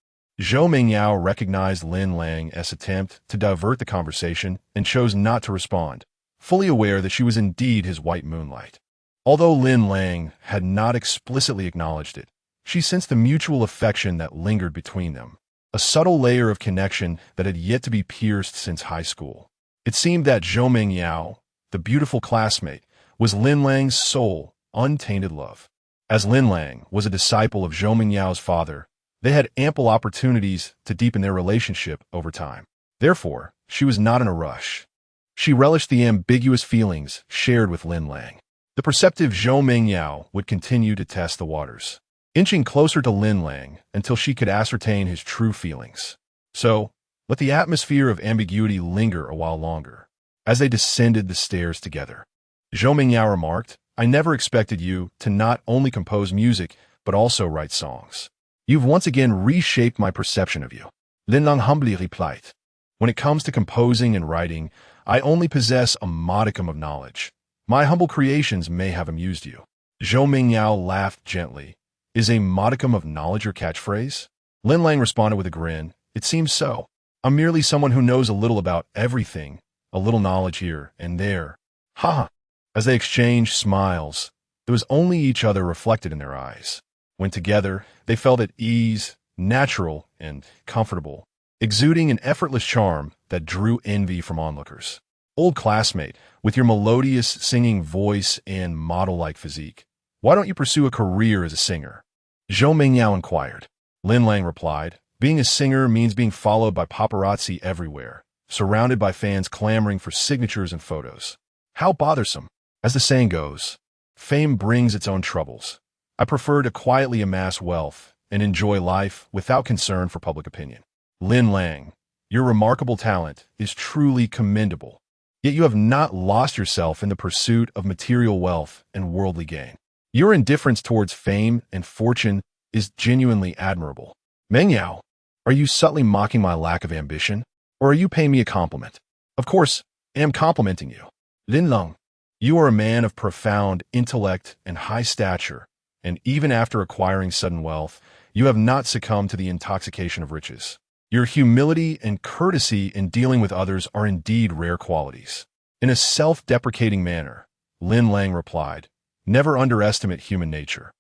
Zhou Mingyao recognized Lin Lang's attempt to divert the conversation and chose not to respond, fully aware that she was indeed his white moonlight. Although Lin Lang had not explicitly acknowledged it, she sensed the mutual affection that lingered between them, a subtle layer of connection that had yet to be pierced since high school. It seemed that Zhou Mingyao, the beautiful classmate, was Lin Lang's sole, untainted love. As Lin Lang was a disciple of Zhou Mingyao's father, they had ample opportunities to deepen their relationship over time. Therefore, she was not in a rush. She relished the ambiguous feelings shared with Lin Lang. The perceptive Zhou Mingyao would continue to test the waters, inching closer to Lin Lang until she could ascertain his true feelings. So, let the atmosphere of ambiguity linger a while longer. As they descended the stairs together, Zhou Mingyao remarked, "I never expected you to not only compose music, but also write songs. You've once again reshaped my perception of you." Lin Lang humbly replied, "When it comes to composing and writing, I only possess a modicum of knowledge. My humble creations may have amused you." Zhou Mingyao laughed gently. "Is a modicum of knowledge your catchphrase?" Lin Lang responded with a grin. "It seems so. I'm merely someone who knows a little about everything, a little knowledge here and there." Ha ha! As they exchanged smiles, there was only each other reflected in their eyes. When together, they felt at ease, natural, and comfortable, exuding an effortless charm that drew envy from onlookers. "Old classmate, with your melodious singing voice and model-like physique, why don't you pursue a career as a singer?" Zhou Mingyao inquired. Lin Lang replied, "Being a singer means being followed by paparazzi everywhere, surrounded by fans clamoring for signatures and photos. How bothersome. As the saying goes, fame brings its own troubles. I prefer to quietly amass wealth and enjoy life without concern for public opinion." Lin Lang, your remarkable talent is truly commendable, yet you have not lost yourself in the pursuit of material wealth and worldly gain. Your indifference towards fame and fortune is genuinely admirable. Mingyao, are you subtly mocking my lack of ambition, or are you paying me a compliment? Of course, I am complimenting you. Lin Lang, you are a man of profound intellect and high stature, and even after acquiring sudden wealth, you have not succumbed to the intoxication of riches. Your humility and courtesy in dealing with others are indeed rare qualities. In a self-deprecating manner, Lin Lang replied, "Never underestimate human nature.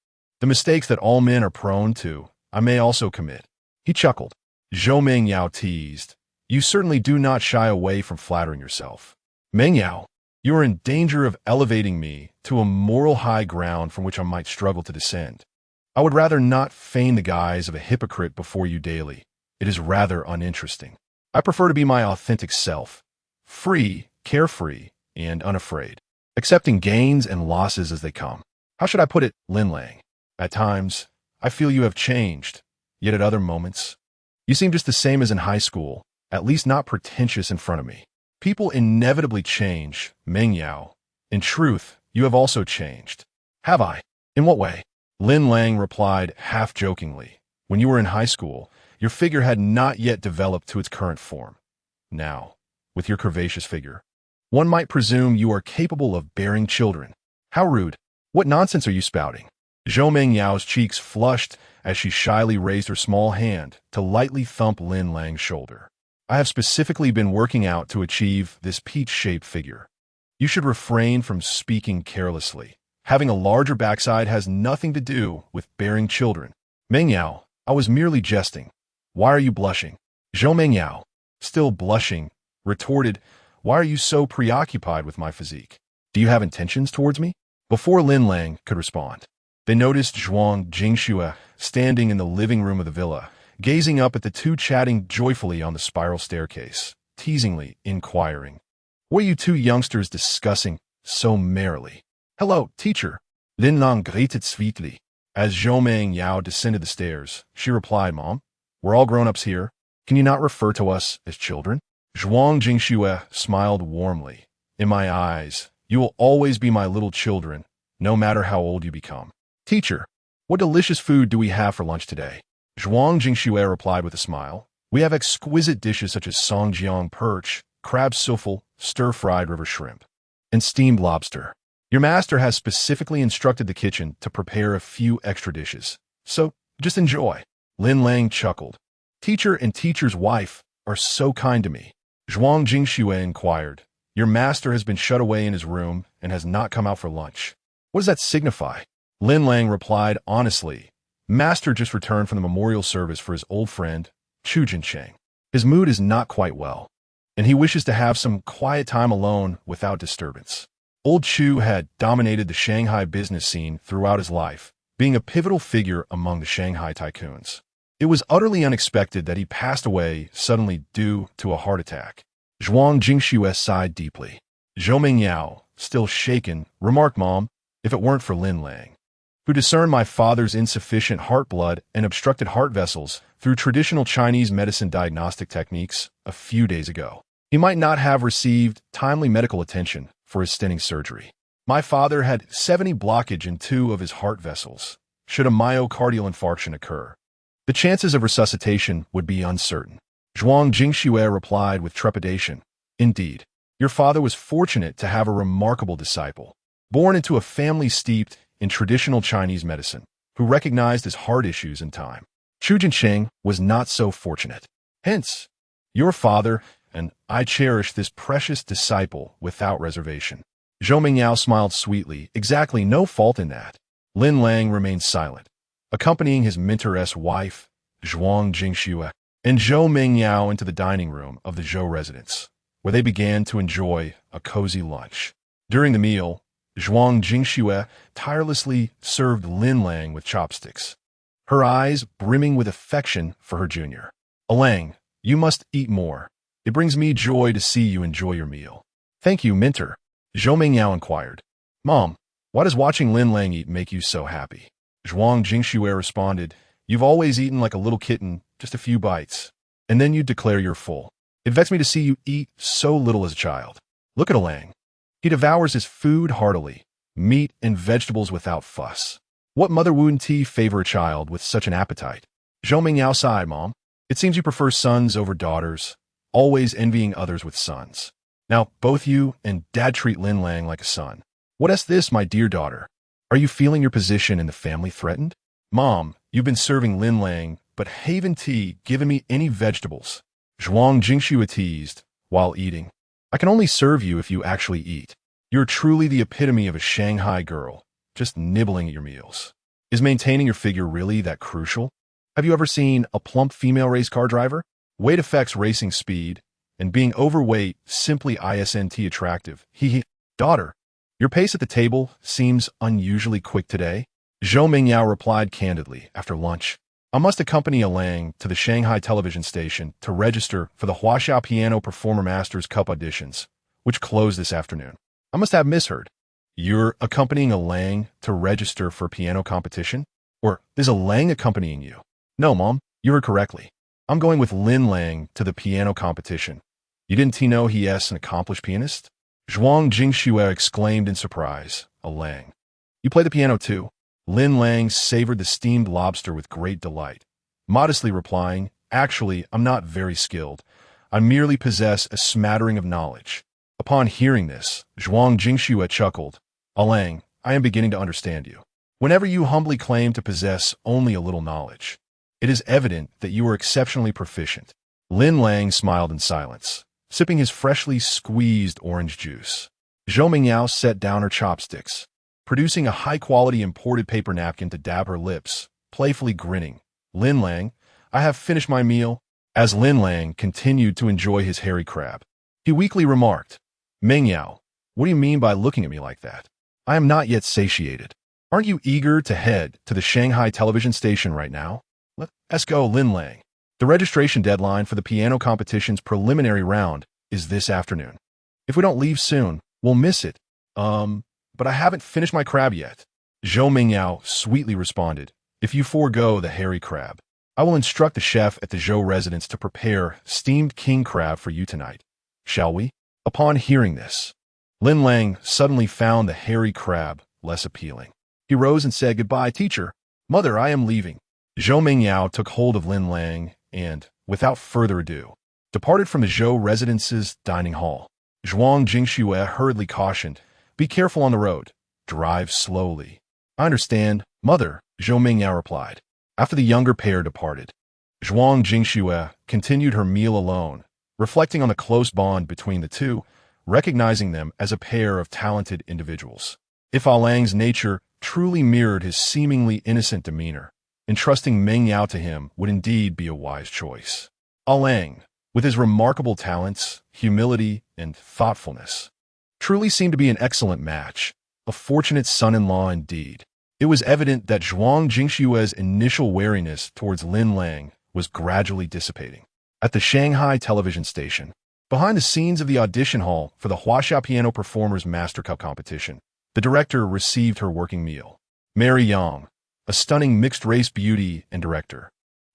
The mistakes that all men are prone to, I may also commit." He chuckled. Zhou Mingyao teased, "You certainly do not shy away from flattering yourself. Mingyao, you are in danger of elevating me to a moral high ground from which I might struggle to descend. I would rather not feign the guise of a hypocrite before you daily. It is rather uninteresting. I prefer to be my authentic self, free, carefree, and unafraid, accepting gains and losses as they come." How should I put it, Lin Lang? At times, I feel you have changed, yet at other moments, you seem just the same as in high school, at least not pretentious in front of me. People inevitably change, Mingyao. In truth, you have also changed. Have I? In what way? Lin Lang replied half-jokingly. When you were in high school, your figure had not yet developed to its current form. Now, with your curvaceous figure, one might presume you are capable of bearing children. How rude. What nonsense are you spouting? Zhou Mingyao's cheeks flushed as she shyly raised her small hand to lightly thump Lin Lang's shoulder. "I have specifically been working out to achieve this peach-shaped figure. You should refrain from speaking carelessly. Having a larger backside has nothing to do with bearing children." "Mingyao, I was merely jesting. Why are you blushing?" Zhou Mingyao, still blushing, retorted, "Why are you so preoccupied with my physique? Do you have intentions towards me?" Before Lin Lang could respond, they noticed Zhuang Jingxue standing in the living room of the villa, gazing up at the two chatting joyfully on the spiral staircase, teasingly inquiring, "What are you two youngsters discussing so merrily?" "Hello, teacher." Lin Lang greeted sweetly. As Zhou Mingyao descended the stairs, she replied, "Mom, we're all grown-ups here. Can you not refer to us as children?" Zhuang Jingxue smiled warmly. "In my eyes, you will always be my little children, no matter how old you become." "Teacher, what delicious food do we have for lunch today?" Zhuang Jingxue replied with a smile. "We have exquisite dishes such as songjiang perch, crab souffle, stir-fried river shrimp, and steamed lobster. Your master has specifically instructed the kitchen to prepare a few extra dishes, so just enjoy." Lin Lang chuckled. Teacher and teacher's wife are so kind to me. Zhuang Jingxue inquired. Your master has been shut away in his room and has not come out for lunch. What does that signify? Lin Lang replied honestly. Master just returned from the memorial service for his old friend, Chu Jincheng. His mood is not quite well, and he wishes to have some quiet time alone without disturbance. Old Chu had dominated the Shanghai business scene throughout his life, being a pivotal figure among the Shanghai tycoons. It was utterly unexpected that he passed away suddenly due to a heart attack. Zhuang Jingxue sighed deeply. Zhou Mingyao, still shaken, remarked, Mom, if it weren't for Lin Lang, who discerned my father's insufficient heart blood and obstructed heart vessels through traditional Chinese medicine diagnostic techniques a few days ago, he might not have received timely medical attention for his stenting surgery. My father had 70 blockage in 2 of his heart vessels. Should a myocardial infarction occur, the chances of resuscitation would be uncertain. Zhuang Jingxue replied with trepidation. Indeed, your father was fortunate to have a remarkable disciple, born into a family steeped in traditional Chinese medicine, who recognized his heart issues in time. Chu Jincheng was not so fortunate. Hence, your father and I cherish this precious disciple without reservation. Zhou Mingyao smiled sweetly. Exactly, no fault in that. Lin Lang remained silent, accompanying his mentoress wife, Zhuang Jingxue, and Zhou Mingyao into the dining room of the Zhou residence, where they began to enjoy a cozy lunch. During the meal, Zhuang Jingxue tirelessly served Lin Lang with chopsticks, her eyes brimming with affection for her junior. Lang, you must eat more. It brings me joy to see you enjoy your meal. Thank you, mentor. Zhou Mingyao inquired. Mom, why does watching Lin Lang eat make you so happy? Zhuang Jingxue responded, You've always eaten like a little kitten, just a few bites, and then you declare you're full. It vexed me to see you eat so little as a child. Look at Lang. He devours his food heartily, meat and vegetables without fuss. What mother wouldn't favor a child with such an appetite? Zhou Mingyao sighed, Mom. It seems you prefer sons over daughters, always envying others with sons. Now, both you and Dad treat Lin Lang like a son. What is this, my dear daughter? Are you feeling your position in the family threatened? Mom, you've been serving Lin Lang, but haven't given me any vegetables. Zhuang Jingxue teased, while eating. I can only serve you if you actually eat. You're truly the epitome of a Shanghai girl, just nibbling at your meals. Is maintaining your figure really that crucial? Have you ever seen a plump female race car driver? Weight affects racing speed, and being overweight simply isn't attractive. Daughter, your pace at the table seems unusually quick today. Zhou Mingyao replied candidly after lunch. I must accompany Lang to the Shanghai television station to register for the Huaxiao Piano Performer Masters Cup auditions, which close this afternoon. I must have misheard. You're accompanying Lang to register for a piano competition? Or is Lang accompanying you? No, Mom, you heard correctly. I'm going with Lin Lang to the piano competition. You didn't know he is an accomplished pianist? Zhuang Jingxue exclaimed in surprise. Lang. You play the piano too? Lin Lang savored the steamed lobster with great delight, modestly replying, Actually, I'm not very skilled. I merely possess a smattering of knowledge. Upon hearing this, Zhuang Jingxue chuckled. Lang, I am beginning to understand you. Whenever you humbly claim to possess only a little knowledge, it is evident that you are exceptionally proficient. Lin Lang smiled in silence, sipping his freshly squeezed orange juice. Zhou Mingyao set down her chopsticks, producing a high-quality imported paper napkin to dab her lips, playfully grinning. Lin Lang, I have finished my meal. As Lin Lang continued to enjoy his hairy crab, he weakly remarked, Mingyao, what do you mean by looking at me like that? I am not yet satiated. Aren't you eager to head to the Shanghai television station right now? Let's go, Lin Lang. The registration deadline for the piano competition's preliminary round is this afternoon. If we don't leave soon, we'll miss it. But I haven't finished my crab yet. Zhou Mingyao sweetly responded, If you forego the hairy crab, I will instruct the chef at the Zhou residence to prepare steamed king crab for you tonight. Shall we? Upon hearing this, Lin Lang suddenly found the hairy crab less appealing. He rose and said, Goodbye, teacher. Mother, I am leaving. Zhou Mingyao took hold of Lin Lang and, without further ado, departed from the Zhou residence's dining hall. Zhuang Jingxue hurriedly cautioned, Be careful on the road. Drive slowly. I understand, Mother, Zhou Mingyao replied. After the younger pair departed, Zhuang Jingxue continued her meal alone, reflecting on the close bond between the two, recognizing them as a pair of talented individuals. If Lang's nature truly mirrored his seemingly innocent demeanor, entrusting Meng Yao to him would indeed be a wise choice. Lang, with his remarkable talents, humility, and thoughtfulness, truly seemed to be an excellent match, a fortunate son-in-law indeed. It was evident that Zhuang Jingxue's initial wariness towards Lin Lang was gradually dissipating. At the Shanghai television station, behind the scenes of the audition hall for the Huaxia Piano Performers Master Cup competition, the director received her working meal. Mary Yang, a stunning mixed-race beauty and director,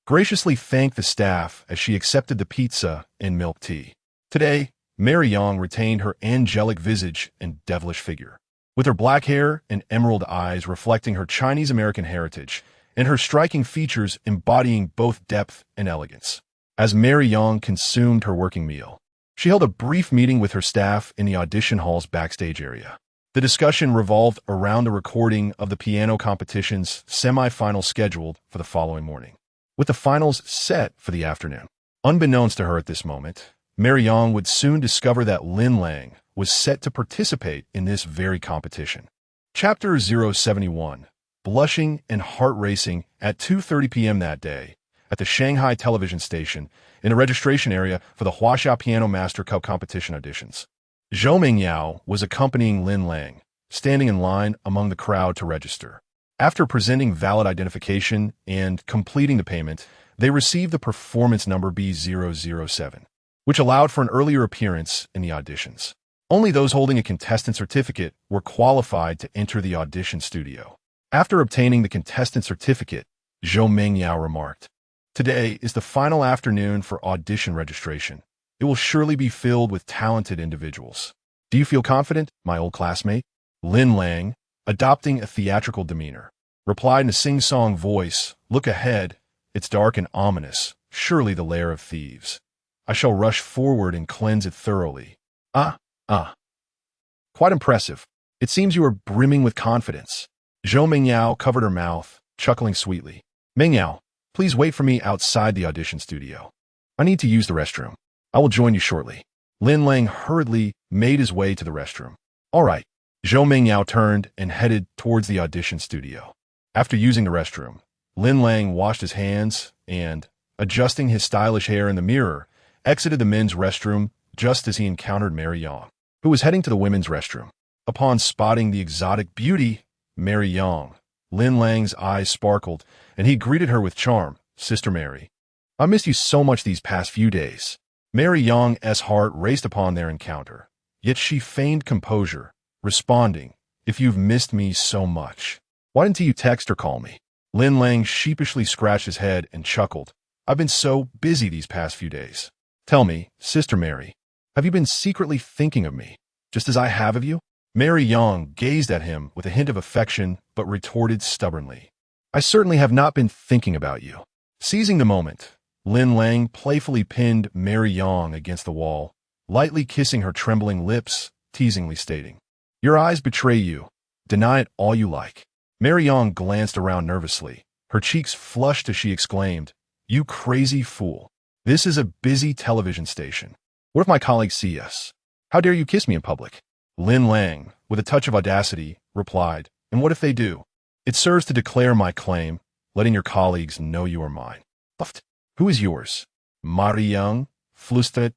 graciously thanked the staff as she accepted the pizza and milk tea. Today, Mary Yang retained her angelic visage and devilish figure, with her black hair and emerald eyes reflecting her Chinese-American heritage and her striking features embodying both depth and elegance. As Mary Yang consumed her working meal, she held a brief meeting with her staff in the audition hall's backstage area. The discussion revolved around the recording of the piano competition's semi-final scheduled for the following morning, with the finals set for the afternoon. Unbeknownst to her at this moment, Mary Yang would soon discover that Lin Lang was set to participate in this very competition. Chapter 071, Blushing and Heart Racing at 2:30 p.m. that day, at the Shanghai television station, in the registration area for the Huaxia Piano Master Cup competition auditions. Zhou Mingyao was accompanying Lin Lang, standing in line among the crowd to register. After presenting valid identification and completing the payment, they received the performance number B007, which allowed for an earlier appearance in the auditions. Only those holding a contestant certificate were qualified to enter the audition studio. After obtaining the contestant certificate, Zhou Mingyao remarked, "Today is the final afternoon for audition registration. It will surely be filled with talented individuals. Do you feel confident, my old classmate?" Lin Lang, adopting a theatrical demeanor, replied in a sing-song voice, "Look ahead. It's dark and ominous, surely the lair of thieves. I shall rush forward and cleanse it thoroughly." Quite impressive. It seems you are brimming with confidence. Zhou Mingyao covered her mouth, chuckling sweetly. "Mingyao, please wait for me outside the audition studio. I need to use the restroom. I will join you shortly." Lin Lang hurriedly made his way to the restroom. "All right." Zhou Mingyao turned and headed towards the audition studio. After using the restroom, Lin Lang washed his hands and, adjusting his stylish hair in the mirror, exited the men's restroom just as he encountered Mary Yang, who was heading to the women's restroom. Upon spotting the exotic beauty, Mary Yang, Lin Lang's eyes sparkled, and he greeted her with charm. "Sister Mary, I missed you so much these past few days." Mary Yang's heart raced upon their encounter, yet she feigned composure, responding, "If you've missed me so much, why didn't you text or call me?" Lin Lang sheepishly scratched his head and chuckled. "I've been so busy these past few days. Tell me, Sister Mary, have you been secretly thinking of me, just as I have of you?" Mary Yang gazed at him with a hint of affection, but retorted stubbornly, "I certainly have not been thinking about you." Seizing the moment, Lin Lang playfully pinned Mary Yang against the wall, lightly kissing her trembling lips, teasingly stating, "Your eyes betray you. Deny it all you like." Mary Yang glanced around nervously, her cheeks flushed as she exclaimed, "You crazy fool. This is a busy television station. What if my colleagues see us? How dare you kiss me in public?" Lin Lang, with a touch of audacity, replied, "And what if they do? It serves to declare my claim, letting your colleagues know you are mine." "Buffed. Who is yours?" Mary Yang flüstert,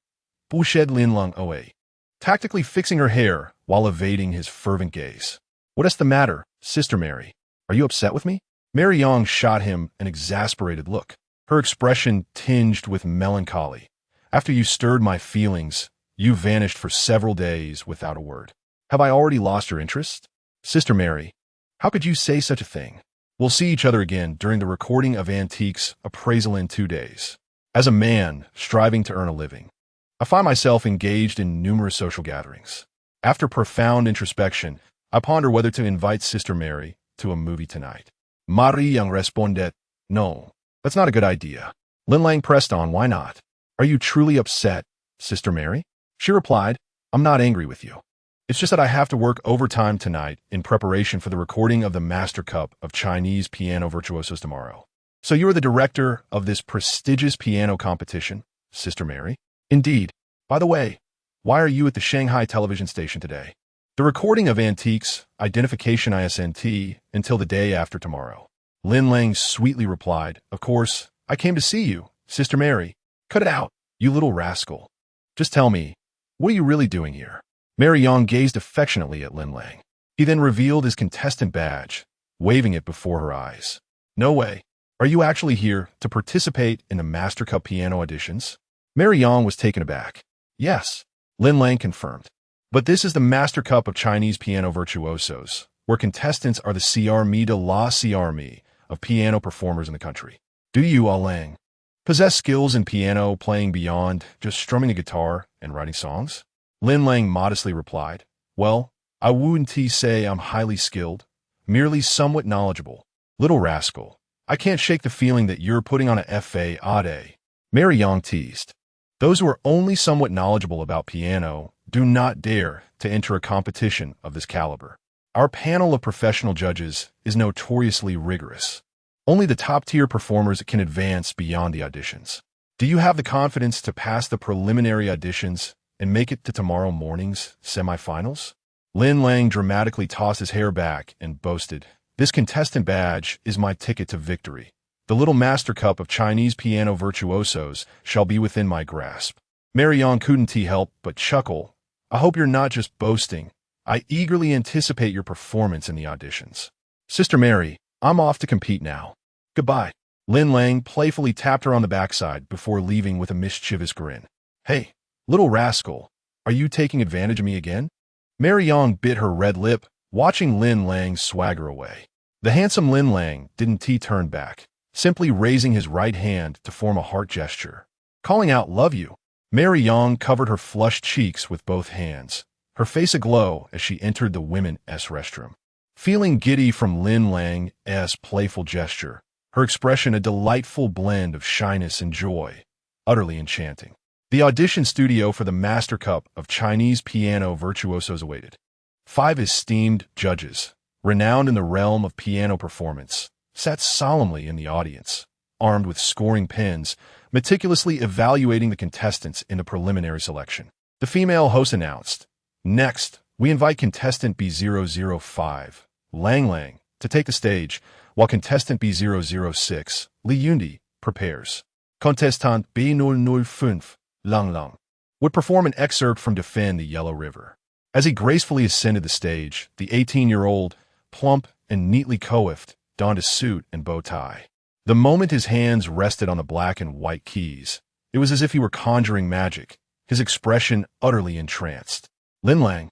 "Bushed Lin Lang away," tactically fixing her hair while evading his fervent gaze. "What is the matter, Sister Mary? Are you upset with me?" Mary Yang shot him an exasperated look, her expression tinged with melancholy. "After you stirred my feelings, you vanished for several days without a word. Have I already lost your interest? Sister Mary, how could you say such a thing? We'll see each other again during the recording of Antique's appraisal in 2 days. As a man striving to earn a living, I find myself engaged in numerous social gatherings. After profound introspection, I ponder whether to invite Sister Mary to a movie tonight." Mary Yang responded, "No, that's not a good idea." Lin Lang pressed on, "Why not? Are you truly upset, Sister Mary?" She replied, "I'm not angry with you. It's just that I have to work overtime tonight in preparation for the recording of the Master Cup of Chinese piano virtuosos tomorrow. So you are the director of this prestigious piano competition, Sister Mary? Indeed. By the way, why are you at the Shanghai television station today? The recording of Antiques, Identification ISNT, until the day after tomorrow. Lin Lang sweetly replied, Of course, I came to see you, Sister Mary. Cut it out, you little rascal. Just tell me, what are you really doing here? Mary Yang gazed affectionately at Lin Lang. He then revealed his contestant badge, waving it before her eyes. No way. Are you actually here to participate in the Master Cup piano auditions? Mary Yang was taken aback. Yes, Lin Lang confirmed. But this is the Master Cup of Chinese piano virtuosos, where contestants are the CRME de la CRME of piano performers in the country. Do you, Lang, possess skills in piano playing beyond just strumming a guitar and writing songs? Lin Lang modestly replied, Well, I wouldn't say I'm highly skilled, merely somewhat knowledgeable. Little rascal, I can't shake the feeling that you're putting on a FA. Mary Yang teased. Those who are only somewhat knowledgeable about piano do not dare to enter a competition of this caliber. Our panel of professional judges is notoriously rigorous. Only the top-tier performers can advance beyond the auditions. Do you have the confidence to pass the preliminary auditions and make it to tomorrow morning's semifinals? Lin Lang dramatically tossed his hair back and boasted, This contestant badge is my ticket to victory. The little Master Cup of Chinese piano virtuosos shall be within my grasp. Mary Yang couldn't help but chuckle. I hope you're not just boasting. I eagerly anticipate your performance in the auditions. Sister Mary, I'm off to compete now. Goodbye. Lin Lang playfully tapped her on the backside before leaving with a mischievous grin. Hey, little rascal, are you taking advantage of me again? Mary Yang bit her red lip, watching Lin Lang swagger away. The handsome Lin Lang didn't turn back, simply raising his right hand to form a heart gesture. Calling out, Love you. Mary Yang covered her flushed cheeks with both hands, her face aglow as she entered the women's restroom. Feeling giddy from Lin Lang's playful gesture, her expression a delightful blend of shyness and joy, utterly enchanting. The audition studio for the Master Cup of Chinese piano virtuosos awaited. 5 esteemed judges, renowned in the realm of piano performance, sat solemnly in the audience, armed with scoring pens, meticulously evaluating the contestants in the preliminary selection. The female host announced, Next, we invite contestant B005, Lang, to take the stage, while contestant B006, Li Yundi, prepares. Contestant B005, Lang, would perform an excerpt from Defend the Yellow River. As he gracefully ascended the stage, the 18-year-old, plump and neatly coiffed, donned a suit and bow tie. The moment his hands rested on the black and white keys, it was as if he were conjuring magic, his expression utterly entranced. Lin Lang,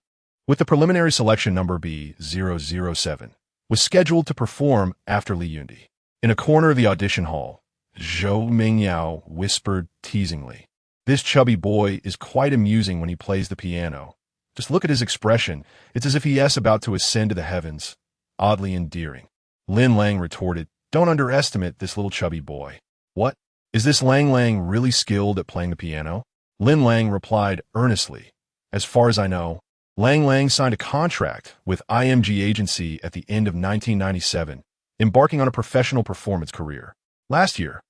with the preliminary selection number B007, was scheduled to perform after Li Yundi. In a corner of the audition hall, Zhou Mingyao whispered teasingly, This chubby boy is quite amusing when he plays the piano. Just look at his expression. It's as if he is about to ascend to the heavens. Oddly endearing. Lin Lang retorted, Don't underestimate this little chubby boy. What? Is this Lang really skilled at playing the piano? Lin Lang replied earnestly, As far as I know, Lang signed a contract with IMG Agency at the end of 1997, embarking on a professional performance career. Last year,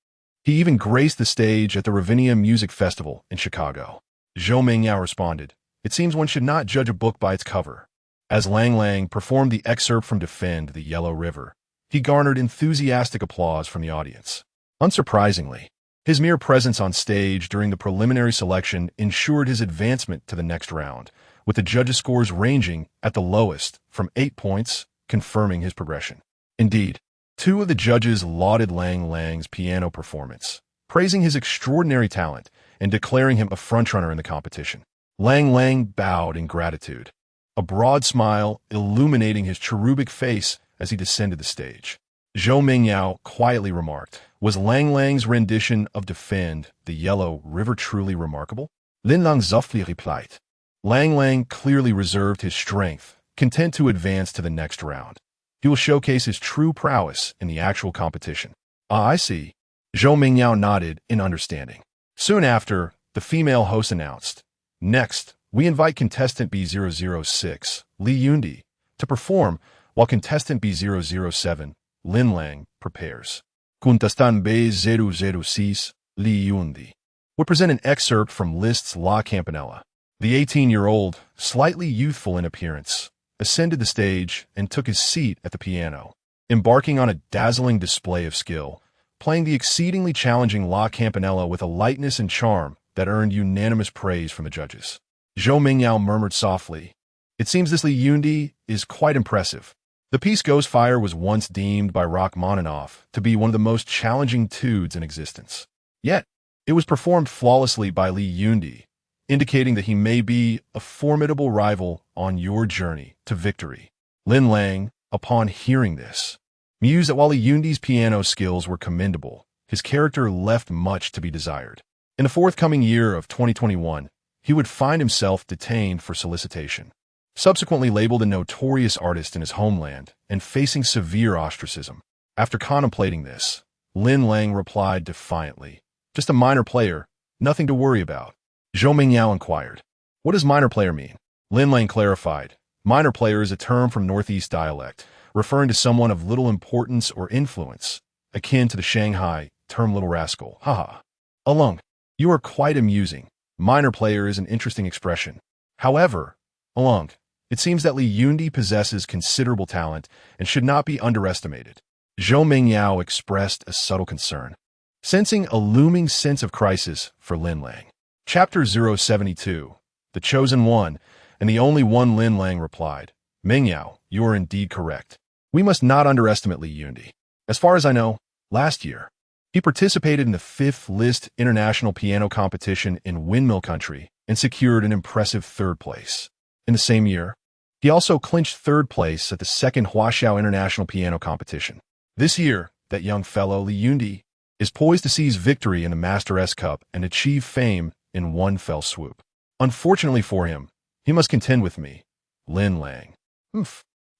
he even graced the stage at the Ravinia Music Festival in Chicago. Zhou Mingyao responded, It seems one should not judge a book by its cover. As Lang performed the excerpt from Defend the Yellow River, he garnered enthusiastic applause from the audience. Unsurprisingly, his mere presence on stage during the preliminary selection ensured his advancement to the next round, with the judges' scores ranging at the lowest from 8 points, confirming his progression. Indeed, 2 of the judges lauded Lang's piano performance, praising his extraordinary talent and declaring him a frontrunner in the competition. Lang bowed in gratitude, a broad smile illuminating his cherubic face as he descended the stage. Zhou Mingyao quietly remarked, Was Lang's rendition of Defend the Yellow River truly remarkable? Lin Lang softly replied. Lang clearly reserved his strength, content to advance to the next round. He will showcase his true prowess in the actual competition. Ah, I see. Zhou Mingyao nodded in understanding. Soon after, the female host announced, Next, we invite contestant B006, Li Yundi, to perform, while contestant B007, Lin Lang, prepares. Contestant B006, Li Yundi, would present an excerpt from Liszt's La Campanella. The 18-year-old, slightly youthful in appearance, ascended the stage and took his seat at the piano, embarking on a dazzling display of skill, playing the exceedingly challenging La Campanella with a lightness and charm that earned unanimous praise from the judges. Zhou Mingyao murmured softly, "It seems this Li Yundi is quite impressive." The piece Ghost Fire was once deemed by Rachmaninoff to be one of the most challenging tudes in existence. Yet, it was performed flawlessly by Li Yundi, indicating that he may be a formidable rival on your journey to victory. Lin Lang, upon hearing this, mused that while Li Yundi's piano skills were commendable, his character left much to be desired. In the forthcoming year of 2021, he would find himself detained for solicitation. Subsequently labeled a notorious artist in his homeland and facing severe ostracism. After contemplating this, Lin Lang replied defiantly, "Just a minor player, nothing to worry about." Zhou Mingyao inquired, "What does minor player mean?" Lin Lang clarified, "Minor player is a term from Northeast dialect, referring to someone of little importance or influence, akin to the Shanghai term little rascal. Haha. Alung, you are quite amusing. Minor player is an interesting expression. However, Alung, it seems that Li Yundi possesses considerable talent and should not be underestimated." Zhou Mingyao expressed a subtle concern, sensing a looming sense of crisis for Lin Lang. Chapter 072, The Chosen One, and the only one. Lin Lang replied, "Mingyao, you are indeed correct. We must not underestimate Li Yundi. As far as I know, last year, he participated in the 5th Liszt International Piano Competition in Windmill Country and secured an impressive 3rd place. In the same year, he also clinched 3rd place at the 2nd Huaxiao International Piano Competition. This year, that young fellow, Li Yundi, is poised to seize victory in the Master S Cup and achieve fame in one fell swoop. Unfortunately for him, he must contend with me, Lin Lang.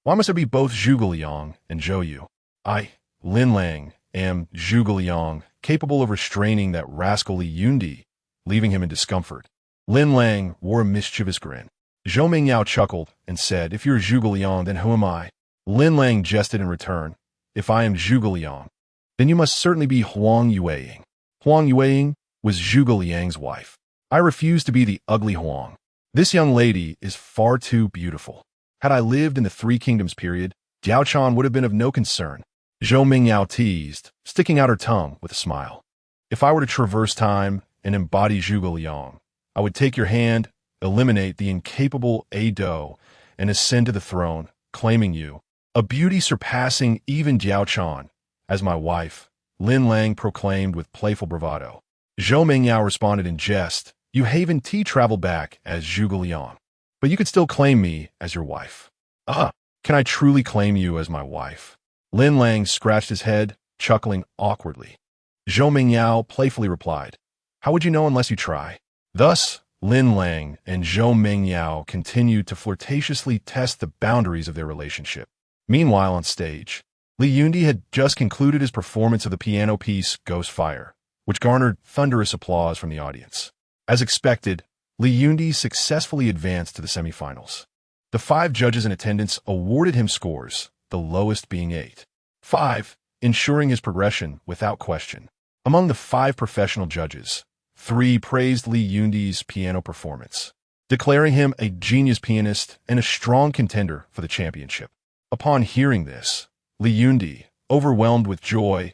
Why must there be both Zhuge Liang and Zhou Yu? I, Lin Lang, am Zhuge Liang, capable of restraining that rascal Li Yundi, leaving him in discomfort." Lin Lang wore a mischievous grin. Zhou Mingyao chuckled and said, "If you're Zhuge Liang, then who am I?" Lin Lang jested in return, "If I am Zhuge Liang, then you must certainly be Huang Yueying." Huang Yueying was Zhuge Liang's wife. I refuse to be the ugly Huang. This young lady is far too beautiful. Had I lived in the Three Kingdoms period, Diaochan would have been of no concern. Zhou Mingyao teased, sticking out her tongue with a smile. "If I were to traverse time and embody Zhuge Liang, I would take your hand, eliminate the incapable Ado, and ascend to the throne, claiming you, a beauty surpassing even Diaochan, as my wife," Lin Lang proclaimed with playful bravado. Zhou Mingyao responded in jest, "You Haven Tea travel back as Zhuge Liang, but you could still claim me as your wife." Can I truly claim you as my wife?" Lin Lang scratched his head, chuckling awkwardly. Zhou Mingyao playfully replied, "How would you know unless you try?" Thus, Lin Lang and Zhou Mingyao continued to flirtatiously test the boundaries of their relationship. Meanwhile, on stage, Li Yundi had just concluded his performance of the piano piece Ghost Fire, which garnered thunderous applause from the audience. As expected, Li Yundi successfully advanced to the semifinals. The 5 judges in attendance awarded him scores, the lowest being 8.5, ensuring his progression without question. Among the 5 professional judges, 3 praised Li Yundi's piano performance, declaring him a genius pianist and a strong contender for the championship. Upon hearing this, Li Yundi, overwhelmed with joy,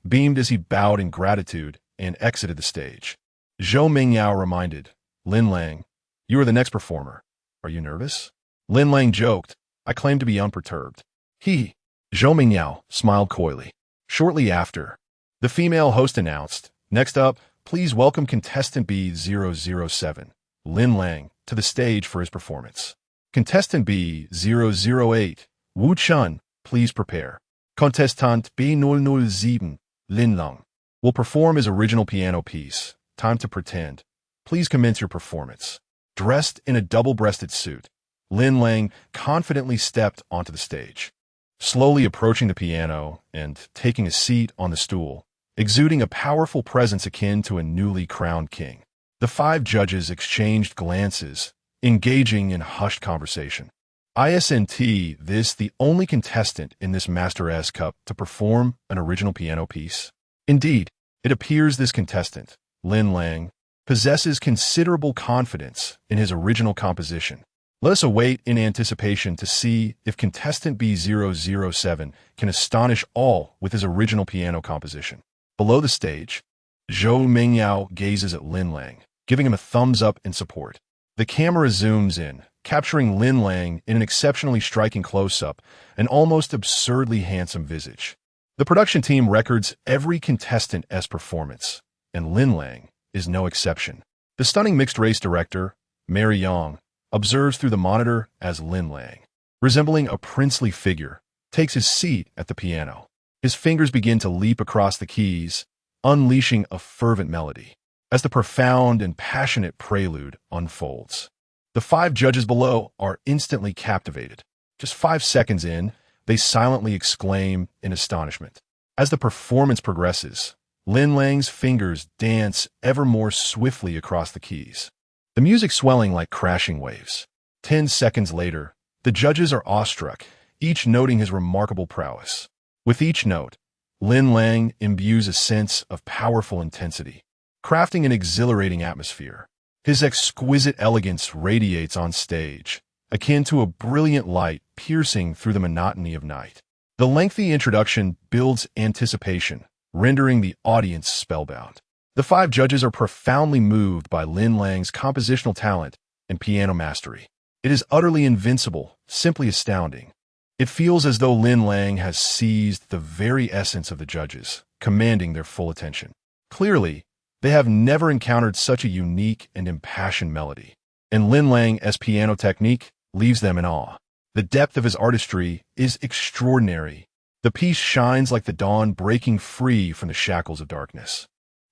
beamed as he bowed in gratitude and exited the stage. Zhou Mingyao reminded, "Lin Lang, you are the next performer. Are you nervous?" Lin Lang joked, "I claim to be unperturbed." Zhou Mingyao smiled coyly. Shortly after, the female host announced, "Next up, please welcome contestant B007, Lin Lang, to the stage for his performance. Contestant B008, Wu Chun, please prepare. Contestant B007, Lin Lang, will perform his original piano piece, Time to Pretend. Please commence your performance." Dressed in a double-breasted suit, Lin Lang confidently stepped onto the stage, slowly approaching the piano and taking a seat on the stool, exuding a powerful presence akin to a newly crowned king. The 5 judges exchanged glances, engaging in hushed conversation. Isn't this the only contestant in this Master S Cup to perform an original piano piece? Indeed, it appears this contestant, Lin Lang, possesses considerable confidence in his original composition. Let us await in anticipation to see if contestant B007 can astonish all with his original piano composition. Below the stage, Zhou Mingyao gazes at Lin Lang, giving him a thumbs up in support. The camera zooms in, capturing Lin Lang in an exceptionally striking close-up, an almost absurdly handsome visage. The production team records every contestant's performance, and Lin Lang is no exception. The stunning mixed-race director, Mary Yang, observes through the monitor as Lin Lang, resembling a princely figure, takes his seat at the piano. His fingers begin to leap across the keys, unleashing a fervent melody. As the profound and passionate prelude unfolds, the 5 judges below are instantly captivated. Just 5 seconds in, they silently exclaim in astonishment. As the performance progresses, Lin Lang's fingers dance ever more swiftly across the keys, the music swelling like crashing waves. 10 seconds later, the judges are awestruck, each noting his remarkable prowess. With each note, Lin Lang imbues a sense of powerful intensity, crafting an exhilarating atmosphere. His exquisite elegance radiates on stage, akin to a brilliant light piercing through the monotony of night. The lengthy introduction builds anticipation, rendering the audience spellbound. The 5 judges are profoundly moved by Lin Lang's compositional talent and piano mastery. It is utterly invincible, simply astounding. It feels as though Lin Lang has seized the very essence of the judges, commanding their full attention. Clearly, they have never encountered such a unique and impassioned melody, and Lin Lang's piano technique leaves them in awe. The depth of his artistry is extraordinary. The piece shines like the dawn breaking free from the shackles of darkness,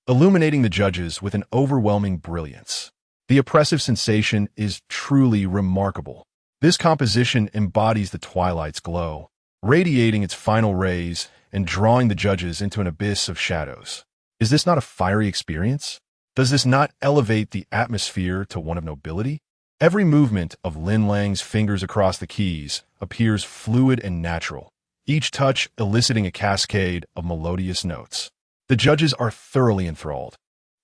illuminating the judges with an overwhelming brilliance. The oppressive sensation is truly remarkable. This composition embodies the twilight's glow, radiating its final rays and drawing the judges into an abyss of shadows. Is this not a fiery experience? Does this not elevate the atmosphere to one of nobility? Every movement of Lin Lang's fingers across the keys appears fluid and natural, each touch eliciting a cascade of melodious notes. The judges are thoroughly enthralled,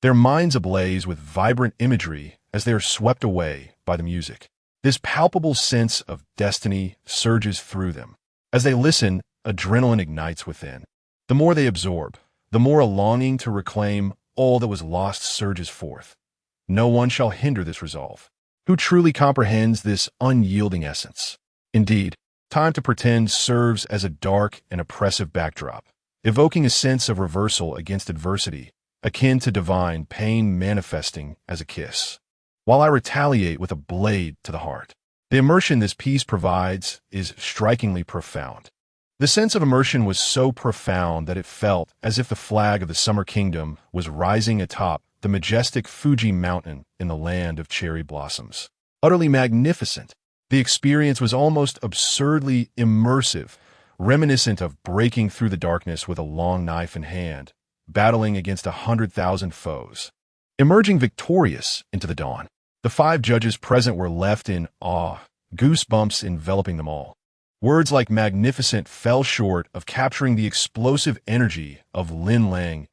their minds ablaze with vibrant imagery as they are swept away by the music. This palpable sense of destiny surges through them. As they listen, adrenaline ignites within. The more they absorb, the more a longing to reclaim all that was lost surges forth. No one shall hinder this resolve. Who truly comprehends this unyielding essence? Indeed, Time to Pretend serves as a dark and oppressive backdrop, evoking a sense of reversal against adversity, akin to divine pain manifesting as a kiss. While I retaliate with a blade to the heart. The immersion this piece provides is strikingly profound. The sense of immersion was so profound that it felt as if the flag of the Summer Kingdom was rising atop the majestic Fuji mountain in the land of cherry blossoms. Utterly magnificent, the experience was almost absurdly immersive, reminiscent of breaking through the darkness with a long knife in hand, battling against 100,000 foes. Emerging victorious into the dawn, the 5 judges present were left in awe, goosebumps enveloping them all. Words like magnificent fell short of capturing the explosive energy of Lin Lang's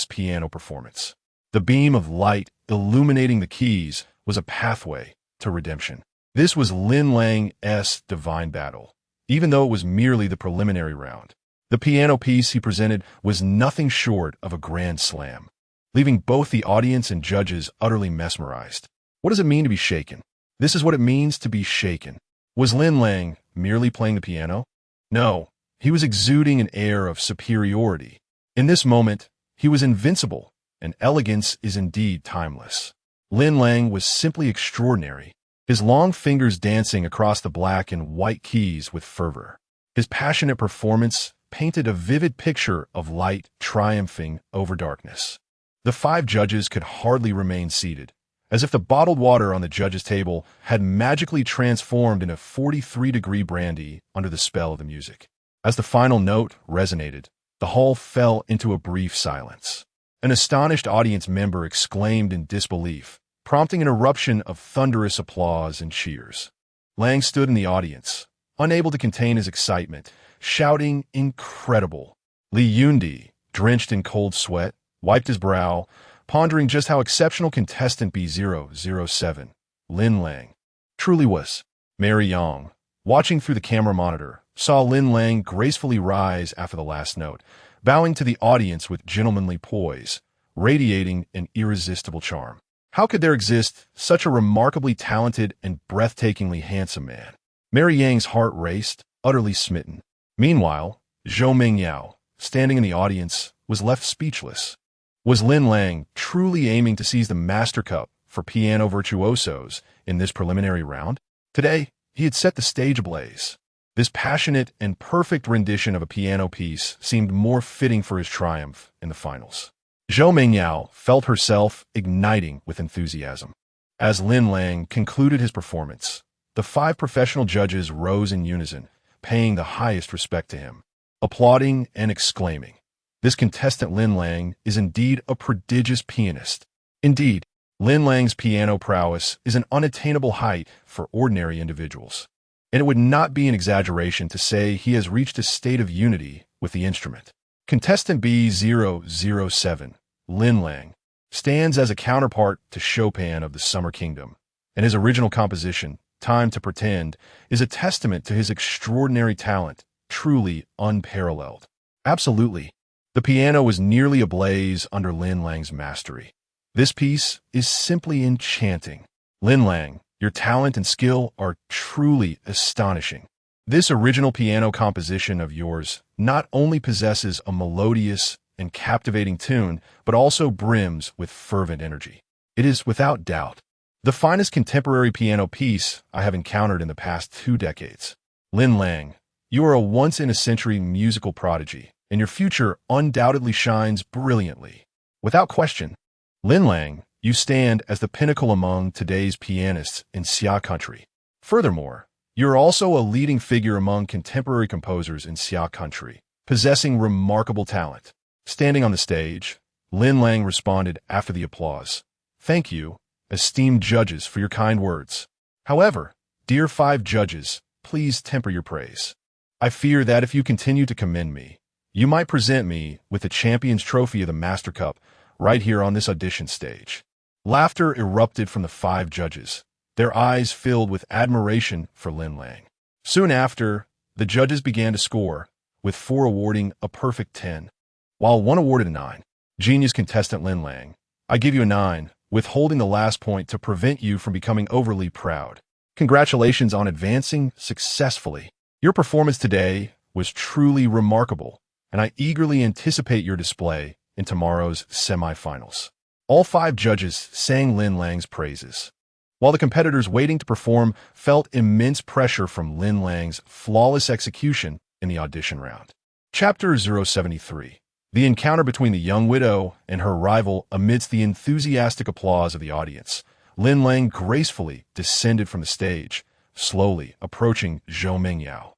piano performance. The beam of light illuminating the keys was a pathway to redemption. This was Lin Lang's divine battle, even though it was merely the preliminary round. The piano piece he presented was nothing short of a grand slam, leaving both the audience and judges utterly mesmerized. What does it mean to be shaken? This is what it means to be shaken. Was Lin Lang merely playing the piano? No, he was exuding an air of superiority. In this moment, he was invincible, and elegance is indeed timeless. Lin Lang was simply extraordinary, his long fingers dancing across the black and white keys with fervor. His passionate performance painted a vivid picture of light triumphing over darkness. The 5 judges could hardly remain seated, as if the bottled water on the judges' table had magically transformed into 43-degree brandy under the spell of the music. As the final note resonated, the hall fell into a brief silence. An astonished audience member exclaimed in disbelief, prompting an eruption of thunderous applause and cheers. Lang stood in the audience, unable to contain his excitement, shouting, "Incredible!" Li Yundi, drenched in cold sweat, wiped his brow, pondering just how exceptional contestant B007, Lin Lang, truly was. Mary Yang, watching through the camera monitor, saw Lin Lang gracefully rise after the last note, bowing to the audience with gentlemanly poise, radiating an irresistible charm. How could there exist such a remarkably talented and breathtakingly handsome man? Mary Yang's heart raced, utterly smitten. Meanwhile, Zhou Mingyao, standing in the audience, was left speechless. Was Lin Lang truly aiming to seize the Master Cup for piano virtuosos in this preliminary round? Today, he had set the stage ablaze. This passionate and perfect rendition of a piano piece seemed more fitting for his triumph in the finals. Zhou Mingyao felt herself igniting with enthusiasm. As Lin Lang concluded his performance, the 5 professional judges rose in unison, paying the highest respect to him, applauding and exclaiming, "This contestant Lin Lang is indeed a prodigious pianist." Indeed, Lin Lang's piano prowess is an unattainable height for ordinary individuals, and it would not be an exaggeration to say he has reached a state of unity with the instrument. Contestant B007, Lin Lang, stands as a counterpart to Chopin of the Summer Kingdom, and his original composition, Time to Pretend, is a testament to his extraordinary talent, truly unparalleled. Absolutely. The piano was nearly ablaze under Lin Lang's mastery. This piece is simply enchanting. Lin Lang, your talent and skill are truly astonishing. This original piano composition of yours not only possesses a melodious and captivating tune, but also brims with fervent energy. It is, without doubt, the finest contemporary piano piece I have encountered in the past 2 decades. Lin Lang, you are a once-in-a-century musical prodigy, and your future undoubtedly shines brilliantly. Without question, Lin Lang, you stand as the pinnacle among today's pianists in Xia country. Furthermore, you're also a leading figure among contemporary composers in Xia country, possessing remarkable talent. Standing on the stage, Lin Lang responded after the applause. "Thank you, esteemed judges, for your kind words. However, dear 5 judges, please temper your praise. I fear that if you continue to commend me, you might present me with the champion's trophy of the Master Cup right here on this audition stage." Laughter erupted from the 5 judges, their eyes filled with admiration for Lin Lang. Soon after, the judges began to score, with 4 awarding a perfect 10, while 1 awarded a 9. Genius contestant Lin Lang, I give you a 9, withholding the last point to prevent you from becoming overly proud. Congratulations on advancing successfully. Your performance today was truly remarkable, and I eagerly anticipate your display in tomorrow's semifinals. All 5 judges sang Lin Lang's praises, while the competitors waiting to perform felt immense pressure from Lin Lang's flawless execution in the audition round. Chapter 073. The encounter between the young widow and her rival amidst the enthusiastic applause of the audience. Lin Lang gracefully descended from the stage, slowly approaching Zhou Mingyao,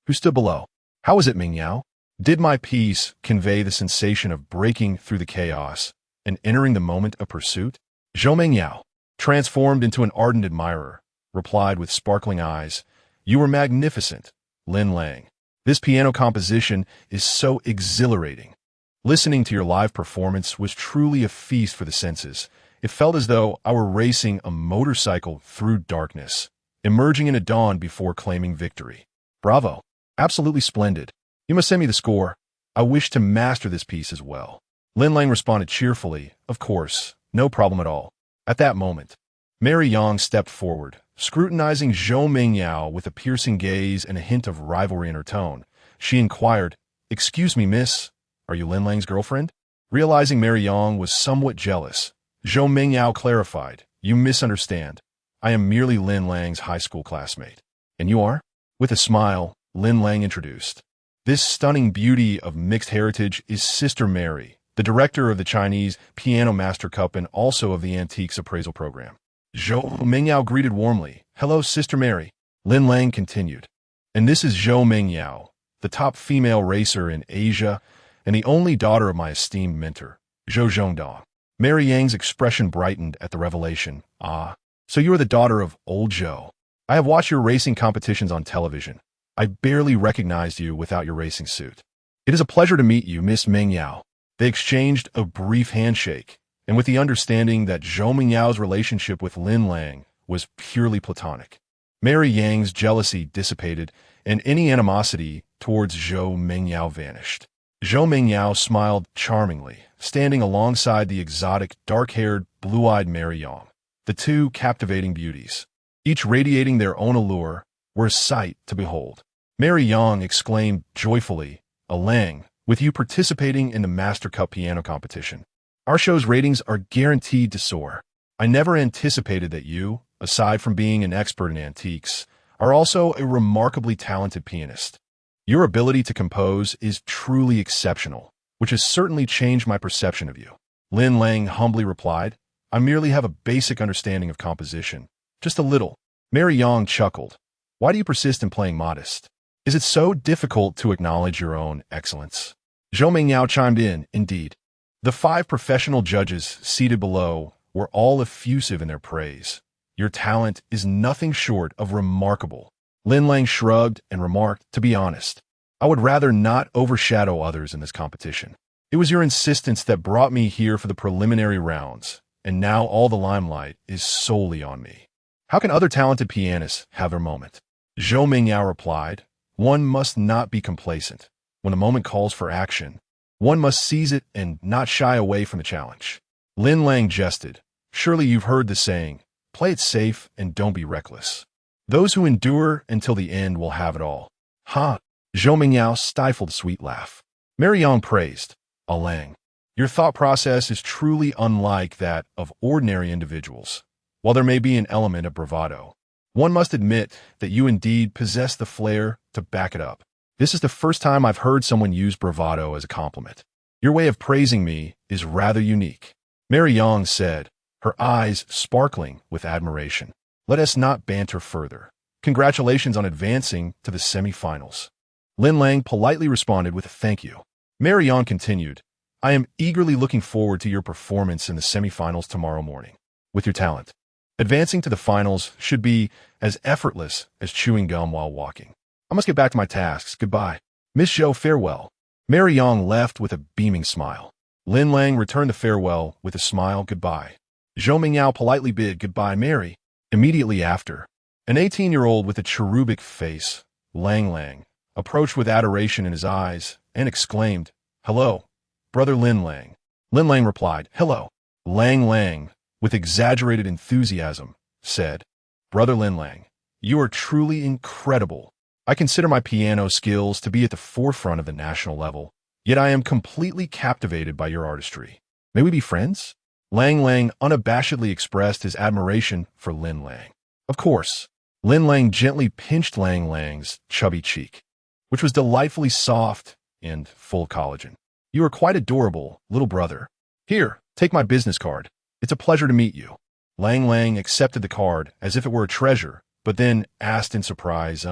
who stood below. "How is it, Mingyao? Did my piece convey the sensation of breaking through the chaos and entering the moment of pursuit?" Zhou Mingyao, transformed into an ardent admirer, replied with sparkling eyes, "You were magnificent, Lin Lang. This piano composition is so exhilarating. Listening to your live performance was truly a feast for the senses. It felt as though I were racing a motorcycle through darkness, emerging in a dawn before claiming victory. Bravo. Absolutely splendid. You must send me the score. I wish to master this piece as well." Lin Lang responded cheerfully, "Of course, no problem at all." At that moment, Mary Yang stepped forward, scrutinizing Zhou Mingyao with a piercing gaze and a hint of rivalry in her tone. She inquired, "Excuse me, miss, are you Lin Lang's girlfriend?" Realizing Mary Yang was somewhat jealous, Zhou Mingyao clarified, "You misunderstand. I am merely Lin Lang's high school classmate." "And you are?" With a smile, Lin Lang introduced, "This stunning beauty of mixed heritage is Sister Mary, the director of the Chinese Piano Master Cup and also of the Antiques Appraisal Program." Zhou Mingyao greeted warmly, "Hello, Sister Mary." Lin Lang continued, "And this is Zhou Mingyao, the top female racer in Asia and the only daughter of my esteemed mentor, Zhou Zhongdong." Mary Yang's expression brightened at the revelation. "Ah, so you are the daughter of old Zhou. I have watched your racing competitions on television. I barely recognized you without your racing suit. It is a pleasure to meet you, Miss Mingyao." They exchanged a brief handshake, and with the understanding that Zhou Mingyao's relationship with Lin Lang was purely platonic. Mary Yang's jealousy dissipated, and any animosity towards Zhou Mingyao vanished. Zhou Mingyao smiled charmingly, standing alongside the exotic, dark-haired, blue-eyed Mary Yang. The two captivating beauties, each radiating their own allure, were a sight to behold. Mary Yang exclaimed joyfully, "Lang, with you participating in the Master Cup piano competition, our show's ratings are guaranteed to soar. I never anticipated that you, aside from being an expert in antiques, are also a remarkably talented pianist. Your ability to compose is truly exceptional, which has certainly changed my perception of you." Lin Lang humbly replied, "I merely have a basic understanding of composition. Just a little." Mary Yang chuckled. "Why do you persist in playing modest? Is it so difficult to acknowledge your own excellence?" Zhou Mingyao chimed in, "Indeed." The 5 professional judges seated below were all effusive in their praise. "Your talent is nothing short of remarkable." Lin Lang shrugged and remarked, "To be honest, I would rather not overshadow others in this competition. It was your insistence that brought me here for the preliminary rounds, and now all the limelight is solely on me. How can other talented pianists have their moment?" Zhou Mingyao replied, "One must not be complacent. When the moment calls for action, one must seize it and not shy away from the challenge." Lin Lang jested, "Surely you've heard the saying, play it safe and don't be reckless. Those who endure until the end will have it all." "Ha!" Zhou Mingyao stifled a sweet laugh. Mary Yang praised, "Lang, your thought process is truly unlike that of ordinary individuals. While there may be an element of bravado, one must admit that you indeed possess the flair to back it up. This is the first time I've heard someone use bravado as a compliment. Your way of praising me is rather unique." Mary Yang said, her eyes sparkling with admiration, "Let us not banter further. Congratulations on advancing to the semifinals." Lin Lang politely responded with a thank you. Mary Yang continued, "I am eagerly looking forward to your performance in the semifinals tomorrow morning. With your talent, advancing to the finals should be as effortless as chewing gum while walking. I must get back to my tasks. Goodbye. Miss Zhou, farewell." Mary Yang left with a beaming smile. Lin Lang returned the farewell with a smile. "Goodbye." Zhou Mingyao politely bid goodbye, Mary. Immediately after, an 18-year-old with a cherubic face, Lang, approached with adoration in his eyes and exclaimed, "Hello, brother Lin Lang." Lin Lang replied, "Hello." Lang, with exaggerated enthusiasm, said, "Brother Lin Lang, you are truly incredible. I consider my piano skills to be at the forefront of the national level, yet I am completely captivated by your artistry. May we be friends?" Lang unabashedly expressed his admiration for Lin Lang. Of course. Lin Lang gently pinched Lang's chubby cheek, which was delightfully soft and full of collagen. "You are quite adorable, little brother. Here, take my business card. It's a pleasure to meet you." Lang accepted the card as if it were a treasure, but then asked in surprise,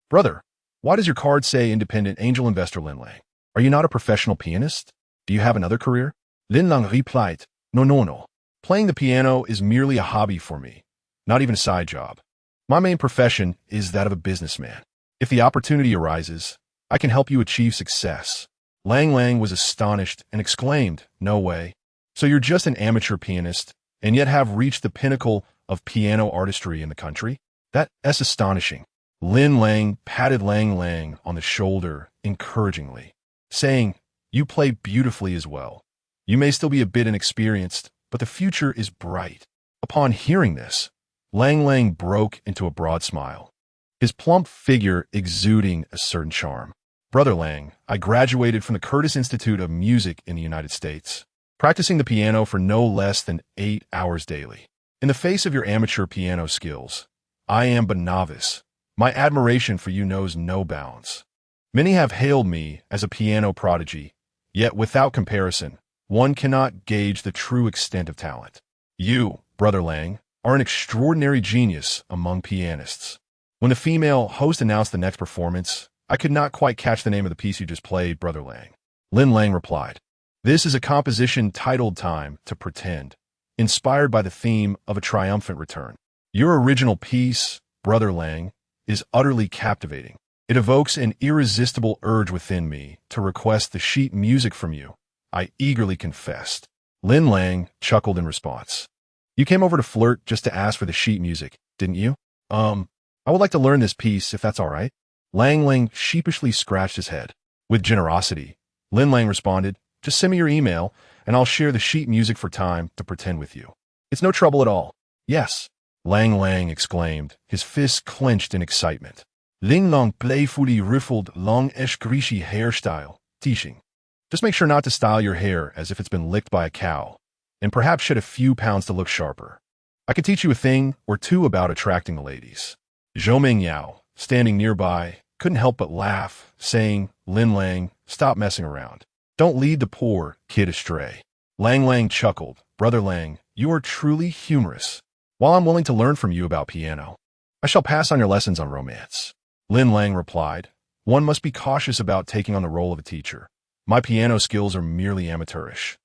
"Brother, why does your card say independent angel investor Lin Lang? Are you not a professional pianist? Do you have another career?" Lin Lang replied, No. Playing the piano is merely a hobby for me, not even a side job. My main profession is that of a businessman. If the opportunity arises, I can help you achieve success." Lang was astonished and exclaimed, "No way. So you're just an amateur pianist, and yet have reached the pinnacle of piano artistry in the country? That's astonishing." Lin Lang patted Lang on the shoulder encouragingly, saying, "You play beautifully as well. You may still be a bit inexperienced, but the future is bright." Upon hearing this, Lang broke into a broad smile, his plump figure exuding a certain charm. "Brother Lang, I graduated from the Curtis Institute of Music in the United States, practicing the piano for no less than 8 hours daily. In the face of your amateur piano skills, I am but novice. My admiration for you knows no bounds. Many have hailed me as a piano prodigy, yet without comparison, one cannot gauge the true extent of talent. You, Brother Lang, are an extraordinary genius among pianists." When the female host announced the next performance, "I could not quite catch the name of the piece you just played, Brother Lang." Lin Lang replied, "This is a composition titled Time to Pretend, inspired by the theme of a triumphant return. Your original piece, Brother Lang, is utterly captivating. It evokes an irresistible urge within me to request the sheet music from you. I eagerly confessed. Lin Lang chuckled in response. You came over to flirt just to ask for the sheet music, didn't you? I would like to learn this piece if that's all right. Lang sheepishly scratched his head. With generosity, Lin Lang responded, just send me your email, and I'll share the sheet music for time to pretend with you. It's no trouble at all. Yes, Lang exclaimed, his fists clenched in excitement. Lin Lang playfully riffled long-ish greasy hairstyle, teaching. Just make sure not to style your hair as if it's been licked by a cow, and perhaps shed a few pounds to look sharper. I could teach you a thing or two about attracting the ladies. Zhou Mingyao, standing nearby, couldn't help but laugh, saying, Lin Lang, stop messing around. Don't lead the poor kid astray. Lang chuckled. Brother Lang, you are truly humorous. While I'm willing to learn from you about piano, I shall pass on your lessons on romance. Lin Lang replied, one must be cautious about taking on the role of a teacher. My piano skills are merely amateurish.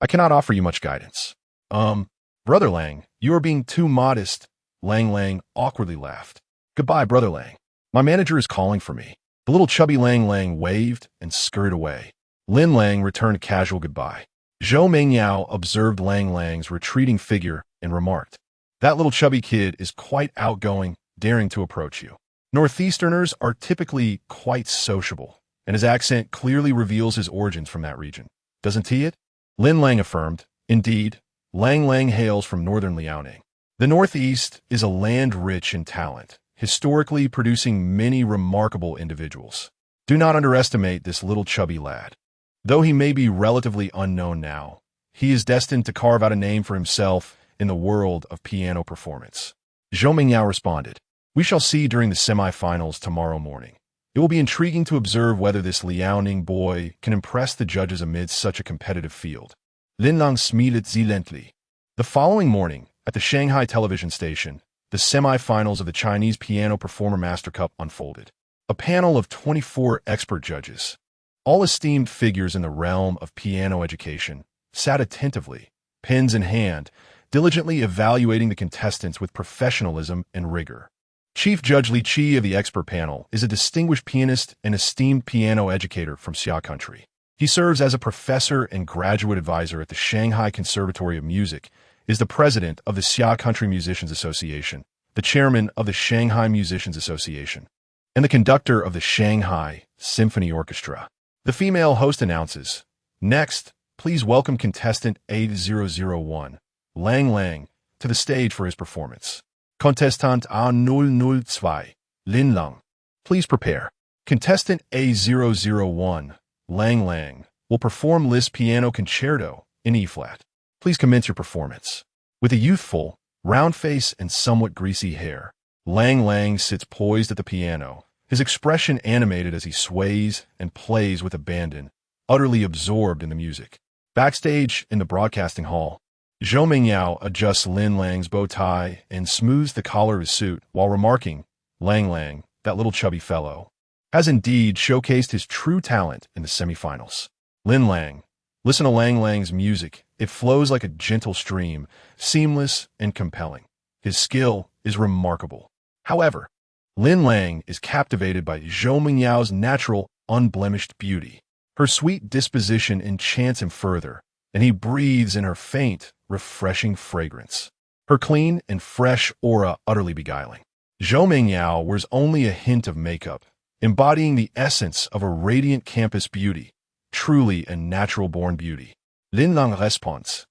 I cannot offer you much guidance. Brother Lang, you are being too modest. Lang awkwardly laughed. Goodbye, Brother Lang. My manager is calling for me. The little chubby Lang waved and scurried away. Lin Lang returned a casual goodbye. Zhou Mingyao observed Lang's retreating figure and remarked, that little chubby kid is quite outgoing, daring to approach you. Northeasterners are typically quite sociable, and his accent clearly reveals his origins from that region. Doesn't he it? Lin Lang affirmed. Indeed, Lang hails from northern Liaoning. The Northeast is a land rich in talent, historically producing many remarkable individuals. Do not underestimate this little chubby lad. Though he may be relatively unknown now, he is destined to carve out a name for himself in the world of piano performance. Zhou Mingyao responded, we shall see during the semi-finals tomorrow morning. It will be intriguing to observe whether this Liaoning boy can impress the judges amidst such a competitive field. Lin Lang smiled silently. The following morning, at the Shanghai television station, the semi-finals of the Chinese Piano Performer Master Cup unfolded. A panel of 24 expert judges, all esteemed figures in the realm of piano education, sat attentively, pens in hand, diligently evaluating the contestants with professionalism and rigor. Chief Judge Li Qi of the expert panel is a distinguished pianist and esteemed piano educator from Xia Country. He serves as a professor and graduate advisor at the Shanghai Conservatory of Music, is the president of the Xia Country Musicians Association, the chairman of the Shanghai Musicians Association, and the conductor of the Shanghai Symphony Orchestra. The female host announces, next, please welcome contestant 8001, Lang, to the stage for his performance. Contestant A002, Lin Lang. Please prepare. Contestant A001, Lang, will perform Liszt Piano Concerto in E-flat. Please commence your performance. With a youthful, round face and somewhat greasy hair, Lang sits poised at the piano, his expression animated as he sways and plays with abandon, utterly absorbed in the music. Backstage in the broadcasting hall, Zhou Mingyao adjusts Lin Lang's bow tie and smooths the collar of his suit while remarking, Lang, that little chubby fellow, has indeed showcased his true talent in the semifinals. Lin Lang, listen to Lang's music. It flows like a gentle stream, seamless and compelling. His skill is remarkable. However, Lin Lang is captivated by Zhou Mingyao's natural, unblemished beauty. Her sweet disposition enchants him further, and he breathes in her faint, refreshing fragrance. Her clean and fresh aura utterly beguiling. Zhou Mingyao wears only a hint of makeup, embodying the essence of a radiant campus beauty, truly a natural-born beauty. Lin Lang responds.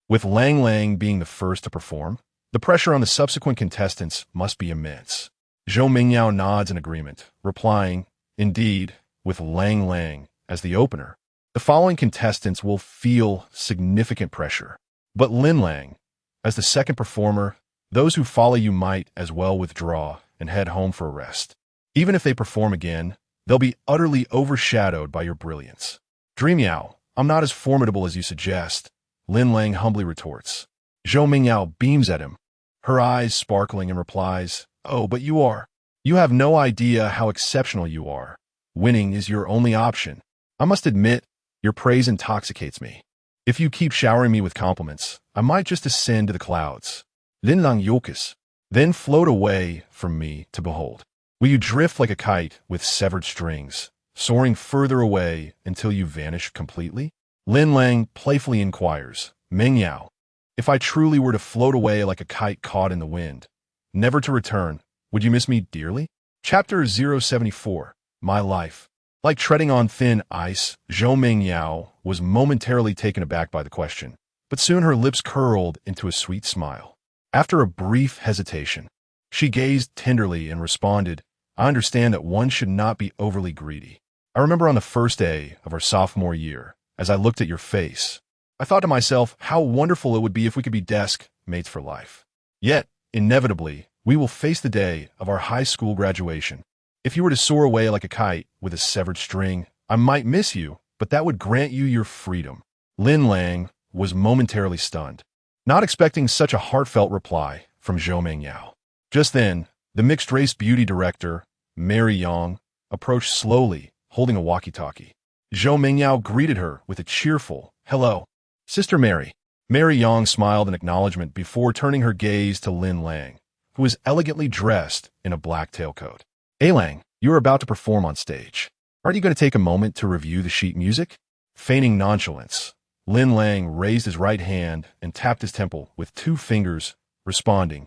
With Lang being the first to perform, the pressure on the subsequent contestants must be immense. Zhou Mingyao nods in agreement, replying, indeed, with Lang as the opener, the following contestants will feel significant pressure. But Lin Lang, as the second performer, those who follow you might as well withdraw and head home for a rest. Even if they perform again, they'll be utterly overshadowed by your brilliance. Dream Yao, I'm not as formidable as you suggest, Lin Lang humbly retorts. Zhou Mingyao beams at him, her eyes sparkling, and replies, oh, but you are. You have no idea how exceptional you are. Winning is your only option. I must admit, your praise intoxicates me. If you keep showering me with compliments, I might just ascend to the clouds. Lin Lang yokes, then float away from me to behold. Will you drift like a kite with severed strings, soaring further away until you vanish completely? Lin Lang playfully inquires, Meng Yao, if I truly were to float away like a kite caught in the wind, never to return, would you miss me dearly? Chapter 074, My Life. Like treading on thin ice, Zhou Meng Yao was momentarily taken aback by the question, but soon her lips curled into a sweet smile. After a brief hesitation, she gazed tenderly and responded, I understand that one should not be overly greedy. I remember on the first day of our sophomore year, as I looked at your face, I thought to myself how wonderful it would be if we could be desk mates for life. Yet, inevitably, we will face the day of our high school graduation. If you were to soar away like a kite with a severed string, I might miss you, but that would grant you your freedom. Lin Lang was momentarily stunned, not expecting such a heartfelt reply from Zhou Meng Yao. Just then, the mixed-race beauty director, Mary Yang, approached slowly, holding a walkie-talkie. Zhou Meng Yao greeted her with a cheerful, hello, Sister Mary. Mary Yang smiled in acknowledgement before turning her gaze to Lin Lang, who was elegantly dressed in a black tailcoat. Hey Lang, you are about to perform on stage. Aren't you going to take a moment to review the sheet music? Feigning nonchalance, Lin Lang raised his right hand and tapped his temple with 2 fingers, responding,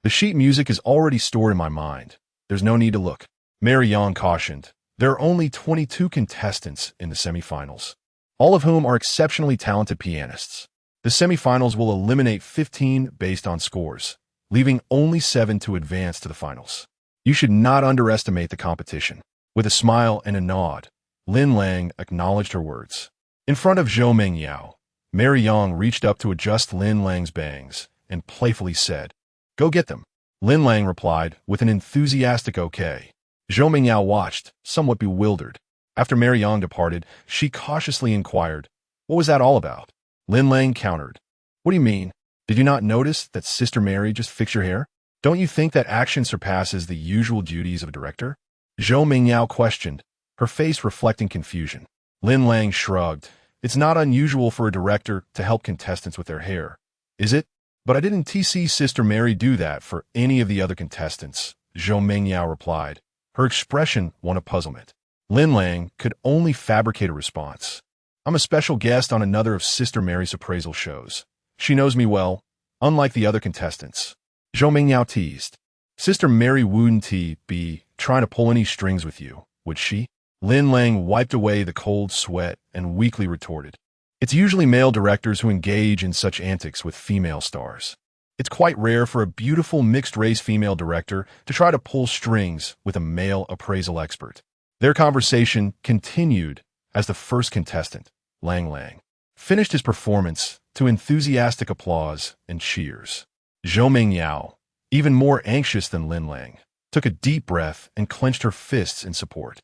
the sheet music is already stored in my mind. There's no need to look. Mary Yang cautioned, there are only 22 contestants in the semifinals, all of whom are exceptionally talented pianists. The semifinals will eliminate 15 based on scores, leaving only 7 to advance to the finals. You should not underestimate the competition. With a smile and a nod, Lin Lang acknowledged her words. In front of Zhou Meng Yao, Mary Yang reached up to adjust Lin Lang's bangs and playfully said, go get them. Lin Lang replied with an enthusiastic okay. Zhou Meng Yao watched, somewhat bewildered. After Mary Yang departed, she cautiously inquired, what was that all about? Lin Lang countered, what do you mean? Did you not notice that Sister Mary just fixed your hair? Don't you think that action surpasses the usual duties of a director? Zhou Meng Yao questioned, her face reflecting confusion. Lin Lang shrugged. It's not unusual for a director to help contestants with their hair, is it? But I didn't see Sister Mary do that for any of the other contestants, Zhou Meng Yao replied, her expression one of puzzlement. Lin Lang could only fabricate a response. I'm a special guest on another of Sister Mary's appraisal shows. She knows me well, unlike the other contestants. Zhou Meng Yao teased. Sister Mary wouldn't be trying to pull any strings with you, would she? Lin Lang wiped away the cold sweat and weakly retorted. It's usually male directors who engage in such antics with female stars. It's quite rare for a beautiful mixed-race female director to try to pull strings with a male appraisal expert. Their conversation continued as the first contestant, Lang, finished his performance to enthusiastic applause and cheers. Zhou Meng Yao, even more anxious than Lin Lang, took a deep breath and clenched her fists in support.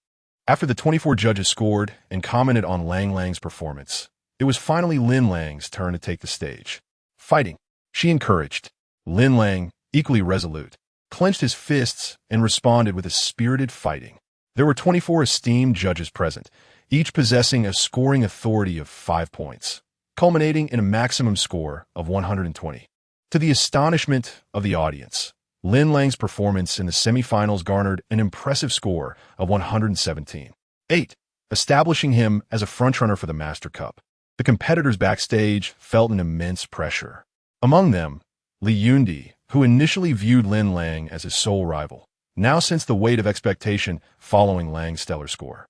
After the 24 judges scored and commented on Lang's performance, it was finally Lin Lang's turn to take the stage. Fighting, she encouraged. Lin Lang, equally resolute, clenched his fists and responded with a spirited fighting. There were 24 esteemed judges present, each possessing a scoring authority of 5 points, culminating in a maximum score of 120. To the astonishment of the audience, Lin Lang's performance in the semifinals garnered an impressive score of 117.8, establishing him as a frontrunner for the Master Cup. The competitors backstage felt an immense pressure. Among them, Li Yundi, who initially viewed Lin Lang as his sole rival, now sensed the weight of expectation following Lang's stellar score.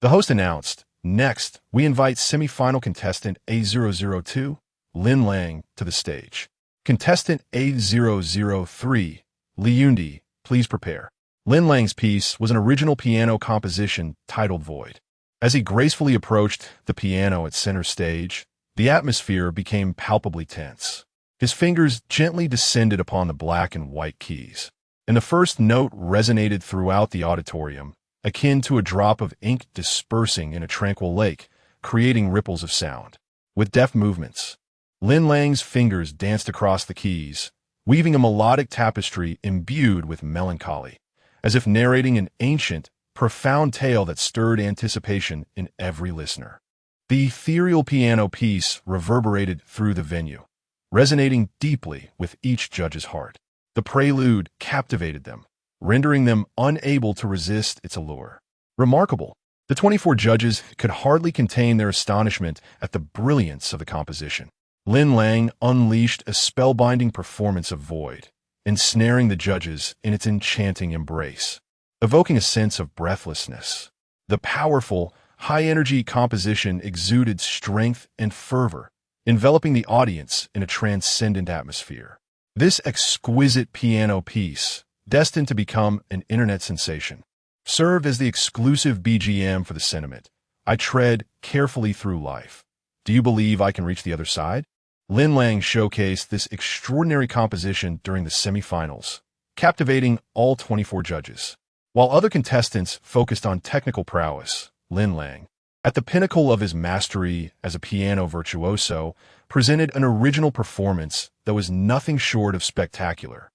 The host announced, next, we invite semifinal contestant A002, Lin Lang, to the stage. Contestant A003, Li Yundi, please prepare. Lin Lang's piece was an original piano composition titled Void. As he gracefully approached the piano at center stage, the atmosphere became palpably tense. His fingers gently descended upon the black and white keys, and the first note resonated throughout the auditorium, akin to a drop of ink dispersing in a tranquil lake, creating ripples of sound. With deft movements, Lin Lang's fingers danced across the keys, weaving a melodic tapestry imbued with melancholy, as if narrating an ancient, profound tale that stirred anticipation in every listener. The ethereal piano piece reverberated through the venue, resonating deeply with each judge's heart. The prelude captivated them, rendering them unable to resist its allure. Remarkable, The 24 judges could hardly contain their astonishment at the brilliance of the composition. Lin Lang unleashed a spellbinding performance of Void, ensnaring the judges in its enchanting embrace, evoking a sense of breathlessness. The powerful, high-energy composition exuded strength and fervor, enveloping the audience in a transcendent atmosphere. This exquisite piano piece, destined to become an internet sensation, served as the exclusive BGM for the sentiment, "I tread carefully through life. Do you believe I can reach the other side?" Lin Lang showcased this extraordinary composition during the semifinals, captivating all 24 judges. While other contestants focused on technical prowess, Lin Lang, at the pinnacle of his mastery as a piano virtuoso, presented an original performance that was nothing short of spectacular,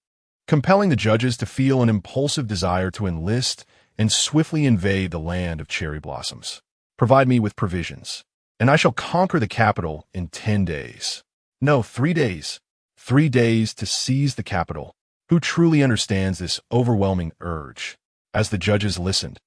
compelling the judges to feel an impulsive desire to enlist and swiftly invade the land of cherry blossoms. "Provide me with provisions, and I shall conquer the capital in 10 days. No, 3 days. 3 days to seize the capital." Who truly understands this overwhelming urge? As the judges listened,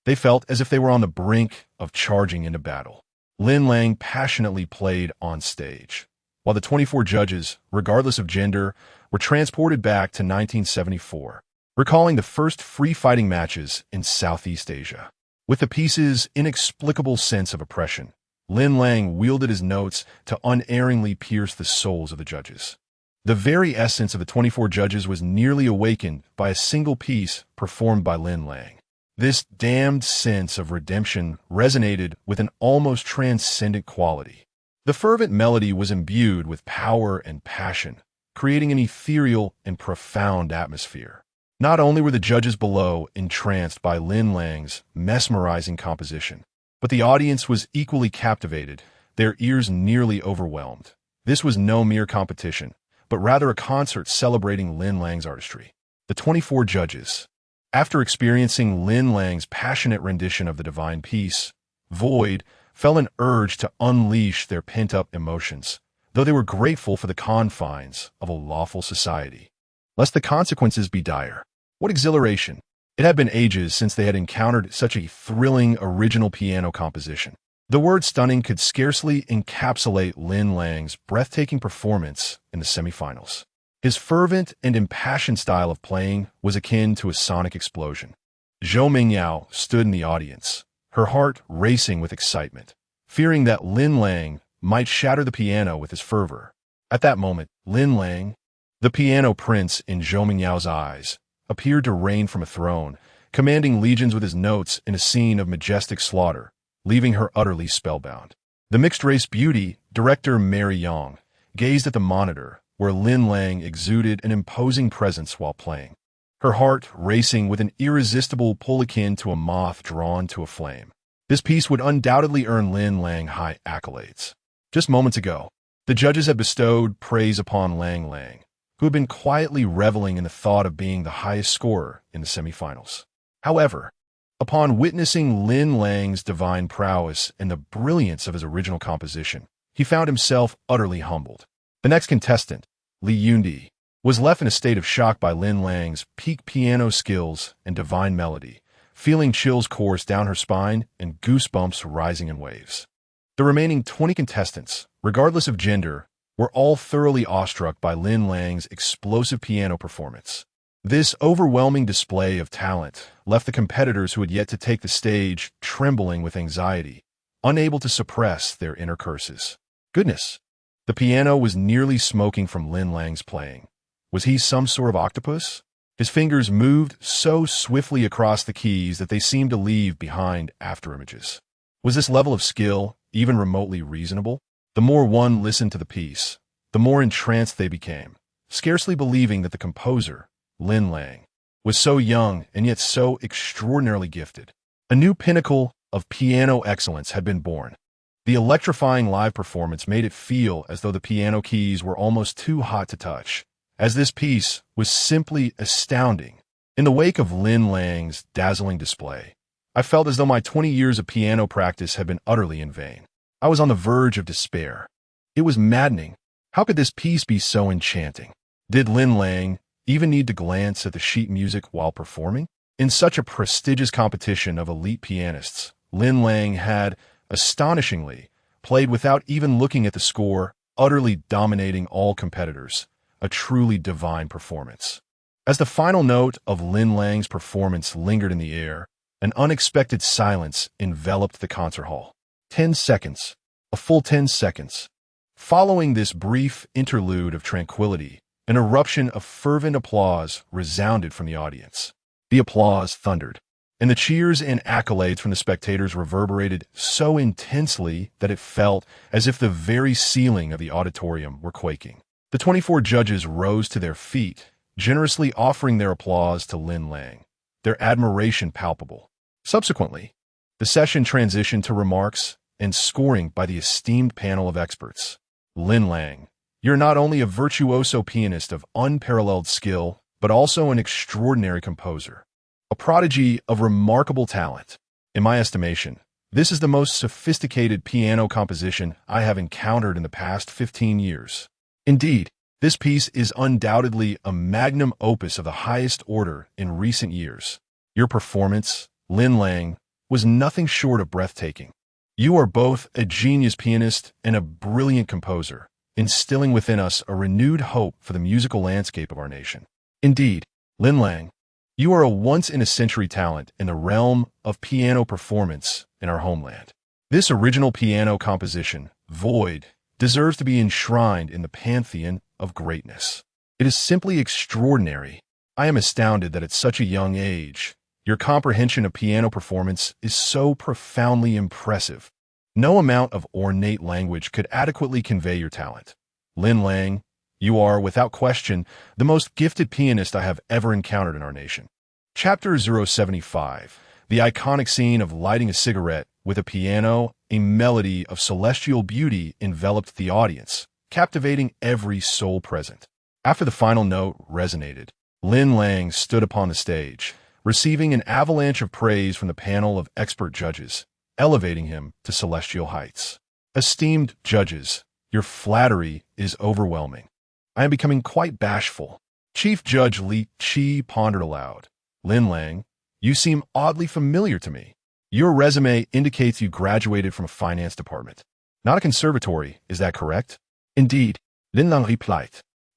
they felt as if they were on the brink of charging into battle. Lin Lang passionately played on stage, while the 24 judges, regardless of gender, were transported back to 1974, recalling the first free-fighting matches in Southeast Asia. With the piece's inexplicable sense of oppression, Lin Lang wielded his notes to unerringly pierce the souls of the judges. The very essence of the 24 judges was nearly awakened by a single piece performed by Lin Lang. This damned sense of redemption resonated with an almost transcendent quality. The fervent melody was imbued with power and passion, creating an ethereal and profound atmosphere. Not only were the judges below entranced by Lin Lang's mesmerizing composition, but the audience was equally captivated, their ears nearly overwhelmed. This was no mere competition, but rather a concert celebrating Lin Lang's artistry. The 24 judges, after experiencing Lin Lang's passionate rendition of the divine piece, Void, felt an urge to unleash their pent-up emotions, though they were grateful for the confines of a lawful society, lest the consequences be dire. What exhilaration! It had been ages since they had encountered such a thrilling original piano composition. The word stunning could scarcely encapsulate Lin Lang's breathtaking performance in the semifinals. His fervent and impassioned style of playing was akin to a sonic explosion. Zhou Mingyao stood in the audience, her heart racing with excitement, fearing that Lin Lang might shatter the piano with his fervor. At that moment, Lin Lang, the piano prince in Zhou Mingyao's eyes, appeared to reign from a throne, commanding legions with his notes in a scene of majestic slaughter, leaving her utterly spellbound. The mixed-race beauty, director Mary Yang, gazed at the monitor, where Lin Lang exuded an imposing presence while playing, her heart racing with an irresistible pull akin to a moth drawn to a flame. This piece would undoubtedly earn Lin Lang high accolades. Just moments ago, the judges had bestowed praise upon Lang, who had been quietly reveling in the thought of being the highest scorer in the semifinals. However, upon witnessing Lin Lang's divine prowess and the brilliance of his original composition, he found himself utterly humbled. The next contestant, Li Yundi, was left in a state of shock by Lin Lang's peak piano skills and divine melody, feeling chills course down her spine and goosebumps rising in waves. The remaining 20 contestants, regardless of gender, were all thoroughly awestruck by Lin Lang's explosive piano performance. This overwhelming display of talent left the competitors who had yet to take the stage trembling with anxiety, unable to suppress their inner curses. Goodness! The piano was nearly smoking from Lin Lang's playing. Was he some sort of octopus? His fingers moved so swiftly across the keys that they seemed to leave behind afterimages. Was this level of skill even remotely reasonable? The more one listened to the piece, the more entranced they became, scarcely believing that the composer, Lin Lang, was so young and yet so extraordinarily gifted. A new pinnacle of piano excellence had been born. The electrifying live performance made it feel as though the piano keys were almost too hot to touch, as this piece was simply astounding. In the wake of Lin Lang's dazzling display, I felt as though my 20 years of piano practice had been utterly in vain. I was on the verge of despair. It was maddening. How could this piece be so enchanting? Did Lin Lang even need to glance at the sheet music while performing? In such a prestigious competition of elite pianists, Lin Lang had, astonishingly, played without even looking at the score, utterly dominating all competitors. A truly divine performance. As the final note of Lin Lang's performance lingered in the air, an unexpected silence enveloped the concert hall. 10 seconds. A full 10 seconds. Following this brief interlude of tranquility, an eruption of fervent applause resounded from the audience. The applause thundered, and the cheers and accolades from the spectators reverberated so intensely that it felt as if the very ceiling of the auditorium were quaking. The 24 judges rose to their feet, generously offering their applause to Lin Lang, their admiration palpable. Subsequently, the session transitioned to remarks and scoring by the esteemed panel of experts. Lin Lang, you're not only a virtuoso pianist of unparalleled skill, but also an extraordinary composer, a prodigy of remarkable talent. In my estimation, this is the most sophisticated piano composition I have encountered in the past 15 years. Indeed, this piece is undoubtedly a magnum opus of the highest order in recent years. Your performance, Lin Lang, was nothing short of breathtaking. You are both a genius pianist and a brilliant composer, instilling within us a renewed hope for the musical landscape of our nation. Indeed, Lin Lang, you are a once-in-a-century talent in the realm of piano performance in our homeland. This original piano composition, Void, deserves to be enshrined in the pantheon of greatness. It is simply extraordinary. I am astounded that at such a young age, your comprehension of piano performance is so profoundly impressive. No amount of ornate language could adequately convey your talent. Lin Lang, you are, without question, the most gifted pianist I have ever encountered in our nation. Chapter 075, the iconic scene of lighting a cigarette with a piano, a melody of celestial beauty enveloped the audience, captivating every soul present. After the final note resonated, Lin Lang stood upon the stage, receiving an avalanche of praise from the panel of expert judges, elevating him to celestial heights. Esteemed judges, your flattery is overwhelming. I am becoming quite bashful. Chief Judge Li Qi pondered aloud. Lin Lang, you seem oddly familiar to me. Your resume indicates you graduated from a finance department, not a conservatory, is that correct? Indeed, Lin Lang replied.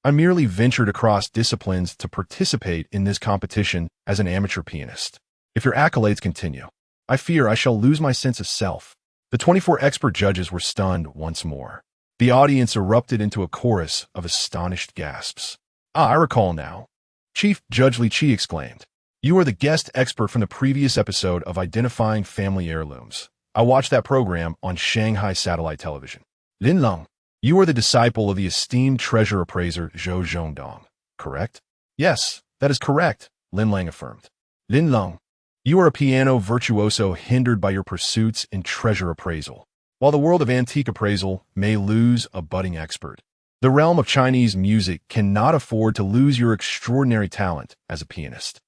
I merely ventured across disciplines to participate in this competition as an amateur pianist. If your accolades continue, I fear I shall lose my sense of self. The 24 expert judges were stunned once more. The audience erupted into a chorus of astonished gasps. I recall now. Chief Judge Li Qi exclaimed. You are the guest expert from the previous episode of Identifying Family Heirlooms. I watched that program on Shanghai satellite television. Lin Lang, you are the disciple of the esteemed treasure appraiser Zhou Zhongdong, correct? Yes, that is correct, Lin Lang affirmed. Lin Lang, you are a piano virtuoso hindered by your pursuits in treasure appraisal. While the world of antique appraisal may lose a budding expert, the realm of Chinese music cannot afford to lose your extraordinary talent as a pianist.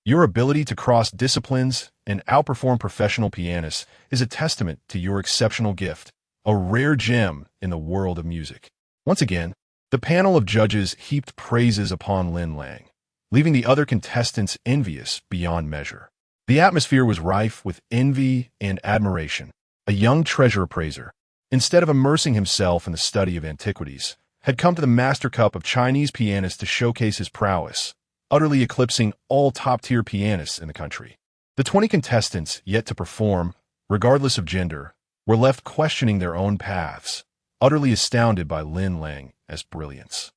Your ability to cross disciplines and outperform professional pianists is a testament to your exceptional gift, a rare gem in the world of music. Once again, the panel of judges heaped praises upon Lin Lang, leaving the other contestants envious beyond measure. The atmosphere was rife with envy and admiration. A young treasure appraiser, instead of immersing himself in the study of antiquities, had come to the Master Cup of Chinese pianists to showcase his prowess, utterly eclipsing all top-tier pianists in the country. The 20 contestants yet to perform, regardless of gender, were left questioning their own paths, utterly astounded by Lin Lang as brilliance.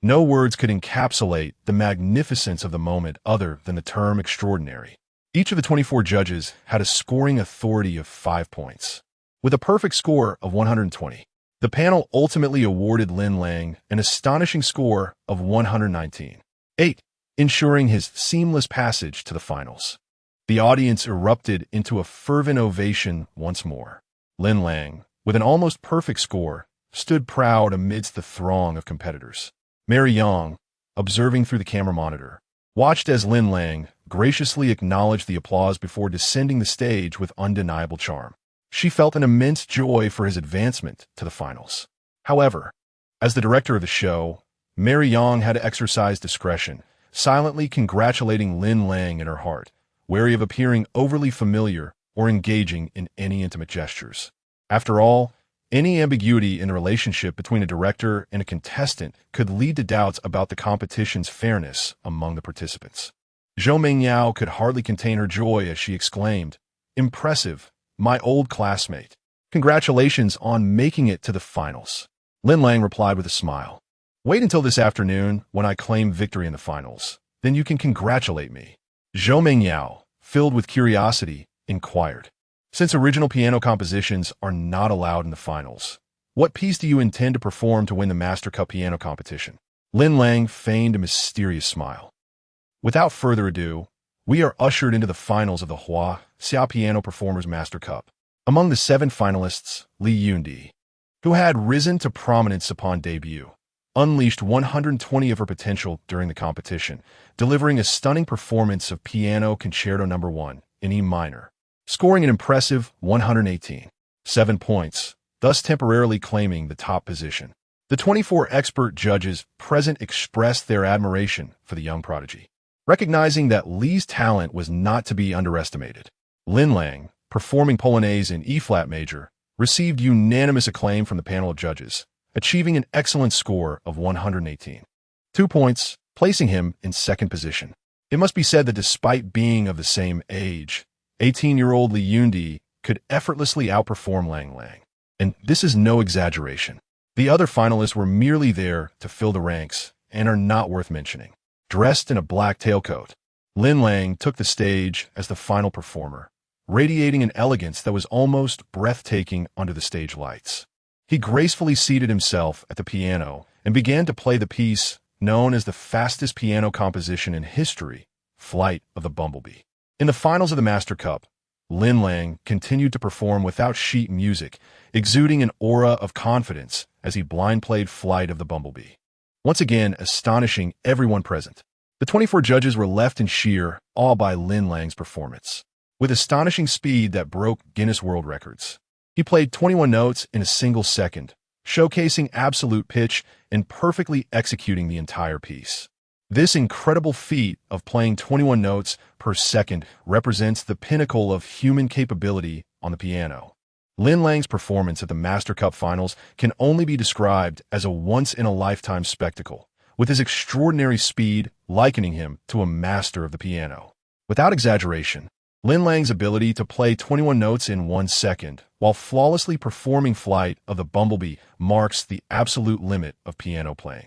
No words could encapsulate the magnificence of the moment other than the term extraordinary. Each of the 24 judges had a scoring authority of 5 points. With a perfect score of 120, the panel ultimately awarded Lin Lang an astonishing score of 119.8, ensuring his seamless passage to the finals. The audience erupted into a fervent ovation once more. Lin Lang, with an almost perfect score, stood proud amidst the throng of competitors. Mary Yang, observing through the camera monitor, watched as Lin Lang graciously acknowledged the applause before descending the stage with undeniable charm. She felt an immense joy for his advancement to the finals. However, as the director of the show, Mary Yang had to exercise discretion, silently congratulating Lin Lang in her heart, wary of appearing overly familiar or engaging in any intimate gestures. After all, any ambiguity in the relationship between a director and a contestant could lead to doubts about the competition's fairness among the participants. Zhou Mingyao could hardly contain her joy as she exclaimed, "Impressive, my old classmate. Congratulations on making it to the finals." Lin Lang replied with a smile. "Wait until this afternoon when I claim victory in the finals. Then you can congratulate me." Zhou Mingyao, filled with curiosity, inquired, "Since original piano compositions are not allowed in the finals, what piece do you intend to perform to win the Master Cup piano competition?" Lin Lang feigned a mysterious smile. "Without further ado, we are ushered into the finals of the Hua Xia Piano Performers Master Cup. Among the 7 finalists, Li Yundi, who had risen to prominence upon debut, unleashed 120 of her potential during the competition, delivering a stunning performance of Piano Concerto No. 1 in E minor, scoring an impressive 118.7 points, thus temporarily claiming the top position. The 24 expert judges present expressed their admiration for the young prodigy. Recognizing that Li's talent was not to be underestimated, Lin Lang, performing Polonaise in E-flat major, received unanimous acclaim from the panel of judges, achieving an excellent score of 118.2 points, placing him in second position. It must be said that despite being of the same age, 18-year-old Li Yundi could effortlessly outperform Lang. And this is no exaggeration. The other finalists were merely there to fill the ranks and are not worth mentioning. Dressed in a black tailcoat, Lin Lang took the stage as the final performer, radiating an elegance that was almost breathtaking under the stage lights. He gracefully seated himself at the piano and began to play the piece known as the fastest piano composition in history, Flight of the Bumblebee. In the finals of the Master Cup, Lin Lang continued to perform without sheet music, exuding an aura of confidence as he blind played Flight of the Bumblebee, once again astonishing everyone present. The 24 judges were left in sheer awe by Lin Lang's performance. With astonishing speed that broke Guinness World Records, he played 21 notes in a single second, showcasing absolute pitch and perfectly executing the entire piece. This incredible feat of playing 21 notes per second represents the pinnacle of human capability on the piano. Lin Lang's performance at the Master Cup Finals can only be described as a once-in-a-lifetime spectacle, with his extraordinary speed likening him to a master of the piano. Without exaggeration, Lin Lang's ability to play 21 notes in 1 second while flawlessly performing Flight of the Bumblebee marks the absolute limit of piano playing.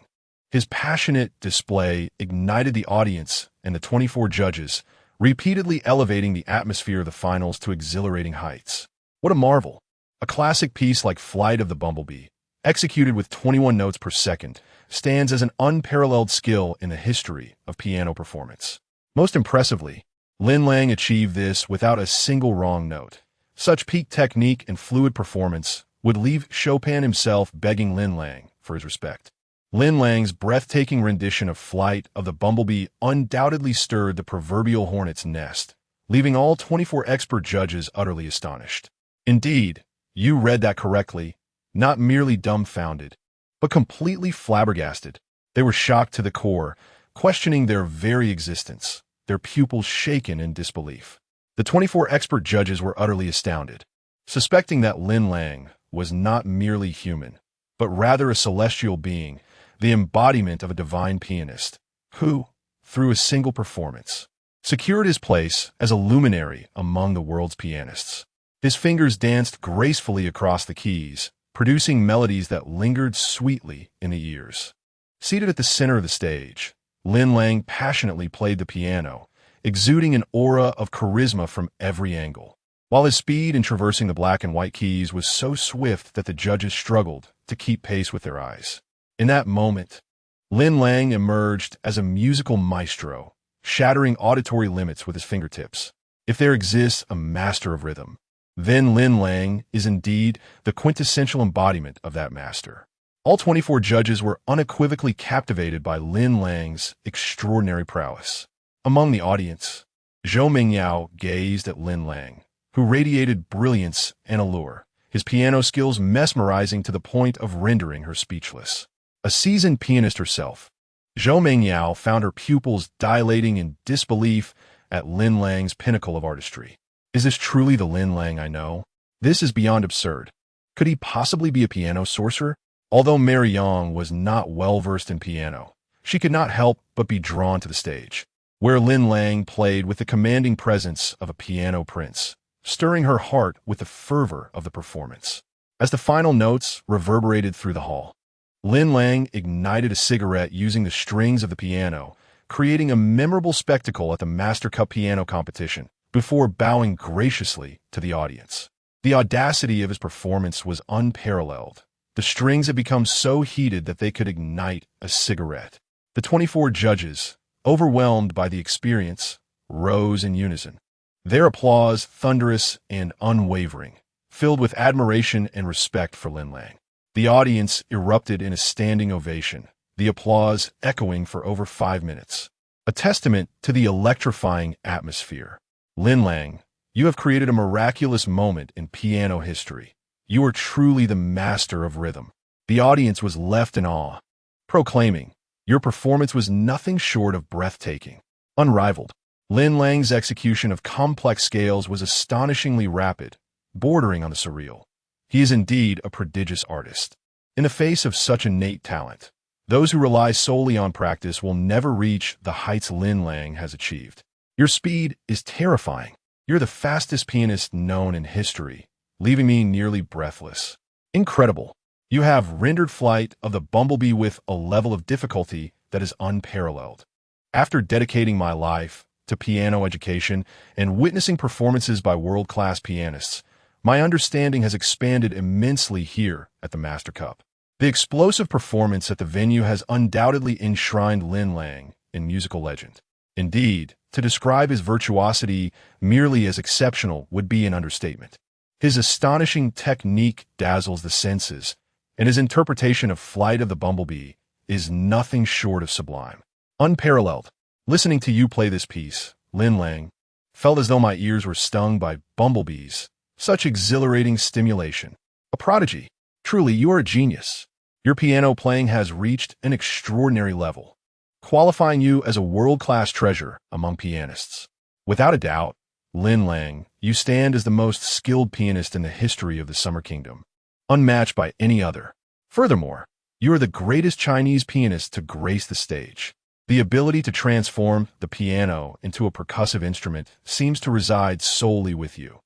His passionate display ignited the audience and the 24 judges, repeatedly elevating the atmosphere of the finals to exhilarating heights. What a marvel! A classic piece like Flight of the Bumblebee, executed with 21 notes per second, stands as an unparalleled skill in the history of piano performance. Most impressively, Lin Lang achieved this without a single wrong note. Such peak technique and fluid performance would leave Chopin himself begging Lin Lang for his respect. Lin Lang's breathtaking rendition of Flight of the Bumblebee undoubtedly stirred the proverbial hornet's nest, leaving all 24 expert judges utterly astonished. Indeed, you read that correctly, not merely dumbfounded, but completely flabbergasted. They were shocked to the core, questioning their very existence, their pupils shaken in disbelief. The 24 expert judges were utterly astounded, suspecting that Lin Lang was not merely human, but rather a celestial being, the embodiment of a divine pianist, who, through a single performance, secured his place as a luminary among the world's pianists. His fingers danced gracefully across the keys, producing melodies that lingered sweetly in the ears. Seated at the center of the stage, Lin Lang passionately played the piano, exuding an aura of charisma from every angle. While his speed in traversing the black and white keys was so swift that the judges struggled to keep pace with their eyes. In that moment, Lin Lang emerged as a musical maestro, shattering auditory limits with his fingertips. If there exists a master of rhythm, then Lin Lang is indeed the quintessential embodiment of that master. All 24 judges were unequivocally captivated by Lin Lang's extraordinary prowess. Among the audience, Zhou Mingyao gazed at Lin Lang, who radiated brilliance and allure, his piano skills mesmerizing to the point of rendering her speechless. A seasoned pianist herself, Zhou Mingyao found her pupils dilating in disbelief at Lin Lang's pinnacle of artistry. Is this truly the Lin Lang I know? This is beyond absurd. Could he possibly be a piano sorcerer? Although Mary Yang was not well-versed in piano, she could not help but be drawn to the stage, where Lin Lang played with the commanding presence of a piano prince, stirring her heart with the fervor of the performance. As the final notes reverberated through the hall, Lin Lang ignited a cigarette using the strings of the piano, creating a memorable spectacle at the Master Cup piano competition, before bowing graciously to the audience. The audacity of his performance was unparalleled. The strings had become so heated that they could ignite a cigarette. The 24 judges, overwhelmed by the experience, rose in unison. Their applause, thunderous and unwavering, filled with admiration and respect for Lin Lang. The audience erupted in a standing ovation, the applause echoing for over 5 minutes. A testament to the electrifying atmosphere. Lin Lang, you have created a miraculous moment in piano history. You are truly the master of rhythm. The audience was left in awe, proclaiming, your performance was nothing short of breathtaking, unrivaled. Lin Lang's execution of complex scales was astonishingly rapid, bordering on the surreal. He is indeed a prodigious artist. In the face of such innate talent, those who rely solely on practice will never reach the heights Lin Lang has achieved. Your speed is terrifying. You're the fastest pianist known in history, leaving me nearly breathless. Incredible. You have rendered Flight of the Bumblebee with a level of difficulty that is unparalleled. After dedicating my life to piano education and witnessing performances by world-class pianists, my understanding has expanded immensely here at the Master Cup. The explosive performance at the venue has undoubtedly enshrined Lin Lang in musical legend. Indeed, to describe his virtuosity merely as exceptional would be an understatement. His astonishing technique dazzles the senses, and his interpretation of Flight of the Bumblebee is nothing short of sublime. Unparalleled. Listening to you play this piece, Lin Lang, felt as though my ears were stung by bumblebees. Such exhilarating stimulation. A prodigy. Truly, you are a genius. Your piano playing has reached an extraordinary level, qualifying you as a world-class treasure among pianists. Without a doubt, Lin Lang, you stand as the most skilled pianist in the history of the Summer Kingdom, unmatched by any other. Furthermore, you are the greatest Chinese pianist to grace the stage. The ability to transform the piano into a percussive instrument seems to reside solely with you,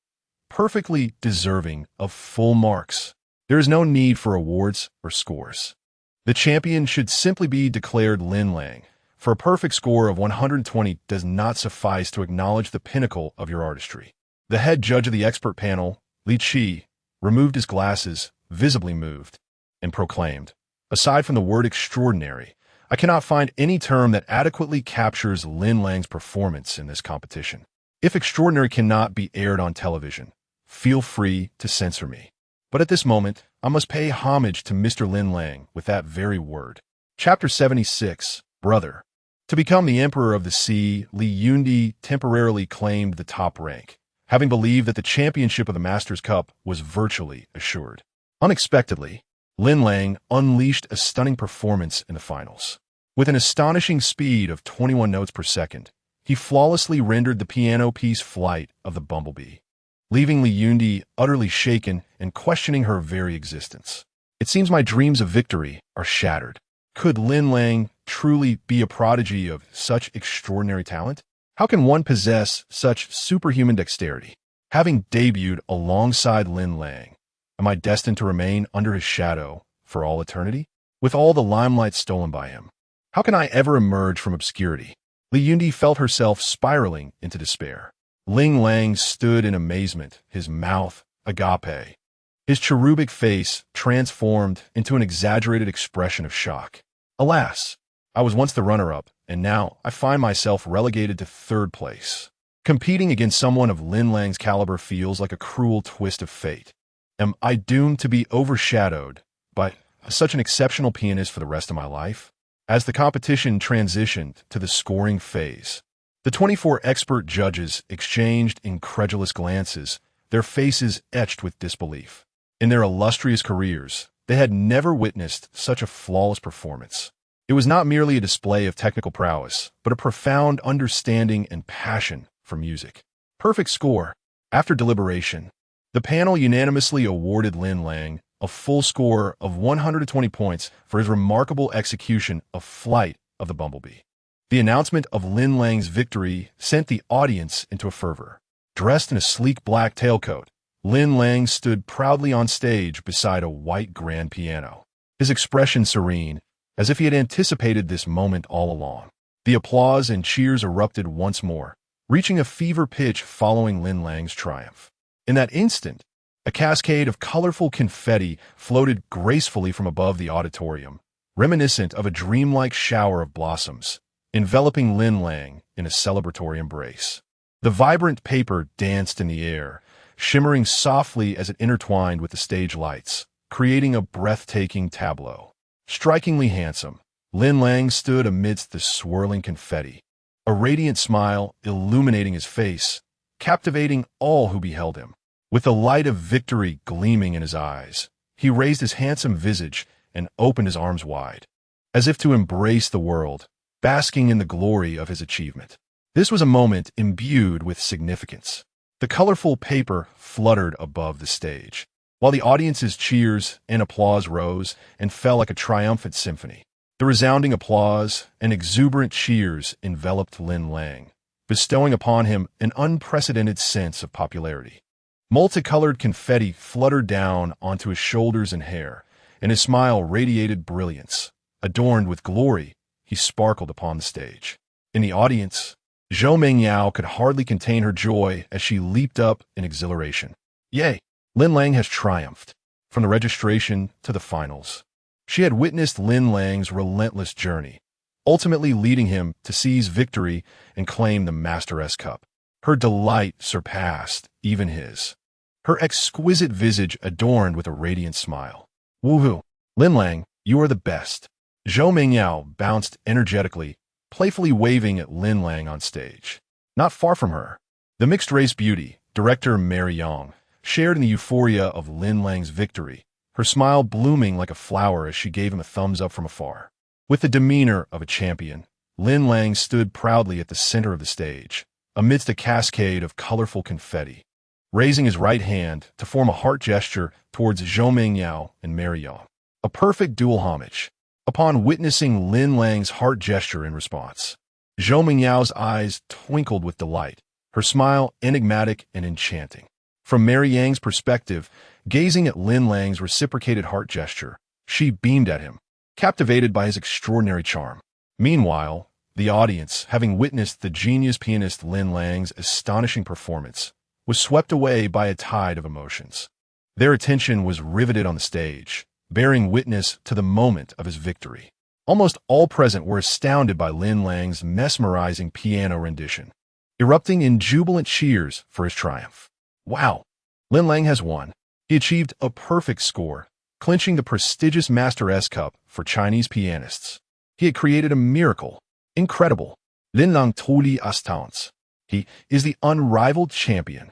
perfectly deserving of full marks. There is no need for awards or scores. The champion should simply be declared Lin Lang, for a perfect score of 120 does not suffice to acknowledge the pinnacle of your artistry. The head judge of the expert panel, Li Qi, removed his glasses, visibly moved, and proclaimed, aside from the word extraordinary, I cannot find any term that adequately captures Lin Lang's performance in this competition. If extraordinary cannot be aired on television, feel free to censor me. But at this moment, I must pay homage to Mr. Lin Lang with that very word. Chapter 76, Brother. To become the Emperor of the Sea, Li Yundi temporarily claimed the top rank, having believed that the championship of the Masters Cup was virtually assured. Unexpectedly, Lin Lang unleashed a stunning performance in the finals. With an astonishing speed of 21 notes per second, he flawlessly rendered the piano piece Flight of the Bumblebee, leaving Li Yundi utterly shaken and questioning her very existence. It seems my dreams of victory are shattered. Could Lin Lang truly be a prodigy of such extraordinary talent? How can one possess such superhuman dexterity? Having debuted alongside Lin Lang, am I destined to remain under his shadow for all eternity? With all the limelight stolen by him, how can I ever emerge from obscurity? Li Yundi felt herself spiraling into despair. Lin Lang stood in amazement, his mouth agape, his cherubic face transformed into an exaggerated expression of shock. Alas, I was once the runner-up, and now I find myself relegated to third place. Competing against someone of Lin Lang's caliber feels like a cruel twist of fate. Am I doomed to be overshadowed by such an exceptional pianist for the rest of my life? As the competition transitioned to the scoring phase, the 24 expert judges exchanged incredulous glances, their faces etched with disbelief. In their illustrious careers, they had never witnessed such a flawless performance. It was not merely a display of technical prowess, but a profound understanding and passion for music. Perfect score. After deliberation, the panel unanimously awarded Lin Lang a full score of 120 points for his remarkable execution of Flight of the Bumblebee. The announcement of Lin Lang's victory sent the audience into a fervor. Dressed in a sleek black tailcoat, Lin Lang stood proudly on stage beside a white grand piano, his expression serene, as if he had anticipated this moment all along. The applause and cheers erupted once more, reaching a fever pitch following Lin Lang's triumph. In that instant, a cascade of colorful confetti floated gracefully from above the auditorium, reminiscent of a dreamlike shower of blossoms, enveloping Lin Lang in a celebratory embrace. The vibrant paper danced in the air, shimmering softly as it intertwined with the stage lights, creating a breathtaking tableau. Strikingly handsome, Lin Lang stood amidst the swirling confetti, a radiant smile illuminating his face, captivating all who beheld him. With the light of victory gleaming in his eyes, he raised his handsome visage and opened his arms wide, as if to embrace the world, basking in the glory of his achievement. This was a moment imbued with significance. The colorful paper fluttered above the stage, while the audience's cheers and applause rose and fell like a triumphant symphony. The resounding applause and exuberant cheers enveloped Lin Lang, bestowing upon him an unprecedented sense of popularity. Multicolored confetti fluttered down onto his shoulders and hair, and his smile radiated brilliance. Adorned with glory, he sparkled upon the stage. In the audience, Zhou Mengyao could hardly contain her joy as she leaped up in exhilaration. Yay! Lin Lang has triumphed. From the registration to the finals, she had witnessed Lin Lang's relentless journey, ultimately leading him to seize victory and claim the Master S Cup. Her delight surpassed even his. Her exquisite visage adorned with a radiant smile. Woohoo! Lin Lang, you are the best. Zhou Mengyao bounced energetically, playfully waving at Lin Lang on stage. Not far from her, the mixed-race beauty, director Mary Yang, shared in the euphoria of Lin Lang's victory, her smile blooming like a flower as she gave him a thumbs up from afar. With the demeanor of a champion, Lin Lang stood proudly at the center of the stage, amidst a cascade of colorful confetti, raising his right hand to form a heart gesture towards Zhou Mengyao and Mary Yang. A perfect dual homage. Upon witnessing Lin Lang's heart gesture in response, Zhou Mengyao's eyes twinkled with delight, her smile enigmatic and enchanting. From Mary Yang's perspective, gazing at Lin Lang's reciprocated heart gesture, she beamed at him, captivated by his extraordinary charm. Meanwhile, the audience, having witnessed the genius pianist Lin Lang's astonishing performance, was swept away by a tide of emotions. Their attention was riveted on the stage, bearing witness to the moment of his victory. Almost all present were astounded by Lin Lang's mesmerizing piano rendition, erupting in jubilant cheers for his triumph. Wow! Lin Lang has won. He achieved a perfect score, clinching the prestigious Master S Cup for Chinese pianists. He had created a miracle. Incredible. Lin Lang totally astounds. He is the unrivaled champion.